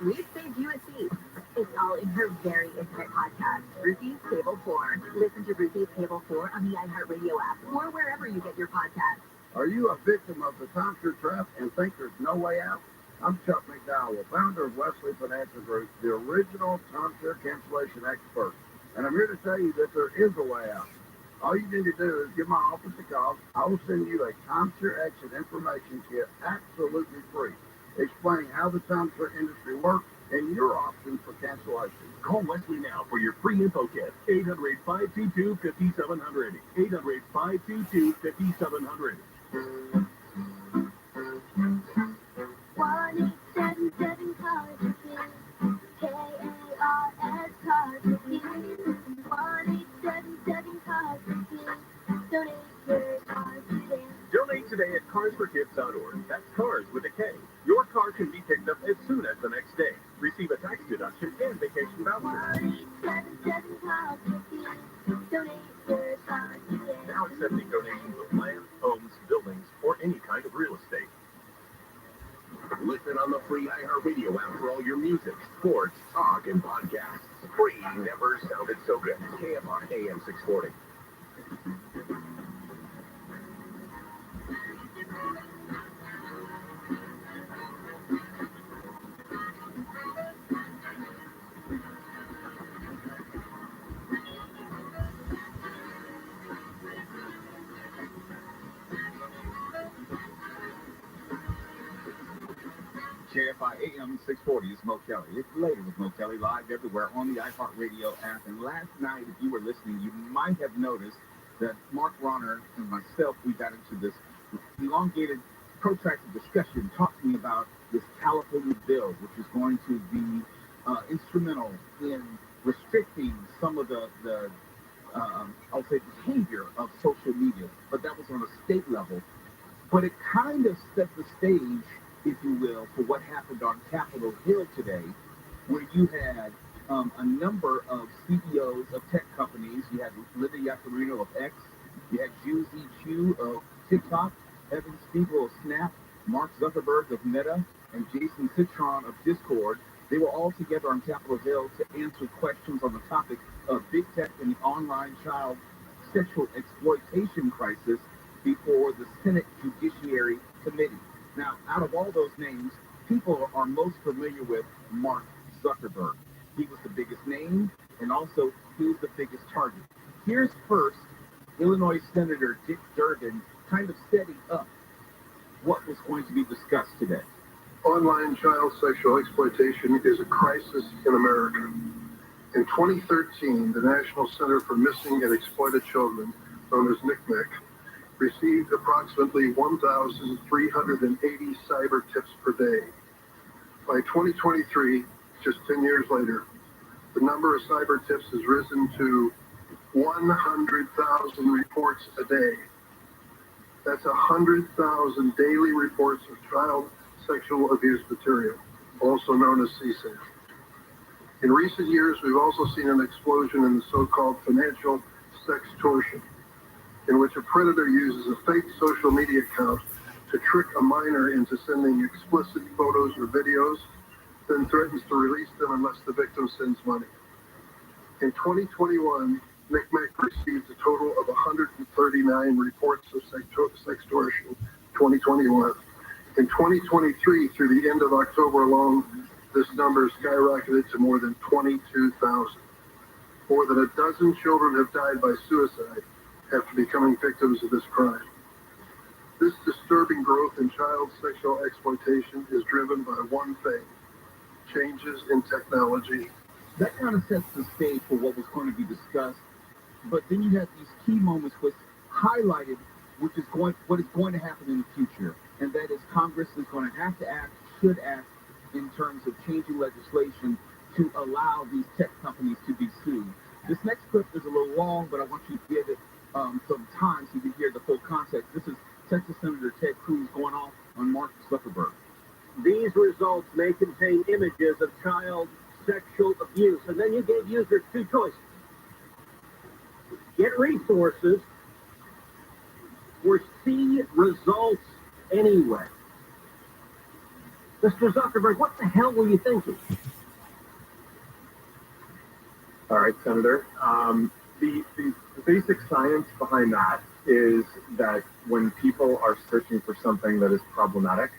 We've saved you a seat. It's all in her very intimate podcast, Ruthie's Table 4. Listen to Ruthie's Table 4 on the iHeartRadio app or wherever you get your podcasts. Are you a victim of the timeshare trap and think there's no way out? I'm Chuck McDowell, founder of Wesley Financial Group, the original timeshare cancellation expert. And I'm here to tell you that there is a way out. All you need to do is give my office a call. I will send you a timeshare exit information kit absolutely free, explaining how the timeshare industry works and your options for cancellation. Call Wesley now for your free info kit. 800-522-5700. 800-522-5700. 1877 cars with you. KARS cars with you. 1877 cars with you. Donate your cars today. Donate today at carsforkids.org. That's cars with a K. Your car can be picked up as soon as the next day. Receive a tax deduction and vacation voucher. 1877 cars with you. Donate your cars today. Now accepting donations of land, homes, buildings, or any kind of real estate. Listen on the free iHeartRadio app for all your music, sports, talk, and podcasts. Free never sounded so good. KFR AM 640. KFI AM 640 is Mo Kelly. It's later with Mo Kelly, live everywhere on the iHeartRadio app. And last night, if you were listening, you might have noticed that Mark Ronner and myself, we got into this elongated, protracted discussion talking about this California bill, which is going to be instrumental in restricting some of the I'll say, behavior of social media. But that was on a state level. But it kind of set the stage, if you will, for what happened on Capitol Hill today, where you had a number of CEOs of tech companies. You had Linda Yaccarino of X, you had Zhu Zichu of TikTok, Evan Spiegel of Snap, Mark Zuckerberg of Meta, and Jason Citron of Discord. They were all together on Capitol Hill to answer questions on the topic of big tech and the online child sexual exploitation crisis before the Senate Judiciary Committee. Now, out of all those names, people are most familiar with Mark Zuckerberg. He was the biggest name, and also he was the biggest target. Here's first Illinois Senator Dick Durbin kind of setting up what was going to be discussed today. Online child sexual exploitation is a crisis in America. In 2013, the National Center for Missing and Exploited Children, known as NCMEC, received approximately 1,380 cyber tips per day. By 2023, just 10 years later, the number of cyber tips has risen to 100,000 reports a day. That's 100,000 daily reports of child sexual abuse material, also known as CSAM. In recent years, we've also seen an explosion in the so-called financial sextortion, in which a predator uses a fake social media account to trick a minor into sending explicit photos or videos, then threatens to release them unless the victim sends money. In 2021, NCMEC received a total of 139 reports of sextortion, 2021. In 2023, through the end of October alone, this number skyrocketed to more than 22,000. More than a dozen children have died by suicide after becoming victims of this crime. This disturbing growth in child sexual exploitation is driven by one thing: changes in technology. That kind of sets the stage for what was going to be discussed, but then you have these key moments which highlighted what is going to happen in the future, and that is Congress is going to have to act, should act, in terms of changing legislation to allow these tech companies to be sued. This next clip is a little long, but I want you to give it some time so you can hear the full context. This is Texas Senator Ted Cruz going off on Mark Zuckerberg. These results may contain images of child sexual abuse, and then you gave users two choices: get resources or see results anyway. Mr. Zuckerberg, what the hell were you thinking? All right, Senator. The basic science behind that is that when people are searching for something that is problematic,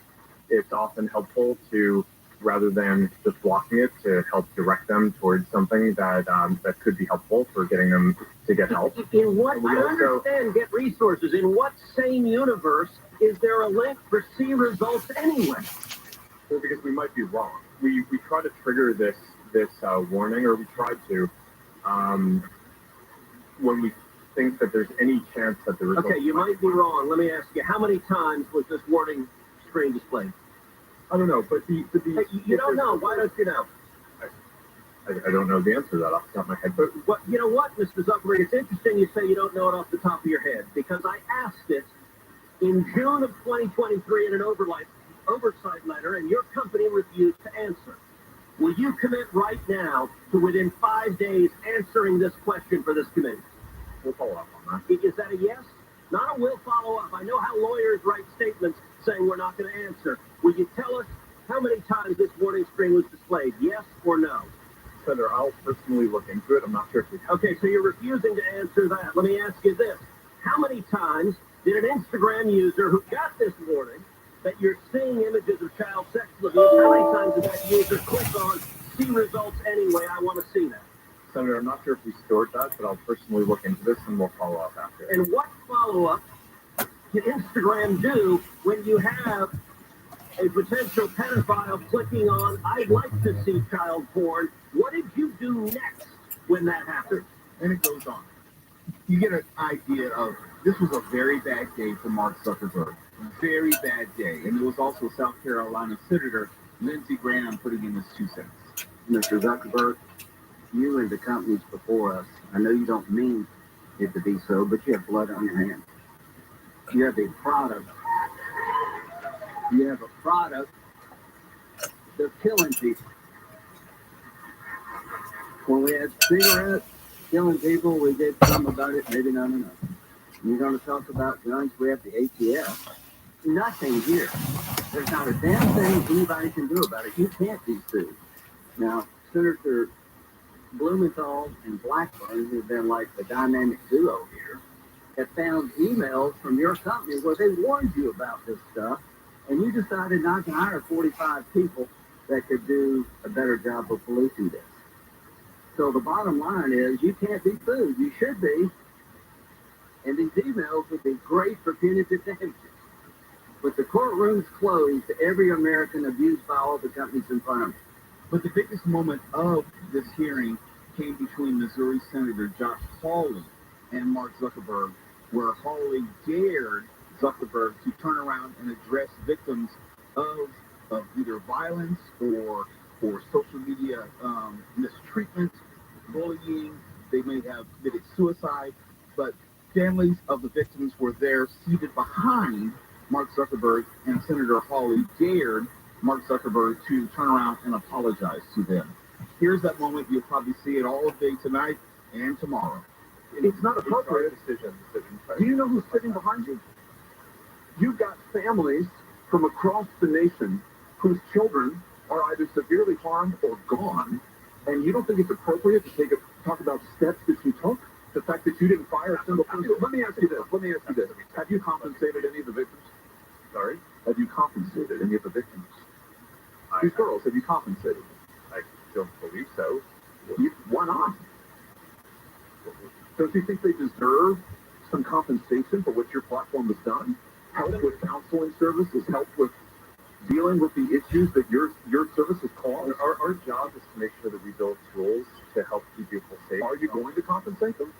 it's often helpful to, rather than just blocking it, to help direct them towards something that that could be helpful for getting them to get help. In what, I understand get resources. In what sane universe is there a link for see results anyway? Well, because we might be wrong. We try to trigger this warning, or we try to, when we think that there's any chance that the results... Okay, you might be wrong. Let me ask you, how many times was this warning screen displayed? I don't know, but Hey, you don't know. Why don't you know? I don't know the answer to that off the top of my head. But you know what, Mr. Zuckerberg? It's interesting you say you don't know it off the top of your head, because I asked it in June of 2023 in an oversight letter, and your company refused to answer. Will you commit right now to, within 5 days, answering this question for this committee? We'll follow up on that. Is that a yes? Not a will follow up. I know how lawyers write statements saying we're not going to answer. Will you tell us how many times this warning screen was displayed, yes or no? Senator, I'll personally look into it. I'm not sure if we have. Okay, so you're refusing to answer that. Let me ask you this. How many times did an Instagram user who got this warning that you're seeing images of child sexual abuse, how many times did that user click on see results anyway? I want to see that. Senator, I'm not sure if we stored that, but I'll personally look into this and we'll follow up after. And what follow-up can Instagram do when you have a potential pedophile clicking on, I'd like to see child porn? What did you do next when that happened? And it goes on. You get an idea of, this was a very bad day for Mark Zuckerberg. Very bad day. And there was also South Carolina Senator Lindsey Graham putting in his 2 cents. Mr. Zuckerberg, you and the companies before us, I know you don't mean it to be so, but you have blood on your hands. You have a product. You have a product that's killing people. When we had cigarettes killing people, we did something about it, maybe not enough. You're going to talk about guns, we have the ATF. Nothing here. There's not a damn thing anybody can do about it. You can't be sued. Now, Senator Blumenthal and Blackburn, who've been like the dynamic duo here, have found emails from your company where they warned you about this stuff And you decided not to hire 45 people that could do a better job of policing this. So the bottom line is you can't be sued. You should be. And these emails would be great for punitive damages. But the courtroom's closed to every American abused by all the companies in front of me. But the biggest moment of this hearing came between Missouri Senator Josh Hawley and Mark Zuckerberg, where Hawley dared Zuckerberg to turn around and address victims of either violence or social media mistreatment, bullying. They may have committed suicide, but families of the victims were there seated behind Mark Zuckerberg, and Senator Hawley dared Mark Zuckerberg to turn around and apologize to them. Here's that moment. You'll probably see it all day tonight and tomorrow. It's not appropriate. Do you know who's sitting behind you? You've got families from across the nation whose children are either severely harmed or gone, and you don't think it's appropriate to talk about steps that you took? The fact that you didn't fire a single person? Let me ask you this. Have you compensated any of the victims? Sorry? Have you compensated any of the victims? These girls, have you compensated them? I don't believe so. Why not? Don't you think they deserve some compensation for what your platform has done? Help with counseling services, help with dealing with the issues that your services cause? Our job is to make sure that we build tools to help keep people safe. Are you going to compensate them?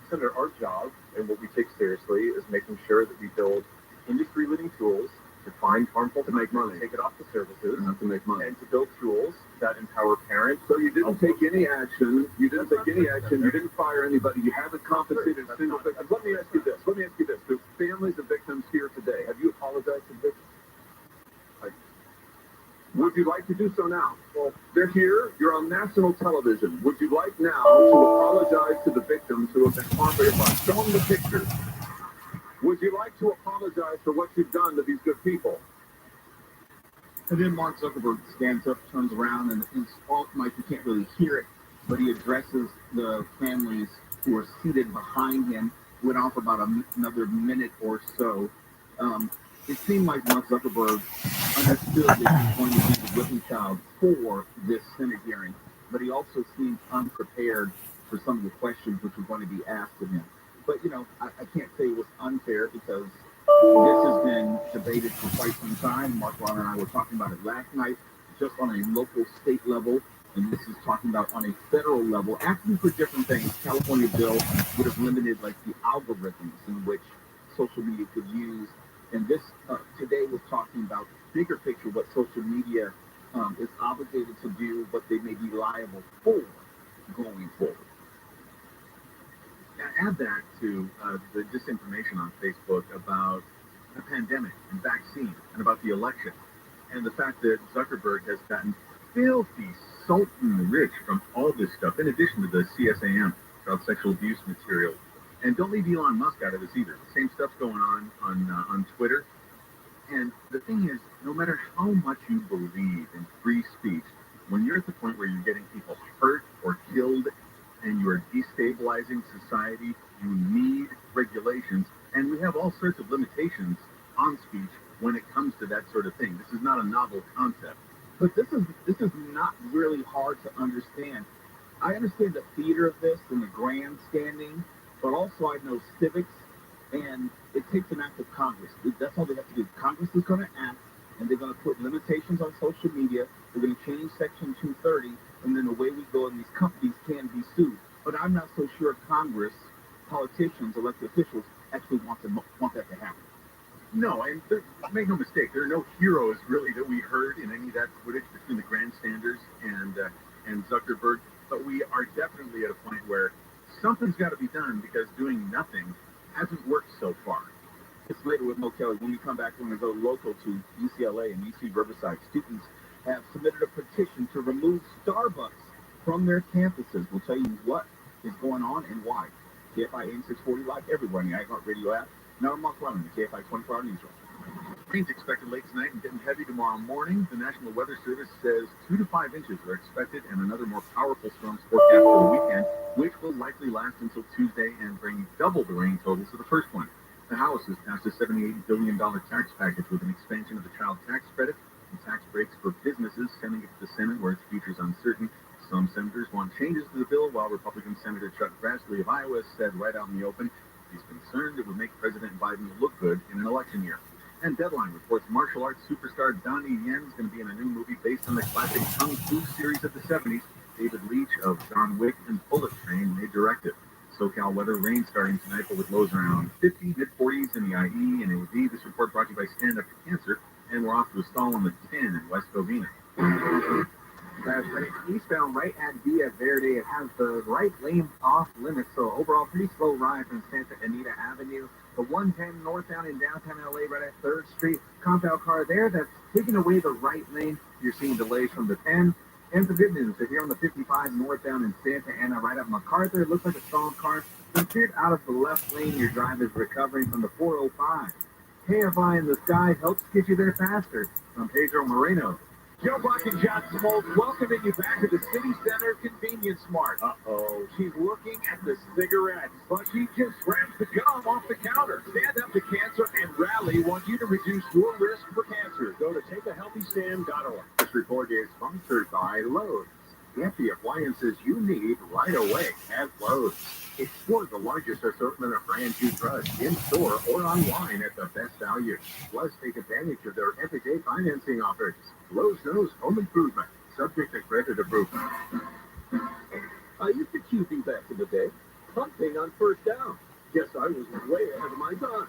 Senator, our job, and what we take seriously, is making sure that we build industry-leading tools to find harmful to make money, take it off the services, not to make money, and to build tools that empower parents. So you didn't take any action. You didn't take any action. You didn't fire anybody. You haven't compensated a single victim. Let me ask you this. There's families of victims here today. Have you apologized to victims? Would you like to do so now? Well, they're here. You're on national television. Would you like now to apologize to the victims who have been harmed by your product? Show them the pictures. Would you like to apologize for what you've done to these good people? And then Mark Zuckerberg stands up, turns around, and in small mic, you can't really hear it, but he addresses the families who are seated behind him. Went on for about another minute or so. It seemed like Mark Zuckerberg understood that he was going to be the whipping child for this Senate hearing, but he also seemed unprepared for some of the questions which were going to be asked of him. But, I can't say it was unfair because this has been debated for quite some time. Mark Ron and I were talking about it last night, just on a local state level, and this is talking about on a federal level, asking for different things. California bill would have limited, like, the algorithms in which social media could use. And this today was talking about bigger picture, what social media is obligated to do, what they may be liable for going forward. Now add that to the disinformation on Facebook about the pandemic and vaccine and about the election, and the fact that Zuckerberg has gotten filthy, sultan rich from all this stuff, in addition to the CSAM, child sexual abuse material. And don't leave Elon Musk out of this either. The same stuff's going on Twitter. And the thing is, no matter how much you believe in free speech, when you're at the point where you're getting people hurt or killed and you're destabilizing society, you need regulations. And we have all sorts of limitations on speech when it comes to that sort of thing. This is not a novel concept. But this is not really hard to understand. I understand the theater of this and the grandstanding, but also I know civics, and it takes an act of Congress. That's all they have to do. Congress is going to act, and they're going to put limitations on social media. They're going to change Section 230, and then away we go, and these companies can be sued. But I'm not so sure Congress, politicians, elected officials actually want that to happen. No, and make no mistake, there are no heroes really that we heard in any of that footage between the grandstanders and Zuckerberg. But we are definitely at a point where something's got to be done because doing nothing hasn't worked so far. It's later with Mo Kelly. When we come back, we're going to go local to UCLA and UC Riverside. Students have submitted a petition to remove Starbucks from their campuses. We'll tell you what is going on and why. KFI AM 640 live everywhere on the iHeartRadio app. Now I'm Mark Running, the KFI 24-hour newsroom. Rain's expected late tonight and getting heavy tomorrow morning. The National Weather Service says 2 to 5 inches are expected, and another more powerful storm's forecast for the weekend, which will likely last until Tuesday and bring double the rain totals of the first one. The House has passed a $78 billion tax package with an expansion of the child tax credit and tax breaks for businesses, sending it to the Senate where its future is uncertain. Some senators want changes to the bill, while Republican Senator Chuck Grassley of Iowa said right out in the open he's concerned it would make President Biden look good in an election year. And Deadline reports martial arts superstar Donnie Yen is going to be in a new movie based on the classic Kung Fu series of the 70s. David Leitch of John Wick and Bullet Train may direct it. SoCal weather, rain starting tonight, but with lows around 50, mid-40s in the IE and AV. This report brought to you by Stand Up to Cancer, and we're off to a stall on the 10 in West Covina. That's right. Eastbound right at Villa Verde. It has the right lane off limits, so overall pretty slow ride from Santa Anita Avenue. The 110 northbound in downtown LA right at 3rd Street. Compound car there that's taking away the right lane. You're seeing delays from the 10. And the good news, if you're on the 55 northbound in Santa Ana, right up MacArthur, it looks like a stalled car. When cleared out of the left lane, your drive is recovering from the 405. KFI in the sky helps get you there faster. I'm Pedro Moreno. Joe Buck and John Smoltz welcoming you back to the City Center Convenience Mart. Uh-oh, she's looking at the cigarettes, but she just grabs the gum off the counter. Stand Up to Cancer and Rally want you to reduce your risk for cancer. Go to takeahealthystand.org. This report is sponsored by Lowe's. Get the appliances you need right away at Lowe's. Explore the largest assortment of brands you trust in-store or online at the best value. Plus, take advantage of their everyday financing offers. Lowe's knows home improvement, subject to credit approval. I used to QB back in the day, punting on first down. Guess I was way ahead of my time.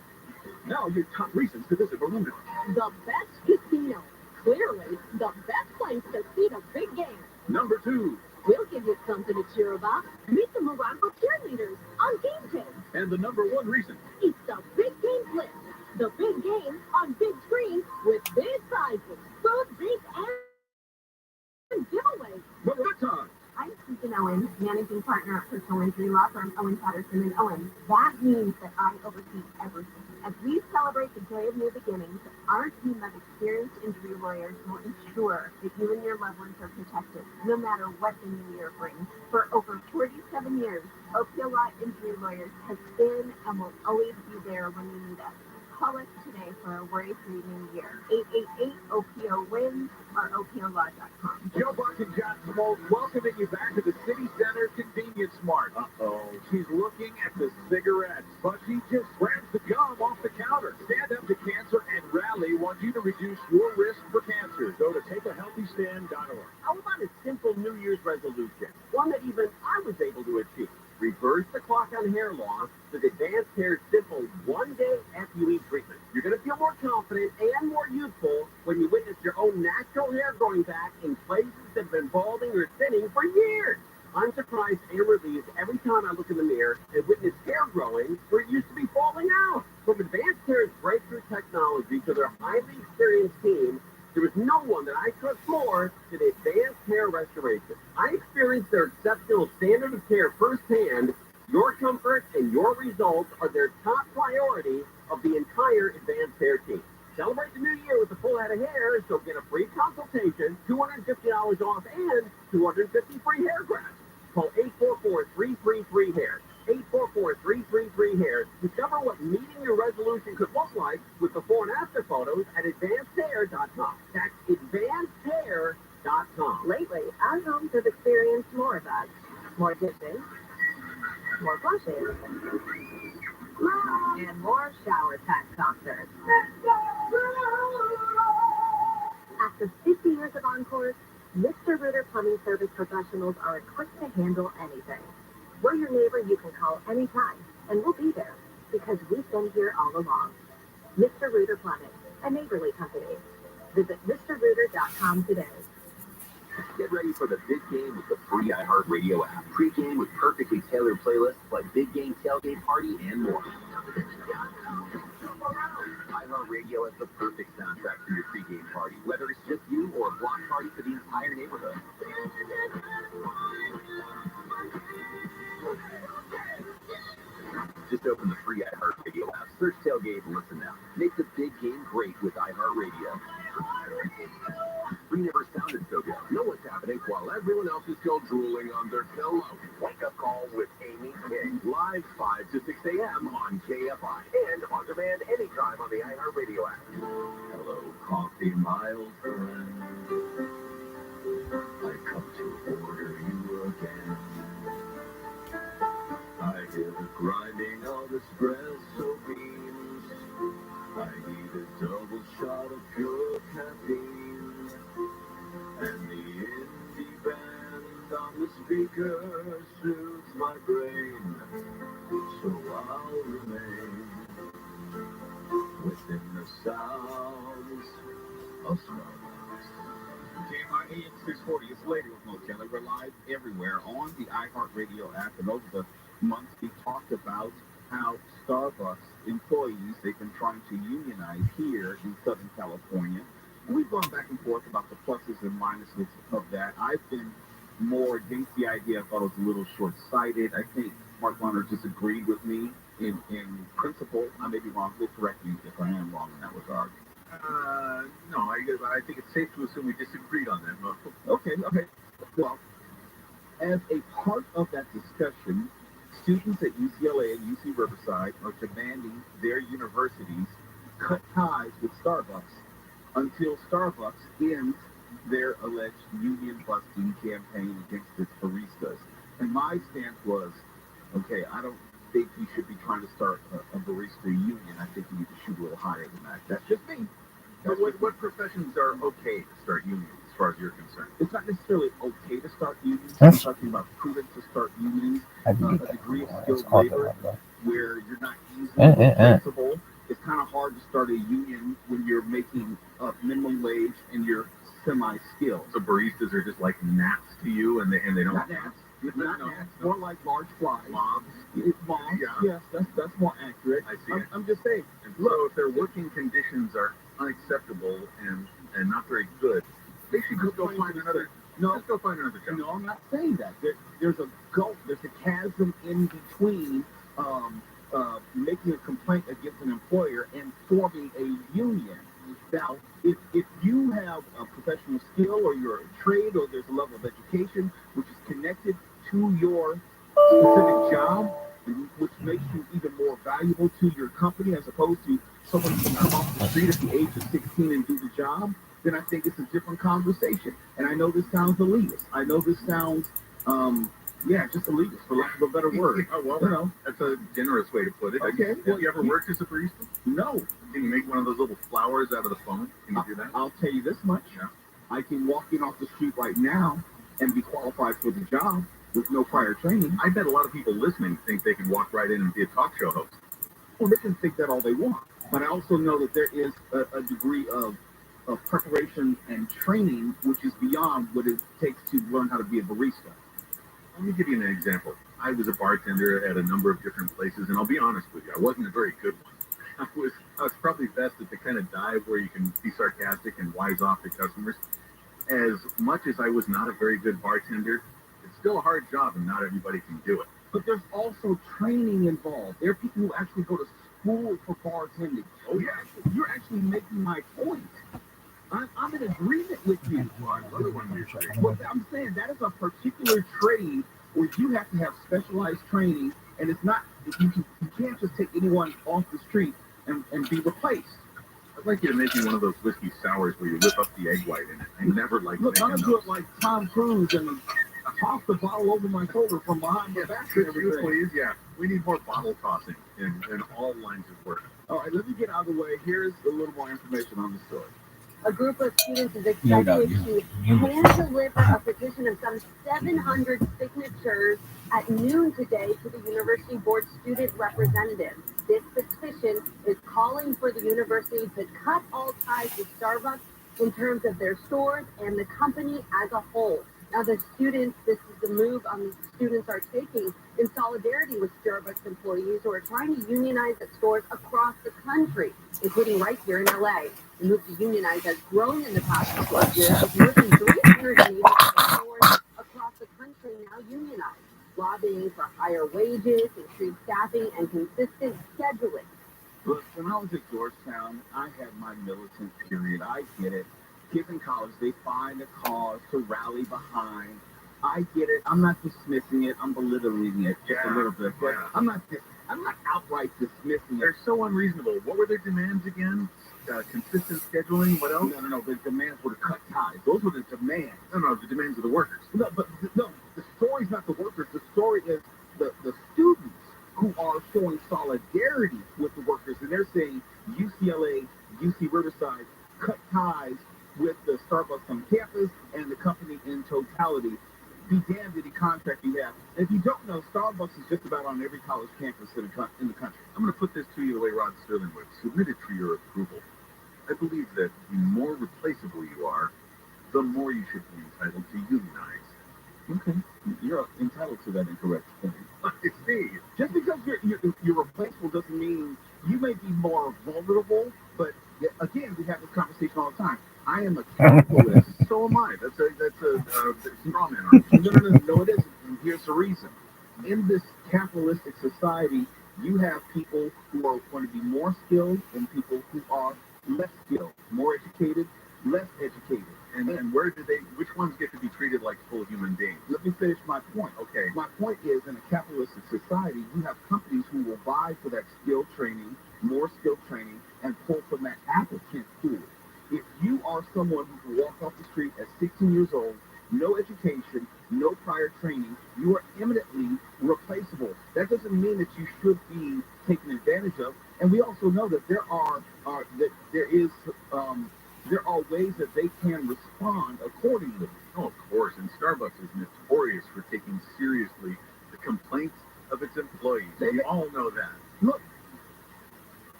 Now your top reasons to visit Bermuda. The best casino. Clearly, the best place to see the big game. Number 2. We'll give you something to cheer about. Meet the Morocco cheerleaders on game day. And the number 1 reason. It's the Big Game Blitz. The big game on big screen with big prizes, food, drinks, and giveaways. Marita. I'm Susan Owens, managing partner at personal injury law firm Owen Patterson & Owens. That means that I oversee everything. As we celebrate the day of new beginnings, our team of experienced injury lawyers will ensure that you and your loved ones are protected, no matter what the new year brings. For over 47 years, OPO Law Injury Lawyers has been and will always be there when you need us. Call us today for a worry-free new year. 888-OPO-WINS or OPOLaw.com. Joe Buck and John Smoltz welcoming you back to the City Center Convenience Mart. Uh-oh, she's looking at the cigarettes, but she just grabs the gum off the counter. Stand Up to Cancer and Rally want you to reduce your risk for cancer. Go to takeahealthystand.org. How about a simple New Year's resolution? One that even I was able to achieve. Reverse the clock on hair loss with Advanced Hair's simple one-day FUE treatment. You're going to feel more confident and more youthful when you witness your own natural hair growing back in places that have been balding or thinning for years. I'm surprised and relieved every time I look in the mirror and witness hair growing where it used to be falling out. From Advanced Hair's breakthrough technology to their highly experienced team, there is no one that I trust more than Advanced Hair Restoration. I experienced their exceptional standard of care firsthand. Your comfort and your results are their top priority of the entire Advanced Hair team. Celebrate the new year with a full head of hair, so get a free consultation, $250 off, and 250 free hair grafts. Call 844-333-HAIR. 844-333-HAIR. Discover what meeting your resolution could look like with before and after photos at advancedhair.com. That's advancedhair.com. Lately, our homes have experienced more of us. More dishes, more flushes, and more shower time concerts. After 50 years of Encores, Mr. Rooter Plumbing Service professionals are equipped to handle anything. We're your neighbor you can call anytime, and we'll be there, because we've been here all along. Mr. Rooter Plumbing, a neighborly company. Visit MrRooter.com today. Get ready for the big game with the free iHeartRadio app. Pre-game with perfectly tailored playlists like Big Game Tailgate Party and more. iHeartRadio has the perfect soundtrack for your pre-game party, whether it's just you or a block party for the entire neighborhood. Just open the free iHeartRadio app, search Tailgate, and listen now. Make the big game great with iHeartRadio. We never sounded so good. Know what's happening while everyone else is still drooling on their pillow. Wake up call with Amy King. Live live 5 to 6 a.m. on KFI and on demand anytime on the iHeartRadio app. Hello, coffee, my old friend. I come to order you again. I hear the grinding of espresso beans. I need a double shot of pure caffeine. And the indie band on the speaker soothes my brain. So I'll remain within the sounds of Starbucks. KFI AM 640, it's later with Mo Kelly. We're live everywhere on the iHeartRadio app. And over the months, we talked about how Starbucks employees, they've been trying to unionize here in Southern California. And we've gone back and forth about the pluses and minuses of that. I've been more against the idea. I thought it was a little short-sighted. I think Mark Warner disagreed with me in principle. I may be wrong. He'll correct me if I am wrong in that regard. No, I think it's safe to assume we disagreed on that, Mo. Okay. Well, as a part of that discussion, students at UCLA and UC Riverside are demanding their universities cut ties with Starbucks until Starbucks ends their alleged union-busting campaign against its baristas. And my stance was, okay, I don't think you should be trying to start a barista union. I think you need to shoot a little higher than that. That's just me. But what professions are okay to start unions, as far as you're concerned? It's not necessarily okay to start unions. I'm talking about prudent to start unions. A degree of skilled labor where you're not easily replaceable. It's kind of hard to start a union when you're making minimum wage and you're semi-skilled. So baristas are just like gnats to you, and they don't. Not gnats. Not gnats. More like large flies. Mobs. Moms. Yeah. Yes, that's more accurate. I see. I'm just saying. And so if their working conditions are unacceptable and not very good, they should just go find another. No, just go find another job. No, I'm not saying that. There's a gulf. There's a chasm in between making a complaint against an employer and forming a union. Now, if you have a professional skill or you're a trade or there's a level of education which is connected to your specific job, which makes you even more valuable to your company as opposed to someone who can come off the street at the age of 16 and do the job, then I think it's a different conversation. And I know this sounds elitist. I know this sounds, just elitist, for lack of a better word. Oh, well, that's a generous way to put it. Okay. Have you ever worked as a barista? No. Can you make one of those little flowers out of the phone? Can you do that? I'll tell you this much. Yeah. I can walk in off the street right now and be qualified for the job with no prior training. I bet a lot of people listening think they can walk right in and be a talk show host. Well, they can think that all they want. But I also know that there is a degree of preparation and training which is beyond what it takes to learn how to be a barista. Let me give you an example. I was a bartender at a number of different places, and I'll be honest with you, I wasn't a very good one. I was probably best at the kind of dive where you can be sarcastic and wise off to customers. As much as I was not a very good bartender, it's still a hard job, and not everybody can do it. But there's also training involved. There are people who actually go to school for bartending. Oh, yeah. You're actually making my point. I'm in agreement with you. Well, I love it when we agree. But I'm saying that is a particular trade where you have to have specialized training, and it's not you can't just take anyone off the street and be replaced. I'd like you to make me one of those whiskey sours where you whip up the egg white in it. I never liked Look, I'm making gonna do those. it like Tom Cruise and toss the bottle over my shoulder from behind my back and everything. Please, yeah. We need more bottle tossing in all lines of work. All right, let me get out of the way. Here's a little more information on the story. A group of students is expected to hand-deliver a petition of some 700 signatures at noon today to the University Board student representatives. This petition is calling for the university to cut all ties with Starbucks in terms of their stores and the company as a whole. Now, this is the move the students are taking in solidarity with Starbucks employees who are trying to unionize at stores across the country, including right here in LA. The move to unionize has grown in the past couple of years, with more than 380 stores across the country now unionized, lobbying for higher wages, increased staffing, and consistent scheduling. Look, when I was at Georgetown, I had my militant period. I get it. Kids in college, they find a cause to rally behind. I get it. I'm not dismissing it. I'm belittling it just a little bit, but I'm not outright dismissing it. They're so unreasonable. What were their demands again? Consistent scheduling. What else? No. The demands were to cut ties. Those were the demands. No, the demands of the workers. No, the story's not the workers. The story is the students who are showing solidarity with the workers, and they're saying UCLA, UC Riverside cut ties with the Starbucks on campus and the company in totality. Be damned any contract you have. And if you don't know, Starbucks is just about on every college campus in the country. I'm going to put this to you the way Rod Sterling would. Submit it for your approval. I believe that the more replaceable you are, the more you should be entitled to unionize. Okay, you're entitled to that incorrect thing. I see. Just because you're replaceable doesn't mean you may be more vulnerable. But again, we have this conversation all the time. I am a capitalist. So am I. That's a straw man argument. No, it isn't. And here's the reason. In this capitalistic society, you have people who are going to be more skilled and people who are less skilled, more educated, less educated. And which ones get to be treated like full human beings? Let me finish my point. Okay. My point is, in a capitalistic society, you have companies who will vie for that skill training, more skill training, and pull from that applicant pool. If you are someone who can walk off the street at 16 years old, no education, no prior training, you are eminently replaceable. That doesn't mean that you should be taken advantage of. And we also know that there are ways that they can respond accordingly. Oh, of course. And Starbucks is notorious for taking seriously the complaints of its employees. We all know that. Look,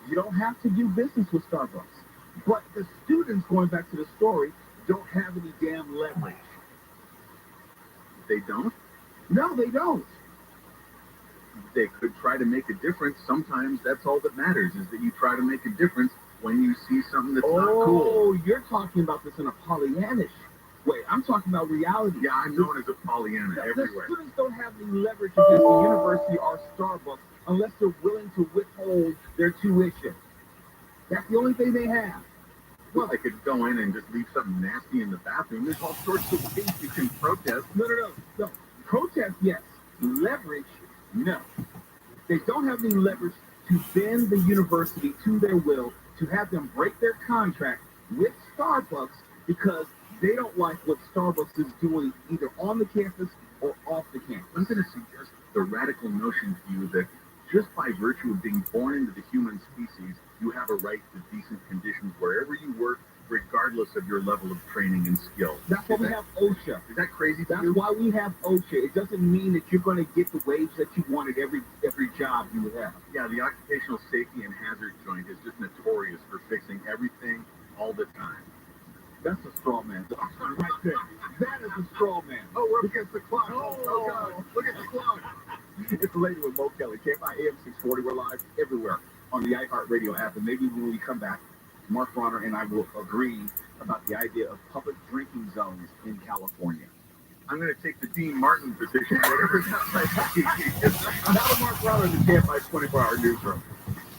you don't have to do business with Starbucks. But the students, going back to the story, don't have any damn leverage. They don't? No, they don't. They could try to make a difference. Sometimes that's all that matters, is that you try to make a difference when you see something that's not cool. Oh, you're talking about this in a Pollyannish way. I'm talking about reality. Yeah, I'm known as a Pollyanna everywhere. The students don't have any leverage against the university or Starbucks unless they're willing to withhold their tuition. That's the only thing they have. Well, they could go in and just leave something nasty in the bathroom. There's all sorts of things you can protest. No. Protest, yes. Leverage, no. They don't have any leverage to bend the university to their will, to have them break their contract with Starbucks because they don't like what Starbucks is doing either on the campus or off the campus. I'm going to suggest the radical notion to you that just by virtue of being born into the human species, you have a right to decent conditions wherever you work, regardless of your level of training and skill. That's why we have OSHA. Is that crazy to That's you? why we have OSHA. It doesn't mean that you're going to get the wage that you want at every job you would have. Yeah, the Occupational Safety and Hazard Joint is just notorious for fixing everything all the time. That's a straw man. Right there. That is a straw man. Oh, we're against the clock. Oh, God. Look at the clock. It's the lady with Mo Kelly. KFI AM 640. We're live everywhere on the iHeartRadio app. And maybe when we come back, Mark Bronner and I will agree about the idea of public drinking zones in California. I'm going to take the Dean Martin position, whatever that might be. Now Mark Bronner in the KFI 24-hour newsroom.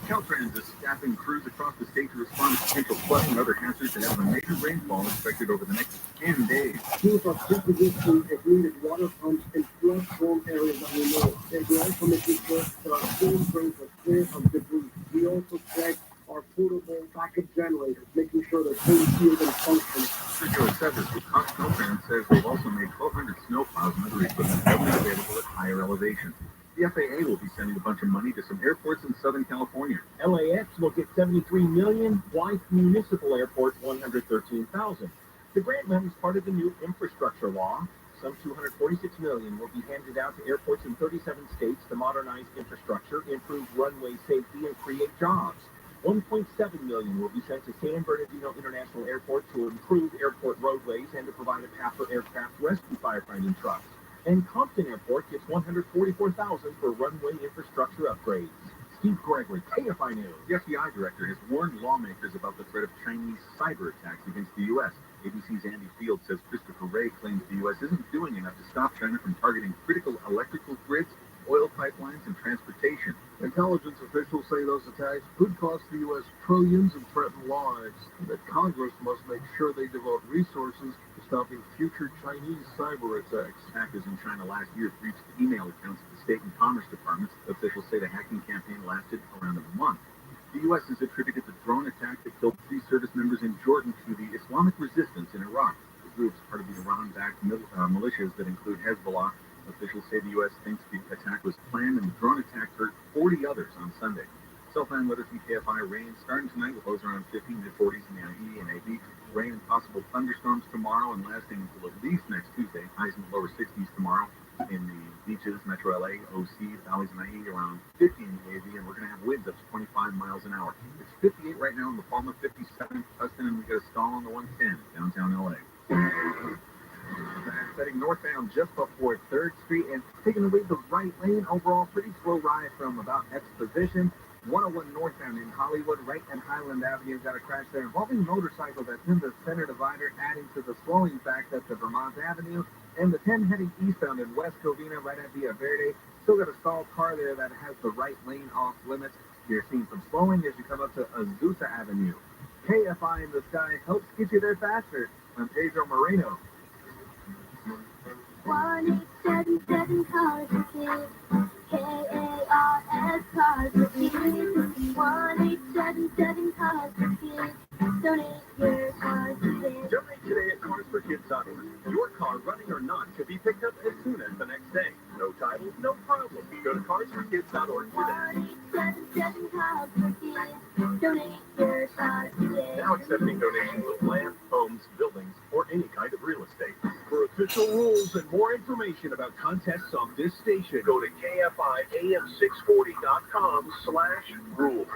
Caltrans is staffing crews across the state to respond to potential flooding and other hazards ahead of a major rainfall expected over the next 10 days. Teams are pre-positioned at unit water pumps in flood-prone areas that we know. And we also making sure that our storm drains are clear of debris. We also check our portable backup generators, making sure they're fully sealed and functioning. Sergio Aceves with Caltrans says they've also made 1,200 snowplows and other equipment readily available at higher elevations. The FAA will be sending a bunch of money to some airports in Southern California. LAX will get $73 million, White Municipal Airport $113,000. The grant money is part of the new infrastructure law. Some $246 million will be handed out to airports in 37 states to modernize infrastructure, improve runway safety, and create jobs. $1.7 million will be sent to San Bernardino International Airport to improve airport roadways and to provide a path for aircraft rescue firefighting trucks. And Compton Airport gets $144,000 for runway infrastructure upgrades. Steve Gregory, KFI News. The FBI director has warned lawmakers about the threat of Chinese cyber attacks against the U.S. ABC's Andy Field says Christopher Wray claims the U.S. isn't doing enough to stop China from targeting critical electrical grids, oil pipelines, and transportation. Intelligence officials say those attacks could cost the U.S. trillions and threaten lives, and that Congress must make sure they devote resources to stopping future Chinese cyber attacks. Hackers in China last year breached email accounts of the state and commerce departments. Officials say the hacking campaign lasted around a month. The U.S. has attributed the drone attack that killed 3 service members in Jordan to the Islamic resistance in Iraq. The group's part of the Iran-backed militias that include Hezbollah. Officials say the U.S. thinks the attack was planned, and the drone attack hurt 40 others on Sunday. Cell-time weather from KFI: rain starting tonight with lows around 50, mid-40s in the IE and AB. Rain and possible thunderstorms tomorrow and lasting until at least next Tuesday. Highs in the lower 60s tomorrow in the beaches, Metro LA, OC, valleys and IE around 50 in the AV, and we're going to have winds up to 25 miles an hour. It's 58 right now in La Palma, 57 Tustin, and we got a stall on the 110 downtown LA. Heading northbound just before 3rd Street and taking away the right lane. Overall, pretty slow ride from about Exposition. 101 northbound in Hollywood, right at Highland Avenue. Got a crash there involving a motorcycle that's in the center divider, adding to the slowing fact at the Vermont Avenue. And the 10 heading eastbound in West Covina, right at Villa Verde. Still got a stalled car there that has the right lane off limits. You're seeing some slowing as you come up to Azusa Avenue. KFI in the sky helps get you there faster. I'm Pedro Moreno. 1877 cars for kids. KARS cars for kids. 1877 cars for kids. Donate your cars today. Donate today at carsforkids.org. Your car, running or not, should be picked up as soon as the next day. No title, no problem. Go to carsforkids.org today. 1877 cars for kids. Donate your cars today. Now accepting donations of land, homes, buildings, or any kind of real estate. For official rules and more information about contests on this station, go to KFIAM640.com/rules.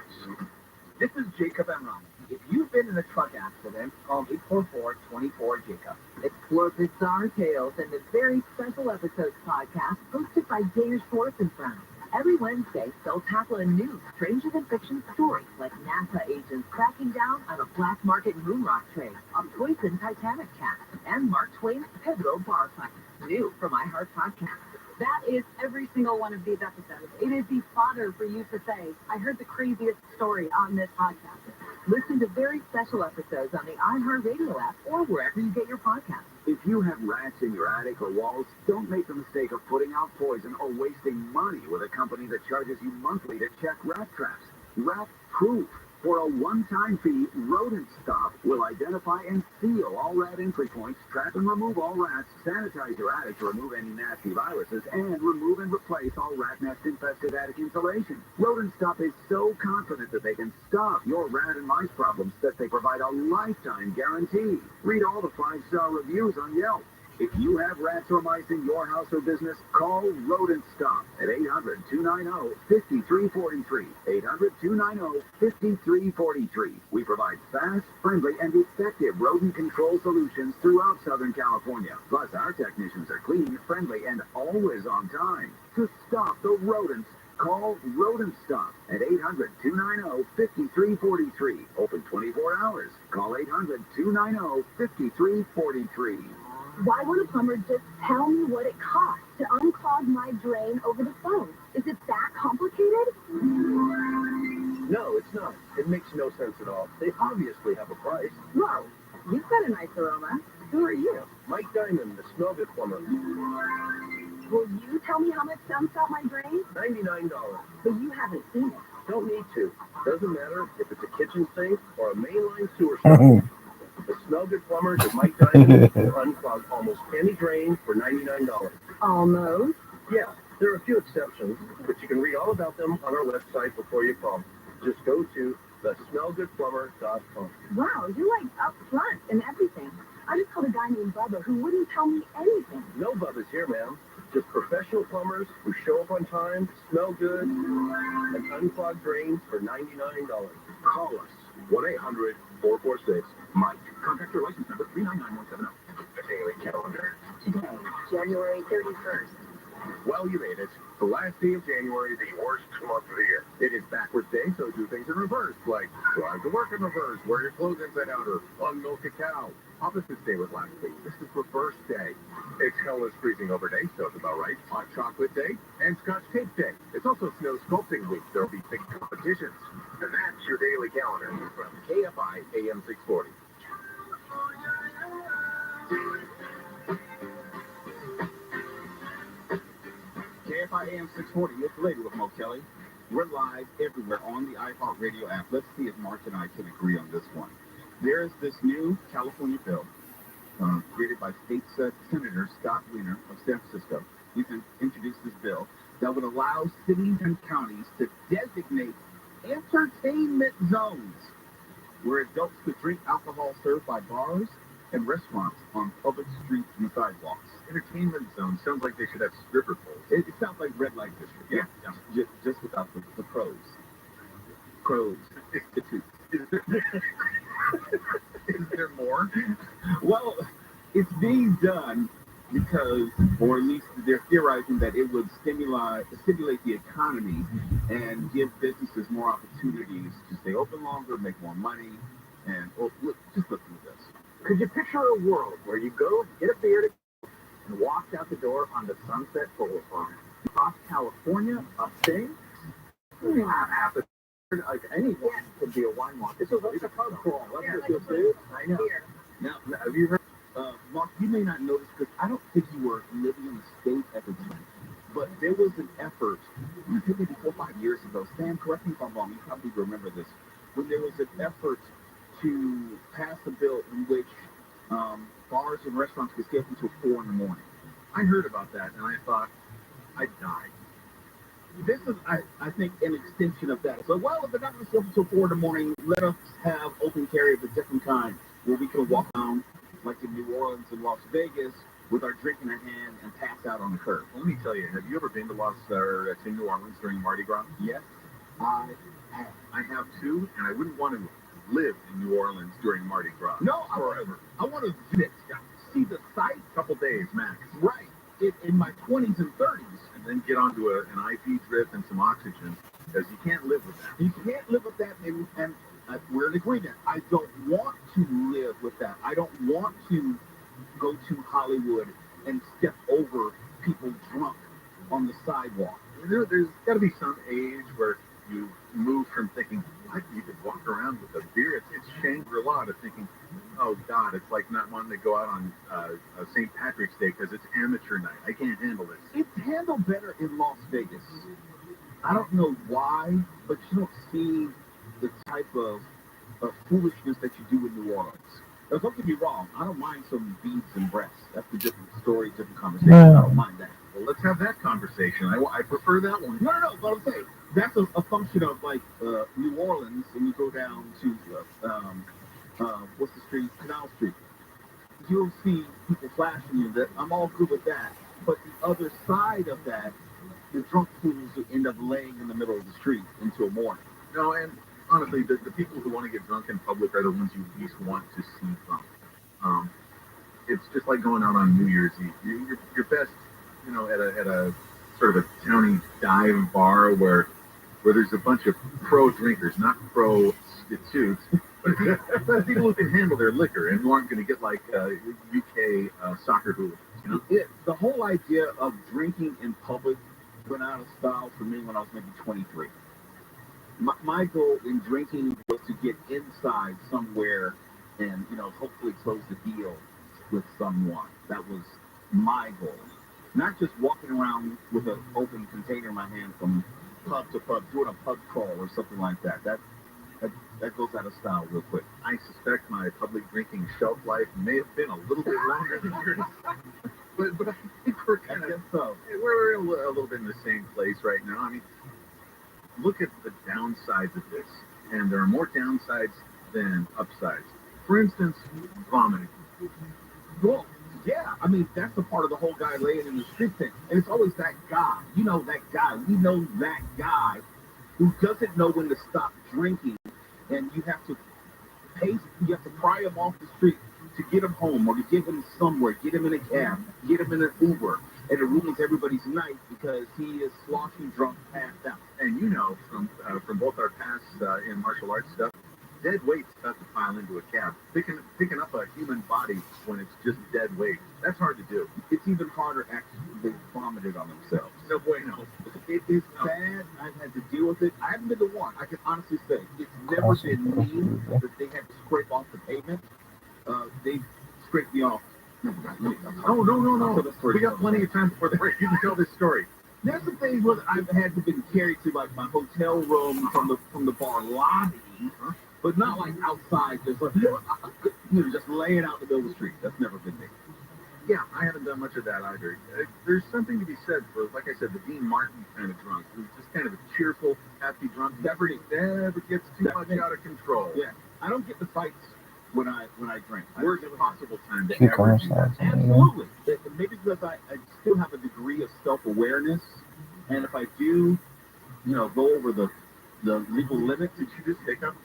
This is Jacob Enron. If you've been in a truck accident, call 844-24-JACOB. Explore bizarre tales in this very special episodes podcast hosted by Danish Schwartz and Friends. Every Wednesday, they'll tackle a new stranger-than-fiction story, like NASA agents cracking down on a black market moon rock trade, a poisoned Titanic cat, and Mark Twain's pivotal bar fight. New from iHeart Podcast. That is every single one of these episodes. It is the fodder for you to say, I heard the craziest story on this podcast. Listen to very special episodes on the iHeartRadio app or wherever you get your podcasts. If you have rats in your attic or walls, don't make the mistake of putting out poison or wasting money with a company that charges you monthly to check rat traps. Rat Proof. For a one-time fee, Rodent Stop will identify and seal all rat entry points, trap and remove all rats, sanitize your attic to remove any nasty viruses, and remove and replace all rat nest-infested attic insulation. Rodent Stop is so confident that they can stop your rat and mice problems that they provide a lifetime guarantee. Read all the 5-star reviews on Yelp. If you have rats or mice in your house or business, call Rodent Stop at 800-290-5343. 800-290-5343. We provide fast, friendly, and effective rodent control solutions throughout Southern California. Plus, our technicians are clean, friendly, and always on time. To stop the rodents, call Rodent Stop at 800-290-5343. Open 24 hours. Call 800-290-5343. Why would a plumber just tell me what it costs to unclog my drain over the phone? Is it that complicated? No, it's not. It makes no sense at all. They obviously have a price. Whoa, you've got a nice aroma. Who are you? Mike Diamond, the Smell Good Plumber. Will you tell me how much dumps out my drain? $99. But you haven't seen it. Don't need to. Doesn't matter if it's a kitchen sink or a mainline sewer system. The Smell Good Plumbers at Mike Diamond will unclog almost any drain for $99. Almost. Yeah, there are a few exceptions, but you can read all about them on our website before you call. Just go to thesmellgoodplumber.com. Wow, you're like up front and everything. I just called a guy named Bubba who wouldn't tell me anything. No Bubba's here, ma'am. Just professional plumbers who show up on time, smell good, and unclog drains for $99. Call us. 1-800-446-MIKE. Contractor license number 399170. The daily calendar. Today, January 31st. Well, you made it. The last day of January, The worst month of the year. it is backwards day, so do things in reverse, like drive to work in reverse, wear your clothes inside out, or unmilk a cow. Opposites day was last week. This is reverse day. It's hell is freezing over day, so it's about right. Hot chocolate day and Scotch tape day. It's also snow sculpting week. There'll be big competitions. And that's your daily calendar. From KFI AM 640. 640, it's later with Mo Kelly. We're live everywhere on the iHeartRadio app. Let's see if Mark and I can agree on this one. There is this new California bill created by State Senator Scott Wiener of San Francisco. He's introduced this bill that would allow cities and counties to designate entertainment zones where adults could drink alcohol served by bars and restaurants on public streets and sidewalks. Entertainment zone sounds like they should have stripper poles. It sounds like red light district. Yeah. Just without the pros. Crows. Is there more? Well, it's being done because, or at least they're theorizing that it would stimulate the economy and give businesses more opportunities to stay open longer, make more money, and just listen to this. Could you picture a world where you go get a beer and walk out the door on the Sunset Boulevard? Across California, a thing? Not happen. Like anyone could be a wine walk. It's a pub crawl. I know. Now, have you heard, Mark, you may not know this because I don't think you were living in the States at the time, but there was an effort, maybe 4 or 5 years ago, Sam, correct me if I'm wrong, you probably remember this, when there was an effort to pass a bill in which bars and restaurants could stay open until 4 in the morning. I heard about that, and I thought, I'd die. This is, I think, an extension of that. So, well, if they're not going to stay open until 4 in the morning, let us have open carry of a different kind, where we can walk down, like in New Orleans and Las Vegas, with our drink in our hand and pass out on the curb. Well, let me tell you, have you ever been to New Orleans during Mardi Gras? Yes, I have. I have too, and I wouldn't want to live in New Orleans during Mardi Gras. No, forever. I want to visit, see the sights. A couple days max. Right. In my 20s and 30s. And then get onto an IV drip and some oxygen, because you can't live with that. You can't live with that, and we're in agreement. I don't want to live with that. I don't want to go to Hollywood and step over people drunk on the sidewalk. There's got to be some age where you move from thinking, you could walk around with a beer. It's Shangri-La to thinking, oh God, it's like not wanting to go out on St. Patrick's Day because it's amateur night. I can't handle this. It's handled better in Las Vegas. I don't know why, but you don't see the type of foolishness that you do in New Orleans. Now, don't get me wrong, I don't mind some beads and breasts. That's a different story, different conversation. I don't mind that. Well, let's have that conversation. I prefer that one. No, but I'm saying, that's a function of, like, New Orleans, and you go down to, what's the street? Canal Street. You'll see people flashing you. That I'm all good with that. But the other side of that, the drunk fools who end up laying in the middle of the street until morning. No, and honestly, the people who want to get drunk in public are the ones you least want to see drunk. It's just like going out on New Year's Eve. You're best, at a sort of a towny dive bar where there's a bunch of pro drinkers, not prostitutes, but people who can handle their liquor and who aren't going to get like UK soccer hooligans. The whole idea of drinking in public went out of style for me when I was maybe 23. My goal in drinking was to get inside somewhere and, hopefully close the deal with someone. That was my goal. Not just walking around with an open container in my hand from pub to pub, doing a pub crawl or something like that. That goes out of style real quick. I suspect my public drinking shelf life may have been a little bit longer than yours. But I think we're we're a little bit in the same place right now. I mean, look at the downsides of this, and there are more downsides than upsides. For instance, vomiting. Well, yeah, I mean, that's a part of the whole guy laying in the street thing. And it's always that guy. You know that guy. We know that guy who doesn't know when to stop drinking, and you have to pry him off the street to get him home or to get him somewhere, get him in a cab, get him in an Uber, and it ruins everybody's night because he is sloshing drunk, passed out. And from both our past in martial arts stuff, dead weight's tough to pile into a cab. Picking up a human body when it's just dead weight, that's hard to do. It's even harder after they vomited on themselves. No bueno. It is bad. I've had to deal with it. I haven't been the one. I can honestly say it's never been me that they had to scrape off the pavement. They scraped me off. No. We got plenty of time before the break. You can tell this story. There's some things where I've had to been carried to like my hotel room from the bar lobby, but not like outside, just like, just laying out in the middle of the street. That's never been me. Yeah, I haven't done much of that either. There's something to be said for, like I said, the Dean Martin kind of drunk, who's just kind of a cheerful, happy drunk. Never gets too much out of control. Yeah, I don't get the fights when I drink. Worst possible time to Keep ever going, do that. Absolutely. Maybe because I still have a degree of self-awareness, and if I do, go over the legal limit, Did you just hiccup?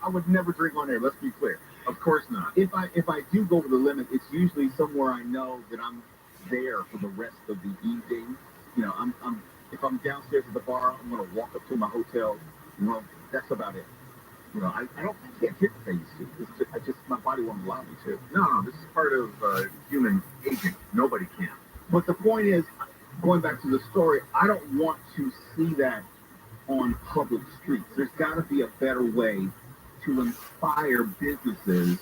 I would never drink on air. Let's be clear. Of course not. If I do go over the limit, it's usually somewhere I know that I'm there for the rest of the evening. If I'm downstairs at the bar, I'm gonna walk up to my hotel. That's about it. I can't drink as I used to. My body won't allow me to. No, this is part of human aging. Nobody can. But the point is, going back to the story, I don't want to see that on public streets. There's got to be a better way to inspire businesses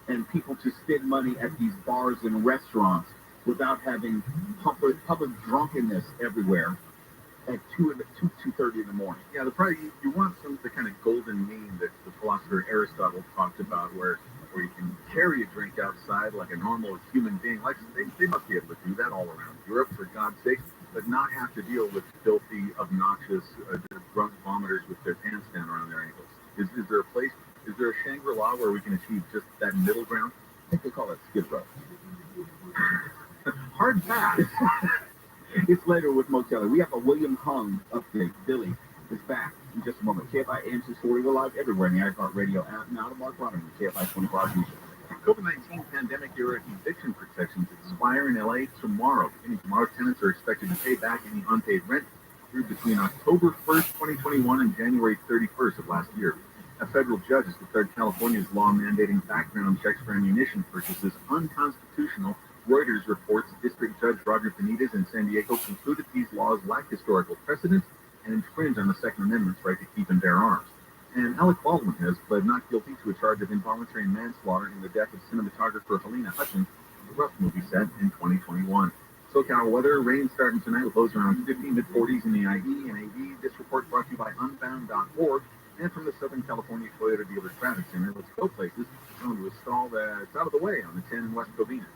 and people to spend money at these bars and restaurants without having public drunkenness everywhere at 2:30 in the morning. Yeah, you want the kind of golden mean that the philosopher Aristotle talked about, where you can carry a drink outside like a normal human being. Like they must be able to do that all around Europe, for God's sake, but not have to deal with filthy, obnoxious, drunk vomiters with their pants down around their ankles. Is there a place? Is there a Shangri-La where we can achieve just that middle ground? I think they call it Skid Row. Hard pass. It's later with Motelli. We have a William Hung update. Billy is back in just a moment. KFI AM 640. We're live everywhere in the iHeartRadio app. Now to Mark Rodman, KFI 24 Hours News. COVID-19 pandemic-era eviction protections expire in LA tomorrow. Beginning tomorrow, tenants are expected to pay back any unpaid rent through between October 1st, 2021 and January 31st of last year. A federal judge has declared California's law mandating background checks for ammunition purchases unconstitutional. Reuters reports District Judge Roger Benitez in San Diego concluded these laws lack historical precedent and infringe on the Second Amendment's right to keep and bear arms. And Alec Baldwin has pled not guilty to a charge of involuntary manslaughter in the death of cinematographer Helena Hutchins, the Rough movie set in 2021. SoCal weather, rain starting tonight with lows around 50, mid-40s in the IE and AV. This report brought to you by Unbound.org and from the Southern California Toyota Dealer Traffic Center. Let's go places. Going to a stall that's out of the way on the 10 in West Covina.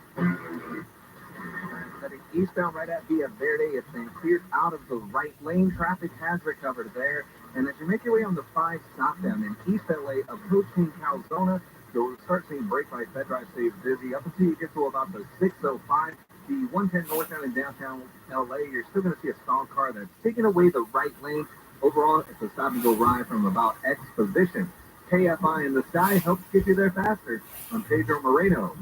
Heading eastbound right at Villa Verde, it's been cleared out of the right lane. Traffic has recovered there. And as you make your way on the 5 southbound in East LA, approaching Calzona, you'll start seeing brake light. That drive stays busy up until you get to about the 605. The 110 northbound in downtown LA, you're still going to see a stalled car that's taking away the right lane. Overall, it's a stop-and-go ride from about X position. KFI in the sky helps get you there faster. I'm Pedro Moreno.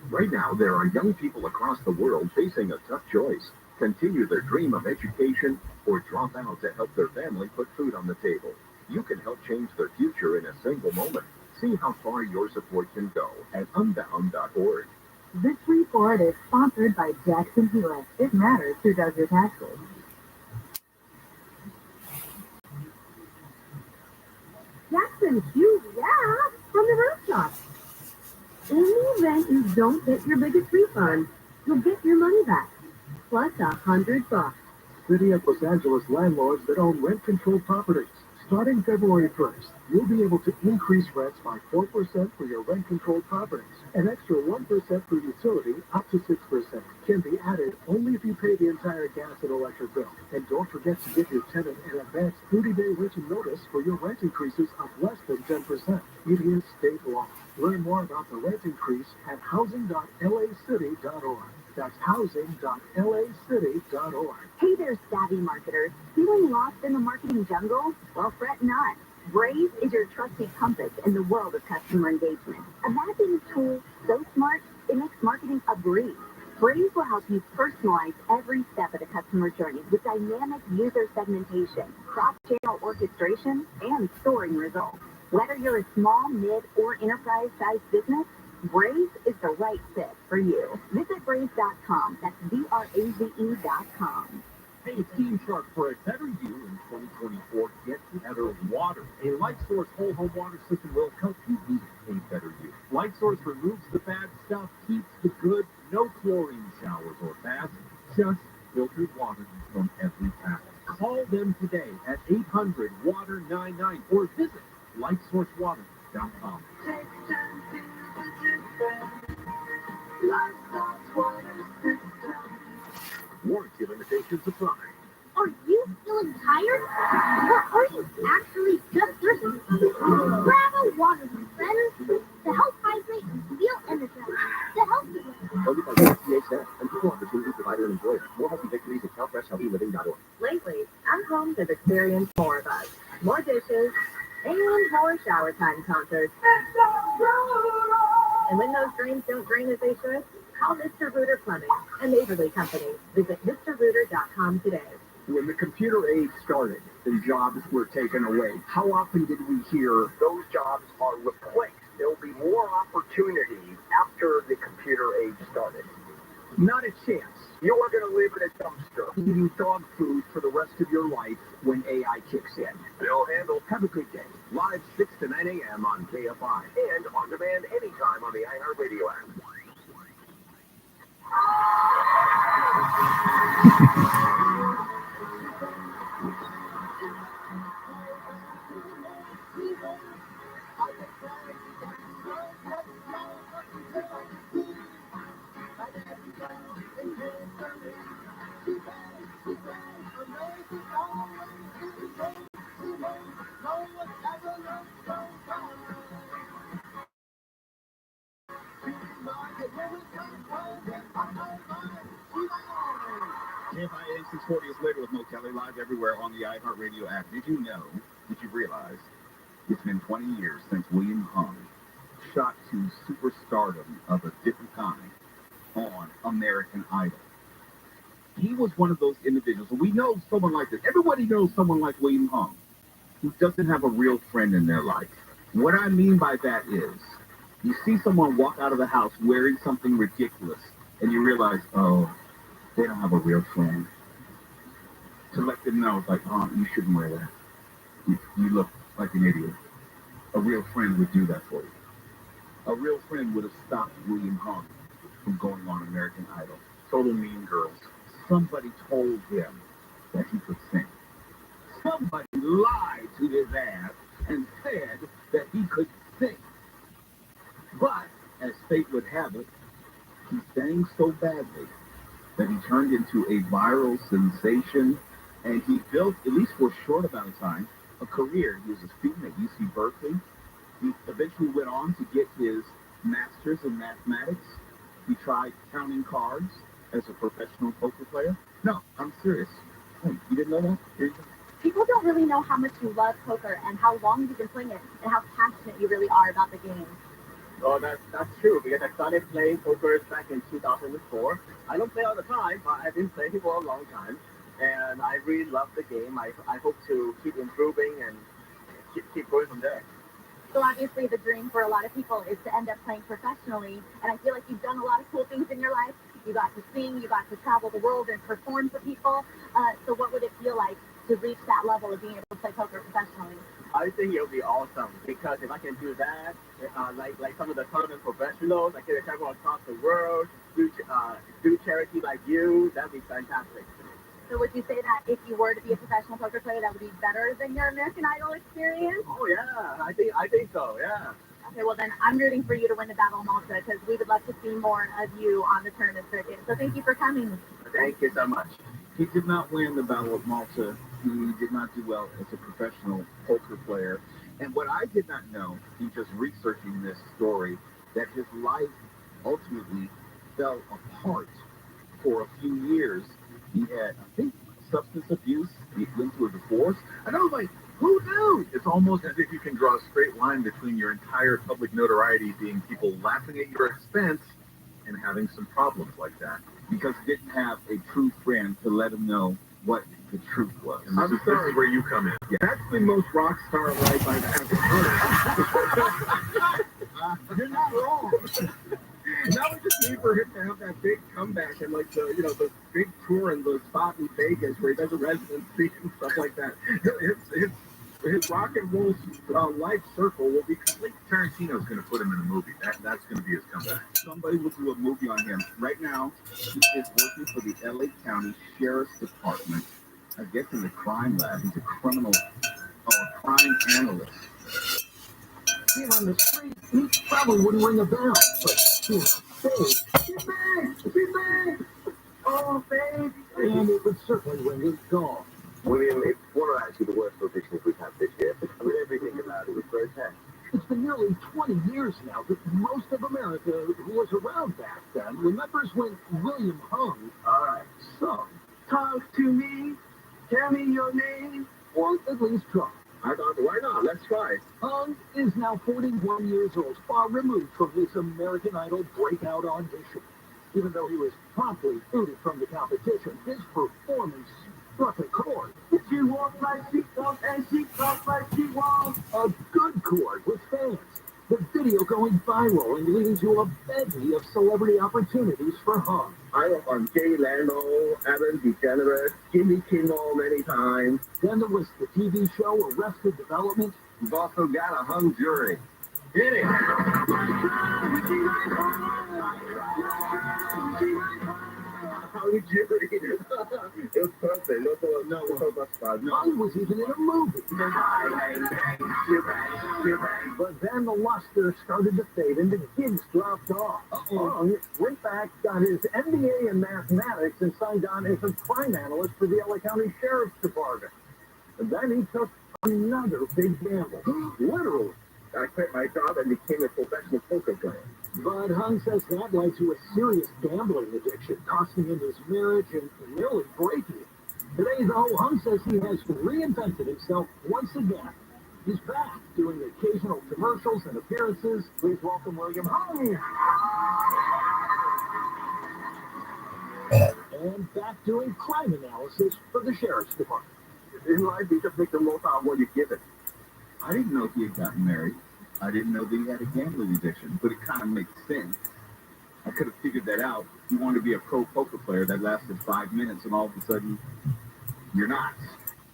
Right now, there are young people across the world facing a tough choice. Continue their dream of education or drop out to help their family put food on the table. You can help change their future in a single moment. See how far your support can go at unbound.org. This report is sponsored by Jackson Hewitt. It matters who does your taxes. Jackson Hughes, yeah, from the rooftop. In the event you don't get your biggest refund, you'll get your money back, plus $100. City of Los Angeles landlords that own rent-controlled properties. Starting February 1st, you'll be able to increase rents by 4% for your rent-controlled properties. An extra 1% for utility, up to 6%, can be added only if you pay the entire gas and electric bill. And don't forget to give your tenant an advance 30-day written notice for your rent increases of less than 10%. It is state law. Learn more about the rent increase at housing.lacity.org. That's housing.lacity.org. Hey there, savvy marketers. Feeling lost in the marketing jungle? Well, fret not. Braze is your trusty compass in the world of customer engagement. Imagine a tool so smart, it makes marketing a breeze. Braze will help you personalize every step of the customer journey with dynamic user segmentation, cross-channel orchestration, and storing results. Whether you're a small, mid, or enterprise-sized business, Braze is the right fit for you. Visit Braze.com. That's Braze.com. Hey, it's Team Shark for a better you in 2024. Get better water. A LightSource whole home water system will help you be a better you. LightSource removes the bad stuff, keeps the good, no chlorine showers or baths, just filtered water from every tap. Call them today at 800-WATER-99 or visit lightsourcewater.com. Warranty limitations apply. Are you feeling tired? Or are you actually just thirsty? Grab a water, my friends, to help hydrate and feel energized. The healthy way. Funded by USDA and Equal Opportunity Provider and Employer. More healthy victories at CalFreshHealthyLiving.org. Lately, our homes have experienced more of us. More dishes and more shower time concerts. And when those drains don't drain as they should, call Mr. Rooter Plumbing, a neighborly company. Visit MrRooter.com today. When the computer age started and jobs were taken away, how often did we hear Those jobs are replaced. There will be more opportunity after the computer age started. not a chance? You are going to live in a dumpster. Eating dog food for the rest of your life when AI kicks in. Bill Handel. Have a good day. Live 6 to 9 a.m. on KFI. And on demand anytime on the iHeartRadio app. KFI 640 is later with Mo Kelly live everywhere on the iHeartRadio app. Did you realize it's been 20 years since William Hung shot to superstardom of a different kind on American Idol? He was one of those individuals. We know someone like this. Everybody knows someone like William Hung who doesn't have a real friend in their life. What I mean by that is you see someone walk out of the house wearing something ridiculous and you realize, oh, they don't have a real friend. To let them know, it's like, oh, you shouldn't wear that. You look like an idiot. A real friend would do that for you. A real friend would have stopped William Hung from going on American Idol. Total Mean Girls. Somebody told him that he could sing. Somebody lied to his ass and said that he could sing. But, as fate would have it, he sang so badly that he turned into a viral sensation, and he built, at least for a short amount of time, a career. He was a student at UC Berkeley. He eventually went on to get his master's in mathematics. He tried counting cards as a professional poker player. No, I'm serious. Hey, you didn't know that? Here you go. People don't really know how much you love poker and how long you've been playing it and how passionate you really are about the game. Oh, that's true, because I started playing poker back in 2004. I don't play all the time, but I've been playing for a long time, and I really love the game. I hope to keep improving and keep going from there. So obviously the dream for a lot of people is to end up playing professionally, and I feel like you've done a lot of cool things in your life. You got to sing, you got to travel the world and perform for people. So what would it feel like to reach that level of being able to play poker professionally? I think it'll be awesome, because if I can do that, like some of the tournament professionals, I get to travel across the world, do charity like you, that'd be fantastic. So would you say that if you were to be a professional poker player, that would be better than your American Idol experience? Oh yeah, I think so, yeah. Okay, well then I'm rooting for you to win the Battle of Malta, because we would love to see more of you on the tournament circuit. So thank you for coming. Thank you so much. He did not win the Battle of Malta. He did not do well as a professional poker player. And what I did not know, in just researching this story, that his life ultimately fell apart for a few years. He had, I think, substance abuse. He went through a divorce. And I was like, who knew? It's almost as if you can draw a straight line between your entire public notoriety being people laughing at your expense and having some problems like that. Because he didn't have a true friend to let him know what the truth was. And this is where you come in. Yeah. That's the most rock star life I've ever heard. You're not wrong. Now we just need for him to have that big comeback and like the big tour in the spot in Vegas where he does a residency and stuff like that. His rock and roll life circle will be complete. Tarantino's going to put him in a movie. That's going to be his comeback. Somebody will do a movie on him. Right now, he is working for the LA County Sheriff's Department. I guess in the crime lab. He's a crime analyst. Being on the street, he probably wouldn't ring a bell, but he was saved. She's back! Oh, baby! And it would certainly ring his gong. William, it's one of actually the worst auditions we've had this year. I mean, everything about it was grotesque. It's been nearly 20 years now that most of America who was around back then remembers when William Hung. All right. So, talk to me, tell me your name, or at least try. Why not? Let's try. Hung is now 41 years old, far removed from his American Idol breakout audition. Even though he was promptly booted from the competition, his performance struck a chord. She walked like she talked and she talked like she walked. A good chord with fans. The video going viral and leading to a bevy of celebrity opportunities for Hung. I was on Jay Leno, Ellen DeGeneres, Jimmy Kimmel many times. Then there was the TV show Arrested Development. We've also got a hung jury. Hit it! Hung jury. It was perfect. Hung was even in a movie. But then the luster started to fade and the gigs dropped off. Hung went back, got his MBA in mathematics, and signed on as a crime analyst for the LA County Sheriff's Department. And then he took another big gamble. Literally. I quit my job and became a professional poker player. But Hung says that led to a serious gambling addiction, costing him his marriage and nearly breaking it. Today, though, Hung says he has reinvented himself once again. He's back doing occasional commercials and appearances. Please welcome William Hung. And back doing crime analysis for the Sheriff's Department. In life, you just make the most out of what you give it. I didn't know he had gotten married. I didn't know that he had a gambling addiction, but it kind of makes sense. I could have figured that out. You want to be a pro poker player that lasted 5 minutes, and all of a sudden, you're not.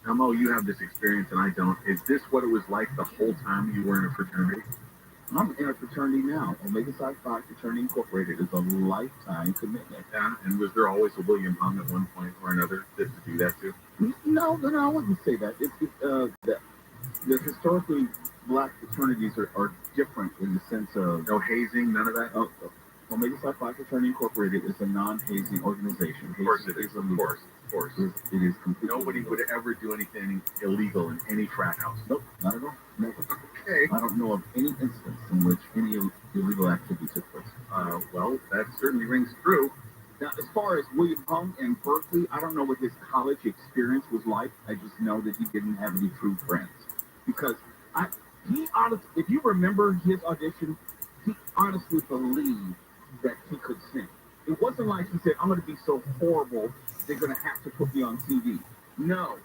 Elmo, you have this experience and I don't. Is this what it was like the whole time you were in a fraternity? I'm in a fraternity now. Omega Psi Phi Fraternity Incorporated is a lifetime commitment. Yeah, and was there always a William Hung at one point or another to do that too? No, I wouldn't say that. The historically black fraternities are different in the sense of... No hazing, none of that? Omega Psi Phi Fraternity Incorporated is a non-hazing organization. Of course it is. Of course. It is completely Nobody illegal. would ever do anything illegal in any frat house. Nope, not at all. Never. Okay. I don't know of any instance in which any illegal activity took place. Well, that certainly rings true. Now, as far as William Hung in Berkeley, I don't know what his college experience was like. I just know that he didn't have any true friends. Because he honestly, if you remember his audition, he honestly believed that he could sing. It wasn't like he said, I'm going to be so horrible, they're going to have to put me on TV. No.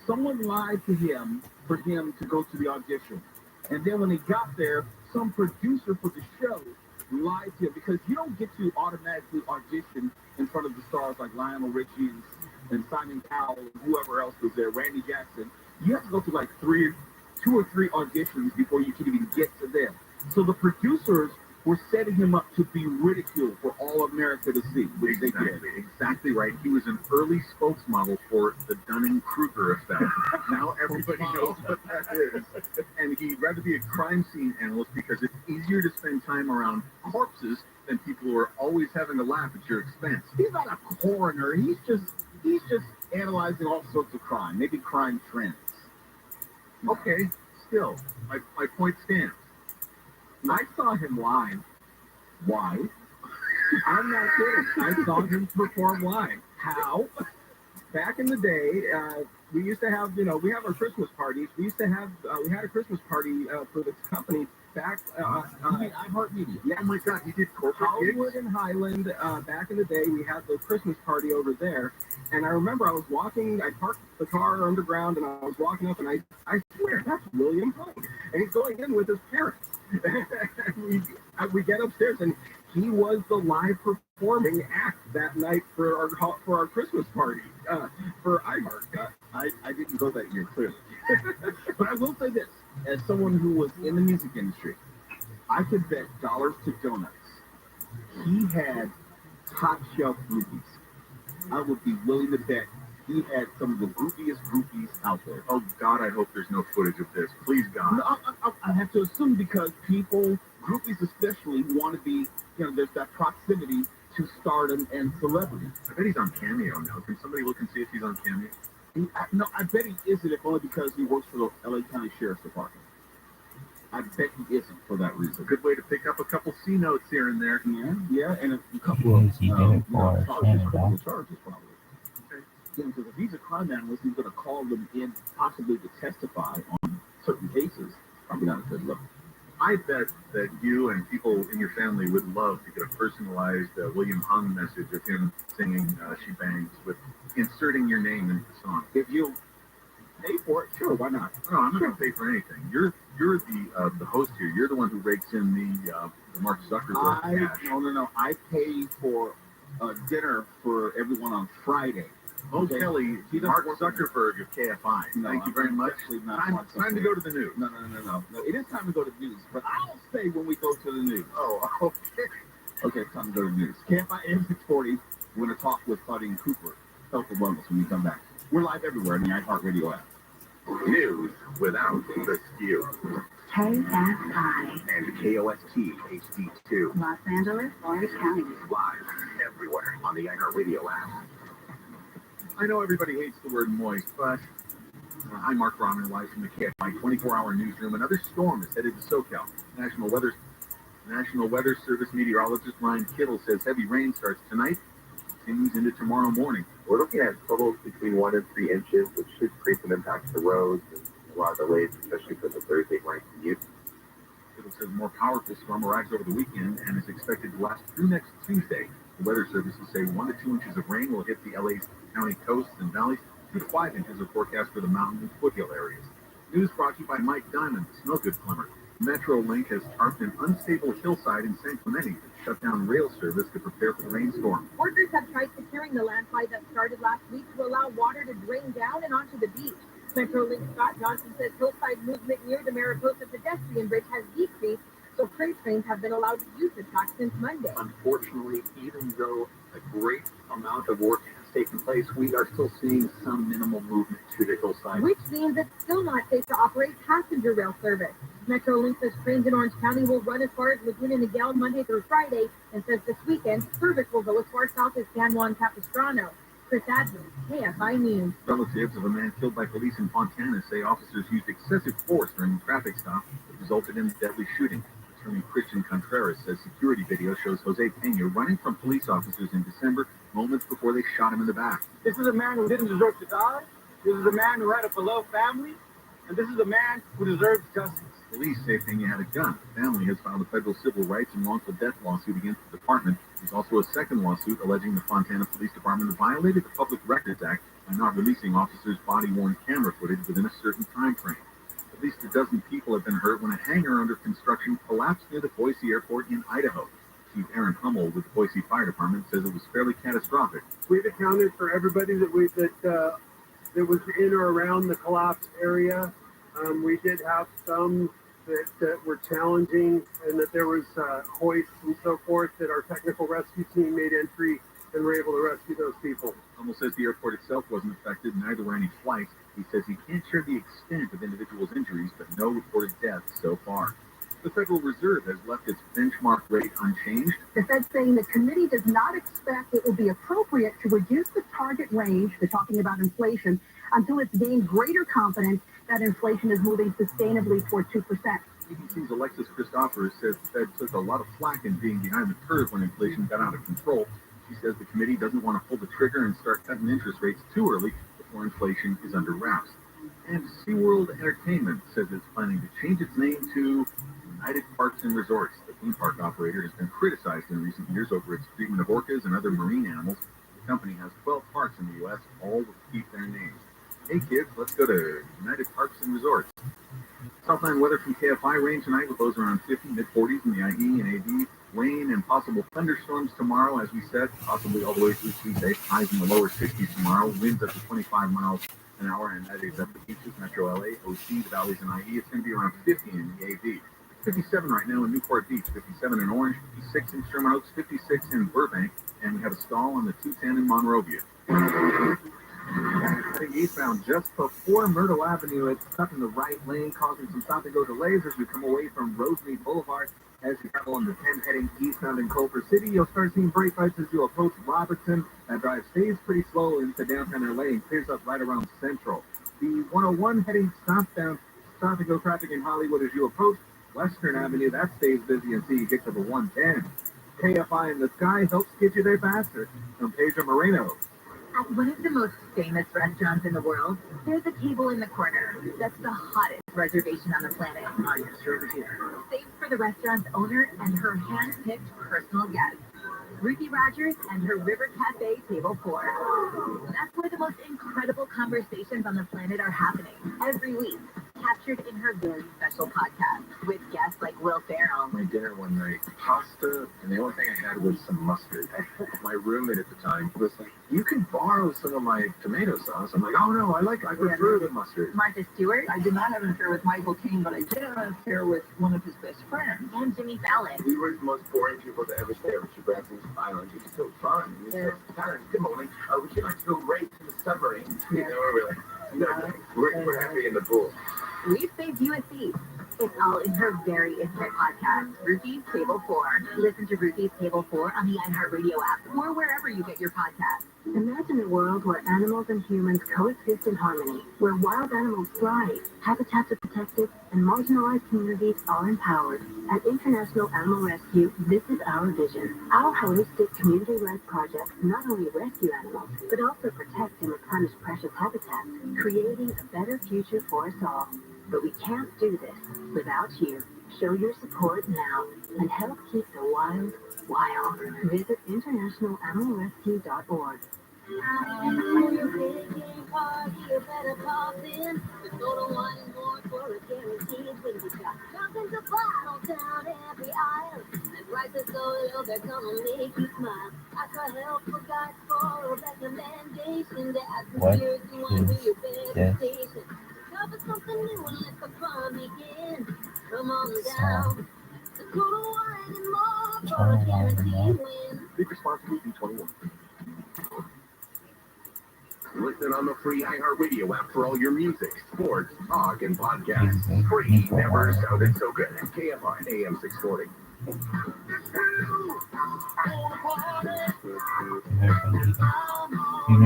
Someone lied to him for him to go to the audition. And then when he got there, some producer for the show lied to him because you don't get to automatically audition in front of the stars like Lionel Richie and Simon Cowell and whoever else was there, Randy Jackson. You have to go through like 2 or 3 auditions before you can even get to them. So the producers were setting him up to be ridiculed for all America to see, which they did. Exactly right. He was an early spokesmodel for the Dunning-Kruger effect. Now everybody knows what that is. And he'd rather be a crime scene analyst because it's easier to spend time around corpses than people who are always having a laugh at your expense. He's not a coroner. He's just analyzing all sorts of crime, maybe crime trends. Okay, still, my point stands. I saw him live. Why? I'm not kidding. I saw him perform live. How? Back in the day, we used to have, we have our Christmas parties. We had a Christmas party for this company back. iHeartMedia. Yeah, oh my God, he did corporate Hollywood gigs? and Highland. Back in the day, we had the Christmas party over there. And I remember I was walking, I parked the car underground, and I was walking up, and I swear, that's William Hung. And he's going in with his parents. we get upstairs, and He was the live performing act that night for our Christmas party for iHeart. I didn't go that year, clearly. But I will say this, as someone who was in the music industry, I could bet dollars to donuts he had top shelf groupies. I would be willing to bet he had some of the groupies out there. Oh, God, I hope there's no footage of this. Please, God. No, I have to assume because groupies especially, want to be, there's that proximity to stardom and celebrity. I bet he's on Cameo now. Can somebody look and see if he's on Cameo? No, I bet he isn't, if only because he works for the LA County Sheriff's Department. I bet he isn't for that reason. A good way to pick up a couple C notes here and there. Yeah, and a couple of charges, probably. Because if he's a crime analyst, he's going to call them in possibly to testify on certain cases. Probably not a good look. I bet that you and people in your family would love to get a personalized William Hung message of him singing She Bangs with inserting your name into the song. If you pay for it, sure, why not? No, I'm not going to pay for anything. You're the host here. You're the one who rakes in the Mark Zuckerberg cash. No. I pay for dinner for everyone on Friday. Oh, Kelly, Mark Zuckerberg of KFI. No, Thank you very much. Time to go to the news. No. It is time to go to the news, but I'll say when we go to the news. Oh, okay. Okay, time to go to the news. KFI M640, we're going to talk with Buddy and Cooper, Health and Wellness, when we come back. We're live everywhere in the iHeartRadio app. News without the skew. KFI. And KOST HD2. Los Angeles, Orange County. Live everywhere on the iHeartRadio app. I know everybody hates the word moist, but I'm Mark Rahman, live from the KFI 24-hour newsroom. Another storm is headed to SoCal. National Weather Service meteorologist Ryan Kittle says heavy rain starts tonight, continues into tomorrow morning. We're looking at totals between 1 and 3 inches, which should create some impact to roads and a lot of delays, especially for the Thursday morning commute. Kittle says more powerful storm arrives over the weekend and is expected to last through next Tuesday. The weather services say 1 to 2 inches of rain will hit the LA County coasts and valleys. 2 to 5 inches are forecast for the mountain and foothill areas. News brought to you by Mike Diamond, the snow good plumber. Metrolink has tarped an unstable hillside in San Clemente to shut down rail service to prepare for the rainstorm. Workers have tried securing the landslide that started last week to allow water to drain down and onto the beach. Metrolink Scott Johnson says hillside movement near the Mariposa pedestrian bridge has decreased, so freight trains have been allowed to use the track since Monday. Unfortunately, even though a great amount of work has taken place, we are still seeing some minimal movement to the hillside. Which means it's still not safe to operate passenger rail service. Metrolink says trains in Orange County will run as far as Laguna Niguel Monday through Friday, and says this weekend, service will go as far south as San Juan Capistrano. Chris Adams, KFI News. Relatives of a man killed by police in Fontana say officers used excessive force during a traffic stop that resulted in a deadly shooting. Attorney Christian Contreras says security video shows Jose Pena running from police officers in December, moments before they shot him in the back. This is a man who didn't deserve to die. This is a man who had a beloved family. And this is a man who deserves justice. Police say Pena had a gun. The family has filed a federal civil rights and wrongful death lawsuit against the department. There's also a second lawsuit alleging the Fontana Police Department violated the Public Records Act by not releasing officers' body-worn camera footage within a certain time frame. At least a dozen people have been hurt when a hangar under construction collapsed near the Boise Airport in Idaho. Chief Aaron Hummel with the Boise Fire Department says it was fairly catastrophic. We've accounted for everybody that was in or around the collapsed area. We did have some that were challenging, and that there was hoists and so forth that our technical rescue team made entry and were able to rescue those people. Hummel says the airport itself wasn't affected, neither were any flights. He says he can't share the extent of individuals' injuries, but no reported deaths so far. The Federal Reserve has left its benchmark rate unchanged. The Fed saying the committee does not expect it will be appropriate to reduce the target range, they're talking about inflation, until it's gained greater confidence that inflation is moving sustainably toward 2%. ABC's Alexis Christophorous says the Fed took a lot of flack in being behind the curve when inflation got out of control. She says the committee doesn't want to pull the trigger and start cutting interest rates too early before inflation is under wraps. And SeaWorld Entertainment says it's planning to change its name to United Parks and Resorts. The theme park operator has been criticized in recent years over its treatment of orcas and other marine animals. The company has 12 parks in the U.S., all will keep their names. Hey kids, let's go to United Parks and Resorts. Southland weather from KFI rain tonight with lows around 50, mid-40s in the IE and AD. rain and possible thunderstorms tomorrow, as we said, possibly all the way through Tuesday. Highs in the lower 60s tomorrow. Winds up to 25 miles an hour, and that is at the beaches, Metro LA, OC, the valleys, and IE. It's going to be around 50 in the AV. 57 right now in Newport Beach, 57 in Orange, 56 in Sherman Oaks, 56 in Burbank, and we have a stall on the 210 in Monrovia. Heading eastbound just before Myrtle Avenue, it's stuck in the right lane, causing some stop-and-go delays as we come away from Rosemead Boulevard. As you travel on the 10 heading eastbound in Culver City, you'll start seeing brake lights as you approach Robertson. That drive stays pretty slow into downtown LA and clears up right around Central. The 101 heading southbound, stop-and-go traffic in Hollywood as you approach Western Avenue, that stays busy until you get to the 110. KFI in the sky helps get you there faster. From Pedro Moreno. At one of the most famous restaurants in the world, there's a table in the corner that's the hottest reservation on the planet. Saved for the restaurant's owner and her hand-picked personal guest, Ruthie Rogers and her River Cafe Table 4. That's where the most incredible conversations on the planet are happening every week, captured in her very special podcast with guests like Will Ferrell. My dinner one night, pasta, and the only thing I had was some mustard. My roommate at the time was like, "You can borrow some of my tomato sauce." I'm like, "Oh no, I prefer the mustard." Martha Stewart. I did not have an affair with Michael Caine, but I did have an affair with one of his best friends. And Jimmy Fallon. We were the most boring people to ever stay over at Branson's Island. It was so fun. We said, "Karen, good morning. Would you like to go right to the submarine?" You know, we're like, "No, we're happy in the pool." We've saved you a seat. It's all in her very intimate podcast, Ruthie's Table 4. Listen to Ruthie's Table 4 on the iHeartRadio app or wherever you get your podcasts. Imagine a world where animals and humans coexist in harmony, where wild animals thrive, habitats are protected, and marginalized communities are empowered. At International Animal Rescue, this is our vision. Our holistic community-led projects not only rescue animals, but also protect and replenish precious habitats, creating a better future for us all. But we can't do this without you. Show your support now and help keep the wild wild. Visit internationalanimalrescue.org. Prices so low, they're gonna make you smile. I try help for God for recommendations. They ask me seriously, want to be your best station. Cover something new and let the fun begin. Come on down. The cool wine and more for a guaranteed win. Big responsibility 21. Listen on the free iHeartRadio app for all your music, sports, talk, and podcasts. Free never sounded so good. KFI AM 640. You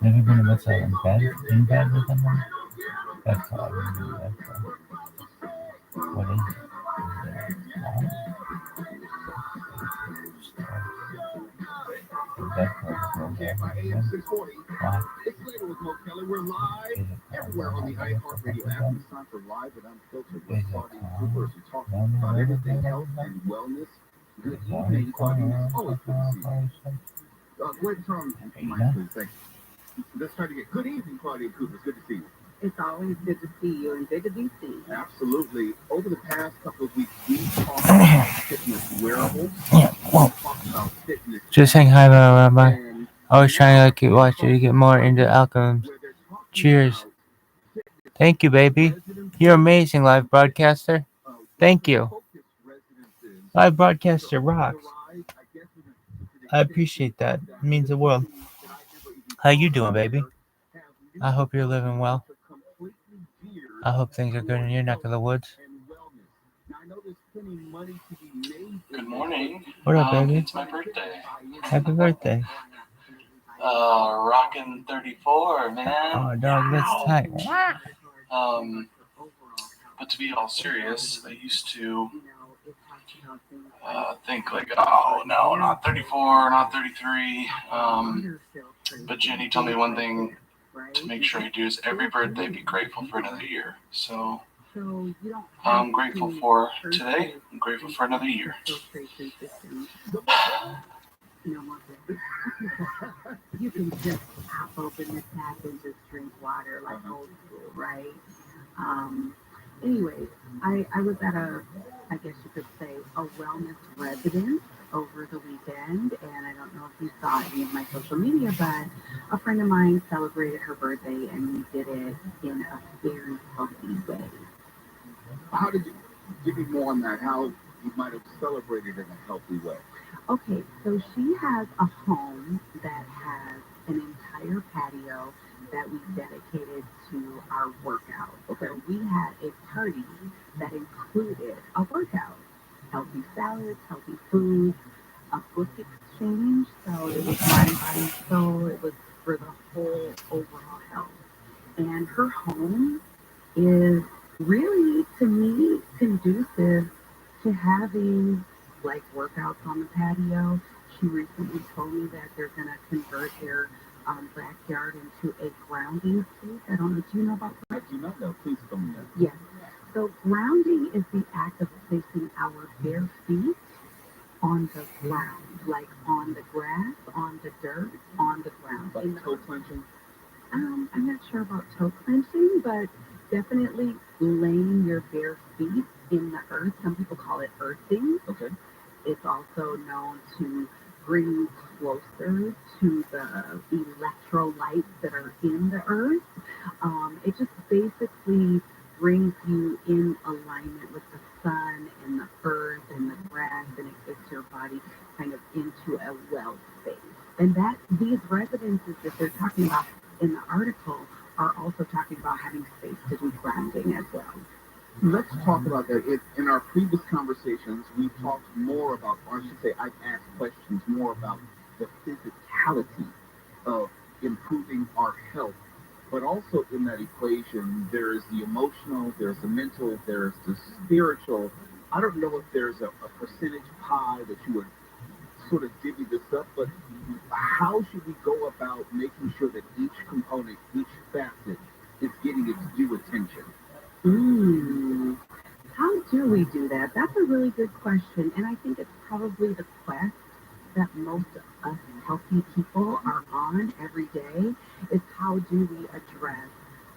never been to what's that in bed with them? That's all I remember. That's all. What is it? We're live everywhere on the iHeartRadio app. It's time for Live with Unfiltered with Claudia Cooper as we talk about everything health and wellness. Good evening, Claudia. Always good to see you. Wait from Michael, thanks. Let's try to get good evening, Claudia Cooper. It's good to see you. It's always good to see you and good to be seen. Absolutely. Over the past couple of weeks, we talked about fitness wearables. Just saying hi, Rabbi. I was trying to watch you to get more into algorithms. Cheers. Thank you, baby. You're amazing, live broadcaster. Thank you. Live broadcaster rocks. I appreciate that. It means the world. How you doing, baby? I hope you're living well. I hope things are good in your neck of the woods. Good morning. What up, baby? It's my birthday. Happy birthday. Rockin' 34, man. Oh, dog, that's tight. But to be all serious, I used to think like, oh, no, not 34, not 33. But Jenny told me one thing to make sure I do is every birthday be grateful for another year. So I'm grateful for today. I'm grateful for another year. You can just pop open the tap and just drink water like old school, right? Anyways, I was at I guess you could say, a wellness residence over the weekend, and I don't know if you saw any of my social media, but a friend of mine celebrated her birthday, and we did it in a very healthy way. How did you give me more on that? How you might have celebrated in a healthy way? Okay, so she has a home that has an entire patio that we dedicated to our workout. Okay. So we had a party that included a workout, healthy salads, healthy foods, a book exchange. So it was mind, body, soul. It was for the whole overall health. And her home is really, to me, conducive to having like workouts on the patio. She recently told me that they're going to convert their backyard into a grounding space. I don't know. Do you know about that? I do not know. Please tell me that. Yes. So grounding is the act of placing our bare feet on the ground, like on the grass, on the dirt, on the ground. Like toe clenching? I'm not sure about toe clenching, but definitely laying your bare feet in the earth. Some people call it earthing. Okay. It's also known to bring you closer to the electrolytes that are in the earth. It just basically brings you in alignment with the sun and the earth and the grass, and it gets your body kind of into a well space. And that these residences that they're talking about in the article are also talking about having space to do grounding as well. Let's talk about that. In our previous conversations, we talked more about, or I should say, I've asked questions more about the physicality of improving our health. But also in that equation, there is the emotional, there's the mental, there's the spiritual. I don't know if there's a percentage pie that you would sort of divvy this up, but how should we go about making sure that each component, each facet is getting its due attention? How do we do that? That's a really good question, and I think it's probably the quest that most of us healthy people are on every day, is how do we address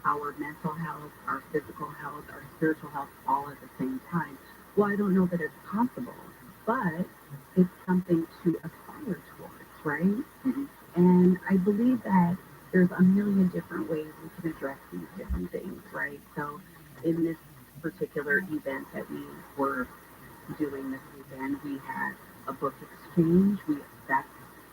our mental health, our physical health, our spiritual health all at the same time. Well, I don't know that it's possible, but it's something to aspire towards, right? Mm-hmm. And I believe that there's a million different ways we can address these different things, right? So in this particular event that we were doing this weekend, we had a book exchange. That's,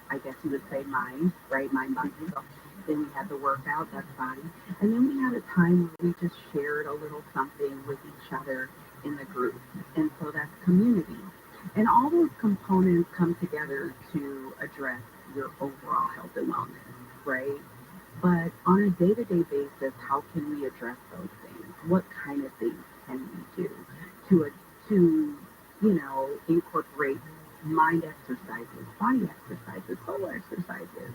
I guess you would say, mind, right? Mind, body. So then we had the workout, that's body. And then we had a time where we just shared a little something with each other in the group. And so that's community. And all those components come together to address your overall health and wellness, right? But on a day-to-day basis, how can we address those things? What kind of things can we do to incorporate mind exercises, body exercises, soul exercises?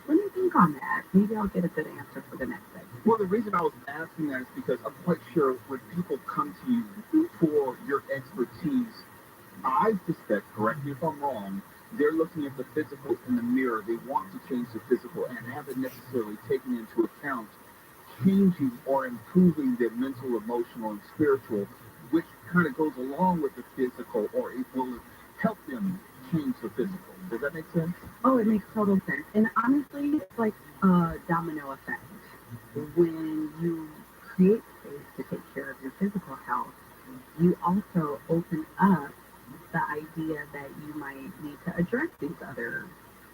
Let me think on that. Maybe I'll get a good answer for the next segment. Well, the reason I was asking that is because I'm quite sure when people come to you for your expertise, I suspect, correct me if I'm wrong, they're looking at the physical in the mirror. They want to change the physical and haven't necessarily taken into account changing or improving their mental, emotional, and spiritual, which kind of goes along with the physical, or it will help them change the physical. Does that make sense? Oh, it makes total sense. And honestly, it's like a domino effect. When you create space to take care of your physical health, you also open up the idea that you might need to address these other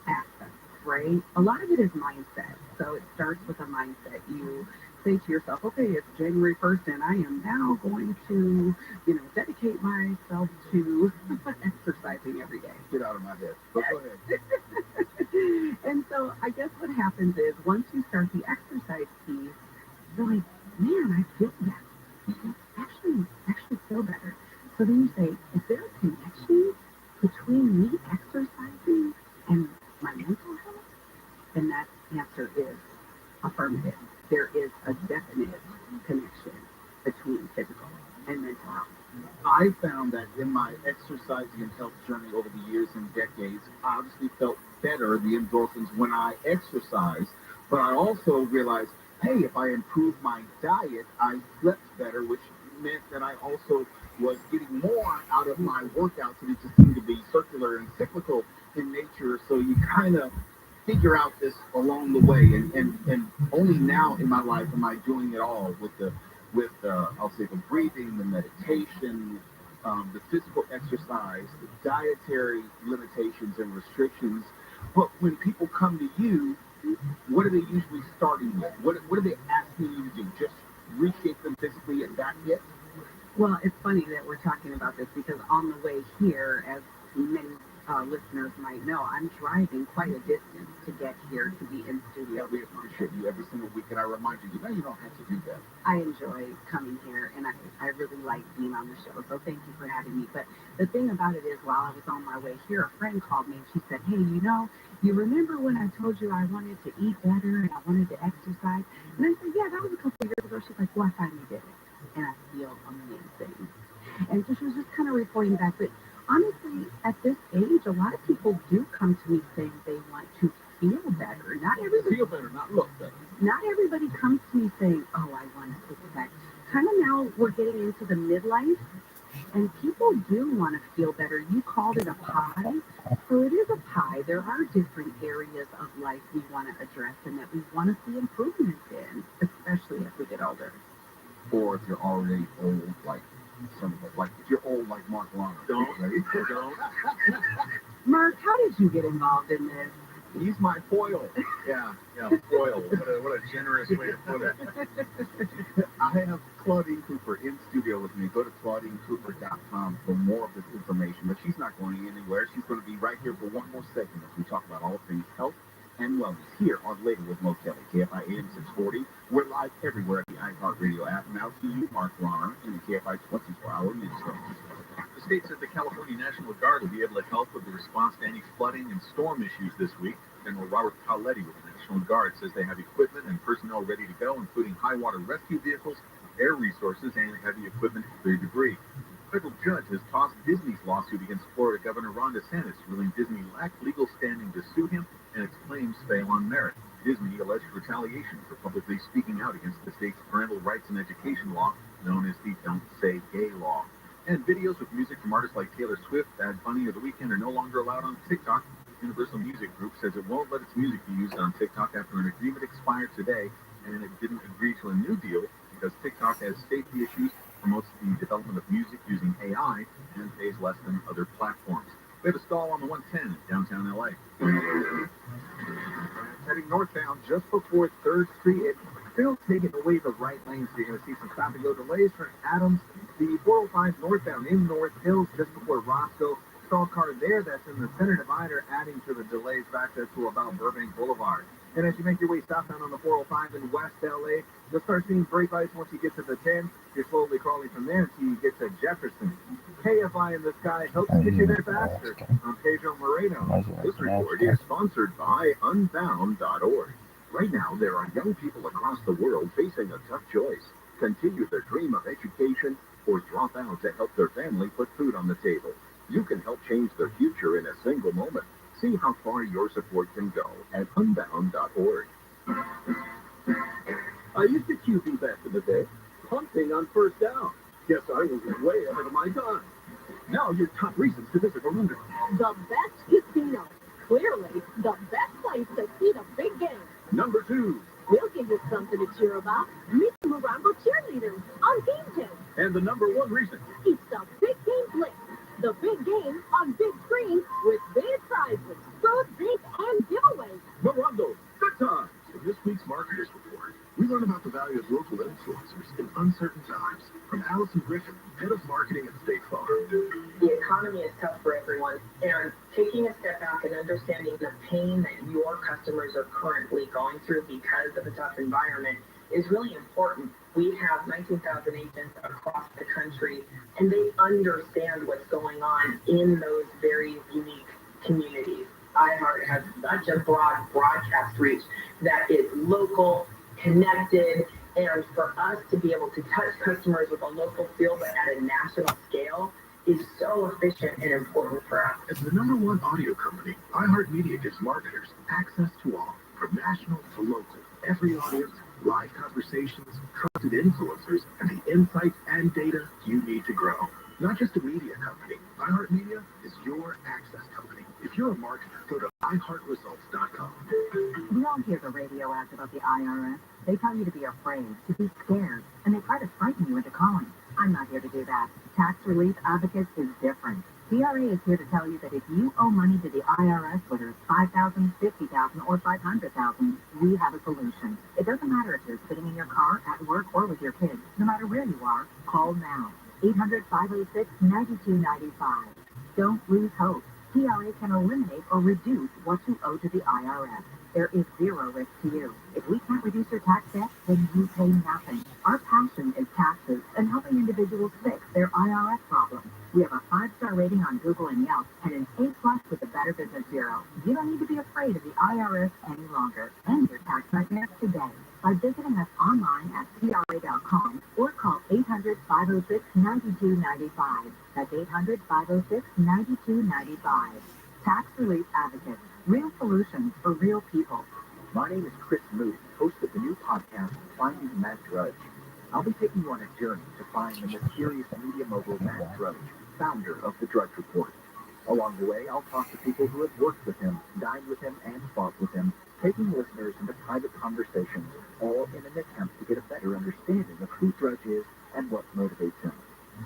aspects, right? A lot of it is mindset. So it starts with a mindset. You say to yourself, okay, it's January 1st and I am now going to, dedicate myself to exercising every day. Get out of my head. But go ahead. And so I guess what happens is once you start the exercise piece, you're like, man, I feel better. Actually feel better. So then you say, is there a connection between me exercising and my mental health? And that answer is affirmative. There is a definite connection between physical and mental health. I found that in my exercising and health journey over the years and decades, I obviously felt better, the endorphins, when I exercised. But I also realized, hey, if I improved my diet, I slept better, which meant that I also was getting more out of my workouts, and it just seemed to be circular and cyclical in nature. So you kind of figure out this along the way, and only now in my life am I doing it all with I'll say the breathing, the meditation, the physical exercise, the dietary limitations and restrictions. But when people come to you, what are they usually starting with? What are they asking you to do? Just reshape them physically and that's it? Well, it's funny that we're talking about this because on the way here, as many listeners might know, I'm driving quite a distance to get here to be in studio. Yeah, we appreciate you every single week, and I remind you, you don't have to do that. I enjoy coming here, and I really like being on the show, so thank you for having me. But the thing about it is, while I was on my way here, a friend called me, and she said, hey, you remember when I told you I wanted to eat better and I wanted to exercise? And I said, yeah, that was a couple of years ago. She's like, well, I finally did it, and I feel amazing. And so she was just kind of reporting back, but honestly, at this age, a lot of people do come to me saying they want to feel better. Not everybody feel better, not look better. Not everybody comes to me saying, oh, I want to six pack. Kind of now we're getting into the midlife, and people do want to feel better. You called it a pie, so it is a pie. There are different areas of life we want to address and that we want to see improvements in, especially as we get older. Or if you're already old, like some of us, like if you're old like Mark Warner. Don't. Mark, how did you get involved in this? He's my foil. Yeah, foil. What a generous way to put it. I have Claudine Cooper in studio with me. Go to ClaudineCooper.com for more of this information. But she's not going anywhere. She's going to be right here for one more segment as we talk about all things health and wellness here on Later with Mo Kelly, KFI AM 640. We're live everywhere at the iHeartRadio app. Now to you, Mark Warner, in the KFI 24-hour news show. The state said the California National Guard will be able to help with the response to any flooding and storm issues this week. General Robert Paletti with the National Guard says they have equipment and personnel ready to go, including high water rescue vehicles, air resources, and heavy equipment to clear debris. A federal judge has tossed Disney's lawsuit against Florida Governor Ron DeSantis, ruling Disney lacked legal standing to sue him and its claims fail on merit. Disney alleged retaliation for publicly speaking out against the state's parental rights and education law, known as the Don't Say Gay law. And videos with music from artists like Taylor Swift, Bad Bunny, or The Weeknd are no longer allowed on TikTok. Universal Music Group says it won't let its music be used on TikTok after an agreement expired today, and it didn't agree to a new deal because TikTok has safety issues, promotes the development of music using AI, and pays less than other platforms. We have a stall on the 110 in downtown LA. Heading northbound just before 3rd Street, it's still taking away the right lane, so you're going to see some stop-and-go delays for Adams. The 405 northbound in North Hills just before Roscoe. Stall car there that's in the center divider, adding to the delays back there to about Burbank Boulevard. And as you make your way southbound on the 405 in West LA, you'll start seeing brake lights once you get to the 10. You're slowly crawling from there until you get to Jefferson. KFI in the sky helps get you there faster. I'm Pedro Moreno. This report is sponsored by Unbound.org. Right now, there are young people across the world facing a tough choice. Continue their dream of education or drop out to help their family put food on the table. You can help change their future in a single moment. See how far your support can go at Unbound.org. I used to QB back in the day, punting on first down. Guess I was way ahead of my time. Now your top reasons to visit Orlando. The best casino. Clearly, the best place to see the big game. Number 2. We'll give you something to cheer about. Meet the Morongo cheerleaders on game day. And the number 1 reason. It's the Big Game Blitz. The big game on big screen with big prizes, food, drink, and giveaways. Morongo, good times. In this week's Marketers Report, we learn about the value of local influencers in uncertain times. From Allison Griffin, head of marketing at State Farm. The economy is tough for everyone, and taking a step back and understanding the pain that your customers are currently going through because of a tough environment is really important. We have 19,000 agents across the country, and they understand what's going on in those very unique communities. iHeart has such a broad broadcast reach that is local, connected, and for us to be able to touch customers with a local feel but at a national scale is so efficient and important for us. As the #1 audio company, iHeartMedia gives marketers access to all, from national to local, every audience, live conversations, trusted influencers, and the insights and data you need to grow. Not just a media company, iHeartMedia is your access company. If you're a marketer, go to iHeartResults.com. We all hear the radio ads about the IRS. They tell you to be afraid, to be scared, and they try to frighten you into calling. I'm not here to do that. Tax Relief Advocates is different. TRA is here to tell you that if you owe money to the IRS, whether it's $5,000, $50,000, or $500,000, we have a solution. It doesn't matter if you're sitting in your car, at work, or with your kids. No matter where you are, call now. 800-506-9295. Don't lose hope. TRA can eliminate or reduce what you owe to the IRS. There is zero risk to you. If we can't reduce your tax debt, then you pay nothing. Our passion is taxes and helping individuals fix their IRS problems. We have a 5-star rating on Google and Yelp and an A+ with the Better Business Bureau. You don't need to be afraid of the IRS any longer. End your tax nightmares today by visiting us online at TRA.com or call 800-506-9295. That's 800-506-9295. Tax Relief Advocates. Real solutions for real people. My name is Chris Moody, host of the new podcast, Finding Matt Drudge. I'll be taking you on a journey to find the mysterious media mogul Matt Drudge, founder of The Drudge Report. Along the way, I'll talk to people who have worked with him, dined with him, and fought with him, taking listeners into private conversations, all in an attempt to get a better understanding of who Drudge is and what motivates him.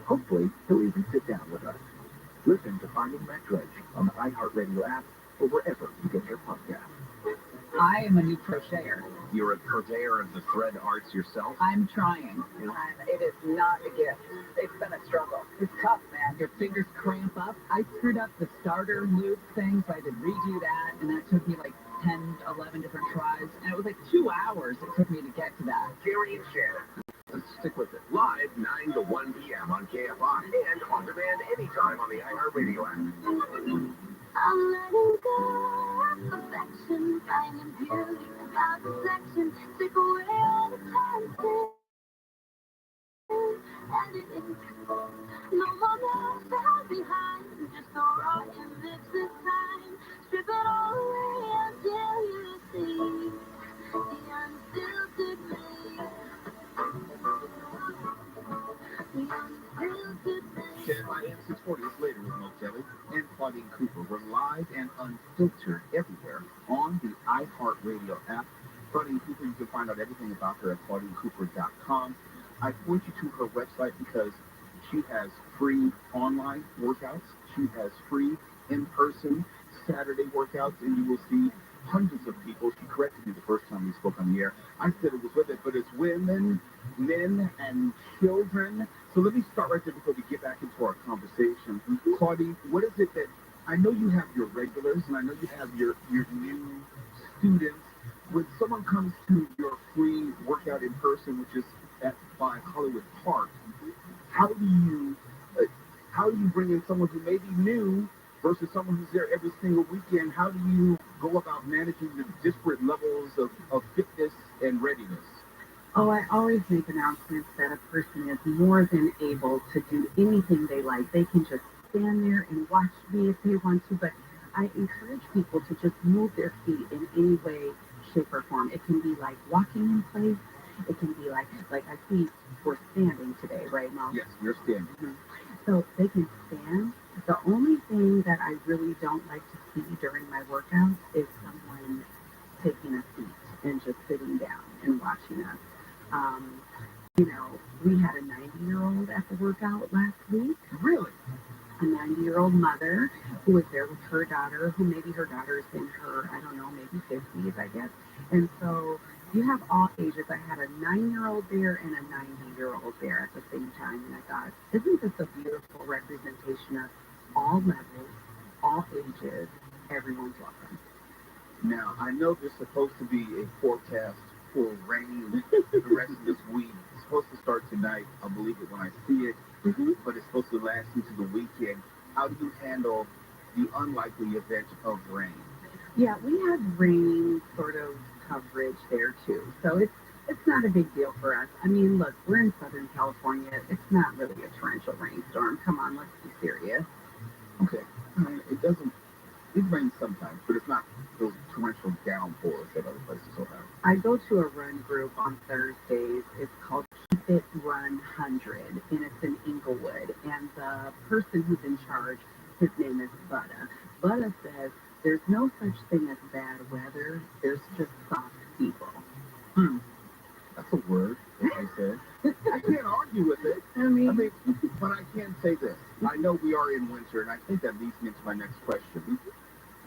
Hopefully, he'll even sit down with us. Listen to Finding Matt Drudge on the iHeartRadio app or wherever you get your podcasts. I am a new crocheter. You're a crocheter of the thread arts yourself? I'm trying. And it is not a gift. It's been a struggle. It's tough, man. Your fingers cramp up. I screwed up the starter loop thing, so I had to redo that, and that took me like 10, 11 different tries. And it was like 2 hours it took me to get to that. Jerry and Shannon. Let's stick with it. Live 9 to 1 p.m. on KFI and on demand anytime on the iHeartRadio app. I'm letting go of perfection, finding beauty without reflection. Take away all the time and it is no more love left behind. Just the raw image this time. Strip it all away until you see the unfiltered me. The unfiltered me. KFI AM 640 is later with Milk Jelly and Claudine Cooper. We're live and unfiltered everywhere on the iHeartRadio app. Claudine Cooper, you can find out everything about her at ClaudineCooper.com. I point you to her website because she has free online workouts. She has free in-person Saturday workouts, and you will see hundreds of people. She corrected me the first time we spoke on the air. I said it was with it, but it's women, men, and children. So let me start right there before we get back into our conversation. Claudine, what is it that, I know you have your regulars, and I know you have your new students. When someone comes to your free workout in person, which is by Hollywood Park, how do you bring in someone who may be new versus someone who's there every single weekend? How do you go about managing the disparate levels of fitness and readiness? Oh, I always make announcements that a person is more than able to do anything they like. They can just stand there and watch me if they want to, but I encourage people to just move their feet in any way, shape, or form. It can be like walking in place. It can be like I see we're standing today, right, Mom? Yes, we're standing. Mm-hmm. So they can stand. The only thing that I really don't like to see during my workouts is someone taking a seat and just sitting down and watching us. We had a 90-year-old at the workout last week. Really? A 90-year-old mother who was there with her daughter, who maybe her daughter's in her, I don't know, maybe 50s, I guess. And so you have all ages. I had a 9-year-old there and a 90-year-old there at the same time. And I thought, isn't this a beautiful representation of all levels, all ages, everyone's welcome? Now, I know there's supposed to be a forecast for rain the rest of this week. It's supposed to start tonight. I'll believe it when I see it. Mm-hmm. But it's supposed to last into the weekend. How do you handle the unlikely event of rain? Yeah, we had rain sort of coverage there too. So it's not a big deal for us. I mean, look, we're in Southern California. It's not really a torrential rainstorm. Come on, let's be serious. Okay. I mean, it rains sometimes, but it's not those torrential downpours that other places will have. I go to a run group on Thursdays. It's called Keep It Run 100, and it's in Inglewood. And the person who's in charge, his name is Butta. Butta says there's no such thing as bad weather. There's just soft people. That's a word, as I said. I can't argue with it. I mean, but I can say this. I know we are in winter, and I think that leads me into my next question.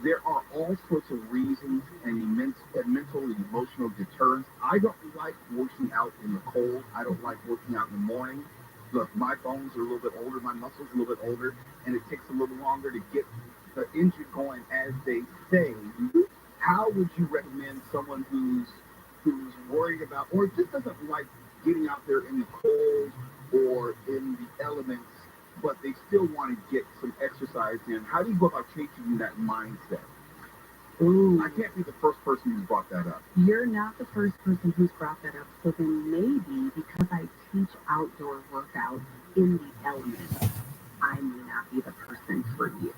There are all sorts of reasons and mental and emotional deterrents. I don't like working out in the cold. I don't like working out in the morning. Look, my bones are a little bit older, my muscles are a little bit older, and it takes a little longer to get the engine going, as they say. How would you recommend someone who's worried about, or just doesn't like getting out there in the cold or in the elements, but they still want to get some exercise in? How do you go about changing that mindset? Ooh. I can't be the first person who's brought that up. You're not the first person who's brought that up. So then maybe because I teach outdoor workouts in the elements, I may not be the person for you.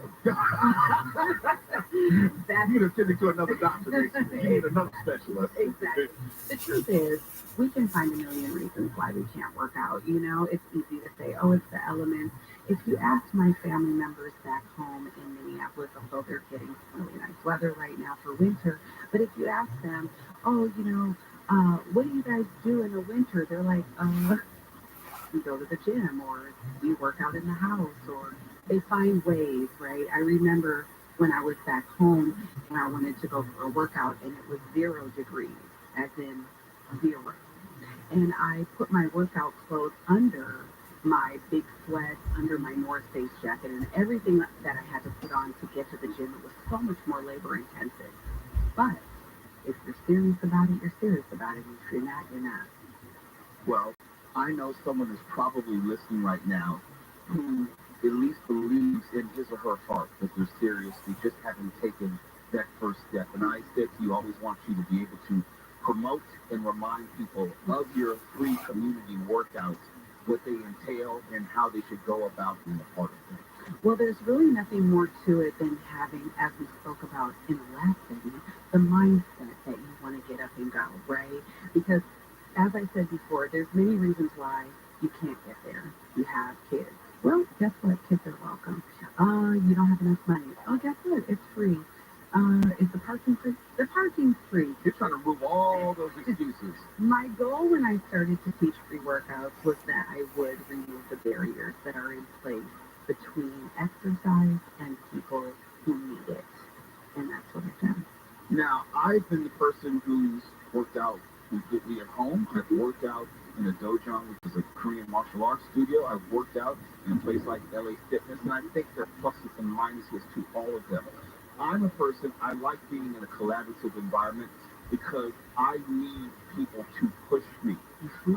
You need to send it to another doctor, basically. You need another specialist. Exactly. The truth is, we can find a million reasons why we can't work out. You know, it's easy to say, oh, it's the elements. If you ask my family members back home in Minneapolis, although they're getting some really nice weather right now for winter, but if you ask them, oh, you know, what do you guys do in the winter? They're like, you go to the gym, or you work out in the house, or they find ways, right? I remember when I was back home and I wanted to go for a workout and it was 0 degrees, as in 0. And I put my workout clothes under my big sweats, under my North Face jacket, and everything that I had to put on to get to the gym. It was so much more labor intensive. But if you're serious about it, you're serious about it. If you're not, you're not. Well, I know someone is probably listening right now who at least believes in his or her heart that they're serious. They just haven't taken that first step. And I said to you, I always want you to be able to promote and remind people of your free community workouts, what they entail, and how they should go about being a part of them. Well, there's really nothing more to it than having, as we spoke about in the last segment, the mindset that you want to get up and go, right? Because as I said before, there's many reasons why you can't get there. You have kids. Well, guess what? Kids are welcome. You don't have enough money. Oh, guess what? It's free. Is the parking free? The parking's free. You're trying to remove all those excuses. My goal when I started to teach free workouts was that I would remove the barriers that are in place between exercise and people who need it. And that's what I've done. Now, I've been the person who's worked out completely at home. I've worked out in a dojo, which is a Korean martial arts studio. I've worked out in a place like LA Fitness, and I think there are pluses and minuses to all of them. I'm a person, I like being in a collaborative environment because I need people to push me.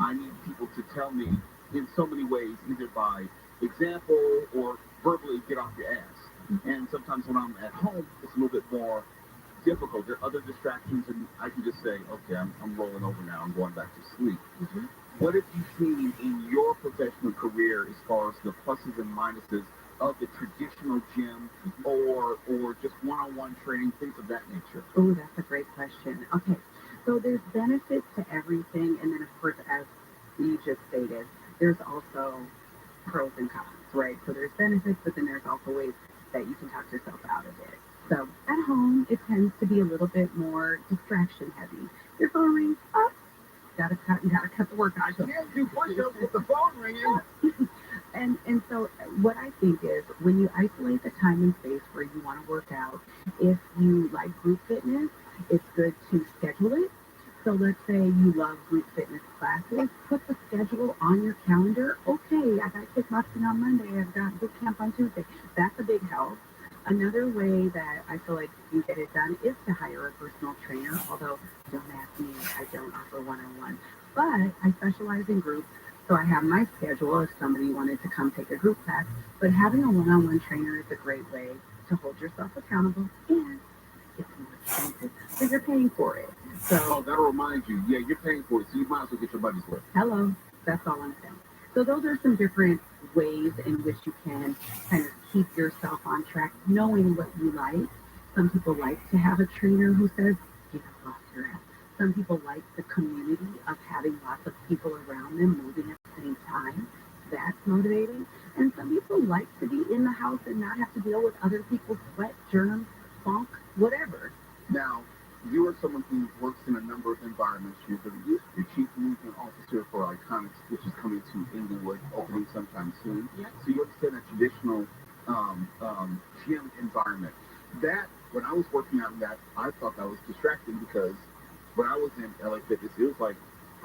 I need people to tell me in so many ways, either by example or verbally, get off your ass. And sometimes when I'm at home, it's a little bit more difficult. There are other distractions, and I can just say, okay, I'm rolling over now. I'm going back to sleep. What have you seen in your professional career as far as the pluses and minuses of the traditional gym or just one-on-one training, things of that nature? Oh, that's a great question. Okay, so there's benefits to everything, and then of course, as you just stated, there's also pros and cons, right? So there's benefits, but then there's also ways that you can talk yourself out of it. So at home, it tends to be a little bit more distraction heavy. Your phone rings, oh, you gotta cut the workout. I can't do push-ups with the phone ringing. And so what I think is when you isolate the time and space where you want to work out, if you like group fitness, it's good to schedule it. So let's say you love group fitness classes, put the schedule on your calendar. Okay, I got kickboxing on Monday, I've got boot camp on Tuesday. That's a big help. Another way that I feel like you get it done is to hire a personal trainer, although don't ask me, I don't offer one-on-one. But I specialize in groups, so I have my schedule if somebody wanted to come take a group class. But having a one-on-one trainer is a great way to hold yourself accountable, and it's more expensive, so you're paying for it. So that'll remind you, yeah, you're paying for it, so you might as well get your money's worth. Hello, that's all I'm saying. So those are some different ways in which you can kind of keep yourself on track, knowing what you like. Some people like to have a trainer who says, get up off your ass, Some people like the community of having lots of people around them moving at the same time. That's motivating. And some people like to be in the house and not have to deal with other people's sweat, germs, funk, whatever. Now, you are someone who works in a number of environments. You're the chief movement officer for Iconics, which is coming to Inglewood, opening sometime soon. Yep. So you understand a traditional gym environment. That, when I was working on that, I thought that was distracting because when I was in LA Fitness, it was like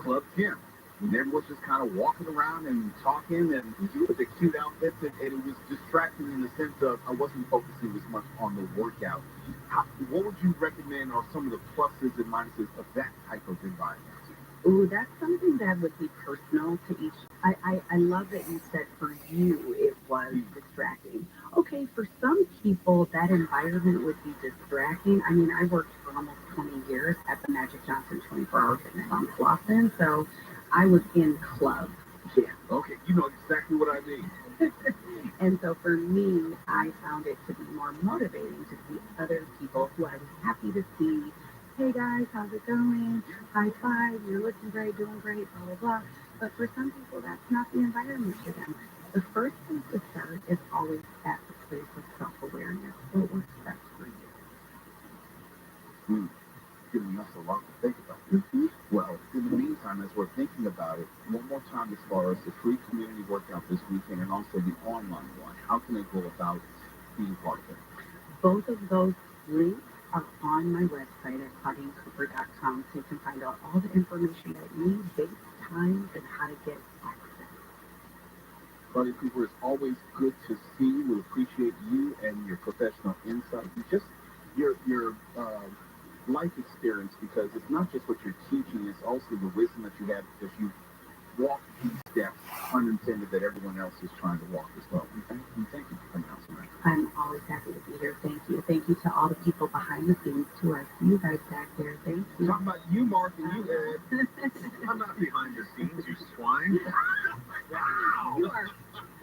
club gym. And everyone's just kind of walking around and talking and with the cute outfits, and it was distracting in the sense of I wasn't focusing as much on the workout. What would you recommend are some of the pluses and minuses of that type of environment? Ooh, that's something that would be personal to each. I love that you said for you it was distracting. Okay, for some people that environment would be distracting. I mean, I worked for almost 20 years at the Magic Johnson 24-hour fitness on Slauson, so I was in clubs. Yeah, okay, you know exactly what I mean. And so for me, I found it to be more motivating to see other people who I was happy to see. Hey guys, how's it going? High five, you're looking great, doing great, blah, blah, blah. But for some people, that's not the environment for them. The first place to start is always at the place of self-awareness. What works best for you? Giving us a lot to think about. Mm-hmm. Well, in the meantime, as we're thinking about it, one more time as far as the free community workout this weekend and also the online one, how can they go about being part of it? Both of those links are on my website at claudincooper.com, so you can find out all the information that you need, dates, times, and how to get access. Claudia Cooper, it's always good to see you. We appreciate you and your professional insight and just your life experience, because it's not just what you're teaching, it's also the wisdom that you have because you walk these steps unintended that everyone else is trying to walk as well. And thank you for coming out tonight. I'm always happy to be here. Thank you. Thank you to all the people behind the scenes, too. I see you guys back there. Thank you. Talking about you, Mark, and you, Ed. I'm not behind the scenes, you swine. Wow. You are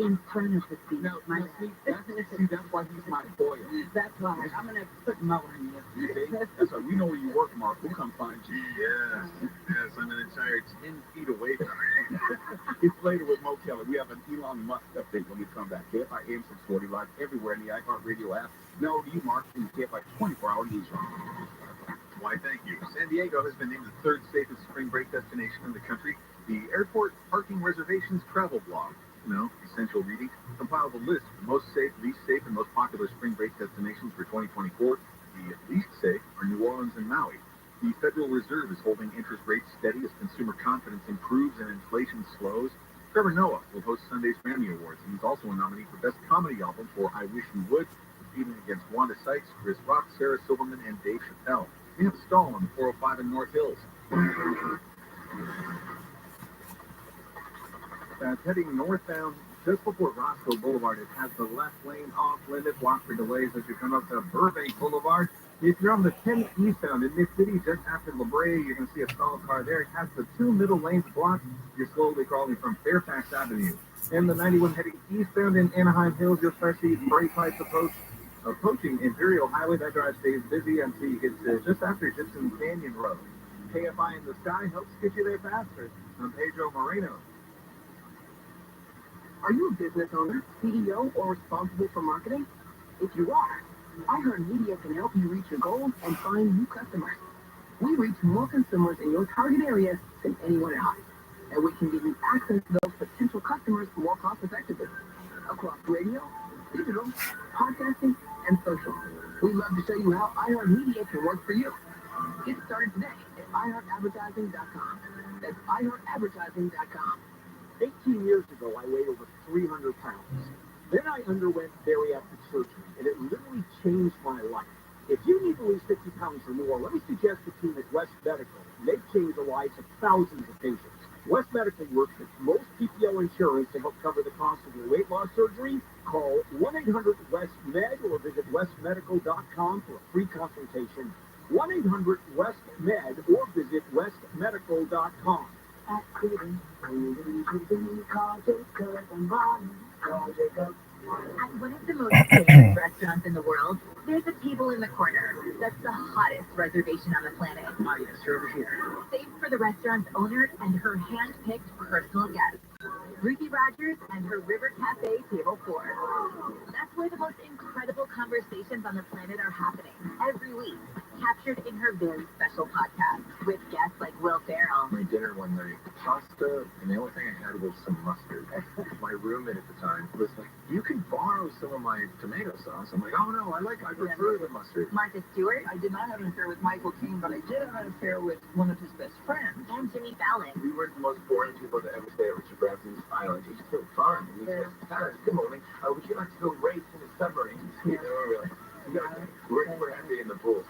in front of the scenes. No, that's why he's my foil. That's why. I'm going to put Mo on you. See? That's why we know where you work, Mark. We'll come find you. Yes, I'm an entire 10 feet away from you. It's later with Mo Kelly. We have an Elon Musk update when we come back. KFI AM 640 live everywhere in the iHeartRadio app. Now to you, Mark, in the KFI 24-hour newsroom. Why, thank you. San Diego has been named the third safest spring break destination in the country. The Airport Parking Reservations Travel Blog, essential reading, compiled a list of the most safe, least safe, and most popular spring break destinations for 2024. The least safe are New Orleans and Maui. The Federal Reserve is holding interest rates steady as consumer confidence improves and inflation slows. Trevor Noah will host Sunday's Grammy Awards, and he's also a nominee for Best Comedy Album for I Wish You Would, competing against Wanda Sykes, Chris Rock, Sarah Silverman, and Dave Chappelle. We have a stall on the 405 in North Hills. Heading northbound just before Roscoe Boulevard, it has the left lane off limits. Watch for delays as you come up to Burbank Boulevard. If you're on the 10 eastbound in Mid-City, just after La Brea, you're going to see a stalled car there. It has the 2 middle lanes blocked. You're slowly crawling from Fairfax Avenue. And the 91 heading eastbound in Anaheim Hills, you'll start seeing brake lights approaching Imperial Highway. That drive stays busy until you get to just after Gibson Canyon Road. KFI in the Sky helps get you there faster. I'm Pedro Moreno. Are you a business owner, CEO, or responsible for marketing? If you are, iHeartMedia can help you reach your goals and find new customers. We reach more consumers in your target area than anyone else, and we can give you access to those potential customers more cost-effectively across radio, digital, podcasting, and social. We'd love to show you how iHeartMedia can work for you. Get started today at iHeartAdvertising.com. That's iHeartAdvertising.com. 18 years ago, I weighed over 300 pounds. Then I underwent bariatric surgery, and it literally changed my life. If you need to lose 50 pounds or more, let me suggest the team at West Medical. They've changed the lives of thousands of patients. West Medical works with most PPO insurance to help cover the cost of your weight loss surgery. Call 1-800-WEST-MED or visit westmedical.com for a free consultation. 1-800-WEST-MED or visit westmedical.com. At Cleveland, call Jacob and Bonnie. Call Jacob At one of the most famous restaurants in the world, there's a table in the corner that's the hottest reservation on the planet. Saved for the restaurant's owner and her hand-picked personal guests, Ruthie Rogers and her River Cafe Table 4. That's where the most incredible conversations on the planet are happening every week, captured in her very special podcast with guests like Will Ferrell. My dinner one night, pasta, and the only thing I had was some mustard. My roommate at the time was like, "You can borrow some of my tomato sauce." I'm like, "Oh no, I prefer the mustard." Martha Stewart. I did not have an affair with Michael Caine, but I did have an affair with one of his best friends. And Jimmy Fallon. We weren't the most boring people to ever stay at Richard Branson's island. It's so fun. And he says, "Good morning. Would you like to go race in a submarine?" You know, we're happy in the pool.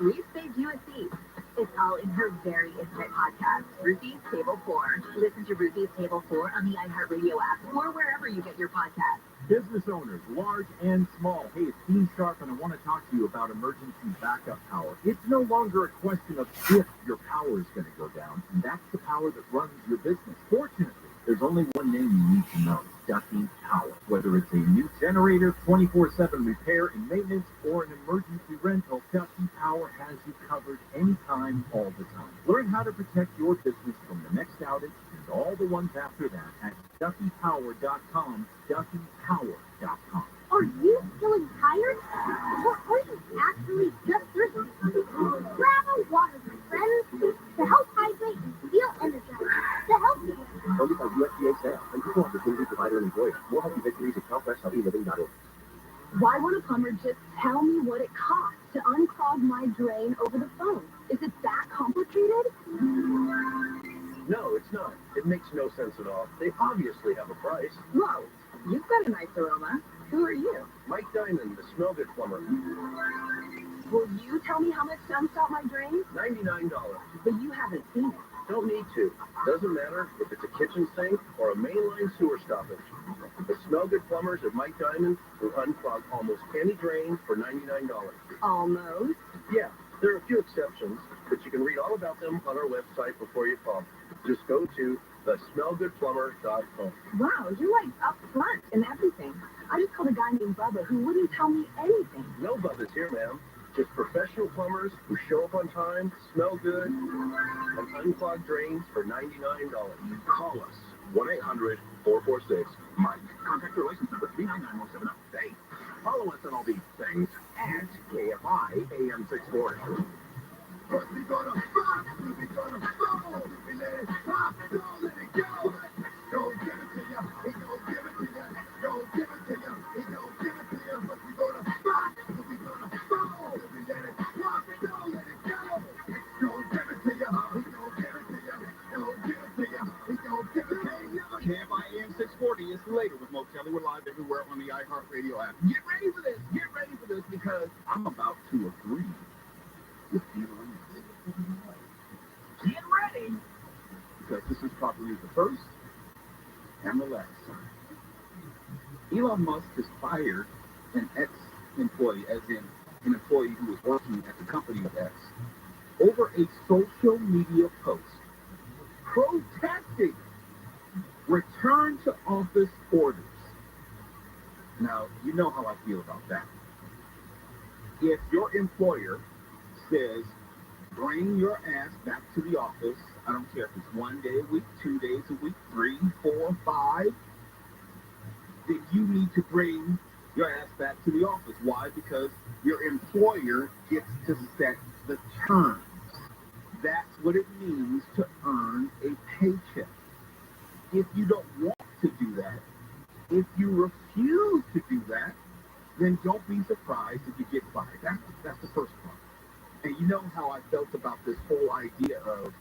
We've saved you a seat. It's all in her very intimate podcast, Ruthie's Table 4. Listen to Ruthie's Table 4 on the iHeartRadio app or wherever you get your podcasts. Business owners, large and small. Hey, it's Dean Sharp, and I want to talk to you about emergency backup power. It's no longer a question of if your power is going to go down, and that's the power that runs your business. Fortunately, there's only one name you need to know: Ducky Power. Whether it's a new generator, 24/7 repair and maintenance, or an emergency rental, Ducky Power has you covered anytime, all the time. Learn how to protect your business from the next outage and all the ones after that at duckypower.com, duckypower.com. Are you feeling tired? Or are you actually just thirsty? Grab a water, my friends, to help hydrate and feel energized. To help you. Funded by USDA staff and equal opportunity provider and employer. More healthy victories at CalFreshHealthyLiving.org. Why won't a plumber just tell me what it costs to unclog my drain over the phone? Is it that complicated? No, it's not. It makes no sense at all. They obviously have a price. Whoa, you've got a nice aroma. Who are you? Mike Diamond, the smell good plumber. Will you tell me how much to unstop my drain? $99. But you haven't seen it. Don't need to. Doesn't matter if it's a kitchen sink or a mainline sewer stoppage. The smell good plumbers at Mike Diamond will unclog almost any drain for $99. Almost. Yeah, there are a few exceptions, but you can read all about them on our website before you call. Just go to thesmellgoodplumber.com. Wow, you're like up front and everything. I just called a guy named Bubba who wouldn't tell me anything. No Bubba's here, ma'am. Just professional plumbers who show up on time, smell good, and unclog drains for $99. Call us, 1-800-446-MIKE. Contact your license number, 399170. Hey, follow us on all these things at KFI AM 640. First we gonna rock, then we gonna roll. We let it pop, don't let it go. Don't give it to ya, he gon' give it to ya. Don't give it to ya, he gon' give it to ya. First we gonna rock, then we gonna roll. We let it pop, don't let it go. Don't give it to ya, he gon' give it to ya. Don't give it to ya, he gon' give it to ya. KFI AM 640 is later with Mo Kelly. We're live everywhere on the iHeartRadio app. Get ready for this because I'm about to agree with Elon Musk. Get ready, because this is probably the first and the last time. Elon Musk has fired an ex-employee, as in an employee who was working at the company of X, over a social media post protesting return to office orders. Now, you know how I feel about that. If your employer says, bring your ass back to the office, I don't care if it's 1 day a week, 2 days a week, 3, 4, 5, then you need to bring your ass back to the office. Why? Because your employer gets to set the terms. That's what it means to earn a paycheck. If you don't want to do that, if you refuse to do that, then don't be surprised if you get fired. That's the first part. And you know how I felt about this whole idea of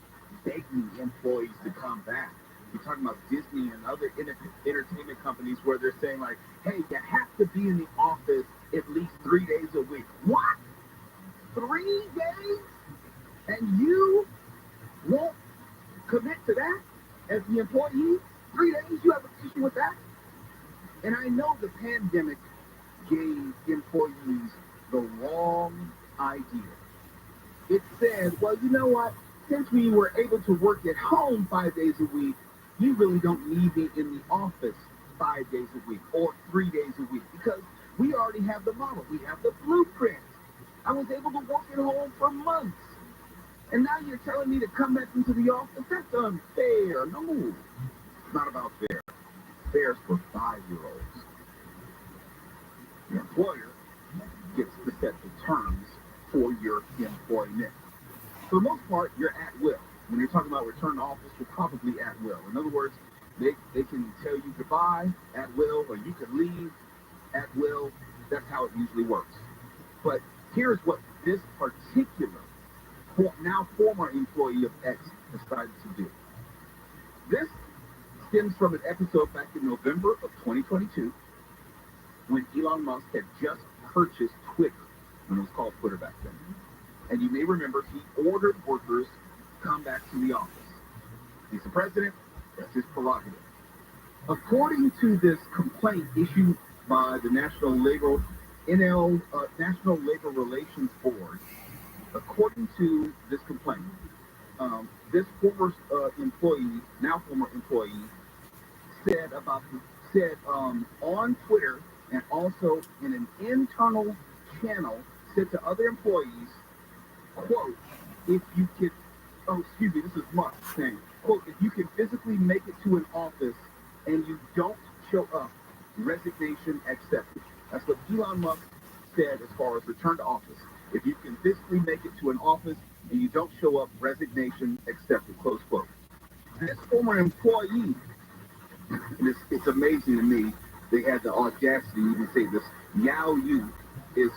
begging employees to come back. You're talking about Disney and other entertainment companies where they're saying like, hey, you have to be in the office at least 3 days a week. What? 3 days? And you won't commit to that as the employee? 3 days? You have an issue with that? And I know the pandemic gave employees the wrong idea. It said, well, you know what? Since we were able to work at home 5 days a week, you really don't need me in the office 5 days a week or 3 days a week because we already have the model. We have the blueprint. I was able to work at home for months. And now you're telling me to come back into the office? That's unfair. No, it's not about fair. Fair's for 5-year-olds. Your employer gets to set the terms for your employment. For the most part, you're at will. When you're talking about return to office, you're probably at will. In other words, they can tell you goodbye at will, or you can leave at will. That's how it usually works. But here's what this particular, now former employee of X decided to do. This stems from an episode back in November of 2022 when Elon Musk had just purchased Twitter, when it was called Twitter back then. And you may remember he ordered workers come back to the office. He's the president, that's his prerogative. According to this complaint issued by the National Labor Relations Board, according to this complaint, this former employee, now former employee, said on Twitter and also in an internal channel, said to other employees, quote, if you could, this is Musk saying, quote, if you can physically make it to an office and you don't show up, resignation accepted. That's what Elon Musk said as far as return to office. If you can physically make it to an office and you don't show up, resignation accepted, close quote. This former employee, and it's amazing to me, they had the audacity to even say this, Yao Yu is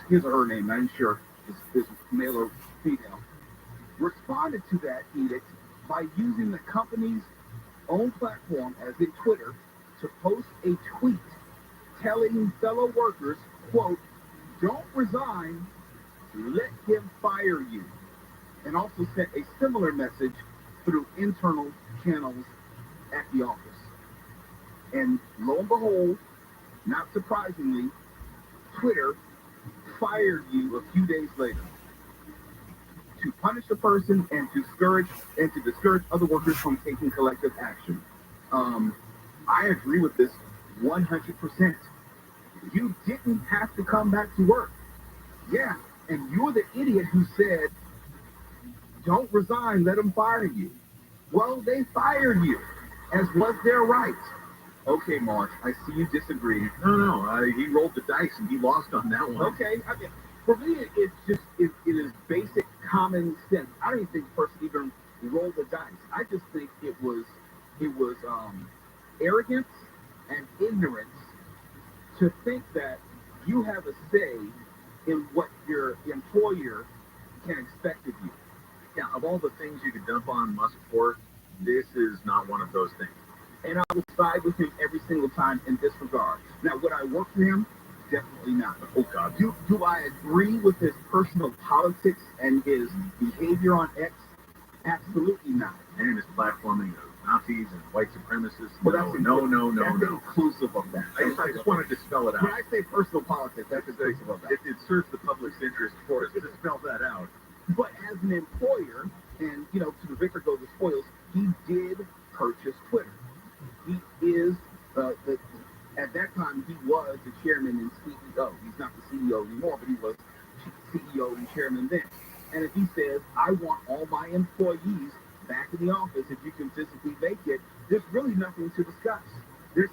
his or her name, I'm not sure, is male or female, responded to that edict by using the company's own platform, as in Twitter, to post a tweet telling fellow workers, quote, don't resign, let him fire you. And also sent a similar message through internal channels at the office. And lo and behold, not surprisingly, Twitter fired you a few days later to punish the person and to discourage other workers from taking collective action. I agree with this 100%. You didn't have to come back to work. Yeah, and you're the idiot who said, don't resign, let them fire you. Well, they fired you, as was their right. Okay, Mark, I see you disagree. No, he rolled the dice and he lost on that one. Okay, I mean, for me, it is basic common sense. I don't even think the person even rolled the dice. I just think it was arrogance and ignorance to think that you have a say in what your employer can expect of you. Yeah, of all the things you could dump on Musk for, this is not one of those things. And I will side with him every single time in this regard. Now, would I work for him? Definitely not. Oh, God. Do I agree with his personal politics and his behavior on X? Absolutely not. And his platforming of Nazis and white supremacists. Well, no. That's inclusive of that. I just wanted to spell it out. When I say personal politics, that's inclusive of that. It serves the public's interest for us to spell that out. But as an employer, and, to the victor goes the spoils, he did purchase Twitter. He is, at that time, he was the chairman and CEO. He's not the CEO anymore, but he was CEO and chairman then. And if he says, I want all my employees back in the office, if you can physically make it, there's really nothing to discuss. There's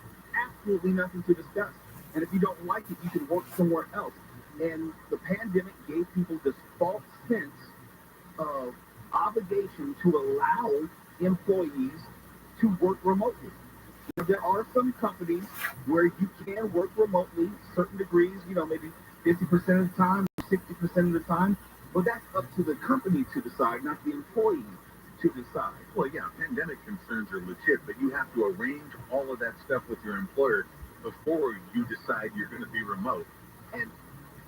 absolutely nothing to discuss. And if you don't like it, you can work somewhere else. And the pandemic gave people this false sense of obligation to allow employees to work remotely. There are some companies where you can work remotely, certain degrees, maybe 50% of the time, 60% of the time, but that's up to the company to decide, not the employee to decide. Well, yeah, pandemic concerns are legit, but you have to arrange all of that stuff with your employer before you decide you're going to be remote. And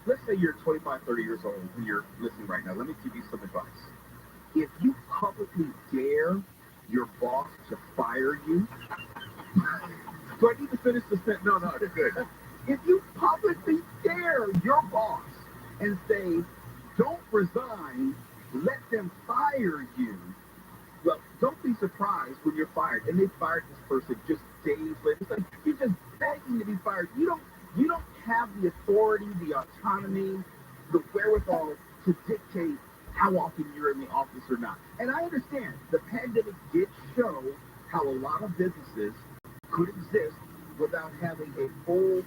let's say you're 25, 30 years old and you're listening right now. Let me give you some advice. If you publicly dare your boss to fire you, do I need to finish the sentence? No, it's good. If you publicly dare your boss and say, don't resign, let them fire you, well, don't be surprised when you're fired. And they fired this person just days later. It's like, you fired. You don't have the authority, the autonomy, the wherewithal to dictate how often you're in the office or not. And I understand the pandemic did show how a lot of businesses could exist without having a full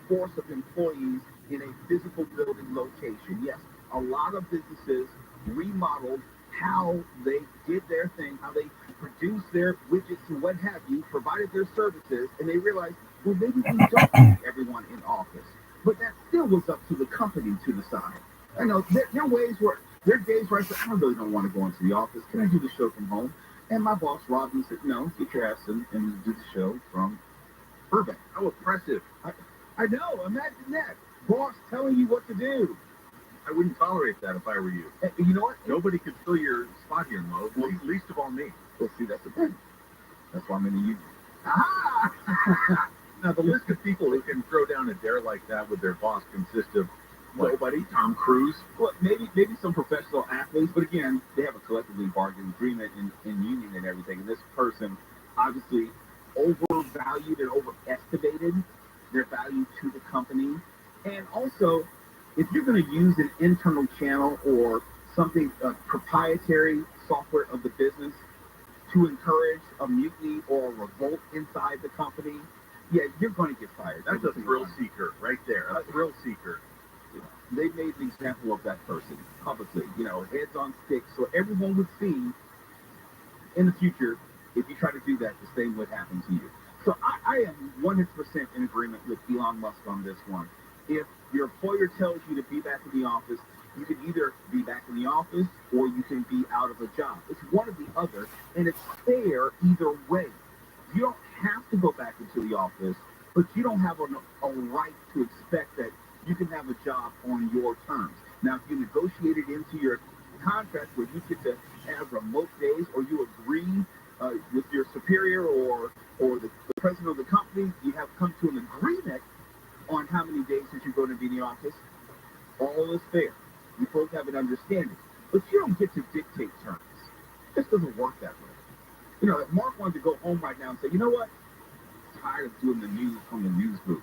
force of employees in a physical building location. Yes, a lot of businesses remodeled how they did their thing, how they produced their widgets and what have you, provided their services, and they realized, well, maybe we don't need everyone in office. But that still was up to the company to decide. I know there are days where I said, I really don't want to go into the office. Can I do the show from home? And my boss, Rabbi, said, no, get your ass in and do the show from Burbank. How oppressive. I know, imagine that. Boss telling you what to do. I wouldn't tolerate that if I were you. Hey, you know what? Nobody could fill your spot here, Mo. Least of all me. Well, see, that's the thing. That's why I'm in the union. Aha! Now, the list of people who can throw down a dare like that with their boss consists of nobody. Tom Cruise. Well, maybe some professional athletes, but again, they have a collectively bargained agreement in union and everything. And this person obviously overvalued and overestimated their value to the company. And also, if you're going to use an internal channel or something, proprietary software of the business to encourage a mutiny or a revolt inside the company, yeah, you're going to get fired. That's a thrill seeker right there. A thrill seeker. They made an example of that person publicly, heads on sticks, so everyone would see in the future, if you try to do that, the same would happen to you. So I am 100% in agreement with Elon Musk on this one. If your employer tells you to be back in the office, you can either be back in the office or you can be out of a job. It's one or the other, and it's fair either way. You don't have to go back into the office, but you don't have a right to expect that you can have a job on your terms. Now, if you negotiate it into your contract where you get to have remote days, or you agree with your superior or the president of the company, you have come to an agreement on how many days that you're going to be in the office, all is fair. You both have an understanding. But you don't get to dictate terms. It just doesn't work that way. If Mark wanted to go home right now and say, you know what? I'm tired of doing the news from the news booth.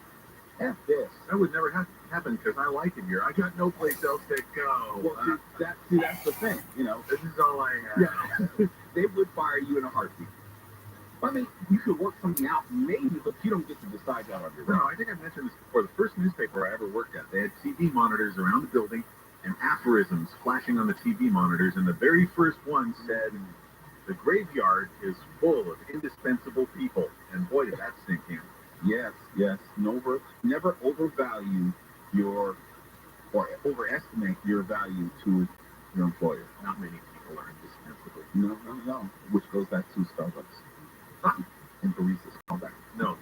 F this. That would never happen because I like it here. I got no place else to go. Well, that's the thing. This is all I have. Yeah. They would fire you in a heartbeat. I mean, you could work something out, maybe, but you don't get to decide that on your own. No, I think I mentioned this before. The first newspaper I ever worked at, they had TV monitors around the building and aphorisms flashing on the TV monitors, and the very first one said, "The graveyard is full of indispensable people." And boy, did that sink in. Yes. Never overvalue or overestimate your value to your employer. Not many people are indispensable. No. Which goes back to Starbucks. And baristas. Callback. No.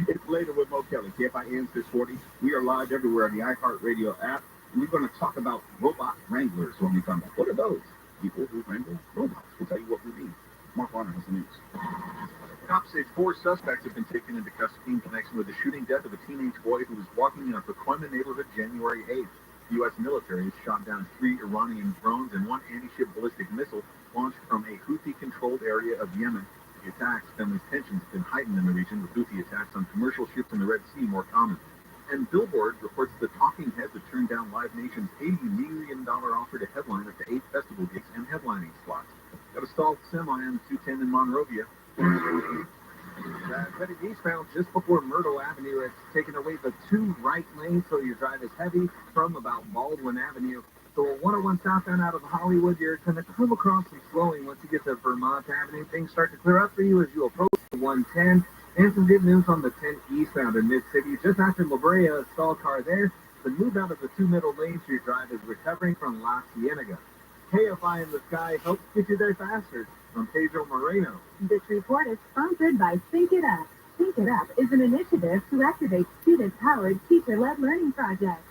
It's later with Mo Kelly, KFI 640. We are live everywhere on the iHeartRadio app. And we're going to talk about robot wranglers when we come back. What are those? People who wrangle robots. We'll tell you what we mean. Mark Warner has the news. Cops say 4 suspects have been taken into custody in connection with the shooting death of a teenage boy who was walking in a Pacoima neighborhood January 8th. The U.S. military has shot down 3 Iranian drones and 1 anti-ship ballistic missile launched from a Houthi-controlled area of Yemen. The attacks stem as tensions have been heightened in the region, with Houthi attacks on commercial ships in the Red Sea more common. And Billboard reports the Talking Heads have turned down Live Nation's $80 million offer to headline at the 8 festival gigs and headlining slots. Got a stalled semi on the 210 in Monrovia. Headed eastbound just before Myrtle Avenue. It's taken away the 2 right lanes, so your drive is heavy from about Baldwin Avenue. So 101 southbound out of Hollywood, you're going to come across some slowing once you get to Vermont Avenue. Things start to clear up for you as you approach the 110. And some good news on the 10 eastbound in Mid-City. Just after La Brea, a stalled car there. The move out of the 2 middle lanes, your drive is recovering from La Cienega. KFI in the Sky helps get you there faster. From Pedro Moreno. This report is sponsored by Think It Up. Think It Up is an initiative to activate student-powered, teacher-led learning projects.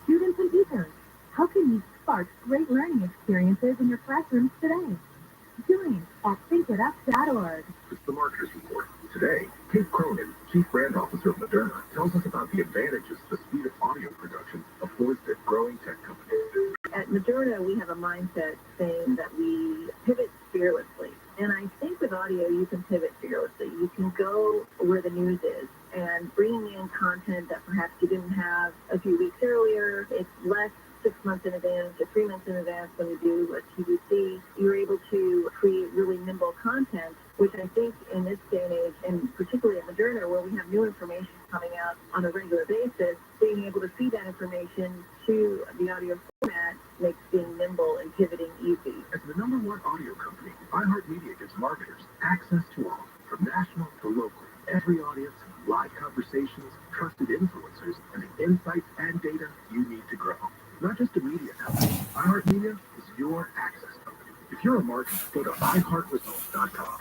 Students and teachers, how can you spark great learning experiences in your classrooms today? Join at thinkitup.org. It's the Marketers Report. Today, Kate Cronin, Chief Brand Officer of Moderna, tells us about the advantages the speed of audio production affords their growing tech company. At Moderna, we have a mindset saying that we pivot fearlessly. And I think with audio, you can pivot fearlessly. You can go where the news is. broadcast, when you do a TVC, you're able to create really nimble content, which I think in this day and age, and particularly at Moderna, where we have new information coming out on a regular basis, being able to feed that information to the audio format makes being nimble and pivoting easy. As the #1 audio company, iHeartMedia gives marketers access to all, from national to local, every audience, live conversations, trusted influencers, and the insights and data you need to grow. Not just a media company, iHeartMedia is your access company. If you're a marketer, go to iHeartResults.com.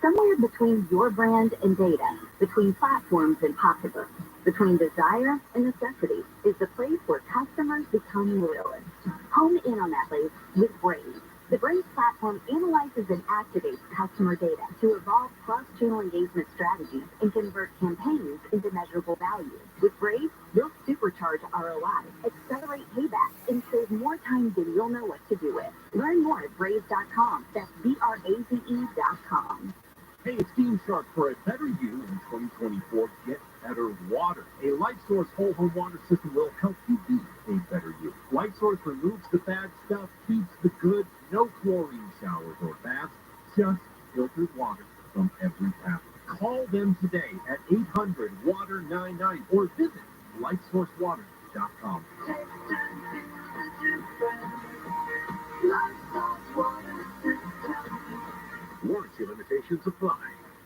Somewhere between your brand and data, between platforms and pocketbooks, between desire and necessity, is the place where customers become loyalists. Home in on that place with Braze. The Braze platform analyzes and activates customer data to evolve cross-channel engagement strategies and convert campaigns into measurable value. With Braze, you'll supercharge ROI, accelerate payback, and save more time than you'll know what to do with. Learn more at Braze.com. That's BRAZE.com. Hey, it's Dean Sharp. For a better you in 2024, get better water. A LightSource whole home water system will help you be a better you. LightSource removes the bad stuff, keeps the good, no chlorine showers or baths, just filtered water from every tap. Call them today at 800-WATER-99 or visit lightsourcewater.com. Warranty limitations apply.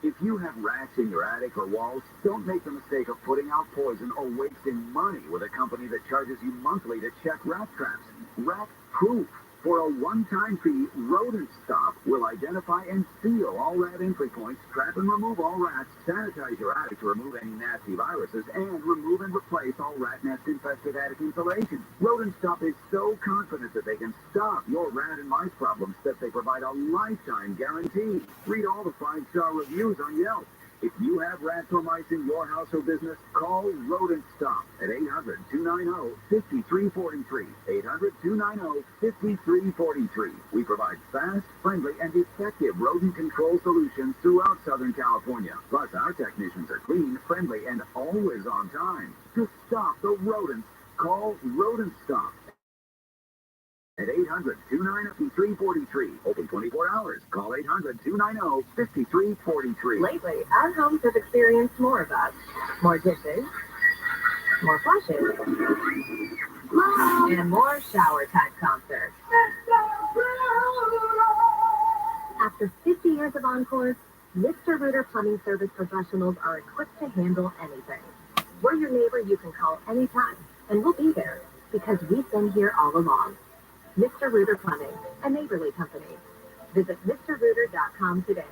If you have rats in your attic or walls, don't make the mistake of putting out poison or wasting money with a company that charges you monthly to check rat traps. Rat Proof. For a one-time fee, Rodent Stop will identify and seal all rat entry points, trap and remove all rats, sanitize your attic to remove any nasty viruses, and remove and replace all rat nest-infested attic insulation. Rodent Stop is so confident that they can stop your rat and mice problems that they provide a lifetime guarantee. Read all the 5-star reviews on Yelp. If you have rats or mice in your house or business, call Rodent Stop at 800-290-5343. 800-290-5343. We provide fast, friendly, and effective rodent control solutions throughout Southern California. Plus, our technicians are clean, friendly, and always on time. To stop the rodents, call Rodent Stop at 800-290-5343. Open 24 hours. Call 800-290-5343. Lately, our homes have experienced more of us. More dishes, more flushes, and more shower-type concerts. After 50 years of encores, Mr. Rooter Plumbing Service professionals are equipped to handle anything. We're your neighbor you can call anytime, and we'll be there because we've been here all along. Mr. Rooter Plumbing, a neighborly company. Visit MrRooter.com today.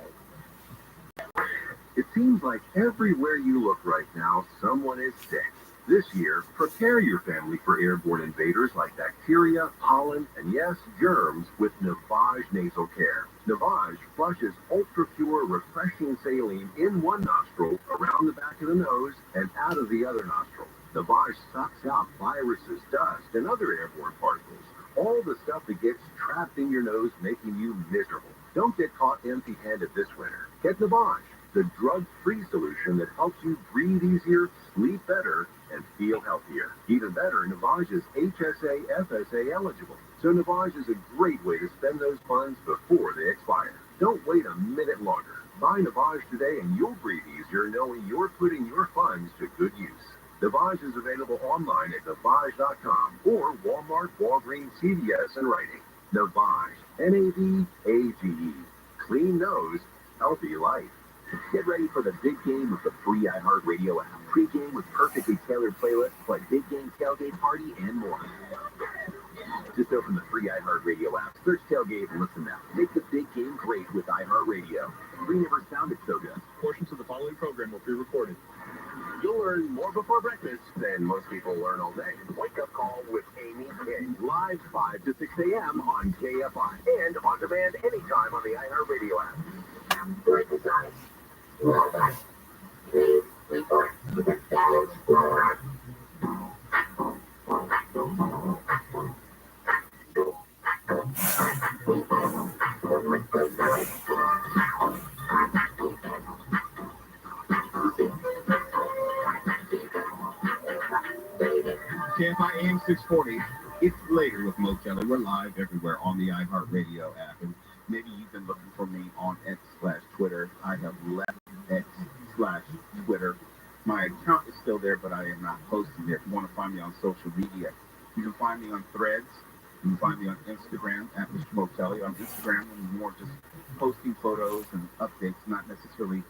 It seems like everywhere you look right now, someone is sick. This year, prepare your family for airborne invaders like bacteria, pollen, and yes, germs with Navage Nasal Care. Navage flushes ultra-pure, refreshing saline in one nostril, around the back of the nose, and out of the other nostril. Navage sucks out viruses, dust, and other airborne particles. All the stuff that gets trapped in your nose, making you miserable. Don't get caught empty-handed this winter. Get Navage, the drug-free solution that helps you breathe easier, sleep better, and feel healthier. Even better, Navage is HSA, FSA eligible. So Navage is a great way to spend those funds before they expire. Don't wait a minute longer. Buy Navage today and you'll breathe easier knowing you're putting your funds to good use. Navage is available online at Navage.com or Walmart, Walgreens, CVS, and Rite Aid. Navage, N-A-V-A-G-E. Clean nose, healthy life. Get ready for the big game of the free iHeartRadio app. Pre-game with perfectly tailored playlists like Big Game Tailgate Party and more. Just open the free iHeartRadio app, search Tailgate, and listen now. Make the big game great with iHeartRadio. We never sounded so good. Portions of the following program will be recorded. You'll learn more before breakfast than most people learn all day. Wake Up Call with Amy King. Live 5 to 6 a.m. on KFI. And on demand anytime on the iHeartRadio app. KFI AM 640. It's later with Mo Kelly. we're live everywhere on the iHeartRadio app. And maybe you've been looking for me on X/Twitter. I have left X/Twitter. My account is still there, but I am not posting there. If you want to find me on social media, you can find me on Threads. You can find me on Instagram at Mr. Motelli. On Instagram, I'm more just posting photos and updates, not necessarily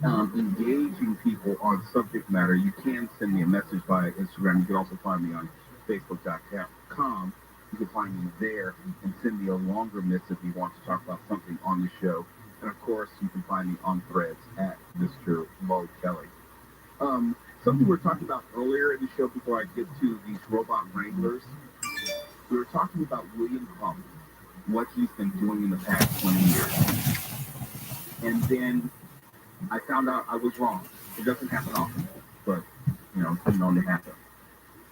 engaging people on subject matter. You can send me a message via Instagram. You can also find me on Facebook.com. You can find me there and send me a longer missive if you want to talk about something on the show. And of course, you can find me on Threads at Mr. Motelli. Something we were talking about earlier in the show before I get to these robot wranglers. We were talking about William Hung, what he's been doing in the past 20 years. And then I found out I was wrong. It doesn't happen often, but, it's been known to happen.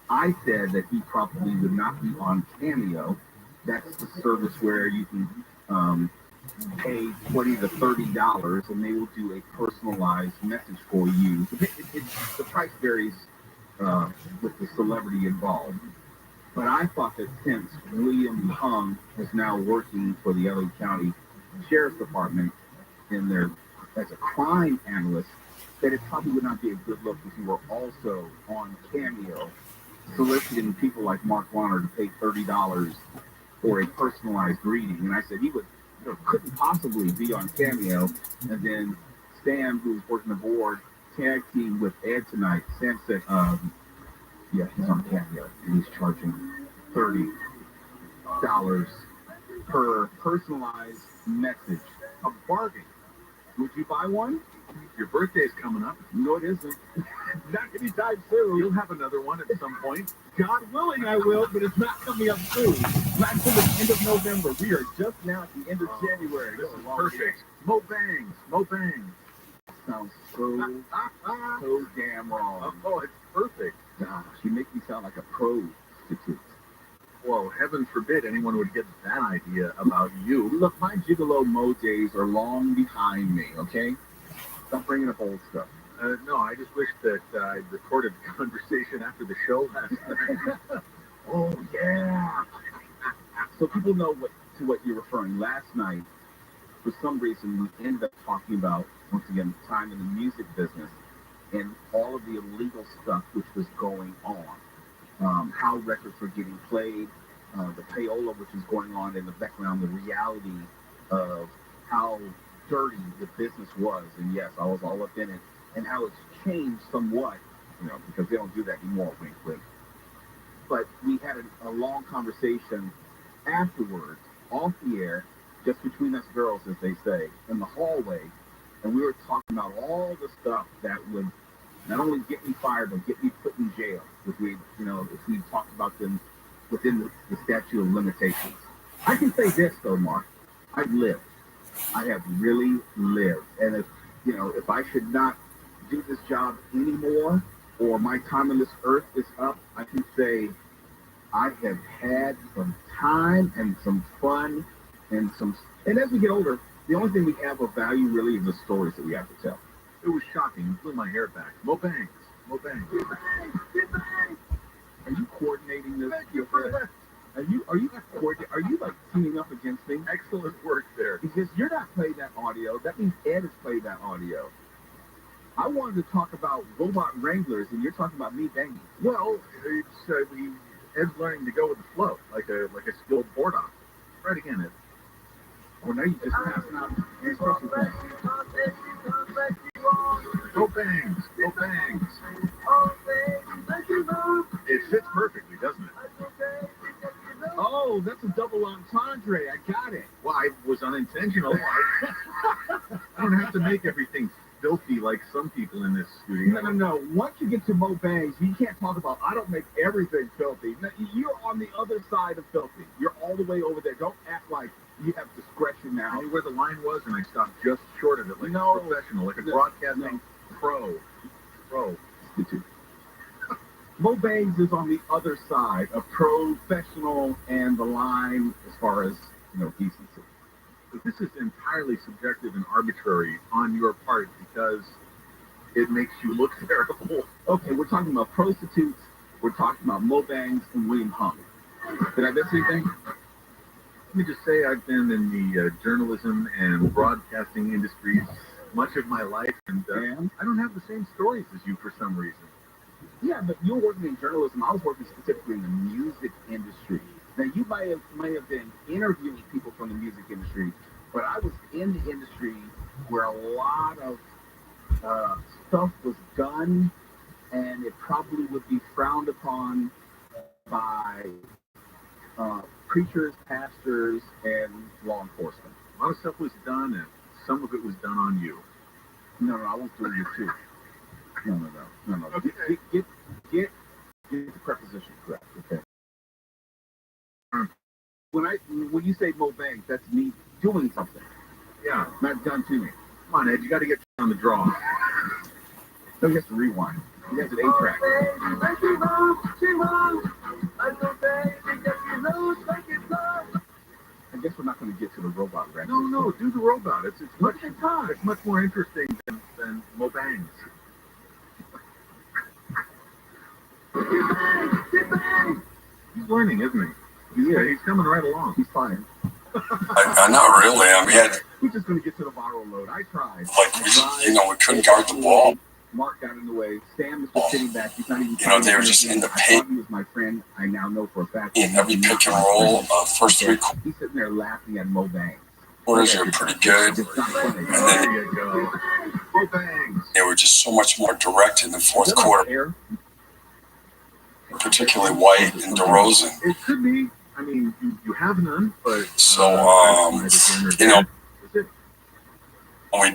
I said that he probably would not be on Cameo. That's the service where you can pay $20 to $30 and they will do a personalized message for you. The price varies with the celebrity involved. But I thought that since William Hung is now working for the LA County Sheriff's Department as a crime analyst, that it probably would not be a good look if he were also on Cameo, soliciting people like Mark Warner to pay $30 for a personalized greeting. And I said he couldn't possibly be on Cameo. And then Sam, who was working the board, tag team with Ed tonight. Sam said, yeah, he's on Cameo, and he's charging $30 per personalized message. A bargain. Would you buy one? Your birthday's coming up. No, it isn't. Not anytime soon. You'll have another one at some point. God willing, I will, but it's not coming up soon. Not until the end of November. We are just now at the end of January. This is perfect. Mo bangs. Sounds so damn wrong. Oh, it's perfect. Gosh, you make me sound like a prostitute. Well, heaven forbid anyone would get that idea about you. Look, my gigolo mo days are long behind me, okay? Stop bringing up old stuff. No, I just wish that I recorded the conversation after the show last night. Oh, yeah. So people know to what you're referring. Last night, for some reason, we ended up talking about, once again, time in the music business and all of the illegal stuff which was going on. How records were getting played, the payola which is going on in the background, the reality of how dirty the business was. And yes, I was all up in it. And how it's changed somewhat, because they don't do that anymore, wink, wink. But we had a long conversation afterwards, off the air, just between us girls, as they say, in the hallway. And we were talking about all the stuff that would not only get me fired, but get me put in jail if we talked about them within the statute of limitations. I can say this, though, Mark. I've lived. I have really lived. And if I should not do this job anymore, or my time on this earth is up, I can say I have had some time and some fun and as we get older, the only thing we have of value really is the stories that we have to tell. It was shocking. You blew my hair back. Mo bangs. Are you coordinating this? Are you like teaming up against me? Excellent work there. Because you're not playing that audio. That means Ed has played that audio. I wanted to talk about robot wranglers, and you're talking about me banging. Well, it's Ed's learning to go with the flow, like a skilled board op. Right again, Ed. Well, now you just passing out instruction points. Go bangs. It fits perfectly, doesn't it? Oh, that's a double entendre. I got it. Well, I was unintentional. I don't have to make everything filthy like some people in this studio. No. Once you get to Mo Bangs, you can't talk about, I don't make everything filthy. No, you're on the other side of filthy. You're all the way over there. Don't act like you have discretion now. I knew where the line was, and I stopped just short of it, like a professional, like a broadcasting pro. Mo Bangs is on the other side of professional and the line as far as decency. But this is entirely subjective and arbitrary on your part because it makes you look terrible. Okay, we're talking about prostitutes. We're talking about Mo Bangs and William Hung. Did I miss anything? Let me just say I've been in the journalism and broadcasting industries much of my life, and I don't have the same stories as you for some reason. Yeah, but you were working in journalism. I was working specifically in the music industry. Now, you might have been interviewing people from the music industry, but I was in the industry where a lot of stuff was done, and it probably would be frowned upon by preachers, pastors, and law enforcement. A lot of stuff was done, and some of it was done on you. No, I won't do you too. No. Okay. Get the preposition correct. Okay. When you say mo bang, that's me doing something. Yeah. Not done to me. Come on, Ed, you got to get on the draw. So he has to rewind. He has an 8-track. I guess we're not going to get to the robot record. No, do the robot. It's much more interesting than mo bangs. He's learning, isn't he? He's coming right along. He's fine. Not really. I mean, we're just going to get to the viral load. I tried. We couldn't guard the ball. Mark got in the way. Sam was just sitting back. He's not even. They were just in the paint. He was my friend. I now know for a fact. In every pick and roll, first 3 quarters. He's sitting there laughing at Mo Bang. Quarters are pretty good. And then there you go. Mo Bangs. They were just so much more direct in the fourth quarter. Particularly White and DeRozan. It could be. I mean, you have none, but so when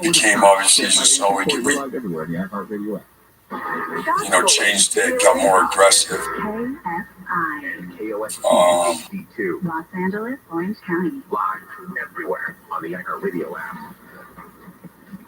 we became obviously just so we could changed it, got more aggressive. KFI. Los Angeles, Orange County. Live everywhere on the Iger Radio app.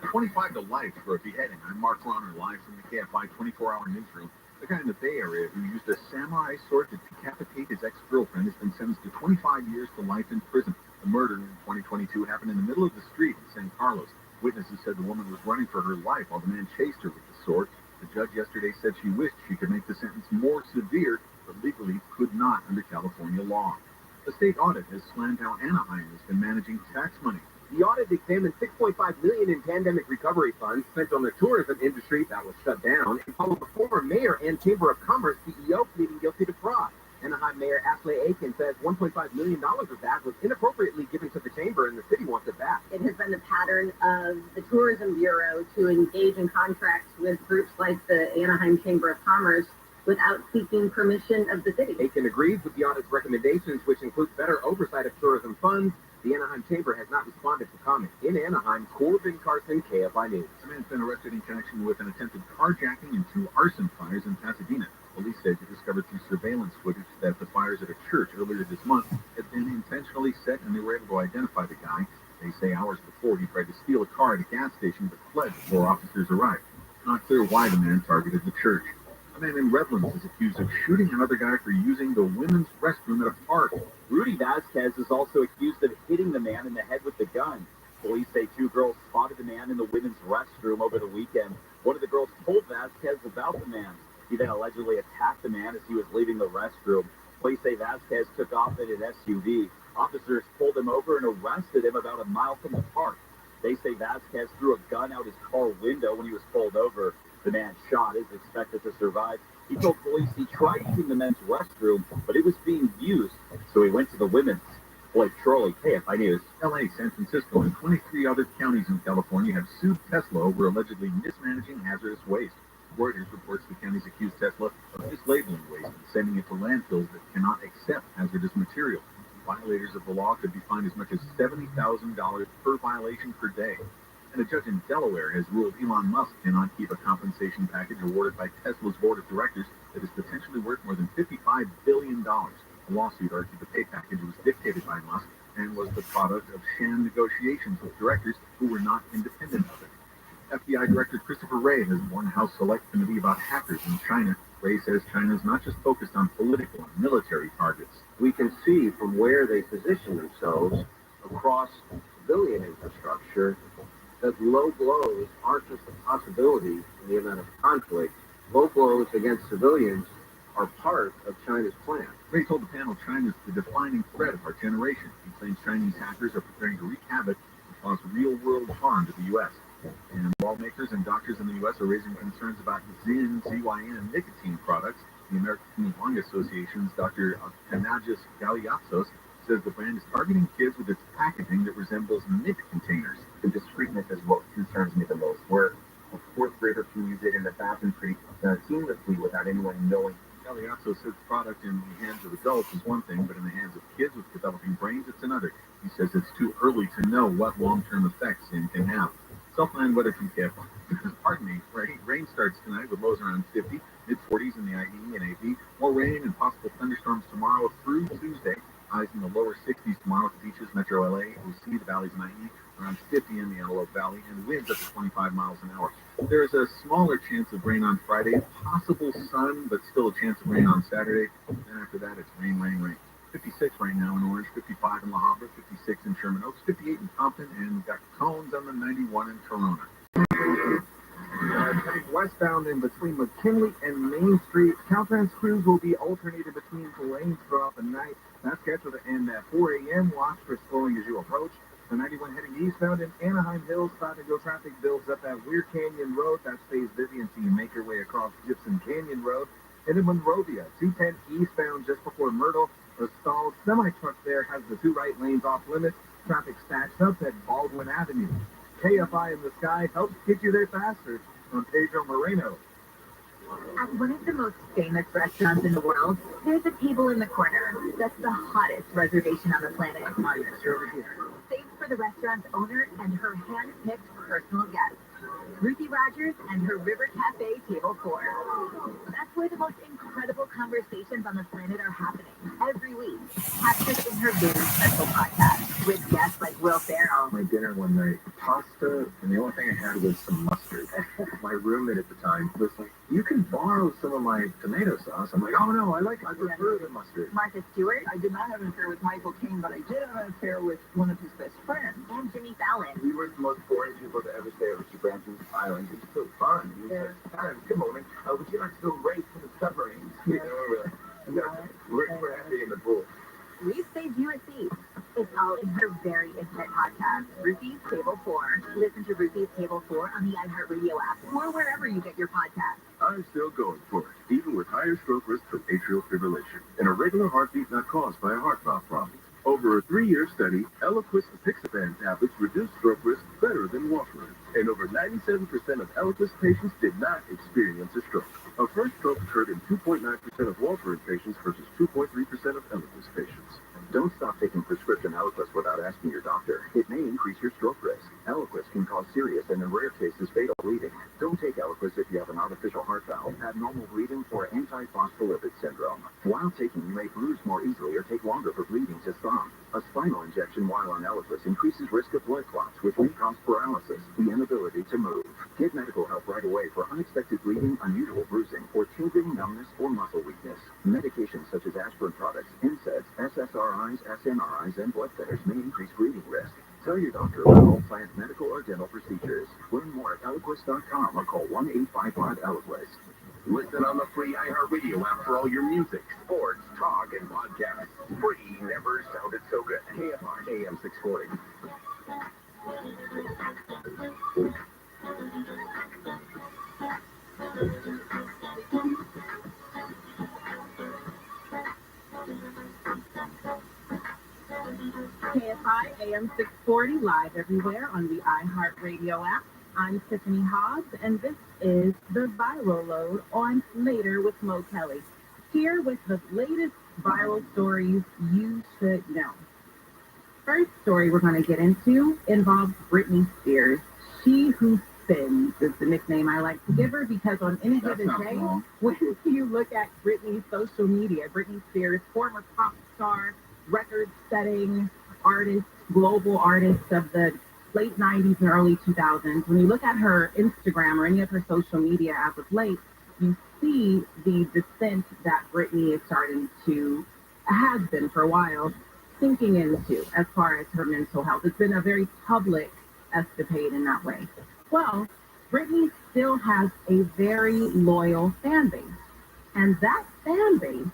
25 to life for a beheading. I'm Mark Ronner, live from the KFI 24-hour newsroom. The guy in the Bay Area who used a samurai sword to decapitate his ex-girlfriend has been sentenced to 25 years to life in prison. The murder in 2022 happened in the middle of the street in San Carlos. Witnesses said the woman was running for her life while the man chased her with the sword. The judge yesterday said she wished she could make the sentence more severe, but legally could not under California law. The state audit has slammed how Anaheim has been managing tax money. The audit examined $6.5 million in pandemic recovery funds spent on the tourism industry that was shut down, and followed the former mayor and Chamber of Commerce CEO pleading guilty to fraud. Anaheim Mayor Ashley Aiken says $1.5 million of that was inappropriately given to the chamber, and the city wants it back. It has been the pattern of the Tourism Bureau to engage in contracts with groups like the Anaheim Chamber of Commerce without seeking permission of the city. Aiken agrees with the audit's recommendations, which include better oversight of tourism funds. The Anaheim Chamber has not responded to comment. In Anaheim, Corbin Carson, KFI News. A man's been arrested in connection with an attempted carjacking and 2 arson fires in Pasadena. Police said they discovered through surveillance footage that the fires at a church earlier this month had been intentionally set, and they were able to identify the guy. They say hours before he tried to steal a car at a gas station but fled before officers arrived. It's not clear why the man targeted the church. A man in Redlands is accused of shooting another guy for using the women's restroom at a park. Rudy Vasquez is also accused of hitting the man in the head with the gun. Police say 2 girls spotted the man in the women's restroom over the weekend. One of the girls told Vasquez about the man. He then allegedly attacked the man as he was leaving the restroom. Police say Vasquez took off in an SUV. Officers pulled him over and arrested him about a mile from the park. They say Vasquez threw a gun out his car window when he was pulled over. The man shot is expected to survive. He told police he tried using the men's restroom, but it was being used, so he went to the women's. Blake Trolley, KFI News. LA, San Francisco, and 23 other counties in California have sued Tesla over allegedly mismanaging hazardous waste. Reuters reports the counties accused Tesla of mislabeling waste and sending it to landfills that cannot accept hazardous material. Violators of the law could be fined as much as $70,000 per violation per day. And a judge in Delaware has ruled Elon Musk cannot keep a compensation package awarded by Tesla's board of directors that is potentially worth more than $55 billion. The lawsuit argued the pay package was dictated by Musk and was the product of sham negotiations with directors who were not independent of it. FBI Director Christopher Wray has warned the House Select Committee about hackers in China. Wray says China is not just focused on political and military targets. We can see from where they position themselves across civilian infrastructure that low blows aren't just a possibility in the event of conflict. Low blows against civilians are part of China's plan. Ray told the panel China's the defining threat of our generation. He claims Chinese hackers are preparing to wreak havoc and cause real-world harm to the U.S. And lawmakers and doctors in the U.S. are raising concerns about ZYN, ZYN nicotine products. The American Lung Association's Dr. Kanajis Galiatsos says the brand is targeting kids with its packaging that resembles mint containers. The discreetness is what concerns me the most, where a fourth grader can use it in the bathroom pretty seamlessly without anyone knowing. Galiatsos says product in the hands of adults is one thing, but in the hands of kids with developing brains, it's another. He says it's too early to know what long-term effects ZYN can have. Self-line weather from KFI. Pardon me, rain starts tonight with lows around 50, mid-40s in the IE and AP. More rain and possible thunderstorms tomorrow through Tuesday. Highs in the lower 60s tomorrow at the beaches, Metro LA, OC, the valleys in IE, around 50 in the Antelope Valley, and winds up to 25 miles an hour. There is a smaller chance of rain on Friday, possible sun, but still a chance of rain on Saturday. Then after that, it's rain, rain, rain. 56 right now in Orange, 55 in La Habra, 56 in Sherman Oaks, 58 in Compton, and we've got cones on the 91 in Corona. Heading westbound in between McKinley and Main Street. Caltrans crews will be alternated between the lanes throughout the night. That's scheduled to end at 4 a.m. Watch for slowing as you approach. The 91 heading eastbound in Anaheim Hills, stop and go traffic builds up at Weir Canyon Road. That stays busy until you make your way across Gypsum Canyon Road. And in Monrovia, 210 eastbound just before Myrtle. The stalled semi-truck there has the two right lanes off limits. Traffic stacks up at Baldwin Avenue. KFI in the sky helps get you there faster. On Pedro Moreno. At one of the most famous restaurants in the world, there's a table in the corner that's the hottest reservation on the planet. Thanks for the restaurant's owner and her hand-picked personal guests, Ruthie Rogers and her River Cafe Table 4. That's where the most incredible conversations on the planet are happening every week, captured in her very special podcast with guests like Will Ferrell. My dinner one night, pasta, and the only thing I had was some mustard. My roommate at the time was like, "You can borrow some of my tomato sauce." I'm like, "Oh no, I prefer the mustard." Martha Stewart I did not have an affair with Michael Caine, but I did have an affair with one of his best friends. and Jimmy Fallon. We were the most boring people to ever stay at Richard Branson's Island. It was so fun. He was like, "Karen, good morning. Would you like to go race for the submarines?" You know, we're happy in the pool. We saved you a seat. It's all in her very intimate podcast, Ruthie's Table 4. Listen to Ruthie's Table 4 on the iHeartRadio app or wherever you get your podcasts. I'm still going for it, even with higher stroke risk from atrial fibrillation, and a regular heartbeat not caused by a heart valve problem. Over a 3-year study, Eliquis apixaban tablets reduced stroke risk better than warfarin, and over 97% of Eliquis patients did not experience a stroke. A first stroke occurred in 2.9% of warfarin patients versus 2.3% of Eliquis patients. Don't stop taking prescription Eliquis without asking your doctor. It may increase your stroke risk. Eliquis can cause serious and in rare cases fatal bleeding. Don't take Eliquis if you have an artificial heart valve, abnormal bleeding, or antiphospholipid syndrome. While taking, you may bruise more easily or take longer for bleeding to stop. A spinal injection while on Eliquis increases risk of blood clots, which may cause paralysis, the inability to move. Get medical help right away for unexpected bleeding, unusual bruising, or tingling, numbness, or muscle weakness. Medications such as aspirin products, NSAIDs, SSRIs, SNRIs, and blood thinners may increase bleeding risk. Tell your doctor about all planned medical or dental procedures. Learn more at Eliquis.com or call 1-855-ELIQUIS. Listen on the free iHeartRadio app for all your music, sports, talk, and podcasts. Free never sounded so good. KFI AM 640. KFI AM 640 live everywhere on the iHeartRadio app. I'm Tiffany Hobbs, and this is the Viral Load on Later with Mo Kelly. Here with the latest viral stories you should know. First story we're going to get into involves Britney Spears. She Who Spins is the nickname I like to give her because on any given day, when you look at Britney's social media, Britney Spears, former pop star, record-setting artist, global artist of the late 90s and early 2000s, when you look at her Instagram or any of her social media as of late, you see the descent that Britney is has been for a while, sinking into as far as her mental health. It's been a very public escapade in that way. Well, Britney still has a very loyal fan base, and that fan base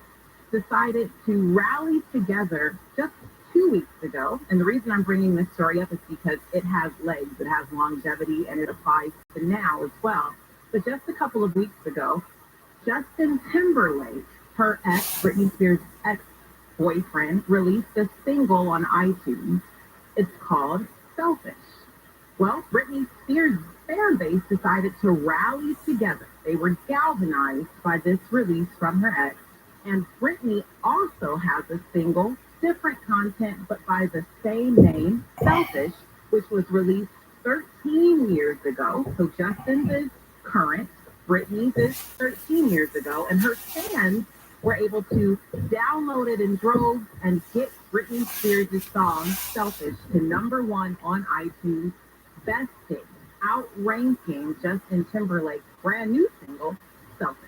decided to rally together just 2 weeks ago. And the reason I'm bringing this story up is because it has legs, it has longevity, and it applies to now as well. But just a couple of weeks ago, Justin Timberlake, her ex, Britney Spears' ex-boyfriend, released a single on iTunes. It's called Selfish. Well, Britney Spears' fan base decided to rally together. They were galvanized by this release from her ex. And Britney also has a single, different content, but by the same name, Selfish, which was released 13 years ago. So Justin's is current, Britney's is 13 years ago, and her fans were able to download it in droves and get Britney Spears' song, Selfish, to #1 on iTunes, besting, outranking Justin Timberlake's brand new single, Selfish.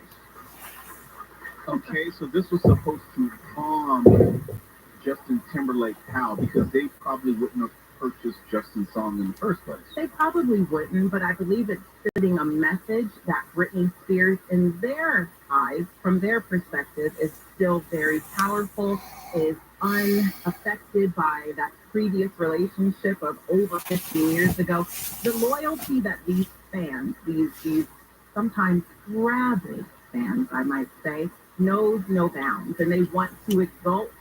Okay, so this was supposed to calm Justin Timberlake how? Because they probably wouldn't have purchased Justin's song in the first place. They probably wouldn't, but I believe it's sending a message that Britney Spears, in their eyes, from their perspective, is still very powerful, is unaffected by that previous relationship of over 15 years ago. The loyalty that these fans, these sometimes rabid fans, I might say, knows no bounds, and they want to exalt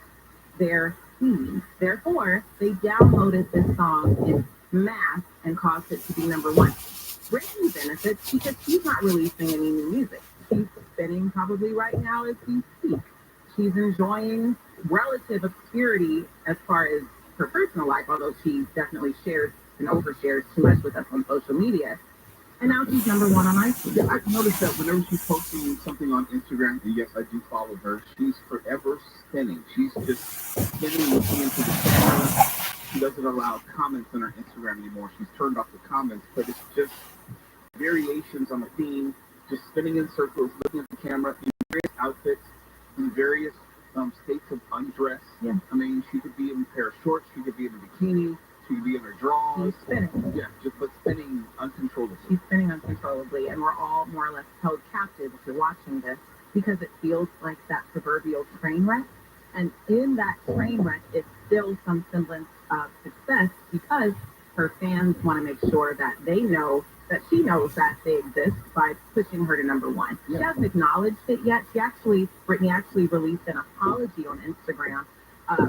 their queen. Therefore, they downloaded this song in mass and caused it to be #1. Britney benefits because she's not releasing any new music. She's spinning probably right now as we speak. She's enjoying relative obscurity as far as her personal life, although she definitely shares and overshares too much with us on social media. And now she's #1 on iTunes. Yeah, I've noticed that whenever she's posting something on Instagram, and yes, I do follow her, she's forever spinning. She's just spinning, looking into the camera. She doesn't allow comments on her Instagram anymore. She's turned off the comments, but it's just variations on a theme, just spinning in circles, looking at the camera in various outfits, in various states of undress. Yeah. I mean, she could be in a pair of shorts, she could be in a bikini, she could be in her drawers. She's spinning. Yeah, but spinning uncontrollably. She's spinning uncontrollably, and we're all more or less held captive if you're watching this, because it feels like that proverbial train wreck. And in that train wreck, it's still some semblance of success because her fans want to make sure that they know that she knows that they exist by pushing her to #1. Yeah. She hasn't acknowledged it yet. Britney actually released an apology on Instagram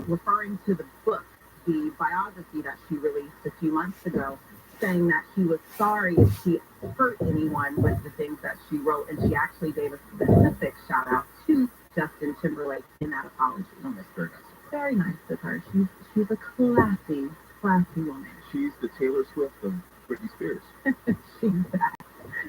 referring to the book, the biography that she released a few months ago, saying that she was sorry if she hurt anyone with the things that she wrote, and she actually gave a specific shout out to Justin Timberlake in that apology. Oh, that's very nice. Very nice of her. She's a classy woman. She's the Taylor Swift of Britney Spears. She's that.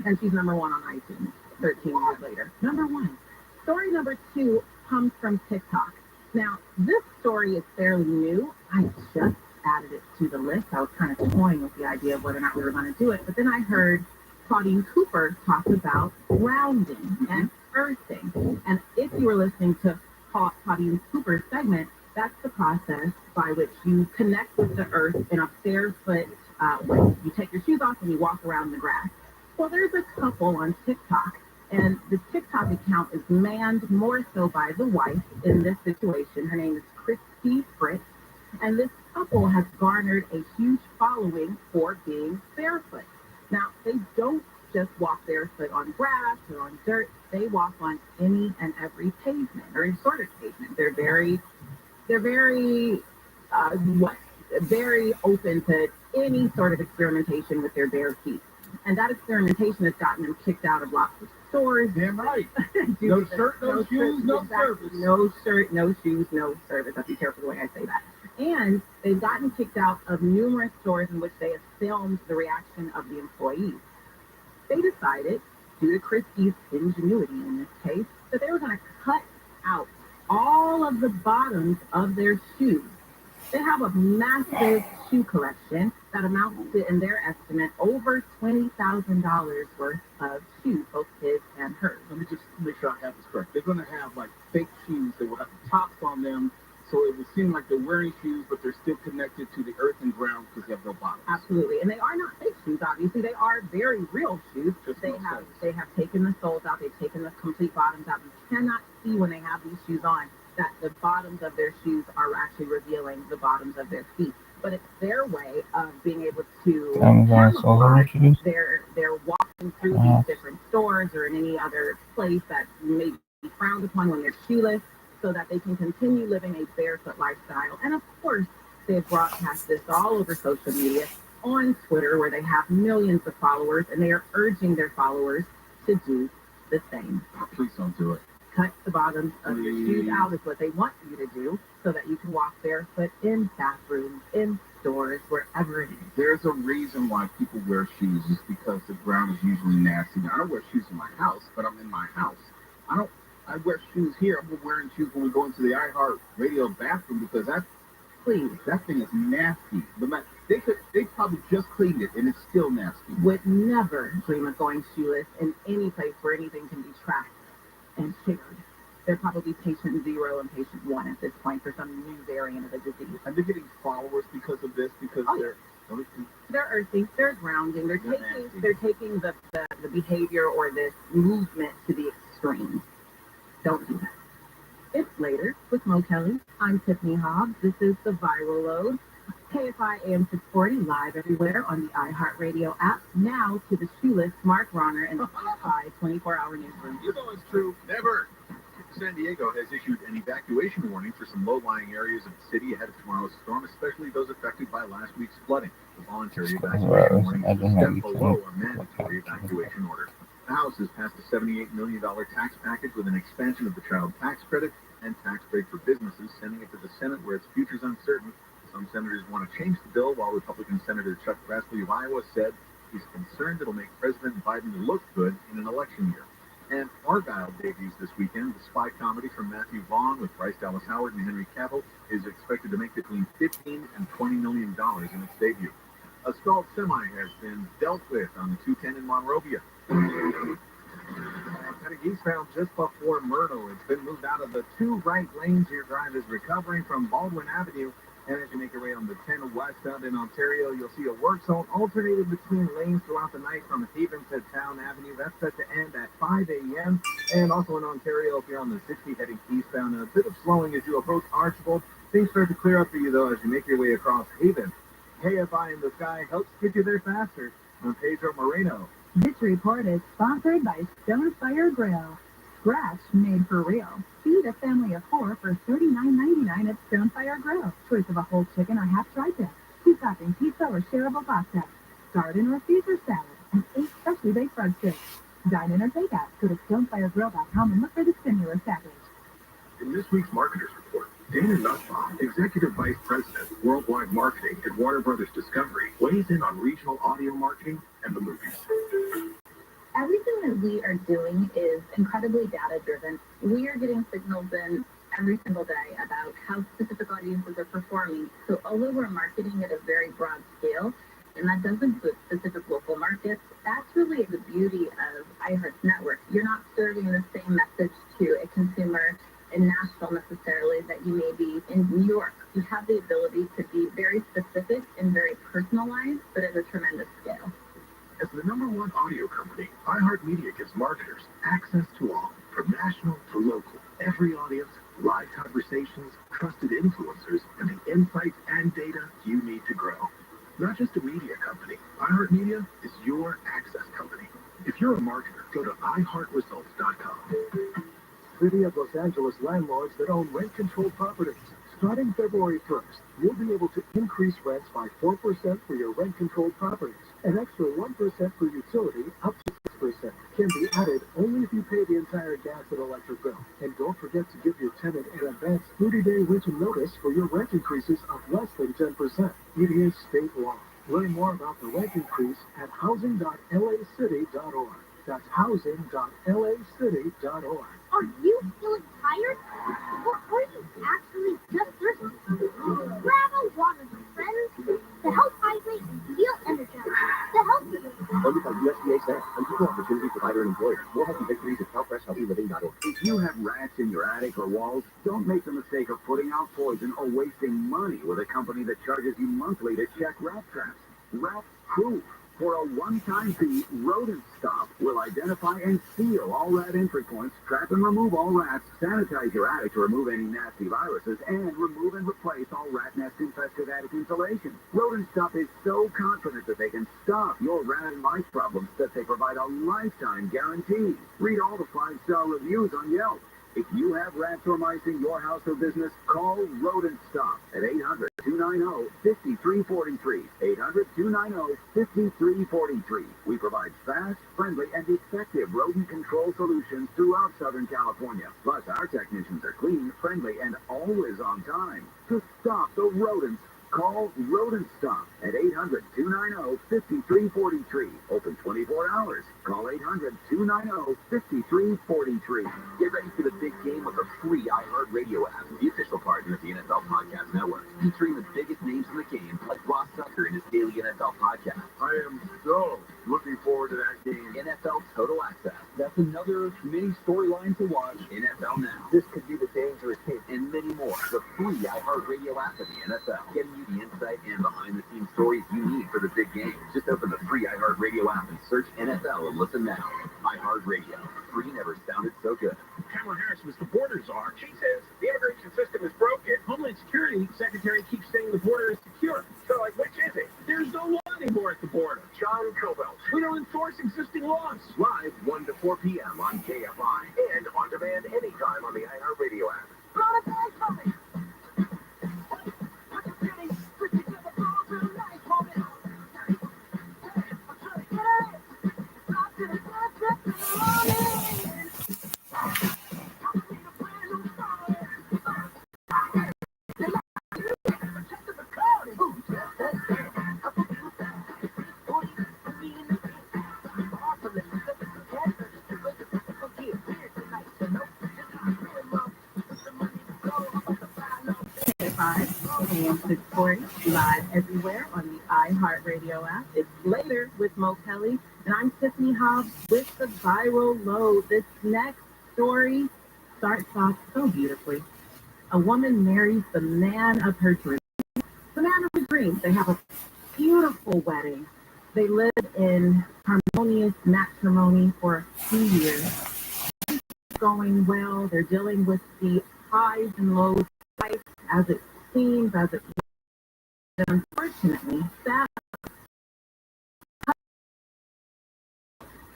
And she's #1 on iTunes 13 years later. #1. Story #2 comes from TikTok. Now, this story is fairly new. I just added it to the list. I was kind of toying with the idea of whether or not we were going to do it. But then I heard Claudine Cooper talk about grounding and earthing. And if you were listening to Claudine Cooper's segment, that's the process by which you connect with the earth in a barefoot way. You take your shoes off and you walk around the grass. Well, there's a couple on TikTok, and the TikTok account is manned more so by the wife in this situation. Her name is Christy Fritz, and this couple has garnered a huge following for being barefoot. Now, they don't just walk barefoot on grass or on dirt. They walk on any and every pavement, or any sort of pavement. They're very very open to any sort of experimentation with their bare feet. And that experimentation has gotten them kicked out of lots of stores. Damn right. No shirt, no shoes, no service. No shirt, no shoes, no service. I'll be careful the way I say that. And they've gotten kicked out of numerous stores in which they have filmed the reaction of the employees. They decided, due to Christie's ingenuity in this case, that they were going to cut out all of the bottoms of their shoes. They have a massive shoe collection that amounts to, in their estimate, over $20,000 worth of shoes, both his and hers. Let me just make sure I have this correct. They're going to have like fake shoes that will have tops on them, so it would seem like they're wearing shoes, but they're still connected to the earth and ground because they have no bottoms. Absolutely, and they are not fake shoes. Obviously, they are very real shoes. They have taken the soles out. They've taken the complete bottoms out. You cannot see when they have these shoes on that the bottoms of their shoes are actually revealing the bottoms of their feet. But it's their way of being able to camouflage their walking through these different stores or in any other place that may be frowned upon when they're shoeless, so that they can continue living a barefoot lifestyle. And of course, they broadcast this all over social media, on Twitter, where they have millions of followers, and they are urging their followers to do the same. Please don't do it. Cut the bottoms of your shoes out is what they want you to do, so that you can walk barefoot in bathrooms, in stores, wherever it is. There's a reason why people wear shoes. It's because the ground is usually nasty. Now, I don't wear shoes in my house, but I'm in my house. I wear shoes here. I'm wearing shoes when we go into the iHeart Radio bathroom because that thing is nasty. They probably just cleaned it and it's still nasty. Would never dream of going shoeless in any place where anything can be tracked and shared. They're probably patient 0 and patient 1 at this point for some new variant of the disease. And they're getting followers because of this, because they're earthy, they're grounding, they're taking the behavior or this movement to the extreme. Don't do that. It's later with Mo Kelly. I'm Tiffany Hobbs. This is the Viral Load. KFI AM 640 live everywhere on the iHeartRadio app. Now to the shoeless Mark Ronner and the KFI 24-hour newsroom. You know it's true. Never. San Diego has issued an evacuation warning for some low-lying areas of the city ahead of tomorrow's storm, especially those affected by last week's flooding. The voluntary evacuation warning is a step below a mandatory evacuation order. The House has passed a $78 million tax package with an expansion of the child tax credit and tax break for businesses, sending it to the Senate where its future is uncertain. Some senators want to change the bill, while Republican Senator Chuck Grassley of Iowa said he's concerned it'll make President Biden look good in an election year. And Argyle debuts this weekend. The spy comedy from Matthew Vaughn with Bryce Dallas Howard and Henry Cavill is expected to make between $15 and $20 million in its debut. A stalled semi has been dealt with on the 210 in Monrovia. Had a geese found just before Myrtle. It's been moved out of the 2 right lanes. Your drive is recovering from Baldwin Avenue. And as you make your way on the 10 west out in Ontario, you'll see a work zone alternated between lanes throughout the night from Haven to Town Avenue. That's set to end at 5 a.m. And also in Ontario, if you're on the 60 heading eastbound, a bit of slowing as you approach Archibald. Things start to clear up for you, though, as you make your way across Haven. KFI in the Sky helps get you there faster. I'm Pedro Moreno. This report is sponsored by Stonefire Grill. Scratch made for real. Feed a family of 4 for $39.99 at Stonefire Grill. Choice of a whole chicken or half tri-tip. 2-topping pizza or shareable pasta. Garden or Caesar salad. And 8 freshly baked breadsticks. Dine in or take out. Go to StonefireGrill.com and look for the stimulus package. In this week's Marketers Report, Dana Nussbaum, Executive Vice President, Worldwide Marketing at Warner Brothers Discovery, weighs in on regional audio marketing and the movies. Everything that we are doing is incredibly data-driven. We are getting signals in every single day about how specific audiences are performing. So although we're marketing at a very broad scale, and that does include specific local markets, that's really the beauty of iHeart's network. You're not serving the same message to a consumer in Nashville necessarily that you may be in New York. You have the ability to be very specific and very personalized, but at a tremendous scale. As the #1 audio company, iHeartMedia gives marketers access to all, from national to local, every audience, live conversations, trusted influencers, and the insights and data you need to grow. Not just a media company, iHeartMedia is your access company. If you're a marketer, go to iHeartResults.com. City of Los Angeles landlords that own rent-controlled properties. Starting February 1st, you'll be able to increase rents by 4% for your rent-controlled properties. An extra 1% for utility, up to 6%, can be added only if you pay the entire gas and electric bill. And don't forget to give your tenant an advance 30-day written notice for your rent increases of less than 10%. It is state law. Learn more about the rent increase at housing.lacity.org. That's housing.lacity.org. Are you feeling tired? Or are you actually just thirsty? Grab a water, my friends, to help hydrate and feel energized. To help you. Funded by USDA staff and Equal Opportunity Provider and Employer. More healthy victories at HealthFreshHealthyLiving.org. If you have rats in your attic or walls, don't make the mistake of putting out poison or wasting money with a company that charges you monthly to check rat traps. Rat Proof. For a one-time fee, Rodent Stop will will identify and seal all rat entry points, trap and remove all rats, sanitize your attic to remove any nasty viruses, and remove and replace all rat nest-infested attic insulation. Rodent Stop is so confident that they can stop your rat and lice problems that they provide a lifetime guarantee. Read all the 5-star reviews on Yelp. If you have rats or mice in your house or business, call Rodent Stop at 800-290-5343. 800-290-5343. We provide fast, friendly, and effective rodent control solutions throughout Southern California. Plus, our technicians are clean, friendly, and always on time. To stop the rodents, call Rodent Stop at 800-290-5343. Open 24 hours. Call 800-290-5343. Get ready for the big game with the free iHeartRadio app, the official partner of the NFL Podcast Network, featuring the biggest names in the game, like Ross Tucker and his daily NFL podcast. I am so looking forward to that game. NFL Total Access. That's another mini storyline to watch. NFL Now. This could be the dangerous hit and many more. The free iHeartRadio app of the NFL, getting you the insight and behind-the-scenes stories you need for the big game. Just open the free iHeartRadio app and search NFL and listen now. iHeartRadio. Free never sounded so good. Kamala Harris was the border czar. She says the immigration system is broken. Homeland Security Secretary keeps saying the border is secure. So, which is it? There's no law anymore at the border. John Cobelt. We don't enforce existing laws. Live 1 to 4 p.m. on KFI and on demand anytime on the iHeartRadio app. AM 640, live everywhere on the iHeartRadio app. It's Later with Mo Kelly, and I'm Tiffany Hobbs with the Viral Load. This next story starts off so beautifully. A woman marries the man of her dreams. The man of her dreams. They have a beautiful wedding. They live in harmonious matrimony for a few years. It's going well. They're dealing with the highs and lows of life as it seems, as it was. Unfortunately, sad,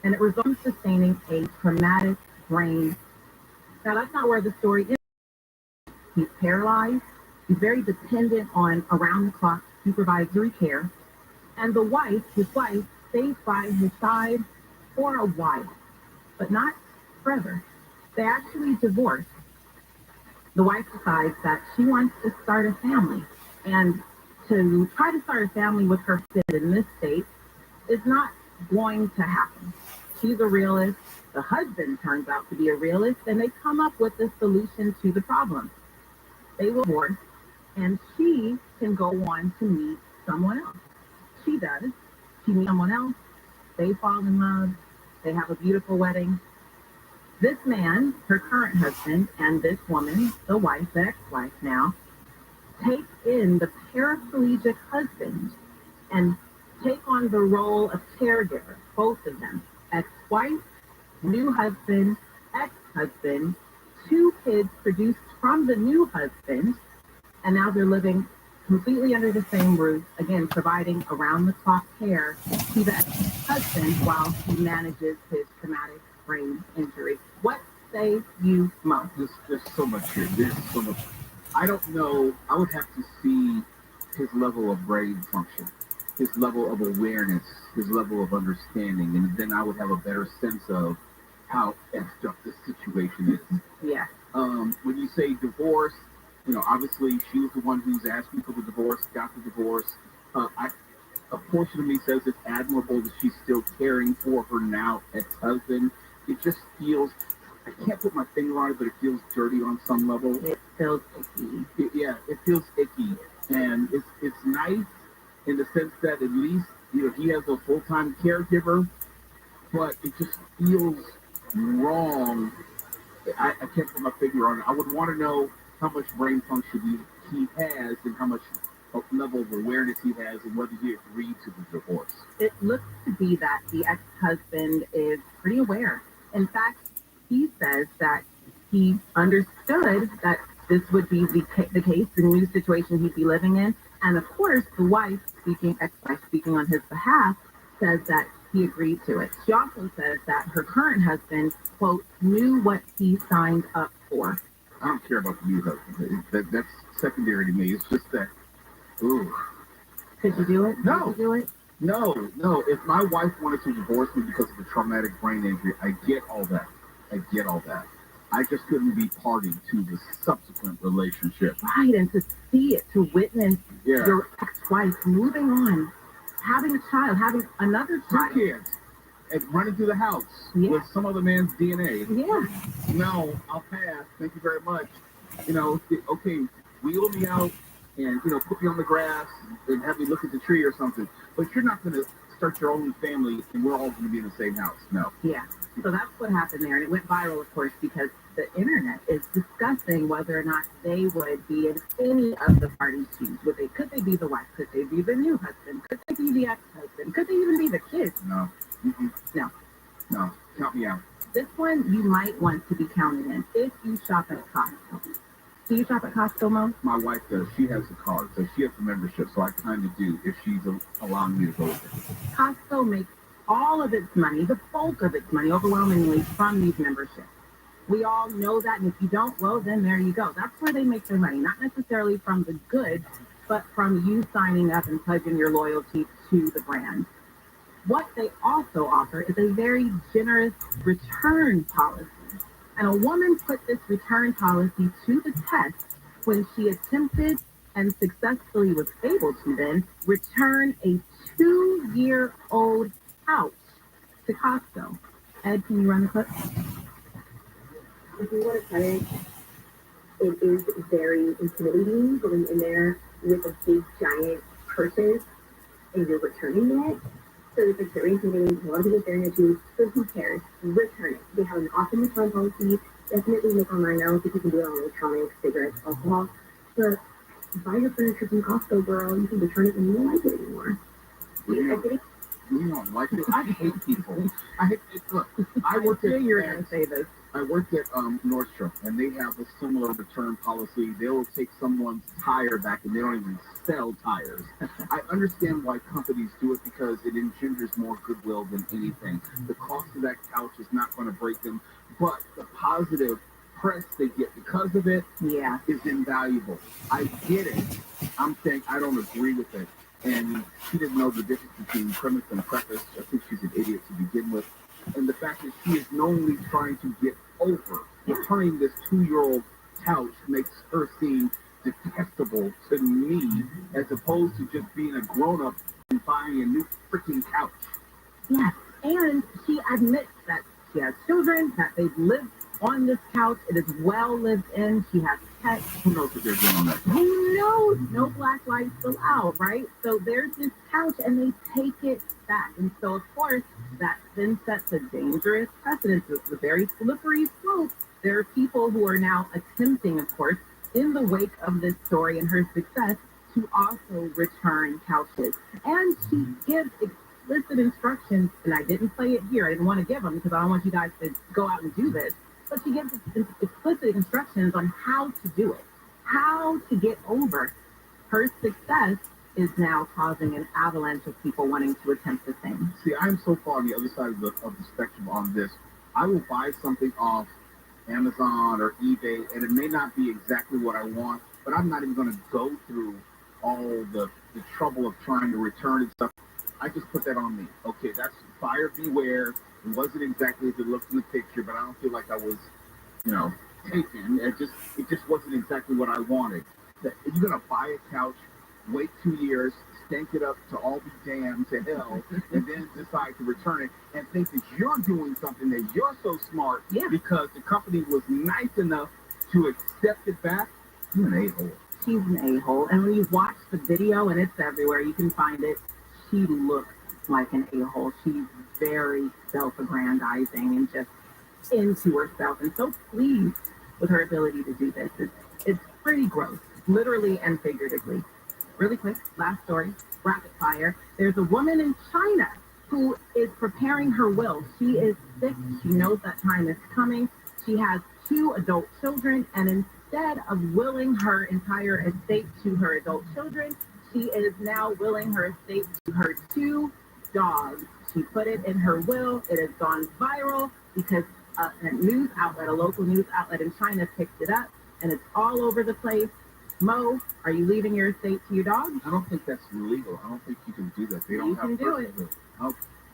and it results in sustaining a traumatic brain. Now, that's not where the story is. He's paralyzed. He's very dependent on around-the-clock supervisory care. And the wife, his wife, stays by his side for a while, but not forever. They actually divorced. The wife decides that she wants to start a family, and to try to start a family with her kid in this state is not going to happen. She's a realist. The husband turns out to be a realist, and they come up with a solution to the problem. They will divorce, and she can go on to meet someone else. She does. She meets someone else. They fall in love. They have a beautiful wedding. This man, her current husband, and this woman, the wife, the ex-wife now, take in the paraplegic husband and take on the role of caregiver, both of them. Ex-wife, new husband, ex-husband, 2 kids produced from the new husband, and now they're living completely under the same roof, again, providing around-the-clock care to the ex-husband while he manages his traumatic brain injury. What say you, Mo? There's so much here. There's so much. I don't know. I would have to see his level of brain function, his level of awareness, his level of understanding, and then I would have a better sense of how effed up this situation is. Yeah. When you say divorce, obviously she was the one who's asking for the divorce, got the divorce. A portion of me says it's admirable that she's still caring for her now ex-husband. It just feels, I can't put my finger on it, but it feels dirty on some level. It feels icky. It feels icky. And it's nice in the sense that at least, he has a full-time caregiver, but it just feels wrong. I can't put my finger on it. I would want to know how much brain function he has and how much level of awareness he has and whether he agreed to the divorce. It looks to be that the ex-husband is pretty aware. In fact, he says that he understood that this would be the case, the new situation he'd be living in. And of course, the wife, ex-wife speaking on his behalf, says that he agreed to it. She also says that her current husband, quote, knew what he signed up for. I don't care about the new husband. That's secondary to me. It's just that, ooh. Could you do it? No. Could you do it? No. If my wife wanted to divorce me because of a traumatic brain injury, I get all that. I just couldn't be party to the subsequent relationship. Right, and to see it, to witness your ex-wife moving on, having a child, having another child. 2 kids, and running through the house with some other man's DNA. Yeah. No, I'll pass. Thank you very much. Okay, wheel me out and, put me on the grass and have me look at the tree or something. But you're not going to start your own family and we're all going to be in the same house. No. Yeah. So that's what happened there. And it went viral, of course, because the internet is discussing whether or not they would be in any of the parties' shoes. Could they be the wife? Could they be the new husband? Could they be the ex-husband? Could they even be the kids? No. No. Count me out. This one you might want to be counted in if you shop at Costco. Do you shop at Costco, Mo? My wife does. She has the card, so she has the membership, so I kind of do if she's allowing me to go with her. Costco makes all of its money, the bulk of its money, overwhelmingly from these memberships. We all know that, and if you don't, well, then there you go. That's where they make their money, not necessarily from the goods, but from you signing up and pledging your loyalty to the brand. What they also offer is a very generous return policy. And a woman put this return policy to the test when she attempted and successfully was able to then return a 2-year-old couch to Costco. Ed, can you run the clip? If you want to try it is very intimidating going in there with a big giant purchase and you're returning it. So it's very intimidating. A lot of people staring at you. So who cares? Return it. They have an awesome return policy. Definitely look online now if you can do it on electronics, cigarettes, alcohol. But buy your furniture from Costco, girl. You can return it when you don't like it anymore. You don't like it? I hate people. Look, I worked at Nordstrom, and they have a similar return policy. They will take someone's tire back, and they don't even sell tires. I understand why companies do it because it engenders more goodwill than anything. The cost of that couch is not going to break them, but the positive press they get because of it is invaluable. I get it. I'm saying I don't agree with it. And she didn't know the difference between premise and preface. I think she's an idiot to begin with. And the fact that she is knowingly trying to get over returning this 2-year-old couch makes her seem detestable to me as opposed to just being a grown-up and buying a new freaking couch. Yes, and she admits that she has children, that they've lived on this couch. It is well lived in. She has pets. Who knows what they're doing on that couch? Who knows? No black lights allowed, right? So there's this couch, and they take it back. And so, of course, that then sets a dangerous precedent. It's a very slippery slope. There are people who are now attempting, of course, in the wake of this story and her success, to also return couches. And she gives explicit instructions, and I didn't play it here. I didn't want to give them because I don't want you guys to go out and do this. But she gives explicit instructions on how to do it, how to get over. Her success is now causing an avalanche of people wanting to attempt the same. See, I'm so far on the other side of the spectrum on this. I will buy something off Amazon or eBay, and it may not be exactly what I want, but I'm not even going to go through all the trouble of trying to return and stuff. I just put that on me. Okay, that's buyer beware. It wasn't exactly as it looked in the picture, but I don't feel like I was, taken. It just wasn't exactly what I wanted. You're going to buy a couch, wait 2 years, stank it up to all be damned to hell, and then decide to return it and think that you're doing something, that you're so smart because the company was nice enough to accept it back. You're an a-hole. She's an a-hole. And when you watch the video, and it's everywhere, you can find it, she looks like an a-hole. She's very self-aggrandizing and just into herself and so pleased with her ability to do this. It's pretty gross, literally and figuratively. Really quick, last story, rapid fire. There's a woman in China who is preparing her will. She is sick. She knows that time is coming. She has 2 adult children, and instead of willing her entire estate to her adult children, she is now willing her estate to her 2 dogs. She put it in her will. It has gone viral because a news outlet, a local news outlet in China, picked it up, and it's all over the place. Mo, are you leaving your estate to your dogs? I don't think that's illegal. I don't think you can do that. They don't You have can do it.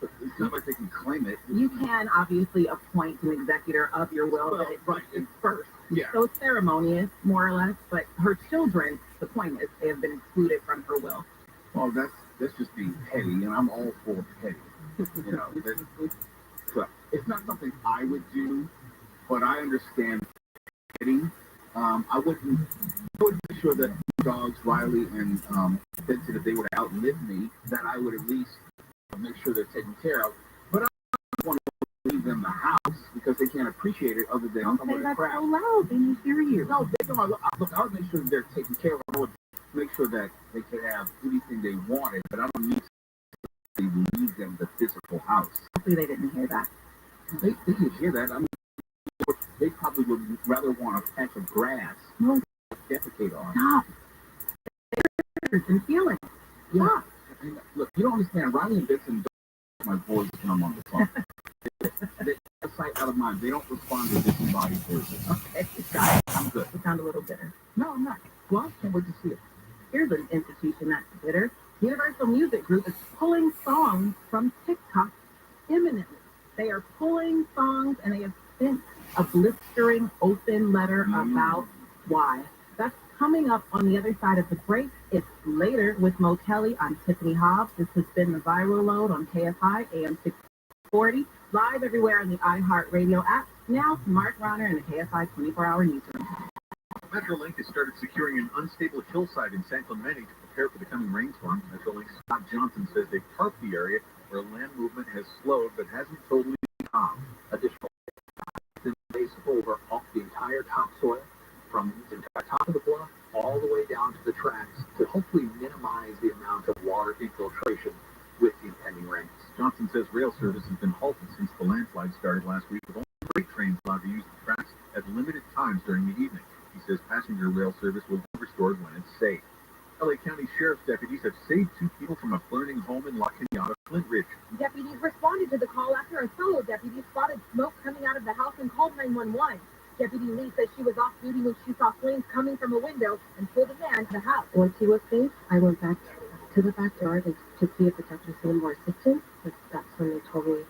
It's not like they can claim it. You can obviously appoint an executor of your will, but it's first. Yeah. So it's ceremonious, more or less, but her children, the point is, they have been excluded from her will. Well, that's just being petty, and I'm all for petty. You know, so it's not something I would do, but I understand petty. I would be sure that dogs, Riley and Vincent, if they were to outlive me, that I would at least make sure they're taken care of. But I don't want to leave them in the house because they can't appreciate it other than Don't say that so loud, they can hear you. No, they don't. Look, I would make sure that they're taken care of. I would make sure that they could have anything they wanted, but I don't need to leave them the physical house. Hopefully they didn't hear that. They can hear that. I mean, they probably would rather want a patch of grass No. defecate on. Stop. And feeling. Yeah. I mean, look, you don't understand. Riley and Vincent don't my voice when I'm on the phone. They out of sight, out of mind. They don't respond to disembodied voices. Okay, got it. I'm good. You sound a little bitter. No, I'm not. Well, I can't wait to see it. Here's an institution that's bitter. Universal Music Group is pulling songs from TikTok imminently. They are pulling songs, and they have sent a blistering open letter about why. That's coming up on the other side of the break. It's later with Mo Kelly. I'm Tiffany Hobbs. This has been the Viral Load on KFI AM 640, live everywhere on the iHeartRadio app. Now to Mark Ronner and the KFI 24-hour newsroom. Metrolink has started securing an unstable hillside in San Clemente to prepare for the coming rainstorm. Metrolink's Scott Johnson says they've tarped the area where land movement has slowed but hasn't totally calmed. Additional base over off the entire topsoil from the entire top of the bluff all the way down to the tracks to hopefully minimize the amount of water infiltration with the impending rains. Johnson says rail service has been halted since the landslide started last week, with only freight trains allowed to use the tracks at limited times during the evening. He says passenger rail service will be restored when it's safe. LA County Sheriff's deputies have saved 2 people from a burning home in La Cañada, Flint Ridge. Deputies responded to the call after a fellow deputy spotted smoke coming out of the house and called 911. Deputy Lee says she was off duty when she saw flames coming from a window and pulled a man to the house. Once he was safe, I went back to the backyard and to see if the doctors needed more assistance. But that's when they told me,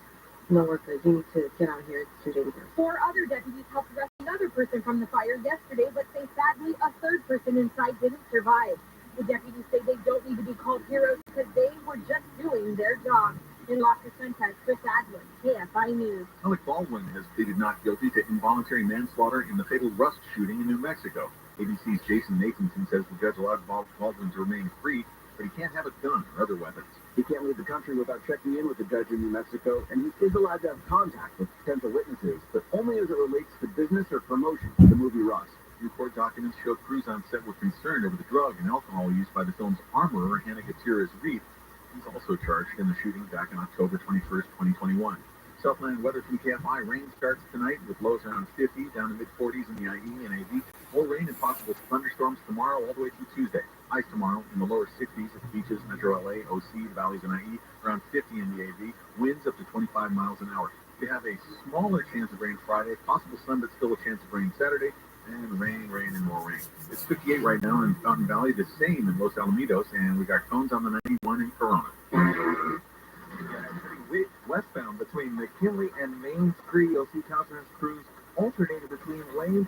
no, we're good. You need to get out of here. It's too dangerous. 4 other deputies helped rescue another person from the fire yesterday, but say sadly a 3rd person inside didn't survive. The deputies say they don't need to be called heroes because they were just doing their job. In Los Angeles, Chris Adler, KFI News. Alec Baldwin has pleaded not guilty to involuntary manslaughter in the fatal Rust shooting in New Mexico. ABC's Jason Nathanson says the judge allowed Baldwin to remain free, but he can't have a gun or other weapons. He can't leave the country without checking in with the judge in New Mexico, and he is allowed to have contact with potential witnesses, but only as it relates to business or promotion of the movie Rust. New court documents show crews on set were concerned over the drug and alcohol used by the film's armorer, Hannah Gutierrez-Reed. He's also charged in the shooting back on October 21st, 2021. Southland weather from KFI. Rain starts tonight with lows around 50, down to mid-40s in the IE and AV. More rain and possible thunderstorms tomorrow all the way through Tuesday. Ice tomorrow in the lower 60s at the beaches, Metro LA, OC, the valleys and IE. Around 50 in the AV. Winds up to 25 miles an hour. We have a smaller chance of rain Friday. Possible sun, but still a chance of rain Saturday. And rain, and more rain. It's 58 right now in Fountain Valley, the same in Los Alamitos, and we got cones on the 91 in Corona. Westbound between McKinley and Main Street, you'll see Caltrans crews alternating between lanes.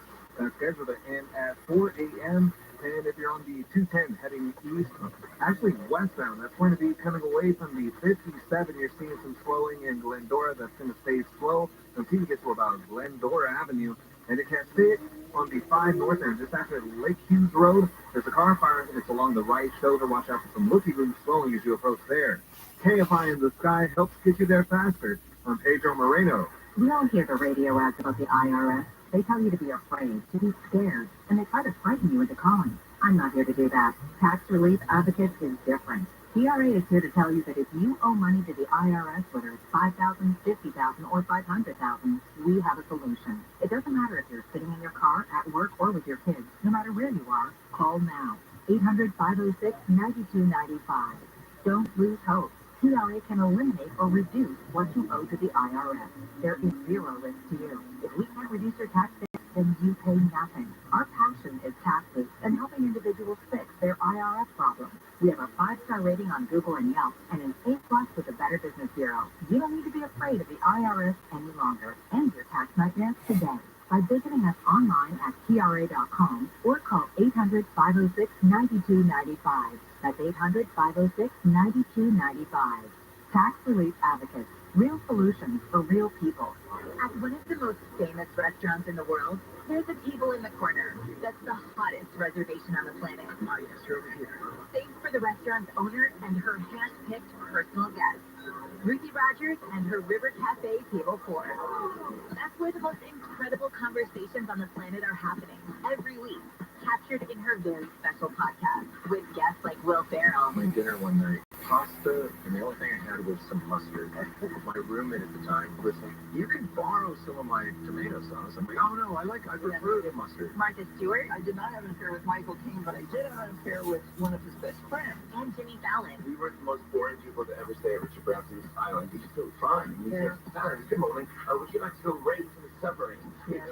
Scheduled to end at 4 a.m. And if you're on the 210 heading east, actually westbound, that's going to be coming away from the 57. You're seeing some slowing in Glendora. That's going to stay slow until you get to about Glendora Avenue. And it can fit on the 5 north end, just after Lake Hughes Road. There's a car fire, and it's along the right shoulder. Watch out for some looky-loo slowing as you approach there. KFI in the Sky helps get you there faster. I'm Pedro Moreno. We all hear the radio ads about the IRS. They tell you to be afraid, to be scared, and they try to frighten you into calling. I'm not here to do that. Tax Relief Advocates is different. TRA is here to tell you that if you owe money to the IRS, whether it's $5,000, $50,000, or $500,000, we have a solution. It doesn't matter if you're sitting in your car, at work, or with your kids. No matter where you are, call now. 800-506-9295. Don't lose hope. TRA can eliminate or reduce what you owe to the IRS. There is zero risk to you. If we can't reduce your tax bill, then you pay nothing. Our passion is taxes and helping individuals fix their IRS problems. We have a 5-star rating on Google and Yelp and an A+ with the Better Business Bureau. You don't need to be afraid of the IRS any longer. End your tax nightmares today by visiting us online at TRA.com or call 800-506-9295. That's 800-506-9295. Tax Relief Advocates. Real solutions for real people. At one of the most famous restaurants in the world, there's a table in the corner that's the hottest reservation on the planet. Thanks for the restaurant's owner and her hand-picked personal guests, Ruthie Rogers and her River Cafe Table 4. That's where the most incredible conversations on the planet are happening every week, captured in her very special podcast with guests like Will Ferrell. My dinner one night, pasta, and the only thing I had was some mustard. My roommate at the time was like, "You can borrow some of my tomato sauce." I'm like, "Oh no, I prefer the mustard." Martha Stewart I did not have an affair with Michael Caine, but I did have an affair with one of his best friends. and Jimmy Fallon. We were the most boring people to ever stay at Richard Branson's island. He's still fine. He said, "Good morning. Would you like to go right into the submarine?" Yeah.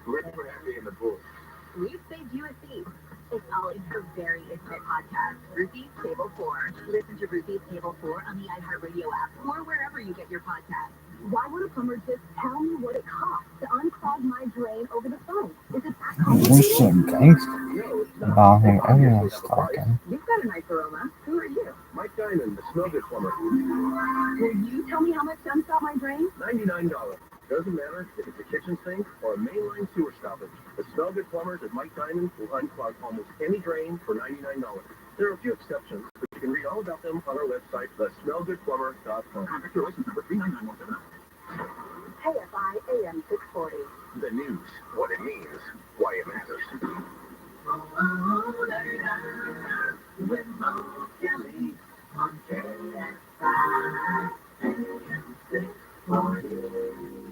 We're happy in the pool. We've saved you a seat. It's all in her very intimate podcast, Ruthie's Table 4. Listen to Ruthie's Table 4 on the iHeartRadio app or wherever you get your podcasts. Why would a plumber just tell me what it costs to unclog my drain over the phone? Is it that complicated? This shit gangster. About him, everyone's talking. You've got a nice aroma. Who are you? Mike Diamond, the smell good plumber. Will you tell me how much to unclog my drain? $99. Doesn't matter if it's a kitchen sink or a mainline sewer stoppage. The smell good plumbers at Mike Diamond will unclog almost any drain for $99. There are a few exceptions, but you can read all about them on our website, thesmellgoodplumber.com. Contact your license number 399179. KFI AM 640. The news, what it means, why it matters.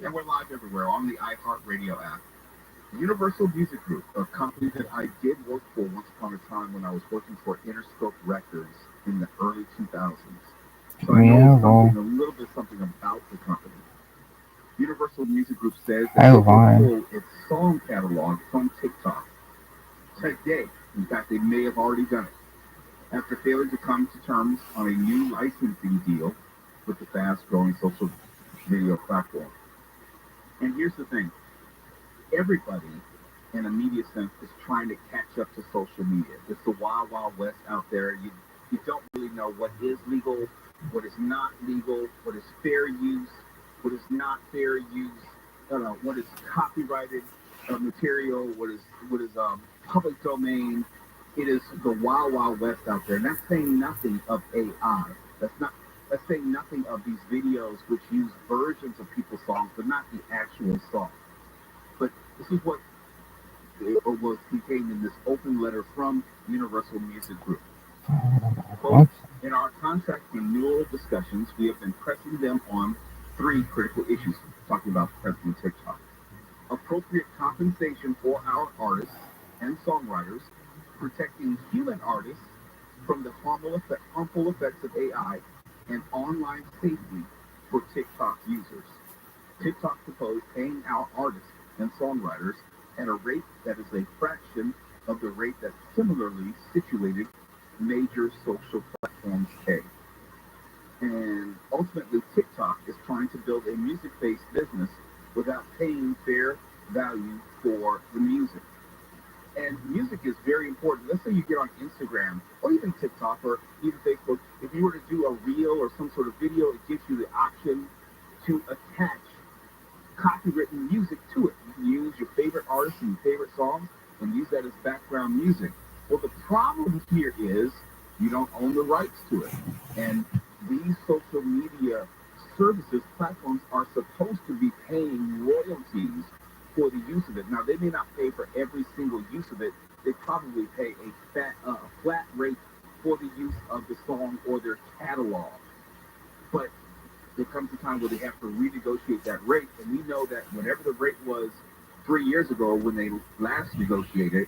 And we're live everywhere on the iHeartRadio app. Universal Music Group, a company that I did work for once upon a time when I was working for Interscope Records in the early 2000s. So I know a little bit something about the company. Universal Music Group says that they will pull its song catalog from TikTok today. In fact, they may have already done it. After failing to come to terms on a new licensing deal with the fast-growing social video platform. And here's the thing. Everybody, in a media sense, is trying to catch up to social media. It's the wild, wild west out there. You don't really know what is legal, what is not legal, what is fair use, what is not fair use, what is copyrighted material, what is public domain. It is the wild, wild west out there. And that's saying nothing of AI. That's saying nothing of these videos which use versions of people's songs, but not the actual song. But this is what was contained in this open letter from Universal Music Group. Quote, in our contract renewal discussions, we have been pressing them on 3 critical issues, talking about President TikTok. Appropriate compensation for our artists and songwriters, protecting human artists from the harmful effects of AI, and online safety for TikTok users. TikTok proposed paying our artists and songwriters at a rate that is a fraction of the rate that similarly situated major social platforms pay. And ultimately, TikTok is trying to build a music-based business without paying fair value for the music. And music is very important. Let's say you get on Instagram or even TikTok or even Facebook. If you were to do a reel or some sort of video, it gives you the option to attach copywritten music to it. You can use your favorite artists and your favorite songs and use that as background music. Well, the problem here is you don't own the rights to it. And these social media services, platforms, are supposed to be paying royalties for the use of it. Now, they may not pay for every single use of it. They probably pay a flat rate for the use of the but there comes a time where they have to renegotiate that rate, and we know that whenever the rate was 3 years ago when they last negotiated,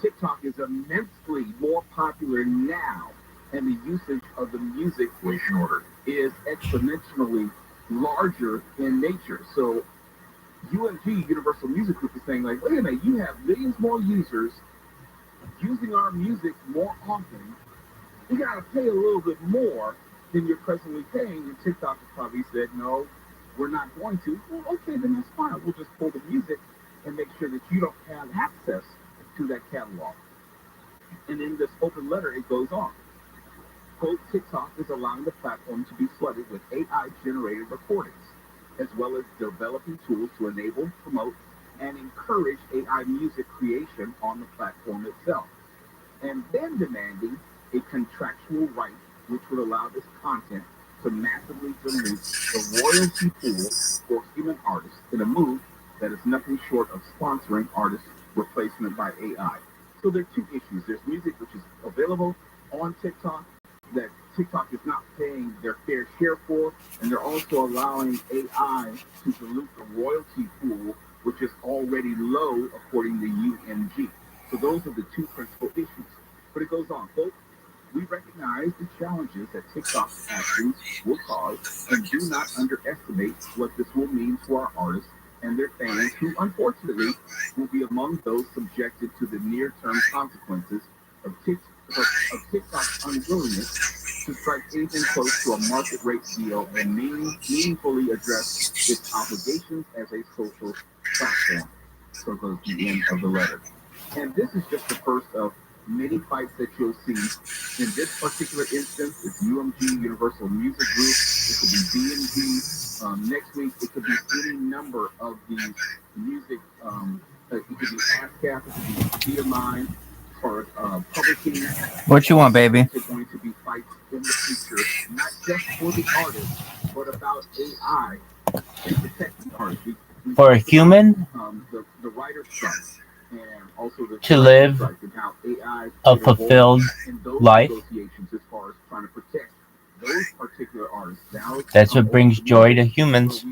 TikTok is immensely more popular now, and the usage of the music is exponentially larger in nature. So UMG, Universal Music Group, is saying like, wait a minute, you have millions more users using our music more often. You gotta pay a little bit more than you're presently paying. And TikTok has probably said, no, we're not going to. Well, okay, then that's fine. We'll just pull the music and make sure that you don't have access to that catalog. And in this open letter, it goes on. Quote, TikTok is allowing the platform to be flooded with AI-generated recordings, as well as developing tools to enable, promote, and encourage AI music creation on the platform itself, and then demanding a contractual right which would allow this content to massively dilute the royalty pool for human artists in a move that is nothing short of sponsoring artist replacement by AI. So there are two issues. There's music which is available on TikTok that TikTok is not paying their fair share for, and they're also allowing AI to dilute the royalty pool, which is already low according to UMG. So those are the two principal issues. But it goes on, quote, we recognize the challenges that TikTok's actions will cause and do not underestimate what this will mean to our artists and their fans, who unfortunately will be among those subjected to the near-term consequences of TikTok's unwillingness to strike anything close to a market rate deal and meaningfully address its obligations as a social platform. So goes the end of the letter. And this is just the first of many fights that you'll see. In this particular instance, it's UMG, Universal Music Group. It could be BMG. Next week, it could be any number of these music. It could be ASCAP. It could be BMI for publishing. What you want, baby? There's going to be fights in the future, not just for the artists, but about AI and protecting artists. For a human the writer's strike. And also the to live a fulfilled life. As far as trying to protect those particular artists. That's what brings joy to humans.